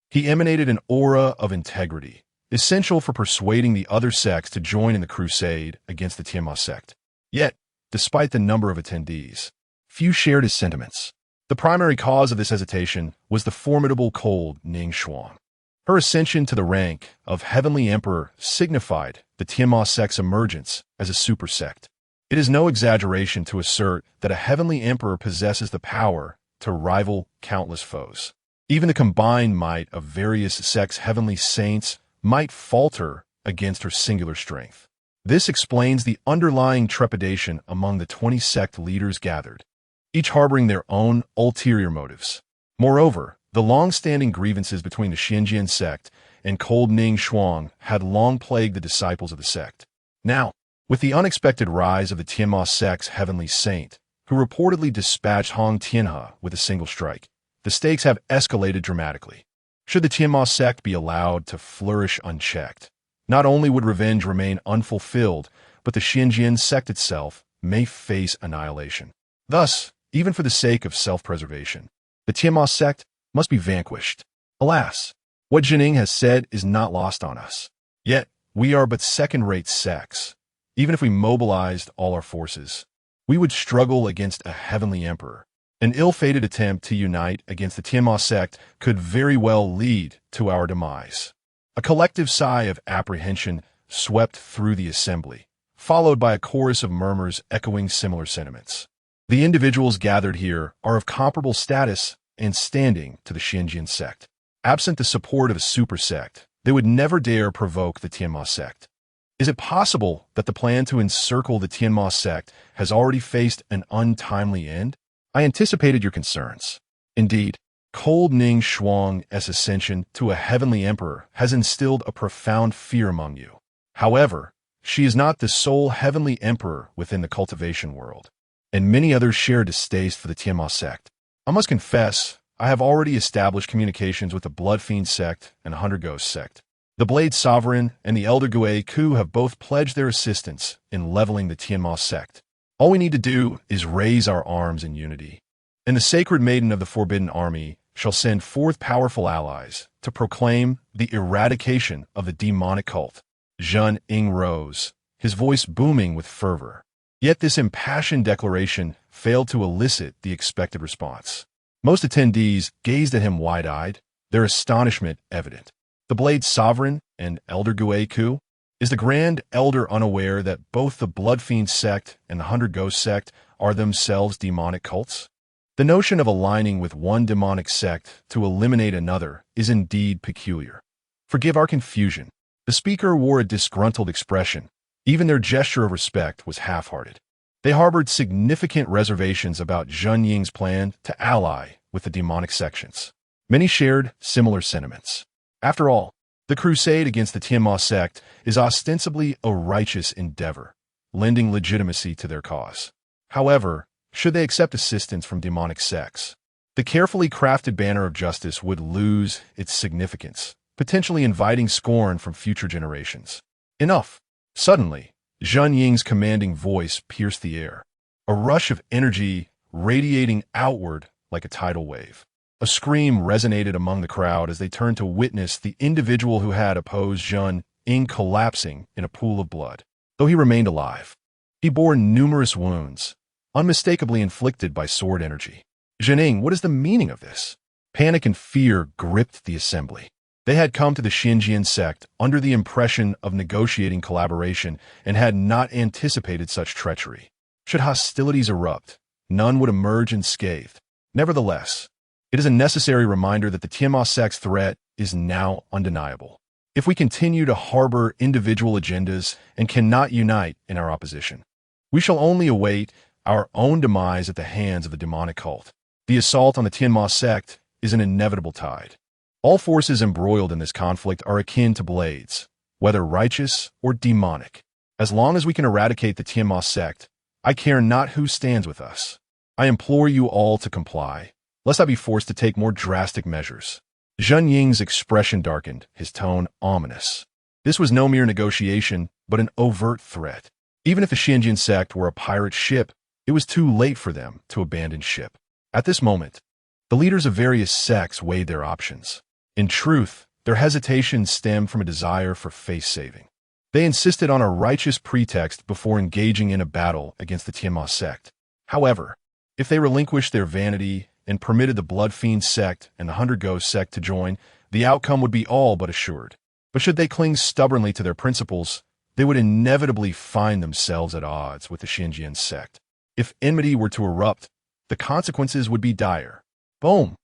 he emanated an aura of integrity, essential for persuading the other sects to join in the crusade against the Tianma sect. Yet, despite the number of attendees, few shared his sentiments. The primary cause of this hesitation was the formidable Leng Ningshuang. Her ascension to the rank of Heavenly Emperor signified the Tianma sect's emergence as a super sect. It is no exaggeration to assert that a Heavenly Emperor possesses the power to rival countless foes. Even the combined might of various sects' heavenly saints might falter against her singular strength. This explains the underlying trepidation among the 20 sect leaders gathered, each harboring their own ulterior motives. Moreover, the long-standing grievances between the Xinjian sect and Leng Ningshuang had long plagued the disciples of the sect. Now, with the unexpected rise of the Tianma sect's heavenly saint, who reportedly dispatched Hong Tianhe with a single strike, the stakes have escalated dramatically. Should the Tianma sect be allowed to flourish unchecked, not only would revenge remain unfulfilled, but the Xinjian sect itself may face annihilation. Thus, even for the sake of self-preservation, the Tianma sect must be vanquished. Alas, what Zhanning has said is not lost on us. Yet, we are but second-rate sects. Even if we mobilized all our forces, we would struggle against a heavenly emperor. An ill-fated attempt to unite against the Tianma sect could very well lead to our demise. A collective sigh of apprehension swept through the assembly, followed by a chorus of murmurs echoing similar sentiments. The individuals gathered here are of comparable status and standing to the Xinjian sect. Absent the support of a super sect, they would never dare provoke the Tianma sect. Is it possible that the plan to encircle the Tianma sect has already faced an untimely end? I anticipated your concerns. Indeed, Leng Ningshuang's ascension to a heavenly emperor has instilled a profound fear among you. However, she is not the sole heavenly emperor within the cultivation world, and many others share distaste for the Tianma sect. I must confess, I have already established communications with the Blood Fiend sect and Hunter Ghost sect. The Blade Sovereign and the Elder Gui Ku have both pledged their assistance in leveling the Tianma sect. All we need to do is raise our arms in unity, and the Sacred Maiden of the Forbidden Army shall send forth powerful allies to proclaim the eradication of the demonic cult. Zhanning rose, his voice booming with fervor. Yet this impassioned declaration failed to elicit the expected response. Most attendees gazed at him wide-eyed, their astonishment evident. The Blade Sovereign and Elder Gui Ku? Is the Grand Elder unaware that both the Blood Fiend sect and the Hunter Ghost sect are themselves demonic cults? The notion of aligning with one demonic sect to eliminate another is indeed peculiar. Forgive our confusion. The speaker wore a disgruntled expression. Even their gesture of respect was half-hearted. They harbored significant reservations about Zheng Ying's plan to ally with the demonic sections. Many shared similar sentiments. After all, the crusade against the Tianma sect is ostensibly a righteous endeavor, lending legitimacy to their cause. However, should they accept assistance from demonic sects, the carefully crafted banner of justice would lose its significance, potentially inviting scorn from future generations. Enough! Suddenly, Zheng Ying's commanding voice pierced the air. A rush of energy radiating outward like a tidal wave. A scream resonated among the crowd as they turned to witness the individual who had opposed Zheng Ying collapsing in a pool of blood. Though he remained alive, he bore numerous wounds, unmistakably inflicted by sword energy. Zheng Ying, what is the meaning of this? Panic and fear gripped the assembly. They had come to the Xinjiang sect under the impression of negotiating collaboration and had not anticipated such treachery. Should hostilities erupt, none would emerge unscathed. Nevertheless, it is a necessary reminder that the Tianma sect's threat is now undeniable. If we continue to harbor individual agendas and cannot unite in our opposition, we shall only await our own demise at the hands of the demonic cult. The assault on the Tianma sect is an inevitable tide. All forces embroiled in this conflict are akin to blades, whether righteous or demonic. As long as we can eradicate the Tianma sect, I care not who stands with us. I implore you all to comply, lest I be forced to take more drastic measures. Zheng Ying's expression darkened, his tone ominous. This was no mere negotiation, but an overt threat. Even if the Xinjiang sect were a pirate ship, it was too late for them to abandon ship. At this moment, the leaders of various sects weighed their options. In truth, their hesitation stemmed from a desire for face-saving. They insisted on a righteous pretext before engaging in a battle against the Tianma sect. However, if they relinquished their vanity and permitted the Blood Fiend sect and the Hundred Ghost sect to join, the outcome would be all but assured. But should they cling stubbornly to their principles, they would inevitably find themselves at odds with the Xinjiang sect. If enmity were to erupt, the consequences would be dire. Boom!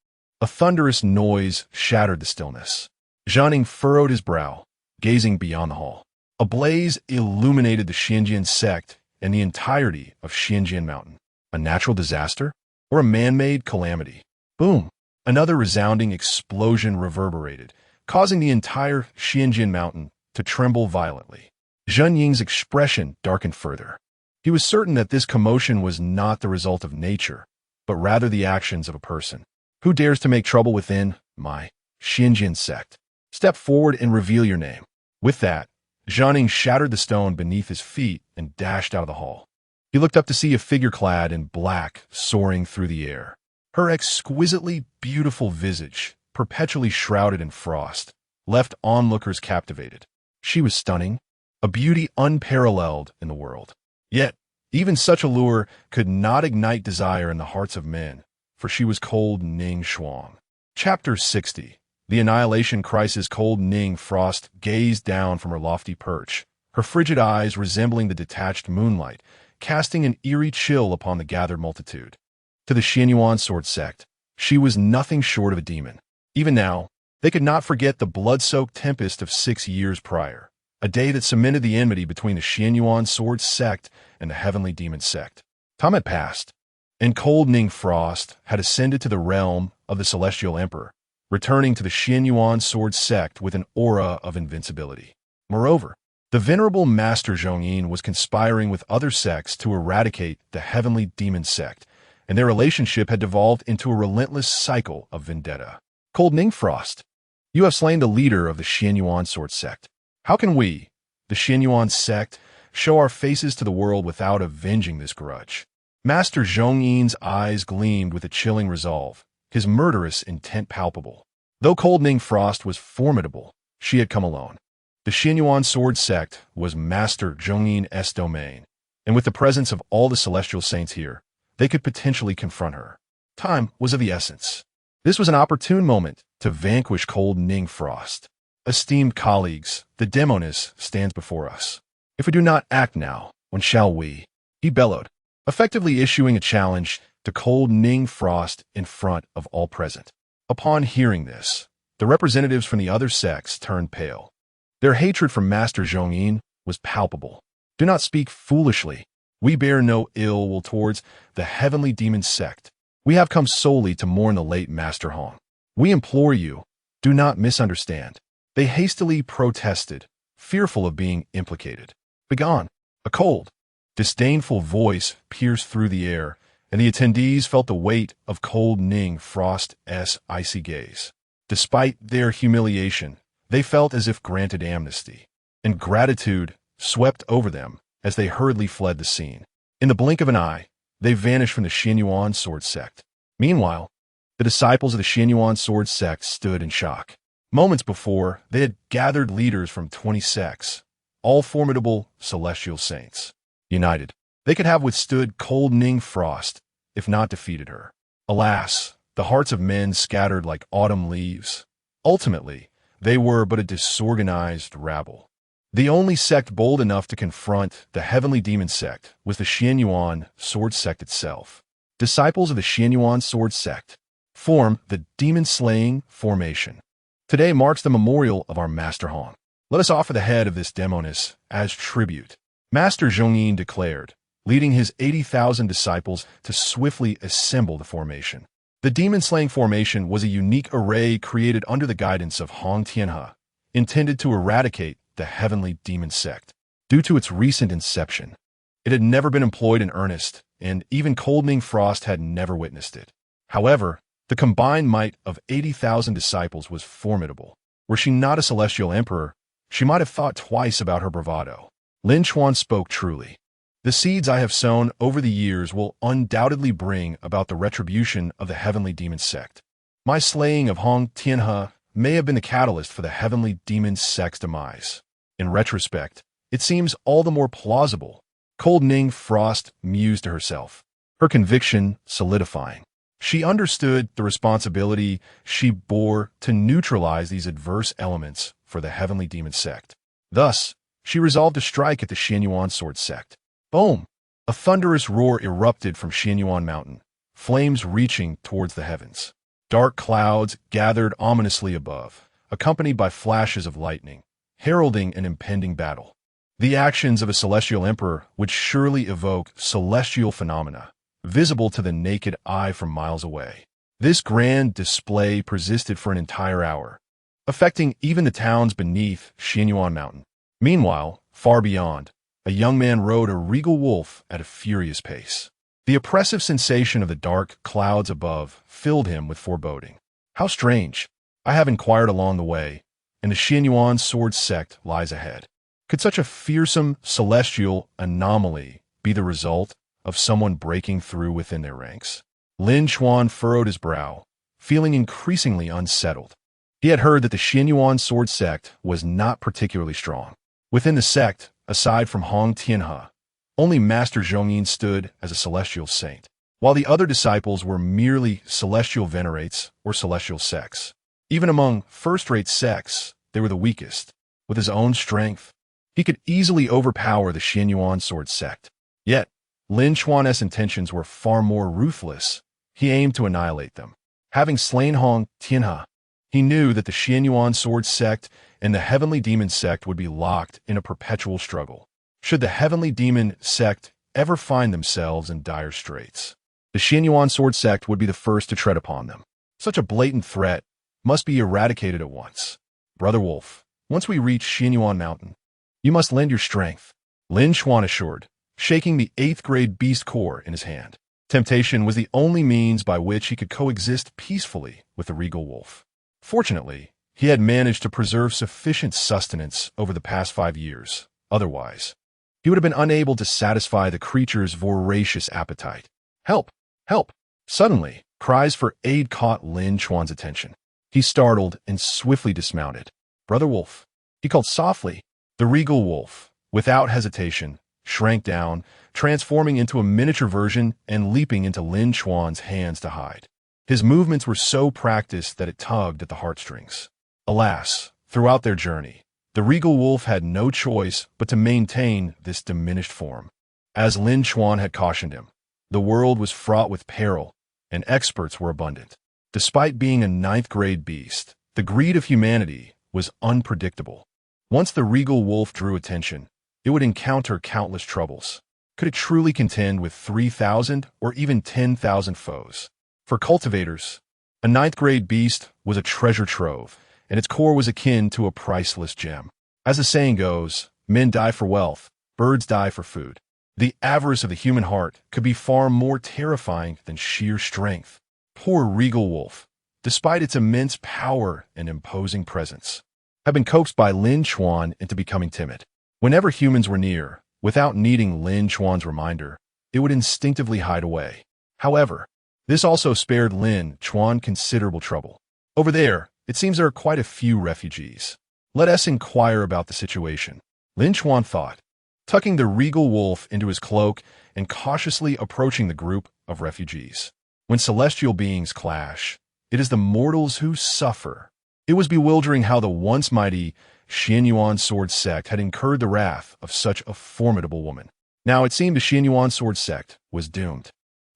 A thunderous noise shattered the stillness. Zheng Ying furrowed his brow, gazing beyond the hall. A blaze illuminated the Xinjiang sect and the entirety of Xinjiang Mountain. A natural disaster? Or a man-made calamity? Boom! Another resounding explosion reverberated, causing the entire Xinjiang Mountain to tremble violently. Zheng Ying's expression darkened further. He was certain that this commotion was not the result of nature, but rather the actions of a person. Who dares to make trouble within my Xinjiang sect? Step forward and reveal your name. With that, Zheng Ying shattered the stone beneath his feet and dashed out of the hall. He looked up to see a figure clad in black soaring through the air. Her exquisitely beautiful visage, perpetually shrouded in frost, left onlookers captivated. She was stunning, a beauty unparalleled in the world. Yet, even such allure could not ignite desire in the hearts of men, for she was Leng Ningshuang. Chapter 60. The Annihilation Crisis. Cold Ning Frost gazed down from her lofty perch, her frigid eyes resembling the detached moonlight, casting an eerie chill upon the gathered multitude. To the Xianyuan sword sect, she was nothing short of a demon. Even now, they could not forget the blood-soaked tempest of 6 years prior, a day that cemented the enmity between the Xianyuan sword sect and the heavenly demon sect. Time had passed, and Cold Ning Frost had ascended to the realm of the celestial emperor, returning to the Xianyuan sword sect with an aura of invincibility. Moreover, the venerable Master Zheng Ying was conspiring with other sects to eradicate the heavenly demon sect, and their relationship had devolved into a relentless cycle of vendetta. Cold Ning Frost, you have slain the leader of the Xianyuan sword sect. How can we, the Xianyuan sect, show our faces to the world without avenging this grudge? Master Zheng Ying's eyes gleamed with a chilling resolve, his murderous intent palpable. Though Cold Ning Frost was formidable, she had come alone. The Xianyuan sword sect was Master Zheng Ying's domain, and with the presence of all the celestial saints here, they could potentially confront her. Time was of the essence. This was an opportune moment to vanquish Cold Ning Frost. Esteemed colleagues, the demoness stands before us. If we do not act now, when shall we? He bellowed, effectively issuing a challenge to cold Ning Frost in front of all present. Upon hearing this, the representatives from the other sects turned pale. Their hatred for Master Zhongyin was palpable. Do not speak foolishly. We bear no ill will towards the heavenly demon sect. We have come solely to mourn the late Master Hong. We implore you, do not misunderstand. They hastily protested, fearful of being implicated. Begone! A cold, disdainful voice pierced through the air, and the attendees felt the weight of cold Ning Frost's icy gaze. Despite their humiliation, they felt as if granted amnesty, and gratitude swept over them as they hurriedly fled the scene. In the blink of an eye, they vanished from the Xianyuan sword sect. Meanwhile, the disciples of the Xianyuan sword sect stood in shock. Moments before, they had gathered leaders from 20 sects, all formidable celestial saints. United, they could have withstood cold Ning Frost, if not defeated her. Alas, the hearts of men scattered like autumn leaves. Ultimately, they were but a disorganized rabble. The only sect bold enough to confront the heavenly demon sect was the Xianyuan sword sect itself. Disciples of the Xianyuan sword sect form the demon-slaying formation. Today marks the memorial of our Master Hong. Let us offer the head of this demoness as tribute. Master Zhongyin declared, leading his 80,000 disciples to swiftly assemble the formation. The demon-slaying formation was a unique array created under the guidance of Hong Tianhe, intended to eradicate the heavenly demon sect. Due to its recent inception, it had never been employed in earnest, and even cold Ning Frost had never witnessed it. However, the combined might of 80,000 disciples was formidable. Were she not a celestial emperor, she might have thought twice about her bravado. Lin Chuan spoke truly. The seeds I have sown over the years will undoubtedly bring about the retribution of the heavenly demon sect. My slaying of Hong Tianhe may have been the catalyst for the heavenly demon sect's demise. In retrospect, it seems all the more plausible. Cold Ning Frost mused to herself, her conviction solidifying. She understood the responsibility she bore to neutralize these adverse elements for the heavenly demon sect. Thus, she resolved to strike at the Xianyuan sword sect. Boom! A thunderous roar erupted from Xianyuan Mountain, flames reaching towards the heavens. Dark clouds gathered ominously above, accompanied by flashes of lightning, heralding an impending battle. The actions of a celestial emperor would surely evoke celestial phenomena, visible to the naked eye from miles away. This grand display persisted for an entire hour, affecting even the towns beneath Xianyuan Mountain. Meanwhile, far beyond, a young man rode a regal wolf at a furious pace. The oppressive sensation of the dark clouds above filled him with foreboding. How strange! I have inquired along the way, and the Xianyuan sword sect lies ahead. Could such a fearsome celestial anomaly be the result of someone breaking through within their ranks? Lin Chuan furrowed his brow, feeling increasingly unsettled. He had heard that the Xianyuan sword sect was not particularly strong. Within the sect, aside from Hong Tianhe, only Master Zhongyin stood as a celestial saint, while the other disciples were merely celestial venerates or celestial sects. Even among first-rate sects, they were the weakest. With his own strength, he could easily overpower the Xianyuan sword sect. Yet, Lin Chuan's intentions were far more ruthless. He aimed to annihilate them. Having slain Hong Tianhe, he knew that the Xianyuan sword sect and the heavenly demon sect would be locked in a perpetual struggle. Should the heavenly demon sect ever find themselves in dire straits, the Xianyuan sword sect would be the first to tread upon them. Such a blatant threat must be eradicated at once. Brother Wolf, once we reach Xianyuan Mountain, you must lend your strength, Lin Chuan assured, shaking the 8th grade beast core in his hand. Temptation was the only means by which he could coexist peacefully with the regal wolf. Fortunately, he had managed to preserve sufficient sustenance over the past 5 years. Otherwise, he would have been unable to satisfy the creature's voracious appetite. Help! Help! Suddenly, cries for aid caught Lin Chuan's attention. He startled and swiftly dismounted. Brother Wolf, he called softly. The regal wolf, without hesitation, shrank down, transforming into a miniature version and leaping into Lin Chuan's hands to hide. His movements were so practiced that it tugged at the heartstrings. Alas, throughout their journey, the regal wolf had no choice but to maintain this diminished form. As Lin Chuan had cautioned him, The world was fraught with peril, and experts were abundant. Despite being a ninth-grade beast, the greed of humanity was unpredictable. Once the regal wolf drew attention, it would encounter countless troubles. Could it truly contend with 3,000 or even 10,000 foes? For cultivators, a ninth-grade beast was a treasure trove, and its core was akin to a priceless gem. As the saying goes, men die for wealth, birds die for food. The avarice of the human heart could be far more terrifying than sheer strength. Poor regal wolf, despite its immense power and imposing presence, had been coaxed by Lin Chuan into becoming timid. Whenever humans were near, without needing Lin Chuan's reminder, it would instinctively hide away. However, this also spared Lin Chuan considerable trouble. Over there, it seems there are quite a few refugees. Let us inquire about the situation, Lin Chuan thought, tucking the regal wolf into his cloak and cautiously approaching the group of refugees. When celestial beings clash, it is the mortals who suffer. It was bewildering how the once mighty Xianyuan sword sect had incurred the wrath of such a formidable woman. Now it seemed the Xianyuan sword sect was doomed.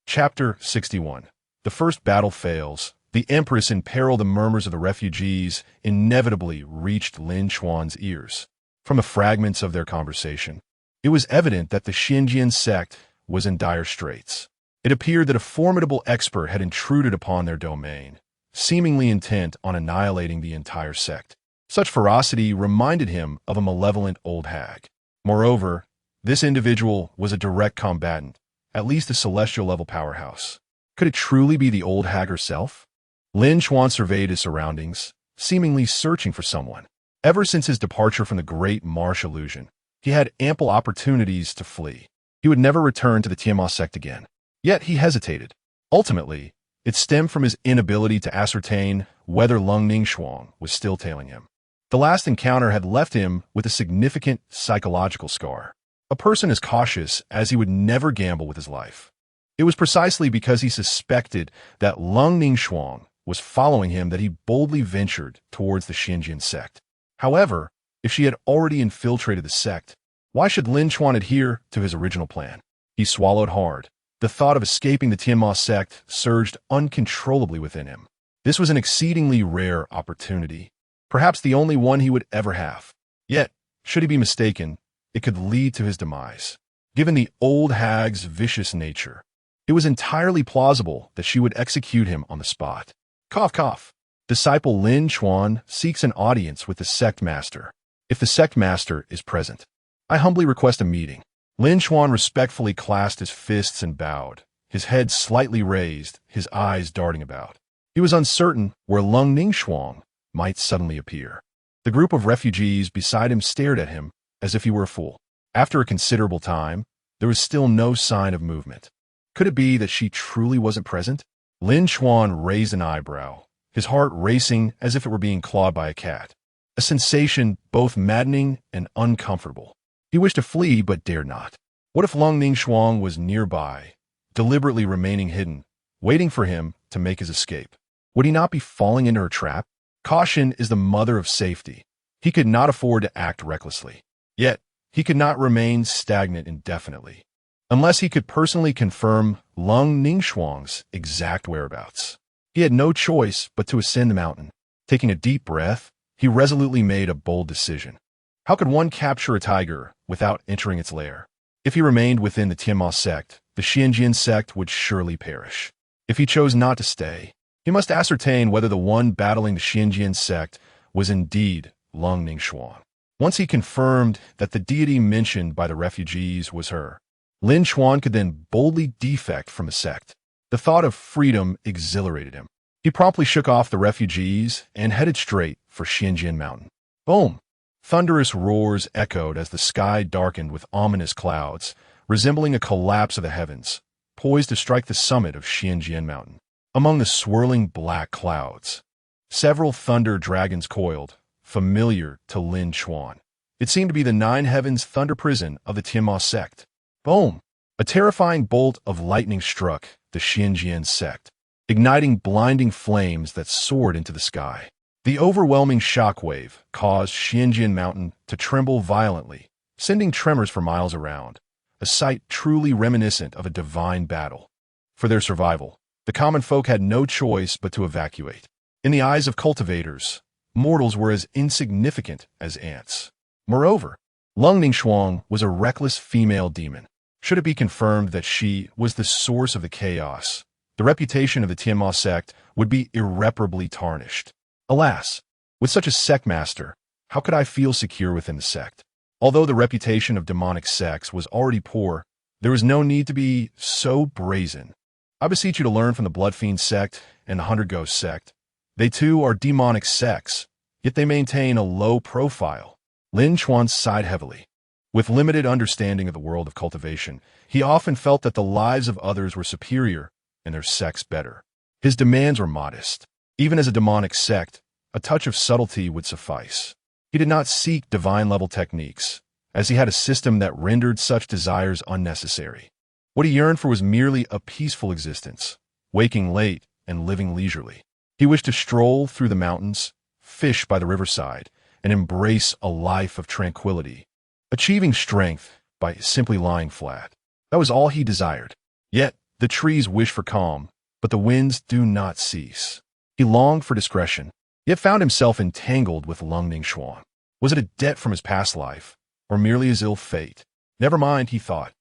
Chapter 61. The first battle fails. The Empress imperiled. The murmurs of the refugees inevitably reached Lin Chuan's ears. From the fragments of their conversation, it was evident that the Xinjian sect was in dire straits. It appeared that a formidable expert had intruded upon their domain, seemingly intent on annihilating the entire sect. Such ferocity reminded him of a malevolent old hag. Moreover, this individual was a direct combatant, at least a celestial-level powerhouse. Could it truly be the old hag herself? Lin Chuan surveyed his surroundings, seemingly searching for someone. Ever since his departure from the Great Marsh Illusion, he had ample opportunities to flee. He would never return to the Tianma sect again. Yet he hesitated. Ultimately, it stemmed from his inability to ascertain whether Leng Ningshuang was still tailing him. The last encounter had left him with a significant psychological scar. A person as cautious as he would never gamble with his life. It was precisely because he suspected that Leng Ningshuang was following him that he boldly ventured towards the Xinjian sect. However, if she had already infiltrated the sect, why should Lin Chuan adhere to his original plan? He swallowed hard. The thought of escaping the Tianma sect surged uncontrollably within him. This was an exceedingly rare opportunity, perhaps the only one he would ever have. Yet, should he be mistaken, it could lead to his demise. Given the old hag's vicious nature, it was entirely plausible that she would execute him on the spot. Cough, cough. Disciple Lin Chuan seeks an audience with the sect master. If the sect master is present, I humbly request a meeting. Lin Chuan respectfully clasped his fists and bowed, his head slightly raised, his eyes darting about. He was uncertain where Leng Ningshuang might suddenly appear. The group of refugees beside him stared at him as if he were a fool. After a considerable time, there was still no sign of movement. Could it be that she truly wasn't present? Lin Chuan raised an eyebrow, his heart racing as if it were being clawed by a cat. A sensation both maddening and uncomfortable. He wished to flee but dared not. What if Leng Ningshuang was nearby, deliberately remaining hidden, waiting for him to make his escape? Would he not be falling into her trap? Caution is the mother of safety. He could not afford to act recklessly. Yet, he could not remain stagnant indefinitely, unless he could personally confirm Leng Ningshuang's exact whereabouts. He had no choice but to ascend the mountain. Taking a deep breath, he resolutely made a bold decision. How could one capture a tiger without entering its lair? If he remained within the Tianma sect, the Xinjian sect would surely perish. If he chose not to stay, he must ascertain whether the one battling the Xinjian sect was indeed Leng Ningshuang. Once he confirmed that the deity mentioned by the refugees was her, Lin Chuan could then boldly defect from the sect. The thought of freedom exhilarated him. He promptly shook off the refugees and headed straight for Xinjian Mountain. Boom! Thunderous roars echoed as the sky darkened with ominous clouds, resembling a collapse of the heavens, poised to strike the summit of Xinjian Mountain. Among the swirling black clouds, several thunder dragons coiled, familiar to Lin Chuan. It seemed to be the nine heavens thunder prison of the Tianma sect. Boom! A terrifying bolt of lightning struck the Xinjian sect, igniting blinding flames that soared into the sky. The overwhelming shockwave caused Xinjian Mountain to tremble violently, sending tremors for miles around, a sight truly reminiscent of a divine battle. For their survival, the common folk had no choice but to evacuate. In the eyes of cultivators, mortals were as insignificant as ants. Moreover, Leng Ningshuang was a reckless female demon. Should it be confirmed that she was the source of the chaos, the reputation of the Tianma sect would be irreparably tarnished. Alas, with such a sect master, how could I feel secure within the sect? Although the reputation of demonic sects was already poor, there was no need to be so brazen. I beseech you to learn from the Bloodfiend sect and the Hundred Ghost sect. They too are demonic sects, yet they maintain a low profile. Lin Chuan sighed heavily. With limited understanding of the world of cultivation, he often felt that the lives of others were superior and their sects better. His demands were modest. Even as a demonic sect, a touch of subtlety would suffice. He did not seek divine-level techniques, as he had a system that rendered such desires unnecessary. What he yearned for was merely a peaceful existence, waking late and living leisurely. He wished to stroll through the mountains, fish by the riverside, and embrace a life of tranquility, achieving strength by simply lying flat. That was all he desired. Yet, the trees wish for calm, but the winds do not cease. He longed for discretion, yet found himself entangled with Leng Ningshuang. Was it a debt from his past life, or merely his ill fate? Never mind, he thought.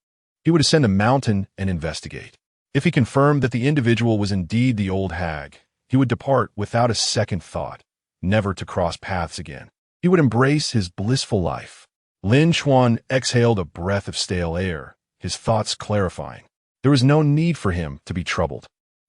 He would ascend a mountain and investigate. If he confirmed that the individual was indeed the old hag, he would depart without a second thought, never to cross paths again. He would embrace his blissful life. Lin Chuan exhaled a breath of stale air, his thoughts clarifying. There was no need for him to be troubled.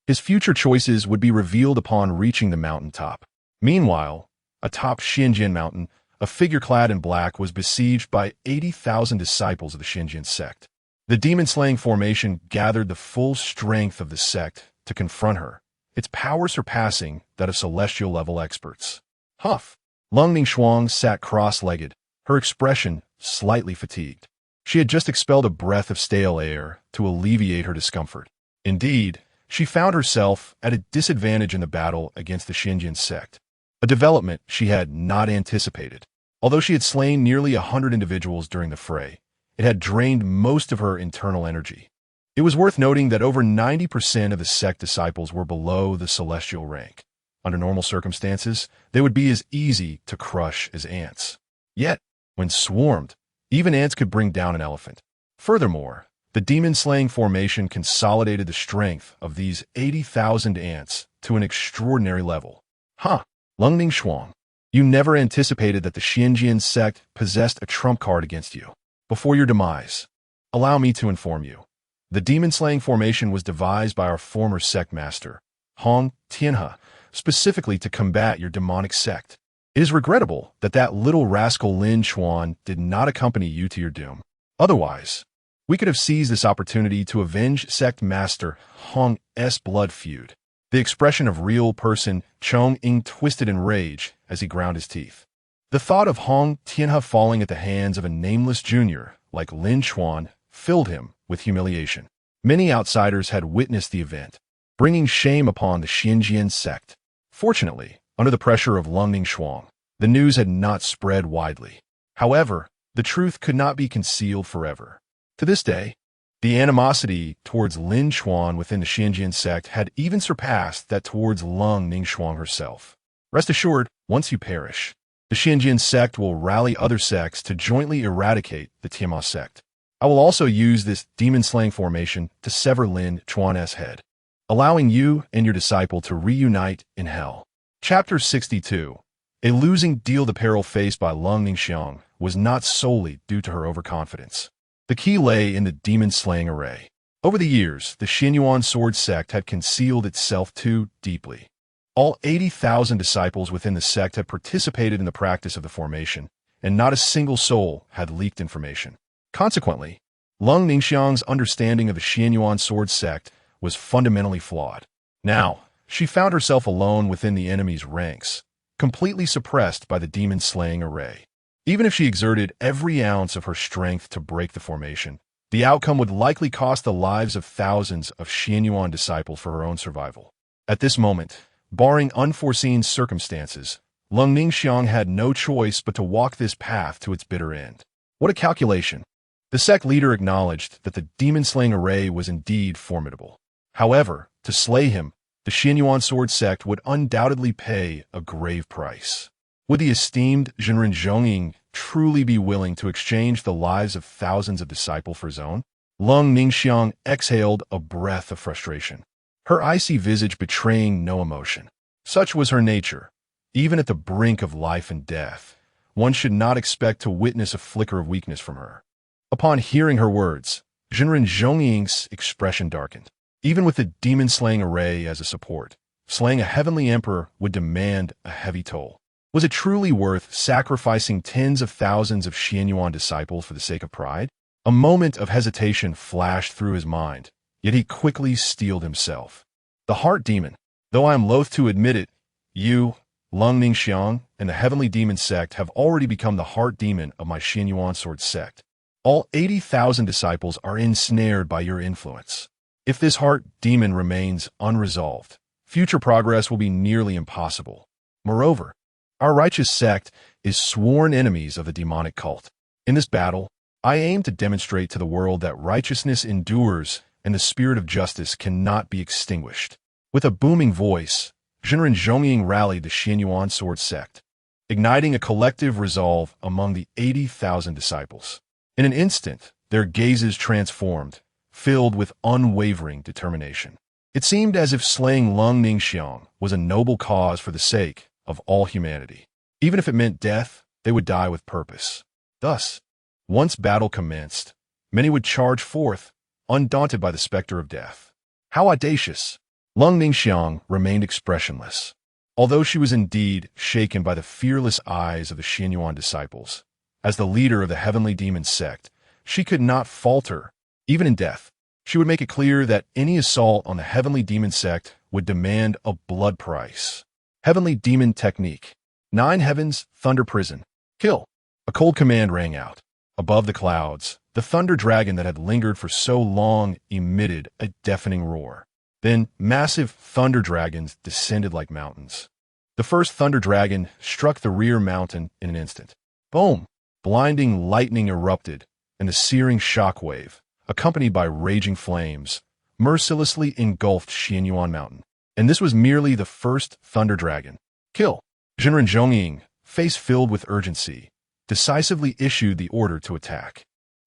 His future choices would be revealed upon reaching the mountaintop. Meanwhile, atop Xinjian Mountain, a figure clad in black was besieged by 80,000 disciples of the Xinjian sect. The demon-slaying formation gathered the full strength of the sect to confront her, its power surpassing that of celestial-level experts. Huff! Leng Ningshuang sat cross-legged, her expression slightly fatigued. She had just expelled a breath of stale air to alleviate her discomfort. Indeed, she found herself at a disadvantage in the battle against the Xinjian sect, a development she had not anticipated. Although she had slain nearly 100 individuals during the fray, it had drained most of her internal energy. It was worth noting that over 90% of the sect disciples were below the celestial rank. Under normal circumstances, they would be as easy to crush as ants. Yet, when swarmed, even ants could bring down an elephant. Furthermore, the demon-slaying formation consolidated the strength of these 80,000 ants to an extraordinary level. Leng Ningshuang, you never anticipated that the Xinjian sect possessed a trump card against you. Before your demise, allow me to inform you. The demon-slaying formation was devised by our former sect master, Hong Tianhe, specifically to combat your demonic sect. It is regrettable that that little rascal Lin Chuan did not accompany you to your doom. Otherwise, we could have seized this opportunity to avenge sect master Hong's blood feud. The expression of real person Chong Ying twisted in rage as he ground his teeth. The thought of Hong Tianhe falling at the hands of a nameless junior like Lin Chuan filled him with humiliation. Many outsiders had witnessed the event, bringing shame upon the Xinjian sect. Fortunately, under the pressure of Leng Ningshuang, the news had not spread widely. However, the truth could not be concealed forever. To this day, the animosity towards Lin Chuan within the Xinjian sect had even surpassed that towards Leng Ningshuang herself. Rest assured, once you perish, the Xinjian sect will rally other sects to jointly eradicate the Tianma sect. I will also use this demon-slaying formation to sever Lin Chuan's head, allowing you and your disciple to reunite in hell. Chapter 62. A losing deal. The peril faced by Leng Ningshuang was not solely due to her overconfidence. The key lay in the demon-slaying array. Over the years, the Xinyuan sword sect had concealed itself too deeply. All 80,000 disciples within the sect had participated in the practice of the formation, and not a single soul had leaked information. Consequently, Leng Ningshuang's understanding of the Xinyuan sword sect was fundamentally flawed. Now, she found herself alone within the enemy's ranks, completely suppressed by the demon-slaying array. Even if she exerted every ounce of her strength to break the formation, the outcome would likely cost the lives of thousands of Xinyuan disciples for her own survival. At this moment, barring unforeseen circumstances, Leng Ningshuang had no choice but to walk this path to its bitter end. What a calculation! The The sect leader acknowledged that the demon-slaying array was indeed formidable. However, to slay him, the Xianyuan sword sect would undoubtedly pay a grave price. Would the esteemed Zhenren Zhongying truly be willing to exchange the lives of thousands of disciples for his own? Leng Ningshuang exhaled a breath of frustration, her icy visage betraying no emotion. Such was her nature. Even at the brink of life and death, one should not expect to witness a flicker of weakness from her. Upon hearing her words, Zhenren Zhongying's expression darkened. Even with the demon-slaying array as a support, slaying a heavenly emperor would demand a heavy toll. Was it truly worth sacrificing tens of thousands of Xianyuan disciples for the sake of pride? A moment of hesitation flashed through his mind, yet he quickly steeled himself. The heart demon. Though I am loath to admit it, you, Leng Ningshuang, and the heavenly demon sect have already become the heart demon of my Xianyuan sword sect. All 80,000 disciples are ensnared by your influence. If this heart demon remains unresolved, future progress will be nearly impossible. Moreover, our righteous sect is sworn enemies of the demonic cult. In this battle, I aim to demonstrate to the world that righteousness endures and the spirit of justice cannot be extinguished. With a booming voice, Zhenren Zhongying rallied the Xianyuan sword sect, igniting a collective resolve among the 80,000 disciples. In an instant, their gazes transformed, filled with unwavering determination. It seemed as if slaying Leng Ningshuang was a noble cause for the sake of all humanity. Even if it meant death, they would die with purpose. Thus, once battle commenced, many would charge forth, undaunted by the specter of death. How audacious! Leng Ningshuang remained expressionless, although she was indeed shaken by the fearless eyes of the Xianyuan disciples. As the leader of the heavenly demon sect, she could not falter. Even in death, she would make it clear that any assault on the heavenly demon sect would demand a blood price. Heavenly demon technique. 9 heavens, thunder prison. Kill. A cold command rang out. Above the clouds, the thunder dragon that had lingered for so long emitted a deafening roar. Then massive thunder dragons descended like mountains. The first thunder dragon struck the rear mountain in an instant. Boom! Blinding lightning erupted, and a searing shockwave, accompanied by raging flames, mercilessly engulfed Xianyuan Mountain. And this was merely the first thunder dragon. Kill! Zhenren Zhongying, face filled with urgency, decisively issued the order to attack.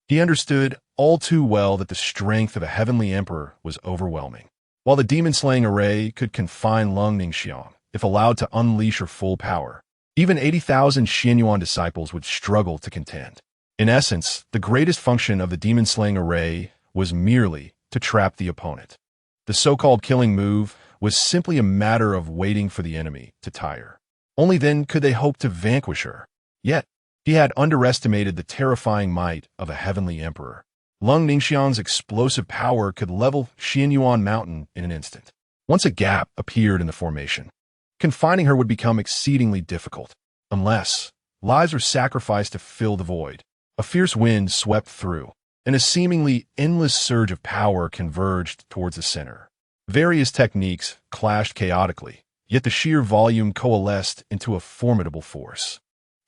He understood all too well that the strength of a heavenly emperor was overwhelming. While the demon-slaying array could confine Leng Ningshuang, if allowed to unleash her full power, even 80,000 Xianyuan disciples would struggle to contend. In essence, the greatest function of the demon-slaying array was merely to trap the opponent. The so-called killing move was simply a matter of waiting for the enemy to tire. Only then could they hope to vanquish her. Yet, he had underestimated the terrifying might of a heavenly emperor. Leng Ningshuang's explosive power could level Xianyuan Mountain in an instant. Once a gap appeared in the formation, confining her would become exceedingly difficult, unless lives were sacrificed to fill the void. A fierce wind swept through, and a seemingly endless surge of power converged towards the center. Various techniques clashed chaotically, yet the sheer volume coalesced into a formidable force.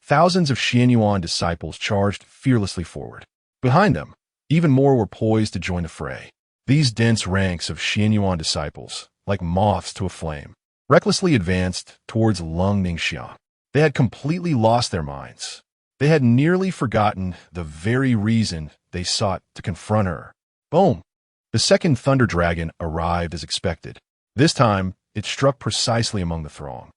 Thousands of Xianyuan disciples charged fearlessly forward. Behind them, even more were poised to join the fray. These dense ranks of Xianyuan disciples, like moths to a flame, recklessly advanced towards Leng Ningshuang. They had completely lost their minds. They had nearly forgotten the very reason they sought to confront her. Boom! The second thunder dragon arrived as expected. This time, it struck precisely among the throng.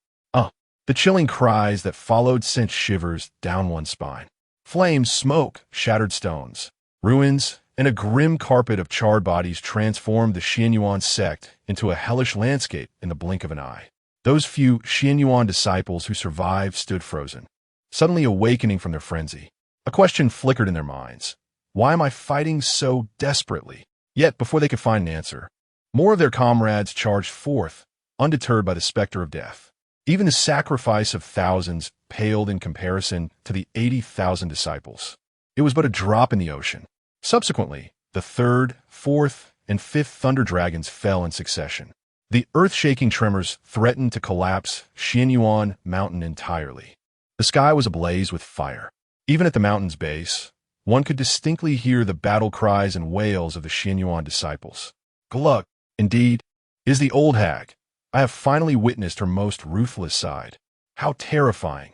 The chilling cries that followed sent shivers down one's spine. Flames, smoke, shattered stones, ruins, and a grim carpet of charred bodies transformed the Xianyuan sect into a hellish landscape in the blink of an eye. Those few Xianyuan disciples who survived stood frozen, suddenly awakening from their frenzy. A question flickered in their minds. Why am I fighting so desperately? Yet, before they could find an answer, more of their comrades charged forth, undeterred by the specter of death. Even the sacrifice of thousands paled in comparison to the 80,000 disciples. It was but a drop in the ocean. Subsequently, the third, fourth, and fifth thunder dragons fell in succession. The earth-shaking tremors threatened to collapse Xianyuan Mountain entirely. The sky was ablaze with fire. Even at the mountain's base, one could distinctly hear the battle cries and wails of the Xinyuan disciples. Glug, indeed, is the old hag. I have finally witnessed her most ruthless side. How terrifying.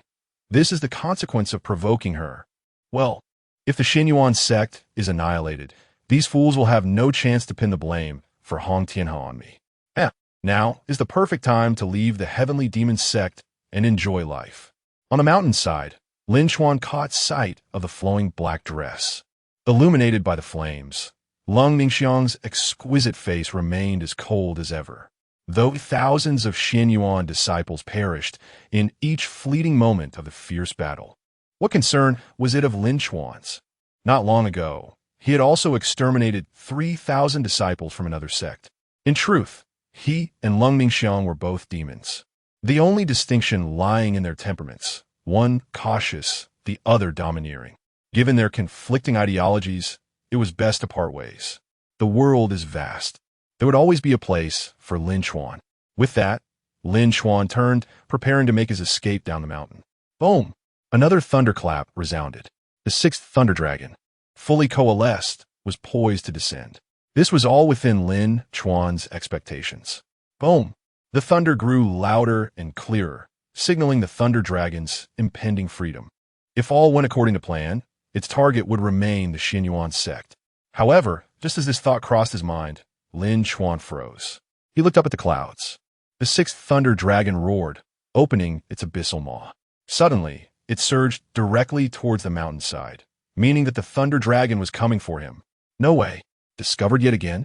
This is the consequence of provoking her. Well, if the Xinyuan sect is annihilated, these fools will have no chance to pin the blame for Hong Tianhe on me. Now is the perfect time to leave the heavenly demon sect and enjoy life. On the mountainside, Lin Chuan caught sight of the flowing black dress. Illuminated by the flames, Leng Ningshuang's exquisite face remained as cold as ever. Though thousands of Xinyuan disciples perished in each fleeting moment of the fierce battle, what concern was it of Lin Chuan's? Not long ago, he had also exterminated 3,000 disciples from another sect. In truth, he and Leng Ningshuang were both demons. The only distinction lying in their temperaments, one cautious, the other domineering. Given their conflicting ideologies, it was best to part ways. The world is vast. There would always be a place for Lin Chuan. With that, Lin Chuan turned, preparing to make his escape down the mountain. Boom! Another thunderclap resounded. The sixth thunder dragon, fully coalesced, was poised to descend. This was all within Lin Chuan's expectations. Boom! The thunder grew louder and clearer, signaling the thunder dragon's impending freedom. If all went according to plan, its target would remain the Xinyuan sect. However, just as this thought crossed his mind, Lin Chuan froze. He looked up at the clouds. The sixth thunder dragon roared, opening its abyssal maw. Suddenly, it surged directly towards the mountainside, meaning that the thunder dragon was coming for him. No way. Discovered yet again?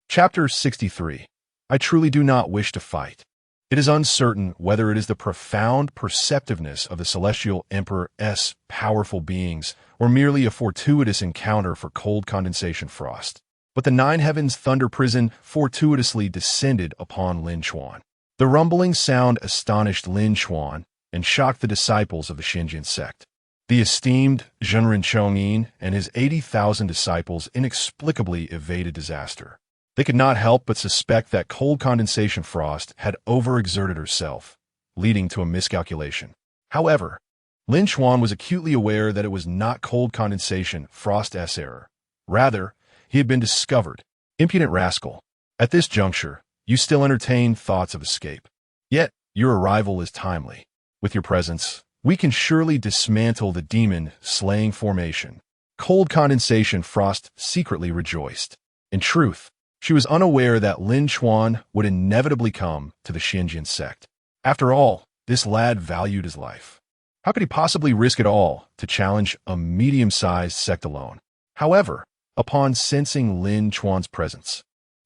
Chapter 63. I truly do not wish to fight. It is uncertain whether it is the profound perceptiveness of the celestial Emperor's powerful beings or merely a fortuitous encounter for cold condensation frost. But the nine heavens thunder prison fortuitously descended upon Lin Chuan. The rumbling sound astonished Lin Chuan and shocked the disciples of the Xinjiang sect. The esteemed Zhenren Chongyin and his 80,000 disciples inexplicably evaded disaster. They could not help but suspect that cold condensation frost had overexerted herself, leading to a miscalculation. However, Lin Chuan was acutely aware that it was not cold condensation frost's error. Rather, he had been discovered. Impudent rascal. At this juncture, you still entertain thoughts of escape. Yet, your arrival is timely. With your presence, we can surely dismantle the demon-slaying formation. Cold condensation frost secretly rejoiced. In truth, she was unaware that Lin Chuan would inevitably come to the Xinjiang sect. After all, this lad valued his life. How could he possibly risk it all to challenge a medium-sized sect alone? However, upon sensing Lin Chuan's presence,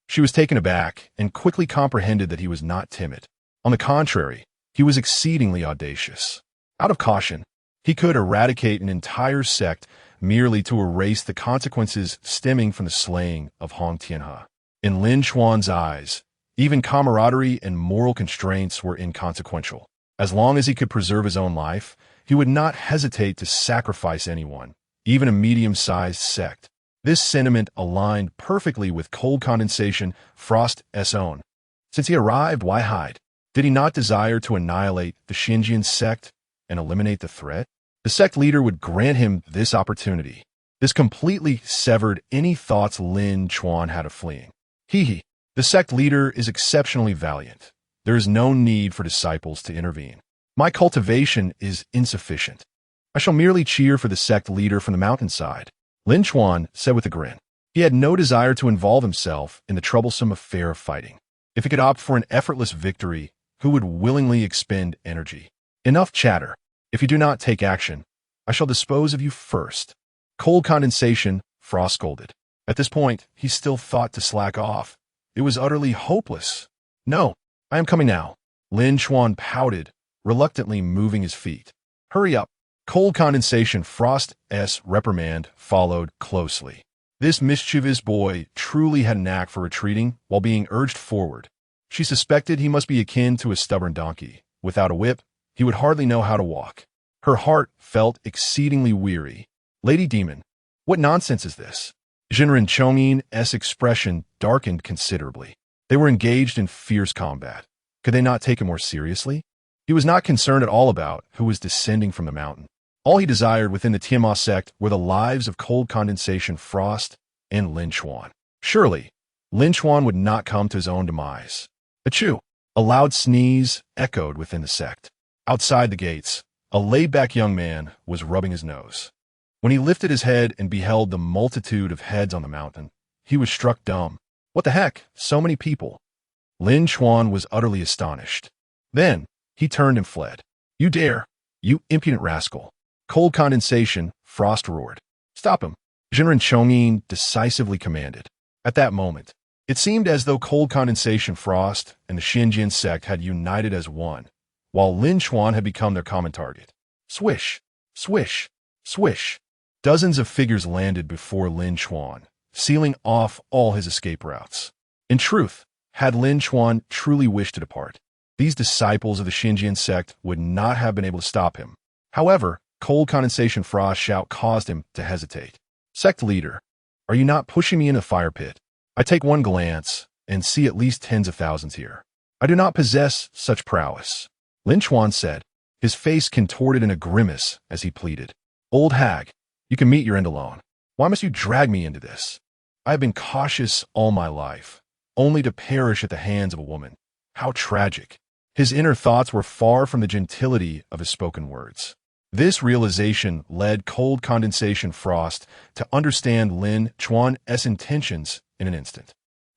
she was taken aback and quickly comprehended that he was not timid. On the contrary, he was exceedingly audacious. Out of caution, he could eradicate an entire sect merely to erase the consequences stemming from the slaying of Hong Tianhe. In Lin Chuan's eyes, even camaraderie and moral constraints were inconsequential. As long as he could preserve his own life, he would not hesitate to sacrifice anyone, even a medium-sized sect. This sentiment aligned perfectly with cold condensation frost's own. Since he arrived, why hide? Did he not desire to annihilate the Xinjiang sect and eliminate the threat? The sect leader would grant him this opportunity. This completely severed any thoughts Lin Chuan had of fleeing. The sect leader is exceptionally valiant. There is no need for disciples to intervene. My cultivation is insufficient. I shall merely cheer for the sect leader from the mountainside, Lin Chuan said with a grin. He had no desire to involve himself in the troublesome affair of fighting. If he could opt for an effortless victory, who would willingly expend energy? Enough chatter. If you do not take action, I shall dispose of you first. Cold condensation, Frost scolded. At this point, he still thought to slack off. It was utterly hopeless. No, I am coming now. Lin Chuan pouted, reluctantly moving his feet. Hurry up. Cold condensation Frost's reprimand followed closely. This mischievous boy truly had a knack for retreating while being urged forward. She suspected he must be akin to a stubborn donkey. Without a whip, he would hardly know how to walk. Her heart felt exceedingly weary. Lady Demon, what nonsense is this? Zhenren Chongyin's expression darkened considerably. They were engaged in fierce combat. Could they not take it more seriously? He was not concerned at all about who was descending from the mountain. All he desired within the Tiamat sect were the lives of Cold Condensation Frost and Lin Chuan. Surely, Lin Chuan would not come to his own demise. Achoo! A loud sneeze echoed within the sect. Outside the gates, a laid-back young man was rubbing his nose. When he lifted his head and beheld the multitude of heads on the mountain, he was struck dumb. What the heck? So many people. Lin Chuan was utterly astonished. Then, he turned and fled. You dare! You impudent rascal! Cold Condensation, Frost roared. Stop him! Jinren Chongyin decisively commanded. At that moment, it seemed as though Cold Condensation Frost and the Xinjiang sect had united as one, while Lin Chuan had become their common target. Swish! Swish! Swish! Dozens of figures landed before Lin Chuan, sealing off all his escape routes. In truth, had Lin Chuan truly wished to depart, these disciples of the Xinjiang sect would not have been able to stop him. However, Cold Condensation Frost's shout caused him to hesitate. Sect leader, are you not pushing me in a fire pit? I take one glance and see at least tens of thousands here. I do not possess such prowess. Lin Chuan said, his face contorted in a grimace as he pleaded. Old hag, you can meet your end alone. Why must you drag me into this? I have been cautious all my life, only to perish at the hands of a woman. How tragic. His inner thoughts were far from the gentility of his spoken words. This realization led Cold Condensation Frost to understand Lin Chuan's intentions in an instant.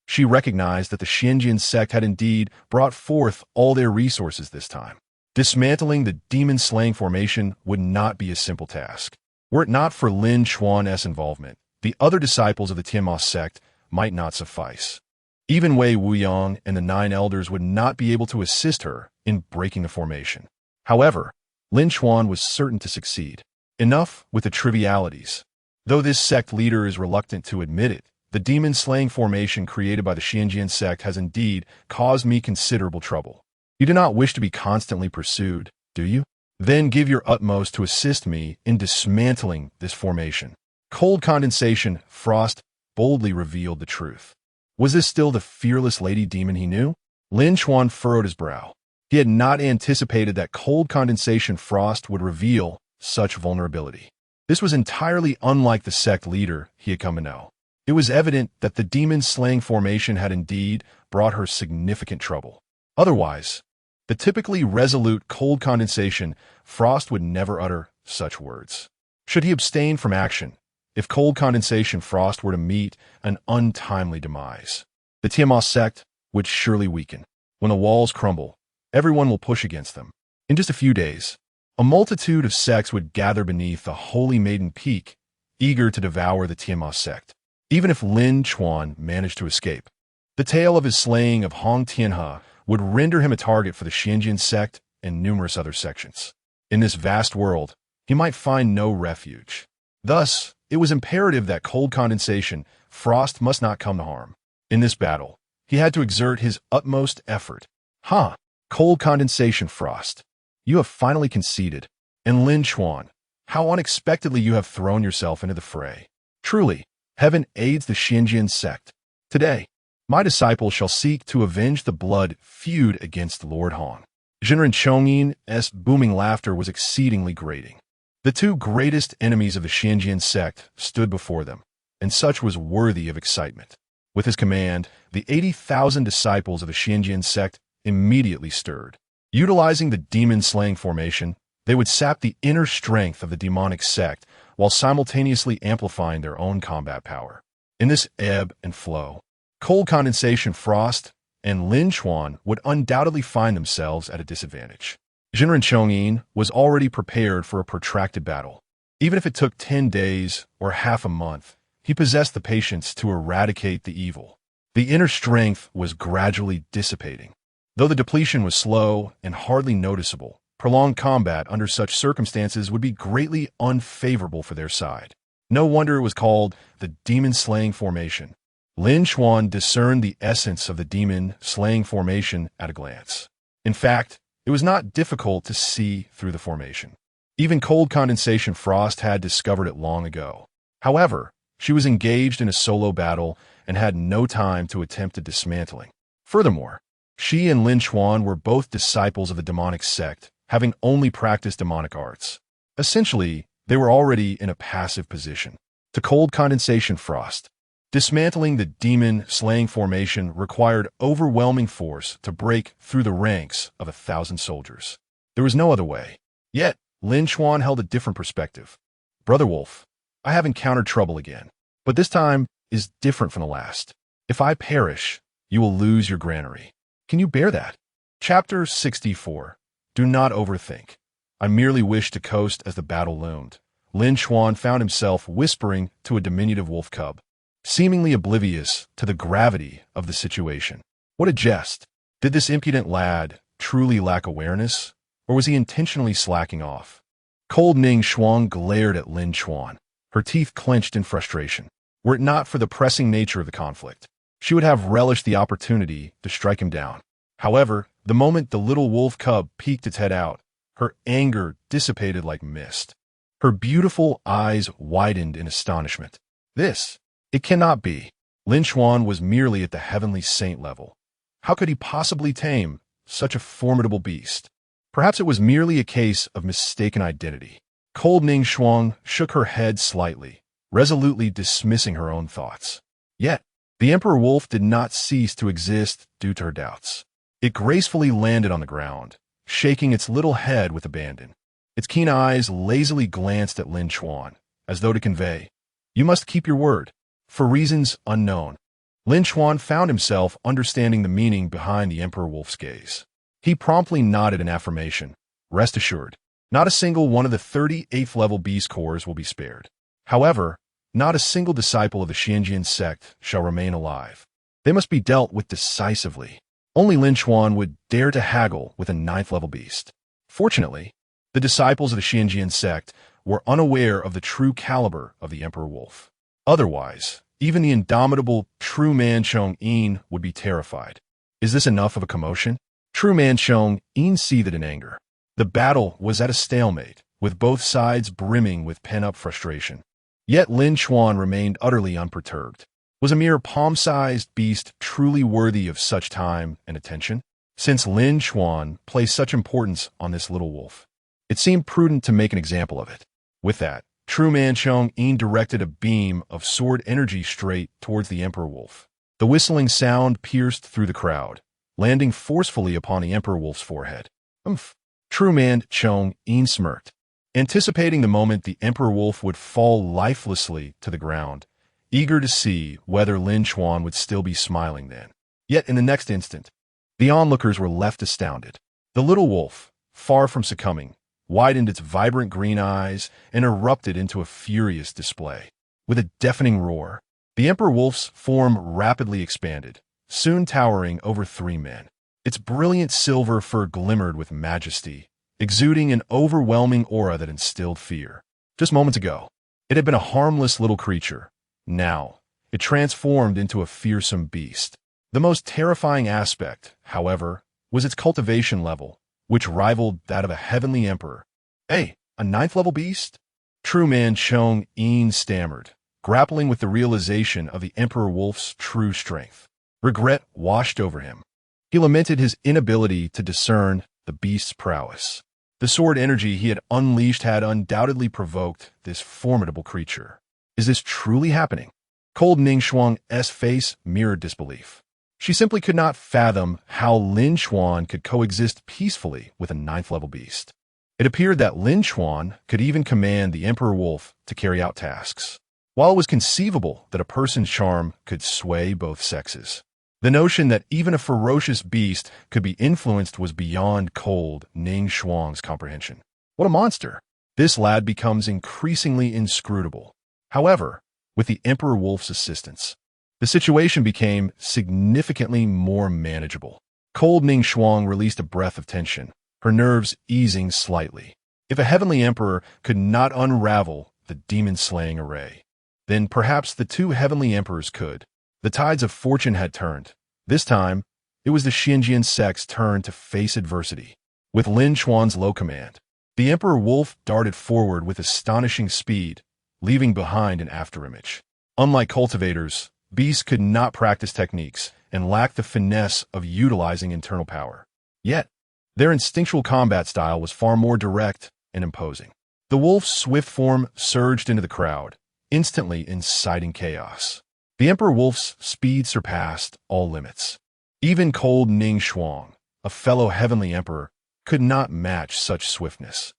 She recognized that the Xinjiang sect had indeed brought forth all their resources this time. Dismantling the demon-slaying formation would not be a simple task. Were it not for Lin Chuan's involvement, the other disciples of the Tiamat sect might not suffice. Even Wei Wuyang and the 9 elders would not be able to assist her in breaking the formation. However, Lin Chuan was certain to succeed. Enough with the trivialities. Though this sect leader is reluctant to admit it, the demon-slaying formation created by the Xinjiang sect has indeed caused me considerable trouble. You do not wish to be constantly pursued, do you? Then give your utmost to assist me in dismantling this formation. Cold Condensation Frost boldly revealed the truth. Was this still the fearless lady demon he knew? Lin Chuan furrowed his brow. He had not anticipated that Cold Condensation Frost would reveal such vulnerability. This was entirely unlike the sect leader he had come to know. It was evident that the demon-slaying formation had indeed brought her significant trouble. Otherwise, the typically resolute Cold Condensation Frost would never utter such words. Should he abstain from action if Cold Condensation Frost were to meet an untimely demise? The Tiamat sect would surely weaken. When the walls crumble, everyone will push against them. In just a few days, a multitude of sects would gather beneath the Holy Maiden Peak, eager to devour the Tiamat sect. Even if Lin Chuan managed to escape, the tale of his slaying of Hong Tianhe would render him a target for the Xinjiang sect and numerous other sections. In this vast world, he might find no refuge. Thus, it was imperative that Cold Condensation Frost must not come to harm. In this battle, he had to exert his utmost effort. Cold Condensation Frost, you have finally conceded. And Lin Chuan, how unexpectedly you have thrown yourself into the fray. Truly, heaven aids the Xinjiang sect. Today, my disciples shall seek to avenge the blood feud against Lord Han. Jinren Chongyin's booming laughter was exceedingly grating. The two greatest enemies of the Xinjiang sect stood before them, and such was worthy of excitement. With his command, the 80,000 disciples of the Xinjiang sect immediately stirred. Utilizing the demon-slaying formation, they would sap the inner strength of the demonic sect while simultaneously amplifying their own combat power. In this ebb and flow, Cold Condensation Frost and Lin Chuan would undoubtedly find themselves at a disadvantage. Jinren Chongyin was already prepared for a protracted battle. Even if it took 10 days or half a month, he possessed the patience to eradicate the evil. The inner strength was gradually dissipating. Though the depletion was slow and hardly noticeable, prolonged combat under such circumstances would be greatly unfavorable for their side. No wonder it was called the demon-slaying formation. Lin Chuan discerned the essence of the demon-slaying formation at a glance. In fact, it was not difficult to see through the formation. Even Cold Condensation Frost had discovered it long ago. However, she was engaged in a solo battle and had no time to attempt a dismantling. Furthermore, she and Lin Chuan were both disciples of the demonic sect, having only practiced demonic arts. Essentially, they were already in a passive position. To cold condensation frost. Dismantling the demon-slaying formation required overwhelming force to break through the ranks of 1,000 soldiers. There was no other way. Yet, Lin Chuan held a different perspective. Brother Wolf, I have encountered trouble again, but this time is different from the last. If I perish, you will lose your granary. Can you bear that? Chapter 64. Do not overthink. I merely wished to coast as the battle loomed. Lin Chuan found himself whispering to a diminutive wolf cub, seemingly oblivious to the gravity of the situation. What a jest! Did this impudent lad truly lack awareness, or was he intentionally slacking off? Cold Ningshuang glared at Lin Chuan, her teeth clenched in frustration. Were it not for the pressing nature of the conflict, she would have relished the opportunity to strike him down. However, the moment the little wolf cub peeked its head out, her anger dissipated like mist. Her beautiful eyes widened in astonishment. It cannot be. Lin Chuan was merely at the heavenly saint level. How could he possibly tame such a formidable beast? Perhaps it was merely a case of mistaken identity. Cold Ningshuang shook her head slightly, resolutely dismissing her own thoughts. Yet, the emperor wolf did not cease to exist due to her doubts. It gracefully landed on the ground, shaking its little head with abandon. Its keen eyes lazily glanced at Lin Chuan, as though to convey, "You must keep your word." For reasons unknown, Lin Chuan found himself understanding the meaning behind the emperor wolf's gaze. He promptly nodded in affirmation. Rest assured, not a single one of the 38th level beast cores will be spared. However, not a single disciple of the Xianjian sect shall remain alive. They must be dealt with decisively. Only Lin Chuan would dare to haggle with a 9th level beast. Fortunately, the disciples of the Xianjian sect were unaware of the true caliber of the emperor wolf. Otherwise, even the indomitable True Man Chong-yin would be terrified. Is this enough of a commotion? True Man Chong-yin seethed in anger. The battle was at a stalemate, with both sides brimming with pent-up frustration. Yet Lin Chuan remained utterly unperturbed. Was a mere palm-sized beast truly worthy of such time and attention? Since Lin Chuan placed such importance on this little wolf, it seemed prudent to make an example of it. With that, True Man Chong-yin directed a beam of sword energy straight towards the emperor wolf. The whistling sound pierced through the crowd, landing forcefully upon the emperor wolf's forehead. Umph. True Man Chong-yin smirked, anticipating the moment the emperor wolf would fall lifelessly to the ground, eager to see whether Lin Chuan would still be smiling then. Yet in the next instant, the onlookers were left astounded. The little wolf, far from succumbing, widened its vibrant green eyes and erupted into a furious display. With a deafening roar, the emperor wolf's form rapidly expanded, soon towering over 3 men. Its brilliant silver fur glimmered with majesty, exuding an overwhelming aura that instilled fear. Just moments ago, it had been a harmless little creature. Now, it transformed into a fearsome beast. The most terrifying aspect, however, was its cultivation level, which rivaled that of a heavenly emperor. Hey, a 9th level beast? True Man Chong-yin stammered, grappling with the realization of the emperor wolf's true strength. Regret washed over him. He lamented his inability to discern the beast's prowess. The sword energy he had unleashed had undoubtedly provoked this formidable creature. Is this truly happening? Cold Ningshuang's face mirrored disbelief. She simply could not fathom how Lin Chuan could coexist peacefully with a 9th level beast. It appeared that Lin Chuan could even command the emperor wolf to carry out tasks. While it was conceivable that a person's charm could sway both sexes, the notion that even a ferocious beast could be influenced was beyond Cold Ningshuang's comprehension. What a monster! This lad becomes increasingly inscrutable. However, with the emperor wolf's assistance, the situation became significantly more manageable. Cold Ningshuang released a breath of tension, her nerves easing slightly. If a heavenly emperor could not unravel the demon-slaying array, then perhaps the 2 heavenly emperors could. The tides of fortune had turned. This time, it was the Xianjian sect's turn to face adversity. With Lin Chuan's low command, the emperor wolf darted forward with astonishing speed, leaving behind an afterimage. Unlike cultivators, beasts could not practice techniques and lacked the finesse of utilizing internal power. Yet, their instinctual combat style was far more direct and imposing. The wolf's swift form surged into the crowd, instantly inciting chaos. The Emperor Wolf's speed surpassed all limits. Even cold Ningshuang, a fellow heavenly emperor, could not match such swiftness.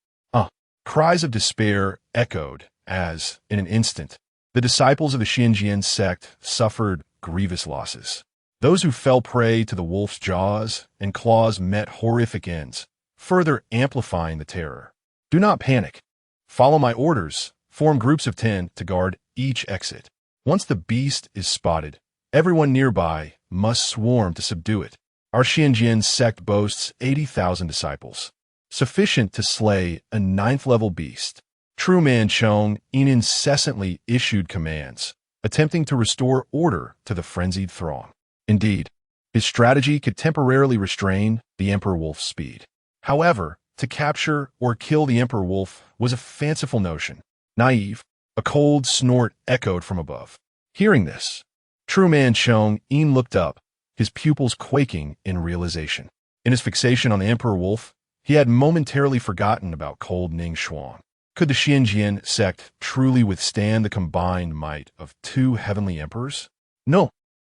Cries of despair echoed as, in an instant, the disciples of the Xinjiang sect suffered grievous losses. Those who fell prey to the wolf's jaws and claws met horrific ends, further amplifying the terror. Do not panic. Follow my orders. Form groups of 10 to guard each exit. Once the beast is spotted, everyone nearby must swarm to subdue it. Our Xinjiang sect boasts 80,000 disciples, sufficient to slay a 9th-level beast. True man Chong incessantly issued commands, attempting to restore order to the frenzied throng. Indeed, his strategy could temporarily restrain the Emperor Wolf's speed. However, to capture or kill the Emperor Wolf was a fanciful notion. Naive, a cold snort echoed from above. Hearing this, True man Chong looked up, his pupils quaking in realization. In his fixation on the Emperor Wolf, he had momentarily forgotten about cold Ningshuang. Could the Xinjiang sect truly withstand the combined might of 2 heavenly emperors? No.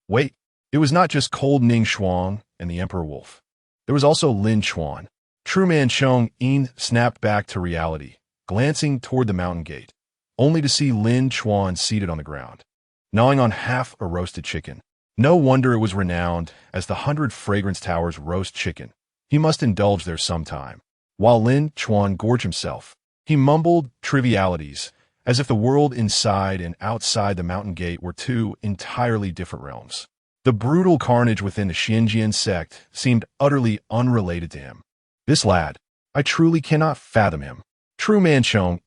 Wait, it was not just cold Ningshuang and the Emperor Wolf. There was also Lin Chuan. True man Chong snapped back to reality, glancing toward the mountain gate, only to see Lin Chuan seated on the ground, gnawing on half a roasted chicken. No wonder it was renowned as the 100 Fragrance Towers roast chicken. He must indulge there sometime. While Lin Chuan gorged himself, he mumbled trivialities, as if the world inside and outside the mountain gate were 2 entirely different realms. The brutal carnage within the Xinjiang sect seemed utterly unrelated to him. This lad, I truly cannot fathom him. True man Chong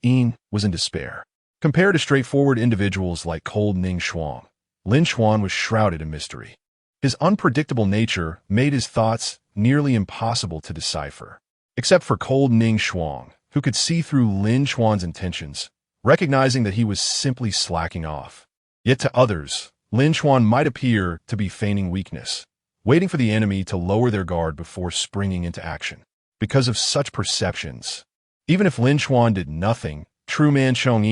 was in despair. Compared to straightforward individuals like cold Ningshuang, Lin Chuan was shrouded in mystery. His unpredictable nature made his thoughts nearly impossible to decipher. Except for cold Ningshuang, who could see through Lin Chuan's intentions, recognizing that he was simply slacking off. Yet to others, Lin Chuan might appear to be feigning weakness, waiting for the enemy to lower their guard before springing into action. Because of such perceptions, even if Lin Chuan did nothing, True man Chong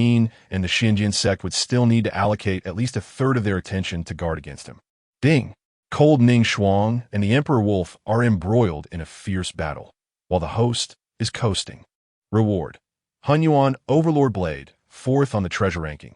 and the Xinjiang sect would still need to allocate at least 1/3 of their attention to guard against him. Ding! Cold Ningshuang and the Emperor Wolf are embroiled in a fierce battle, while the host is coasting. Reward: Hunyuan Overlord Blade, 4th on the treasure ranking.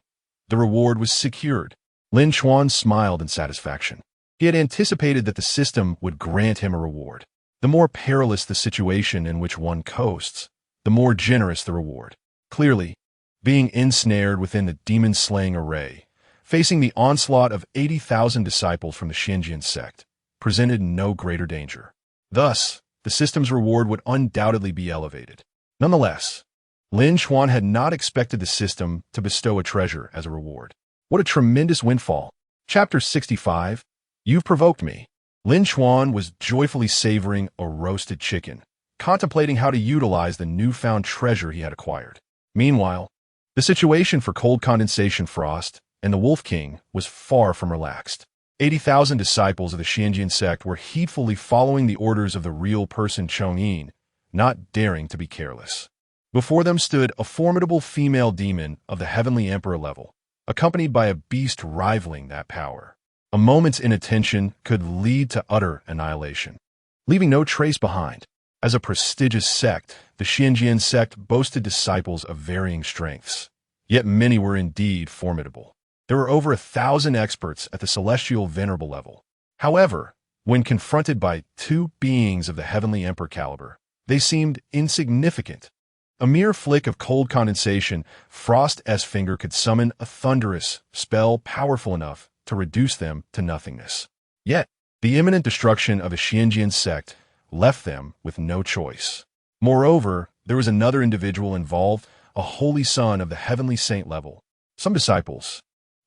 The reward was secured. Lin Chuan smiled in satisfaction. He had anticipated that the system would grant him a reward. The more perilous the situation in which one coasts, the more generous the reward. Clearly, being ensnared within the demon-slaying array, facing the onslaught of 80,000 disciples from the Xinjiang sect, presented no greater danger. Thus, the system's reward would undoubtedly be elevated. Nonetheless, Lin Chuan had not expected the system to bestow a treasure as a reward. What a tremendous windfall. Chapter 65, You've Provoked Me. Lin Chuan was joyfully savoring a roasted chicken, contemplating how to utilize the newfound treasure he had acquired. Meanwhile, the situation for Cold Condensation Frost and the Wolf King was far from relaxed. 80,000 disciples of the Xinjiang sect were heedfully following the orders of the real person Chong, not daring to be careless. Before them stood a formidable female demon of the heavenly emperor level, accompanied by a beast rivaling that power. A moment's inattention could lead to utter annihilation, leaving no trace behind. As a prestigious sect, the Xinjiang sect boasted disciples of varying strengths, yet many were indeed formidable. There were over 1,000 experts at the celestial venerable level. However, when confronted by 2 beings of the heavenly emperor caliber, they seemed insignificant. A mere flick of cold condensation, Frost's finger could summon a thunderous spell powerful enough to reduce them to nothingness. Yet, the imminent destruction of a Xinjiang sect left them with no choice. Moreover, there was another individual involved, a holy son of the heavenly saint level. Some disciples,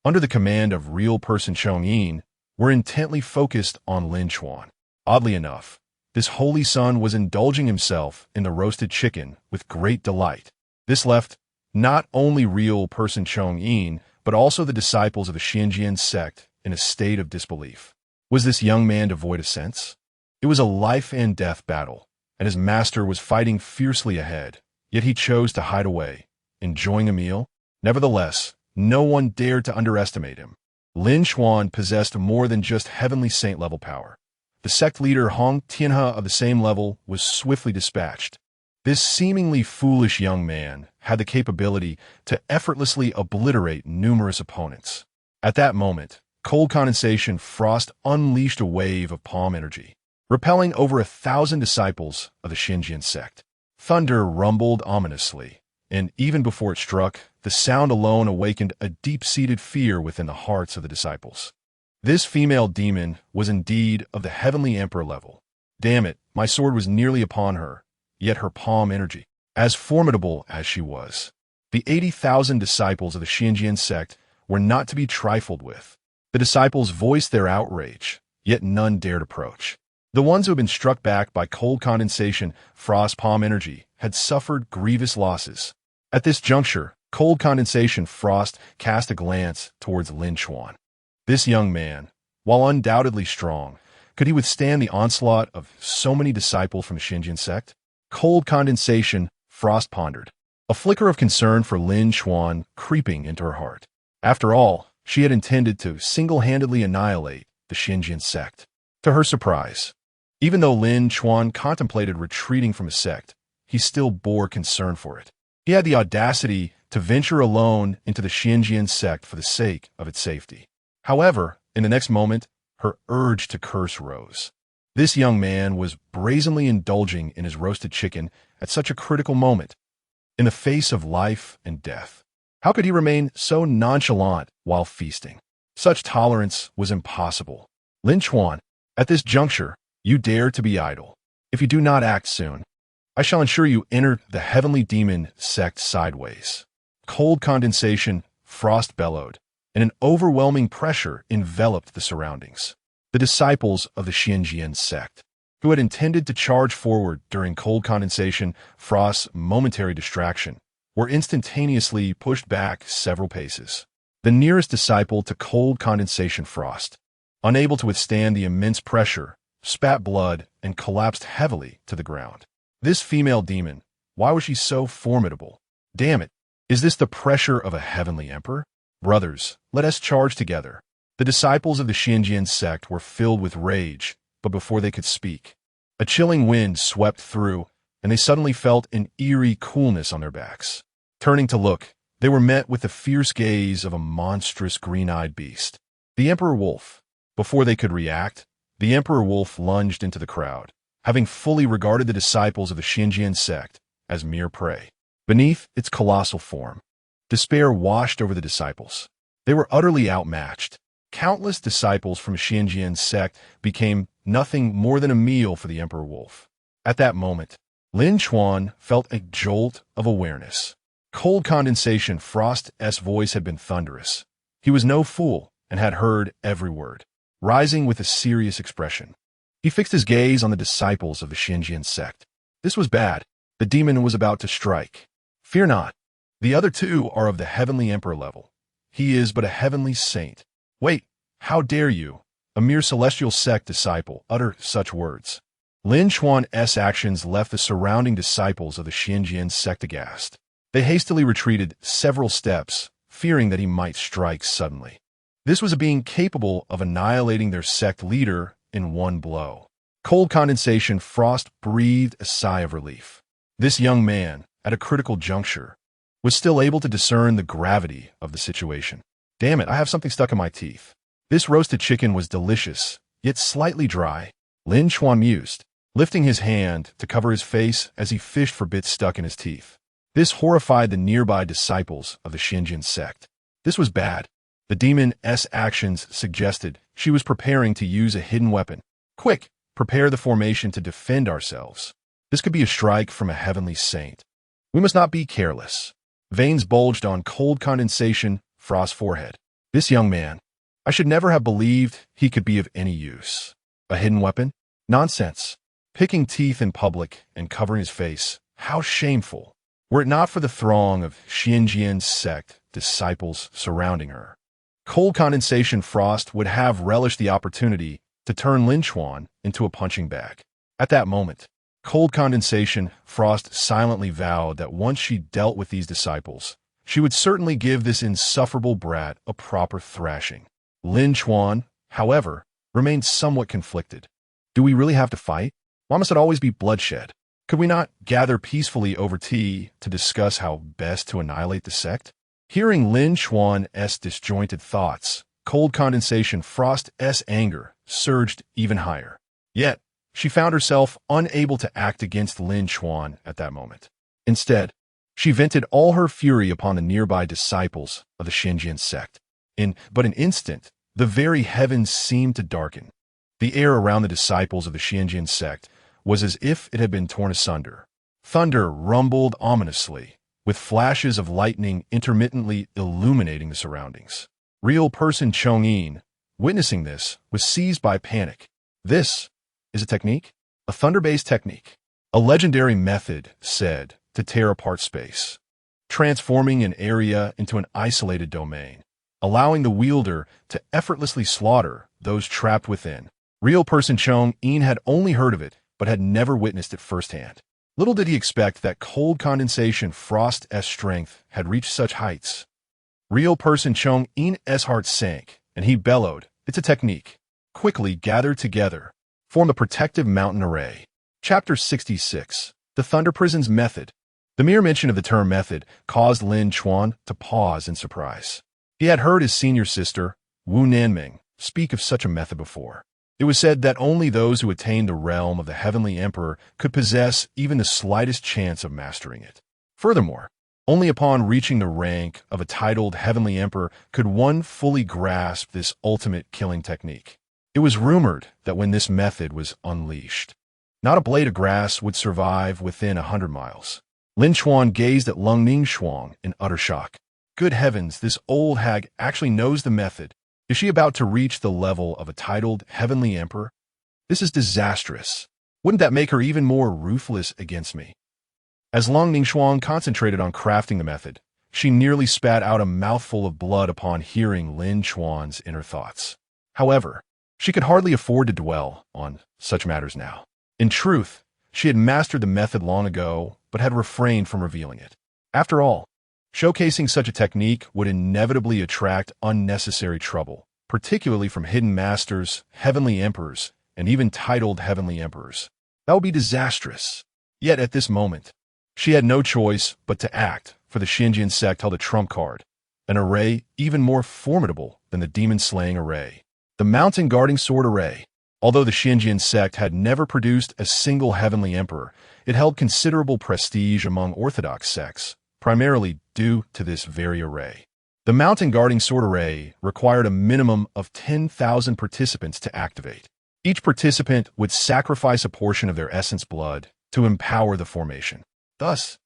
under the command of real person Chong, were intently focused on Lin Chuan. Oddly enough, this holy son was indulging himself in the roasted chicken with great delight. This left not only real person Chong, but also the disciples of the Xinjiang sect in a state of disbelief. Was this young man devoid of sense? It was a life-and-death battle, and his master was fighting fiercely ahead, yet he chose to hide away, enjoying a meal. Nevertheless, no one dared to underestimate him. Lin Chuan possessed more than just heavenly saint-level power. The sect leader Hong Tianhe of the same level was swiftly dispatched. This seemingly foolish young man had the capability to effortlessly obliterate numerous opponents. At that moment, cold condensation frost unleashed a wave of palm energy, repelling over 1,000 disciples of the Xinjiang sect. Thunder rumbled ominously, and even before it struck, the sound alone awakened a deep-seated fear within the hearts of the disciples. This female demon was indeed of the heavenly emperor level. Damn it, my sword was nearly upon her, yet her palm energy, as formidable as she was. The 80,000 disciples of the Xinjiang sect were not to be trifled with. The disciples voiced their outrage, yet none dared approach. The ones who had been struck back by cold condensation, frost palm energy, had suffered grievous losses. At this juncture, cold condensation frost cast a glance towards Lin Chuan. This young man, while undoubtedly strong, could he withstand the onslaught of so many disciples from the Xinjiang sect? Cold condensation frost pondered, a flicker of concern for Lin Chuan creeping into her heart. After all, she had intended to single-handedly annihilate the Xinjiang sect. To her surprise, even though Lin Chuan contemplated retreating from his sect, he still bore concern for it. He had the audacity to venture alone into the Xinjiang sect for the sake of its safety. However, in the next moment, her urge to curse rose. This young man was brazenly indulging in his roasted chicken at such a critical moment, in the face of life and death. How could he remain so nonchalant while feasting? Such tolerance was impossible. Lin Chuan, at this juncture, you dare to be idle. If you do not act soon, I shall ensure you enter the heavenly demon sect sideways. Cold condensation, frost bellowed, and an overwhelming pressure enveloped the surroundings. The disciples of the Xinjiang sect, who had intended to charge forward during cold condensation, frost's momentary distraction, were instantaneously pushed back several paces. The nearest disciple to cold condensation frost, unable to withstand the immense pressure, spat blood and collapsed heavily to the ground. This female demon, why was she so formidable? Damn it, is this the pressure of a heavenly emperor? Brothers, let us charge together. The disciples of the Xinjiang sect were filled with rage, but before they could speak, a chilling wind swept through, and they suddenly felt an eerie coolness on their backs. Turning to look, they were met with the fierce gaze of a monstrous green-eyed beast. The Emperor Wolf. Before they could react, the Emperor Wolf lunged into the crowd, having fully regarded the disciples of the Xinjiang sect as mere prey. Beneath its colossal form, despair washed over the disciples. They were utterly outmatched. Countless disciples from Xinjiang sect became nothing more than a meal for the Emperor Wolf. At that moment, Lin Chuan felt a jolt of awareness. Cold condensation Frost's voice had been thunderous. He was no fool and had heard every word. Rising with a serious expression, he fixed his gaze on the disciples of the Xinjiang sect. This was bad. The demon was about to strike. Fear not. The other two are of the heavenly emperor level. He is but a heavenly saint. Wait, how dare you, a mere celestial sect disciple, utter such words? Lin Chuan's actions left the surrounding disciples of the Xinjiang sect aghast. They hastily retreated several steps, fearing that he might strike suddenly. This was a being capable of annihilating their sect leader in one blow. Cold condensation Frost breathed a sigh of relief. This young man, at a critical juncture, was still able to discern the gravity of the situation. Damn it, I have something stuck in my teeth. This roasted chicken was delicious, yet slightly dry. Lin Chuan mused, lifting his hand to cover his face as he fished for bits stuck in his teeth. This horrified the nearby disciples of the Xinjiang sect. This was bad. The demon's actions suggested she was preparing to use a hidden weapon. Quick, prepare the formation to defend ourselves. This could be a strike from a heavenly saint. We must not be careless. Veins bulged on cold condensation Frost's forehead. This young man, I should never have believed he could be of any use. A hidden weapon? Nonsense. Picking teeth in public and covering his face. How shameful. Were it not for the throng of Xinjiang sect disciples surrounding her. Cold condensation Frost would have relished the opportunity to turn Lin Chuan into a punching bag. At that moment, Cold condensation, Frost silently vowed that once she dealt with these disciples, she would certainly give this insufferable brat a proper thrashing. Lin Chuan, however, remained somewhat conflicted. Do we really have to fight? Why must it always be bloodshed? Could we not gather peacefully over tea to discuss how best to annihilate the sect? Hearing Lin Chuan's disjointed thoughts, cold condensation Frost's anger surged even higher. Yet, she found herself unable to act against Lin Chuan at that moment. Instead, she vented all her fury upon the nearby disciples of the Xinjiang sect. In but an instant, the very heavens seemed to darken. The air around the disciples of the Xinjiang sect was as if it had been torn asunder. Thunder rumbled ominously, with flashes of lightning intermittently illuminating the surroundings. Real person Chong'in, witnessing this, was seized by panic. This is a technique? A thunder-based technique. A legendary method, said, to tear apart space, transforming an area into an isolated domain, allowing the wielder to effortlessly slaughter those trapped within. Real person Chong'in had only heard of it, but had never witnessed it firsthand. Little did he expect that cold condensation Frost's strength had reached such heights. Real person Chong'in's heart sank, and he bellowed, "It's a technique." Quickly gathered together, formed a protective mountain array. Chapter 66. The Thunder Prison's Method. The mere mention of the term method caused Lin Chuan to pause in surprise. He had heard his senior sister, Wu Nanming, speak of such a method before. It was said that only those who attained the realm of the Heavenly Emperor could possess even the slightest chance of mastering it. Furthermore, only upon reaching the rank of a titled Heavenly Emperor could one fully grasp this ultimate killing technique. It was rumored that when this method was unleashed, not a blade of grass would survive within 100 miles. Lin Chuan gazed at Leng Ningshuang in utter shock. Good heavens, this old hag actually knows the method. Is she about to reach the level of a titled Heavenly Emperor? This is disastrous. Wouldn't that make her even more ruthless against me? As Leng Ningshuang concentrated on crafting the method, she nearly spat out a mouthful of blood upon hearing Lin Chuan's inner thoughts. However, she could hardly afford to dwell on such matters now. In truth, she had mastered the method long ago, but had refrained from revealing it. After all, showcasing such a technique would inevitably attract unnecessary trouble, particularly from hidden masters, heavenly emperors, and even titled heavenly emperors. That would be disastrous. Yet at this moment, she had no choice but to act, for the Xinjiang sect held a trump card, an array even more formidable than the demon-slaying array. The mountain-guarding sword array. Although the Xinjiang sect had never produced a single heavenly emperor, it held considerable prestige among orthodox sects, primarily due to this very array. The mountain-guarding sword array required a minimum of 10,000 participants to activate. Each participant would sacrifice a portion of their essence blood to empower the formation. Thus,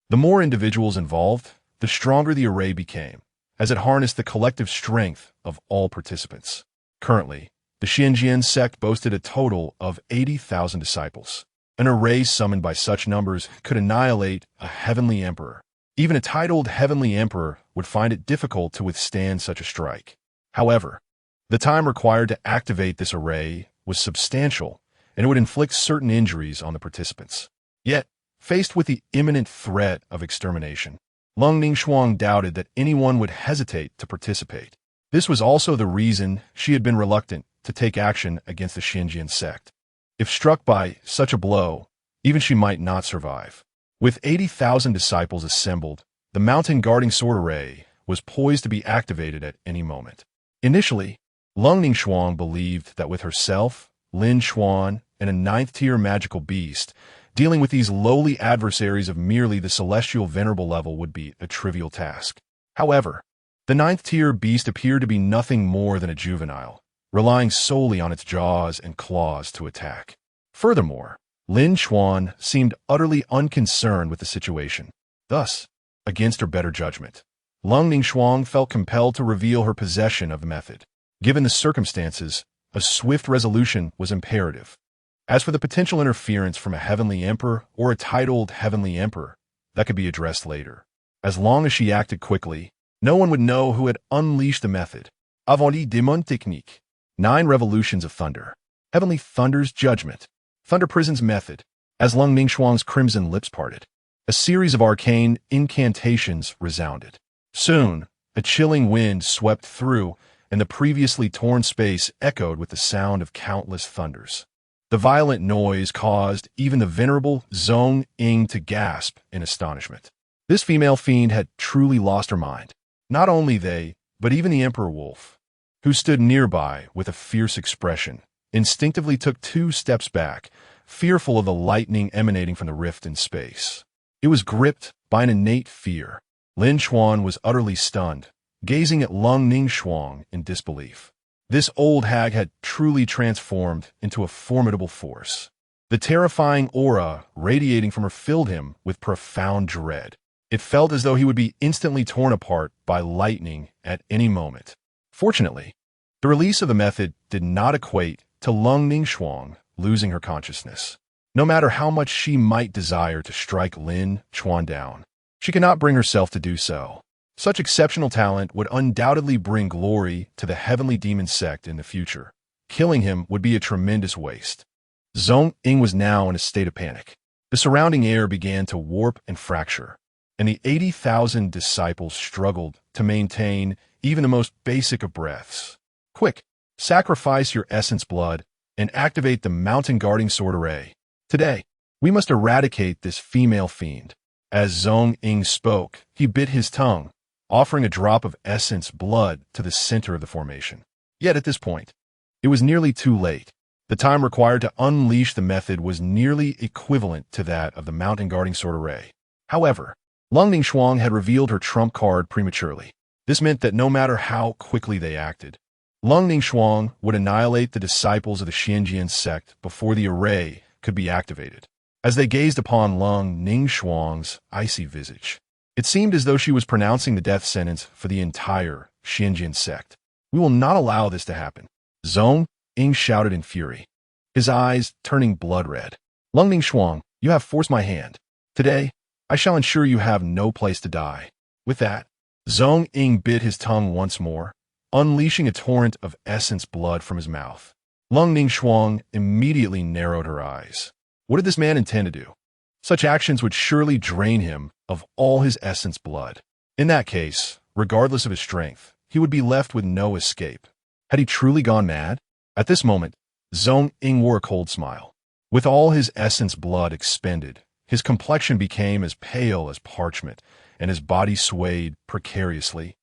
the more individuals involved, the stronger the array became, as it harnessed the collective strength of all participants. Currently, the Xinjiang sect boasted a total of 80,000 disciples. An array summoned by such numbers could annihilate a heavenly emperor. Even a titled heavenly emperor would find it difficult to withstand such a strike. However, the time required to activate this array was substantial, and it would inflict certain injuries on the participants. Yet, faced with the imminent threat of extermination, Leng Ningshuang doubted that anyone would hesitate to participate. This was also the reason she had been reluctant to take action against the Xinjiang sect. If struck by such a blow, even she might not survive. With 80,000 disciples assembled, the mountain-guarding sword array was poised to be activated at any moment. Initially, Leng Ningshuang believed that with herself, Lin Chuan, and a 9th-tier magical beast, dealing with these lowly adversaries of merely the celestial venerable level would be a trivial task. However, the 9th-tier beast appeared to be nothing more than a juvenile, relying solely on its jaws and claws to attack. Furthermore, Lin Chuan seemed utterly unconcerned with the situation. Thus, against her better judgment, Leng Ningshuang felt compelled to reveal her possession of the method. Given the circumstances, a swift resolution was imperative. As for the potential interference from a heavenly emperor or a titled heavenly emperor, that could be addressed later. As long as she acted quickly, no one would know who had unleashed the method. Avant les démons techniques. 9 revolutions of thunder. Heavenly Thunder's judgment. Thunder Prison's method. As Leng Ningshuang's crimson lips parted, a series of arcane incantations resounded. Soon, a chilling wind swept through, and the previously torn space echoed with the sound of countless thunders. The violent noise caused even the venerable Zhong Ying to gasp in astonishment. This female fiend had truly lost her mind. Not only they, but even the Emperor Wolf, who stood nearby with a fierce expression, instinctively took 2 steps back, fearful of the lightning emanating from the rift in space. It was gripped by an innate fear. Lin Chuan was utterly stunned, gazing at Leng Ningshuang in disbelief. This old hag had truly transformed into a formidable force. The terrifying aura radiating from her filled him with profound dread. It felt as though he would be instantly torn apart by lightning at any moment. Fortunately, the release of the method did not equate to Leng Ningshuang losing her consciousness. No matter how much she might desire to strike Lin Chuan down, she could not bring herself to do so. Such exceptional talent would undoubtedly bring glory to the heavenly demon sect in the future. Killing him would be a tremendous waste. Zhong Ying was now in a state of panic. The surrounding air began to warp and fracture, and the 80,000 disciples struggled to maintain even the most basic of breaths. Quick, sacrifice your essence blood and activate the mountain guarding sword array. Today, we must eradicate this female fiend. As Zhong Ying spoke, he bit his tongue, offering a drop of essence blood to the center of the formation. Yet at this point, it was nearly too late. The time required to unleash the method was nearly equivalent to that of the mountain guarding sword array. However, Leng Ningshuang had revealed her trump card prematurely. This meant that no matter how quickly they acted, Leng Ningshuang would annihilate the disciples of the Xianjian sect before the array could be activated. As they gazed upon Leng Ningshuang's icy visage, it seemed as though she was pronouncing the death sentence for the entire Xianjian sect. We will not allow this to happen. Zhong Ying shouted in fury, his eyes turning blood red. Leng Ningshuang, you have forced my hand. Today, I shall ensure you have no place to die. With that, Zhong Ying bit his tongue once more, unleashing a torrent of essence blood from his mouth. Leng Ningshuang immediately narrowed her eyes. What did this man intend to do? Such actions would surely drain him of all his essence blood. In that case, regardless of his strength, he would be left with no escape. Had he truly gone mad? At this moment, Zhong Ying wore a cold smile. With all his essence blood expended, his complexion became as pale as parchment, and his body swayed precariously,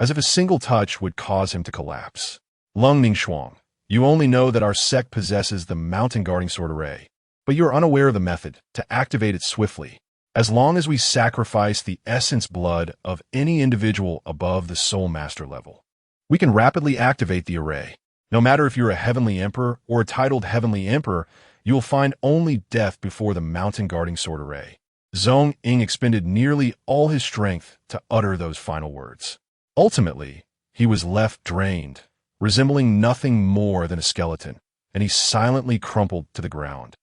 as if a single touch would cause him to collapse. Leng Ningshuang, you only know that our sect possesses the mountain guarding sword array, but you are unaware of the method to activate it swiftly. As long as we sacrifice the essence blood of any individual above the soul master level, we can rapidly activate the array. No matter if you're a heavenly emperor or a titled heavenly emperor, you will find only death before the mountain guarding sword array. Zhong Ying expended nearly all his strength to utter those final words. Ultimately, he was left drained, resembling nothing more than a skeleton, and he silently crumpled to the ground,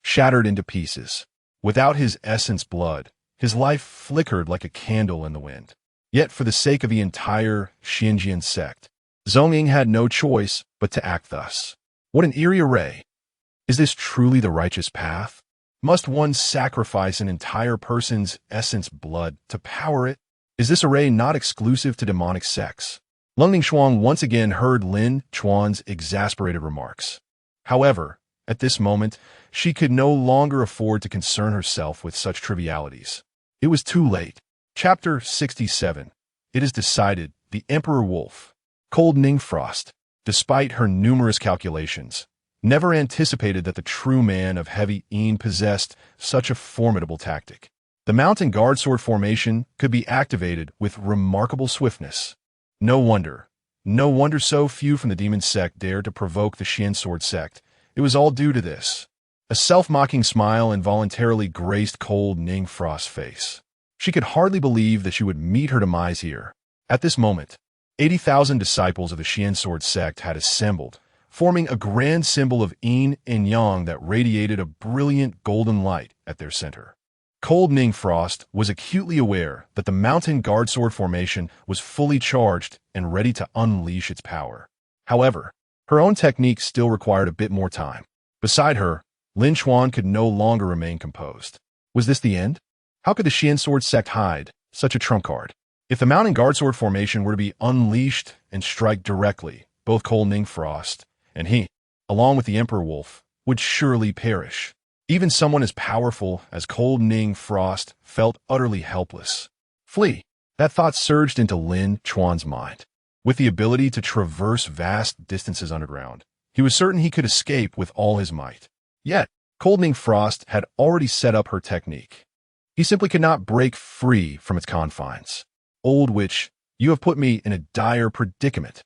shattered into pieces. Without his essence blood, his life flickered like a candle in the wind. Yet for the sake of the entire Xianjian sect, Zhong Ying had no choice but to act thus. What an eerie array! Is this truly the righteous path? Must one sacrifice an entire person's essence blood to power it? Is this array not exclusive to demonic sects? Leng Ningshuang once again heard Lin Chuan's exasperated remarks. However, at this moment, she could no longer afford to concern herself with such trivialities. It was too late. Chapter 67. It is decided, the Emperor Wolf. Cold Ningfrost, despite her numerous calculations, never anticipated that the true man of heavy Een possessed such a formidable tactic. The mountain guard sword formation could be activated with remarkable swiftness. No wonder so few from the demon sect dared to provoke the Xian sword sect. It was all due to this. A self-mocking smile involuntarily graced cold Ningfrost's face. She could hardly believe that she would meet her demise here. At this moment, 80,000 disciples of the Xian sword sect had assembled, forming a grand symbol of yin and yang that radiated a brilliant golden light at their center. Cold Ningfrost was acutely aware that the mountain guard sword formation was fully charged and ready to unleash its power. However, her own technique still required a bit more time. Beside her, Lin Chuan could no longer remain composed. Was this the end? How could the Xian Sword Sect hide such a trump card? If the Mountain Guard Sword formation were to be unleashed and strike directly, both Cold Ning Frost and he, along with the Emperor Wolf, would surely perish. Even someone as powerful as Cold Ning Frost felt utterly helpless. Flee. That thought surged into Lin Chuan's mind. With the ability to traverse vast distances underground, he was certain he could escape with all his might. Yet, Cold Ning Frost had already set up her technique. He simply could not break free from its confines. Old witch, you have put me in a dire predicament.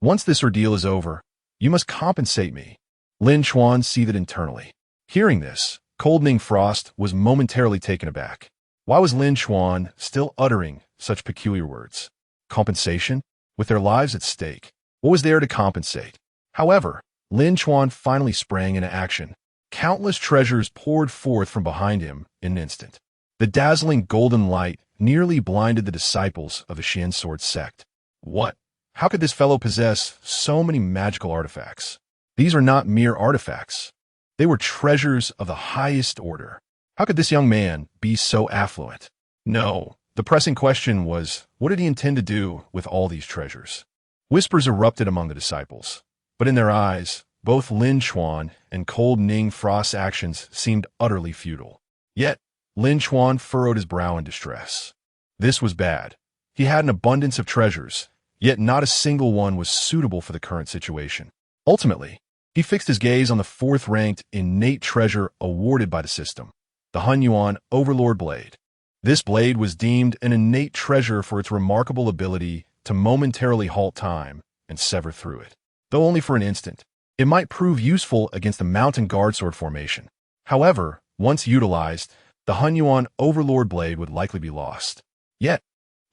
Once this ordeal is over, you must compensate me. Lin Chuan seethed internally. Hearing this, Cold Ning Frost was momentarily taken aback. Why was Lin Chuan still uttering such peculiar words? Compensation? With their lives at stake, what was there to compensate? However, Lin Chuan finally sprang into action. Countless treasures poured forth from behind him in an instant. The dazzling golden light nearly blinded the disciples of the Xian Sword Sect. What? How could this fellow possess so many magical artifacts? These are not mere artifacts. They were treasures of the highest order. How could this young man be so affluent? No, the pressing question was, what did he intend to do with all these treasures? Whispers erupted among the disciples, but in their eyes, both Lin Chuan and Cold Ning Frost's actions seemed utterly futile. Yet, Lin Chuan furrowed his brow in distress. This was bad. He had an abundance of treasures, yet not a single one was suitable for the current situation. Ultimately, he fixed his gaze on the fourth-ranked innate treasure awarded by the system, the Hunyuan Overlord Blade. This blade was deemed an innate treasure for its remarkable ability to momentarily halt time and sever through it. Though only for an instant, it might prove useful against the Mountain Guard Sword formation. However, once utilized, the Hunyuan Overlord Blade would likely be lost. Yet,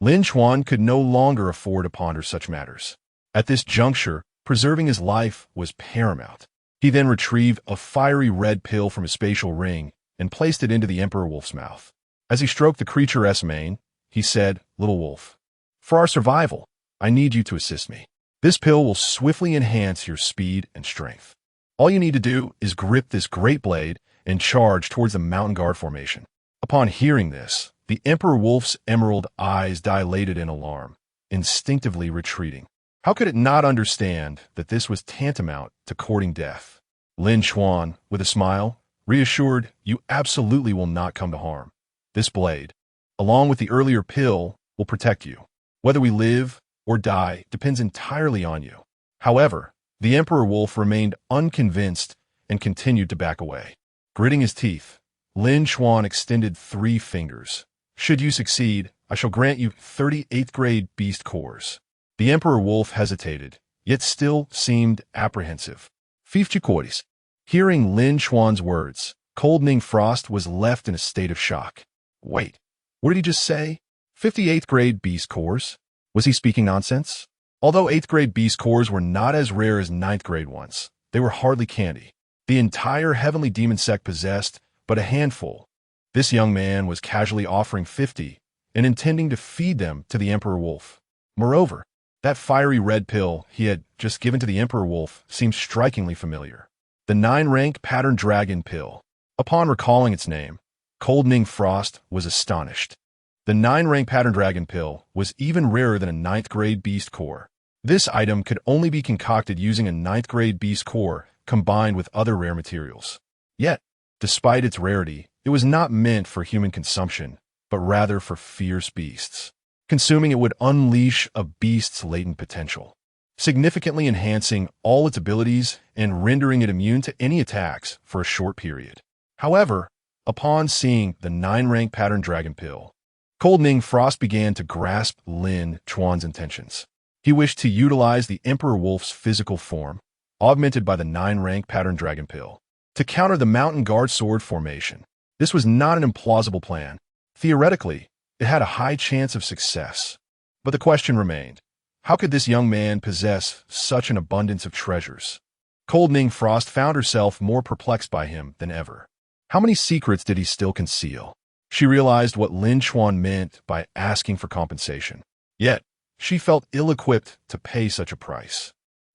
Lin Chuan could no longer afford to ponder such matters. At this juncture, preserving his life was paramount. He then retrieved a fiery red pill from his spatial ring and placed it into the Emperor Wolf's mouth. As he stroked the creature's mane, he said, "Little wolf, for our survival, I need you to assist me. This pill will swiftly enhance your speed and strength. All you need to do is grip this great blade and charge towards the Mountain Guard formation." Upon hearing this, the Emperor Wolf's emerald eyes dilated in alarm, instinctively retreating. How could it not understand that this was tantamount to courting death? Lin Chuan, with a smile, reassured, "You absolutely will not come to harm. This blade, along with the earlier pill, will protect you. Whether we live or die depends entirely on you." However, the Emperor Wolf remained unconvinced and continued to back away. Gritting his teeth, Lin Chuan extended 3 fingers. "Should you succeed, I shall grant you 38th grade beast cores." The Emperor Wolf hesitated, yet still seemed apprehensive. 50 cores. Hearing Lin Chuan's words, Cold Ning Frost was left in a state of shock. Wait, what did he just say? 58th grade beast cores? Was he speaking nonsense? Although 8th grade beast cores were not as rare as 9th grade ones, they were hardly candy. The entire Heavenly Demon Sect possessed but a handful. This young man was casually offering 50 and intending to feed them to the Emperor Wolf. Moreover, that fiery red pill he had just given to the Emperor Wolf seemed strikingly familiar. The 9-rank Pattern Dragon Pill. Upon recalling its name, Cold Ning Frost was astonished. The 9-rank Pattern Dragon Pill was even rarer than a 9th grade beast core. This item could only be concocted using a 9th grade beast core combined with other rare materials. Yet, despite its rarity, it was not meant for human consumption, but rather for fierce beasts. Consuming it would unleash a beast's latent potential, significantly enhancing all its abilities and rendering it immune to any attacks for a short period. However, upon seeing the 9-rank Pattern Dragon Pill, Cold Ning Frost began to grasp Lin Chuan's intentions. He wished to utilize the Emperor Wolf's physical form, augmented by the 9-rank Pattern Dragon Pill, to counter the Mountain Guard Sword formation. This was not an implausible plan. Theoretically, it had a high chance of success. But the question remained, how could this young man possess such an abundance of treasures? Cold Ning Frost found herself more perplexed by him than ever. How many secrets did he still conceal? She realized what Lin Chuan meant by asking for compensation. Yet, she felt ill-equipped to pay such a price.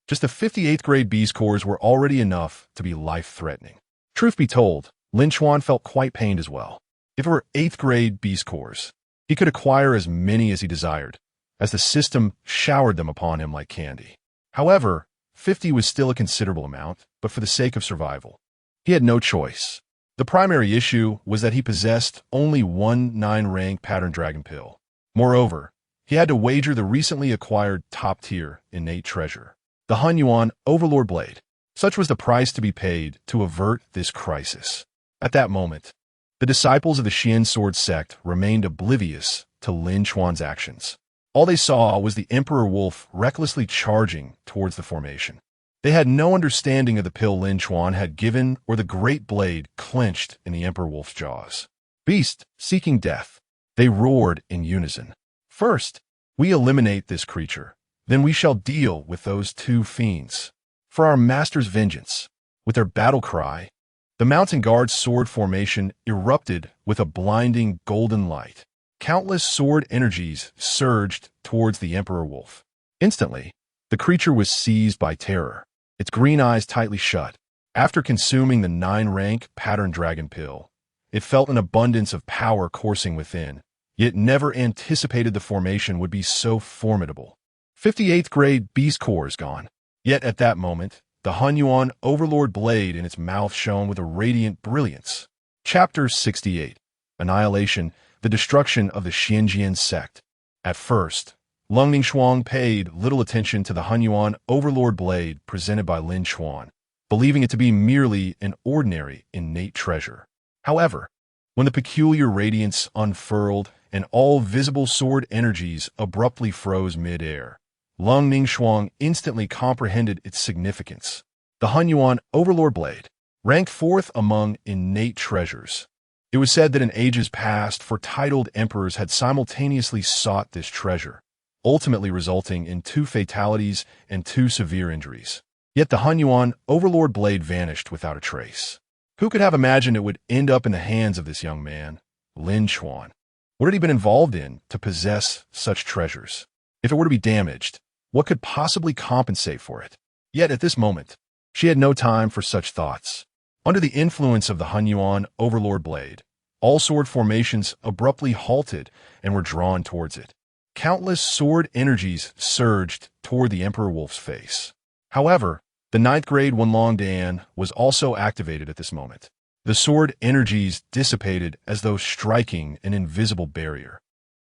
Just the 58th grade beast cores were already enough to be life-threatening. Truth be told, Lin Chuan felt quite pained as well. If it were 8th grade beast cores, he could acquire as many as he desired, as the system showered them upon him like candy. However, 50 was still a considerable amount, but for the sake of survival, he had no choice. The primary issue was that he possessed only one 9-rank pattern dragon pill. Moreover, he had to wager the recently acquired top-tier innate treasure, the Hunyuan Overlord Blade. Such was the price to be paid to avert this crisis. At that moment, the disciples of the Xian Sword Sect remained oblivious to Lin Chuan's actions. All they saw was the Emperor Wolf recklessly charging towards the formation. They had no understanding of the pill Lin Chuan had given or the great blade clenched in the Emperor Wolf's jaws. Beast, seeking death, they roared in unison. First, we eliminate this creature, then we shall deal with those two fiends. For our master's vengeance. With their battle cry, the mountain guard's sword formation erupted with a blinding golden light. Countless sword energies surged towards the Emperor Wolf. Instantly, the creature was seized by terror, its green eyes tightly shut. After consuming the 9-rank pattern dragon pill, it felt an abundance of power coursing within, yet never anticipated the formation would be so formidable. 58th grade beast cores gone. Yet at that moment, the Hunyuan Overlord Blade in its mouth shone with a radiant brilliance. Chapter 68. Annihilation, the destruction of the Xianjian sect. At first, Leng Ningshuang paid little attention to the Hunyuan Overlord Blade presented by Lin Chuan, believing it to be merely an ordinary innate treasure. However, when the peculiar radiance unfurled and all visible sword energies abruptly froze mid-air, Leng Ningshuang instantly comprehended its significance. The Hunyuan Overlord Blade ranked 4th among innate treasures. It was said that in ages past, titled emperors had simultaneously sought this treasure, ultimately resulting in 2 fatalities and 2 severe injuries. Yet the Hunyuan Overlord Blade vanished without a trace. Who could have imagined it would end up in the hands of this young man, Lin Chuan? What had he been involved in to possess such treasures? If it were to be damaged, what could possibly compensate for it? Yet at this moment, she had no time for such thoughts. Under the influence of the Hunyuan Overlord Blade, all sword formations abruptly halted and were drawn towards it. Countless sword energies surged toward the Emperor Wolf's face. However, the 9th grade Wenlong Dan was also activated at this moment. The sword energies dissipated as though striking an invisible barrier,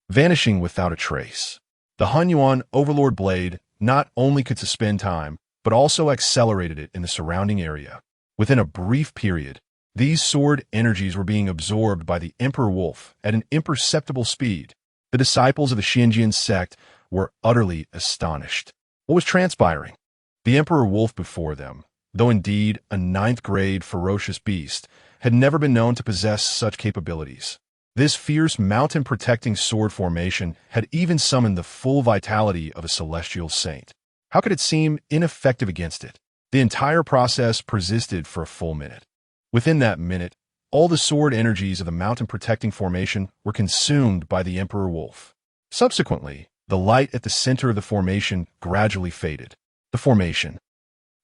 vanishing without a trace. The Hunyuan Overlord Blade not only could suspend time, but also accelerated it in the surrounding area. Within a brief period, these sword energies were being absorbed by the Emperor Wolf at an imperceptible speed. The disciples of the Xianjian sect were utterly astonished. What was transpiring? The Emperor Wolf before them, though indeed a 9th grade ferocious beast, had never been known to possess such capabilities. This fierce mountain-protecting sword formation had even summoned the full vitality of a celestial saint. How could it seem ineffective against it? The entire process persisted for a full minute. Within that minute, all the sword energies of the mountain-protecting formation were consumed by the Emperor Wolf. Subsequently, the light at the center of the formation gradually faded. The formation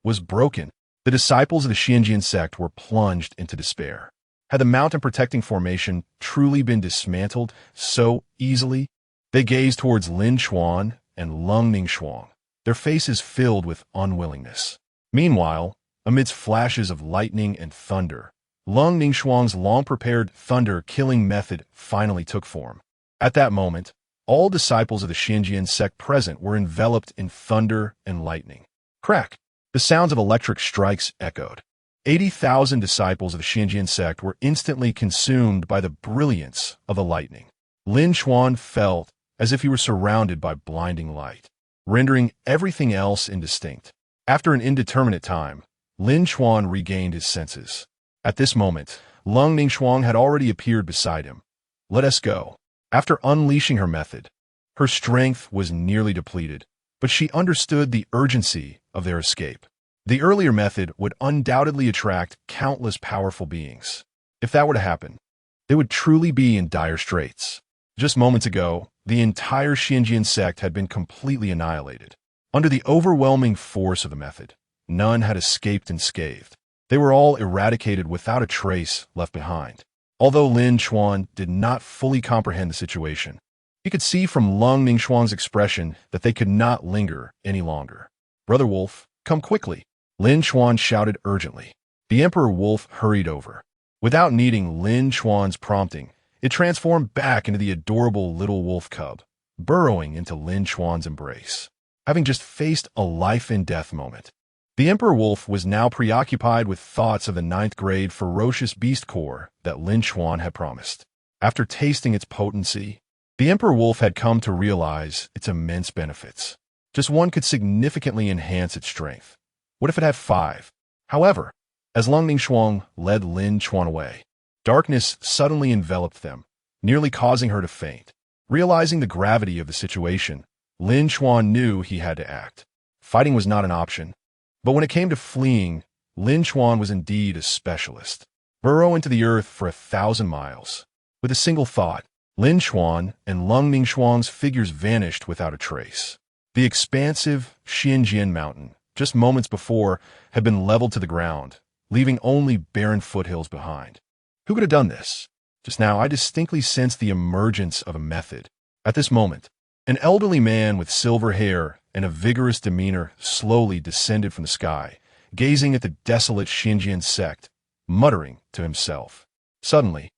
was broken. The disciples of the Xianjian sect were plunged into despair. Had the mountain-protecting formation truly been dismantled so easily? They gazed towards Lin Chuan and Leng Ningshuang, their faces filled with unwillingness. Meanwhile, amidst flashes of lightning and thunder, Leng Ningshuang's long-prepared thunder-killing method finally took form. At that moment, all disciples of the Xianjian sect present were enveloped in thunder and lightning. Crack! The sounds of electric strikes echoed. 80,000 disciples of the Xianjian sect were instantly consumed by the brilliance of the lightning. Lin Chuan felt as if he were surrounded by blinding light, rendering everything else indistinct. After an indeterminate time, Lin Chuan regained his senses. At this moment, Leng Ningshuang had already appeared beside him. Let us go. After unleashing her method, her strength was nearly depleted, but she understood the urgency of their escape. The earlier method would undoubtedly attract countless powerful beings. If that were to happen, they would truly be in dire straits. Just moments ago, the entire Xianjian sect had been completely annihilated. Under the overwhelming force of the method, none had escaped unscathed. They were all eradicated without a trace left behind. Although Lin Chuan did not fully comprehend the situation, he could see from Leng Ningshuang's expression that they could not linger any longer. "Brother Wolf, come quickly," Lin Chuan shouted urgently. The Emperor Wolf hurried over. Without needing Lin Chuan's prompting, it transformed back into the adorable little wolf cub, burrowing into Lin Chuan's embrace. Having just faced a life-and-death moment, the Emperor Wolf was now preoccupied with thoughts of the ninth-grade ferocious beast core that Lin Chuan had promised. After tasting its potency, the Emperor Wolf had come to realize its immense benefits. Just one could significantly enhance its strength. What if it had 5? However, as Leng Ningshuang led Lin Chuan away, darkness suddenly enveloped them, nearly causing her to faint. Realizing the gravity of the situation, Lin Chuan knew he had to act. Fighting was not an option. But when it came to fleeing, Lin Chuan was indeed a specialist. Burrow into the earth for 1,000 miles. With a single thought, Lin Chuan and Leng Ningshuang's figures vanished without a trace. The expansive Xinjian mountain, just moments before, had been leveled to the ground, leaving only barren foothills behind. Who could have done this? Just now, I distinctly sensed the emergence of a method. At this moment, an elderly man with silver hair and a vigorous demeanor slowly descended from the sky, gazing at the desolate Xinjian sect, muttering to himself. Suddenly,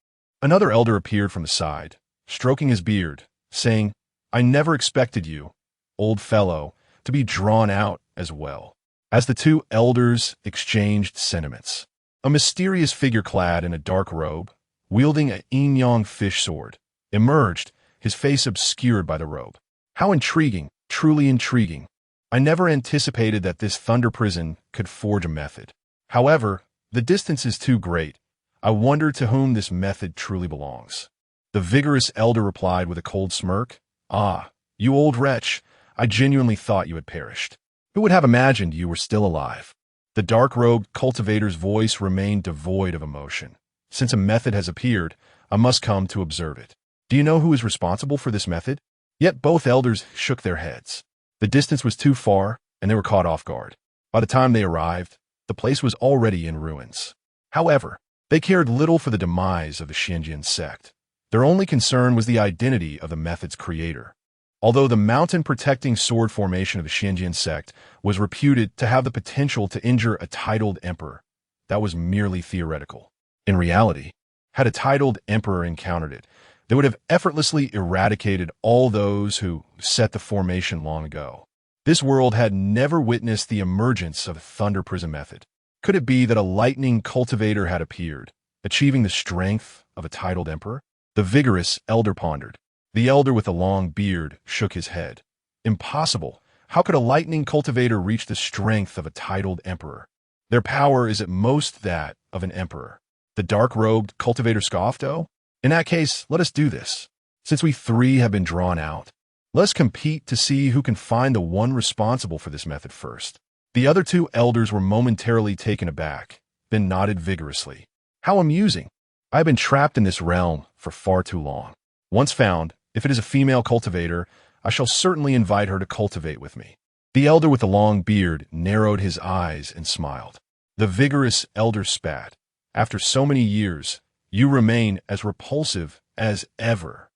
another elder appeared from the side, stroking his beard, saying, "I never expected you, old fellow, to be drawn out as well." As the two elders exchanged sentiments, a mysterious figure clad in a dark robe, wielding a yin-yang fish sword, emerged, his face obscured by the robe. How intriguing, truly intriguing. I never anticipated that this thunder prison could forge a method. However, the distance is too great. I wonder to whom this method truly belongs. The vigorous elder replied with a cold smirk, "Ah, you old wretch, I genuinely thought you had perished. Who would have imagined you were still alive?" The dark-robed cultivator's voice remained devoid of emotion. "Since a method has appeared, I must come to observe it. Do you know who is responsible for this method?" Yet both elders shook their heads. The distance was too far, and they were caught off guard. By the time they arrived, the place was already in ruins. However, they cared little for the demise of the Xinjian sect. Their only concern was the identity of the method's creator. Although the mountain-protecting sword formation of the Xinjian sect was reputed to have the potential to injure a titled emperor, that was merely theoretical. In reality, had a titled emperor encountered it, they would have effortlessly eradicated all those who set the formation long ago. This world had never witnessed the emergence of a thunder prism method. Could it be that a lightning cultivator had appeared, achieving the strength of a titled emperor? The vigorous elder pondered. The elder with the long beard shook his head. Impossible. How could a lightning cultivator reach the strength of a titled emperor? Their power is at most that of an emperor. The dark-robed cultivator scoffed, "Oh? In that case, let us do this. Since we 3 have been drawn out, let's compete to see who can find the one responsible for this method first." The other 2 elders were momentarily taken aback, then nodded vigorously. "How amusing. I have been trapped in this realm for far too long. Once found, if it is a female cultivator, I shall certainly invite her to cultivate with me." The elder with the long beard narrowed his eyes and smiled. The vigorous elder spat. "After so many years, you remain as repulsive as ever.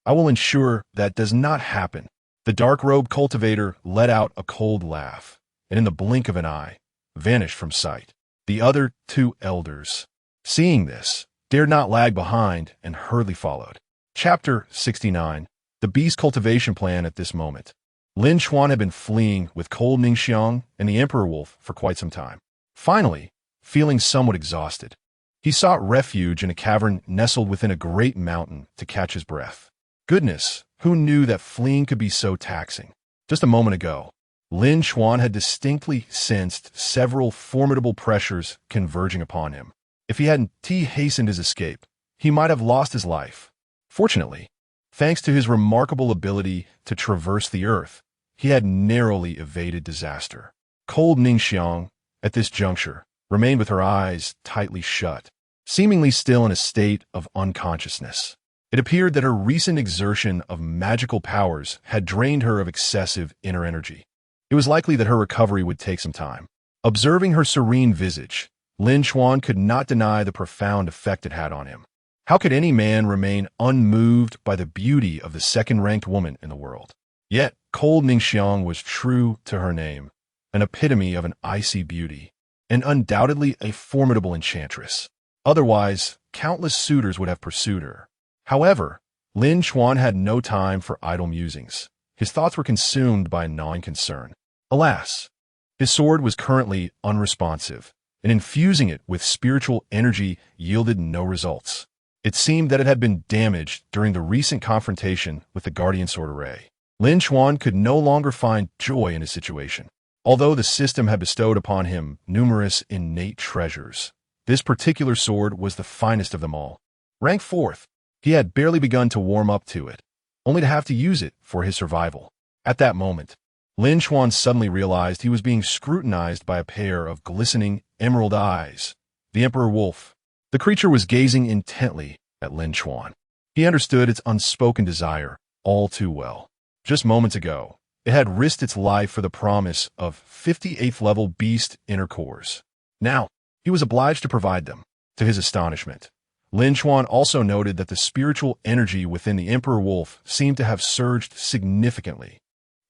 I will ensure that does not happen." The dark-robed cultivator let out a cold laugh, and in the blink of an eye, vanished from sight. The other 2 elders, seeing this, dared not lag behind and hurriedly followed. Chapter 69. The Beast Cultivation Plan. At this moment, Lin Chuan had been fleeing with Leng Ningshuang and the Emperor Wolf for quite some time. Finally, feeling somewhat exhausted, he sought refuge in a cavern nestled within a great mountain to catch his breath. Goodness, who knew that fleeing could be so taxing? Just a moment ago, Lin Chuan had distinctly sensed several formidable pressures converging upon him. If he hadn't hastened his escape, he might have lost his life. Fortunately, thanks to his remarkable ability to traverse the earth, he had narrowly evaded disaster. Leng Ningshuang, at this juncture, remained with her eyes tightly shut, seemingly still in a state of unconsciousness. It appeared that her recent exertion of magical powers had drained her of excessive inner energy. It was likely that her recovery would take some time. Observing her serene visage, Lin Chuan could not deny the profound effect it had on him. How could any man remain unmoved by the beauty of the second-ranked woman in the world? Yet, cold Ningshuang was true to her name, an epitome of an icy beauty, and undoubtedly a formidable enchantress. Otherwise, countless suitors would have pursued her. However, Lin Chuan had no time for idle musings. His thoughts were consumed by gnawing concern. Alas, his sword was currently unresponsive, and infusing it with spiritual energy yielded no results. It seemed that it had been damaged during the recent confrontation with the Guardian Sword Array. Lin Chuan could no longer find joy in his situation. Although the system had bestowed upon him numerous innate treasures, this particular sword was the finest of them all. Rank 4th, he had barely begun to warm up to it, only to have to use it for his survival. At that moment, Lin Chuan suddenly realized he was being scrutinized by a pair of glistening emerald eyes. The Emperor Wolf. The creature was gazing intently at Lin Chuan. He understood its unspoken desire all too well. Just moments ago, it had risked its life for the promise of 58th level beast inner cores. Now, he was obliged to provide them. To his astonishment, Lin Chuan also noted that the spiritual energy within the Emperor Wolf seemed to have surged significantly.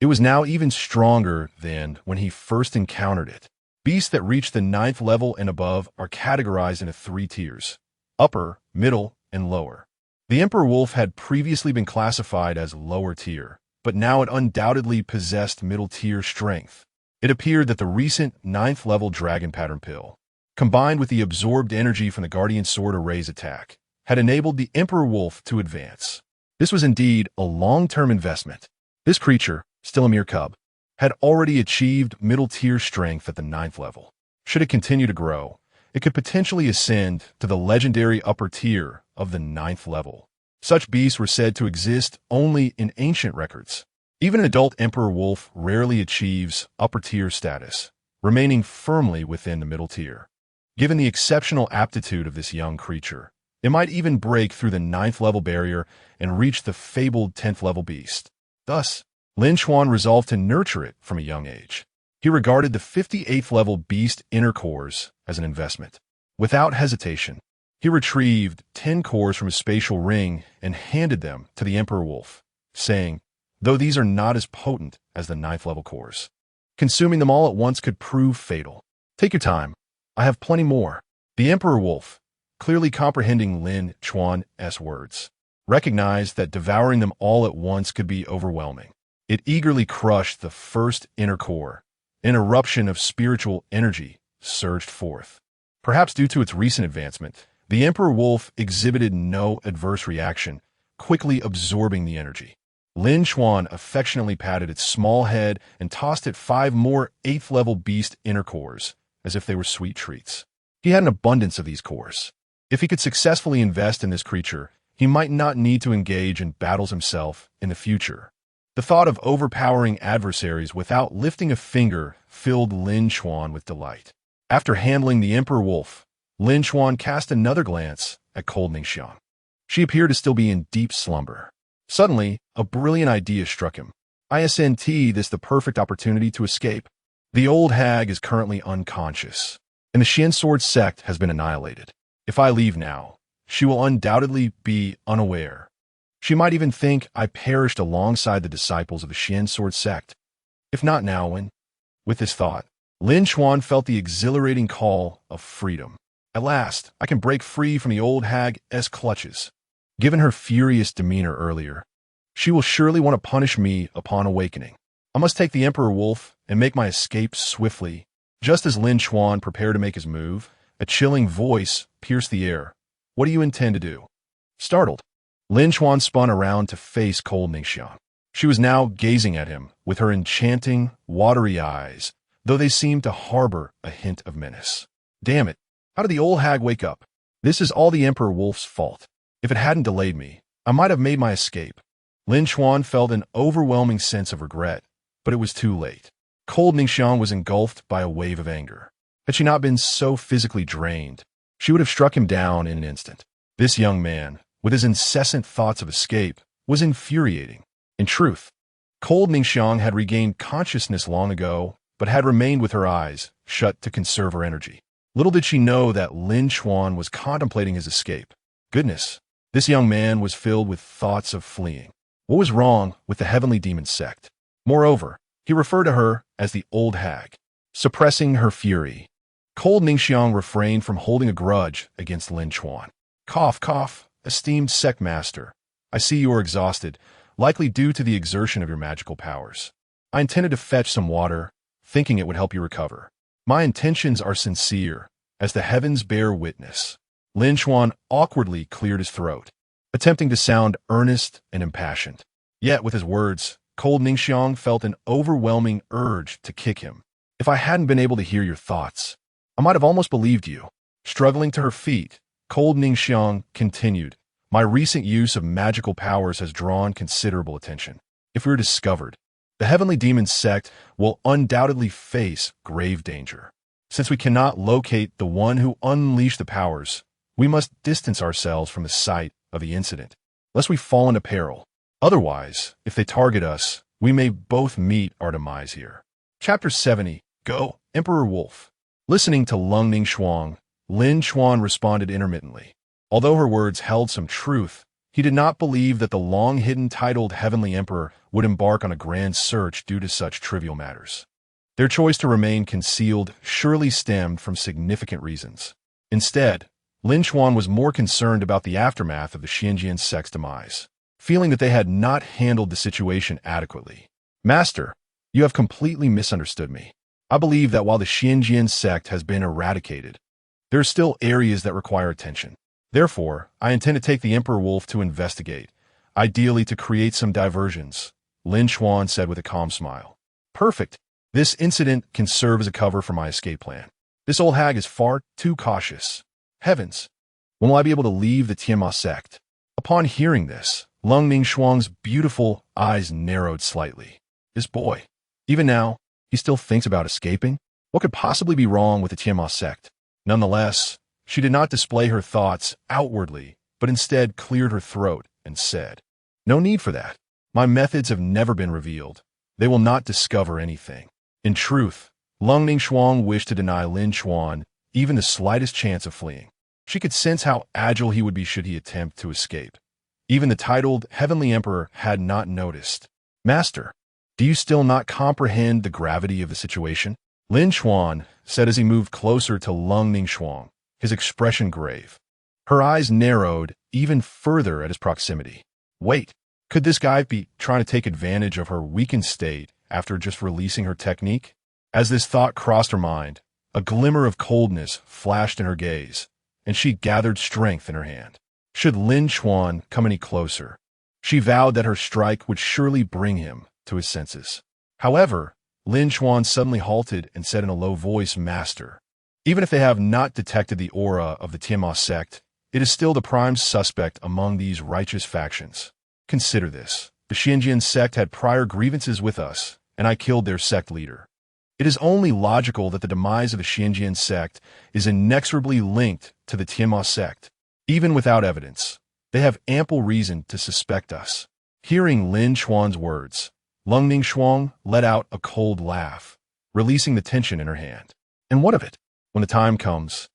It was now even stronger than when he first encountered it. Beasts that reach the 9th level and above are categorized into 3 tiers: upper, middle, and lower. The Emperor Wolf had previously been classified as lower tier, but now it undoubtedly possessed middle tier strength. It appeared that the recent 9th level dragon pattern pill, combined with the absorbed energy from the Guardian Sword Array's attack, had enabled the Emperor Wolf to advance. This was indeed a long-term investment. This creature, still a mere cub, had already achieved middle-tier strength at the 9th level. Should it continue to grow, it could potentially ascend to the legendary upper tier of the 9th level. Such beasts were said to exist only in ancient records. Even an adult Emperor Wolf rarely achieves upper-tier status, remaining firmly within the middle tier. Given the exceptional aptitude of this young creature, it might even break through the 9th level barrier and reach the fabled 10th level beast. Thus, Lin Chuan resolved to nurture it from a young age. He regarded the 58th level beast inner cores as an investment. Without hesitation, he retrieved 10 cores from his spatial ring and handed them to the Emperor Wolf, saying, "Though these are not as potent as the 9th level cores, consuming them all at once could prove fatal. Take your time. I have plenty more." The Emperor Wolf, clearly comprehending Lin Chuan's words, recognized that devouring them all at once could be overwhelming. It eagerly crushed the first inner core. An eruption of spiritual energy surged forth. Perhaps due to its recent advancement, the Emperor Wolf exhibited no adverse reaction, quickly absorbing the energy. Lin Chuan affectionately patted its small head and tossed it 5 more 8th level beast inner cores, as if they were sweet treats. He had an abundance of these cores. If he could successfully invest in this creature, he might not need to engage in battles himself in the future. The thought of overpowering adversaries without lifting a finger filled Lin Chuan with delight. After handling the Emperor Wolf, Lin Chuan cast another glance at cold Ningshuang. She appeared to still be in deep slumber. Suddenly, a brilliant idea struck him. Isn't this the perfect opportunity to escape? The old hag is currently unconscious, and the Xian Sword Sect has been annihilated. If I leave now, she will undoubtedly be unaware. She might even think I perished alongside the disciples of the Xian Sword Sect. If not now, when? With this thought, Lin Chuan felt the exhilarating call of freedom. At last, I can break free from the old hag's clutches. Given her furious demeanor earlier, she will surely want to punish me upon awakening. I must take the Emperor Wolf and make my escape swiftly. Just as Lin Chuan prepared to make his move, a chilling voice pierced the air. "What do you intend to do?" Startled, Lin Chuan spun around to face cold Ningshuang. She was now gazing at him with her enchanting, watery eyes, though they seemed to harbor a hint of menace. "Damn it! How did the old hag wake up? This is all the Emperor Wolf's fault. If it hadn't delayed me, I might have made my escape." Lin Chuan felt an overwhelming sense of regret, but it was too late. Cold Ningshuang was engulfed by a wave of anger. Had she not been so physically drained, she would have struck him down in an instant. This young man, with his incessant thoughts of escape, was infuriating. In truth, cold Ningshuang had regained consciousness long ago, but had remained with her eyes shut to conserve her energy. Little did she know that Lin Chuan was contemplating his escape. Goodness, this young man was filled with thoughts of fleeing. What was wrong with the heavenly demon sect? Moreover, he referred to her as the old hag. Suppressing her fury, Cold Ningshuang refrained from holding a grudge against Lin Chuan. Cough, cough, esteemed sect master. I see you are exhausted, likely due to the exertion of your magical powers. I intended to fetch some water, thinking it would help you recover. My intentions are sincere, as the heavens bear witness. Lin Chuan awkwardly cleared his throat, attempting to sound earnest and impassioned. Yet with his words, Cold Ningshuang felt an overwhelming urge to kick him. If I hadn't been able to hear your thoughts, I might have almost believed you. Struggling to her feet, Cold Ningshuang continued, my recent use of magical powers has drawn considerable attention. If we are discovered, the heavenly demon sect will undoubtedly face grave danger. Since we cannot locate the one who unleashed the powers, we must distance ourselves from the site of the incident, lest we fall into peril. Otherwise, if they target us, we may both meet our demise here. Chapter 70. Go, Emperor Wolf. Listening to Leng Ningshuang, Lin Chuan responded intermittently. Although her words held some truth, he did not believe that the long-hidden titled Heavenly Emperor would embark on a grand search due to such trivial matters. Their choice to remain concealed surely stemmed from significant reasons. Instead, Lin Chuan was more concerned about the aftermath of the Xianjian sect's demise, feeling that they had not handled the situation adequately. Master, you have completely misunderstood me. I believe that while the Xianjian sect has been eradicated, there are still areas that require attention. Therefore, I intend to take the Emperor Wolf to investigate, ideally to create some diversions, Lin Chuan said with a calm smile. Perfect. This incident can serve as a cover for my escape plan. This old hag is far too cautious. Heavens, when will I be able to leave the Tianma sect? Upon hearing this, Leng Ningshuang's beautiful eyes narrowed slightly. This boy, even now, he still thinks about escaping? What could possibly be wrong with the Tianma sect? Nonetheless, she did not display her thoughts outwardly, but instead cleared her throat and said, no need for that. My methods have never been revealed. They will not discover anything. In truth, Leng Ningshuang wished to deny Lin Chuan even the slightest chance of fleeing. She could sense how agile he would be should he attempt to escape. Even the titled Heavenly Emperor had not noticed. Master, do you still not comprehend the gravity of the situation? Lin Chuan said as he moved closer to Leng Ningshuang, his expression grave. Her eyes narrowed even further at his proximity. Wait, could this guy be trying to take advantage of her weakened state after just releasing her technique? As this thought crossed her mind, a glimmer of coldness flashed in her gaze, and she gathered strength in her hand. Should Lin Chuan come any closer, she vowed that her strike would surely bring him to his senses. However, Lin Chuan suddenly halted and said in a low voice, Master, even if they have not detected the aura of the Tianma sect, it is still the prime suspect among these righteous factions. Consider this. The Xianjian sect had prior grievances with us, and I killed their sect leader. It is only logical that the demise of the Xianjian sect is inexorably linked to the Tianma sect. Even without evidence, they have ample reason to suspect us. Hearing Lin Chuan's words, Leng Ningshuang let out a cold laugh, releasing the tension in her hand. And what of it? When the time comes,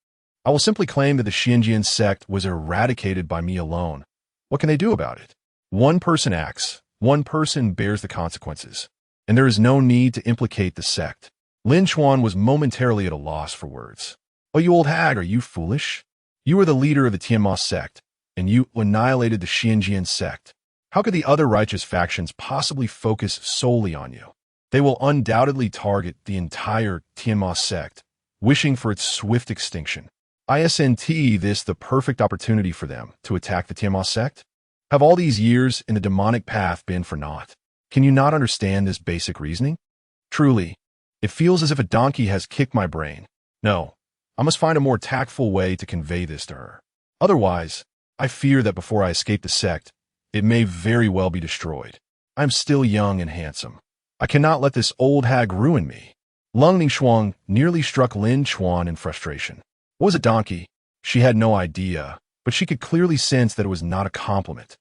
I will simply claim that the Xianjian sect was eradicated by me alone. What can they do about it? One person acts, one person bears the consequences, and there is no need to implicate the sect. Lin Chuan was momentarily at a loss for words. Oh, you old hag, are you foolish? You are the leader of the Tianma sect, and you annihilated the Xianjian sect. How could the other righteous factions possibly focus solely on you? They will undoubtedly target the entire Tianma sect, wishing for its swift extinction. Isn't this the perfect opportunity for them to attack the Tianma sect? Have all these years in the demonic path been for naught? Can you not understand this basic reasoning? Truly, it feels as if a donkey has kicked my brain. No, I must find a more tactful way to convey this to her. Otherwise, I fear that before I escape the sect, it may very well be destroyed. I am still young and handsome. I cannot let this old hag ruin me. Leng Ningshuang nearly struck Lin Chuan in frustration. What was a donkey? She had no idea, but she could clearly sense that it was not a compliment.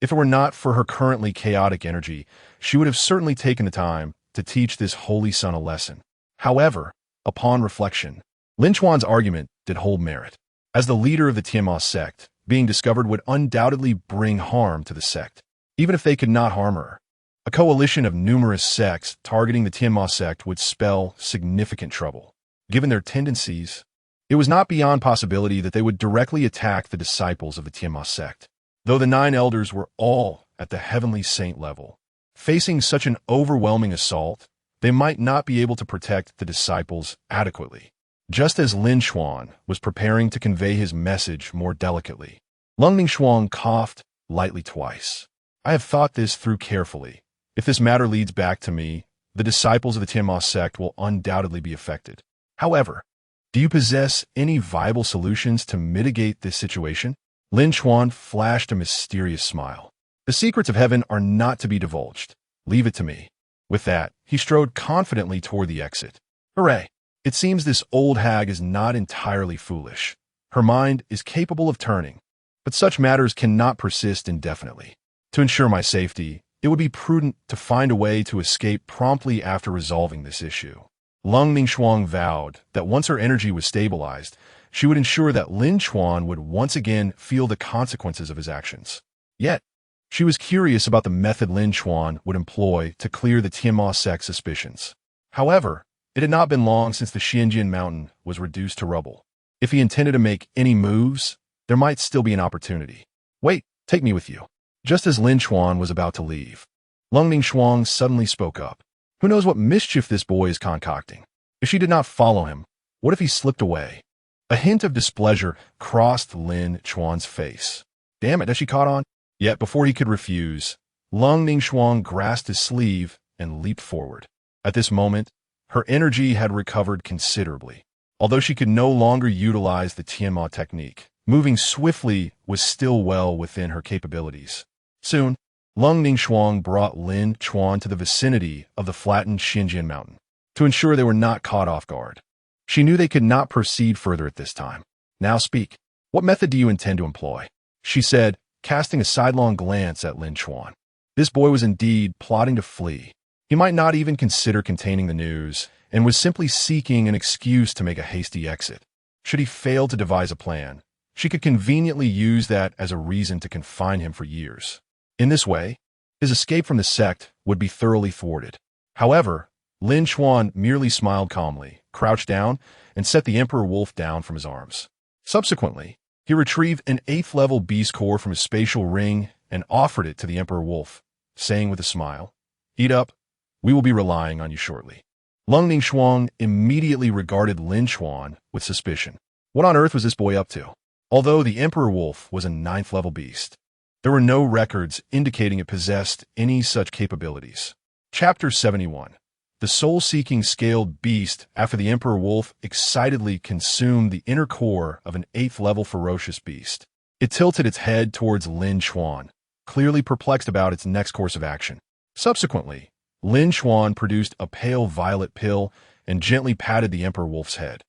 If it were not for her currently chaotic energy, she would have certainly taken the time to teach this holy son a lesson. However, upon reflection, Lin Chuan's argument did hold merit. As the leader of the Tianma sect, being discovered would undoubtedly bring harm to the sect, even if they could not harm her. A coalition of numerous sects targeting the Tianma sect would spell significant trouble. Given their tendencies, it was not beyond possibility that they would directly attack the disciples of the Tianma sect. Though the 9 elders were all at the heavenly saint level, facing such an overwhelming assault, they might not be able to protect the disciples adequately. Just as Lin Chuan was preparing to convey his message more delicately, Leng Ningshuang coughed lightly twice. I have thought this through carefully. If this matter leads back to me, the disciples of the Tianma sect will undoubtedly be affected. However, do you possess any viable solutions to mitigate this situation? Lin Chuan flashed a mysterious smile. The secrets of heaven are not to be divulged. Leave it to me. With that, he strode confidently toward the exit. Hooray! It seems this old hag is not entirely foolish. Her mind is capable of turning, but such matters cannot persist indefinitely. To ensure my safety, it would be prudent to find a way to escape promptly after resolving this issue. Leng Ningshuang vowed that once her energy was stabilized, she would ensure that Lin Chuan would once again feel the consequences of his actions. Yet, she was curious about the method Lin Chuan would employ to clear the Tianma sect's suspicions. However, it had not been long since the Xianjian mountain was reduced to rubble. If he intended to make any moves, there might still be an opportunity. Wait, take me with you. Just as Lin Chuan was about to leave, Leng Ningshuang suddenly spoke up. Who knows what mischief this boy is concocting? If she did not follow him, what if he slipped away? A hint of displeasure crossed Lin Chuan's face. Damn it, has she caught on? Yet before he could refuse, Leng Ningshuang grasped his sleeve and leaped forward. At this moment, her energy had recovered considerably. Although she could no longer utilize the Tianma technique, moving swiftly was still well within her capabilities. Soon, Leng Ningshuang brought Lin Chuan to the vicinity of the flattened Xinjian mountain to ensure they were not caught off guard. She knew they could not proceed further at this time. Now speak. What method do you intend to employ? She said, casting a sidelong glance at Lin Chuan. This boy was indeed plotting to flee. He might not even consider containing the news and was simply seeking an excuse to make a hasty exit. Should he fail to devise a plan, she could conveniently use that as a reason to confine him for years. In this way, his escape from the sect would be thoroughly thwarted. However, Lin Chuan merely smiled calmly, crouched down, and set the Emperor Wolf down from his arms. Subsequently, he retrieved an 8th-level beast core from his spatial ring and offered it to the Emperor Wolf, saying with a smile, "Eat up. We will be relying on you shortly." Leng Ningshuang immediately regarded Lin Chuan with suspicion. What on earth was this boy up to? Although the Emperor Wolf was a 9th-level beast, there were no records indicating it possessed any such capabilities. Chapter 71. The soul-seeking scaled beast after the Emperor Wolf excitedly consumed the inner core of an 8th-level ferocious beast. It tilted its head towards Lin Chuan, clearly perplexed about its next course of action. Subsequently, Lin Chuan produced a pale violet pill and gently patted the Emperor Wolf's head,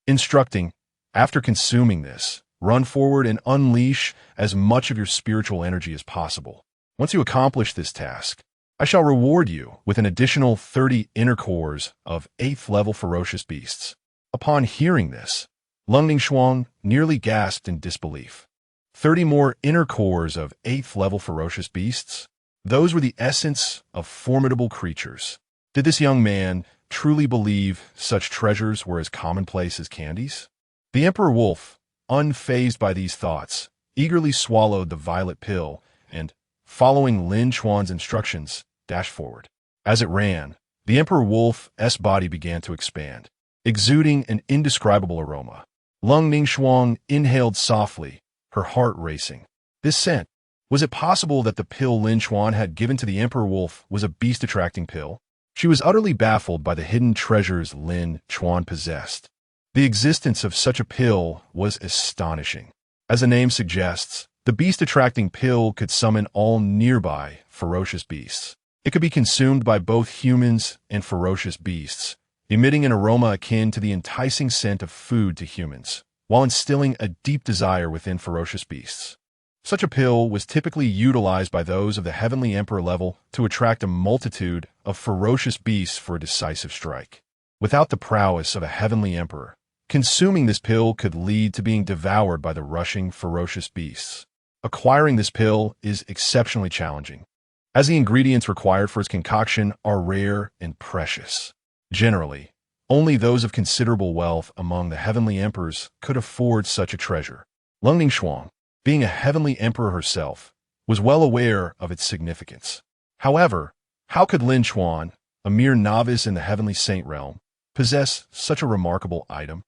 instructing, after consuming this, run forward and unleash as much of your spiritual energy as possible. Once you accomplish this task, I shall reward you with an additional 30 inner cores of 8th-level ferocious beasts. Upon hearing this, Leng Ningshuang nearly gasped in disbelief. 30 more inner cores of 8th-level ferocious beasts? Those were the essence of formidable creatures. Did this young man truly believe such treasures were as commonplace as candies? The Emperor Wolf, unfazed by these thoughts, eagerly swallowed the violet pill and, following Lin Chuan's instructions, dashed forward. As it ran, the Emperor Wolf's body began to expand, exuding an indescribable aroma. Leng Ningshuang inhaled softly, her heart racing. This scent, was it possible that the pill Lin Chuan had given to the Emperor Wolf was a beast-attracting pill? She was utterly baffled by the hidden treasures Lin Chuan possessed. The existence of such a pill was astonishing. As the name suggests, the beast-attracting pill could summon all nearby ferocious beasts. It could be consumed by both humans and ferocious beasts, emitting an aroma akin to the enticing scent of food to humans, while instilling a deep desire within ferocious beasts. Such a pill was typically utilized by those of the Heavenly Emperor level to attract a multitude of ferocious beasts for a decisive strike. Without the prowess of a Heavenly Emperor, Consuming this pill could lead to being devoured by the rushing, ferocious beasts. Acquiring this pill is exceptionally challenging, as the ingredients required for its concoction are rare and precious. Generally, only those of considerable wealth among the heavenly emperors could afford such a treasure. Leng Ningshuang, being a heavenly emperor herself, was well aware of its significance. However, how could Lin Chuan, a mere novice in the heavenly saint realm, possess such a remarkable item?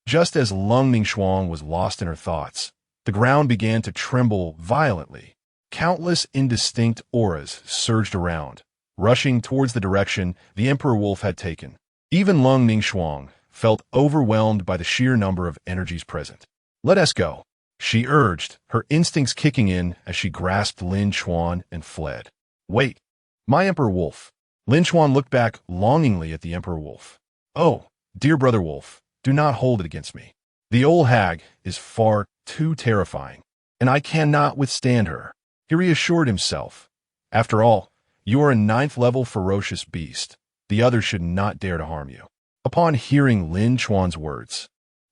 Just as Leng Ningshuang was lost in her thoughts, the ground began to tremble violently. Countless indistinct auras surged around, rushing towards the direction the Emperor Wolf had taken. Even Leng Ningshuang felt overwhelmed by the sheer number of energies present. "Let us go," she urged, her instincts kicking in as she grasped Lin Chuan and fled. "Wait, my Emperor Wolf." Lin Chuan looked back longingly at the Emperor Wolf. "Oh, dear brother Wolf, do not hold it against me. The old hag is far too terrifying, and I cannot withstand her." He reassured himself. "After all, you are a 9th-level ferocious beast. The others should not dare to harm you." Upon hearing Lin Chuan's words,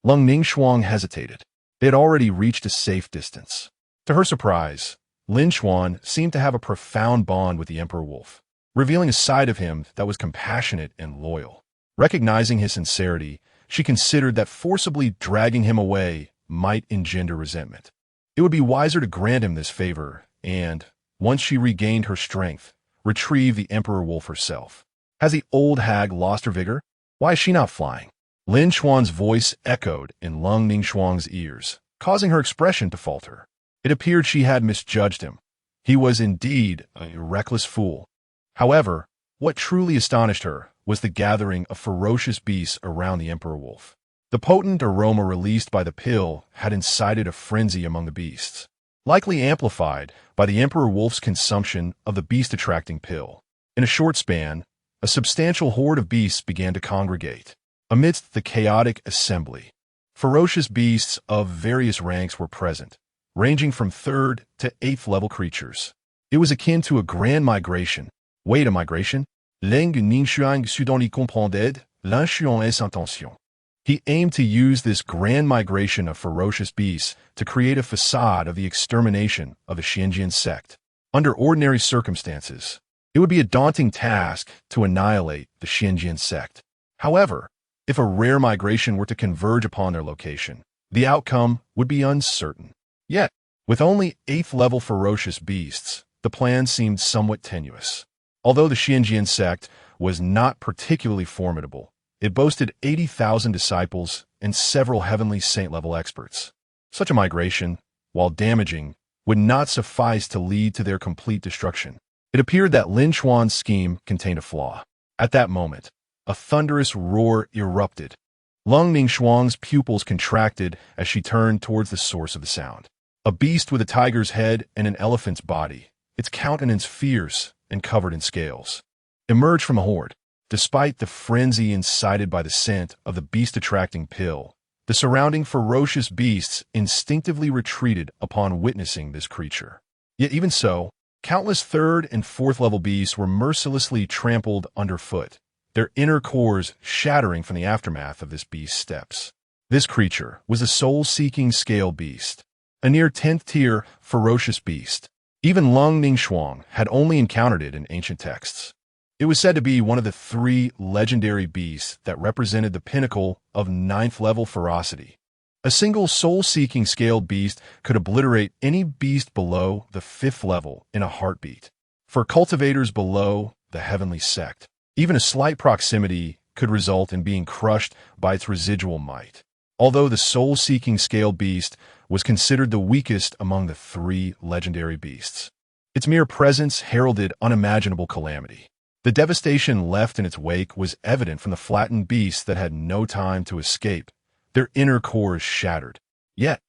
Leng Ningshuang hesitated. They had already reached a safe distance. To her surprise, Lin Chuan seemed to have a profound bond with the Emperor Wolf, revealing a side of him that was compassionate and loyal. Recognizing his sincerity, she considered that forcibly dragging him away might engender resentment. It would be wiser to grant him this favor and, once she regained her strength, retrieve the Emperor Wolf herself. Has the old hag lost her vigor? Why is she not flying? Lin Chuan's voice echoed in Leng Ningshuang's ears, causing her expression to falter. It appeared she had misjudged him. He was indeed a reckless fool. However, what truly astonished her was the gathering of ferocious beasts around the Emperor Wolf. The potent aroma released by the pill had incited a frenzy among the beasts, likely amplified by the Emperor Wolf's consumption of the beast-attracting pill. In a short span, a substantial horde of beasts began to congregate. Amidst the chaotic assembly, ferocious beasts of various ranks were present, ranging from 3rd to 8th level creatures. It was akin to a grand migration. Wait, a migration? Leng Ningshuang soudain y comprendait l'insolence intention. He aimed to use this grand migration of ferocious beasts to create a facade of the extermination of the Xianjian sect. Under ordinary circumstances, it would be a daunting task to annihilate the Xianjian sect. However, if a rare migration were to converge upon their location, the outcome would be uncertain. Yet, with only 8th-level ferocious beasts, the plan seemed somewhat tenuous. Although the Xianjian sect was not particularly formidable, it boasted 80,000 disciples and several heavenly saint-level experts. Such a migration, while damaging, would not suffice to lead to their complete destruction. It appeared that Lin Chuan's scheme contained a flaw. At that moment, a thunderous roar erupted. Leng Ningshuang's pupils contracted as she turned towards the source of the sound. A beast with a tiger's head and an elephant's body, its countenance fierce and covered in scales, emerged from a horde. Despite the frenzy incited by the scent of the beast-attracting pill, the surrounding ferocious beasts instinctively retreated upon witnessing this creature. Yet even so, countless 3rd and 4th level beasts were mercilessly trampled underfoot, their inner cores shattering from the aftermath of this beast's steps. This creature was a soul-seeking scale beast, a near 10th tier ferocious beast. Even Leng Ningshuang had only encountered it in ancient texts. It was said to be one of the 3 legendary beasts that represented the pinnacle of 9th level ferocity. A single soul-seeking scaled beast could obliterate any beast below the 5th level in a heartbeat. For cultivators below the heavenly sect, even a slight proximity could result in being crushed by its residual might. Although the soul-seeking scaled beast was considered the weakest among the 3 legendary beasts, its mere presence heralded unimaginable calamity. The devastation left in its wake was evident from the flattened beasts that had no time to escape, their inner cores shattered. Yet,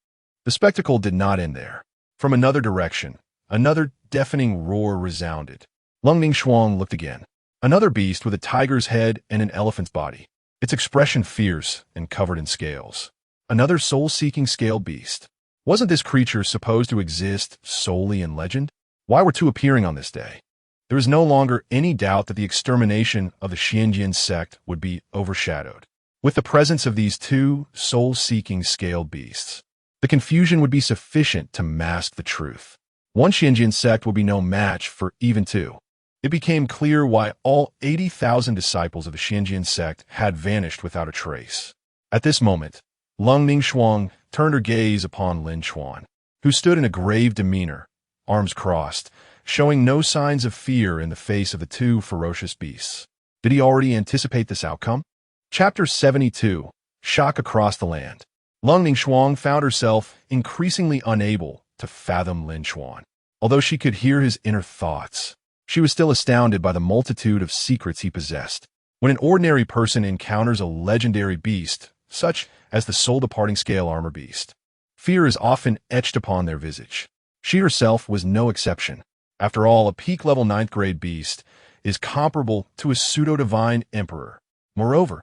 the spectacle did not end there. From another direction, another deafening roar resounded. Leng Ningshuang looked again. Another beast with a tiger's head and an elephant's body, its expression fierce and covered in scales. Another soul-seeking scaled beast. Wasn't this creature supposed to exist solely in legend? Why were 2 appearing on this day? There was no longer any doubt that the extermination of the Xianjian sect would be overshadowed. With the presence of these two soul-seeking scaled beasts, the confusion would be sufficient to mask the truth. One Xinjian sect would be no match for even two. It became clear why all 80,000 disciples of the Xinjian sect had vanished without a trace. At this moment, Leng Ningshuang turned her gaze upon Lin Chuan, who stood in a grave demeanor, arms crossed, showing no signs of fear in the face of the two ferocious beasts. Did he already anticipate this outcome? Chapter 72. Shock Across the Land. Leng Ningshuang found herself increasingly unable to fathom Lin Chuan. Although she could hear his inner thoughts, she was still astounded by the multitude of secrets he possessed. When an ordinary person encounters a legendary beast, such as the soul-departing scale armor beast, fear is often etched upon their visage. She herself was no exception. After all, a peak-level 9th-grade beast is comparable to a pseudo-divine emperor. Moreover,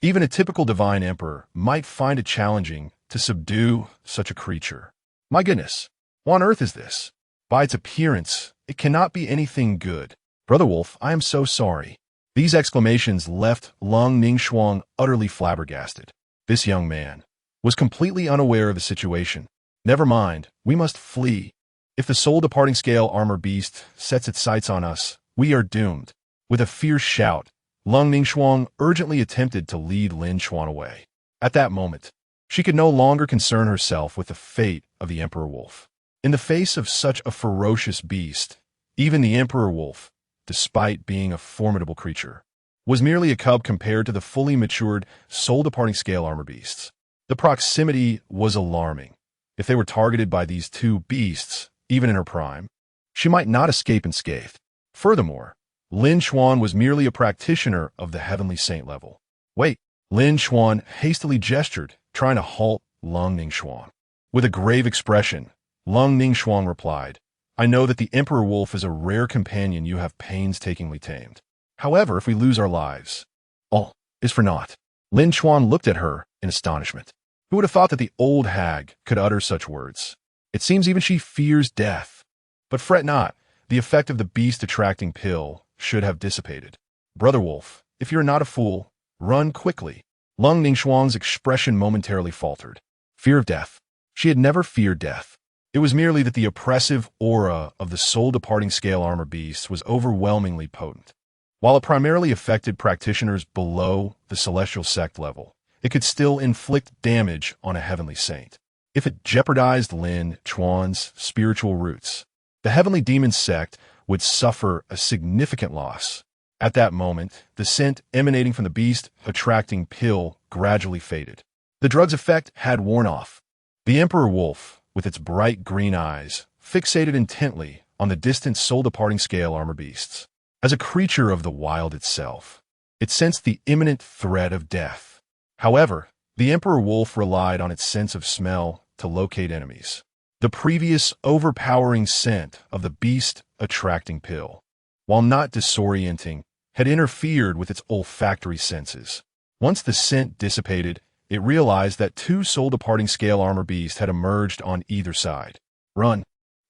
even a typical divine emperor might find it challenging to subdue such a creature. My goodness, what on earth is this? By its appearance, it cannot be anything good. Brother Wolf, I am so sorry. These exclamations left Leng Ningshuang utterly flabbergasted. This young man was completely unaware of the situation. Never mind, we must flee. If the soul-departing scale armor beast sets its sights on us, we are doomed. With a fierce shout, Leng Ningshuang urgently attempted to lead Lin Chuan away. At that moment, she could no longer concern herself with the fate of the Emperor Wolf. In the face of such a ferocious beast, even the Emperor Wolf, despite being a formidable creature, was merely a cub compared to the fully matured, soul-departing scale armor beasts. The proximity was alarming. If they were targeted by these two beasts, even in her prime, she might not escape unscathed. Furthermore, Lin Chuan was merely a practitioner of the heavenly saint level. Wait, Lin Chuan hastily gestured, trying to halt Leng Ningshuang. With a grave expression, Leng Ningshuang replied, I know that the Emperor Wolf is a rare companion you have painstakingly tamed. However, if we lose our lives, all is for naught. Lin Chuan looked at her in astonishment. Who would have thought that the old hag could utter such words? It seems even she fears death. But fret not, the effect of the beast-attracting pill should have dissipated. Brother Wolf, if you're not a fool, run quickly. Leng Ningshuang's expression momentarily faltered. Fear of death. She had never feared death. It was merely that the oppressive aura of the soul-departing scale armor beast was overwhelmingly potent. While it primarily affected practitioners below the celestial sect level, it could still inflict damage on a heavenly saint. If it jeopardized Lin Chuan's spiritual roots, the heavenly demon sect would suffer a significant loss. At that moment, the scent emanating from the beast-attracting pill gradually faded. The drug's effect had worn off. The Emperor Wolf, with its bright green eyes, fixated intently on the distant soul-departing scale armor beasts. As a creature of the wild itself, it sensed the imminent threat of death. However, the Emperor Wolf relied on its sense of smell to locate enemies. The previous overpowering scent of the beast-attracting pill, while not disorienting, had interfered with its olfactory senses. Once the scent dissipated, it realized that two soul-departing scale armor beasts had emerged on either side. Run!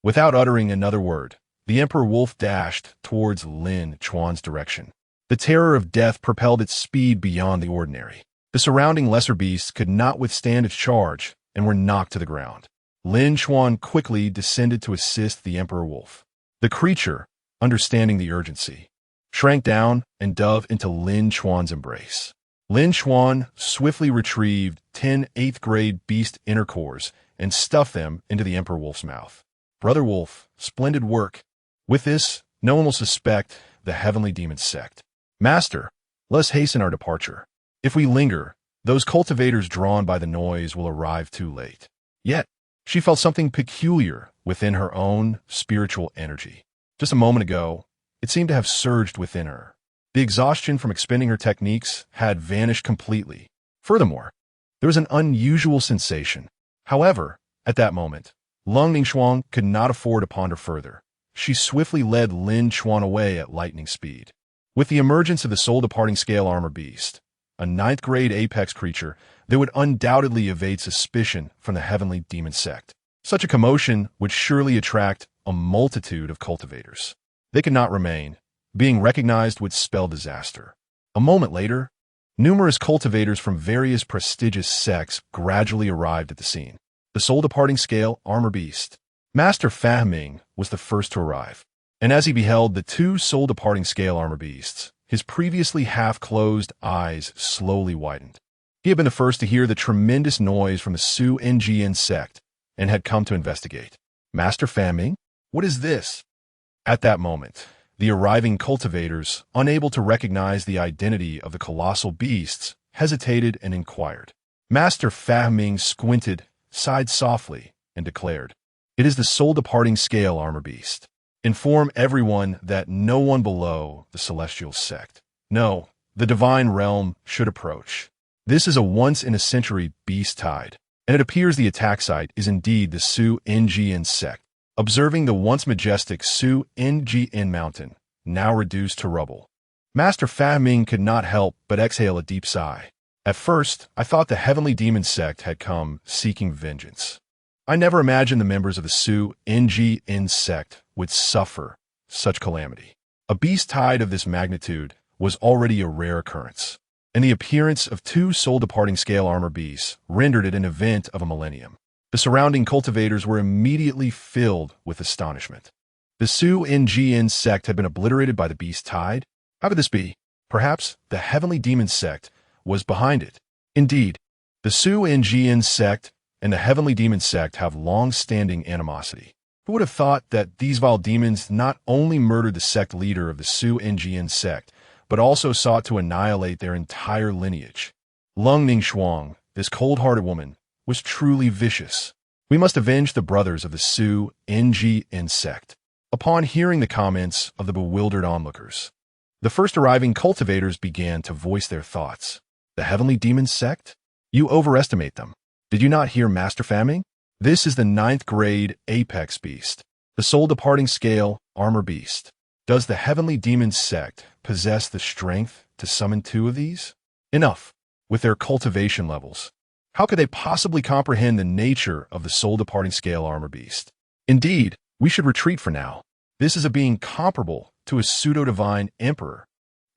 Without uttering another word, the Emperor Wolf dashed towards Lin Chuan's direction. The terror of death propelled its speed beyond the ordinary. The surrounding lesser beasts could not withstand its charge and were knocked to the ground. Lin Chuan quickly descended to assist the Emperor Wolf. The creature, understanding the urgency, shrank down and dove into Lin Chuan's embrace. Lin Chuan swiftly retrieved 10 8th-grade beast inner cores and stuffed them into the Emperor Wolf's mouth. Brother Wolf, splendid work. With this, no one will suspect the heavenly demon sect. Master, let us hasten our departure. If we linger, those cultivators drawn by the noise will arrive too late. Yet, she felt something peculiar within her own spiritual energy. Just a moment ago, it seemed to have surged within her. The exhaustion from expending her techniques had vanished completely. Furthermore, there was an unusual sensation. However, at that moment, Leng Ningshuang could not afford to ponder further. She swiftly led Lin Chuan away at lightning speed. With the emergence of the soul-departing scale armor beast, a 9th-grade apex creature that would undoubtedly evade suspicion from the heavenly demon sect. Such a commotion would surely attract a multitude of cultivators. They could not remain. Being recognized would spell disaster. A moment later, Numerous cultivators from various prestigious sects gradually arrived at the scene. The soul-departing scale armor beast. Master Fahming was the first to arrive, and as he beheld the two soul-departing scale armor beasts, his previously half-closed eyes slowly widened. He had been the first to hear the tremendous noise from the Su Ngn sect and had come to investigate. Master Fahming? What is this? At that moment, the arriving cultivators, unable to recognize the identity of the colossal beasts, hesitated and inquired. Master Fahming squinted, sighed softly, and declared, "It is the soul-departing scale armor beast. Inform everyone that no one below the celestial sect, no, the divine realm, should approach. This is a once-in-a-century beast tide, and it appears the attack site is indeed the Su Ngn sect." Observing the once majestic Su Ngn mountain, now reduced to rubble, Master Fahming could not help but exhale a deep sigh. At first, I thought the heavenly demon sect had come seeking vengeance. I never imagined the members of the Su Ngn sect would suffer such calamity. A beast tide of this magnitude was already a rare occurrence, and the appearance of two soul-departing scale armor beasts rendered it an event of a millennium. The surrounding cultivators were immediately filled with astonishment. The Su Ngn sect had been obliterated by the beast tide? How could this be? Perhaps the heavenly demon sect was behind it. Indeed, the Su Ngn sect and the heavenly demon sect have long-standing animosity. Who would have thought that these vile demons not only murdered the sect leader of the Su Ngn sect, but also sought to annihilate their entire lineage? Leng Ningshuang, this cold-hearted woman, was truly vicious. We must avenge the brothers of the Su Ngn sect. Upon hearing the comments of the bewildered onlookers, the first arriving cultivators began to voice their thoughts. The heavenly demon sect? You overestimate them. Did you not hear Master Fahming? This is the 9th grade apex beast, the soul-departing scale armor beast. Does the heavenly demon sect possess the strength to summon two of these? Enough with their cultivation levels. How could they possibly comprehend the nature of the soul-departing scale armor beast? Indeed, we should retreat for now. This is a being comparable to a pseudo-divine emperor.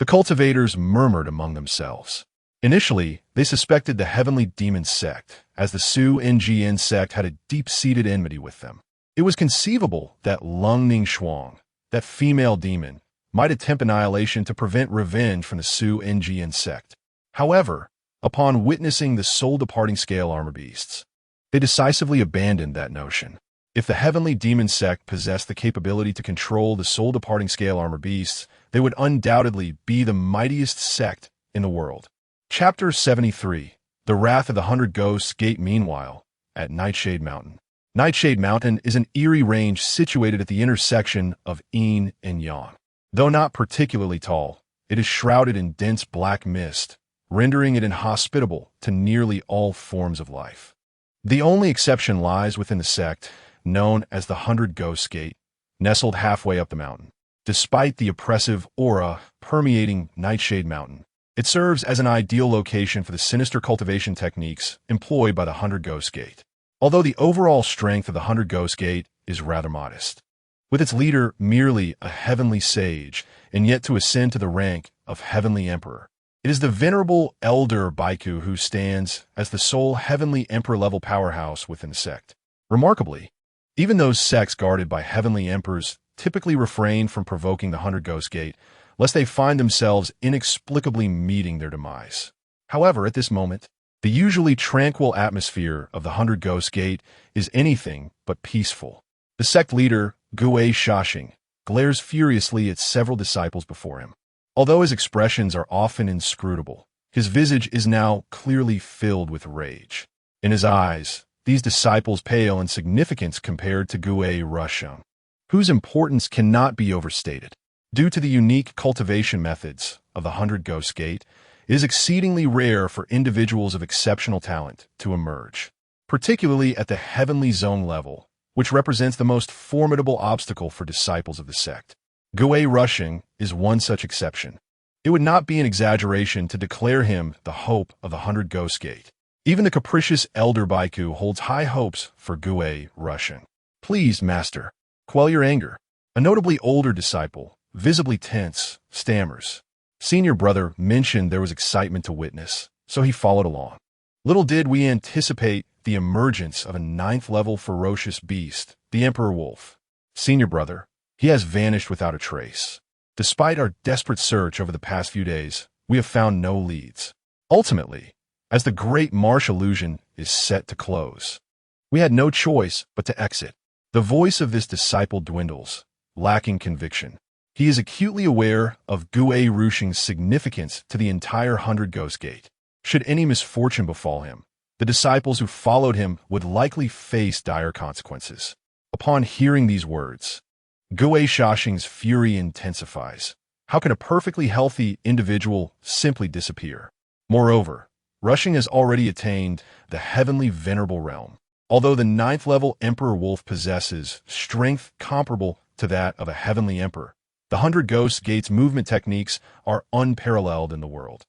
The cultivators murmured among themselves. Initially, they suspected the heavenly demon sect, as the Su Ngn sect had a deep-seated enmity with them. It was conceivable that Leng Ningshuang, that female demon, might attempt annihilation to prevent revenge from the Su Ngn sect. However, upon witnessing the soul-departing scale armor beasts, they decisively abandoned that notion. If the heavenly demon sect possessed the capability to control the soul-departing scale armor beasts, they would undoubtedly be the mightiest sect in the world. Chapter 73. The Wrath of the 100 Ghosts Gate. Meanwhile, at Nightshade Mountain. Nightshade Mountain is an eerie range situated at the intersection of Yin and Yang. Though not particularly tall, it is shrouded in dense black mist, rendering it inhospitable to nearly all forms of life. The only exception lies within the sect, known as the 100 Ghosts Gate, nestled halfway up the mountain. Despite the oppressive aura permeating Nightshade Mountain, it serves as an ideal location for the sinister cultivation techniques employed by the 100 Ghosts Gate. Although the overall strength of the 100 Ghosts Gate is rather modest, with its leader merely a heavenly sage and yet to ascend to the rank of heavenly emperor. It is the venerable elder Baiku who stands as the sole heavenly emperor-level powerhouse within the sect. Remarkably, even those sects guarded by heavenly emperors typically refrain from provoking the 100 Ghosts Gate, lest they find themselves inexplicably meeting their demise. However, at this moment, the usually tranquil atmosphere of the 100 Ghosts Gate is anything but peaceful. The sect leader, Gue Shashing, glares furiously at several disciples before him. Although his expressions are often inscrutable, his visage is now clearly filled with rage. In his eyes, these disciples pale in significance compared to Gue Rusheng, whose importance cannot be overstated. Due to the unique cultivation methods of the 100 Ghosts Gate, it is exceedingly rare for individuals of exceptional talent to emerge, particularly at the heavenly zone level, which represents the most formidable obstacle for disciples of the sect. Gue Rusheng is one such exception. It would not be an exaggeration to declare him the hope of the 100 Ghosts Gate. Even the capricious elder Baiku holds high hopes for Gue Rusheng. Please, master, quell your anger. A notably older disciple, visibly tense, stammers. Senior brother mentioned there was excitement to witness, so he followed along. Little did we anticipate the emergence of a ninth-level ferocious beast, the Emperor Wolf. Senior brother, he has vanished without a trace. Despite our desperate search over the past few days, we have found no leads. Ultimately, as the Great Marsh illusion is set to close, we had no choice but to exit. The voice of this disciple dwindles, lacking conviction. He is acutely aware of Gue Rushing's significance to the entire 100 Ghost Gate. Should any misfortune befall him, the disciples who followed him would likely face dire consequences. Upon hearing these words, Gue Shashing's fury intensifies. How can a perfectly healthy individual simply disappear? Moreover, Rushing has already attained the heavenly venerable realm. Although the ninth-level Emperor Wolf possesses strength comparable to that of a heavenly emperor, the 100 Ghost Gates movement techniques are unparalleled in the world,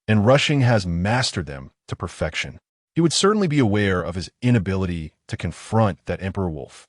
and Rushing has mastered them to perfection. He would certainly be aware of his inability to confront that Emperor Wolf.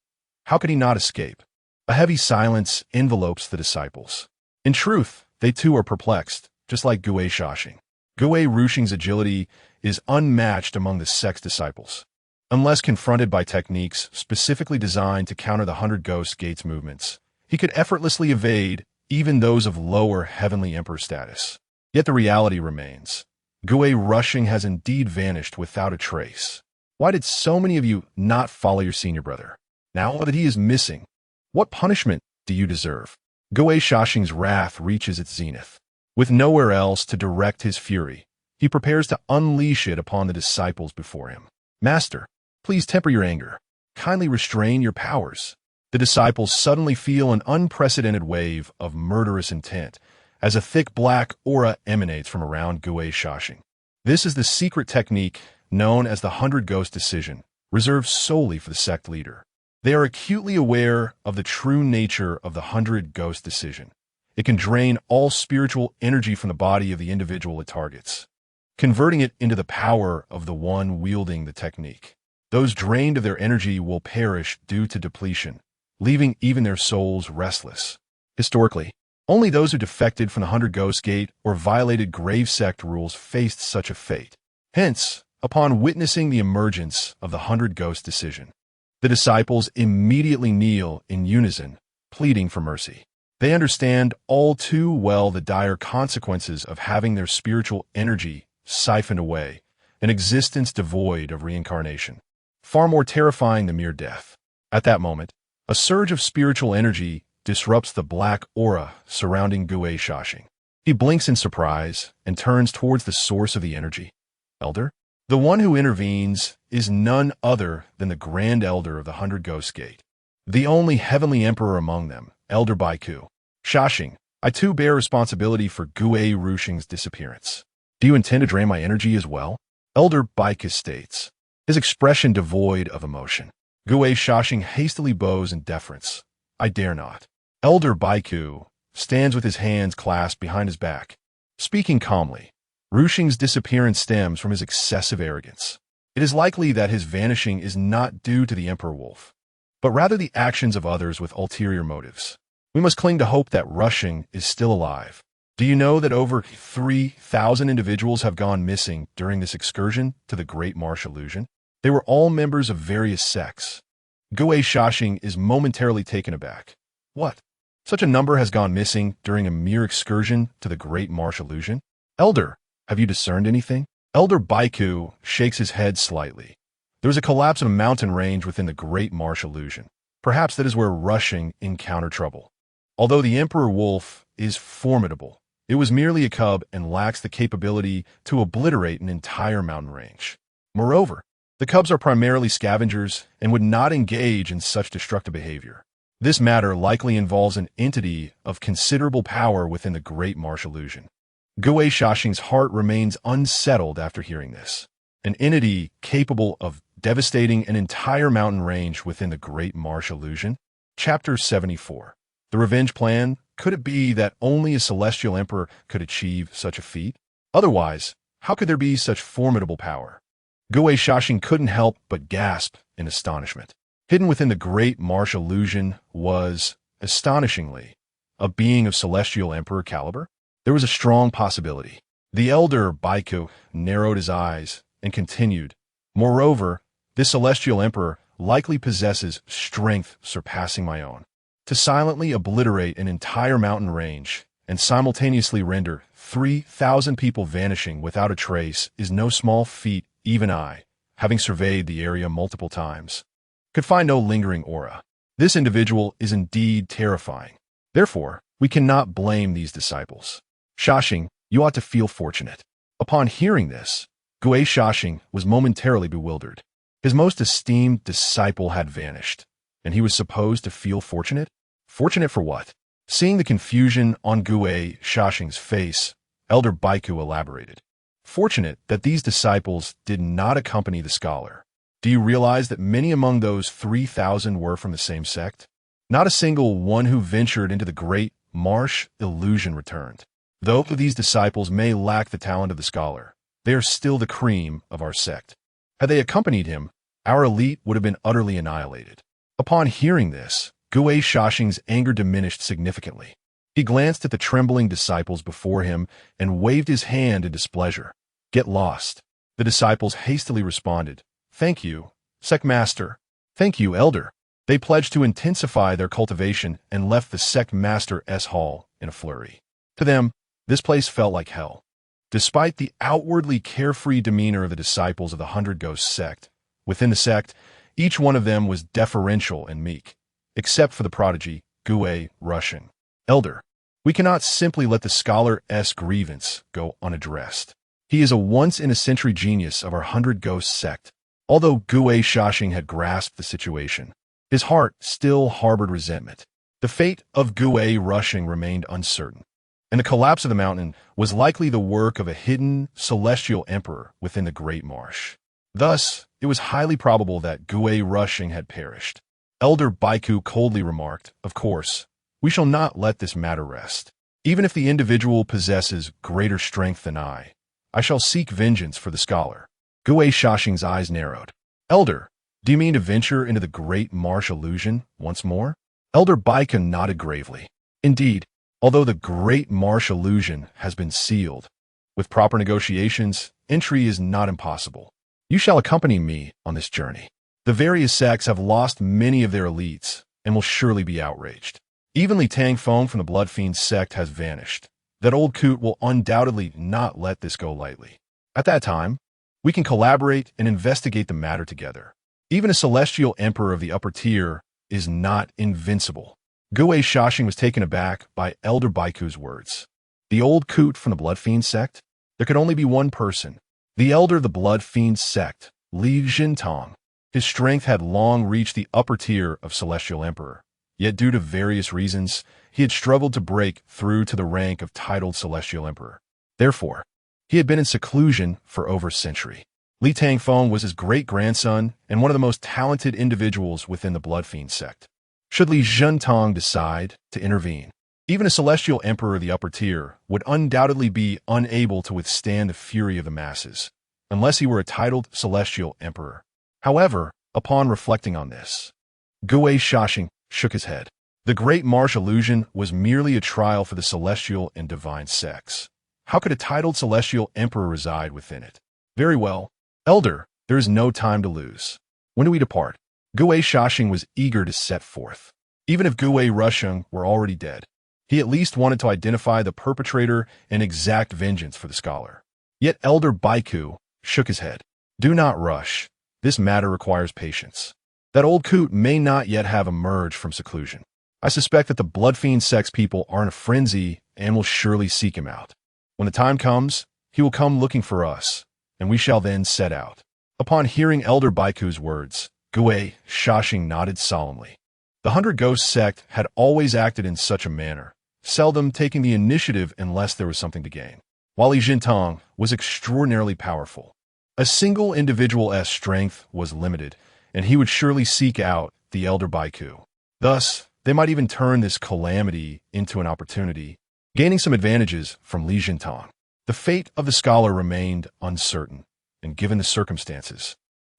How could he not escape? A heavy silence envelopes the disciples. In truth, they too are perplexed, just like Gue Shashing. Gue Rushing's agility is unmatched among the Sect's disciples. Unless confronted by techniques specifically designed to counter the 100 Ghost Gates movements, he could effortlessly evade even those of lower heavenly emperor status. Yet the reality remains. Gue Rushing has indeed vanished without a trace. Why did so many of you not follow your senior brother? Now that he is missing, what punishment do you deserve? Gue Shashing's wrath reaches its zenith. With nowhere else to direct his fury, he prepares to unleash it upon the disciples before him. Master, please temper your anger. Kindly restrain your powers. The disciples suddenly feel an unprecedented wave of murderous intent as a thick black aura emanates from around Gue Shashing. This is the secret technique known as the 100 Ghost Decision, reserved solely for the Sect leader. They are acutely aware of the true nature of the 100 Ghost Decision. It can drain all spiritual energy from the body of the individual it targets, converting it into the power of the one wielding the technique. Those drained of their energy will perish due to depletion, leaving even their souls restless. Historically, only those who defected from the 100 Ghost Gate or violated grave Sect rules faced such a fate. Hence, upon witnessing the emergence of the 100 Ghost Decision, the disciples immediately kneel in unison, pleading for mercy. They understand all too well the dire consequences of having their spiritual energy siphoned away, an existence devoid of reincarnation, far more terrifying than mere death. At that moment, a surge of spiritual energy disrupts the black aura surrounding Gue Shashing. He blinks in surprise and turns towards the source of the energy. Elder? The one who intervenes is none other than the Grand Elder of the 100 Ghost Gate, the only heavenly emperor among them, Elder Baiku. Shashing, I too bear responsibility for Gue Rushing's disappearance. Do you intend to drain my energy as well? Elder Baiku states, his expression devoid of emotion. Gue Shashing hastily bows in deference. I dare not. Elder Baiku stands with his hands clasped behind his back, speaking calmly. Rushing's disappearance stems from his excessive arrogance. It is likely that his vanishing is not due to the Emperor Wolf, but rather the actions of others with ulterior motives. We must cling to hope that Rushing is still alive. Do you know that over 3,000 individuals have gone missing during this excursion to the Great Marsh Illusion? They were all members of various sects. Gue Shashing is momentarily taken aback. What? Such a number has gone missing during a mere excursion to the Great Marsh Illusion? Elder, have you discerned anything? Elder Baiku shakes his head slightly. There is a collapse of a mountain range within the Great Marsh Illusion. Perhaps that is where Rushing encountered trouble. Although the Emperor Wolf is formidable, it was merely a cub and lacks the capability to obliterate an entire mountain range. Moreover, the cubs are primarily scavengers and would not engage in such destructive behavior. This matter likely involves an entity of considerable power within the Great Marsh Illusion. Gue Shashing's heart remains unsettled after hearing this. An entity capable of devastating an entire mountain range within the Great Marsh Illusion? Chapter 74. The Revenge Plan? Could it be that only a celestial emperor could achieve such a feat? Otherwise, how could there be such formidable power? Gue Shashing couldn't help but gasp in astonishment. Hidden within the Great Marsh Illusion was, astonishingly, a being of celestial emperor caliber. There There was a strong possibility. The elder Baiku narrowed his eyes and continued, "Moreover, this celestial emperor likely possesses strength surpassing my own. To silently obliterate an entire mountain range and simultaneously render 3,000 people vanishing without a trace is no small feat. Even I, having surveyed the area multiple times, could find no lingering aura. This individual is indeed terrifying. Therefore, we cannot blame these disciples. Shashing, you ought to feel fortunate." Upon hearing this, Gue Shashing was momentarily bewildered. His most esteemed disciple had vanished, and he was supposed to feel fortunate? Fortunate for what? Seeing the confusion on Gue Shashing's face, Elder Baiku elaborated. Fortunate that these disciples did not accompany the scholar. Do you realize that many among those 3,000 were from the same sect? Not a single one who ventured into the great marsh illusion returned. Though these disciples may lack the talent of the scholar, they are still the cream of our sect. Had they accompanied him, our elite would have been utterly annihilated. Upon hearing this, Gue Shashing's anger diminished significantly. He glanced at the trembling disciples before him and waved his hand in displeasure. "Get lost." The disciples hastily responded, "Thank you, Sect Master." "Thank you, Elder." They pledged to intensify their cultivation and left the Sect Master's hall in a flurry. To them, this place felt like hell. Despite the outwardly carefree demeanor of the disciples of the 100 Ghosts sect, within the sect, each one of them was deferential and meek, except for the prodigy, Gue Rushing. "Elder, we cannot simply let the scholar's grievance go unaddressed. He is a once-in-a-century genius of our 100 Ghosts sect." Although Gue Shashing had grasped the situation, his heart still harbored resentment. The fate of Gue Rushing remained uncertain, and the collapse of the mountain was likely the work of a hidden celestial emperor within the Great Marsh. Thus, it was highly probable that Gue Rushing had perished. Elder Baiku coldly remarked, "Of course, we shall not let this matter rest. Even if the individual possesses greater strength than I shall seek vengeance for the scholar." Gue Shashing's eyes narrowed. "Elder, do you mean to venture into the Great Marsh illusion once more?" Elder Baiku nodded gravely. "Indeed, although the Great Marsh illusion has been sealed, with proper negotiations, entry is not impossible. You shall accompany me on this journey. The various sects have lost many of their elites and will surely be outraged. Even Li Tangfeng from the Blood Fiend sect has vanished. That old coot will undoubtedly not let this go lightly. At that time, we can collaborate and investigate the matter together. Even a celestial emperor of the upper tier is not invincible." Gue Shashing was taken aback by Elder Baiku's words. The old coot from the Blood Fiend sect? There could only be one person. The elder of the Blood Fiend sect, Li Jintong. His strength had long reached the upper tier of celestial emperor, yet due to various reasons, he had struggled to break through to the rank of titled celestial emperor. Therefore, he had been in seclusion for over a century. Li Tangfeng was his great-grandson and one of the most talented individuals within the Blood Fiend sect. Should Li Jintong decide to intervene, even a celestial emperor of the upper tier would undoubtedly be unable to withstand the fury of the masses, unless he were a titled celestial emperor. However, upon reflecting on this, Gue Shashing shook his head. The Great Marsh illusion was merely a trial for the celestial and divine sects. How could a titled celestial emperor reside within it? Very well, Elder, there is no time to lose. When do we depart? Gue Shashing was eager to set forth. Even if Gue Rushing were already dead, he at least wanted to identify the perpetrator and exact vengeance for the scholar. Yet Elder Baiku shook his head. Do not rush. This matter requires patience. That old coot may not yet have emerged from seclusion. I suspect that the Blood Fiend sect's people are in a frenzy and will surely seek him out. When the time comes, he will come looking for us, and we shall then set out. Upon hearing Elder Baiku's words, Gue Shashing nodded solemnly. The 100 Ghosts sect had always acted in such a manner, seldom taking the initiative unless there was something to gain. While Li Jintong was extraordinarily powerful, a single individual's strength was limited, and he would surely seek out the Elder Baiku. Thus, they might even turn this calamity into an opportunity, gaining some advantages from Li Jintong. The fate of the scholar remained uncertain, and given the circumstances,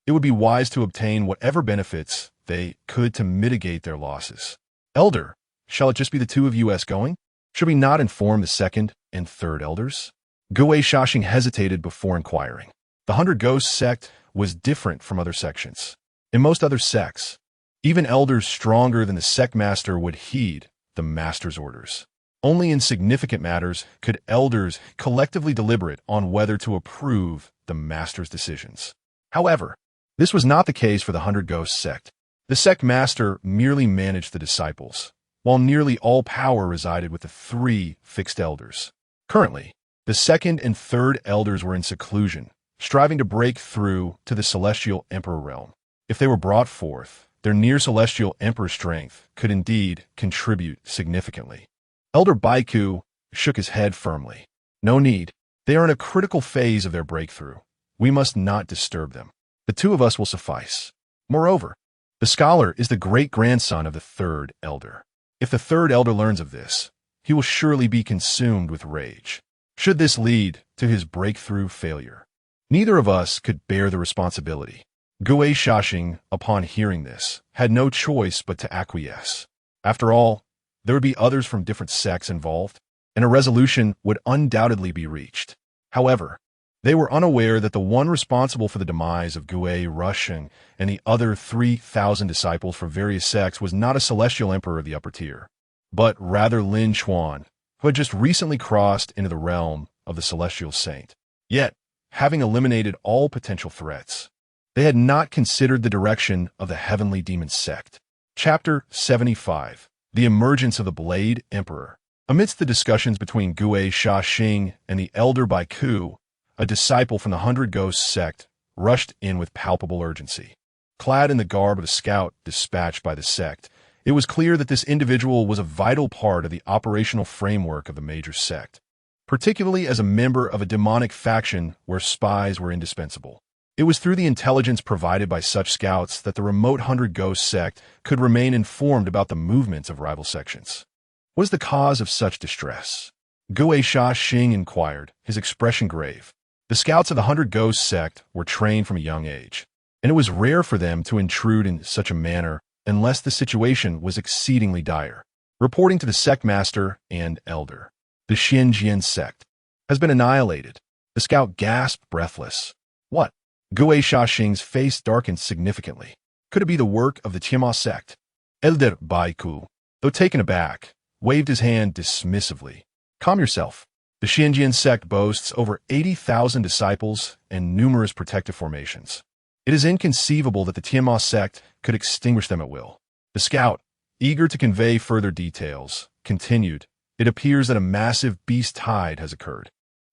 it would be wise to obtain whatever benefits they could to mitigate their losses. Elder, shall it just be the two of you going? Should we not inform the second and third elders? Gue Shaxing hesitated before inquiring. The 100 Ghosts sect was different from other sections. In most other sects, even elders stronger than the sect master would heed the master's orders. Only in significant matters could elders collectively deliberate on whether to approve the master's decisions. However, this was not the case for the 100 Ghosts sect. The sect master merely managed the disciples, while nearly all power resided with the 3 fixed elders. Currently, the second and third elders were in seclusion, striving to break through to the celestial emperor realm. If they were brought forth, their near celestial emperor strength could indeed contribute significantly. Elder Baiku shook his head firmly. No need. They are in a critical phase of their breakthrough. We must not disturb them. The 2 of us will suffice. Moreover, the scholar is the great-grandson of the third elder. If the third elder learns of this, he will surely be consumed with rage. Should this lead to his breakthrough failure, neither of us could bear the responsibility. Gue Shaxing, upon hearing this, had no choice but to acquiesce. After all, there would be others from different sects involved, and a resolution would undoubtedly be reached. However, they were unaware that the one responsible for the demise of Gue Shaxing and the other 3,000 disciples from various sects was not a celestial emperor of the upper tier, but rather Lin Chuan, who had just recently crossed into the realm of the celestial saint. Yet, having eliminated all potential threats, they had not considered the direction of the heavenly demon sect. Chapter 75. The Emergence of the Blade Emperor. Amidst the discussions between Gue Shaxing and the elder Baiku, a disciple from the 100 Ghosts sect rushed in with palpable urgency. Clad in the garb of a scout dispatched by the sect, it was clear that this individual was a vital part of the operational framework of the major sect, particularly as a member of a demonic faction where spies were indispensable. It was through the intelligence provided by such scouts that the remote 100 Ghosts sect could remain informed about the movements of rival sections. What is the cause of such distress? Gue Shaxing inquired, his expression grave. The scouts of the 100 Ghosts sect were trained from a young age, and it was rare for them to intrude in such a manner unless the situation was exceedingly dire. Reporting to the sect master and elder, the Xinjian sect has been annihilated. The scout gasped, breathless. What? Gue Shaxing's face darkened significantly. Could it be the work of the Tianma sect? Elder Baiku, though taken aback, waved his hand dismissively. Calm yourself. The Xinjian sect boasts over 80,000 disciples and numerous protective formations. It is inconceivable that the Tianma sect could extinguish them at will. The scout, eager to convey further details, continued, It appears that a massive beast tide has occurred.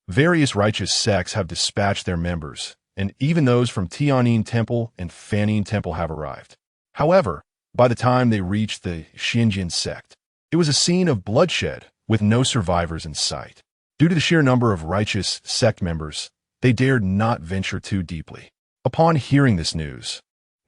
Various righteous sects have dispatched their members, and even those from Tianyin Temple and Fanyin Temple have arrived. However, by the time they reached the Xinjian sect, it was a scene of bloodshed with no survivors in sight. Due to the sheer number of righteous sect members, they dared not venture too deeply. Upon hearing this news,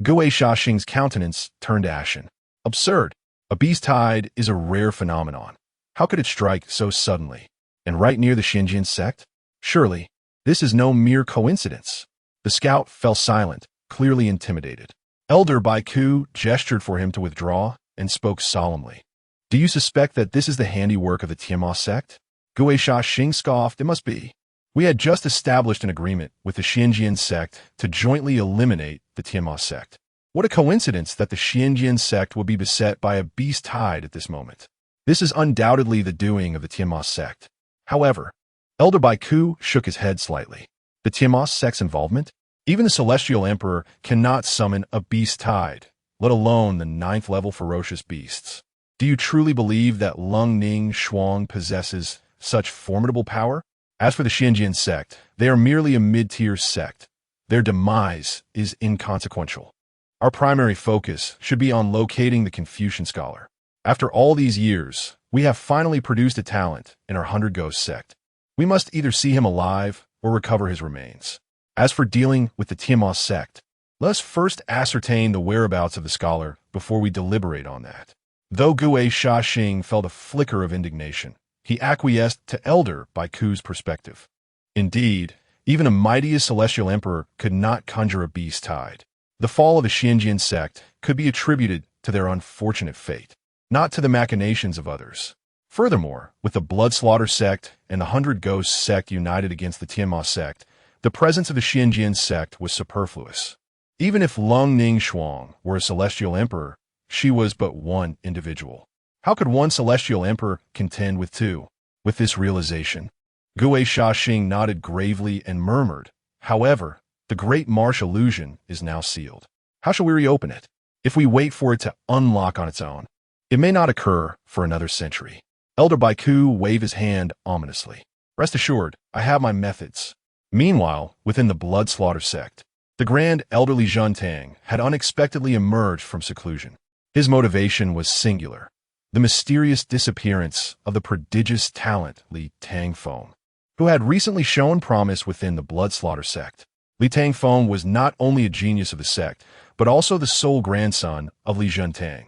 Gue Shaxing's countenance turned ashen. Absurd. A beast tide is a rare phenomenon. How could it strike so suddenly? And right near the Xinjian sect? Surely, this is no mere coincidence. The scout fell silent, clearly intimidated. Elder Baiku gestured for him to withdraw and spoke solemnly. Do you suspect that this is the handiwork of the Tianma sect? Gue Shaxing scoffed. It must be. We had just established an agreement with the Xinjian sect to jointly eliminate the Tianma sect. What a coincidence that the Xinjian sect would be beset by a beast tide at this moment. This is undoubtedly the doing of the Tianma sect. However, Elder Baiku shook his head slightly. The Tianma sect's involvement? Even the celestial emperor cannot summon a beast tide, let alone the 9th level ferocious beasts. Do you truly believe that Leng Ningshuang possesses such formidable power? As for the Xinjian sect, they are merely a mid-tier sect. Their demise is inconsequential. Our primary focus should be on locating the Confucian scholar. After all these years, we have finally produced a talent in our 100 Ghosts sect. We must either see him alive or recover his remains. As for dealing with the Tianma sect, let us first ascertain the whereabouts of the scholar before we deliberate on that. Though Gue Shaxing felt a flicker of indignation, he acquiesced to Elder Baiku's perspective. Indeed, even a mighty as celestial emperor could not conjure a beast tide. The fall of the Xinjian sect could be attributed to their unfortunate fate, not to the machinations of others. Furthermore, with the Blood Slaughter Sect and the Hundred Ghosts Sect united against the Tianma Sect, the presence of the Xinjian Sect was superfluous. Even if Leng Ningshuang were a celestial emperor, she was but one individual. How could one celestial emperor contend with two? With this realization, Gue Shaxing nodded gravely and murmured, "However, the great marsh illusion is now sealed. How shall we reopen it? If we wait for it to unlock on its own, it may not occur for another century." Elder Baiku waved his hand ominously. "Rest assured, I have my methods." Meanwhile, within the Blood Slaughter Sect, the grand elderly Zhentang had unexpectedly emerged from seclusion. His motivation was singular: the mysterious disappearance of the prodigious talent Li Tangfeng, who had recently shown promise within the Blood Slaughter Sect. Li Tangfeng was not only a genius of the sect, but also the sole grandson of Li Zhentang,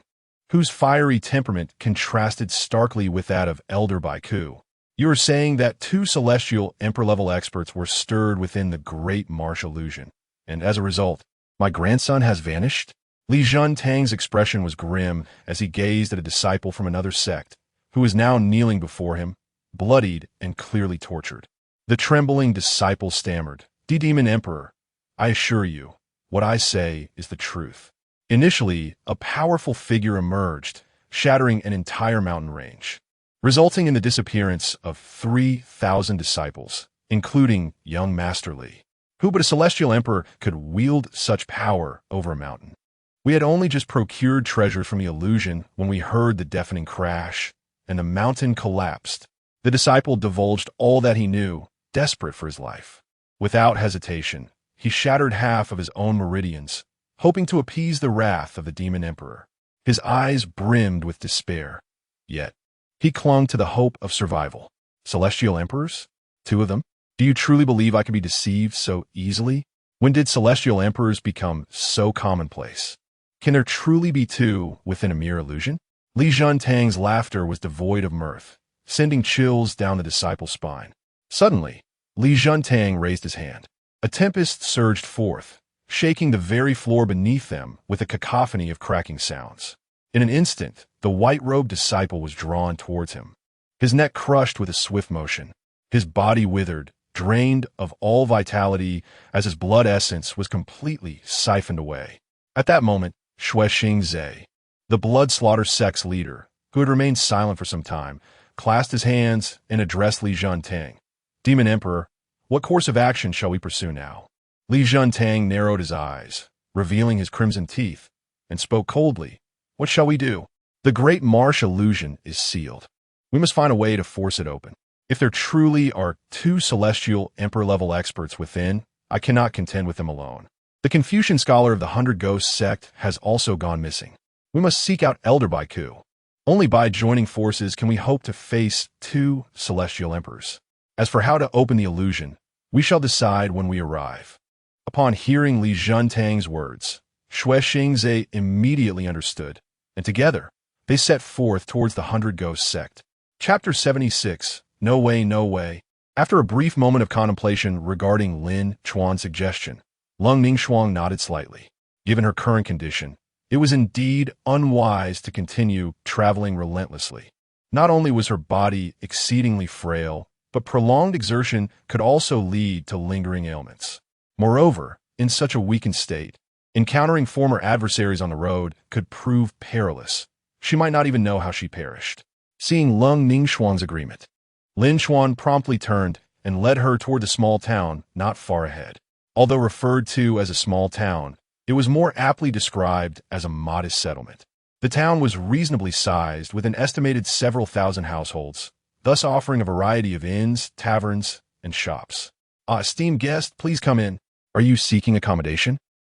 whose fiery temperament contrasted starkly with that of Elder Baiku. "You are saying that two celestial emperor-level experts were stirred within the great marsh illusion, and as a result, my grandson has vanished?" Li Zhentang's expression was grim as he gazed at a disciple from another sect, who was now kneeling before him, bloodied and clearly tortured. The trembling disciple stammered, "Demon Emperor, I assure you, what I say is the truth." Initially, a powerful figure emerged, shattering an entire mountain range, resulting in the disappearance of 3,000 disciples, including young Master Li. Who but a celestial emperor could wield such power over a mountain? We had only just procured treasure from the illusion when we heard the deafening crash, and the mountain collapsed. The disciple divulged all that he knew, desperate for his life. Without hesitation, he shattered half of his own meridians, hoping to appease the wrath of the demon emperor. His eyes brimmed with despair. Yet, he clung to the hope of survival. Celestial emperors? 2 of them? Do you truly believe I can be deceived so easily? When did celestial emperors become so commonplace? Can there truly be 2 within a mere illusion? Li Zhentang's laughter was devoid of mirth, sending chills down the disciple's spine. Suddenly, Li Zhentang raised his hand. A tempest surged forth, shaking the very floor beneath them with a cacophony of cracking sounds. In an instant, the white-robed disciple was drawn towards him, his neck crushed with a swift motion. His body withered, drained of all vitality as his blood essence was completely siphoned away. At that moment, Shuexing Zhe, the Blood Slaughter Sect's leader, who had remained silent for some time, clasped his hands and addressed Li Zhentang. "Demon Emperor, what course of action shall we pursue now?" Li Zhentang narrowed his eyes, revealing his crimson teeth, and spoke coldly. "What shall we do? The great marsh illusion is sealed. We must find a way to force it open. If there truly are 2 celestial emperor-level experts within, I cannot contend with them alone. The Confucian scholar of the Hundred Ghosts Sect has also gone missing. We must seek out Elder Baiku. Only by joining forces can we hope to face 2 celestial emperors. As for how to open the illusion, we shall decide when we arrive." Upon hearing Li Zhentang's words, Shuexing Zhe immediately understood, and together, they set forth towards the Hundred Ghosts Sect. Chapter 76, No Way, No Way. After a brief moment of contemplation regarding Lin Chuan's suggestion, Leng Ningshuang nodded slightly. Given her current condition, it was indeed unwise to continue traveling relentlessly. Not only was her body exceedingly frail, but prolonged exertion could also lead to lingering ailments. Moreover, in such a weakened state, encountering former adversaries on the road could prove perilous. She might not even know how she perished. Seeing Leng Ningshuang's agreement, Lin Chuan promptly turned and led her toward the small town not far ahead. Although referred to as a small town, it was more aptly described as a modest settlement. The town was reasonably sized with an estimated several thousand households, thus offering a variety of inns, taverns, and shops. Esteemed guest, please come in. Are you seeking accommodation?"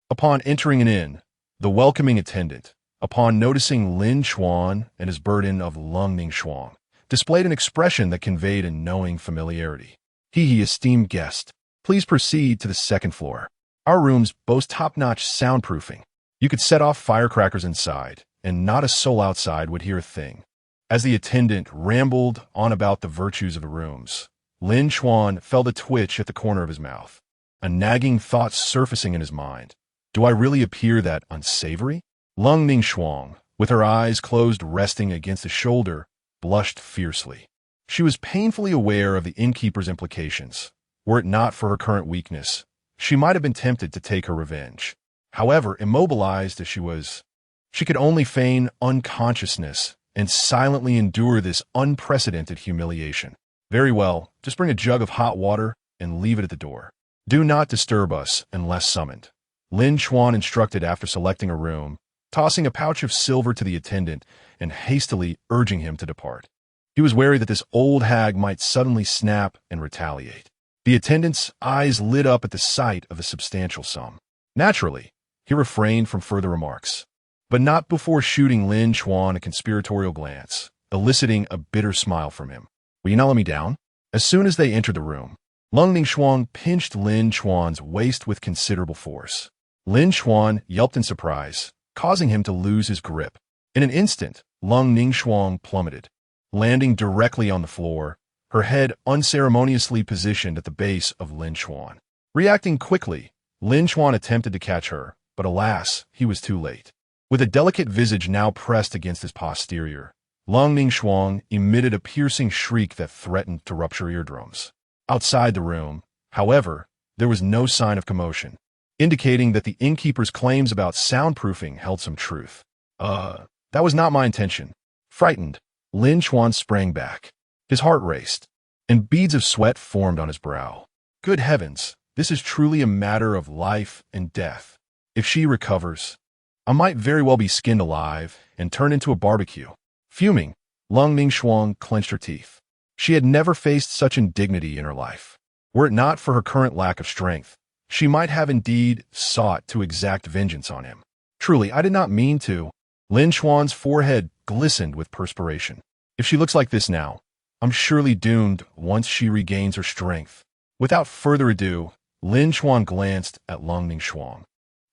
Upon entering an inn, the welcoming attendant, upon noticing Lin Chuan and his burden of Leng Ningshuang, displayed an expression that conveyed a knowing familiarity. Esteemed guest, please proceed to the 2nd floor. Our rooms boast top-notch soundproofing. You could set off firecrackers inside, and not a soul outside would hear a thing." As the attendant rambled on about the virtues of the rooms, Lin Chuan felt a twitch at the corner of his mouth, a nagging thought surfacing in his mind. Do I really appear that unsavory? Leng Ningshuang, with her eyes closed resting against his shoulder, blushed fiercely. She was painfully aware of the innkeeper's implications. Were it not for her current weakness, she might have been tempted to take her revenge. However, immobilized as she was, she could only feign unconsciousness and silently endure this unprecedented humiliation. Very well, just bring a jug of hot water and leave it at the door. Do not disturb us unless summoned. Lin Chuan instructed after selecting a room, tossing a pouch of silver to the attendant and hastily urging him to depart. He was wary that this old hag might suddenly snap and retaliate. The attendant's eyes lit up at the sight of the substantial sum. Naturally, he refrained from further remarks, but not before shooting Lin Chuan a conspiratorial glance, eliciting a bitter smile from him. Will you not let me down? As soon as they entered the room, Leng Ningshuang pinched Lin Chuan's waist with considerable force. Lin Chuan yelped in surprise, causing him to lose his grip. In an instant, Leng Ningshuang plummeted, landing directly on the floor, her head unceremoniously positioned at the base of Lin Chuan. Reacting quickly, Lin Chuan attempted to catch her, but alas, he was too late. With a delicate visage now pressed against his posterior, Leng Ningshuang emitted a piercing shriek that threatened to rupture eardrums. Outside the room, however, there was no sign of commotion, indicating that the innkeeper's claims about soundproofing held some truth. That was not my intention. Frightened, Lin Chuan sprang back. His heart raced, and beads of sweat formed on his brow. Good heavens, this is truly a matter of life and death. If she recovers, I might very well be skinned alive and turned into a barbecue. Fuming, Leng Ningshuang clenched her teeth. She had never faced such indignity in her life. Were it not for her current lack of strength, she might have indeed sought to exact vengeance on him. Truly, I did not mean to. Lin Chuan's forehead glistened with perspiration. If she looks like this now, I'm surely doomed once she regains her strength. Without further ado, Lin Chuan glanced at Leng Ningshuang,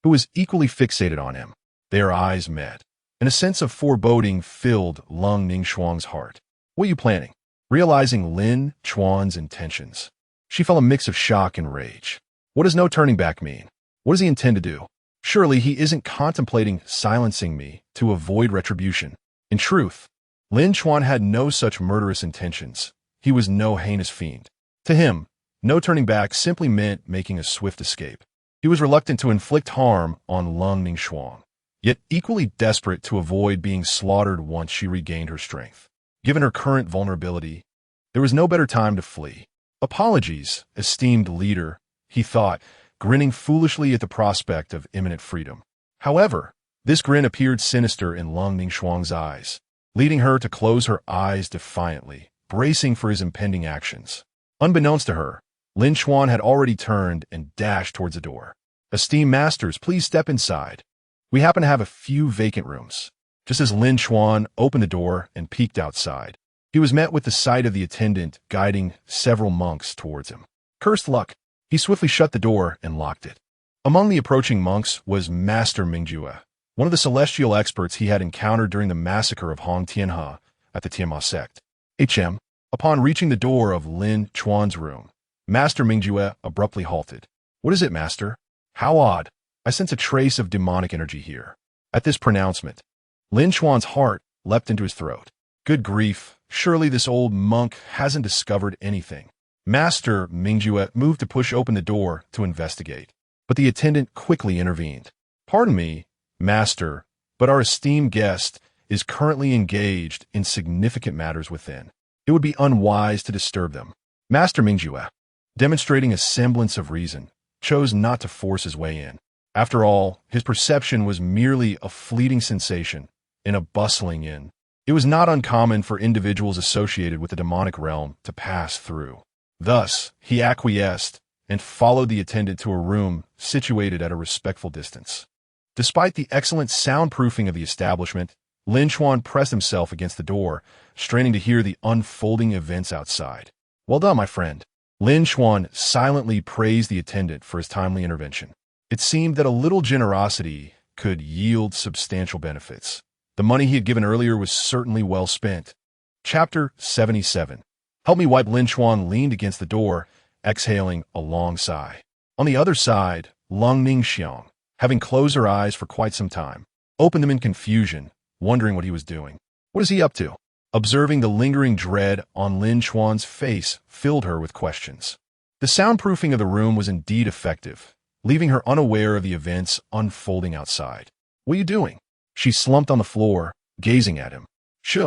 who was equally fixated on him. Their eyes met, and a sense of foreboding filled Leng Ningshuang's heart. What are you planning? Realizing Lin Chuan's intentions, she felt a mix of shock and rage. What does no turning back mean? What does he intend to do? Surely he isn't contemplating silencing me to avoid retribution. In truth, Lin Chuan had no such murderous intentions. He was no heinous fiend. To him, no turning back simply meant making a swift escape. He was reluctant to inflict harm on Leng Ningshuang, yet equally desperate to avoid being slaughtered once she regained her strength. Given her current vulnerability, there was no better time to flee. Apologies, esteemed leader, he thought, grinning foolishly at the prospect of imminent freedom. However, this grin appeared sinister in Leng Ningshuang's eyes, leading her to close her eyes defiantly, bracing for his impending actions. Unbeknownst to her, Lin Chuan had already turned and dashed towards the door. Esteemed masters, please step inside. We happen to have a few vacant rooms. Just as Lin Chuan opened the door and peeked outside, he was met with the sight of the attendant guiding several monks towards him. Cursed luck! He swiftly shut the door and locked it. Among the approaching monks was Master Mingjue, one of the celestial experts he had encountered during the massacre of Hong Tianhe at the Tianma Sect. Upon reaching the door of Lin Chuan's room, Master Mingjue abruptly halted. What is it, Master? How odd. I sense a trace of demonic energy here. At this pronouncement, Lin Chuan's heart leapt into his throat. Good grief, surely this old monk hasn't discovered anything. Master Mingjue moved to push open the door to investigate, but the attendant quickly intervened. Pardon me, Master, but our esteemed guest is currently engaged in significant matters within. It would be unwise to disturb them. Master Mingjue, demonstrating a semblance of reason, chose not to force his way in. After all, his perception was merely a fleeting sensation in a bustling inn. It was not uncommon for individuals associated with the demonic realm to pass through. Thus, he acquiesced and followed the attendant to a room situated at a respectful distance. Despite the excellent soundproofing of the establishment, Lin Chuan pressed himself against the door, straining to hear the unfolding events outside. Well done, my friend. Lin Chuan silently praised the attendant for his timely intervention. It seemed that a little generosity could yield substantial benefits. The money he had given earlier was certainly well spent. Chapter 77. Help me wipe. Lin Chuan leaned against the door, exhaling a long sigh. On the other side, Leng Ningshuang, having closed her eyes for quite some time, opened them in confusion, wondering what he was doing. What is he up to? Observing the lingering dread on Lin Chuan's face filled her with questions. The soundproofing of the room was indeed effective, leaving her unaware of the events unfolding outside. "What are you doing?" She slumped on the floor, gazing at him. "Shh.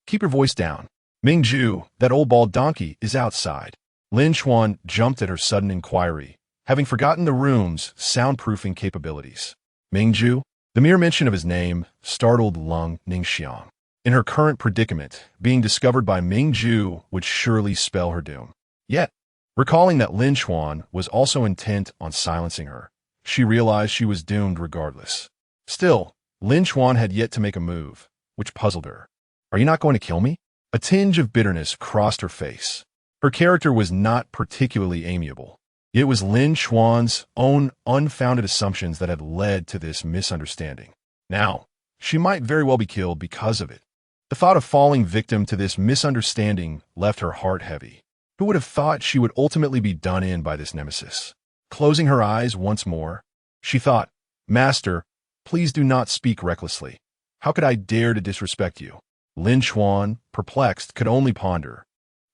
Keep your voice down. Mingju, that old bald donkey, is outside." Lin Chuan jumped at her sudden inquiry, having forgotten the room's soundproofing capabilities. Mingju? The mere mention of his name startled Leng Ningshuang. In her current predicament, being discovered by Mingju would surely spell her doom. Yet, recalling that Lin Chuan was also intent on silencing her, she realized she was doomed regardless. Still, Lin Chuan had yet to make a move, which puzzled her. "Are you not going to kill me?" A tinge of bitterness crossed her face. Her character was not particularly amiable. It was Lin Chuan's own unfounded assumptions that had led to this misunderstanding. Now, she might very well be killed because of it. The thought of falling victim to this misunderstanding left her heart heavy. Who would have thought she would ultimately be done in by this nemesis? Closing her eyes once more, she thought, "Master, please do not speak recklessly. How could I dare to disrespect you?" Lin Chuan, perplexed, could only ponder.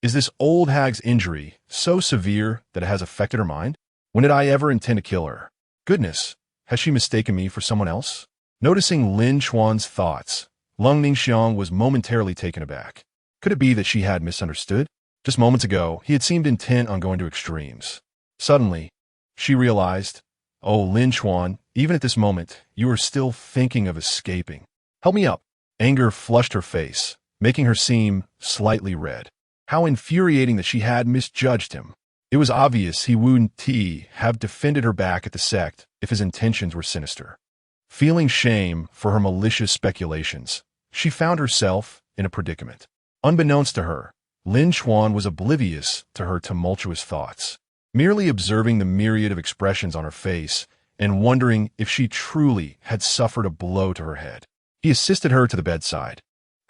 Is this old hag's injury so severe that it has affected her mind? When did I ever intend to kill her? Goodness, has she mistaken me for someone else? Noticing Lin Chuan's thoughts, Leng Ningshuang was momentarily taken aback. Could it be that she had misunderstood? Just moments ago, he had seemed intent on going to extremes. Suddenly, she realized, "Oh, Lin Chuan, even at this moment, you are still thinking of escaping. Help me up." Anger flushed her face, making her seem slightly red. How infuriating that she had misjudged him. It was obvious he wouldn't have defended her back at the sect if his intentions were sinister. Feeling shame for her malicious speculations, she found herself in a predicament. Unbeknownst to her, Lin Chuan was oblivious to her tumultuous thoughts, merely observing the myriad of expressions on her face and wondering if she truly had suffered a blow to her head. He assisted her to the bedside,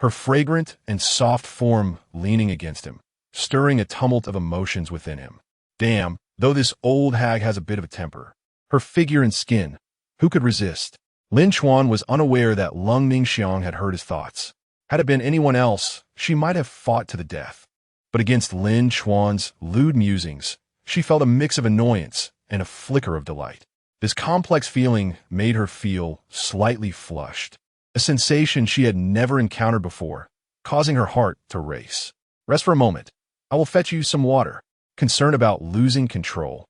her fragrant and soft form leaning against him, stirring a tumult of emotions within him. Damn, though this old hag has a bit of a temper. Her figure and skin, who could resist? Lin Chuan was unaware that Leng Ningshuang had heard his thoughts. Had it been anyone else, she might have fought to the death. But against Lin Chuan's lewd musings, she felt a mix of annoyance and a flicker of delight. This complex feeling made her feel slightly flushed, a sensation she had never encountered before, causing her heart to race. "Rest for a moment. I will fetch you some water." Concerned about losing control,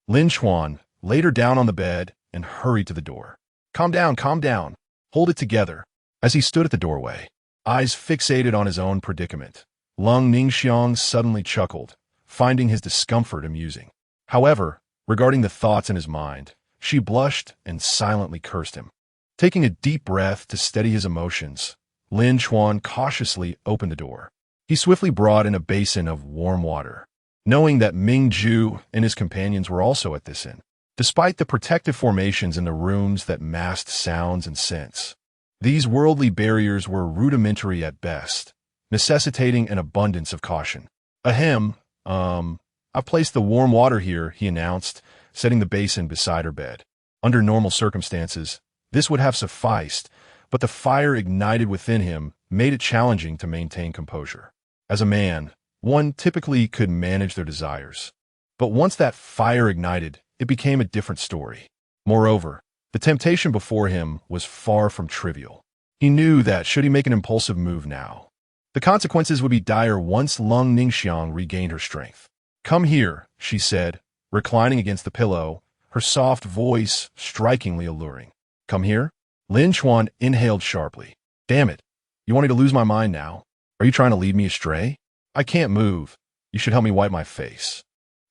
Lin Chuan laid her down on the bed and hurried to the door. Calm down, calm down. Hold it together." As he stood at the doorway, eyes fixated on his own predicament, Leng Ningshuang suddenly chuckled, finding his discomfort amusing. However, regarding the thoughts in his mind, she blushed and silently cursed him. Taking a deep breath to steady his emotions, Lin Chuan cautiously opened the door. He swiftly brought in a basin of warm water, knowing that Mingju and his companions were also at this inn. Despite the protective formations in the rooms that masked sounds and scents, these worldly barriers were rudimentary at best, necessitating an abundance of caution. "Ahem, I've placed the warm water here," he announced, setting the basin beside her bed. Under normal circumstances, this would have sufficed, but the fire ignited within him made it challenging to maintain composure. As a man, one typically could manage their desires. But once that fire ignited, it became a different story. Moreover, the temptation before him was far from trivial. He knew that should he make an impulsive move now, the consequences would be dire once Leng Ningshuang regained her strength. "Come here," she said, reclining against the pillow, her soft voice strikingly alluring. "Come here?" Lin Chuan inhaled sharply. "Damn it. You want me to lose my mind now? Are you trying to lead me astray? I can't move. You should help me wipe my face."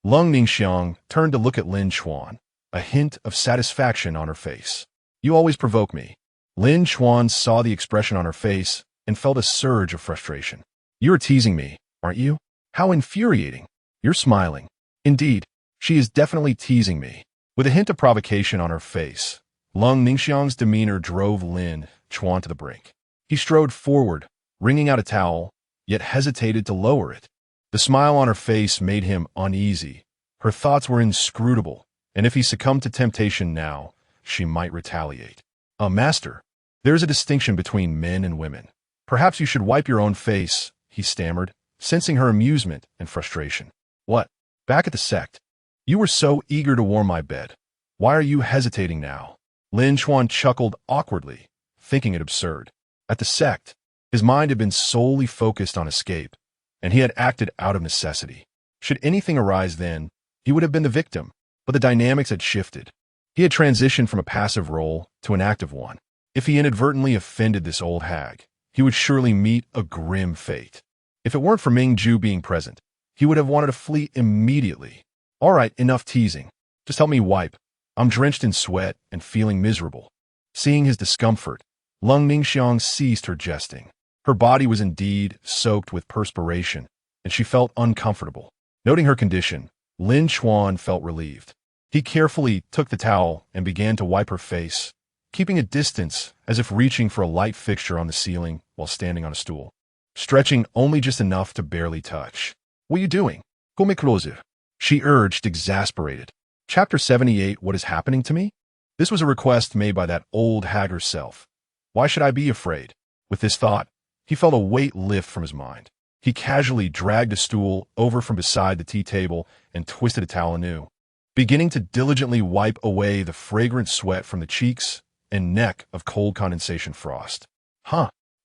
Leng Ningshuang turned to look at Lin Chuan, a hint of satisfaction on her face. "You always provoke me." Lin Chuan saw the expression on her face and felt a surge of frustration. "You're teasing me, aren't you? How infuriating. You're smiling. Indeed, she is definitely teasing me." With a hint of provocation on her face, Leng Ningshuang's demeanor drove Lin Chuan to the brink. He strode forward, wringing out a towel, yet hesitated to lower it. The smile on her face made him uneasy. Her thoughts were inscrutable, and if he succumbed to temptation now, she might retaliate. "Master, there is a distinction between men and women. Perhaps you should wipe your own face, he stammered, sensing her amusement and frustration. What? Back at the sect? You were so eager to warm my bed. Why are you hesitating now? Lin Chuan chuckled awkwardly, thinking it absurd. At the sect, his mind had been solely focused on escape, and he had acted out of necessity. Should anything arise then, he would have been the victim, but the dynamics had shifted. He had transitioned from a passive role to an active one. If he inadvertently offended this old hag, he would surely meet a grim fate. If it weren't for Ming Ju being present, he would have wanted to flee immediately. All right, enough teasing. Just help me wipe. I'm drenched in sweat and feeling miserable. Seeing his discomfort, Leng Ningshuang ceased her jesting. Her body was indeed soaked with perspiration, and she felt uncomfortable. Noting her condition, Lin Chuan felt relieved. He carefully took the towel and began to wipe her face, keeping a distance as if reaching for a light fixture on the ceiling while standing on a stool, stretching only just enough to barely touch. What are you doing? Come closer, she urged, exasperated. Chapter 78, What is happening to me? This was a request made by that old hag herself. Why should I be afraid? With this thought, he felt a weight lift from his mind. He casually dragged a stool over from beside the tea table and twisted a towel anew, beginning to diligently wipe away the fragrant sweat from the cheeks and neck of cold condensation frost.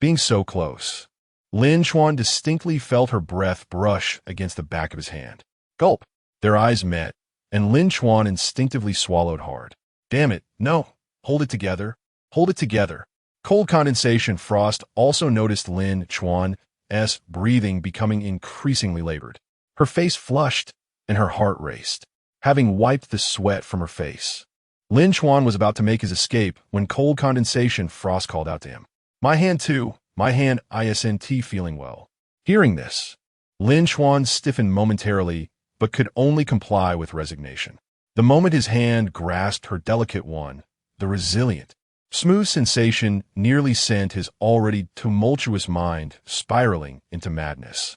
Being so close. Lin Chuan distinctly felt her breath brush against the back of his hand. Gulp. Their eyes met, and Lin Chuan instinctively swallowed hard. Damn it, no. Hold it together. Hold it together. Cold condensation frost also noticed Lin Chuan's breathing becoming increasingly labored. Her face flushed, and her heart raced. Having wiped the sweat from her face, Lin Chuan was about to make his escape when cold condensation frost called out to him. My hand too. My hand isn't feeling well. Hearing this, Lin Chuan stiffened momentarily, but could only comply with resignation. The moment his hand grasped her delicate one, the resilient, smooth sensation nearly sent his already tumultuous mind spiraling into madness.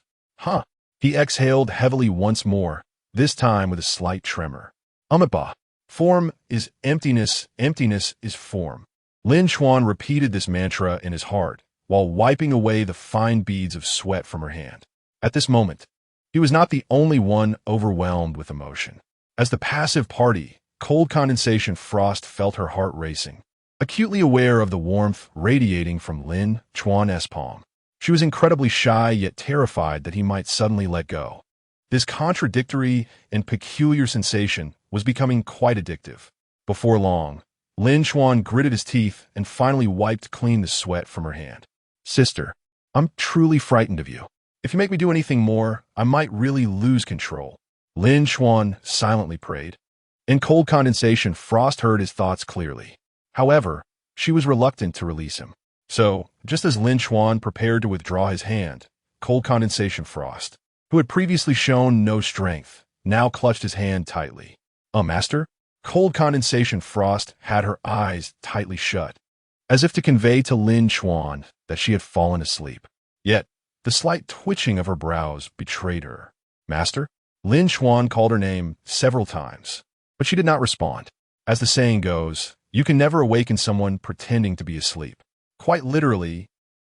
He exhaled heavily once more, this time with a slight tremor. Form is emptiness, emptiness is form. Lin Chuan repeated this mantra in his heart, while wiping away the fine beads of sweat from her hand. At this moment, he was not the only one overwhelmed with emotion. As the passive party, cold condensation frost felt her heart racing, acutely aware of the warmth radiating from Lin Chuan's palm. She was incredibly shy yet terrified that he might suddenly let go. This contradictory and peculiar sensation was becoming quite addictive. Before long, Lin Chuan gritted his teeth and finally wiped clean the sweat from her hand. Sister, I'm truly frightened of you. If you make me do anything more, I might really lose control. Lin Chuan silently prayed. In cold condensation, Frost heard his thoughts clearly. However, she was reluctant to release him. So, just as Lin Chuan prepared to withdraw his hand, cold condensation Frost, who had previously shown no strength, now clutched his hand tightly. Master? Cold condensation Frost had her eyes tightly shut, as if to convey to Lin Chuan that she had fallen asleep. Yet, the slight twitching of her brows betrayed her. Master? Lin Chuan called her name several times, but she did not respond. As the saying goes, you can never awaken someone pretending to be asleep. Quite literally,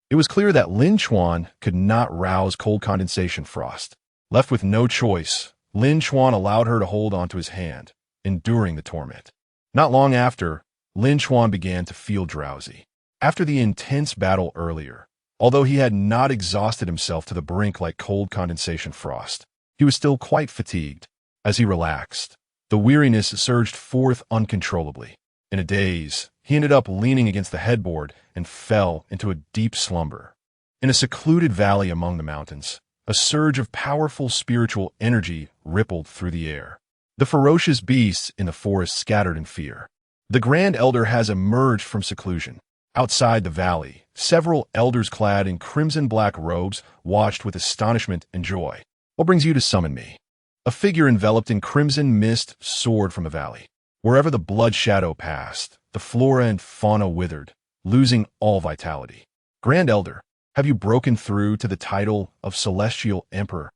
it was clear that Lin Chuan could not rouse cold condensation Frost. Left with no choice, Lin Chuan allowed her to hold onto his hand, enduring the torment. Not long after, Lin Chuan began to feel drowsy. After the intense battle earlier, although he had not exhausted himself to the brink like cold condensation Frost, he was still quite fatigued. As he relaxed, the weariness surged forth uncontrollably. In a daze, he ended up leaning against the headboard and fell into a deep slumber. In a secluded valley among the mountains, a surge of powerful spiritual energy rippled through the air. The ferocious beasts in the forest scattered in fear. The Grand Elder has emerged from seclusion. Outside the valley, several elders clad in crimson-black robes watched with astonishment and joy. What brings you to summon me? A figure enveloped in crimson mist soared from the valley. Wherever the blood shadow passed, the flora and fauna withered, losing all vitality. Grand Elder, have you broken through to the title of Celestial Emperor?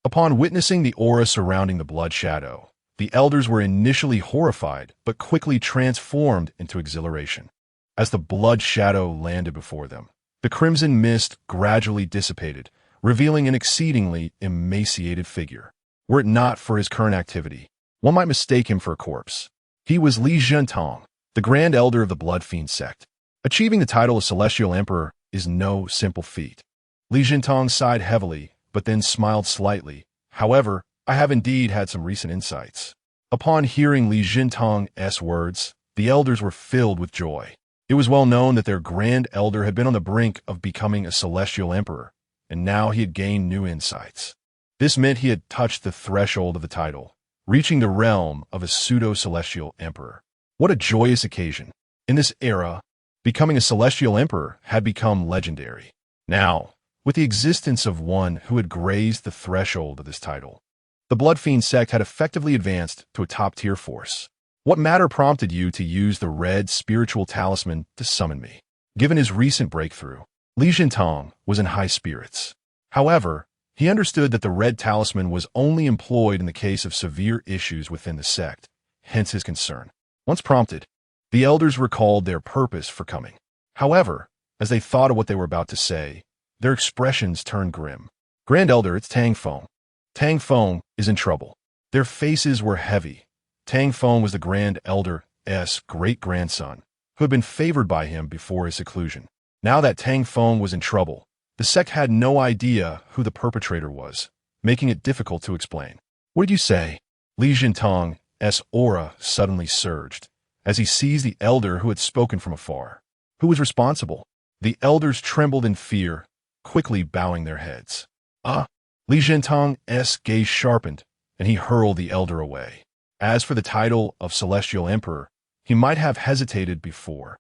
Upon witnessing the aura surrounding the blood shadow, the elders were initially horrified, but quickly transformed into exhilaration. As the blood shadow landed before them, The crimson mist gradually dissipated, revealing an exceedingly emaciated figure. Were it not for his current activity, one might mistake him for a corpse. He was Li Zhentong, the Grand Elder of the Blood Fiend Sect. Achieving the title of Celestial Emperor is no simple feat. Li Zhentong sighed heavily, but then smiled slightly. However, I have indeed had some recent insights. Upon hearing Li Zhentong's words, the elders were filled with joy. It was well known that their Grand Elder had been on the brink of becoming a Celestial Emperor, and now he had gained new insights. This meant he had touched the threshold of the title, reaching the realm of a pseudo-celestial emperor. What a joyous occasion. In this era, becoming a celestial emperor had become legendary. Now, with the existence of one who had grazed the threshold of this title, the Blood Fiend Sect had effectively advanced to a top-tier force. What matter prompted you to use the red spiritual talisman to summon me? Given his recent breakthrough, Li Zhentong was in high spirits. However, he understood that the red talisman was only employed in the case of severe issues within the sect, hence his concern. Once prompted, the elders recalled their purpose for coming. However, as they thought of what they were about to say, their expressions turned grim. Grand Elder, it's Tang Feng. Tang Feng is in trouble. Their faces were heavy. Tang Feng was the Grand Elder's great-grandson, who had been favored by him before his seclusion. Now that Tang Feng was in trouble, the sect had no idea who the perpetrator was, making it difficult to explain. What did you say? Li Zhentong's aura suddenly surged, as he seized the elder who had spoken from afar. Who was responsible? The elders trembled in fear, quickly bowing their heads. Li Zhentong's gaze sharpened, and he hurled the elder away. As for the title of Celestial Emperor, he might have hesitated before,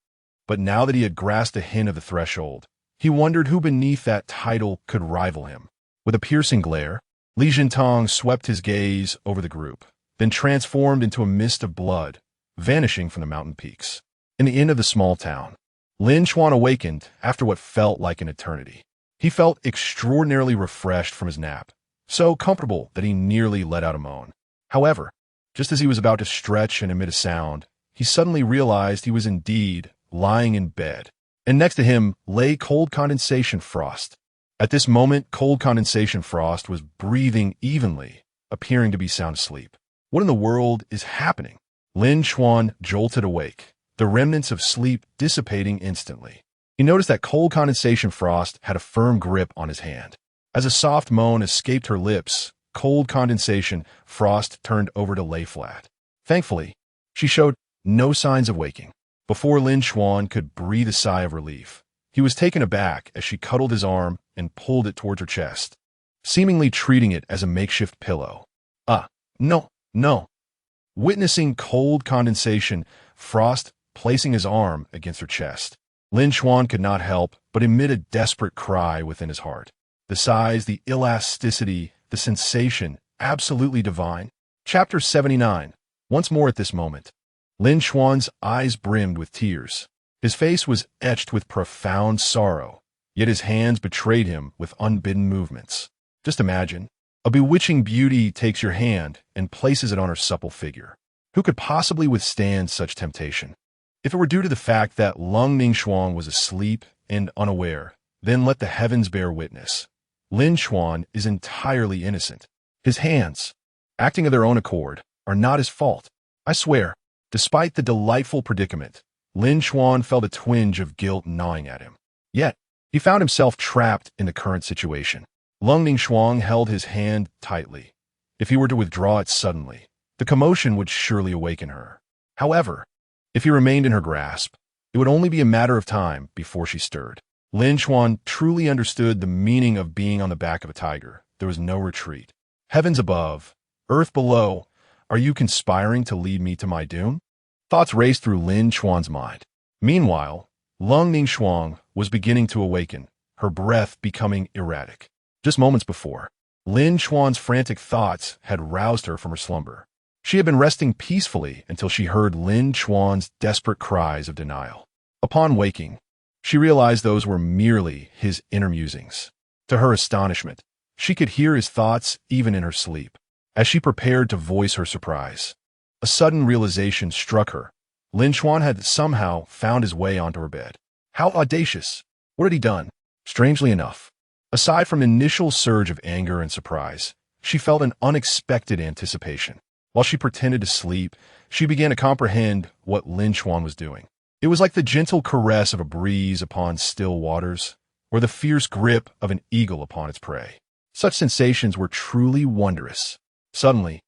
but now that he had grasped a hint of the threshold, he wondered who beneath that title could rival him. With a piercing glare, Li Zhentong swept his gaze over the group, then transformed into a mist of blood, vanishing from the mountain peaks. In the inn of the small town, Lin Chuan awakened after what felt like an eternity. He felt extraordinarily refreshed from his nap, so comfortable that he nearly let out a moan. However, just as he was about to stretch and emit a sound, he suddenly realized he was indeed lying in bed, and next to him lay Cold Condensation Frost. At this moment, Cold Condensation Frost was breathing evenly, appearing to be sound asleep. What in the world is happening? Lin Chuan jolted awake, the remnants of sleep dissipating instantly. He noticed that Cold Condensation Frost had a firm grip on his hand. As a soft moan escaped her lips, Cold Condensation Frost turned over to lay flat. Thankfully, she showed no signs of waking. Before Lin Chuan could breathe a sigh of relief, he was taken aback as she cuddled his arm and pulled it towards her chest, seemingly treating it as a makeshift pillow. No. Witnessing Cold Condensation Frost placing his arm against her chest, Lin Chuan could not help but emit a desperate cry within his heart. The size, the elasticity, the sensation, absolutely divine. Chapter 79. Once more at this moment, Lin Chuan's eyes brimmed with tears. His face was etched with profound sorrow, yet his hands betrayed him with unbidden movements. Just imagine, a bewitching beauty takes your hand and places it on her supple figure. Who could possibly withstand such temptation? If it were due to the fact that Leng Ningshuang was asleep and unaware, then let the heavens bear witness. Lin Chuan is entirely innocent. His hands, acting of their own accord, are not his fault. I swear. Despite the delightful predicament, Lin Chuan felt a twinge of guilt gnawing at him. Yet, he found himself trapped in the current situation. Leng Ningshuang held his hand tightly. If he were to withdraw it suddenly, the commotion would surely awaken her. However, if he remained in her grasp, it would only be a matter of time before she stirred. Lin Chuan truly understood the meaning of being on the back of a tiger. There was no retreat. Heavens above, earth below, are you conspiring to lead me to my doom? Thoughts raced through Lin Chuan's mind. Meanwhile, Leng Ningshuang was beginning to awaken, her breath becoming erratic. Just moments before, Lin Chuan's frantic thoughts had roused her from her slumber. She had been resting peacefully until she heard Lin Chuan's desperate cries of denial. Upon waking, she realized those were merely his inner musings. To her astonishment, she could hear his thoughts even in her sleep. As she prepared to voice her surprise, a sudden realization struck her. Lin Chuan had somehow found his way onto her bed. How audacious! What had he done? Strangely enough, aside from initial surge of anger and surprise, she felt an unexpected anticipation. While she pretended to sleep, she began to comprehend what Lin Chuan was doing. It was like the gentle caress of a breeze upon still waters, or the fierce grip of an eagle upon its prey. Such sensations were truly wondrous. Suddenly,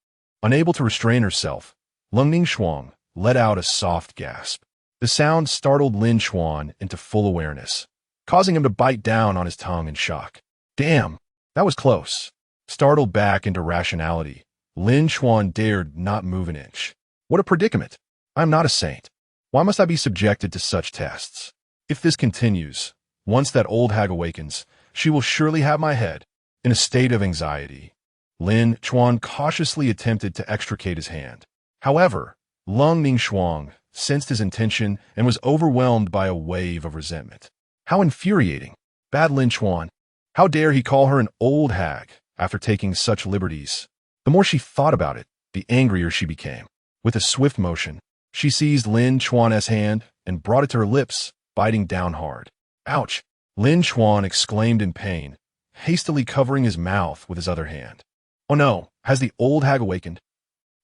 unable to restrain herself, Leng Ningshuang let out a soft gasp. The sound startled Lin Chuan into full awareness, causing him to bite down on his tongue in shock. Damn, that was close. Startled back into rationality, Lin Chuan dared not move an inch. What a predicament! I am not a saint. Why must I be subjected to such tests? If this continues, once that old hag awakens, she will surely have my head. In a state of anxiety, Lin Chuan cautiously attempted to extricate his hand. However, Leng Ningshuang sensed his intention and was overwhelmed by a wave of resentment. How infuriating! Bad Lin Chuan! How dare he call her an old hag after taking such liberties? The more she thought about it, the angrier she became. With a swift motion, she seized Lin Chuan's hand and brought it to her lips, biting down hard. Ouch! Lin Chuan exclaimed in pain, hastily covering his mouth with his other hand. Oh no, has the old hag awakened?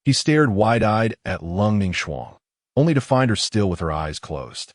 He stared wide-eyed at Leng Ningshuang, only to find her still with her eyes closed.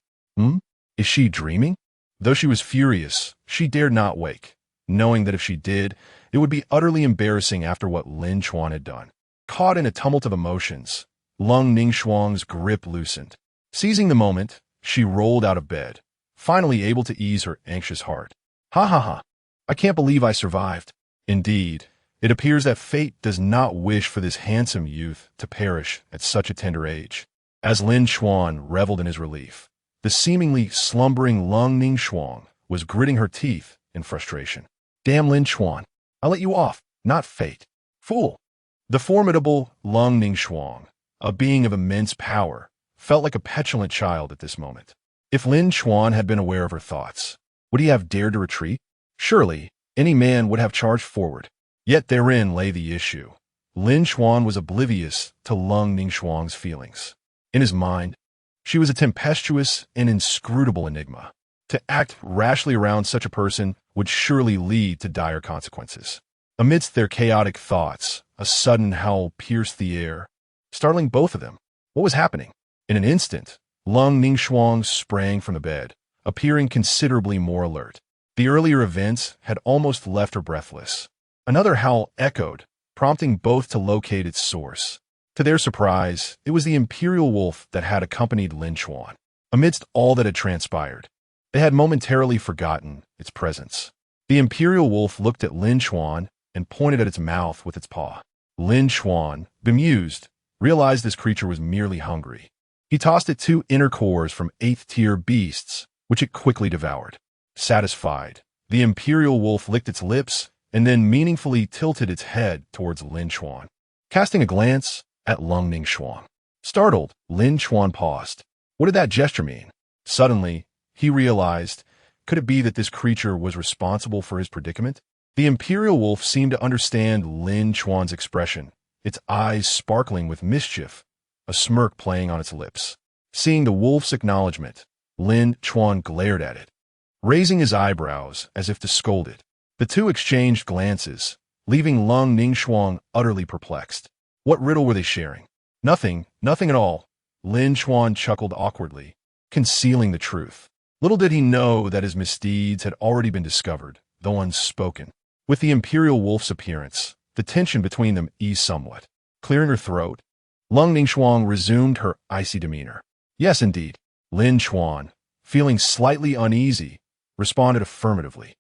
Is she dreaming? Though she was furious, she dared not wake, knowing that if she did, it would be utterly embarrassing after what Lin Chuan had done. Caught in a tumult of emotions, Leng Ningshuang's grip loosened. Seizing the moment, she rolled out of bed, finally able to ease her anxious heart. Ha ha ha! I can't believe I survived. Indeed, it appears that fate does not wish for this handsome youth to perish at such a tender age. As Lin Chuan reveled in his relief, the seemingly slumbering Leng Ningshuang was gritting her teeth in frustration. Damn Lin Chuan, I let you off, not fate. Fool! The formidable Leng Ningshuang, a being of immense power, felt like a petulant child at this moment. If Lin Chuan had been aware of her thoughts, would he have dared to retreat? Surely, any man would have charged forward. Yet therein lay the issue. Lin Chuan was oblivious to Leng Ningshuang's feelings. In his mind, she was a tempestuous and inscrutable enigma. To act rashly around such a person would surely lead to dire consequences. Amidst their chaotic thoughts, a sudden howl pierced the air, startling both of them. What was happening? In an instant, Leng Ningshuang sprang from the bed, appearing considerably more alert. The earlier events had almost left her breathless. Another howl echoed, prompting both to locate its source. To their surprise, it was the imperial wolf that had accompanied Lin Chuan. Amidst all that had transpired, they had momentarily forgotten its presence. The imperial wolf looked at Lin Chuan and pointed at its mouth with its paw. Lin Chuan, bemused, realized this creature was merely hungry. He tossed it 2 inner cores from 8th-tier beasts, which it quickly devoured. Satisfied, the imperial wolf licked its lips and then meaningfully tilted its head towards Lin Chuan, casting a glance at Leng Ningshuang. Startled, Lin Chuan paused. What did that gesture mean? Suddenly, he realized, could it be that this creature was responsible for his predicament? The imperial wolf seemed to understand Lin Chuan's expression, its eyes sparkling with mischief, a smirk playing on its lips. Seeing the wolf's acknowledgement, Lin Chuan glared at it, raising his eyebrows as if to scold it. The two exchanged glances, leaving Leng Ningshuang utterly perplexed. What riddle were they sharing? Nothing at all. Lin Chuan chuckled awkwardly, concealing the truth. Little did he know that his misdeeds had already been discovered, though unspoken. With the imperial wolf's appearance, the tension between them eased somewhat. Clearing her throat, Leng Ningshuang resumed her icy demeanor. Yes, indeed. Lin Chuan, feeling slightly uneasy, responded affirmatively.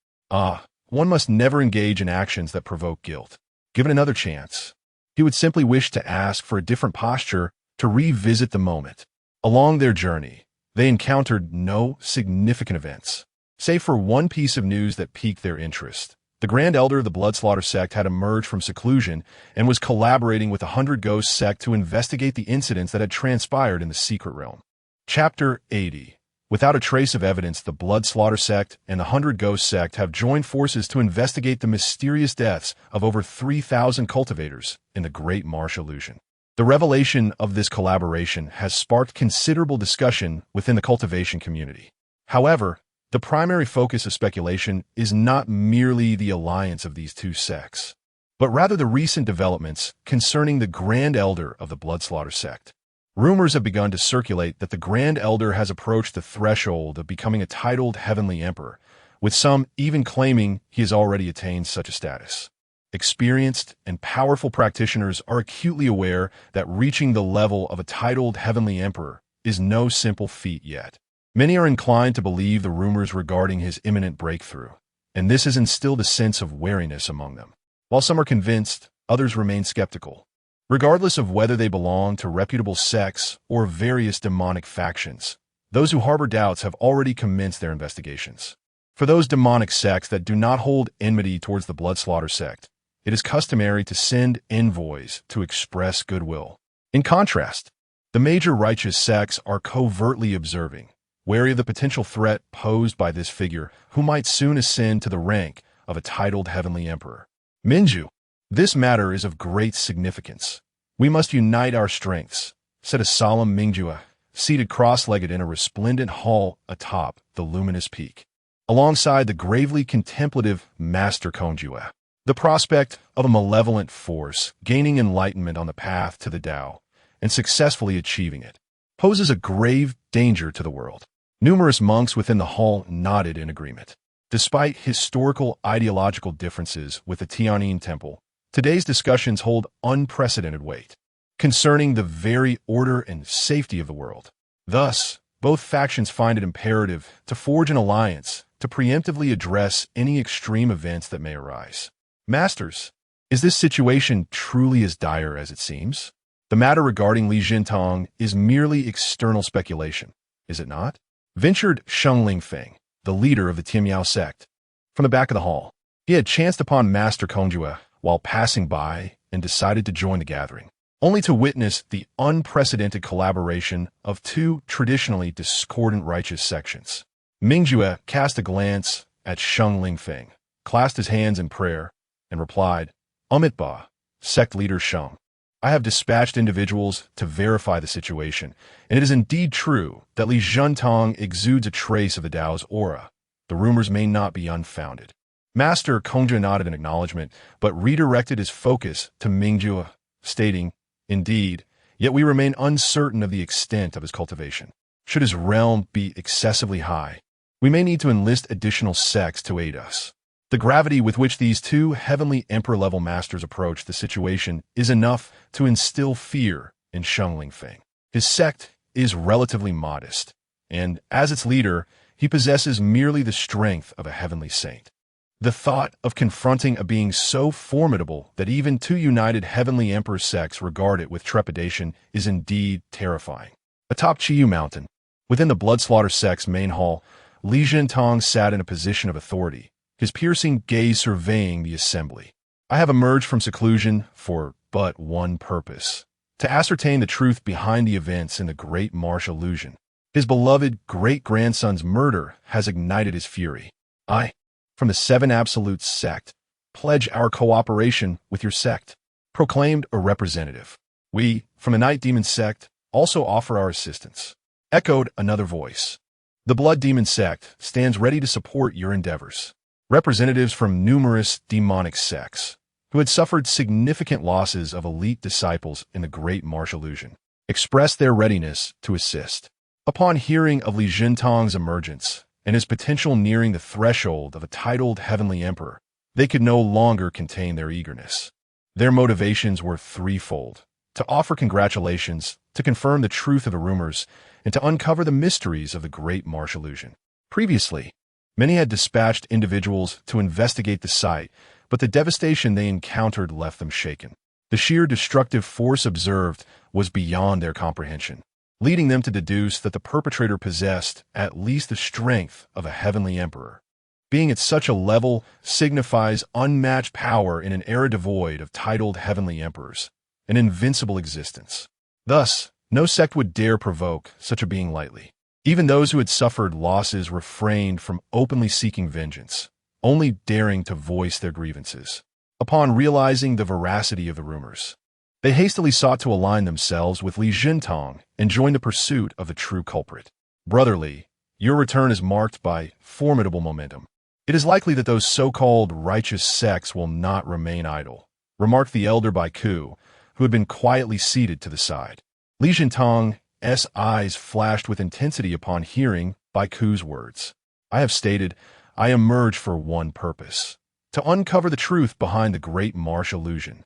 One must never engage in actions that provoke guilt. Given another chance, he would simply wish to ask for a different posture to revisit the moment. Along their journey, they encountered no significant events, save for one piece of news that piqued their interest. The Grand Elder of the Bloodslaughter Sect had emerged from seclusion and was collaborating with the 100 Ghost Sect to investigate the incidents that had transpired in the secret realm. Chapter 80. Without a trace of evidence, the Bloodslaughter Sect and the 100 Ghost Sect have joined forces to investigate the mysterious deaths of over 3,000 cultivators in the Great Marsh Illusion. The revelation of this collaboration has sparked considerable discussion within the cultivation community. However, The primary focus of speculation is not merely the alliance of these two sects, but rather the recent developments concerning the Grand Elder of the Bloodslaughter sect. Rumors have begun to circulate that the Grand Elder has approached the threshold of becoming a titled Heavenly Emperor, with some even claiming he has already attained such a status. Experienced and powerful practitioners are acutely aware that reaching the level of a titled Heavenly Emperor is no simple feat yet. Many are inclined to believe the rumors regarding his imminent breakthrough, and this has instilled a sense of wariness among them. While some are convinced, others remain skeptical. Regardless of whether they belong to reputable sects or various demonic factions, those who harbor doubts have already commenced their investigations. For those demonic sects that do not hold enmity towards the Bloodslaughter sect, it is customary to send envoys to express goodwill. In contrast, the major righteous sects are covertly observing, wary of the potential threat posed by this figure who might soon ascend to the rank of a titled Heavenly Emperor. Minju, this matter is of great significance. We must unite our strengths, said a solemn Mingjue, seated cross-legged in a resplendent hall atop the luminous peak, alongside the gravely contemplative Master Kongjue. The prospect of a malevolent force gaining enlightenment on the path to the Tao and successfully achieving it poses a grave danger to the world. Numerous monks within the hall nodded in agreement. Despite historical ideological differences with the Tianyin Temple, today's discussions hold unprecedented weight concerning the very order and safety of the world. Thus, both factions find it imperative to forge an alliance to preemptively address any extreme events that may arise. Masters, is this situation truly as dire as it seems? The matter regarding Li Jintong is merely external speculation, is it not? Ventured Sheng Lingfeng, the leader of the Tianyao sect. From the back of the hall, he had chanced upon Master Kongjue while passing by and decided to join the gathering, only to witness the unprecedented collaboration of two traditionally discordant righteous sections. Mingjue cast a glance at Sheng Lingfeng, clasped his hands in prayer, and replied, Amitba, sect leader Sheng, I have dispatched individuals to verify the situation, and it is indeed true that Li Jintong exudes a trace of the Tao's aura. The rumors may not be unfounded. Master Kongjue nodded in acknowledgement, but redirected his focus to Mingjue, stating, Indeed, yet we remain uncertain of the extent of his cultivation. Should his realm be excessively high, we may need to enlist additional sects to aid us. The gravity with which these two heavenly emperor-level masters approach the situation is enough to instill fear in Sheng Lingfeng. His sect is relatively modest, and as its leader, he possesses merely the strength of a heavenly saint. The thought of confronting a being so formidable that even two united heavenly emperor sects regard it with trepidation is indeed terrifying. Atop Chiyu Mountain, within the Bloodslaughter sect's main hall, Li Jintong sat in a position of authority, his piercing gaze surveying the assembly. I have emerged from seclusion for but one purpose, to ascertain the truth behind the events in the great marsh illusion. His beloved great-grandson's murder has ignited his fury. I, from the Seven Absolutes sect, pledge our cooperation with your sect, proclaimed a representative. We, from the Night Demon sect, also offer our assistance, echoed another voice. The Blood Demon sect stands ready to support your endeavors. Representatives from numerous demonic sects, who had suffered significant losses of elite disciples in the Great Marsh Illusion, expressed their readiness to assist. Upon hearing of Li Jintong's emergence and his potential nearing the threshold of a titled Heavenly Emperor, they could no longer contain their eagerness. Their motivations were threefold: to offer congratulations, to confirm the truth of the rumors, and to uncover the mysteries of the Great Marsh Illusion. Previously, many had dispatched individuals to investigate the site, but the devastation they encountered left them shaken. The sheer destructive force observed was beyond their comprehension, leading them to deduce that the perpetrator possessed at least the strength of a heavenly emperor. Being at such a level signifies unmatched power in an era devoid of titled heavenly emperors, an invincible existence. Thus, no sect would dare provoke such a being lightly. Even those who had suffered losses refrained from openly seeking vengeance, only daring to voice their grievances. Upon realizing the veracity of the rumors, they hastily sought to align themselves with Li Jintong and join the pursuit of the true culprit. Brotherly, Your return is marked by formidable momentum. It is likely that those so-called righteous sects will not remain idle, remarked the elder Baiku, who had been quietly seated to the side. Li Jintang's eyes flashed with intensity upon hearing Baiku's words. I have stated, I emerge for one purpose: to uncover the truth behind the great marsh illusion.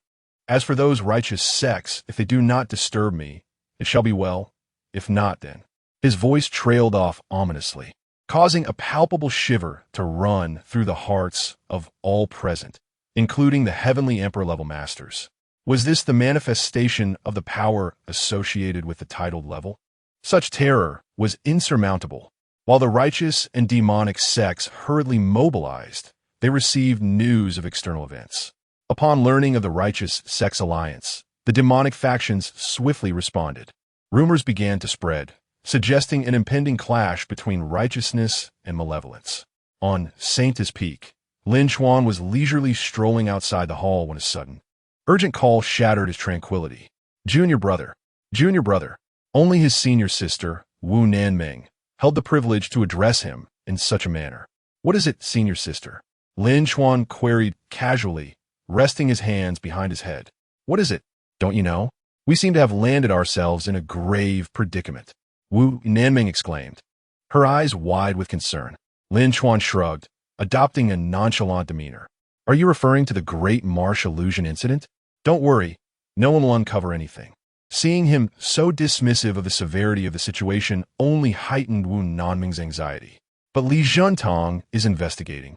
As for those righteous sects, if they do not disturb me, it shall be well. If not, then. His voice trailed off ominously, causing a palpable shiver to run through the hearts of all present, including the heavenly emperor-level masters. Was this the manifestation of the power associated with the titled level? Such terror was insurmountable. While the righteous and demonic sects hurriedly mobilized, they received news of external events. Upon learning of the righteous sects alliance, the demonic factions swiftly responded. Rumors began to spread, suggesting an impending clash between righteousness and malevolence. On Saint's Peak, Lin Chuan was leisurely strolling outside the hall when a sudden, urgent call shattered his tranquility. Junior brother. Junior brother. Only his senior sister, Wu Nanming, held the privilege to address him in such a manner. What is it, senior sister? Lin Chuan queried casually, resting his hands behind his head. What is it? Don't you know? We seem to have landed ourselves in a grave predicament. Wu Nanming exclaimed, her eyes wide with concern. Lin Chuan shrugged, adopting a nonchalant demeanor. Are you referring to the great marsh illusion incident? Don't worry, no one will uncover anything. Seeing him so dismissive of the severity of the situation only heightened Wu Nanming's anxiety. But Li Zhentang is investigating,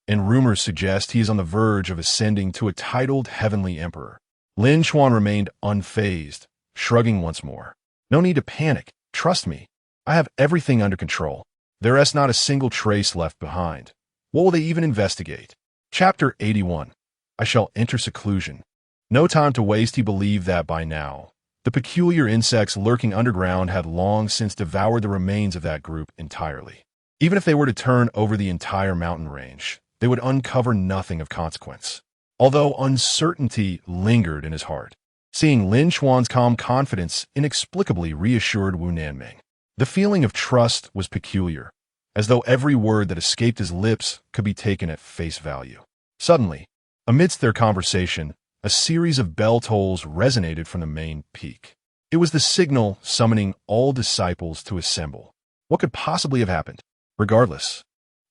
and rumors suggest he is on the verge of ascending to a titled heavenly emperor. Lin Chuan remained unfazed, shrugging once more. No need to panic. Trust me. I have everything under control. There is not a single trace left behind. What will they even investigate? Chapter 81. I shall enter seclusion. No time to waste, he believed that by now the peculiar insects lurking underground had long since devoured the remains of that group entirely. Even if they were to turn over the entire mountain range, they would uncover nothing of consequence. Although uncertainty lingered in his heart, seeing Lin Chuan's calm confidence inexplicably reassured Wu Nanming. The feeling of trust was peculiar, as though every word that escaped his lips could be taken at face value. Suddenly, amidst their conversation, a series of bell tolls resonated from the main peak. It was the signal summoning all disciples to assemble. What could possibly have happened? Regardless,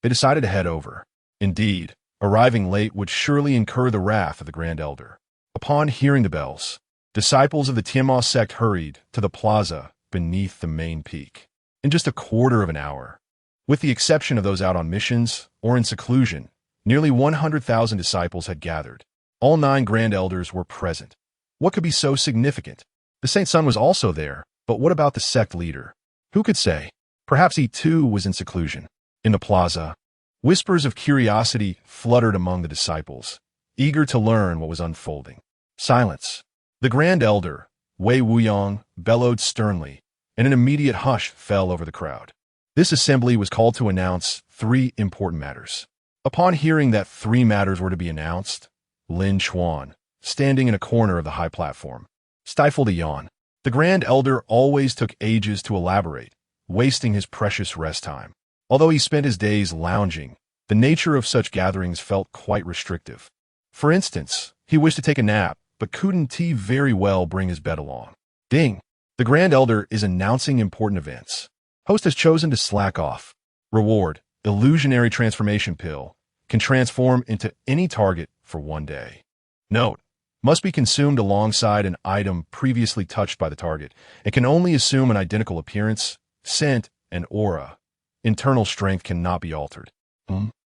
they decided to head over. Indeed, arriving late would surely incur the wrath of the Grand Elder. Upon hearing the bells, disciples of the Tianma sect hurried to the plaza beneath the main peak. In just a quarter of an hour, with the exception of those out on missions or in seclusion, nearly 100,000 disciples had gathered. All 9 Grand Elders were present. What could be so significant? The Saint Sun was also there, but what about the sect leader? Who could say? Perhaps he too was in seclusion. In the plaza, whispers of curiosity fluttered among the disciples, eager to learn what was unfolding. Silence. The Grand Elder, Wei Wuyang, bellowed sternly, and an immediate hush fell over the crowd. This assembly was called to announce 3 important matters. Upon hearing that 3 matters were to be announced, Lin Chuan, standing in a corner of the high platform, stifled a yawn. The Grand Elder always took ages to elaborate, wasting his precious rest time. Although he spent his days lounging, the nature of such gatherings felt quite restrictive. For instance, he wished to take a nap, but couldn't he very well bring his bed along? Ding! The Grand Elder is announcing important events. Host has chosen to slack off. Reward, illusionary transformation pill, can transform into any target for 1 day. Note, must be consumed alongside an item previously touched by the target. It can only assume an identical appearance, scent, and aura. Internal strength cannot be altered.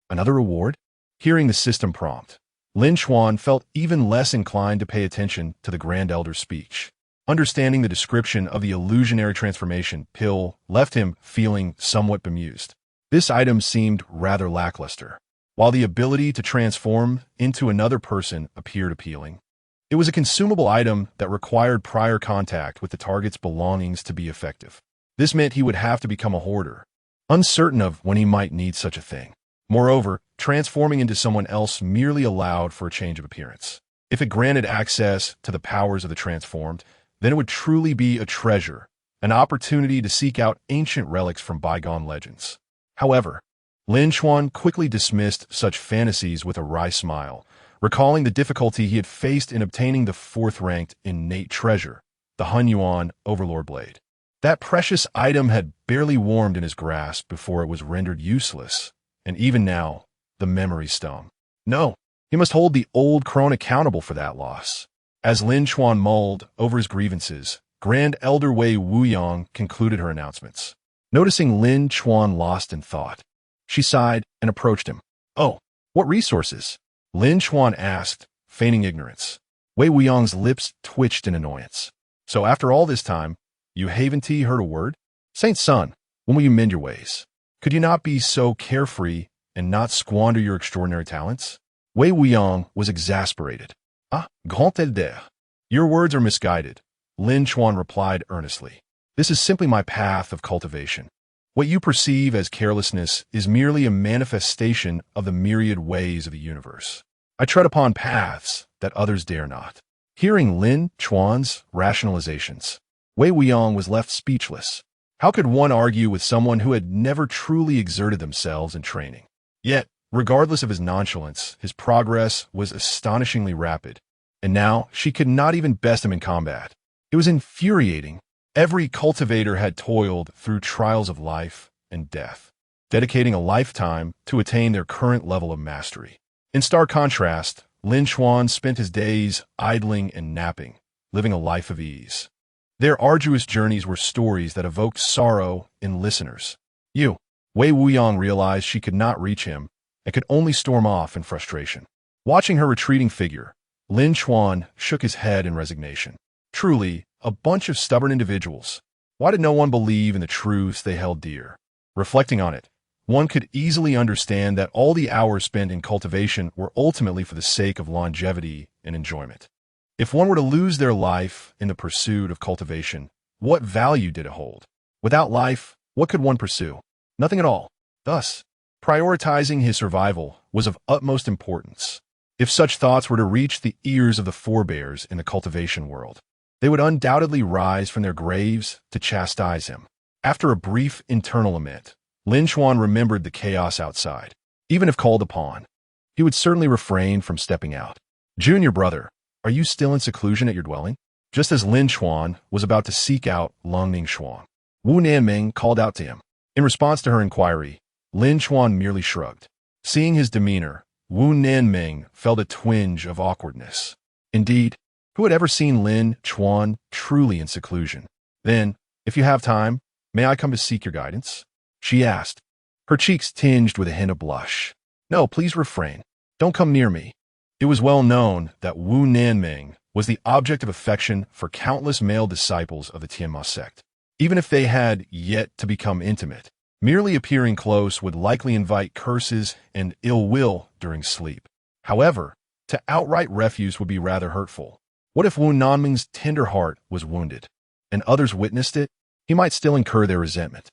Another reward? Hearing the system prompt, Lin Chuan felt even less inclined to pay attention to the Grand Elder's speech. Understanding the description of the illusionary transformation pill left him feeling somewhat bemused. This item seemed rather lackluster. While the ability to transform into another person appeared appealing, it was a consumable item that required prior contact with the target's belongings to be effective. This meant he would have to become a hoarder, uncertain of when he might need such a thing. Moreover, transforming into someone else merely allowed for a change of appearance. If it granted access to the powers of the transformed, then it would truly be a treasure, an opportunity to seek out ancient relics from bygone legends. However, Lin Chuan quickly dismissed such fantasies with a wry smile, recalling the difficulty he had faced in obtaining the fourth-ranked innate treasure, the Hunyuan Overlord Blade. That precious item had barely warmed in his grasp before it was rendered useless, and even now, the memory stung. No, he must hold the old crone accountable for that loss. As Lin Chuan mulled over his grievances, Grand Elder Wei Wuyang concluded her announcements. Noticing Lin Chuan lost in thought, she sighed and approached him. "Oh, what resources?" Lin Chuan asked, feigning ignorance. Wei Wuyang's lips twitched in annoyance. "So after all this time, you haven't heard a word? Saint Son, when will you mend your ways? Could you not be so carefree and not squander your extraordinary talents?" Wei Wuyang was exasperated. "Ah, grand elder, your words are misguided," Lin Chuan replied earnestly. "This is simply my path of cultivation. What you perceive as carelessness is merely a manifestation of the myriad ways of the universe. I tread upon paths that others dare not." Hearing Lin Chuan's rationalizations, Wei Wuyang was left speechless. How could one argue with someone who had never truly exerted themselves in training? Yet, regardless of his nonchalance, his progress was astonishingly rapid, and now she could not even best him in combat. It was infuriating. Every cultivator had toiled through trials of life and death, dedicating a lifetime to attain their current level of mastery. In stark contrast, Lin Chuan spent his days idling and napping, living a life of ease. Their arduous journeys were stories that evoked sorrow in listeners. Wei Wuyang realized she could not reach him and could only storm off in frustration. Watching her retreating figure, Lin Chuan shook his head in resignation. Truly, a bunch of stubborn individuals. Why did no one believe in the truths they held dear? Reflecting on it, one could easily understand that all the hours spent in cultivation were ultimately for the sake of longevity and enjoyment. If one were to lose their life in the pursuit of cultivation, what value did it hold? Without life, what could one pursue? Nothing at all. Thus, prioritizing his survival was of utmost importance. If such thoughts were to reach the ears of the forebears in the cultivation world, they would undoubtedly rise from their graves to chastise him. After a brief internal lament, Lin Chuan remembered the chaos outside. Even if called upon, he would certainly refrain from stepping out. "Junior brother, are you still in seclusion at your dwelling?" Just as Lin Chuan was about to seek out Leng Ningshuang, Wu Nanming called out to him. In response to her inquiry, Lin Chuan merely shrugged. Seeing his demeanor, Wu Nanming felt a twinge of awkwardness. Indeed, who had ever seen Lin Chuan truly in seclusion? "Then, if you have time, may I come to seek your guidance?" she asked, her cheeks tinged with a hint of blush. "No, please refrain. Don't come near me." It was well known that Wu Nanming was the object of affection for countless male disciples of the Tianma sect. Even if they had yet to become intimate, merely appearing close would likely invite curses and ill will during sleep. However, to outright refuse would be rather hurtful. What if Wu Nanming's tender heart was wounded, and others witnessed it? He might still incur their resentment.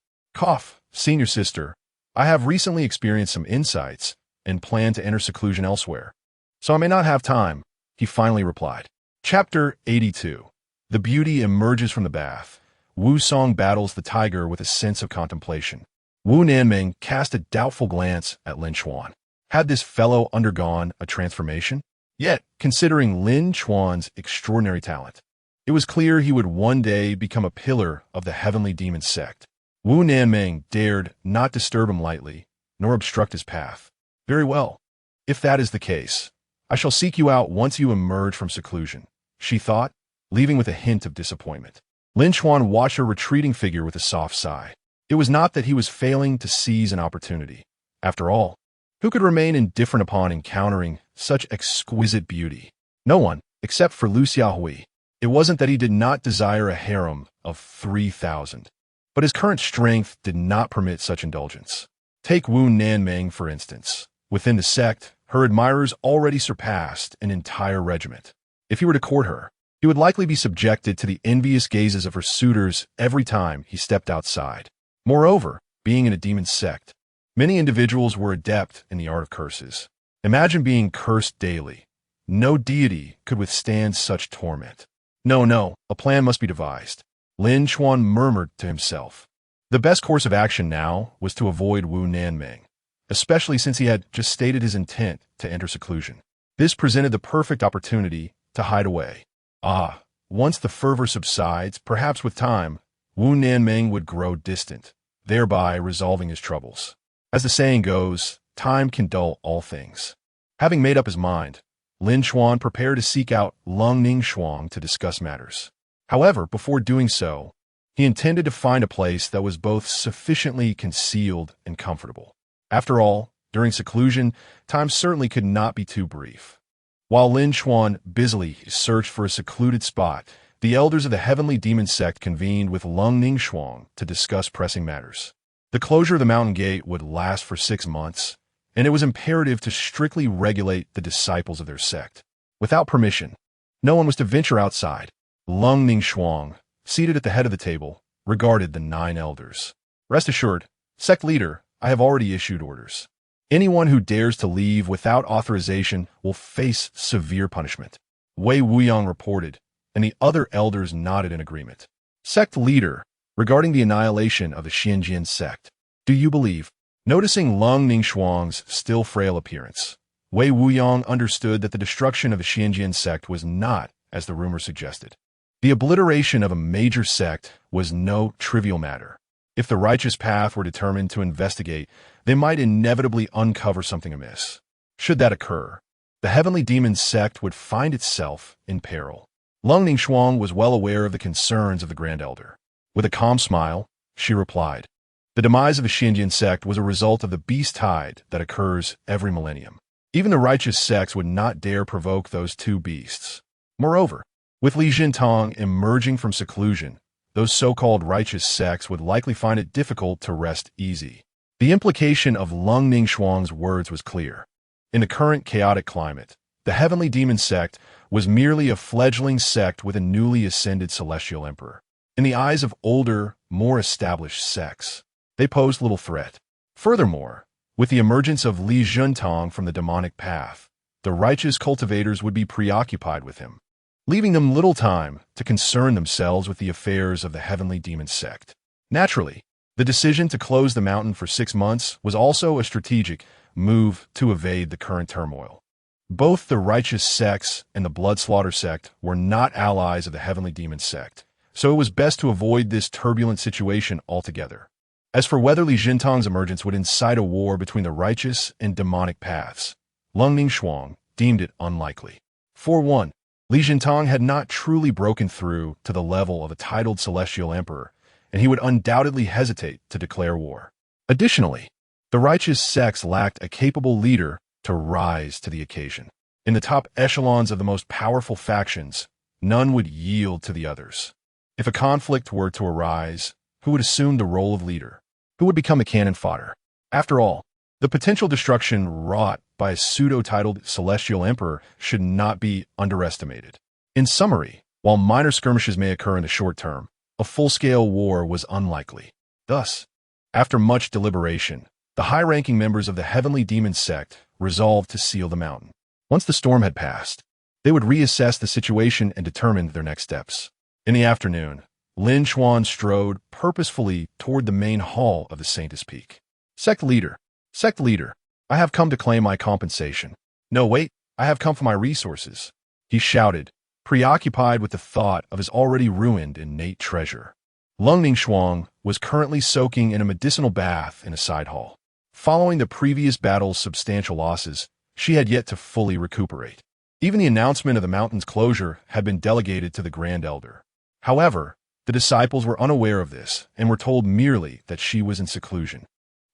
Senior sister, I have recently experienced some insights and plan to enter seclusion elsewhere, so I may not have time, he finally replied. Chapter 82. The beauty emerges from the bath. Wu Song battles the tiger with a sense of contemplation. Wu Nanming cast a doubtful glance at Lin Chuan. Had this fellow undergone a transformation? Yet, considering Lin Chuan's extraordinary talent, it was clear he would one day become a pillar of the heavenly demon sect. Wu Nanming dared not disturb him lightly, nor obstruct his path. Very well. If that is the case, I shall seek you out once you emerge from seclusion, she thought, leaving with a hint of disappointment. Lin Chuan watched her retreating figure with a soft sigh. It was not that he was failing to seize an opportunity. After all, who could remain indifferent upon encountering such exquisite beauty? No one, except for Lu Xiaohui. It wasn't that he did not desire a harem of 3,000. But his current strength did not permit such indulgence. Take Wu Nanming, for instance. Within the sect, her admirers already surpassed an entire regiment. If he were to court her, he would likely be subjected to the envious gazes of her suitors every time he stepped outside. Moreover, being in a demon sect, many individuals were adept in the art of curses. Imagine being cursed daily. No deity could withstand such torment. No, a plan must be devised. Lin Chuan murmured to himself. The best course of action now was to avoid Wu Nanming, especially since he had just stated his intent to enter seclusion. This presented the perfect opportunity to hide away. Once the fervor subsides, perhaps with time, Wu Nanming would grow distant, thereby resolving his troubles. As the saying goes, time can dull all things. Having made up his mind, Lin Chuan prepared to seek out Leng Ningshuang to discuss matters. However, before doing so, he intended to find a place that was both sufficiently concealed and comfortable. After all, during seclusion, time certainly could not be too brief. While Lin Chuan busily searched for a secluded spot, the elders of the Heavenly Demon Sect convened with Leng Ningshuang to discuss pressing matters. The closure of the mountain gate would last for 6 months, and it was imperative to strictly regulate the disciples of their sect. Without permission, no one was to venture outside. Leng Ningshuang, seated at the head of the table, regarded the 9 elders. Rest assured, sect leader, I have already issued orders. Anyone who dares to leave without authorization will face severe punishment. Wei Wuyang reported, and the other elders nodded in agreement. Sect leader, regarding the annihilation of the Xianjian sect, do you believe? Noticing Leng Ningshuang's still frail appearance, Wei Wuyang understood that the destruction of the Xianjian sect was not as the rumor suggested. The obliteration of a major sect was no trivial matter. If the righteous path were determined to investigate, they might inevitably uncover something amiss. Should that occur, the Heavenly Demon Sect would find itself in peril. Leng Ningshuang was well aware of the concerns of the Grand Elder. With a calm smile, she replied, the demise of the Xianjian sect was a result of the beast tide that occurs every millennium. Even the righteous sects would not dare provoke those 2 beasts. Moreover, with Li Jintang emerging from seclusion, those so-called righteous sects would likely find it difficult to rest easy. The implication of Leng Ningshuang's words was clear. In the current chaotic climate, the Heavenly Demon Sect was merely a fledgling sect with a newly ascended celestial emperor. In the eyes of older, more established sects, they posed little threat. Furthermore, with the emergence of Li Jintang from the demonic path, the righteous cultivators would be preoccupied with him, leaving them little time to concern themselves with the affairs of the Heavenly Demon Sect. Naturally, the decision to close the mountain for 6 months was also a strategic move to evade the current turmoil. Both the righteous sects and the Bloodslaughter sect were not allies of the Heavenly Demon Sect, so it was best to avoid this turbulent situation altogether. As for whether Li Jintang's emergence would incite a war between the righteous and demonic paths, Leng Ningshuang deemed it unlikely. For one, Li Jintang had not truly broken through to the level of a titled celestial emperor, and he would undoubtedly hesitate to declare war. Additionally, the righteous sects lacked a capable leader to rise to the occasion. In the top echelons of the most powerful factions, none would yield to the others. If a conflict were to arise, who would assume the role of leader? Who would become the cannon fodder? After all, the potential destruction wrought by a pseudo-titled celestial emperor should not be underestimated. In summary, while minor skirmishes may occur in the short term, a full-scale war was unlikely. Thus, after much deliberation, the high-ranking members of the Heavenly Demon Sect resolved to seal the mountain. Once the storm had passed, they would reassess the situation and determine their next steps. In the afternoon, Lin Chuan strode purposefully toward the main hall of the Saintess Peak. Sect leader, I have come to claim my compensation. No, wait, I have come for my resources, he shouted, preoccupied with the thought of his already ruined innate treasure. Leng Ningshuang was currently soaking in a medicinal bath in a side hall. Following the previous battle's substantial losses, she had yet to fully recuperate. Even the announcement of the mountain's closure had been delegated to the Grand Elder. However, the disciples were unaware of this and were told merely that she was in seclusion.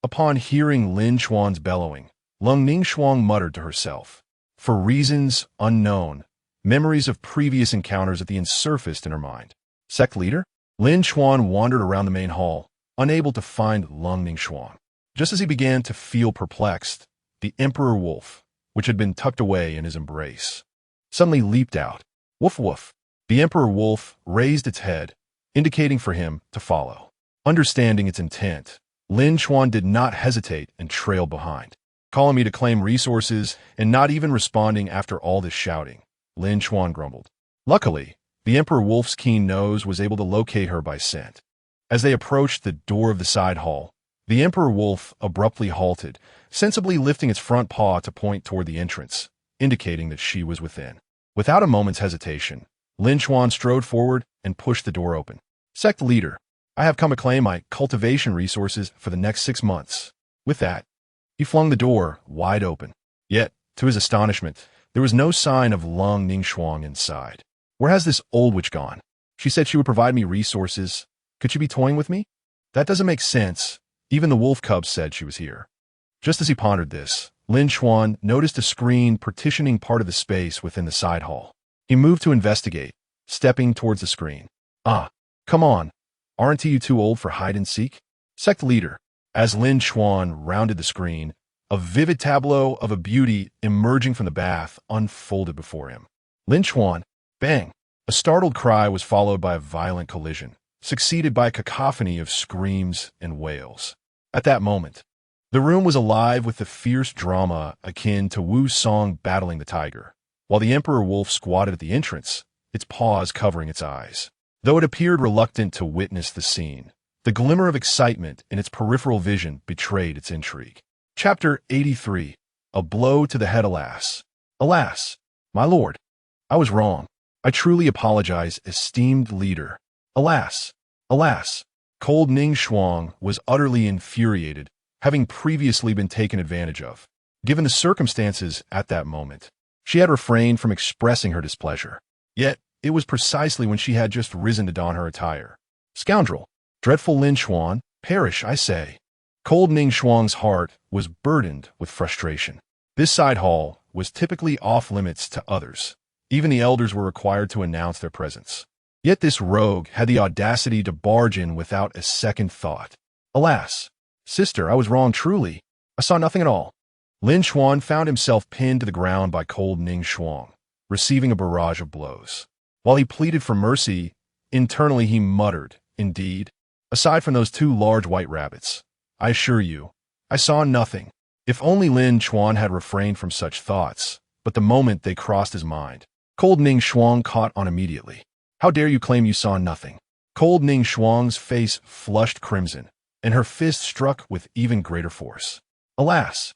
Upon hearing Lin Chuan's bellowing, Leng Ningshuang muttered to herself. For reasons unknown, memories of previous encounters at the inn surfaced in her mind. Sect leader? Lin Chuan wandered around the main hall, unable to find Leng Ningshuang. Just as he began to feel perplexed, the Emperor Wolf, which had been tucked away in his embrace, suddenly leaped out. Woof woof. The Emperor Wolf raised its head, indicating for him to follow. Understanding its intent, Lin Chuan did not hesitate and trailed behind. Calling me to claim resources and not even responding after all this shouting, Lin Chuan grumbled. Luckily, The Emperor Wolf's keen nose was able to locate her by scent. As they approached the door of the side hall, the Emperor Wolf abruptly halted, sensibly lifting its front paw to point toward the entrance, indicating that she was within. Without a moment's hesitation, Lin Chuan strode forward and pushed the door open. Sect leader, I have come to claim my cultivation resources for the next 6 months. With that, he flung the door wide open. Yet, to his astonishment, there was no sign of Leng Ningshuang inside. Where has this old witch gone? She said she would provide me resources. Could she be toying with me? That doesn't make sense. Even the wolf cub said she was here. Just as he pondered this, Lin Chuan noticed a screen partitioning part of the space within the side hall. He moved to investigate, stepping towards the screen. Ah, come on. Aren't you too old for hide-and-seek? Sect leader. As Lin Chuan rounded the screen, a vivid tableau of a beauty emerging from the bath unfolded before him. Lin Chuan, bang! A startled cry was followed by a violent collision, succeeded by a cacophony of screams and wails. At that moment, the room was alive with the fierce drama akin to Wu Song battling the tiger, while the Emperor Wolf squatted at the entrance, its paws covering its eyes. Though it appeared reluctant to witness the scene, the glimmer of excitement in its peripheral vision betrayed its intrigue. Chapter 83. A blow to the head, alas. Alas, my lord, I was wrong. I truly apologize, esteemed leader. Alas, alas. Cold Ningshuang was utterly infuriated, having previously been taken advantage of. Given the circumstances at that moment, she had refrained from expressing her displeasure. Yet, it was precisely when she had just risen to don her attire. Scoundrel! Dreadful Lin Chuan, perish, I say. Cold Ningshuang's heart was burdened with frustration. This side hall was typically off-limits to others. Even the elders were required to announce their presence. Yet this rogue had the audacity to barge in without a second thought. Alas, sister, I was wrong truly. I saw nothing at all. Lin Chuan found himself pinned to the ground by Cold Ningshuang, receiving a barrage of blows. While he pleaded for mercy, internally he muttered, indeed, aside from those 2 large white rabbits, I assure you, I saw nothing. If only Lin Chuan had refrained from such thoughts, but the moment they crossed his mind, Cold Ningshuang caught on immediately. How dare you claim you saw nothing? Cold Ningshuang's face flushed crimson, and her fist struck with even greater force. Alas,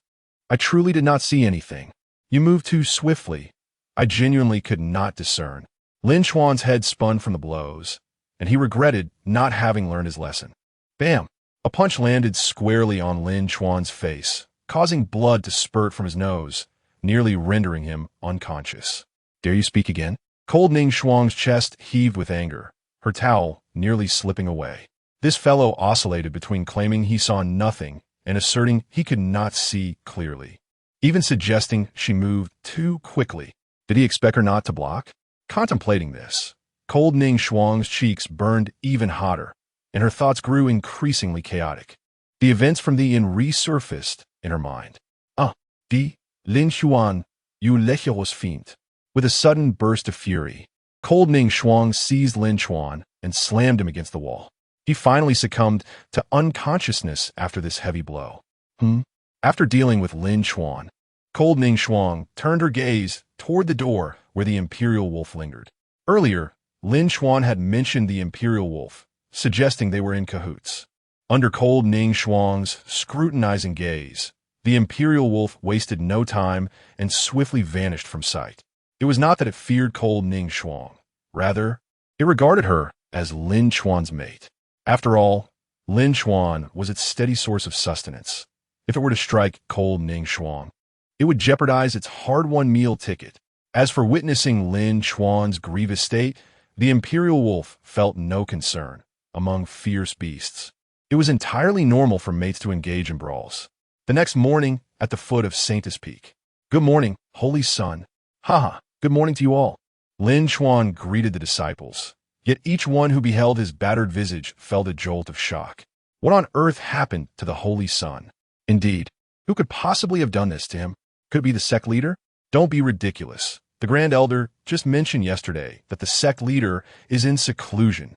I truly did not see anything. You moved too swiftly. I genuinely could not discern. Lin Chuan's head spun from the blows, and he regretted not having learned his lesson. Bam! A punch landed squarely on Lin Chuan's face, causing blood to spurt from his nose, nearly rendering him unconscious. Dare you speak again? Cold Ningshuang's chest heaved with anger, her towel nearly slipping away. This fellow oscillated between claiming he saw nothing and asserting he could not see clearly, even suggesting she moved too quickly. Did he expect her not to block? Contemplating this, Cold Ningshuang's cheeks burned even hotter, and her thoughts grew increasingly chaotic. The events from the inn resurfaced in her mind. Lin Chuan, you lecherous fiend. With a sudden burst of fury, Cold Ningshuang seized Lin Chuan and slammed him against the wall. He finally succumbed to unconsciousness after this heavy blow. After dealing with Lin Chuan, Cold Ningshuang turned her gaze toward the door where the Imperial Wolf lingered. Earlier, Lin Chuan had mentioned the Imperial Wolf, suggesting they were in cahoots. Under Cold Ningshuang's scrutinizing gaze, the Imperial Wolf wasted no time and swiftly vanished from sight. It was not that it feared Cold Ningshuang. Rather, it regarded her as Lin Chuan's mate. After all, Lin Chuan was its steady source of sustenance. If it were to strike Cold Ningshuang, it would jeopardize its hard-won meal ticket. As for witnessing Lin Chuan's grievous state, the Imperial Wolf felt no concern. Among fierce beasts, it was entirely normal for mates to engage in brawls. The next morning, at the foot of Saintus Peak. Good morning, holy sun. Haha, good morning to you all. Lin Chuan greeted the disciples, yet each one who beheld his battered visage felt a jolt of shock. What on earth happened to the holy sun? Indeed, who could possibly have done this to him? Could it be the sect leader? Don't be ridiculous. The Grand Elder just mentioned yesterday that the sect leader is in seclusion.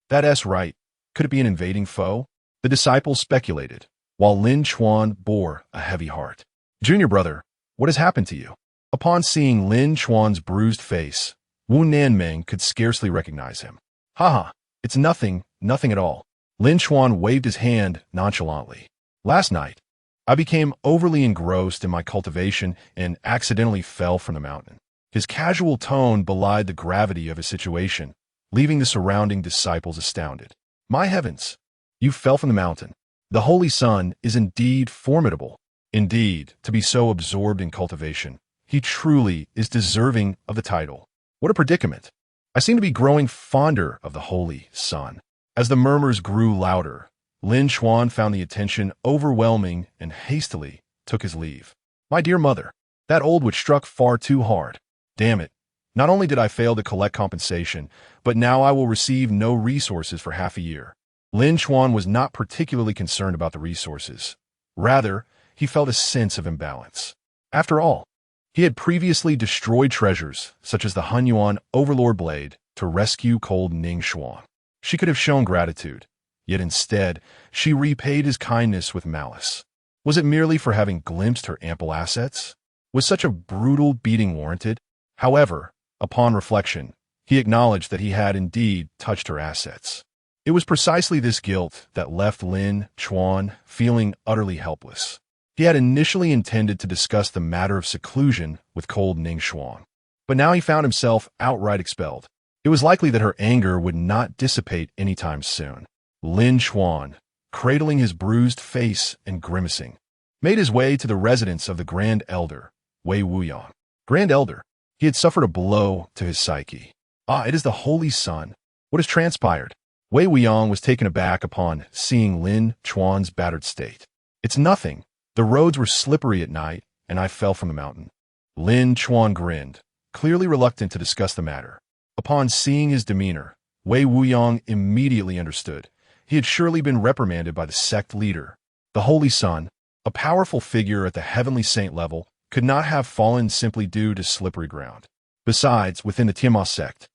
That's right. Could it be an invading foe? The disciples speculated, while Lin Chuan bore a heavy heart. Junior brother, what has happened to you? Upon seeing Lin Chuan's bruised face, Wu Nanming could scarcely recognize him. Haha, it's nothing, nothing at all. Lin Chuan waved his hand nonchalantly. Last night, I became overly engrossed in my cultivation and accidentally fell from the mountain. His casual tone belied the gravity of his situation, leaving the surrounding disciples astounded. My heavens! You fell from the mountain. The Holy Sun is indeed formidable. Indeed, to be so absorbed in cultivation, he truly is deserving of the title. What a predicament! I seem to be growing fonder of the Holy Sun. As the murmurs grew louder, Lin Chuan found the attention overwhelming and hastily took his leave. My dear mother, that old witch struck far too hard. Damn it. Not only did I fail to collect compensation, but now I will receive no resources for half a year. Lin Chuan was not particularly concerned about the resources. Rather, he felt a sense of imbalance. After all, he had previously destroyed treasures, such as the Hunyuan Overlord Blade, to rescue cold Ningshuang. She could have shown gratitude, yet instead, she repaid his kindness with malice. Was it merely for having glimpsed her ample assets? Was such a brutal beating warranted? However, upon reflection, he acknowledged that he had indeed touched her assets. It was precisely this guilt that left Lin Chuan feeling utterly helpless. He had initially intended to discuss the matter of seclusion with cold Ningshuang, but now he found himself outright expelled. It was likely that her anger would not dissipate anytime soon. Lin Chuan, cradling his bruised face and grimacing, made his way to the residence of the Grand Elder, Wei Wuyang. Grand Elder, he had suffered a blow to his psyche. Ah, it is the Holy Sun. What has transpired? Wei Wuyang was taken aback upon seeing Lin Chuan's battered state. It's nothing. The roads were slippery at night, and I fell from the mountain. Lin Chuan grinned, clearly reluctant to discuss the matter. Upon seeing his demeanor, Wei Wuyang immediately understood. He had surely been reprimanded by the sect leader. The Holy Sun, a powerful figure at the heavenly saint level, could not have fallen simply due to slippery ground. Besides, within the Tianma sect,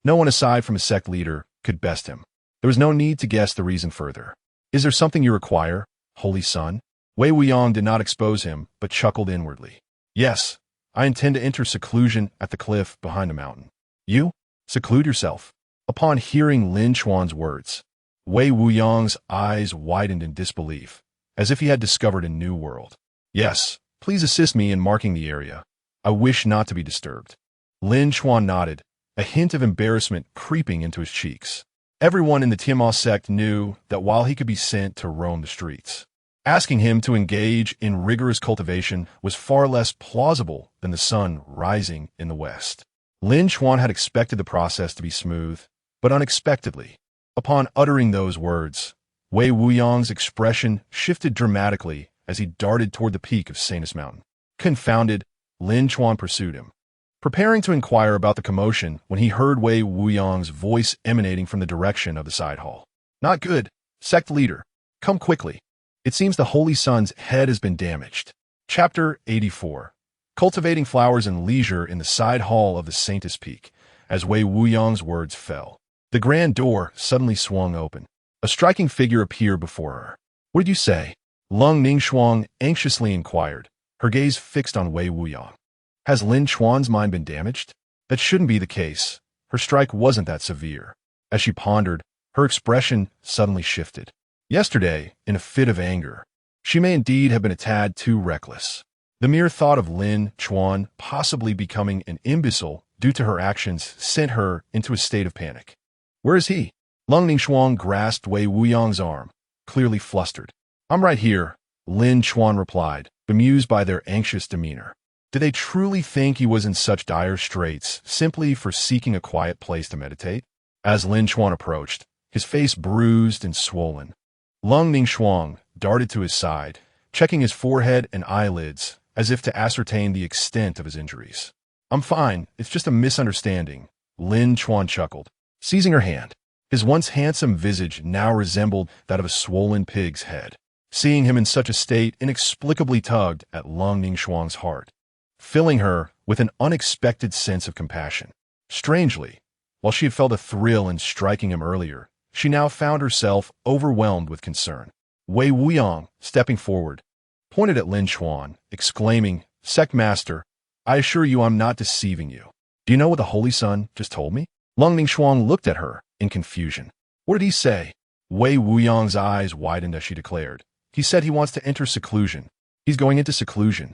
no one aside from a sect leader could best him. There was no need to guess the reason further. Is there something you require, Holy Sun? Wei Wuyang did not expose him, but chuckled inwardly. Yes, I intend to enter seclusion at the cliff behind the mountain. You? Seclude yourself. Upon hearing Lin Chuan's words, Wei Wuyang's eyes widened in disbelief, as if he had discovered a new world. Yes, please assist me in marking the area. I wish not to be disturbed. Lin Chuan nodded, a hint of embarrassment creeping into his cheeks. Everyone in the Tianma sect knew that while he could be sent to roam the streets, asking him to engage in rigorous cultivation was far less plausible than the sun rising in the west. Lin Chuan had expected the process to be smooth, but unexpectedly, upon uttering those words, Wei Wuyang's expression shifted dramatically as he darted toward the peak of Sanus Mountain. Confounded, Lin Chuan pursued him, preparing to inquire about the commotion when he heard Wei Wuyang's voice emanating from the direction of the side hall. Not good. Sect leader, come quickly. It seems the Holy Sun's head has been damaged. Chapter 84. Cultivating flowers and leisure in the side hall of the Saintus Peak, as Wei Wuyang's words fell. The grand door suddenly swung open. A striking figure appeared before her. What did you say? Leng Ningshuang anxiously inquired, her gaze fixed on Wei Wuyang. Has Lin Chuan's mind been damaged? That shouldn't be the case. Her strike wasn't that severe. As she pondered, her expression suddenly shifted. Yesterday, in a fit of anger, she may indeed have been a tad too reckless. The mere thought of Lin Chuan possibly becoming an imbecile due to her actions sent her into a state of panic. Where is he? Leng Ningshuang grasped Wei Wuyang's arm, clearly flustered. I'm right here, Lin Chuan replied, bemused by their anxious demeanor. Did they truly think he was in such dire straits simply for seeking a quiet place to meditate? As Lin Chuan approached, his face bruised and swollen, Leng Ningshuang darted to his side, checking his forehead and eyelids as if to ascertain the extent of his injuries. I'm fine, it's just a misunderstanding, Lin Chuan chuckled, seizing her hand. His once handsome visage now resembled that of a swollen pig's head. Seeing him in such a state inexplicably tugged at Leng Ningshuang's heart, filling her with an unexpected sense of compassion. Strangely, while she had felt a thrill in striking him earlier, she now found herself overwhelmed with concern. Wei Wuyang, stepping forward, pointed at Lin Chuan, exclaiming, Sect Master, I assure you I'm not deceiving you. Do you know what the Holy Sun just told me? Leng Ningshuang looked at her in confusion. What did he say? Wei Wuyong's eyes widened as she declared. He said he wants to enter seclusion. He's going into seclusion.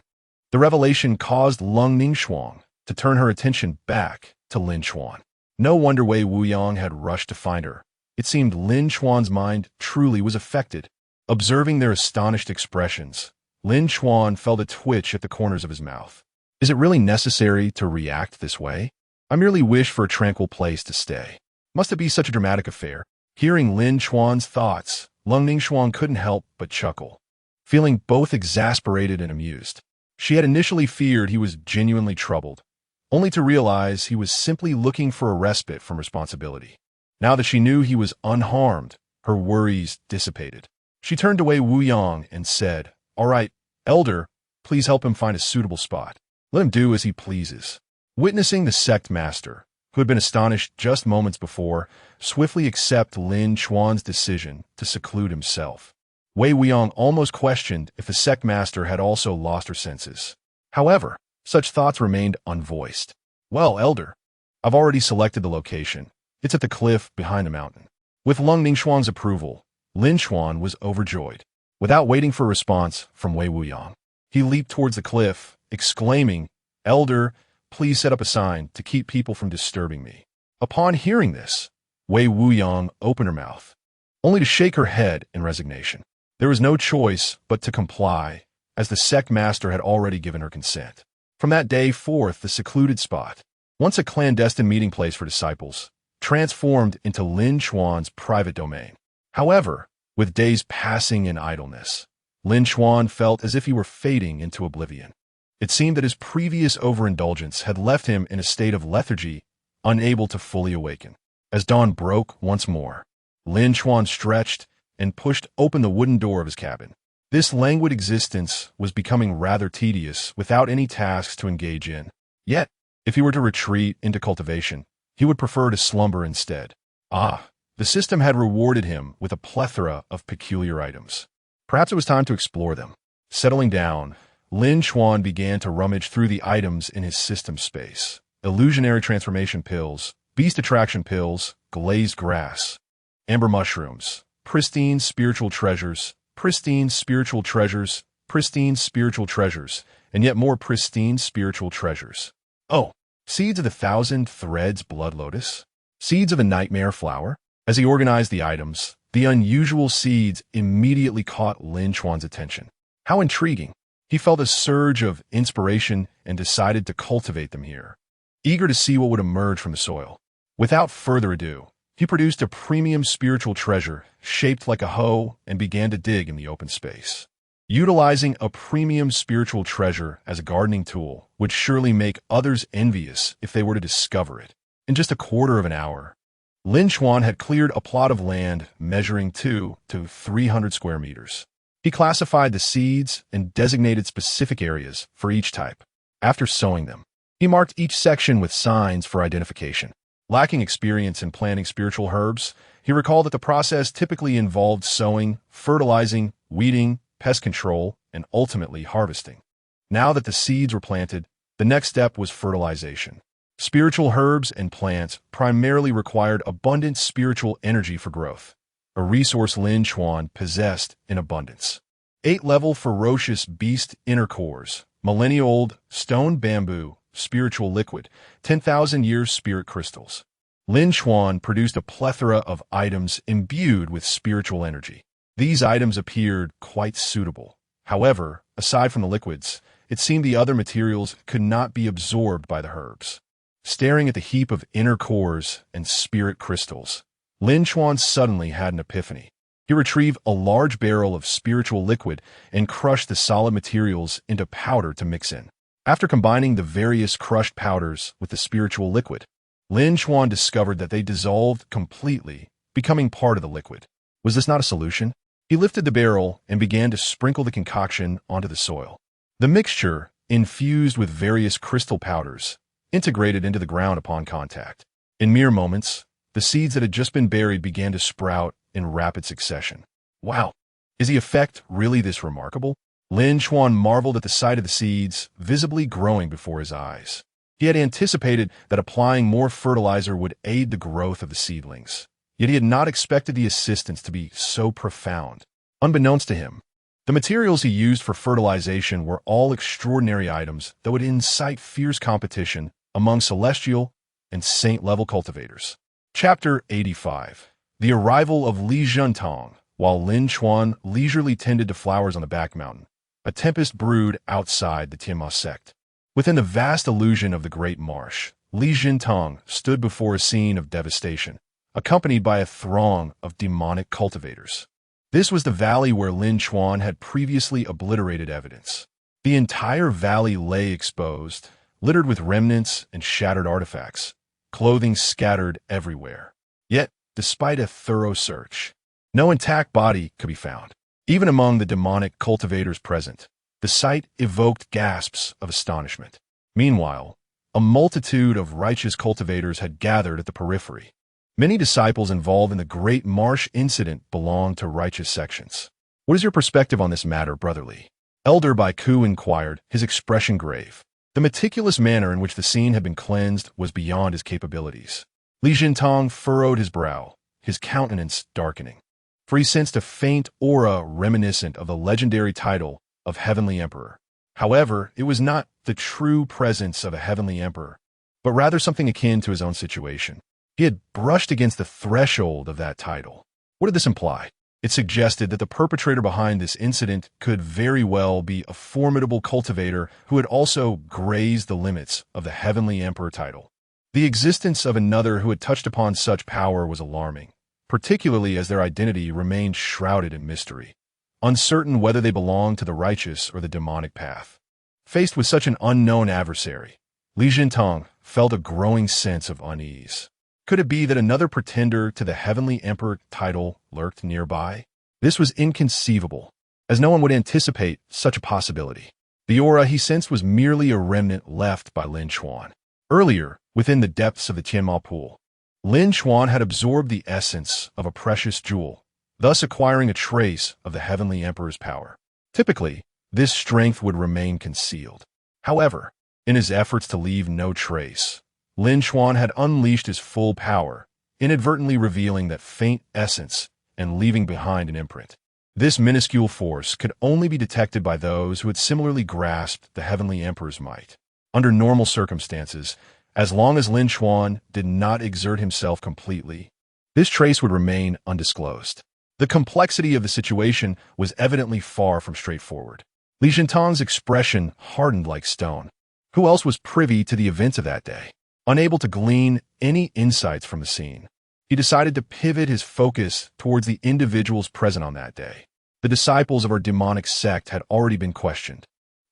The revelation caused Leng Ningshuang to turn her attention back to Lin Chuan. No wonder Wei Wuyong had rushed to find her. It seemed Lin Chuan's mind truly was affected. Observing their astonished expressions, Lin Chuan felt a twitch at the corners of his mouth. Is it really necessary to react this way? I merely wish for a tranquil place to stay. Must it be such a dramatic affair? Hearing Lin Chuan's thoughts, Leng Ningshuang couldn't help but chuckle, feeling both exasperated and amused. She had initially feared he was genuinely troubled, only to realize he was simply looking for a respite from responsibility. Now that she knew he was unharmed, her worries dissipated. She turned to Wei Wuyong and said, "All right, Elder, please help him find a suitable spot. Let him do as he pleases." Witnessing the sect master, who had been astonished just moments before, swiftly accept Lin Chuan's decision to seclude himself, Wei Wuyong almost questioned if the sect master had also lost her senses. However, such thoughts remained unvoiced. "Well, Elder, I've already selected the location. It's at the cliff behind the mountain." With Leng Ningshuang's approval, Lin Chuan was overjoyed. Without waiting for a response from Wei Wuyong, he leaped towards the cliff, exclaiming, "Elder, please set up a sign to keep people from disturbing me." Upon hearing this, Wei Wuyong opened her mouth, only to shake her head in resignation. There was no choice but to comply, as the sect master had already given her consent. From that day forth, the secluded spot, once a clandestine meeting place for disciples, transformed into Lin Chuan's private domain. However, with days passing in idleness, Lin Chuan felt as if he were fading into oblivion. It seemed that his previous overindulgence had left him in a state of lethargy, unable to fully awaken. As dawn broke once more, Lin Chuan stretched and pushed open the wooden door of his cabin. This languid existence was becoming rather tedious without any tasks to engage in. Yet, if he were to retreat into cultivation, he would prefer to slumber instead. The system had rewarded him with a plethora of peculiar items. Perhaps it was time to explore them. Settling down, Lin Chuan began to rummage through the items in his system space. Illusionary transformation pills, beast attraction pills, glazed grass, amber mushrooms, pristine spiritual treasures, pristine spiritual treasures, pristine spiritual treasures, and yet more pristine spiritual treasures. Oh, seeds of the 1,000 threads blood lotus? Seeds of a nightmare flower? As he organized the items, the unusual seeds immediately caught Lin Chuan's attention. How intriguing! He felt a surge of inspiration and decided to cultivate them here, eager to see what would emerge from the soil. Without further ado, he produced a premium spiritual treasure shaped like a hoe and began to dig in the open space. Utilizing a premium spiritual treasure as a gardening tool would surely make others envious if they were to discover it. In just a quarter of an hour, Lin Chuan had cleared a plot of land measuring 2 to 300 square meters. He classified the seeds and designated specific areas for each type. After sowing them, he marked each section with signs for identification. Lacking experience in planting spiritual herbs, he recalled that the process typically involved sowing, fertilizing, weeding, pest control, and ultimately harvesting. Now that the seeds were planted, the next step was fertilization. Spiritual herbs and plants primarily required abundant spiritual energy for growth, a resource Lin Chuan possessed in abundance. 8-level ferocious beast inner cores, millennia-old stone bamboo, spiritual liquid, 10,000 years spirit crystals. Lin Chuan produced a plethora of items imbued with spiritual energy. These items appeared quite suitable. However, aside from the liquids, it seemed the other materials could not be absorbed by the herbs. Staring at the heap of inner cores and spirit crystals, Lin Chuan suddenly had an epiphany. He retrieved a large barrel of spiritual liquid and crushed the solid materials into powder to mix in. After combining the various crushed powders with the spiritual liquid, Lin Chuan discovered that they dissolved completely, becoming part of the liquid. Was this not a solution? He lifted the barrel and began to sprinkle the concoction onto the soil. The mixture, infused with various crystal powders, integrated into the ground upon contact. In mere moments, the seeds that had just been buried began to sprout in rapid succession. Wow! Is the effect really this remarkable? Lin Chuan marveled at the sight of the seeds visibly growing before his eyes. He had anticipated that applying more fertilizer would aid the growth of the seedlings. Yet he had not expected the assistance to be so profound. Unbeknownst to him, the materials he used for fertilization were all extraordinary items that would incite fierce competition among celestial and saint-level cultivators. Chapter 85. The arrival of Li Zhentong. While Lin Chuan leisurely tended to flowers on the back mountain, a tempest brewed outside the Tianma sect. Within the vast illusion of the great marsh, Li Zhentong stood before a scene of devastation, accompanied by a throng of demonic cultivators. This was the valley where Lin Chuan had previously obliterated evidence. The entire valley lay exposed, littered with remnants and shattered artifacts, clothing scattered everywhere. Yet, despite a thorough search, no intact body could be found. Even among the demonic cultivators present, the sight evoked gasps of astonishment. Meanwhile, a multitude of righteous cultivators had gathered at the periphery. Many disciples involved in the Great Marsh incident belonged to righteous sections. "What is your perspective on this matter, brotherly?" Elder Baiku inquired, his expression grave. The meticulous manner in which the scene had been cleansed was beyond his capabilities. Li Zhentong furrowed his brow, his countenance darkening, for he sensed a faint aura reminiscent of the legendary title of Heavenly Emperor. However, it was not the true presence of a Heavenly Emperor, but rather something akin to his own situation. He had brushed against the threshold of that title. What did this imply? It suggested that the perpetrator behind this incident could very well be a formidable cultivator who had also grazed the limits of the Heavenly Emperor title. The existence of another who had touched upon such power was alarming, particularly as their identity remained shrouded in mystery, uncertain whether they belonged to the righteous or the demonic path. Faced with such an unknown adversary, Li Zhentong felt a growing sense of unease. Could it be that another pretender to the Heavenly Emperor title lurked nearby? This was inconceivable, as no one would anticipate such a possibility. The aura he sensed was merely a remnant left by Lin Chuan. Earlier, within the depths of the Tianma pool, Lin Chuan had absorbed the essence of a precious jewel, thus acquiring a trace of the Heavenly Emperor's power. Typically, this strength would remain concealed. However, in his efforts to leave no trace, Lin Chuan had unleashed his full power, inadvertently revealing that faint essence and leaving behind an imprint. This minuscule force could only be detected by those who had similarly grasped the Heavenly Emperor's might. Under normal circumstances, as long as Lin Chuan did not exert himself completely, this trace would remain undisclosed. The complexity of the situation was evidently far from straightforward. Li Zhentong's expression hardened like stone. Who else was privy to the events of that day? Unable to glean any insights from the scene, he decided to pivot his focus towards the individuals present on that day. The disciples of our demonic sect had already been questioned.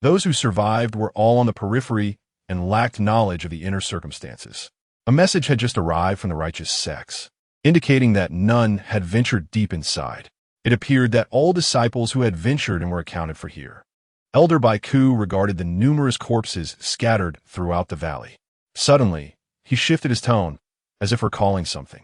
Those who survived were all on the periphery and lacked knowledge of the inner circumstances. A message had just arrived from the righteous sects, indicating that none had ventured deep inside. It appeared that all disciples who had ventured and were accounted for here. Elder Baiku regarded the numerous corpses scattered throughout the valley. Suddenly, he shifted his tone, as if recalling something.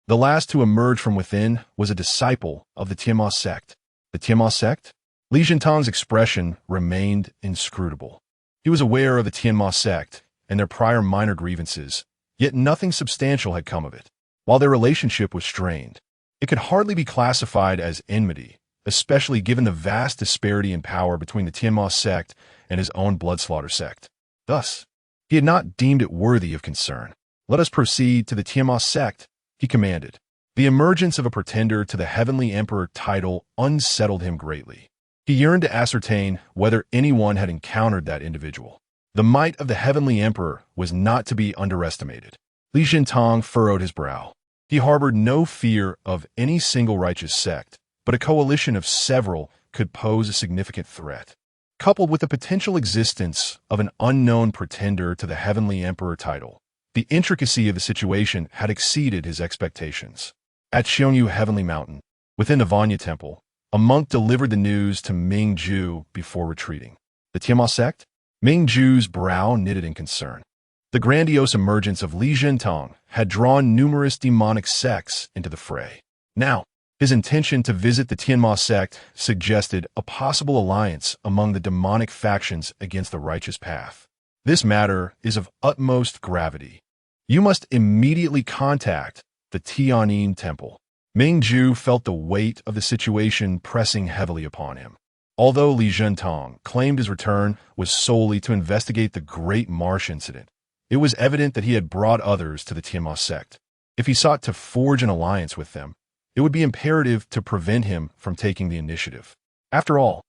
The last to emerge from within was a disciple of the Tianma sect. The Tianma sect? Li Zhentong's expression remained inscrutable. He was aware of the Tianma sect and their prior minor grievances, yet nothing substantial had come of it. While their relationship was strained, it could hardly be classified as enmity, especially given the vast disparity in power between the Tianma sect and his own bloodslaughter sect. Thus, he had not deemed it worthy of concern. "Let us proceed to the Tianma sect," he commanded. The emergence of a pretender to the Heavenly Emperor title unsettled him greatly. He yearned to ascertain whether anyone had encountered that individual. The might of the Heavenly Emperor was not to be underestimated. Li Zhentong furrowed his brow. He harbored no fear of any single righteous sect, but a coalition of several could pose a significant threat. Coupled with the potential existence of an unknown pretender to the Heavenly Emperor title, the intricacy of the situation had exceeded his expectations. At Xiongyu Heavenly Mountain, within the Vanya Temple, a monk delivered the news to Ming Ju before retreating. The Tianma sect? Ming Ju's brow knitted in concern. The grandiose emergence of Li Zhentong had drawn numerous demonic sects into the fray. Now, his intention to visit the Tianma sect suggested a possible alliance among the demonic factions against the righteous path. This matter is of utmost gravity. You must immediately contact the Tianyin Temple. Ming Ju felt the weight of the situation pressing heavily upon him. Although Li Zhentong claimed his return was solely to investigate the Great Marsh incident, it was evident that he had brought others to the Tianma sect. If he sought to forge an alliance with them, it would be imperative to prevent him from taking the initiative. After all,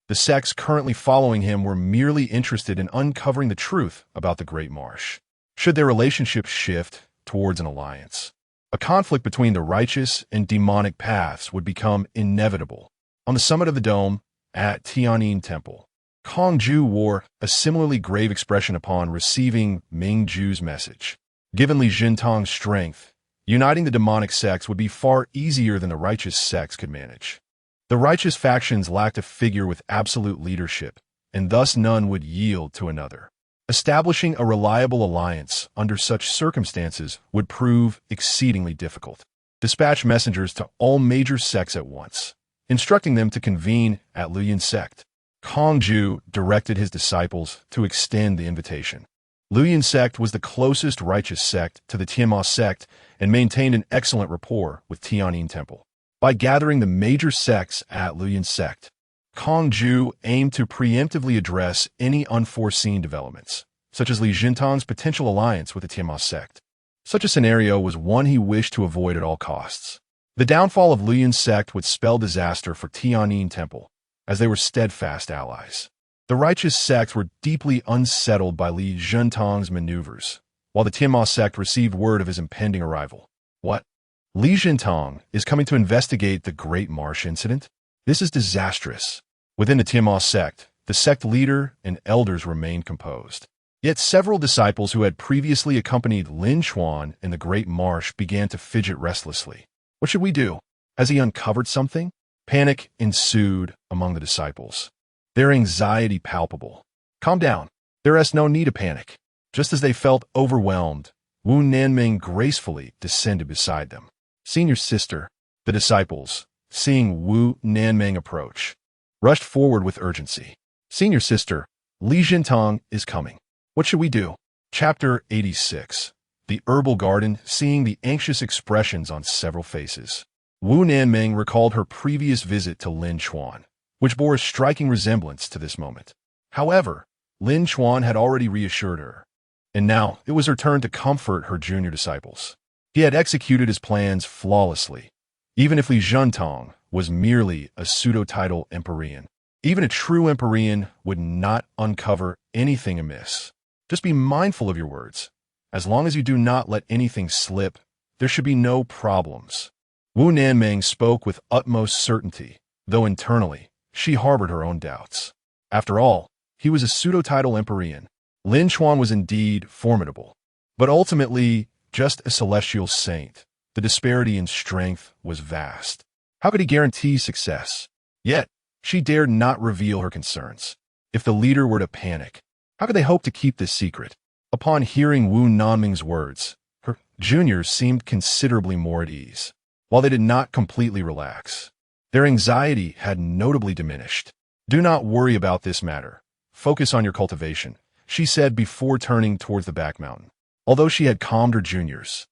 the sects currently following him were merely interested in uncovering the truth about the Great Marsh. Should their relationship shift towards an alliance, a conflict between the righteous and demonic paths would become inevitable. On the summit of the dome, at Tianyin Temple, Kong Ju wore a similarly grave expression upon receiving Ming Ju's message. Given Li Zhentong's strength, uniting the demonic sects would be far easier than the righteous sects could manage. The righteous factions lacked a figure with absolute leadership, and thus none would yield to another. Establishing a reliable alliance under such circumstances would prove exceedingly difficult. Dispatch messengers to all major sects at once, instructing them to convene at Luyin sect. Kong Ju directed his disciples to extend the invitation. Luyin sect was the closest righteous sect to the Tianma sect and maintained an excellent rapport with Tianyin Temple. By gathering the major sects at Luyin sect, Kong Ju aimed to preemptively address any unforeseen developments, such as Li Zhentong's potential alliance with the Tianma sect. Such a scenario was one he wished to avoid at all costs. The downfall of Luyin sect would spell disaster for Tianyin Temple, as they were steadfast allies. The righteous sects were deeply unsettled by Li Zhentong's maneuvers, while the Tianma sect received word of his impending arrival. What? Li Zhentong is coming to investigate the Great Marsh incident? This is disastrous. Within the Tianma sect, the sect leader and elders remained composed. Yet several disciples who had previously accompanied Lin Chuan in the Great Marsh began to fidget restlessly. What should we do? Has he uncovered something? Panic ensued among the disciples, their anxiety palpable. Calm down. There is no need to panic. Just as they felt overwhelmed, Wu Nanming gracefully descended beside them. Senior sister, the disciples, seeing Wu Nanming approach, rushed forward with urgency. Senior sister, Li Zhentong is coming. What should we do? Chapter 86. The Herbal Garden. Seeing the anxious expressions on several faces, Wu Nanming recalled her previous visit to Lin Chuan, which bore a striking resemblance to this moment. However, Lin Chuan had already reassured her, and now it was her turn to comfort her junior disciples. He had executed his plans flawlessly, even if Li Zhentong was merely a pseudo-title Empyrean. Even a true Empyrean would not uncover anything amiss. Just be mindful of your words. As long as you do not let anything slip, there should be no problems. Wu Nanming spoke with utmost certainty, though internally, she harbored her own doubts. After all, he was a pseudo-title Empyrean. Lin Chuan was indeed formidable, but ultimately just a celestial saint. The disparity in strength was vast. How could he guarantee success? Yet, she dared not reveal her concerns. If the leader were to panic, how could they hope to keep this secret? Upon hearing Wu Nanming's words, her juniors seemed considerably more at ease. While they did not completely relax, their anxiety had notably diminished. Do not worry about this matter. Focus on your cultivation, she said before turning towards the back mountain. Although she had calmed her juniors,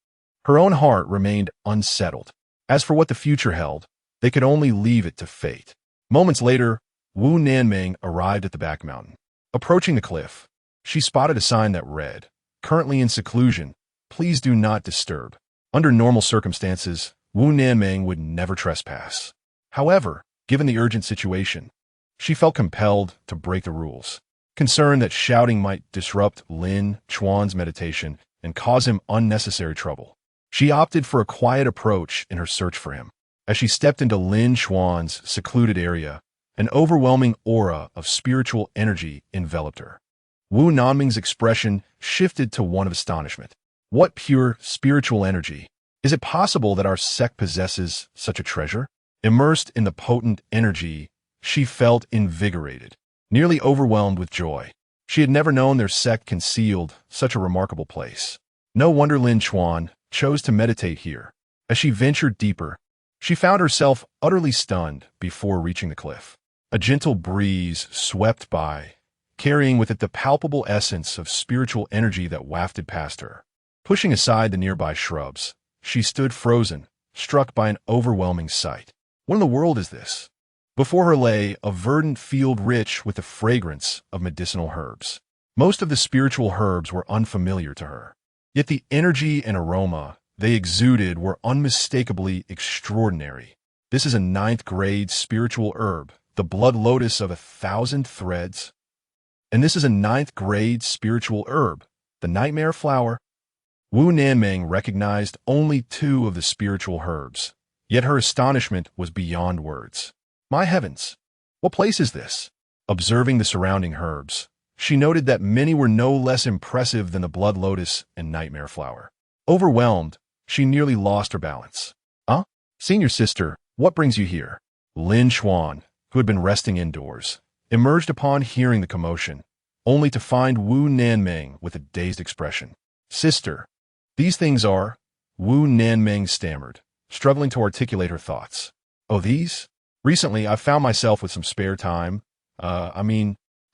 her own heart remained unsettled. As for what the future held, they could only leave it to fate. Moments later, Wu Nanming arrived at the back mountain. Approaching the cliff, she spotted a sign that read, "Currently in seclusion, please do not disturb." Under normal circumstances, Wu Nanming would never trespass. However, given the urgent situation, she felt compelled to break the rules, concerned that shouting might disrupt Lin Chuan's meditation and cause him unnecessary trouble. She opted for a quiet approach in her search for him. As she stepped into Lin Chuan's secluded area, an overwhelming aura of spiritual energy enveloped her. Wu Nanming's expression shifted to one of astonishment. What pure spiritual energy! Is it possible that our sect possesses such a treasure? Immersed in the potent energy, she felt invigorated, nearly overwhelmed with joy. She had never known their sect concealed such a remarkable place. No wonder Lin Chuan chose to meditate here. As she ventured deeper, she found herself utterly stunned before reaching the cliff. A gentle breeze swept by, carrying with it the palpable essence of spiritual energy that wafted past her. Pushing aside the nearby shrubs, she stood frozen, struck by an overwhelming sight. What in the world is this? Before her lay a verdant field rich with the fragrance of medicinal herbs. Most of the spiritual herbs were unfamiliar to her, yet the energy and aroma they exuded were unmistakably extraordinary. This is a 9th-grade spiritual herb, the blood lotus of 1,000 threads. And this is a 9th-grade spiritual herb, the nightmare flower. Wu Nanming recognized only 2 of the spiritual herbs, yet her astonishment was beyond words. My heavens! What place is this? Observing the surrounding herbs, she noted that many were no less impressive than the blood lotus and nightmare flower. Overwhelmed, she nearly lost her balance. Huh? Senior sister, what brings you here? Lin Chuan, who had been resting indoors, emerged upon hearing the commotion, only to find Wu Nanming with a dazed expression. Sister, these things are... Wu Nanming stammered, struggling to articulate her thoughts. Oh, these? Recently, I've found myself with some spare time. I've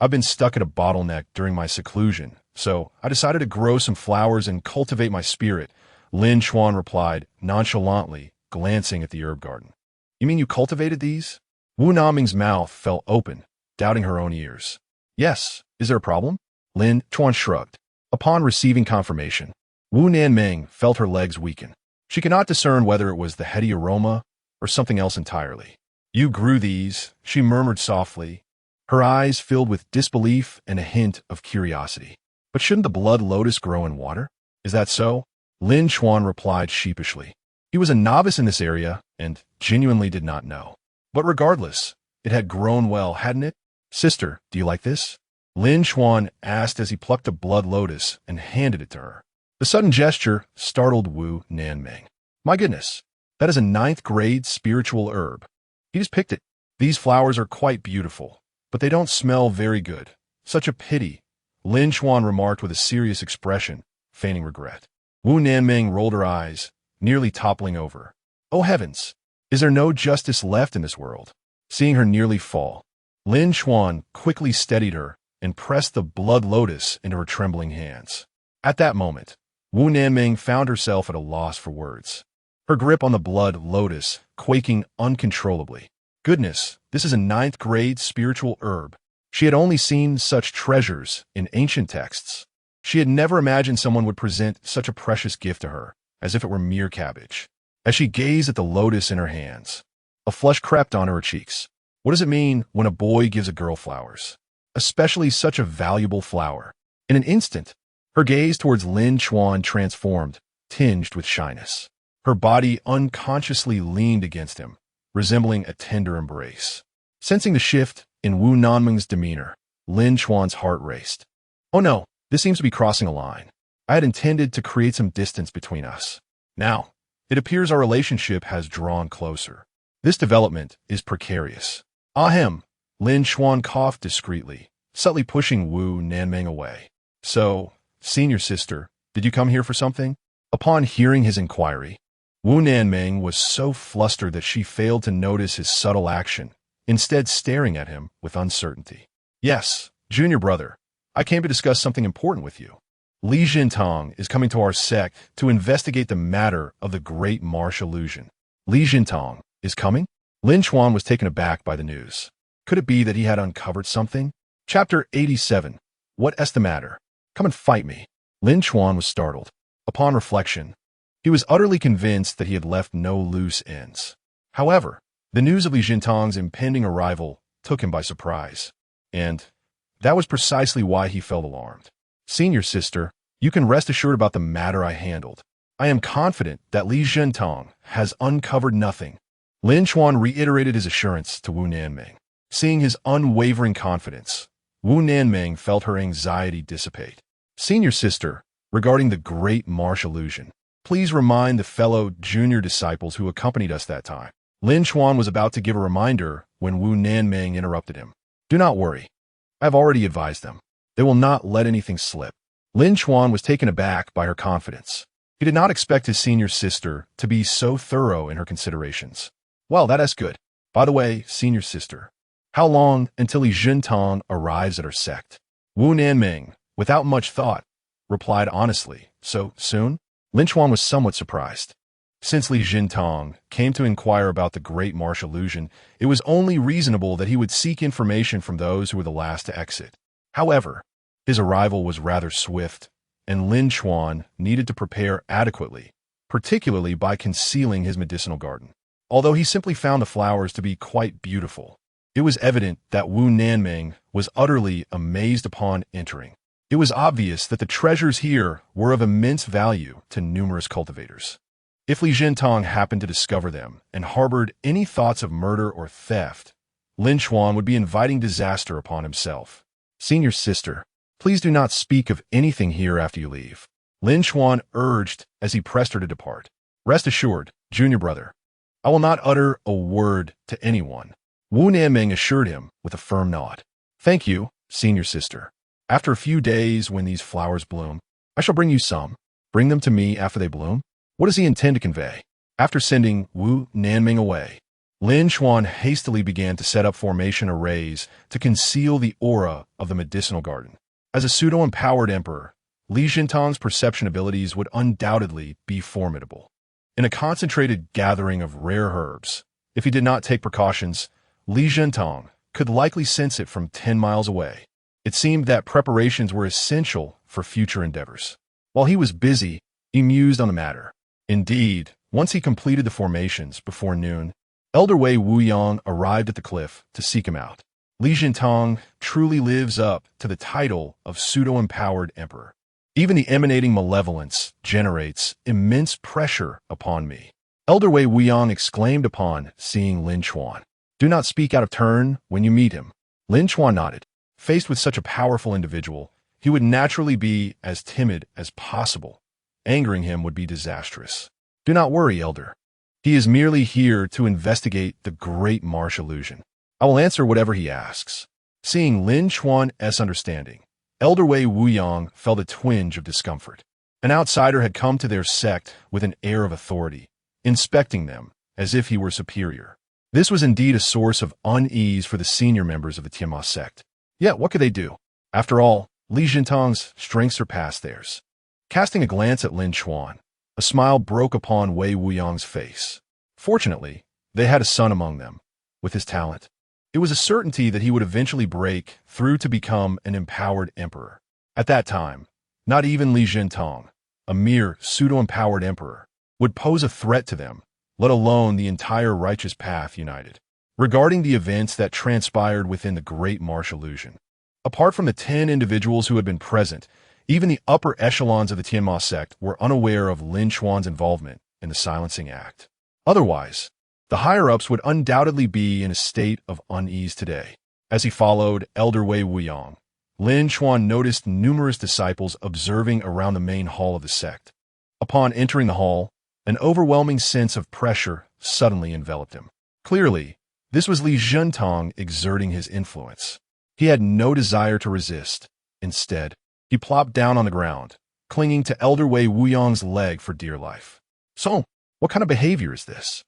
been stuck at a bottleneck during my seclusion, so I decided to grow some flowers and cultivate my spirit, Lin Chuan replied, nonchalantly, glancing at the herb garden. You mean you cultivated these? Wu Nanming's mouth fell open, doubting her own ears. Yes, is there a problem? Lin Chuan shrugged. Upon receiving confirmation, Wu Nanming felt her legs weaken. She could not discern whether it was the heady aroma or something else entirely. You grew these, she murmured softly, her eyes filled with disbelief and a hint of curiosity. But shouldn't the blood lotus grow in water? Is that so? Lin Chuan replied sheepishly. He was a novice in this area and genuinely did not know. But regardless, it had grown well, hadn't it? Sister, do you like this? Lin Chuan asked as he plucked a blood lotus and handed it to her. The sudden gesture startled Wu Nanming. My goodness, that is a 9th-grade spiritual herb. He just picked it. These flowers are quite beautiful, but they don't smell very good. Such a pity, Lin Chuan remarked with a serious expression, feigning regret. Wu Nanming rolled her eyes, nearly toppling over. Oh heavens, is there no justice left in this world? Seeing her nearly fall, Lin Chuan quickly steadied her and pressed the blood lotus into her trembling hands. At that moment, Wu Nanming found herself at a loss for words, her grip on the blood lotus quaking uncontrollably. Goodness, this is a 9th-grade spiritual herb. She had only seen such treasures in ancient texts. She had never imagined someone would present such a precious gift to her, as if it were mere cabbage. As she gazed at the lotus in her hands, a flush crept onto her cheeks. What does it mean when a boy gives a girl flowers? Especially such a valuable flower. In an instant, her gaze towards Lin Chuan transformed, tinged with shyness. Her body unconsciously leaned against him, resembling a tender embrace. Sensing the shift in Wu Nanming's demeanor, Lin Chuan's heart raced. Oh no, this seems to be crossing a line. I had intended to create some distance between us. Now, it appears our relationship has drawn closer. This development is precarious. Ahem, Lin Chuan coughed discreetly, subtly pushing Wu Nanming away. So, senior sister, did you come here for something? Upon hearing his inquiry, Wu Nanming was so flustered that she failed to notice his subtle action, instead staring at him with uncertainty. Yes, junior brother, I came to discuss something important with you. Li Jintang is coming to our sect to investigate the matter of the great marsh illusion. Li Jintang is coming? Lin Chuan was taken aback by the news. Could it be that he had uncovered something? Chapter 87. What's the matter? Come and fight me. Lin Chuan was startled. Upon reflection, he was utterly convinced that he had left no loose ends. However, the news of Li Jintang's impending arrival took him by surprise, and that was precisely why he felt alarmed. Senior sister, you can rest assured about the matter I handled. I am confident that Li Jintang has uncovered nothing. Lin Chuan reiterated his assurance to Wu Nanming. Seeing his unwavering confidence, Wu Nanming felt her anxiety dissipate. Senior sister, regarding the great marsh illusion, please remind the fellow junior disciples who accompanied us that time. Lin Chuan was about to give a reminder when Wu Nanming interrupted him. Do not worry. I have already advised them. They will not let anything slip. Lin Chuan was taken aback by her confidence. He did not expect his senior sister to be so thorough in her considerations. Well, that is good. By the way, senior sister, how long until Li Jintang arrives at our sect? Wu Nanming, without much thought, replied honestly, "So soon?" Lin Chuan was somewhat surprised. Since Li Jintong came to inquire about the great marsh illusion, it was only reasonable that he would seek information from those who were the last to exit. However, his arrival was rather swift, and Lin Chuan needed to prepare adequately, particularly by concealing his medicinal garden. Although he simply found the flowers to be quite beautiful, it was evident that Wu Nanming was utterly amazed upon entering. It was obvious that the treasures here were of immense value to numerous cultivators. If Li Jintong happened to discover them and harbored any thoughts of murder or theft, Lin Chuan would be inviting disaster upon himself. "Senior sister, please do not speak of anything here after you leave," Lin Chuan urged as he pressed her to depart. "Rest assured, junior brother, I will not utter a word to anyone." Wu Nanming assured him with a firm nod. "Thank you, senior sister. After a few days, when these flowers bloom, I shall bring you some. Bring them to me after they bloom." What does he intend to convey? After sending Wu Nanming away, Lin Chuan hastily began to set up formation arrays to conceal the aura of the medicinal garden. As a pseudo-empowered emperor, Li Jintong's perception abilities would undoubtedly be formidable. In a concentrated gathering of rare herbs, if he did not take precautions, Li Jintong could likely sense it from 10 miles away. It seemed that preparations were essential for future endeavors. While he was busy, he mused on the matter. Indeed, once he completed the formations before noon, Elder Wei Wuyang arrived at the cliff to seek him out. Li Jintong truly lives up to the title of pseudo-empowered emperor. Even the emanating malevolence generates immense pressure upon me, Elder Wei Wuyang exclaimed upon seeing Lin Chuan. "Do not speak out of turn when you meet him." Lin Chuan nodded. Faced with such a powerful individual, he would naturally be as timid as possible. Angering him would be disastrous. "Do not worry, Elder. He is merely here to investigate the great marsh illusion. I will answer whatever he asks." Seeing Lin Chuan's understanding, Elder Wei Wuyang felt a twinge of discomfort. An outsider had come to their sect with an air of authority, inspecting them as if he were superior. This was indeed a source of unease for the senior members of the Tianma sect. Yet what could they do? After all, Li Jintong's strength surpassed theirs. Casting a glance at Lin Chuan, a smile broke upon Wei Wuyang's face. Fortunately, they had a son among them. With his talent, it was a certainty that he would eventually break through to become an empowered emperor. At that time, not even Li Jintong, a mere pseudo-empowered emperor, would pose a threat to them, let alone the entire righteous path united. Regarding the events that transpired within the great marsh illusion, apart from the 10 individuals who had been present, even the upper echelons of the Tianma sect were unaware of Lin Chuan's involvement in the silencing act. Otherwise, the higher-ups would undoubtedly be in a state of unease today. As he followed Elder Wei Wuyang, Lin Chuan noticed numerous disciples observing around the main hall of the sect. Upon entering the hall, an overwhelming sense of pressure suddenly enveloped him. Clearly, this was Li Jintong exerting his influence. He had no desire to resist. Instead, he plopped down on the ground, clinging to Elder Wei Wuyang's leg for dear life. "So, what kind of behavior is this?"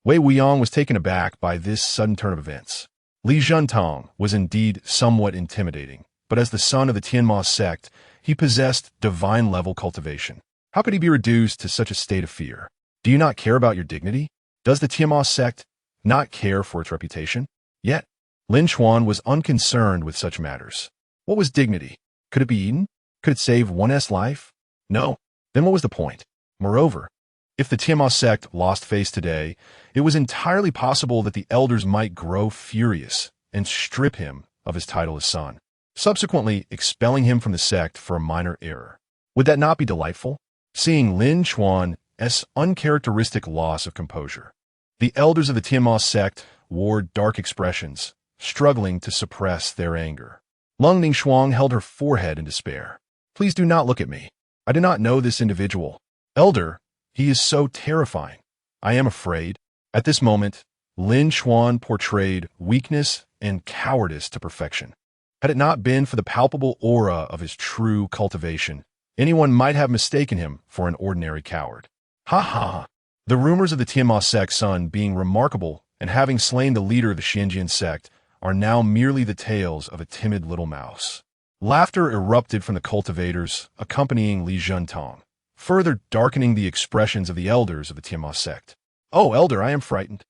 Wei Wuyang was taken aback by this sudden turn of events. Li Jintong was indeed somewhat intimidating, but as the son of the Tianma sect, he possessed divine-level cultivation. How could he be reduced to such a state of fear? "Do you not care about your dignity? Does the Tianma sect not care for its reputation?" Yet, Lin Chuan was unconcerned with such matters. What was dignity? Could it be eaten? Could it save one's life? No. Then what was the point? Moreover, if the Tianma sect lost face today, it was entirely possible that the elders might grow furious and strip him of his title as son, subsequently expelling him from the sect for a minor error. Would that not be delightful? Seeing Lin Chuan's uncharacteristic loss of composure, the elders of the Tianma sect wore dark expressions, struggling to suppress their anger. Leng Ningshuang held her forehead in despair. "Please do not look at me. I do not know this individual. Elder, he is so terrifying. I am afraid." At this moment, Lin Chuan portrayed weakness and cowardice to perfection. Had it not been for the palpable aura of his true cultivation, anyone might have mistaken him for an ordinary coward. Ha ha! The rumors of the Tianma sect's son being remarkable and having slain the leader of the Xianjian sect are now merely the tales of a timid little mouse. Laughter erupted from the cultivators, accompanying Li Zhentong, further darkening the expressions of the elders of the Tianma sect. "Oh, elder, I am frightened."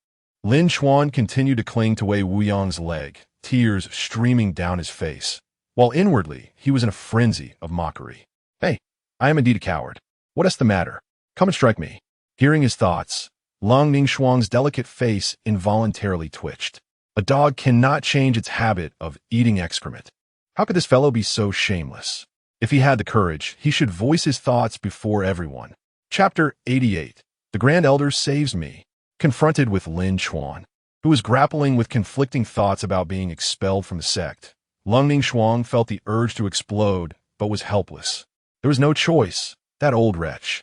Lin Chuan continued to cling to Wei Wuyong's leg, tears streaming down his face, while inwardly he was in a frenzy of mockery. "Hey, I am indeed a coward. What is the matter? Come and strike me." Hearing his thoughts, Leng Ningshuang's delicate face involuntarily twitched. A dog cannot change its habit of eating excrement. How could this fellow be so shameless? If he had the courage, he should voice his thoughts before everyone. Chapter 88. The Grand Elder Saves Me. Confronted with Lin Chuan, who was grappling with conflicting thoughts about being expelled from the sect, Leng Ningshuang felt the urge to explode, but was helpless. There was no choice. That old wretch.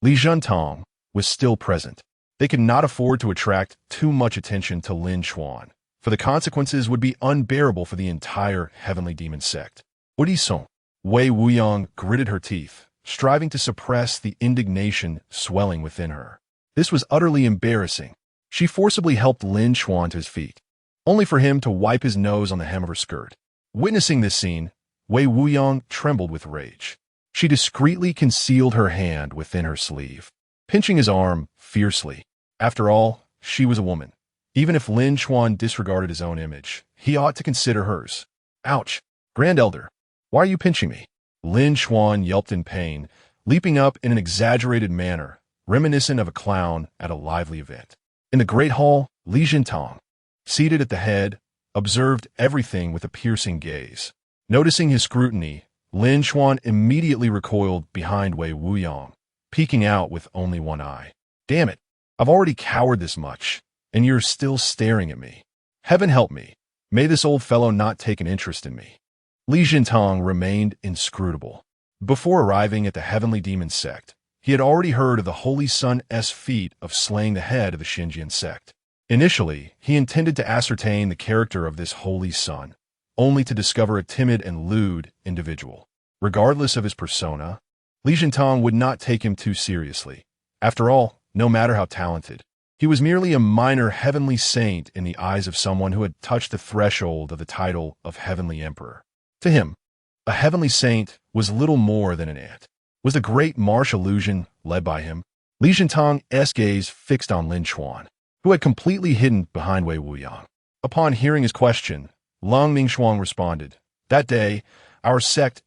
Li Zhentong was still present. They could not afford to attract too much attention to Lin Chuan, for the consequences would be unbearable for the entire heavenly demon sect. Udisong. Wei Wuyong gritted her teeth, striving to suppress the indignation swelling within her. This was utterly embarrassing. She forcibly helped Lin Chuan to his feet, only for him to wipe his nose on the hem of her skirt. Witnessing this scene, Wei Wuyong trembled with rage. She discreetly concealed her hand within her sleeve, pinching his arm fiercely. After all, she was a woman. Even if Lin Chuan disregarded his own image, he ought to consider hers. "Ouch! Grand Elder, why are you pinching me?" Lin Chuan yelped in pain, leaping up in an exaggerated manner, reminiscent of a clown at a lively event. In the great hall, Li Zhentong, seated at the head, observed everything with a piercing gaze. Noticing his scrutiny, Lin Chuan immediately recoiled behind Wei Wuyong, peeking out with only one eye. "Damn it, I've already cowered this much, and you're still staring at me. Heaven help me, may this old fellow not take an interest in me." Li Zhentong remained inscrutable. Before arriving at the heavenly demon sect, he had already heard of the Holy Sun's feat of slaying the head of the Xinjian sect. Initially, he intended to ascertain the character of this Holy Sun, only to discover a timid and lewd individual. Regardless of his persona, Li Zhentong would not take him too seriously. After all, no matter how talented, he was merely a minor heavenly saint in the eyes of someone who had touched the threshold of the title of Heavenly Emperor. To him, a heavenly saint was little more than an ant. Was the great marsh illusion led by him? Li Zhentong's gaze fixed on Lin Chuan, who had completely hidden behind Wei Wuyong. Upon hearing his question, Leng Ningshuang responded, "That day, our sect's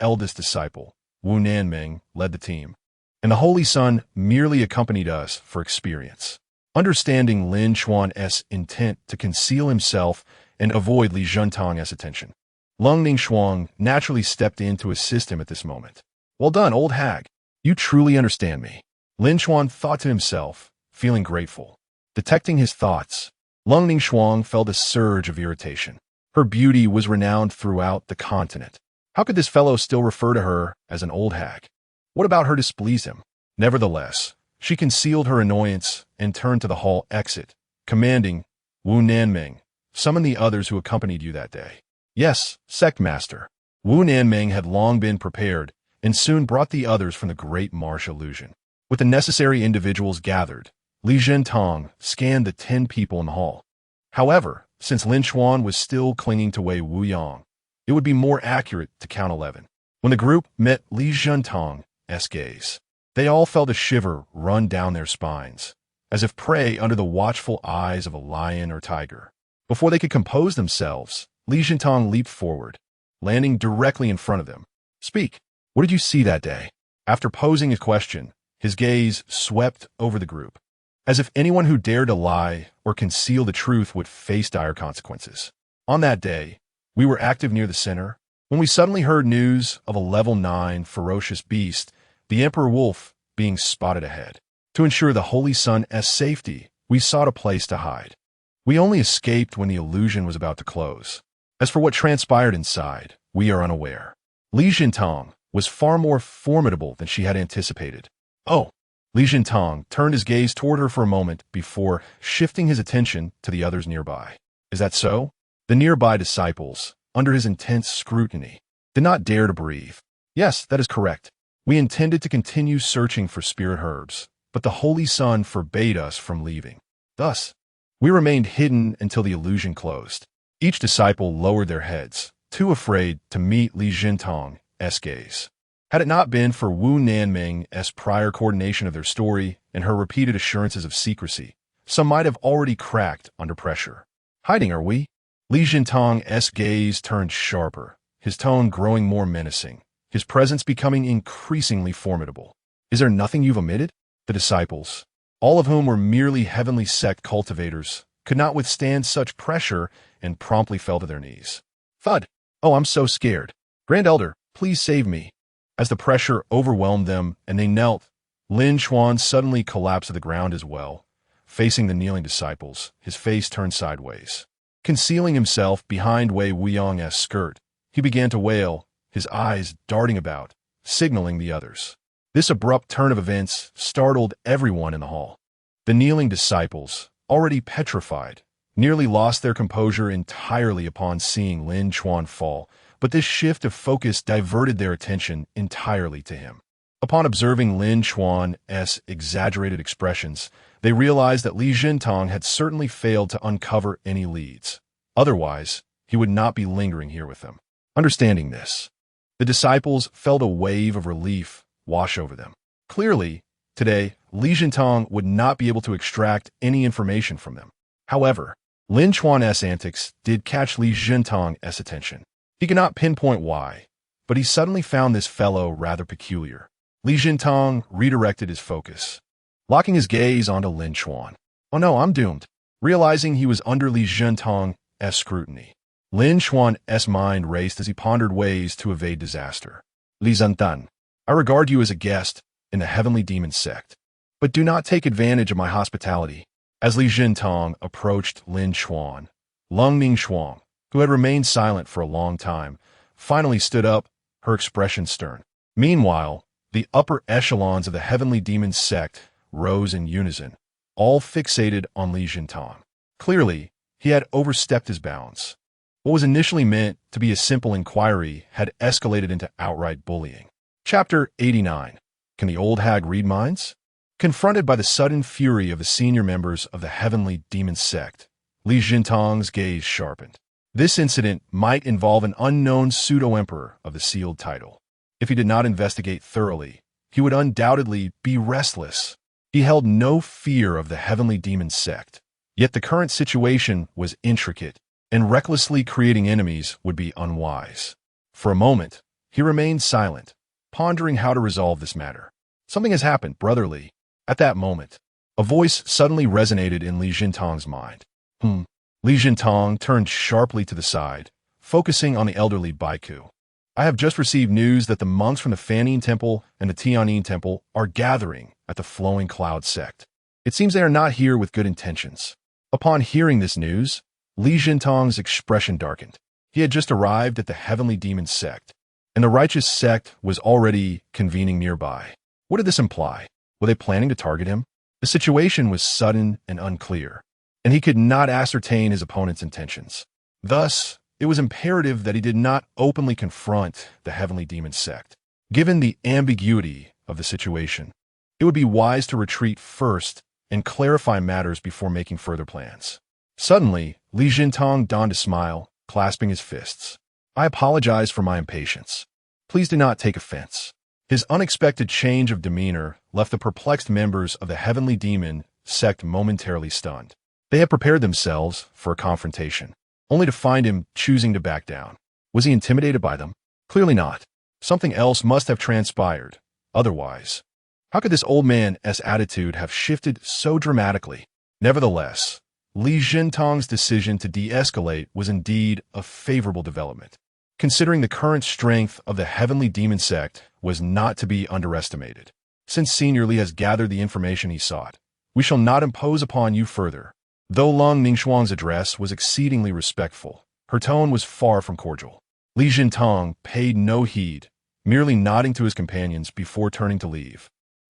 eldest disciple, Wu Nanming, led the team, and the Holy Sun merely accompanied us for experience." Understanding Lin Chuan's intent to conceal himself and avoid Li Zhentong's attention, Leng Ningshuang naturally stepped in to assist him at this moment. "Well done, old hag. You truly understand me." Lin Chuan thought to himself, feeling grateful. Detecting his thoughts, Leng Ningshuang felt a surge of irritation. Her beauty was renowned throughout the continent. How could this fellow still refer to her as an old hag? What about her displeased him? Nevertheless, she concealed her annoyance and turned to the hall exit, commanding, "Wu Nanming, summon the others who accompanied you that day." "Yes, sect master." Wu Nanming had long been prepared and soon brought the others from the great marsh illusion. With the necessary individuals gathered, Li Zhentong scanned the 10 people in the hall. However, since Lin Chuan was still clinging to Wei Wuyong, it would be more accurate to count 11. When the group met Li Zhentong's gaze, they all felt a shiver run down their spines, as if prey under the watchful eyes of a lion or tiger. Before they could compose themselves, Li Zhentong leaped forward, landing directly in front of them. "Speak. What did you see that day?" After posing his question, his gaze swept over the group, as if anyone who dared to lie or conceal the truth would face dire consequences. "On that day, we were active near the center, when we suddenly heard news of a level 9 ferocious beast, the Emperor Wolf, being spotted ahead. To ensure the Holy Sun's safety, we sought a place to hide. We only escaped when the illusion was about to close. As for what transpired inside, we are unaware." Li Zhentong was far more formidable than she had anticipated. "Oh." Li Zhentong turned his gaze toward her for a moment before shifting his attention to the others nearby. "Is that so?" The nearby disciples, under his intense scrutiny, did not dare to breathe. "Yes, that is correct. We intended to continue searching for spirit herbs, but the Holy Sun forbade us from leaving. Thus, we remained hidden until the illusion closed." Each disciple lowered their heads, too afraid to meet Li Jintong's gaze. Had it not been for Wu Nanming's prior coordination of their story and her repeated assurances of secrecy, some might have already cracked under pressure. Hiding, are we? Li Jintong's gaze turned sharper, his tone growing more menacing, his presence becoming increasingly formidable. Is there nothing you've omitted? The disciples, all of whom were merely heavenly sect cultivators, could not withstand such pressure and promptly fell to their knees. Thud! Oh, I'm so scared. Grand Elder, please save me. As the pressure overwhelmed them and they knelt, Lin Chuan suddenly collapsed to the ground as well, facing the kneeling disciples, his face turned sideways. Concealing himself behind Wei Wuyong's skirt, he began to wail, his eyes darting about, signaling the others. This abrupt turn of events startled everyone in the hall. The kneeling disciples, already petrified, nearly lost their composure entirely upon seeing Lin Chuan fall, but this shift of focus diverted their attention entirely to him. Upon observing Lin Chuan's exaggerated expressions, they realized that Li Jintong had certainly failed to uncover any leads. Otherwise, he would not be lingering here with them. Understanding this, the disciples felt a wave of relief wash over them. Clearly, today, Li Jintong would not be able to extract any information from them. However, Lin Chuan's antics did catch Li Jintong's attention. He could not pinpoint why, but he suddenly found this fellow rather peculiar. Li Jintong redirected his focus, locking his gaze onto Lin Chuan. Oh no, I'm doomed. Realizing he was under Li Jintong's scrutiny, Lin Chuan's mind raced as he pondered ways to evade disaster. Li Zhentan, I regard you as a guest in the heavenly demon sect, but do not take advantage of my hospitality. As Li Jintong approached Lin Chuan, Leng Ningshuang, who had remained silent for a long time, finally stood up, her expression stern. Meanwhile, the upper echelons of the heavenly demon sect rose in unison, all fixated on Li Jintong. Clearly, he had overstepped his bounds. What was initially meant to be a simple inquiry had escalated into outright bullying. Chapter 89. Can the old hag read minds? Confronted by the sudden fury of the senior members of the heavenly demon sect, Li Jintong's gaze sharpened. This incident might involve an unknown pseudo-emperor of the sealed title. If he did not investigate thoroughly, he would undoubtedly be restless. He held no fear of the heavenly demon sect, yet the current situation was intricate, and recklessly creating enemies would be unwise. For a moment, he remained silent, pondering how to resolve this matter. Something has happened, brotherly. At that moment, a voice suddenly resonated in Li Jintong's mind. Li Jintong turned sharply to the side, focusing on the elderly Baiku. I have just received news that the monks from the Fannin Temple and the Tianyin Temple are gathering at the Flowing Cloud sect. It seems they are not here with good intentions. Upon hearing this news, Li Jintong's expression darkened. He had just arrived at the heavenly demon sect, and the righteous sect was already convening nearby. What did this imply? Were they planning to target him? The situation was sudden and unclear, and he could not ascertain his opponent's intentions. Thus, it was imperative that he did not openly confront the heavenly demon sect. Given the ambiguity of the situation, it would be wise to retreat first and clarify matters before making further plans. Suddenly, Li Jintong donned a smile, clasping his fists. I apologize for my impatience. Please do not take offense. His unexpected change of demeanor left the perplexed members of the heavenly demon sect momentarily stunned. They had prepared themselves for a confrontation, only to find him choosing to back down. Was he intimidated by them? Clearly not. Something else must have transpired. Otherwise, how could this old man's attitude have shifted so dramatically? Nevertheless, Li Jintong's decision to de-escalate was indeed a favorable development. Considering the current strength of the heavenly demon sect was not to be underestimated. Since Senior Li has gathered the information he sought, we shall not impose upon you further. Though Leng Ningshuang's address was exceedingly respectful, her tone was far from cordial. Li Jintong paid no heed, merely nodding to his companions before turning to leave.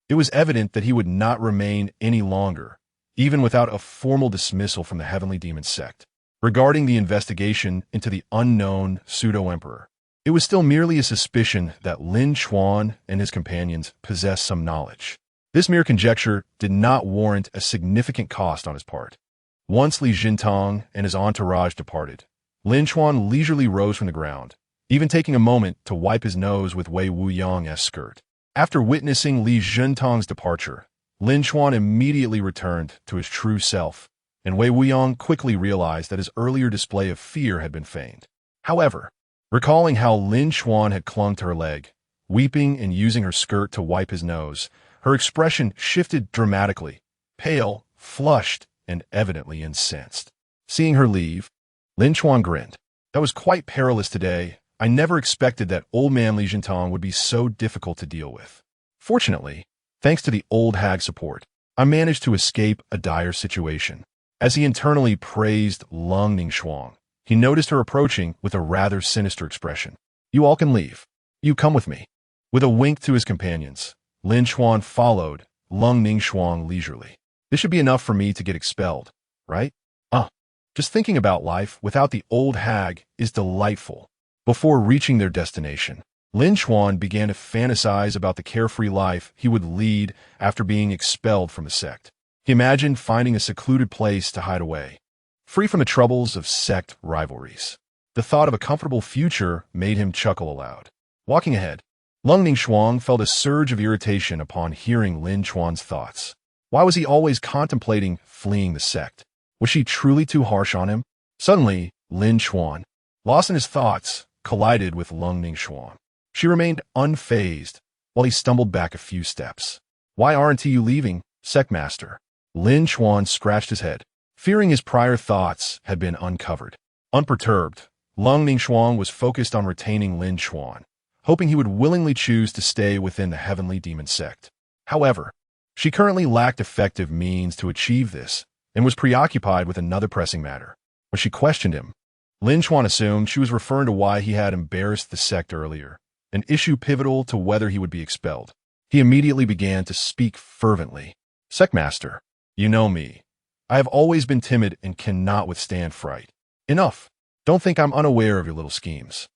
It was evident that he would not remain any longer, even without a formal dismissal from the heavenly demon sect. Regarding the investigation into the unknown pseudo-emperor, it was still merely a suspicion that Lin Chuan and his companions possessed some knowledge. This mere conjecture did not warrant a significant cost on his part. Once Li Jintong and his entourage departed, Lin Chuan leisurely rose from the ground, even taking a moment to wipe his nose with Wei Wuyang's skirt. After witnessing Li Zhentong's departure, Lin Chuan immediately returned to his true self, and Wei Wuyang quickly realized that his earlier display of fear had been feigned. However, recalling how Lin Chuan had clung to her leg, weeping and using her skirt to wipe his nose, her expression shifted dramatically, pale, flushed, and evidently incensed. Seeing her leave, Lin Chuan grinned. That was quite perilous today. I never expected that old man Li Zhentong would be so difficult to deal with. Fortunately, thanks to the old hag's support, I managed to escape a dire situation. As he internally praised Leng Ningshuang, he noticed her approaching with a rather sinister expression. You all can leave. You come with me. With a wink to his companions, Lin Chuan followed Leng Ningshuang leisurely. This should be enough for me to get expelled, right? Just thinking about life without the old hag is delightful. Before reaching their destination, Lin Chuan began to fantasize about the carefree life he would lead after being expelled from the sect. He imagined finding a secluded place to hide away, free from the troubles of sect rivalries. The thought of a comfortable future made him chuckle aloud. Walking ahead, Leng Ningshuang felt a surge of irritation upon hearing Lin Chuan's thoughts. Why was he always contemplating fleeing the sect? Was she truly too harsh on him? Suddenly, Lin Chuan, lost in his thoughts, collided with Leng Ningshuang. She remained unfazed while he stumbled back a few steps. Why aren't you leaving, Sect Master? Lin Chuan scratched his head, fearing his prior thoughts had been uncovered. Unperturbed, Leng Ningshuang was focused on retaining Lin Chuan, hoping he would willingly choose to stay within the Heavenly Demon Sect. However, she currently lacked effective means to achieve this, and was preoccupied with another pressing matter. When she questioned him, Lin Chuan assumed she was referring to why he had embarrassed the sect earlier, an issue pivotal to whether he would be expelled. He immediately began to speak fervently. Sect Master, you know me. I have always been timid and cannot withstand fright. Enough. Don't think I'm unaware of your little schemes.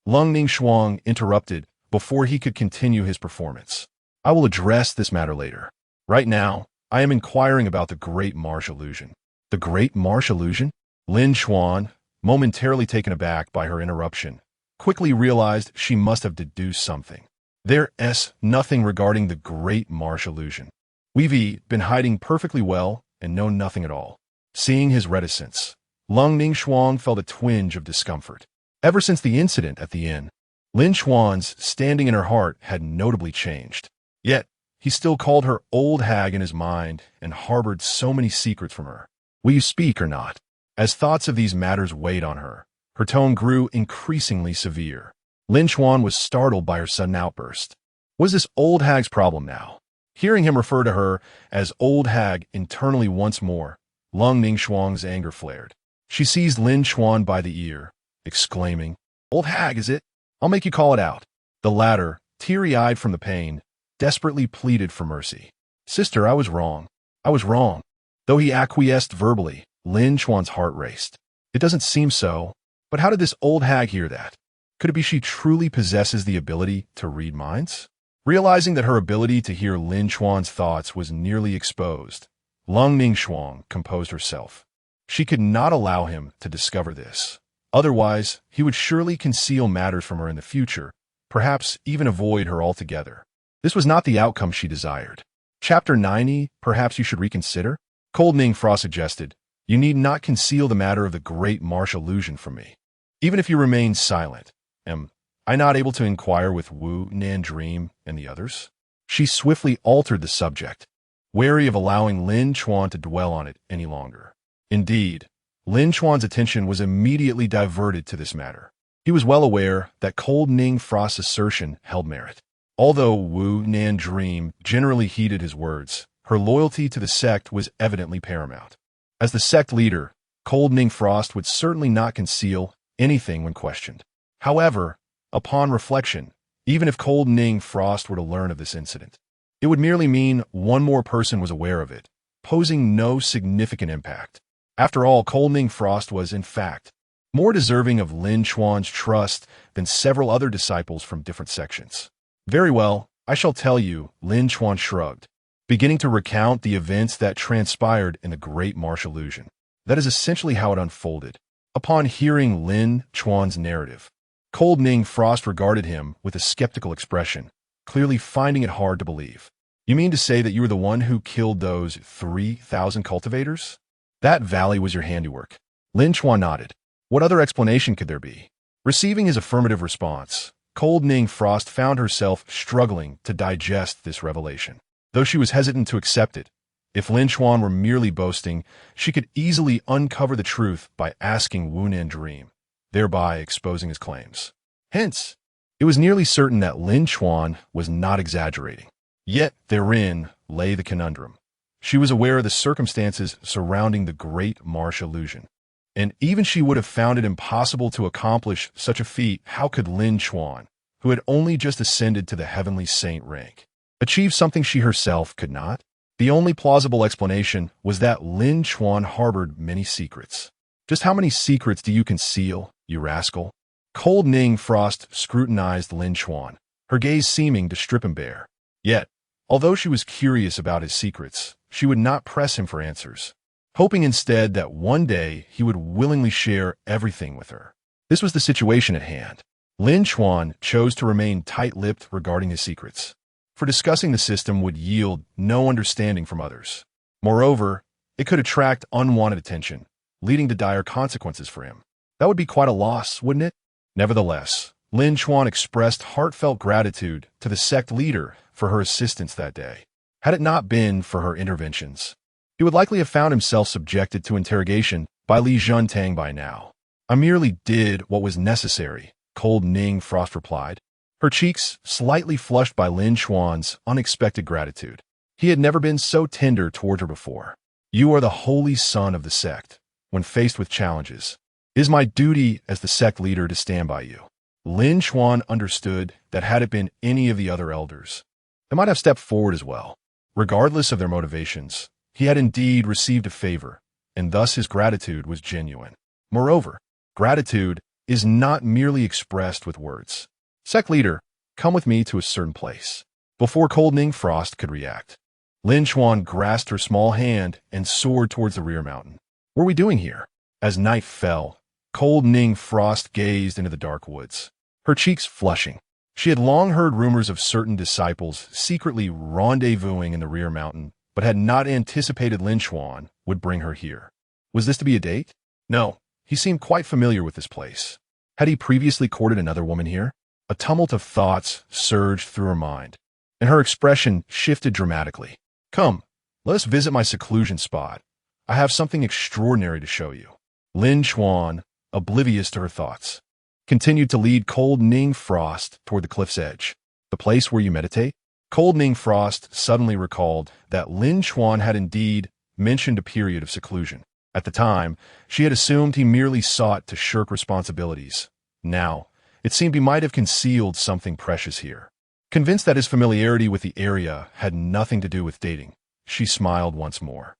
Leng Ningshuang interrupted before he could continue his performance. I will address this matter later. Right now, I am inquiring about the Great Marsh Illusion. The Great Marsh Illusion? Lin Chuan, momentarily taken aback by her interruption, quickly realized she must have deduced something. There's nothing regarding the Great Marsh Illusion. We've been hiding perfectly well and know nothing at all. Seeing his reticence, Leng Ningshuang felt a twinge of discomfort. Ever since the incident at the inn, Lin Chuan's standing in her heart had notably changed. Yet, he still called her old hag in his mind and harbored so many secrets from her. Will you speak or not? As thoughts of these matters weighed on her, her tone grew increasingly severe. Lin Chuan was startled by her sudden outburst. Was this old hag's problem now? Hearing him refer to her as old hag internally once more, Leng Ningshuang's anger flared. She seized Lin Chuan by the ear, exclaiming, Old hag, is it? I'll make you call it out. The latter, teary-eyed from the pain, desperately pleaded for mercy. Sister, I was wrong. I was wrong. Though he acquiesced verbally, Lin Chuan's heart raced. It doesn't seem so, but how did this old hag hear that? Could it be she truly possesses the ability to read minds? Realizing that her ability to hear Lin Chuan's thoughts was nearly exposed, Leng Ningshuang composed herself. She could not allow him to discover this. Otherwise, he would surely conceal matters from her in the future, perhaps even avoid her altogether. This was not the outcome she desired. Chapter 90, perhaps you should reconsider? Cold Ning Fra suggested, you need not conceal the matter of the Great Marsh Illusion from me. Even if you remain silent, am I not able to inquire with Wu, Nan Dream, and the others? She swiftly altered the subject, wary of allowing Lin Chuan to dwell on it any longer. Indeed, Lin Chuan's attention was immediately diverted to this matter. He was well aware that Cold Ning Fra's assertion held merit. Although Wu Nan Dream generally heeded his words, her loyalty to the sect was evidently paramount. As the sect leader, Cold Ning Frost would certainly not conceal anything when questioned. However, upon reflection, even if Cold Ning Frost were to learn of this incident, it would merely mean one more person was aware of it, posing no significant impact. After all, Cold Ning Frost was, in fact, more deserving of Lin Chuan's trust than several other disciples from different sections. Very well, I shall tell you, Lin Chuan shrugged, beginning to recount the events that transpired in the Great Marsh Illusion. That is essentially how it unfolded. Upon hearing Lin Chuan's narrative, Cold Ning Frost regarded him with a skeptical expression, clearly finding it hard to believe. You mean to say that you were the one who killed those 3,000 cultivators? That valley was your handiwork. Lin Chuan nodded. What other explanation could there be? Receiving his affirmative response, Cold Ning Frost found herself struggling to digest this revelation. Though she was hesitant to accept it, if Lin Chuan were merely boasting, she could easily uncover the truth by asking Wu Nan Dream, thereby exposing his claims. Hence, it was nearly certain that Lin Chuan was not exaggerating. Yet therein lay the conundrum. She was aware of the circumstances surrounding the Great Marsh illusion, and even she would have found it impossible to accomplish such a feat. How could Lin Chuan, who had only just ascended to the heavenly saint rank, achieve something she herself could not? The only plausible explanation was that Lin Chuan harbored many secrets. Just how many secrets do you conceal, you rascal? Cold Ning Frost scrutinized Lin Chuan, her gaze seeming to strip him bare. Yet, although she was curious about his secrets, she would not press him for answers, hoping instead that one day he would willingly share everything with her. This was the situation at hand. Lin Chuan chose to remain tight-lipped regarding his secrets, for discussing the system would yield no understanding from others. Moreover, it could attract unwanted attention, leading to dire consequences for him. That would be quite a loss, wouldn't it? Nevertheless, Lin Chuan expressed heartfelt gratitude to the sect leader for her assistance that day. Had it not been for her interventions, he would likely have found himself subjected to interrogation by Li Juntang by now. I merely did what was necessary, Cold Ning Frost replied, her cheeks slightly flushed by Lin Chuan's unexpected gratitude. He had never been so tender toward her before. You are the holy son of the sect. When faced with challenges, it is my duty as the sect leader to stand by you. Lin Chuan understood that had it been any of the other elders, they might have stepped forward as well. Regardless of their motivations, he had indeed received a favor, and thus his gratitude was genuine. Moreover, gratitude is not merely expressed with words. Sect leader, come with me to a certain place. Before Cold Ning Frost could react, Lin Chuan grasped her small hand and soared towards the rear mountain. What are we doing here? As night fell, Cold Ning Frost gazed into the dark woods, her cheeks flushing. She had long heard rumors of certain disciples secretly rendezvousing in the rear mountain, but had not anticipated Lin Chuan would bring her here. Was this to be a date? No, he seemed quite familiar with this place. Had he previously courted another woman here? A tumult of thoughts surged through her mind, and her expression shifted dramatically. Come, let us visit my seclusion spot. I have something extraordinary to show you. Lin Chuan, oblivious to her thoughts, continued to lead Cold Ning Frost toward the cliff's edge. The place where you meditate? Cold Ning Frost suddenly recalled that Lin Chuan had indeed mentioned a period of seclusion. At the time, she had assumed he merely sought to shirk responsibilities. Now, it seemed he might have concealed something precious here. Convinced that his familiarity with the area had nothing to do with dating, she smiled once more.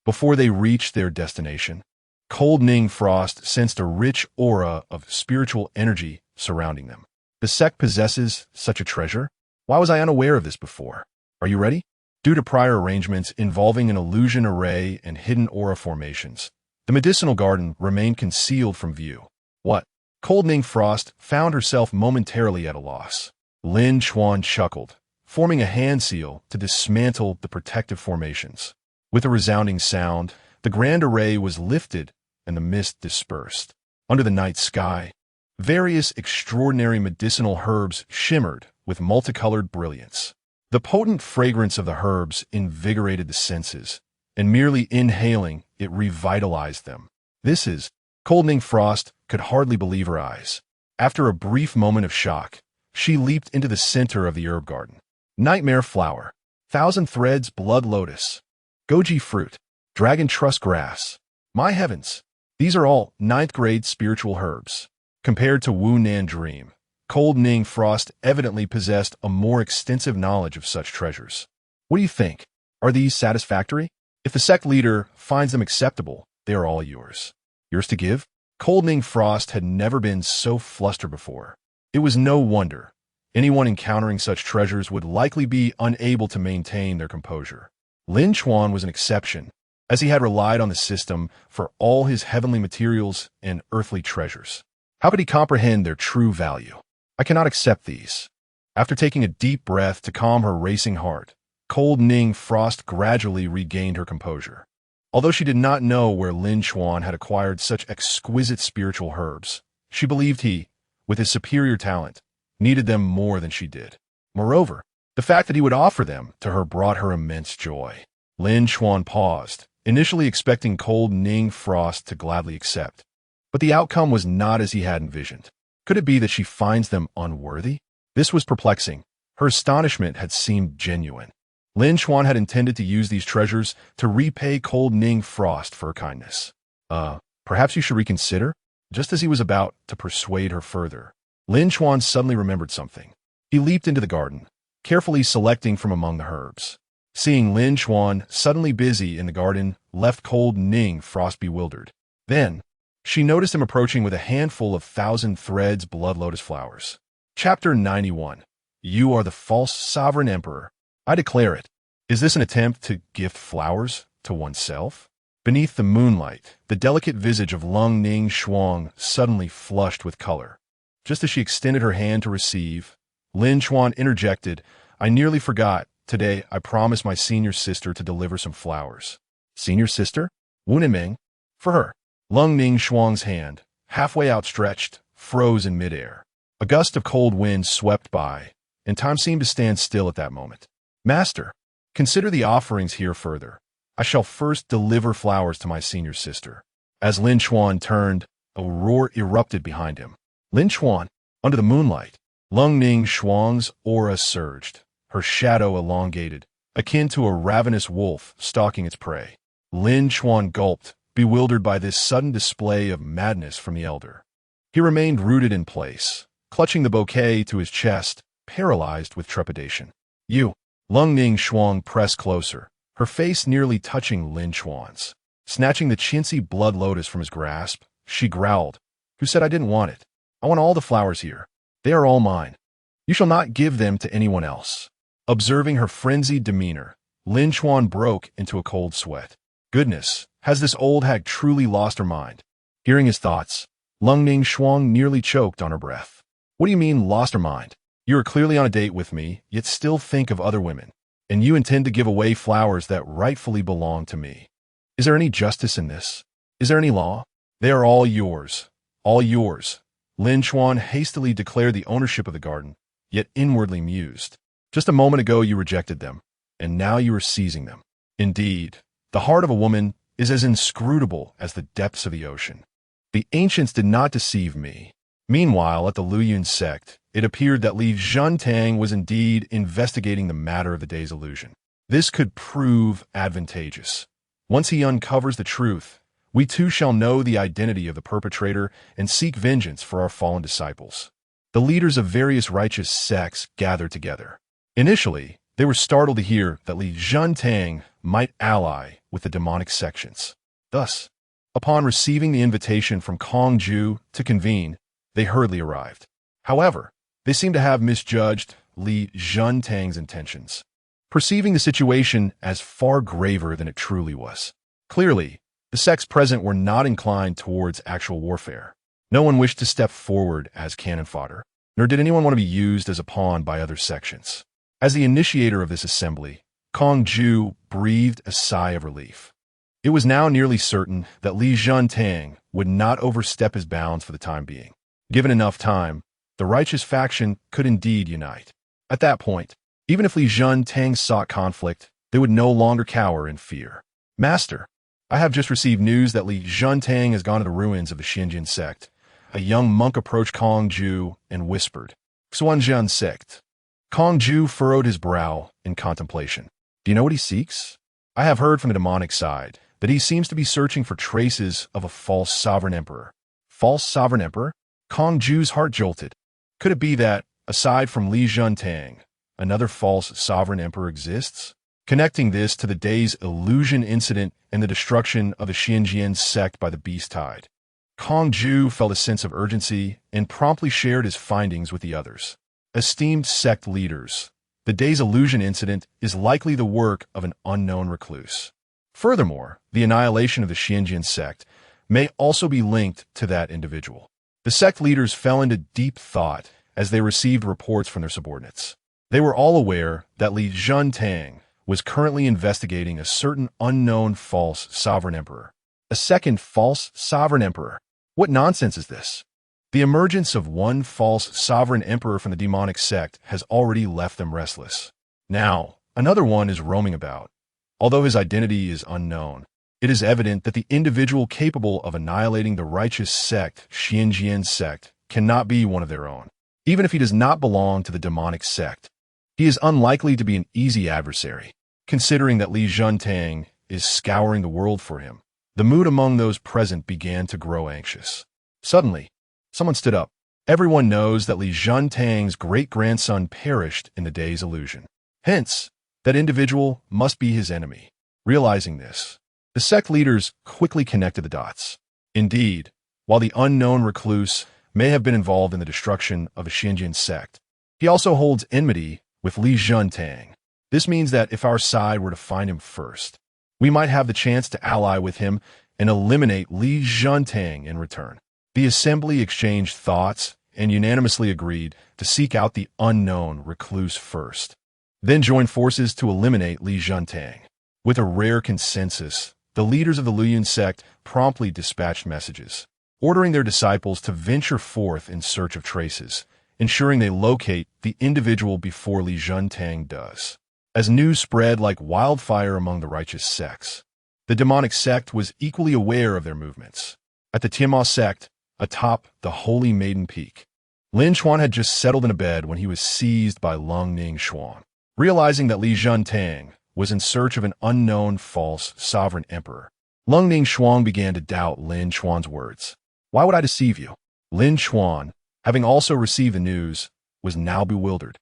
Before they reached their destination, Cold Ning Frost sensed a rich aura of spiritual energy surrounding them. The sect possesses such a treasure? Why was I unaware of this before? Are you ready? Due to prior arrangements involving an illusion array and hidden aura formations, the medicinal garden remained concealed from view. What? Cold Ning Frost found herself momentarily at a loss. Lin Chuan chuckled, forming a hand seal to dismantle the protective formations. With a resounding sound, the grand array was lifted and the mist dispersed. Under the night sky, various extraordinary medicinal herbs shimmered with multicolored brilliance. The potent fragrance of the herbs invigorated the senses, and merely inhaling it revitalized them. This is, Cold Ning Frost could hardly believe her eyes. After a brief moment of shock, she leaped into the center of the herb garden. Nightmare flower, thousand threads blood lotus, goji fruit, dragon trust grass. My heavens, these are all ninth-grade spiritual herbs. Compared to Wu Nan Dream, Cold Ning Frost evidently possessed a more extensive knowledge of such treasures. What do you think? Are these satisfactory? If the sect leader finds them acceptable, they are all yours. Yours to give? Cold Ning Frost had never been so flustered before. It was no wonder. Anyone encountering such treasures would likely be unable to maintain their composure. Lin Chuan was an exception, as he had relied on the system for all his heavenly materials and earthly treasures. How could he comprehend their true value? I cannot accept these. After taking a deep breath to calm her racing heart, cold Ning Frost gradually regained her composure. Although she did not know where Lin Chuan had acquired such exquisite spiritual herbs, she believed he, with his superior talent, needed them more than she did. Moreover, the fact that he would offer them to her brought her immense joy. Lin Chuan paused, initially expecting cold Ning Frost to gladly accept. But the outcome was not as he had envisioned. Could it be that she finds them unworthy? This was perplexing. Her astonishment had seemed genuine. Lin Chuan had intended to use these treasures to repay cold Ning Frost for her kindness. Perhaps you should reconsider? Just as he was about to persuade her further, Lin Chuan suddenly remembered something. He leaped into the garden, carefully selecting from among the herbs. Seeing Lin Chuan suddenly busy in the garden left cold Ning Frost bewildered. Then, she noticed him approaching with a handful of thousand threads blood lotus flowers. Chapter 91. You are the false sovereign emperor. I declare it. Is this an attempt to gift flowers to oneself? Beneath the moonlight, the delicate visage of Leng Ningshuang suddenly flushed with color. Just as she extended her hand to receive, Lin Chuan interjected, I nearly forgot. Today, I promised my senior sister to deliver some flowers. Senior sister? Wu Niming? For her. Leng Ningshuang's hand, halfway outstretched, froze in midair. A gust of cold wind swept by, and time seemed to stand still at that moment. Master, consider the offerings here further. I shall first deliver flowers to my senior sister. As Lin Chuan turned, a roar erupted behind him. Lin Chuan, under the moonlight, Leng Ningshuang's aura surged, her shadow elongated, akin to a ravenous wolf stalking its prey. Lin Chuan gulped, bewildered by this sudden display of madness from the elder. He remained rooted in place, clutching the bouquet to his chest, paralyzed with trepidation. You! Leng Ningshuang pressed closer, her face nearly touching Lin Chuan's. Snatching the chintzy blood lotus from his grasp, she growled, Who said I didn't want it? I want all the flowers here. They are all mine. You shall not give them to anyone else. Observing her frenzied demeanor, Lin Chuan broke into a cold sweat. Goodness, has this old hag truly lost her mind? Hearing his thoughts, Leng Ningshuang nearly choked on her breath. What do you mean, lost her mind? You are clearly on a date with me, yet still think of other women, and you intend to give away flowers that rightfully belong to me. Is there any justice in this? Is there any law? They are all yours. All yours. Lin Chuan hastily declared the ownership of the garden, yet inwardly mused. Just a moment ago you rejected them, and now you are seizing them. Indeed, the heart of a woman is as inscrutable as the depths of the ocean. The ancients did not deceive me. Meanwhile, at the Luyun sect, it appeared that Li Zhentang was indeed investigating the matter of the day's illusion. This could prove advantageous. Once he uncovers the truth, we too shall know the identity of the perpetrator and seek vengeance for our fallen disciples. The leaders of various righteous sects gathered together. Initially, they were startled to hear that Li Zhentang might ally with the demonic sections. Thus, upon receiving the invitation from Kongju to convene, they hurriedly arrived. However, they seemed to have misjudged Li Zhentang's intentions, perceiving the situation as far graver than it truly was. Clearly, the sects present were not inclined towards actual warfare. No one wished to step forward as cannon fodder, nor did anyone want to be used as a pawn by other sections. As the initiator of this assembly, Kongju breathed a sigh of relief. It was now nearly certain that Li Zhentang would not overstep his bounds for the time being. Given enough time, the righteous faction could indeed unite. At that point, even if Li Zhentang sought conflict, they would no longer cower in fear. Master, I have just received news that Li Zhentang has gone to the ruins of the Xinjiang sect. A young monk approached Kongju and whispered, Xuanzhan sect. Kongju furrowed his brow in contemplation. Do you know what he seeks? I have heard from the demonic side that he seems to be searching for traces of a false sovereign emperor. False sovereign emperor? Kongju's heart jolted. Could it be that, aside from Li Zhentang, another false sovereign emperor exists? Connecting this to the day's illusion incident and the destruction of the Xinjiang sect by the beast tide, Kongju felt a sense of urgency and promptly shared his findings with the others. Esteemed sect leaders, the day's illusion incident is likely the work of an unknown recluse. Furthermore, the annihilation of the Xianjian sect may also be linked to that individual. The sect leaders fell into deep thought as they received reports from their subordinates. They were all aware that Li Zhentang was currently investigating a certain unknown false sovereign emperor. A second false sovereign emperor? What nonsense is this? The emergence of one false sovereign emperor from the demonic sect has already left them restless. Now, another one is roaming about. Although his identity is unknown, it is evident that the individual capable of annihilating the righteous sect, Xianjian sect, cannot be one of their own. Even if he does not belong to the demonic sect, he is unlikely to be an easy adversary. Considering that Li Zhentang is scouring the world for him, the mood among those present began to grow anxious. Suddenly, someone stood up. Everyone knows that Li Zhentang's great-grandson perished in the day's illusion. Hence, that individual must be his enemy. Realizing this, the sect leaders quickly connected the dots. Indeed, while the unknown recluse may have been involved in the destruction of the Xianjian sect, he also holds enmity with Li Zhentang. This means that if our side were to find him first, we might have the chance to ally with him and eliminate Li Zhentang in return. The assembly exchanged thoughts and unanimously agreed to seek out the unknown recluse first, then join forces to eliminate Li Zhentang. With a rare consensus, the leaders of the Luoyuan sect promptly dispatched messages, ordering their disciples to venture forth in search of traces, ensuring they locate the individual before Li Zhentang does. As news spread like wildfire among the righteous sects, the demonic sect was equally aware of their movements. At the Tianma sect, atop the Holy Maiden Peak, Lin Chuan had just settled in a bed when he was seized by Leng Ningshuang. Realizing that Li Zhentang was in search of an unknown false sovereign emperor, Leng Ningshuang began to doubt Lin Chuan's words. Why would I deceive you? Lin Chuan, having also received the news, was now bewildered.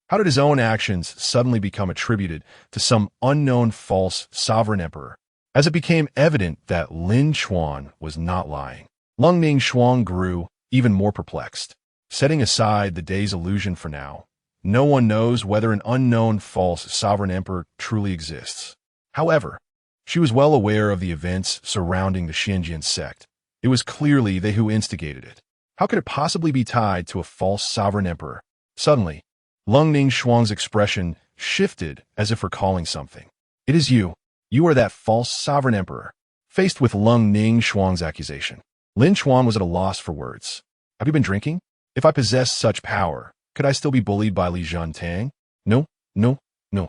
How did his own actions suddenly become attributed to some unknown false sovereign emperor? As it became evident that Lin Chuan was not lying, Leng Ningshuang grew even more perplexed. Setting aside the day's illusion for now, no one knows whether an unknown false sovereign emperor truly exists. However, she was well aware of the events surrounding the Xianjian sect. It was clearly they who instigated it. How could it possibly be tied to a false sovereign emperor? Suddenly, Leng Ningshuang's expression shifted as if recalling something. It is you. You are that false sovereign emperor. Faced with Leng Ningshuang's accusation, Lin Chuan was at a loss for words. Have you been drinking? If I possessed such power, could I still be bullied by Li Zhentang? No, no, no.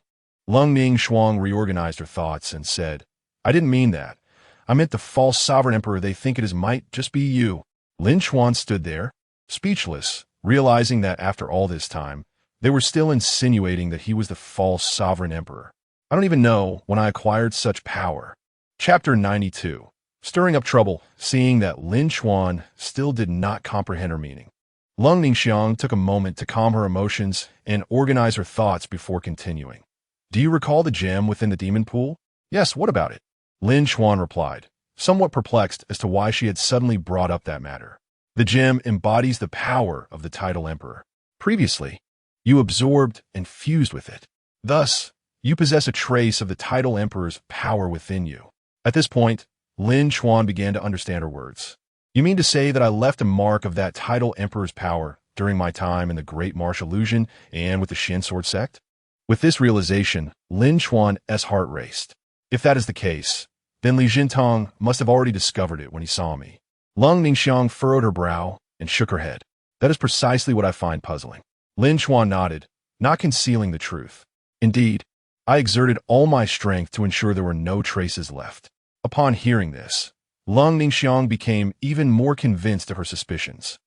Leng Ningshuang reorganized her thoughts and said, I didn't mean that. I meant the false sovereign emperor they think it is might just be you. Lin Chuan stood there, speechless, realizing that after all this time, they were still insinuating that he was the false sovereign emperor. I don't even know when I acquired such power. Chapter 92. Stirring up trouble, seeing that Lin Chuan still did not comprehend her meaning. Leng Ningshuang took a moment to calm her emotions and organize her thoughts before continuing. Do you recall the gem within the demon pool? Yes, what about it? Lin Chuan replied, somewhat perplexed as to why she had suddenly brought up that matter. The gem embodies the power of the title emperor. Previously, you absorbed and fused with it. Thus, you possess a trace of the title emperor's power within you. At this point, Lin Chuan began to understand her words. You mean to say that I left a mark of that title emperor's power during my time in the Great Marsh Illusion and with the Shin Sword sect? With this realization, Lin Chuan's heart raced. If that is the case, then Li Zhentang must have already discovered it when he saw me. Leng Ningshuang furrowed her brow and shook her head. That is precisely what I find puzzling. Lin Chuan nodded, not concealing the truth. Indeed, I exerted all my strength to ensure there were no traces left. Upon hearing this, Leng Ningshuang became even more convinced of her suspicions.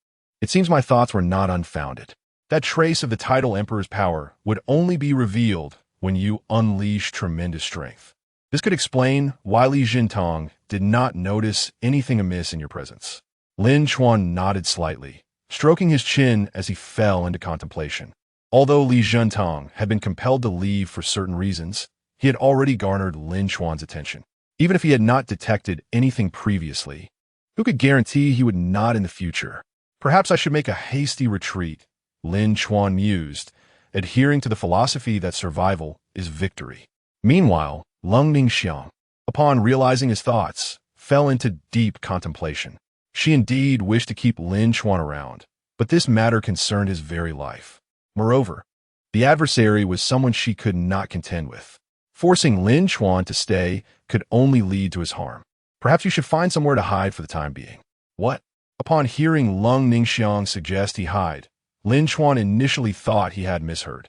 It seems my thoughts were not unfounded. That trace of the title emperor's power would only be revealed when you unleash tremendous strength. This could explain why Li Zhentang did not notice anything amiss in your presence. Lin Chuan nodded slightly, stroking his chin as he fell into contemplation. Although Li Zhentang had been compelled to leave for certain reasons, he had already garnered Lin Chuan's attention. Even if he had not detected anything previously, who could guarantee he would not in the future? Perhaps I should make a hasty retreat, Lin Chuan mused, adhering to the philosophy that survival is victory. Meanwhile, Leng Ningshuang, upon realizing his thoughts, fell into deep contemplation. She indeed wished to keep Lin Chuan around, but this matter concerned his very life. Moreover, the adversary was someone she could not contend with. Forcing Lin Chuan to stay could only lead to his harm. Perhaps you should find somewhere to hide for the time being. What? Upon hearing Leng Ningshuang suggest he hide, Lin Chuan initially thought he had misheard.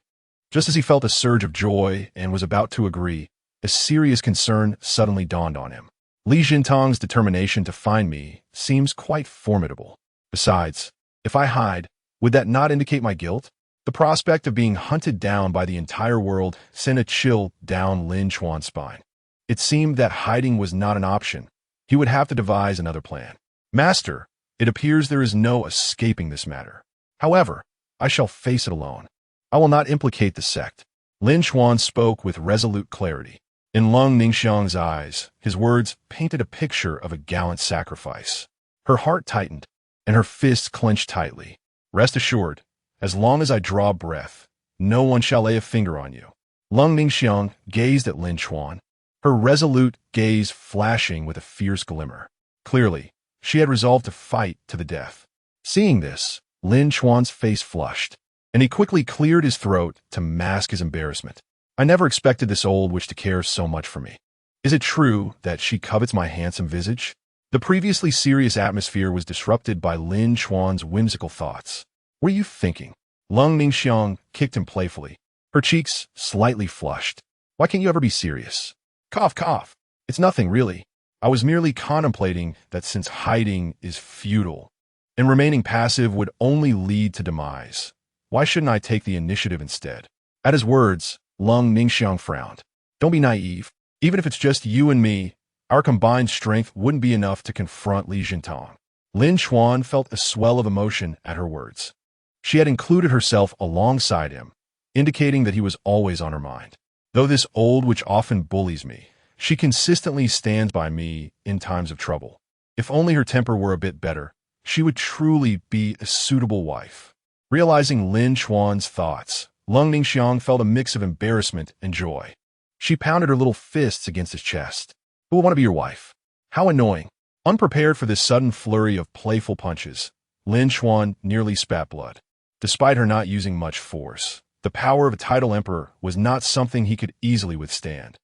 Just as he felt a surge of joy and was about to agree, a serious concern suddenly dawned on him. Li Jintang's determination to find me seems quite formidable. Besides, if I hide, would that not indicate my guilt? The prospect of being hunted down by the entire world sent a chill down Lin Chuan's spine. It seemed that hiding was not an option. He would have to devise another plan. Master, it appears there is no escaping this matter. However, I shall face it alone. I will not implicate the sect. Lin Chuan spoke with resolute clarity. In Leng Ningshuang's eyes, his words painted a picture of a gallant sacrifice. Her heart tightened, and her fists clenched tightly. Rest assured, as long as I draw breath, no one shall lay a finger on you. Leng Ningshuang gazed at Lin Chuan, her resolute gaze flashing with a fierce glimmer. Clearly, she had resolved to fight to the death. Seeing this, Lin Chuan's face flushed, and he quickly cleared his throat to mask his embarrassment. I never expected this old witch to care so much for me. Is it true that she covets my handsome visage? The previously serious atmosphere was disrupted by Lin Chuan's whimsical thoughts. What are you thinking? Leng Ningshuang kicked him playfully, her cheeks slightly flushed. Why can't you ever be serious? Cough, cough. It's nothing, really. I was merely contemplating that since hiding is futile, and remaining passive would only lead to demise, why shouldn't I take the initiative instead? At his words, Leng Ningshuang frowned. Don't be naive. Even if it's just you and me, our combined strength wouldn't be enough to confront Li Jintang. Lin Chuan felt a swell of emotion at her words. She had included herself alongside him, indicating that he was always on her mind. Though this old witch often bullies me, she consistently stands by me in times of trouble. If only her temper were a bit better, she would truly be a suitable wife. Realizing Lin Chuan's thoughts, Leng Ningshuang felt a mix of embarrassment and joy. She pounded her little fists against his chest. Who will want to be your wife? How annoying. Unprepared for this sudden flurry of playful punches, Lin Chuan nearly spat blood. Despite her not using much force, the power of a title emperor was not something he could easily withstand.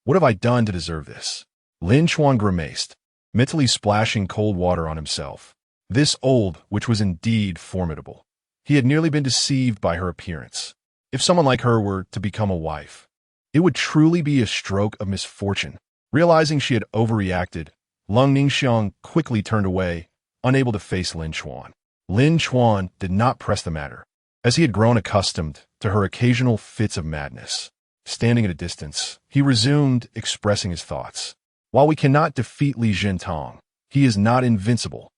What have I done to deserve this? Lin Chuan grimaced, mentally splashing cold water on himself. This old witch was indeed formidable. He had nearly been deceived by her appearance. If someone like her were to become a wife, it would truly be a stroke of misfortune. Realizing she had overreacted, Leng Ningshuang quickly turned away, unable to face Lin Chuan. Lin Chuan did not press the matter, as he had grown accustomed to her occasional fits of madness. Standing at a distance, he resumed expressing his thoughts. While we cannot defeat Li Jintang, he is not invincible.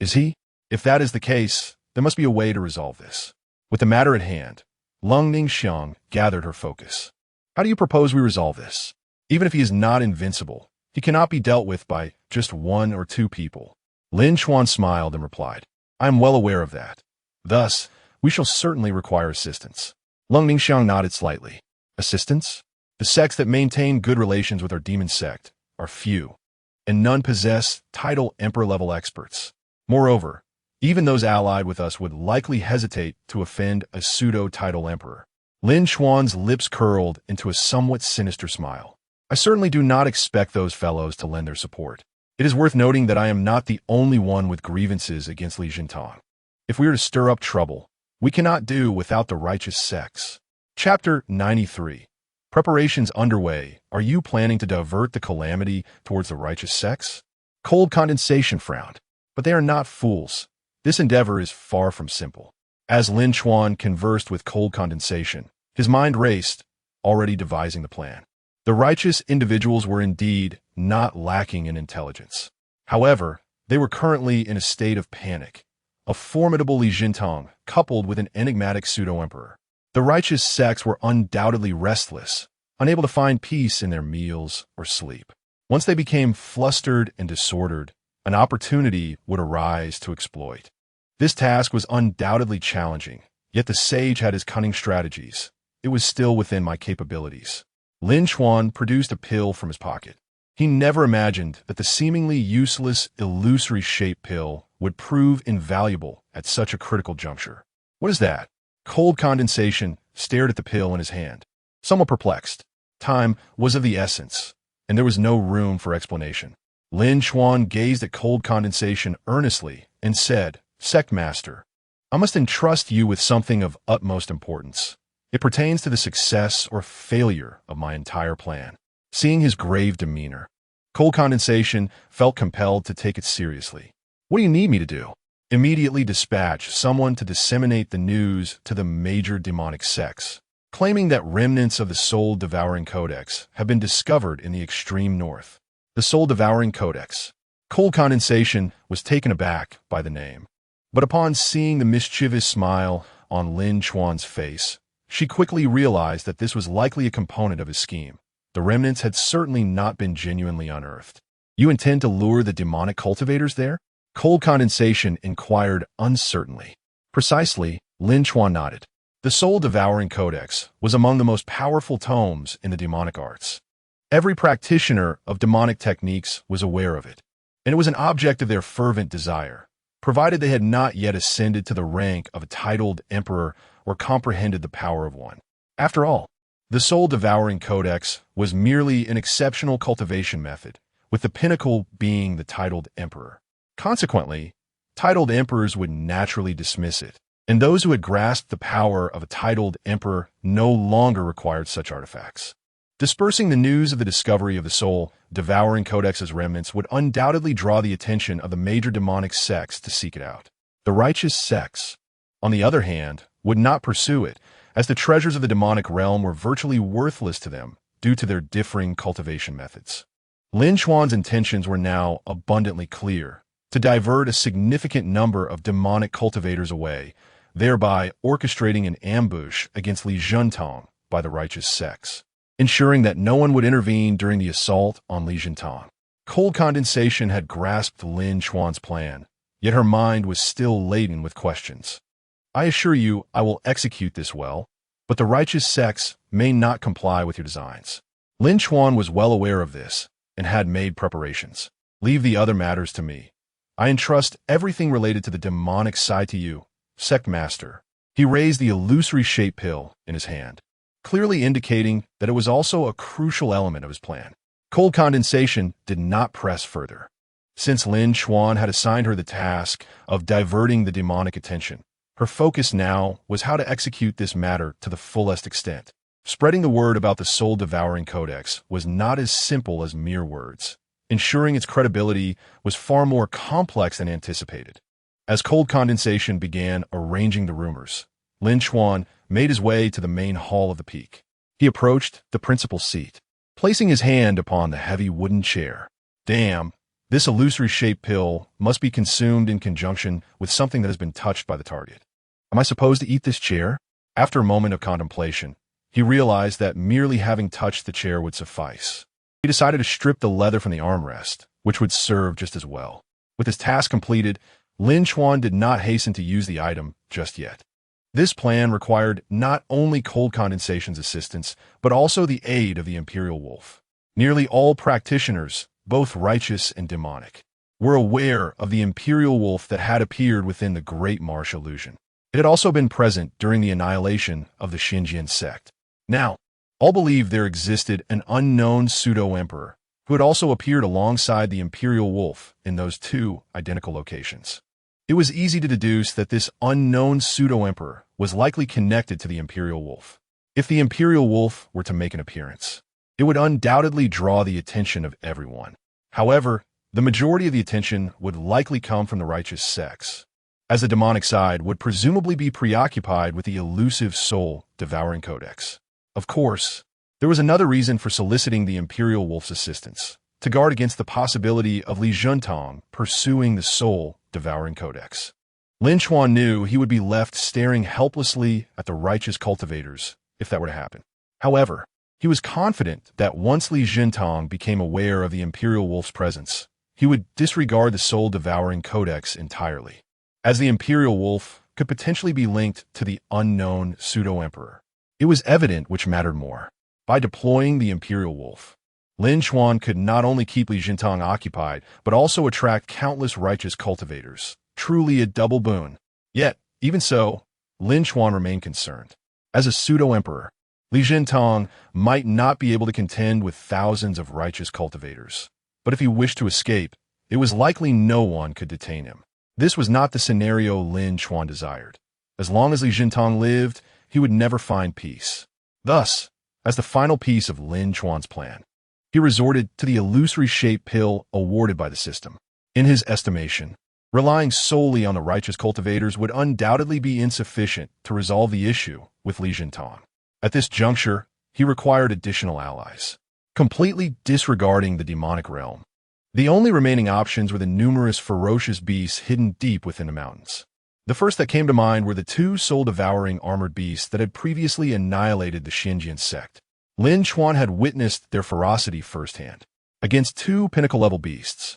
Is he? If that is the case, there must be a way to resolve this. With the matter at hand, Leng Ningshuang gathered her focus. How do you propose we resolve this? Even if he is not invincible, he cannot be dealt with by just one or two people. Lin Chuan smiled and replied, I am well aware of that. Thus, we shall certainly require assistance. Leng Ningshuang nodded slightly. Assistance? The sects that maintain good relations with our demon sect are few, and none possess title emperor-level experts. Moreover, even those allied with us would likely hesitate to offend a pseudo-title emperor. Lin Chuan's lips curled into a somewhat sinister smile. I certainly do not expect those fellows to lend their support. It is worth noting that I am not the only one with grievances against Li Jintang. If we are to stir up trouble, we cannot do without the righteous sects. Chapter 93. Preparations underway. Are you planning to divert the calamity towards the righteous sects? Cold Condensation frowned. But they are not fools. This endeavor is far from simple. As Lin Chuan conversed with Cold Condensation, his mind raced, already devising the plan. The righteous individuals were indeed not lacking in intelligence. However, they were currently in a state of panic. A formidable Li Jintang, coupled with an enigmatic pseudo-emperor. The righteous sects were undoubtedly restless, unable to find peace in their meals or sleep. Once they became flustered and disordered, an opportunity would arise to exploit. This task was undoubtedly challenging, yet the sage had his cunning strategies. It was still within my capabilities. Lin Chuan produced a pill from his pocket. He never imagined that the seemingly useless, illusory shape pill would prove invaluable at such a critical juncture. What is that? Cold condensation stared at the pill in his hand, somewhat perplexed. Time was of the essence, and there was no room for explanation. Lin Chuan gazed at cold condensation earnestly and said, "Sect Master, I must entrust you with something of utmost importance. It pertains to the success or failure of my entire plan." Seeing his grave demeanor, cold condensation felt compelled to take it seriously. "What do you need me to do?" "Immediately dispatch someone to disseminate the news to the major demonic sects, claiming that remnants of the soul-devouring codex have been discovered in the extreme north." The soul-devouring codex. Cold condensation was taken aback by the name. But upon seeing the mischievous smile on Lin Chuan's face, she quickly realized that this was likely a component of his scheme. The remnants had certainly not been genuinely unearthed. "You intend to lure the demonic cultivators there?" Cold condensation inquired uncertainly. "Precisely," Lin Chuan nodded. The soul-devouring codex was among the most powerful tomes in the demonic arts. Every practitioner of demonic techniques was aware of it, and it was an object of their fervent desire, provided they had not yet ascended to the rank of a titled emperor or comprehended the power of one. After all, the soul-devouring codex was merely an exceptional cultivation method, with the pinnacle being the titled emperor. Consequently, titled emperors would naturally dismiss it, and those who had grasped the power of a titled emperor no longer required such artifacts. Dispersing the news of the discovery of the soul-devouring codex's remnants would undoubtedly draw the attention of the major demonic sects to seek it out. The righteous sects, on the other hand, would not pursue it, as the treasures of the demonic realm were virtually worthless to them due to their differing cultivation methods. Lin Chuan's intentions were now abundantly clear: to divert a significant number of demonic cultivators away, thereby orchestrating an ambush against Li Zhentong by the righteous sects, ensuring that no one would intervene during the assault on Li Zhentong. Cold condensation had grasped Lin Chuan's plan, yet her mind was still laden with questions. "I assure you I will execute this well, but the righteous sects may not comply with your designs." Lin Chuan was well aware of this and had made preparations. "Leave the other matters to me. I entrust everything related to the demonic side to you, Sect Master." He raised the illusory shape pill in his hand, clearly indicating that it was also a crucial element of his plan. Cold condensation did not press further. Since Lin Chuan had assigned her the task of diverting the demonic attention, her focus now was how to execute this matter to the fullest extent. Spreading the word about the soul-devouring codex was not as simple as mere words. Ensuring its credibility was far more complex than anticipated. As cold condensation began arranging the rumors, Lin Chuan made his way to the main hall of the peak. He approached the principal seat, placing his hand upon the heavy wooden chair. "Damn, this illusory shape pill must be consumed in conjunction with something that has been touched by the target. Am I supposed to eat this chair?" After a moment of contemplation, he realized that merely having touched the chair would suffice. He decided to strip the leather from the armrest, which would serve just as well. With his task completed, Lin Chuan did not hasten to use the item just yet. This plan required not only cold condensation's assistance, but also the aid of the Imperial Wolf. Nearly all practitioners, both righteous and demonic, were aware of the Imperial Wolf that had appeared within the Great Marsh illusion. It had also been present during the annihilation of the Xinjiang sect. Now, all believed there existed an unknown pseudo-emperor who had also appeared alongside the Imperial Wolf in those two identical locations. It was easy to deduce that this unknown pseudo-emperor was likely connected to the Imperial Wolf. If the Imperial Wolf were to make an appearance, it would undoubtedly draw the attention of everyone. However, the majority of the attention would likely come from the righteous sects, as the demonic side would presumably be preoccupied with the elusive soul-devouring codex. Of course, there was another reason for soliciting the Imperial Wolf's assistance: to guard against the possibility of Li Zhentong pursuing the soul-devouring codex. Lin Chuan knew he would be left staring helplessly at the righteous cultivators if that were to happen. However, he was confident that once Li Zhentong became aware of the Imperial Wolf's presence, he would disregard the soul-devouring codex entirely, as the Imperial Wolf could potentially be linked to the unknown pseudo-emperor. It was evident which mattered more. By deploying the Imperial Wolf, Lin Chuan could not only keep Li Jintang occupied, but also attract countless righteous cultivators. Truly a double boon. Yet, even so, Lin Chuan remained concerned. As a pseudo-emperor, Li Jintang might not be able to contend with thousands of righteous cultivators. But if he wished to escape, it was likely no one could detain him. This was not the scenario Lin Chuan desired. As long as Li Jintang lived, he would never find peace. Thus, as the final piece of Lin Chuan's plan, he resorted to the illusory-shaped pill awarded by the system. In his estimation, relying solely on the righteous cultivators would undoubtedly be insufficient to resolve the issue with Li Jintang. At this juncture, he required additional allies. Completely disregarding the demonic realm, the only remaining options were the numerous ferocious beasts hidden deep within the mountains. The first that came to mind were the two soul-devouring armored beasts that had previously annihilated the Xinjiang sect. Lin Chuan had witnessed their ferocity firsthand. Against two pinnacle-level beasts,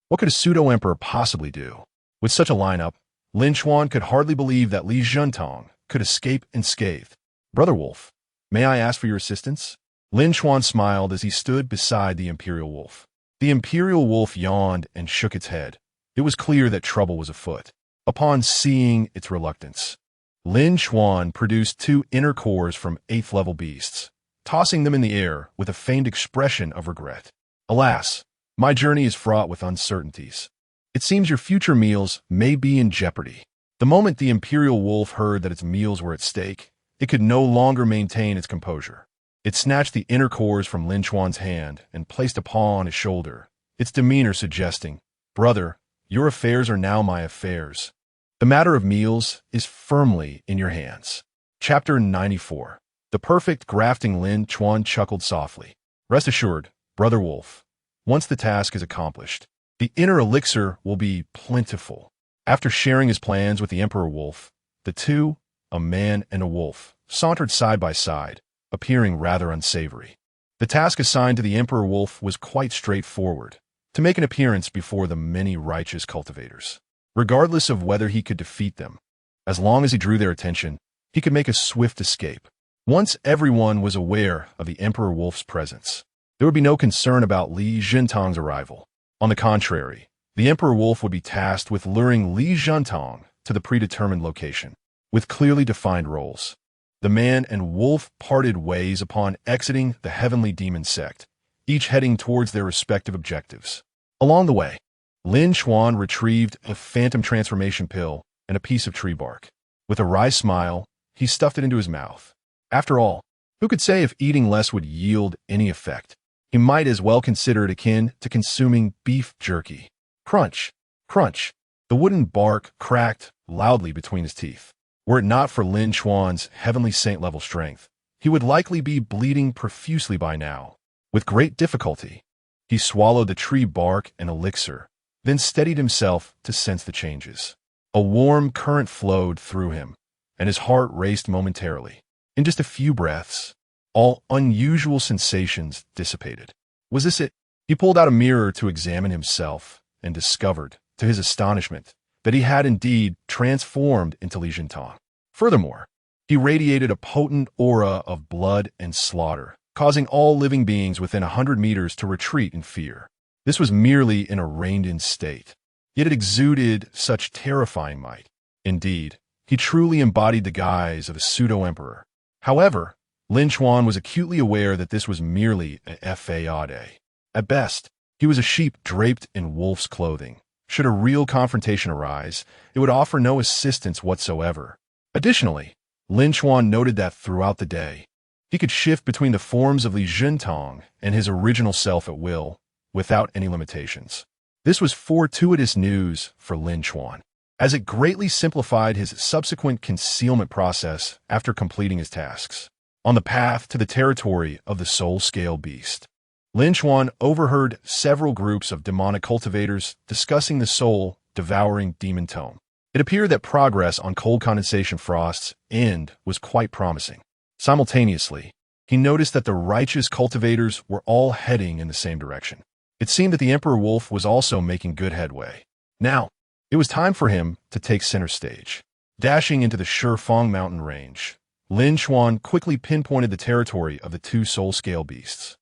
what could a pseudo-emperor possibly do? With such a lineup, Lin Chuan could hardly believe that Li Jintang could escape unscathed. "Brother Wolf, may I ask for your assistance?" Lin Chuan smiled as he stood beside the Imperial Wolf. The Imperial Wolf yawned and shook its head. It was clear that trouble was afoot. Upon seeing its reluctance, Lin Chuan produced two inner cores from 8th-level beasts, tossing them in the air with a feigned expression of regret. "Alas, my journey is fraught with uncertainties. It seems your future meals may be in jeopardy." The moment the Imperial Wolf heard that its meals were at stake, it could no longer maintain its composure. It snatched the inner cores from Lin Chuan's hand and placed a paw on his shoulder, its demeanor suggesting, "Brother, your affairs are now my affairs. The matter of meals is firmly in your hands." Chapter 94. The perfect grafting. Lin Chuan chuckled softly. "Rest assured, Brother Wolf, once the task is accomplished, the inner elixir will be plentiful." After sharing his plans with the Emperor Wolf, the two, a man and a wolf, sauntered side by side, appearing rather unsavory. The task assigned to the Emperor Wolf was quite straightforward: to make an appearance before the many righteous cultivators. Regardless of whether he could defeat them, as long as he drew their attention, he could make a swift escape. Once everyone was aware of the Emperor Wolf's presence, there would be no concern about Li Jintang's arrival. On the contrary, the Emperor Wolf would be tasked with luring Li Jintang to the predetermined location, with clearly defined roles. The man and wolf parted ways upon exiting the Heavenly Demon Sect, each heading towards their respective objectives. Along the way, Lin Chuan retrieved a phantom transformation pill and a piece of tree bark. With a wry smile, he stuffed it into his mouth. After all, who could say if eating less would yield any effect? He might as well consider it akin to consuming beef jerky. Crunch, crunch. The wooden bark cracked loudly between his teeth. Were it not for Lin Chuan's heavenly saint-level strength, he would likely be bleeding profusely by now. With great difficulty, he swallowed the tree bark and elixir, then steadied himself to sense the changes. A warm current flowed through him, and his heart raced momentarily. In just a few breaths, all unusual sensations dissipated. Was this it? He pulled out a mirror to examine himself and discovered, to his astonishment, that he had indeed transformed into Li Jintang. Furthermore, he radiated a potent aura of blood and slaughter, causing all living beings within 100 meters to retreat in fear. This was merely in a reined-in state, yet it exuded such terrifying might. Indeed, he truly embodied the guise of a pseudo-emperor. However, Lin Chuan was acutely aware that this was merely a fade. At best, he was a sheep draped in wolf's clothing. Should a real confrontation arise, it would offer no assistance whatsoever. Additionally, Lin Chuan noted that throughout the day, he could shift between the forms of Li Jintang and his original self at will, without any limitations. This was fortuitous news for Lin Chuan, as it greatly simplified his subsequent concealment process after completing his tasks. On the path to the territory of the soul-scale beast, Lin Chuan overheard several groups of demonic cultivators discussing the soul-devouring demon tome. It appeared that progress on cold condensation frost's end was quite promising. Simultaneously, he noticed that the righteous cultivators were all heading in the same direction. It seemed that the Emperor Wolf was also making good headway. Now, it was time for him to take center stage. Dashing into the Shifeng mountain range, Lin Chuan quickly pinpointed the territory of the two soul-scale beasts.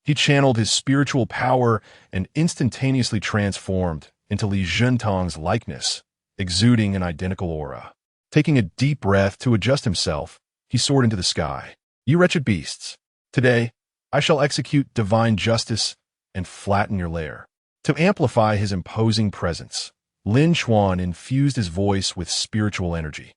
He channeled his spiritual power and instantaneously transformed into Li Zhentong's likeness, exuding an identical aura. Taking a deep breath to adjust himself, he soared into the sky. You wretched beasts! Today, I shall execute divine justice and flatten your lair. To amplify his imposing presence, Lin Chuan infused his voice with spiritual energy.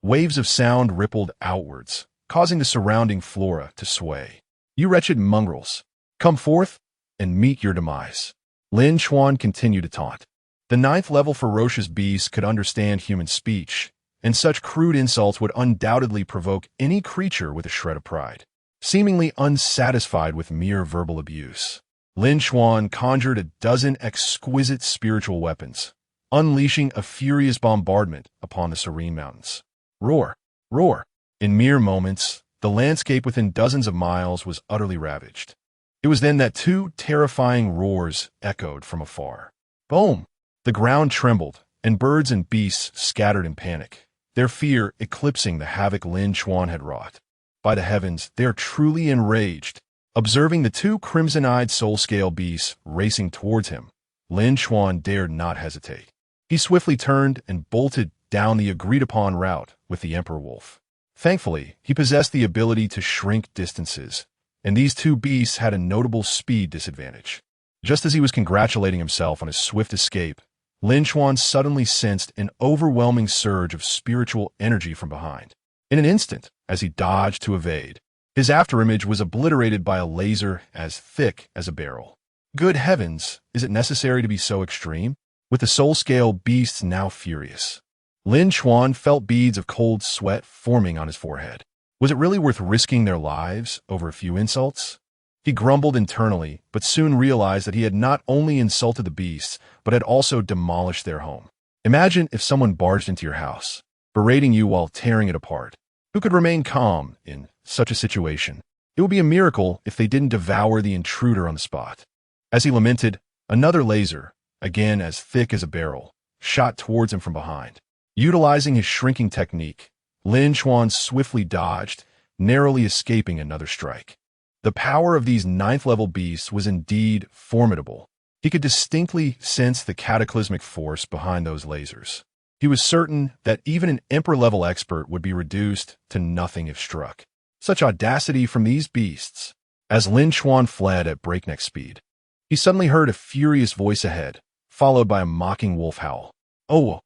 Waves of sound rippled outwards, causing the surrounding flora to sway. You wretched mongrels! Come forth and meet your demise. Lin Chuan continued to taunt. The ninth-level ferocious beast could understand human speech, and such crude insults would undoubtedly provoke any creature with a shred of pride. Seemingly unsatisfied with mere verbal abuse, Lin Chuan conjured a dozen exquisite spiritual weapons, unleashing a furious bombardment upon the serene mountains. Roar! Roar! In mere moments, the landscape within dozens of miles was utterly ravaged. It was then that two terrifying roars echoed from afar. Boom! The ground trembled, and birds and beasts scattered in panic, their fear eclipsing the havoc Lin Chuan had wrought. By the heavens, they are truly enraged. Observing the two crimson-eyed soul-scale beasts racing towards him, Lin Chuan dared not hesitate. He swiftly turned and bolted down the agreed-upon route with the Emperor Wolf. Thankfully, he possessed the ability to shrink distances, and these two beasts had a notable speed disadvantage. Just as he was congratulating himself on his swift escape, Lin Chuan suddenly sensed an overwhelming surge of spiritual energy from behind. In an instant, as he dodged to evade, his afterimage was obliterated by a laser as thick as a barrel. Good heavens, is it necessary to be so extreme? With the soul-scale beasts now furious, Lin Chuan felt beads of cold sweat forming on his forehead. Was it really worth risking their lives over a few insults? He grumbled internally, but soon realized that he had not only insulted the beasts, but had also demolished their home. Imagine if someone barged into your house, berating you while tearing it apart. Who could remain calm in such a situation? It would be a miracle if they didn't devour the intruder on the spot. As he lamented, another laser, again as thick as a barrel, shot towards him from behind. Utilizing his shrinking technique, Lin Chuan swiftly dodged, narrowly escaping another strike. The power of these ninth-level beasts was indeed formidable. He could distinctly sense the cataclysmic force behind those lasers. He was certain that even an Emperor-level expert would be reduced to nothing if struck. Such audacity from these beasts. As Lin Chuan fled at breakneck speed, he suddenly heard a furious voice ahead, followed by a mocking wolf howl. Oh,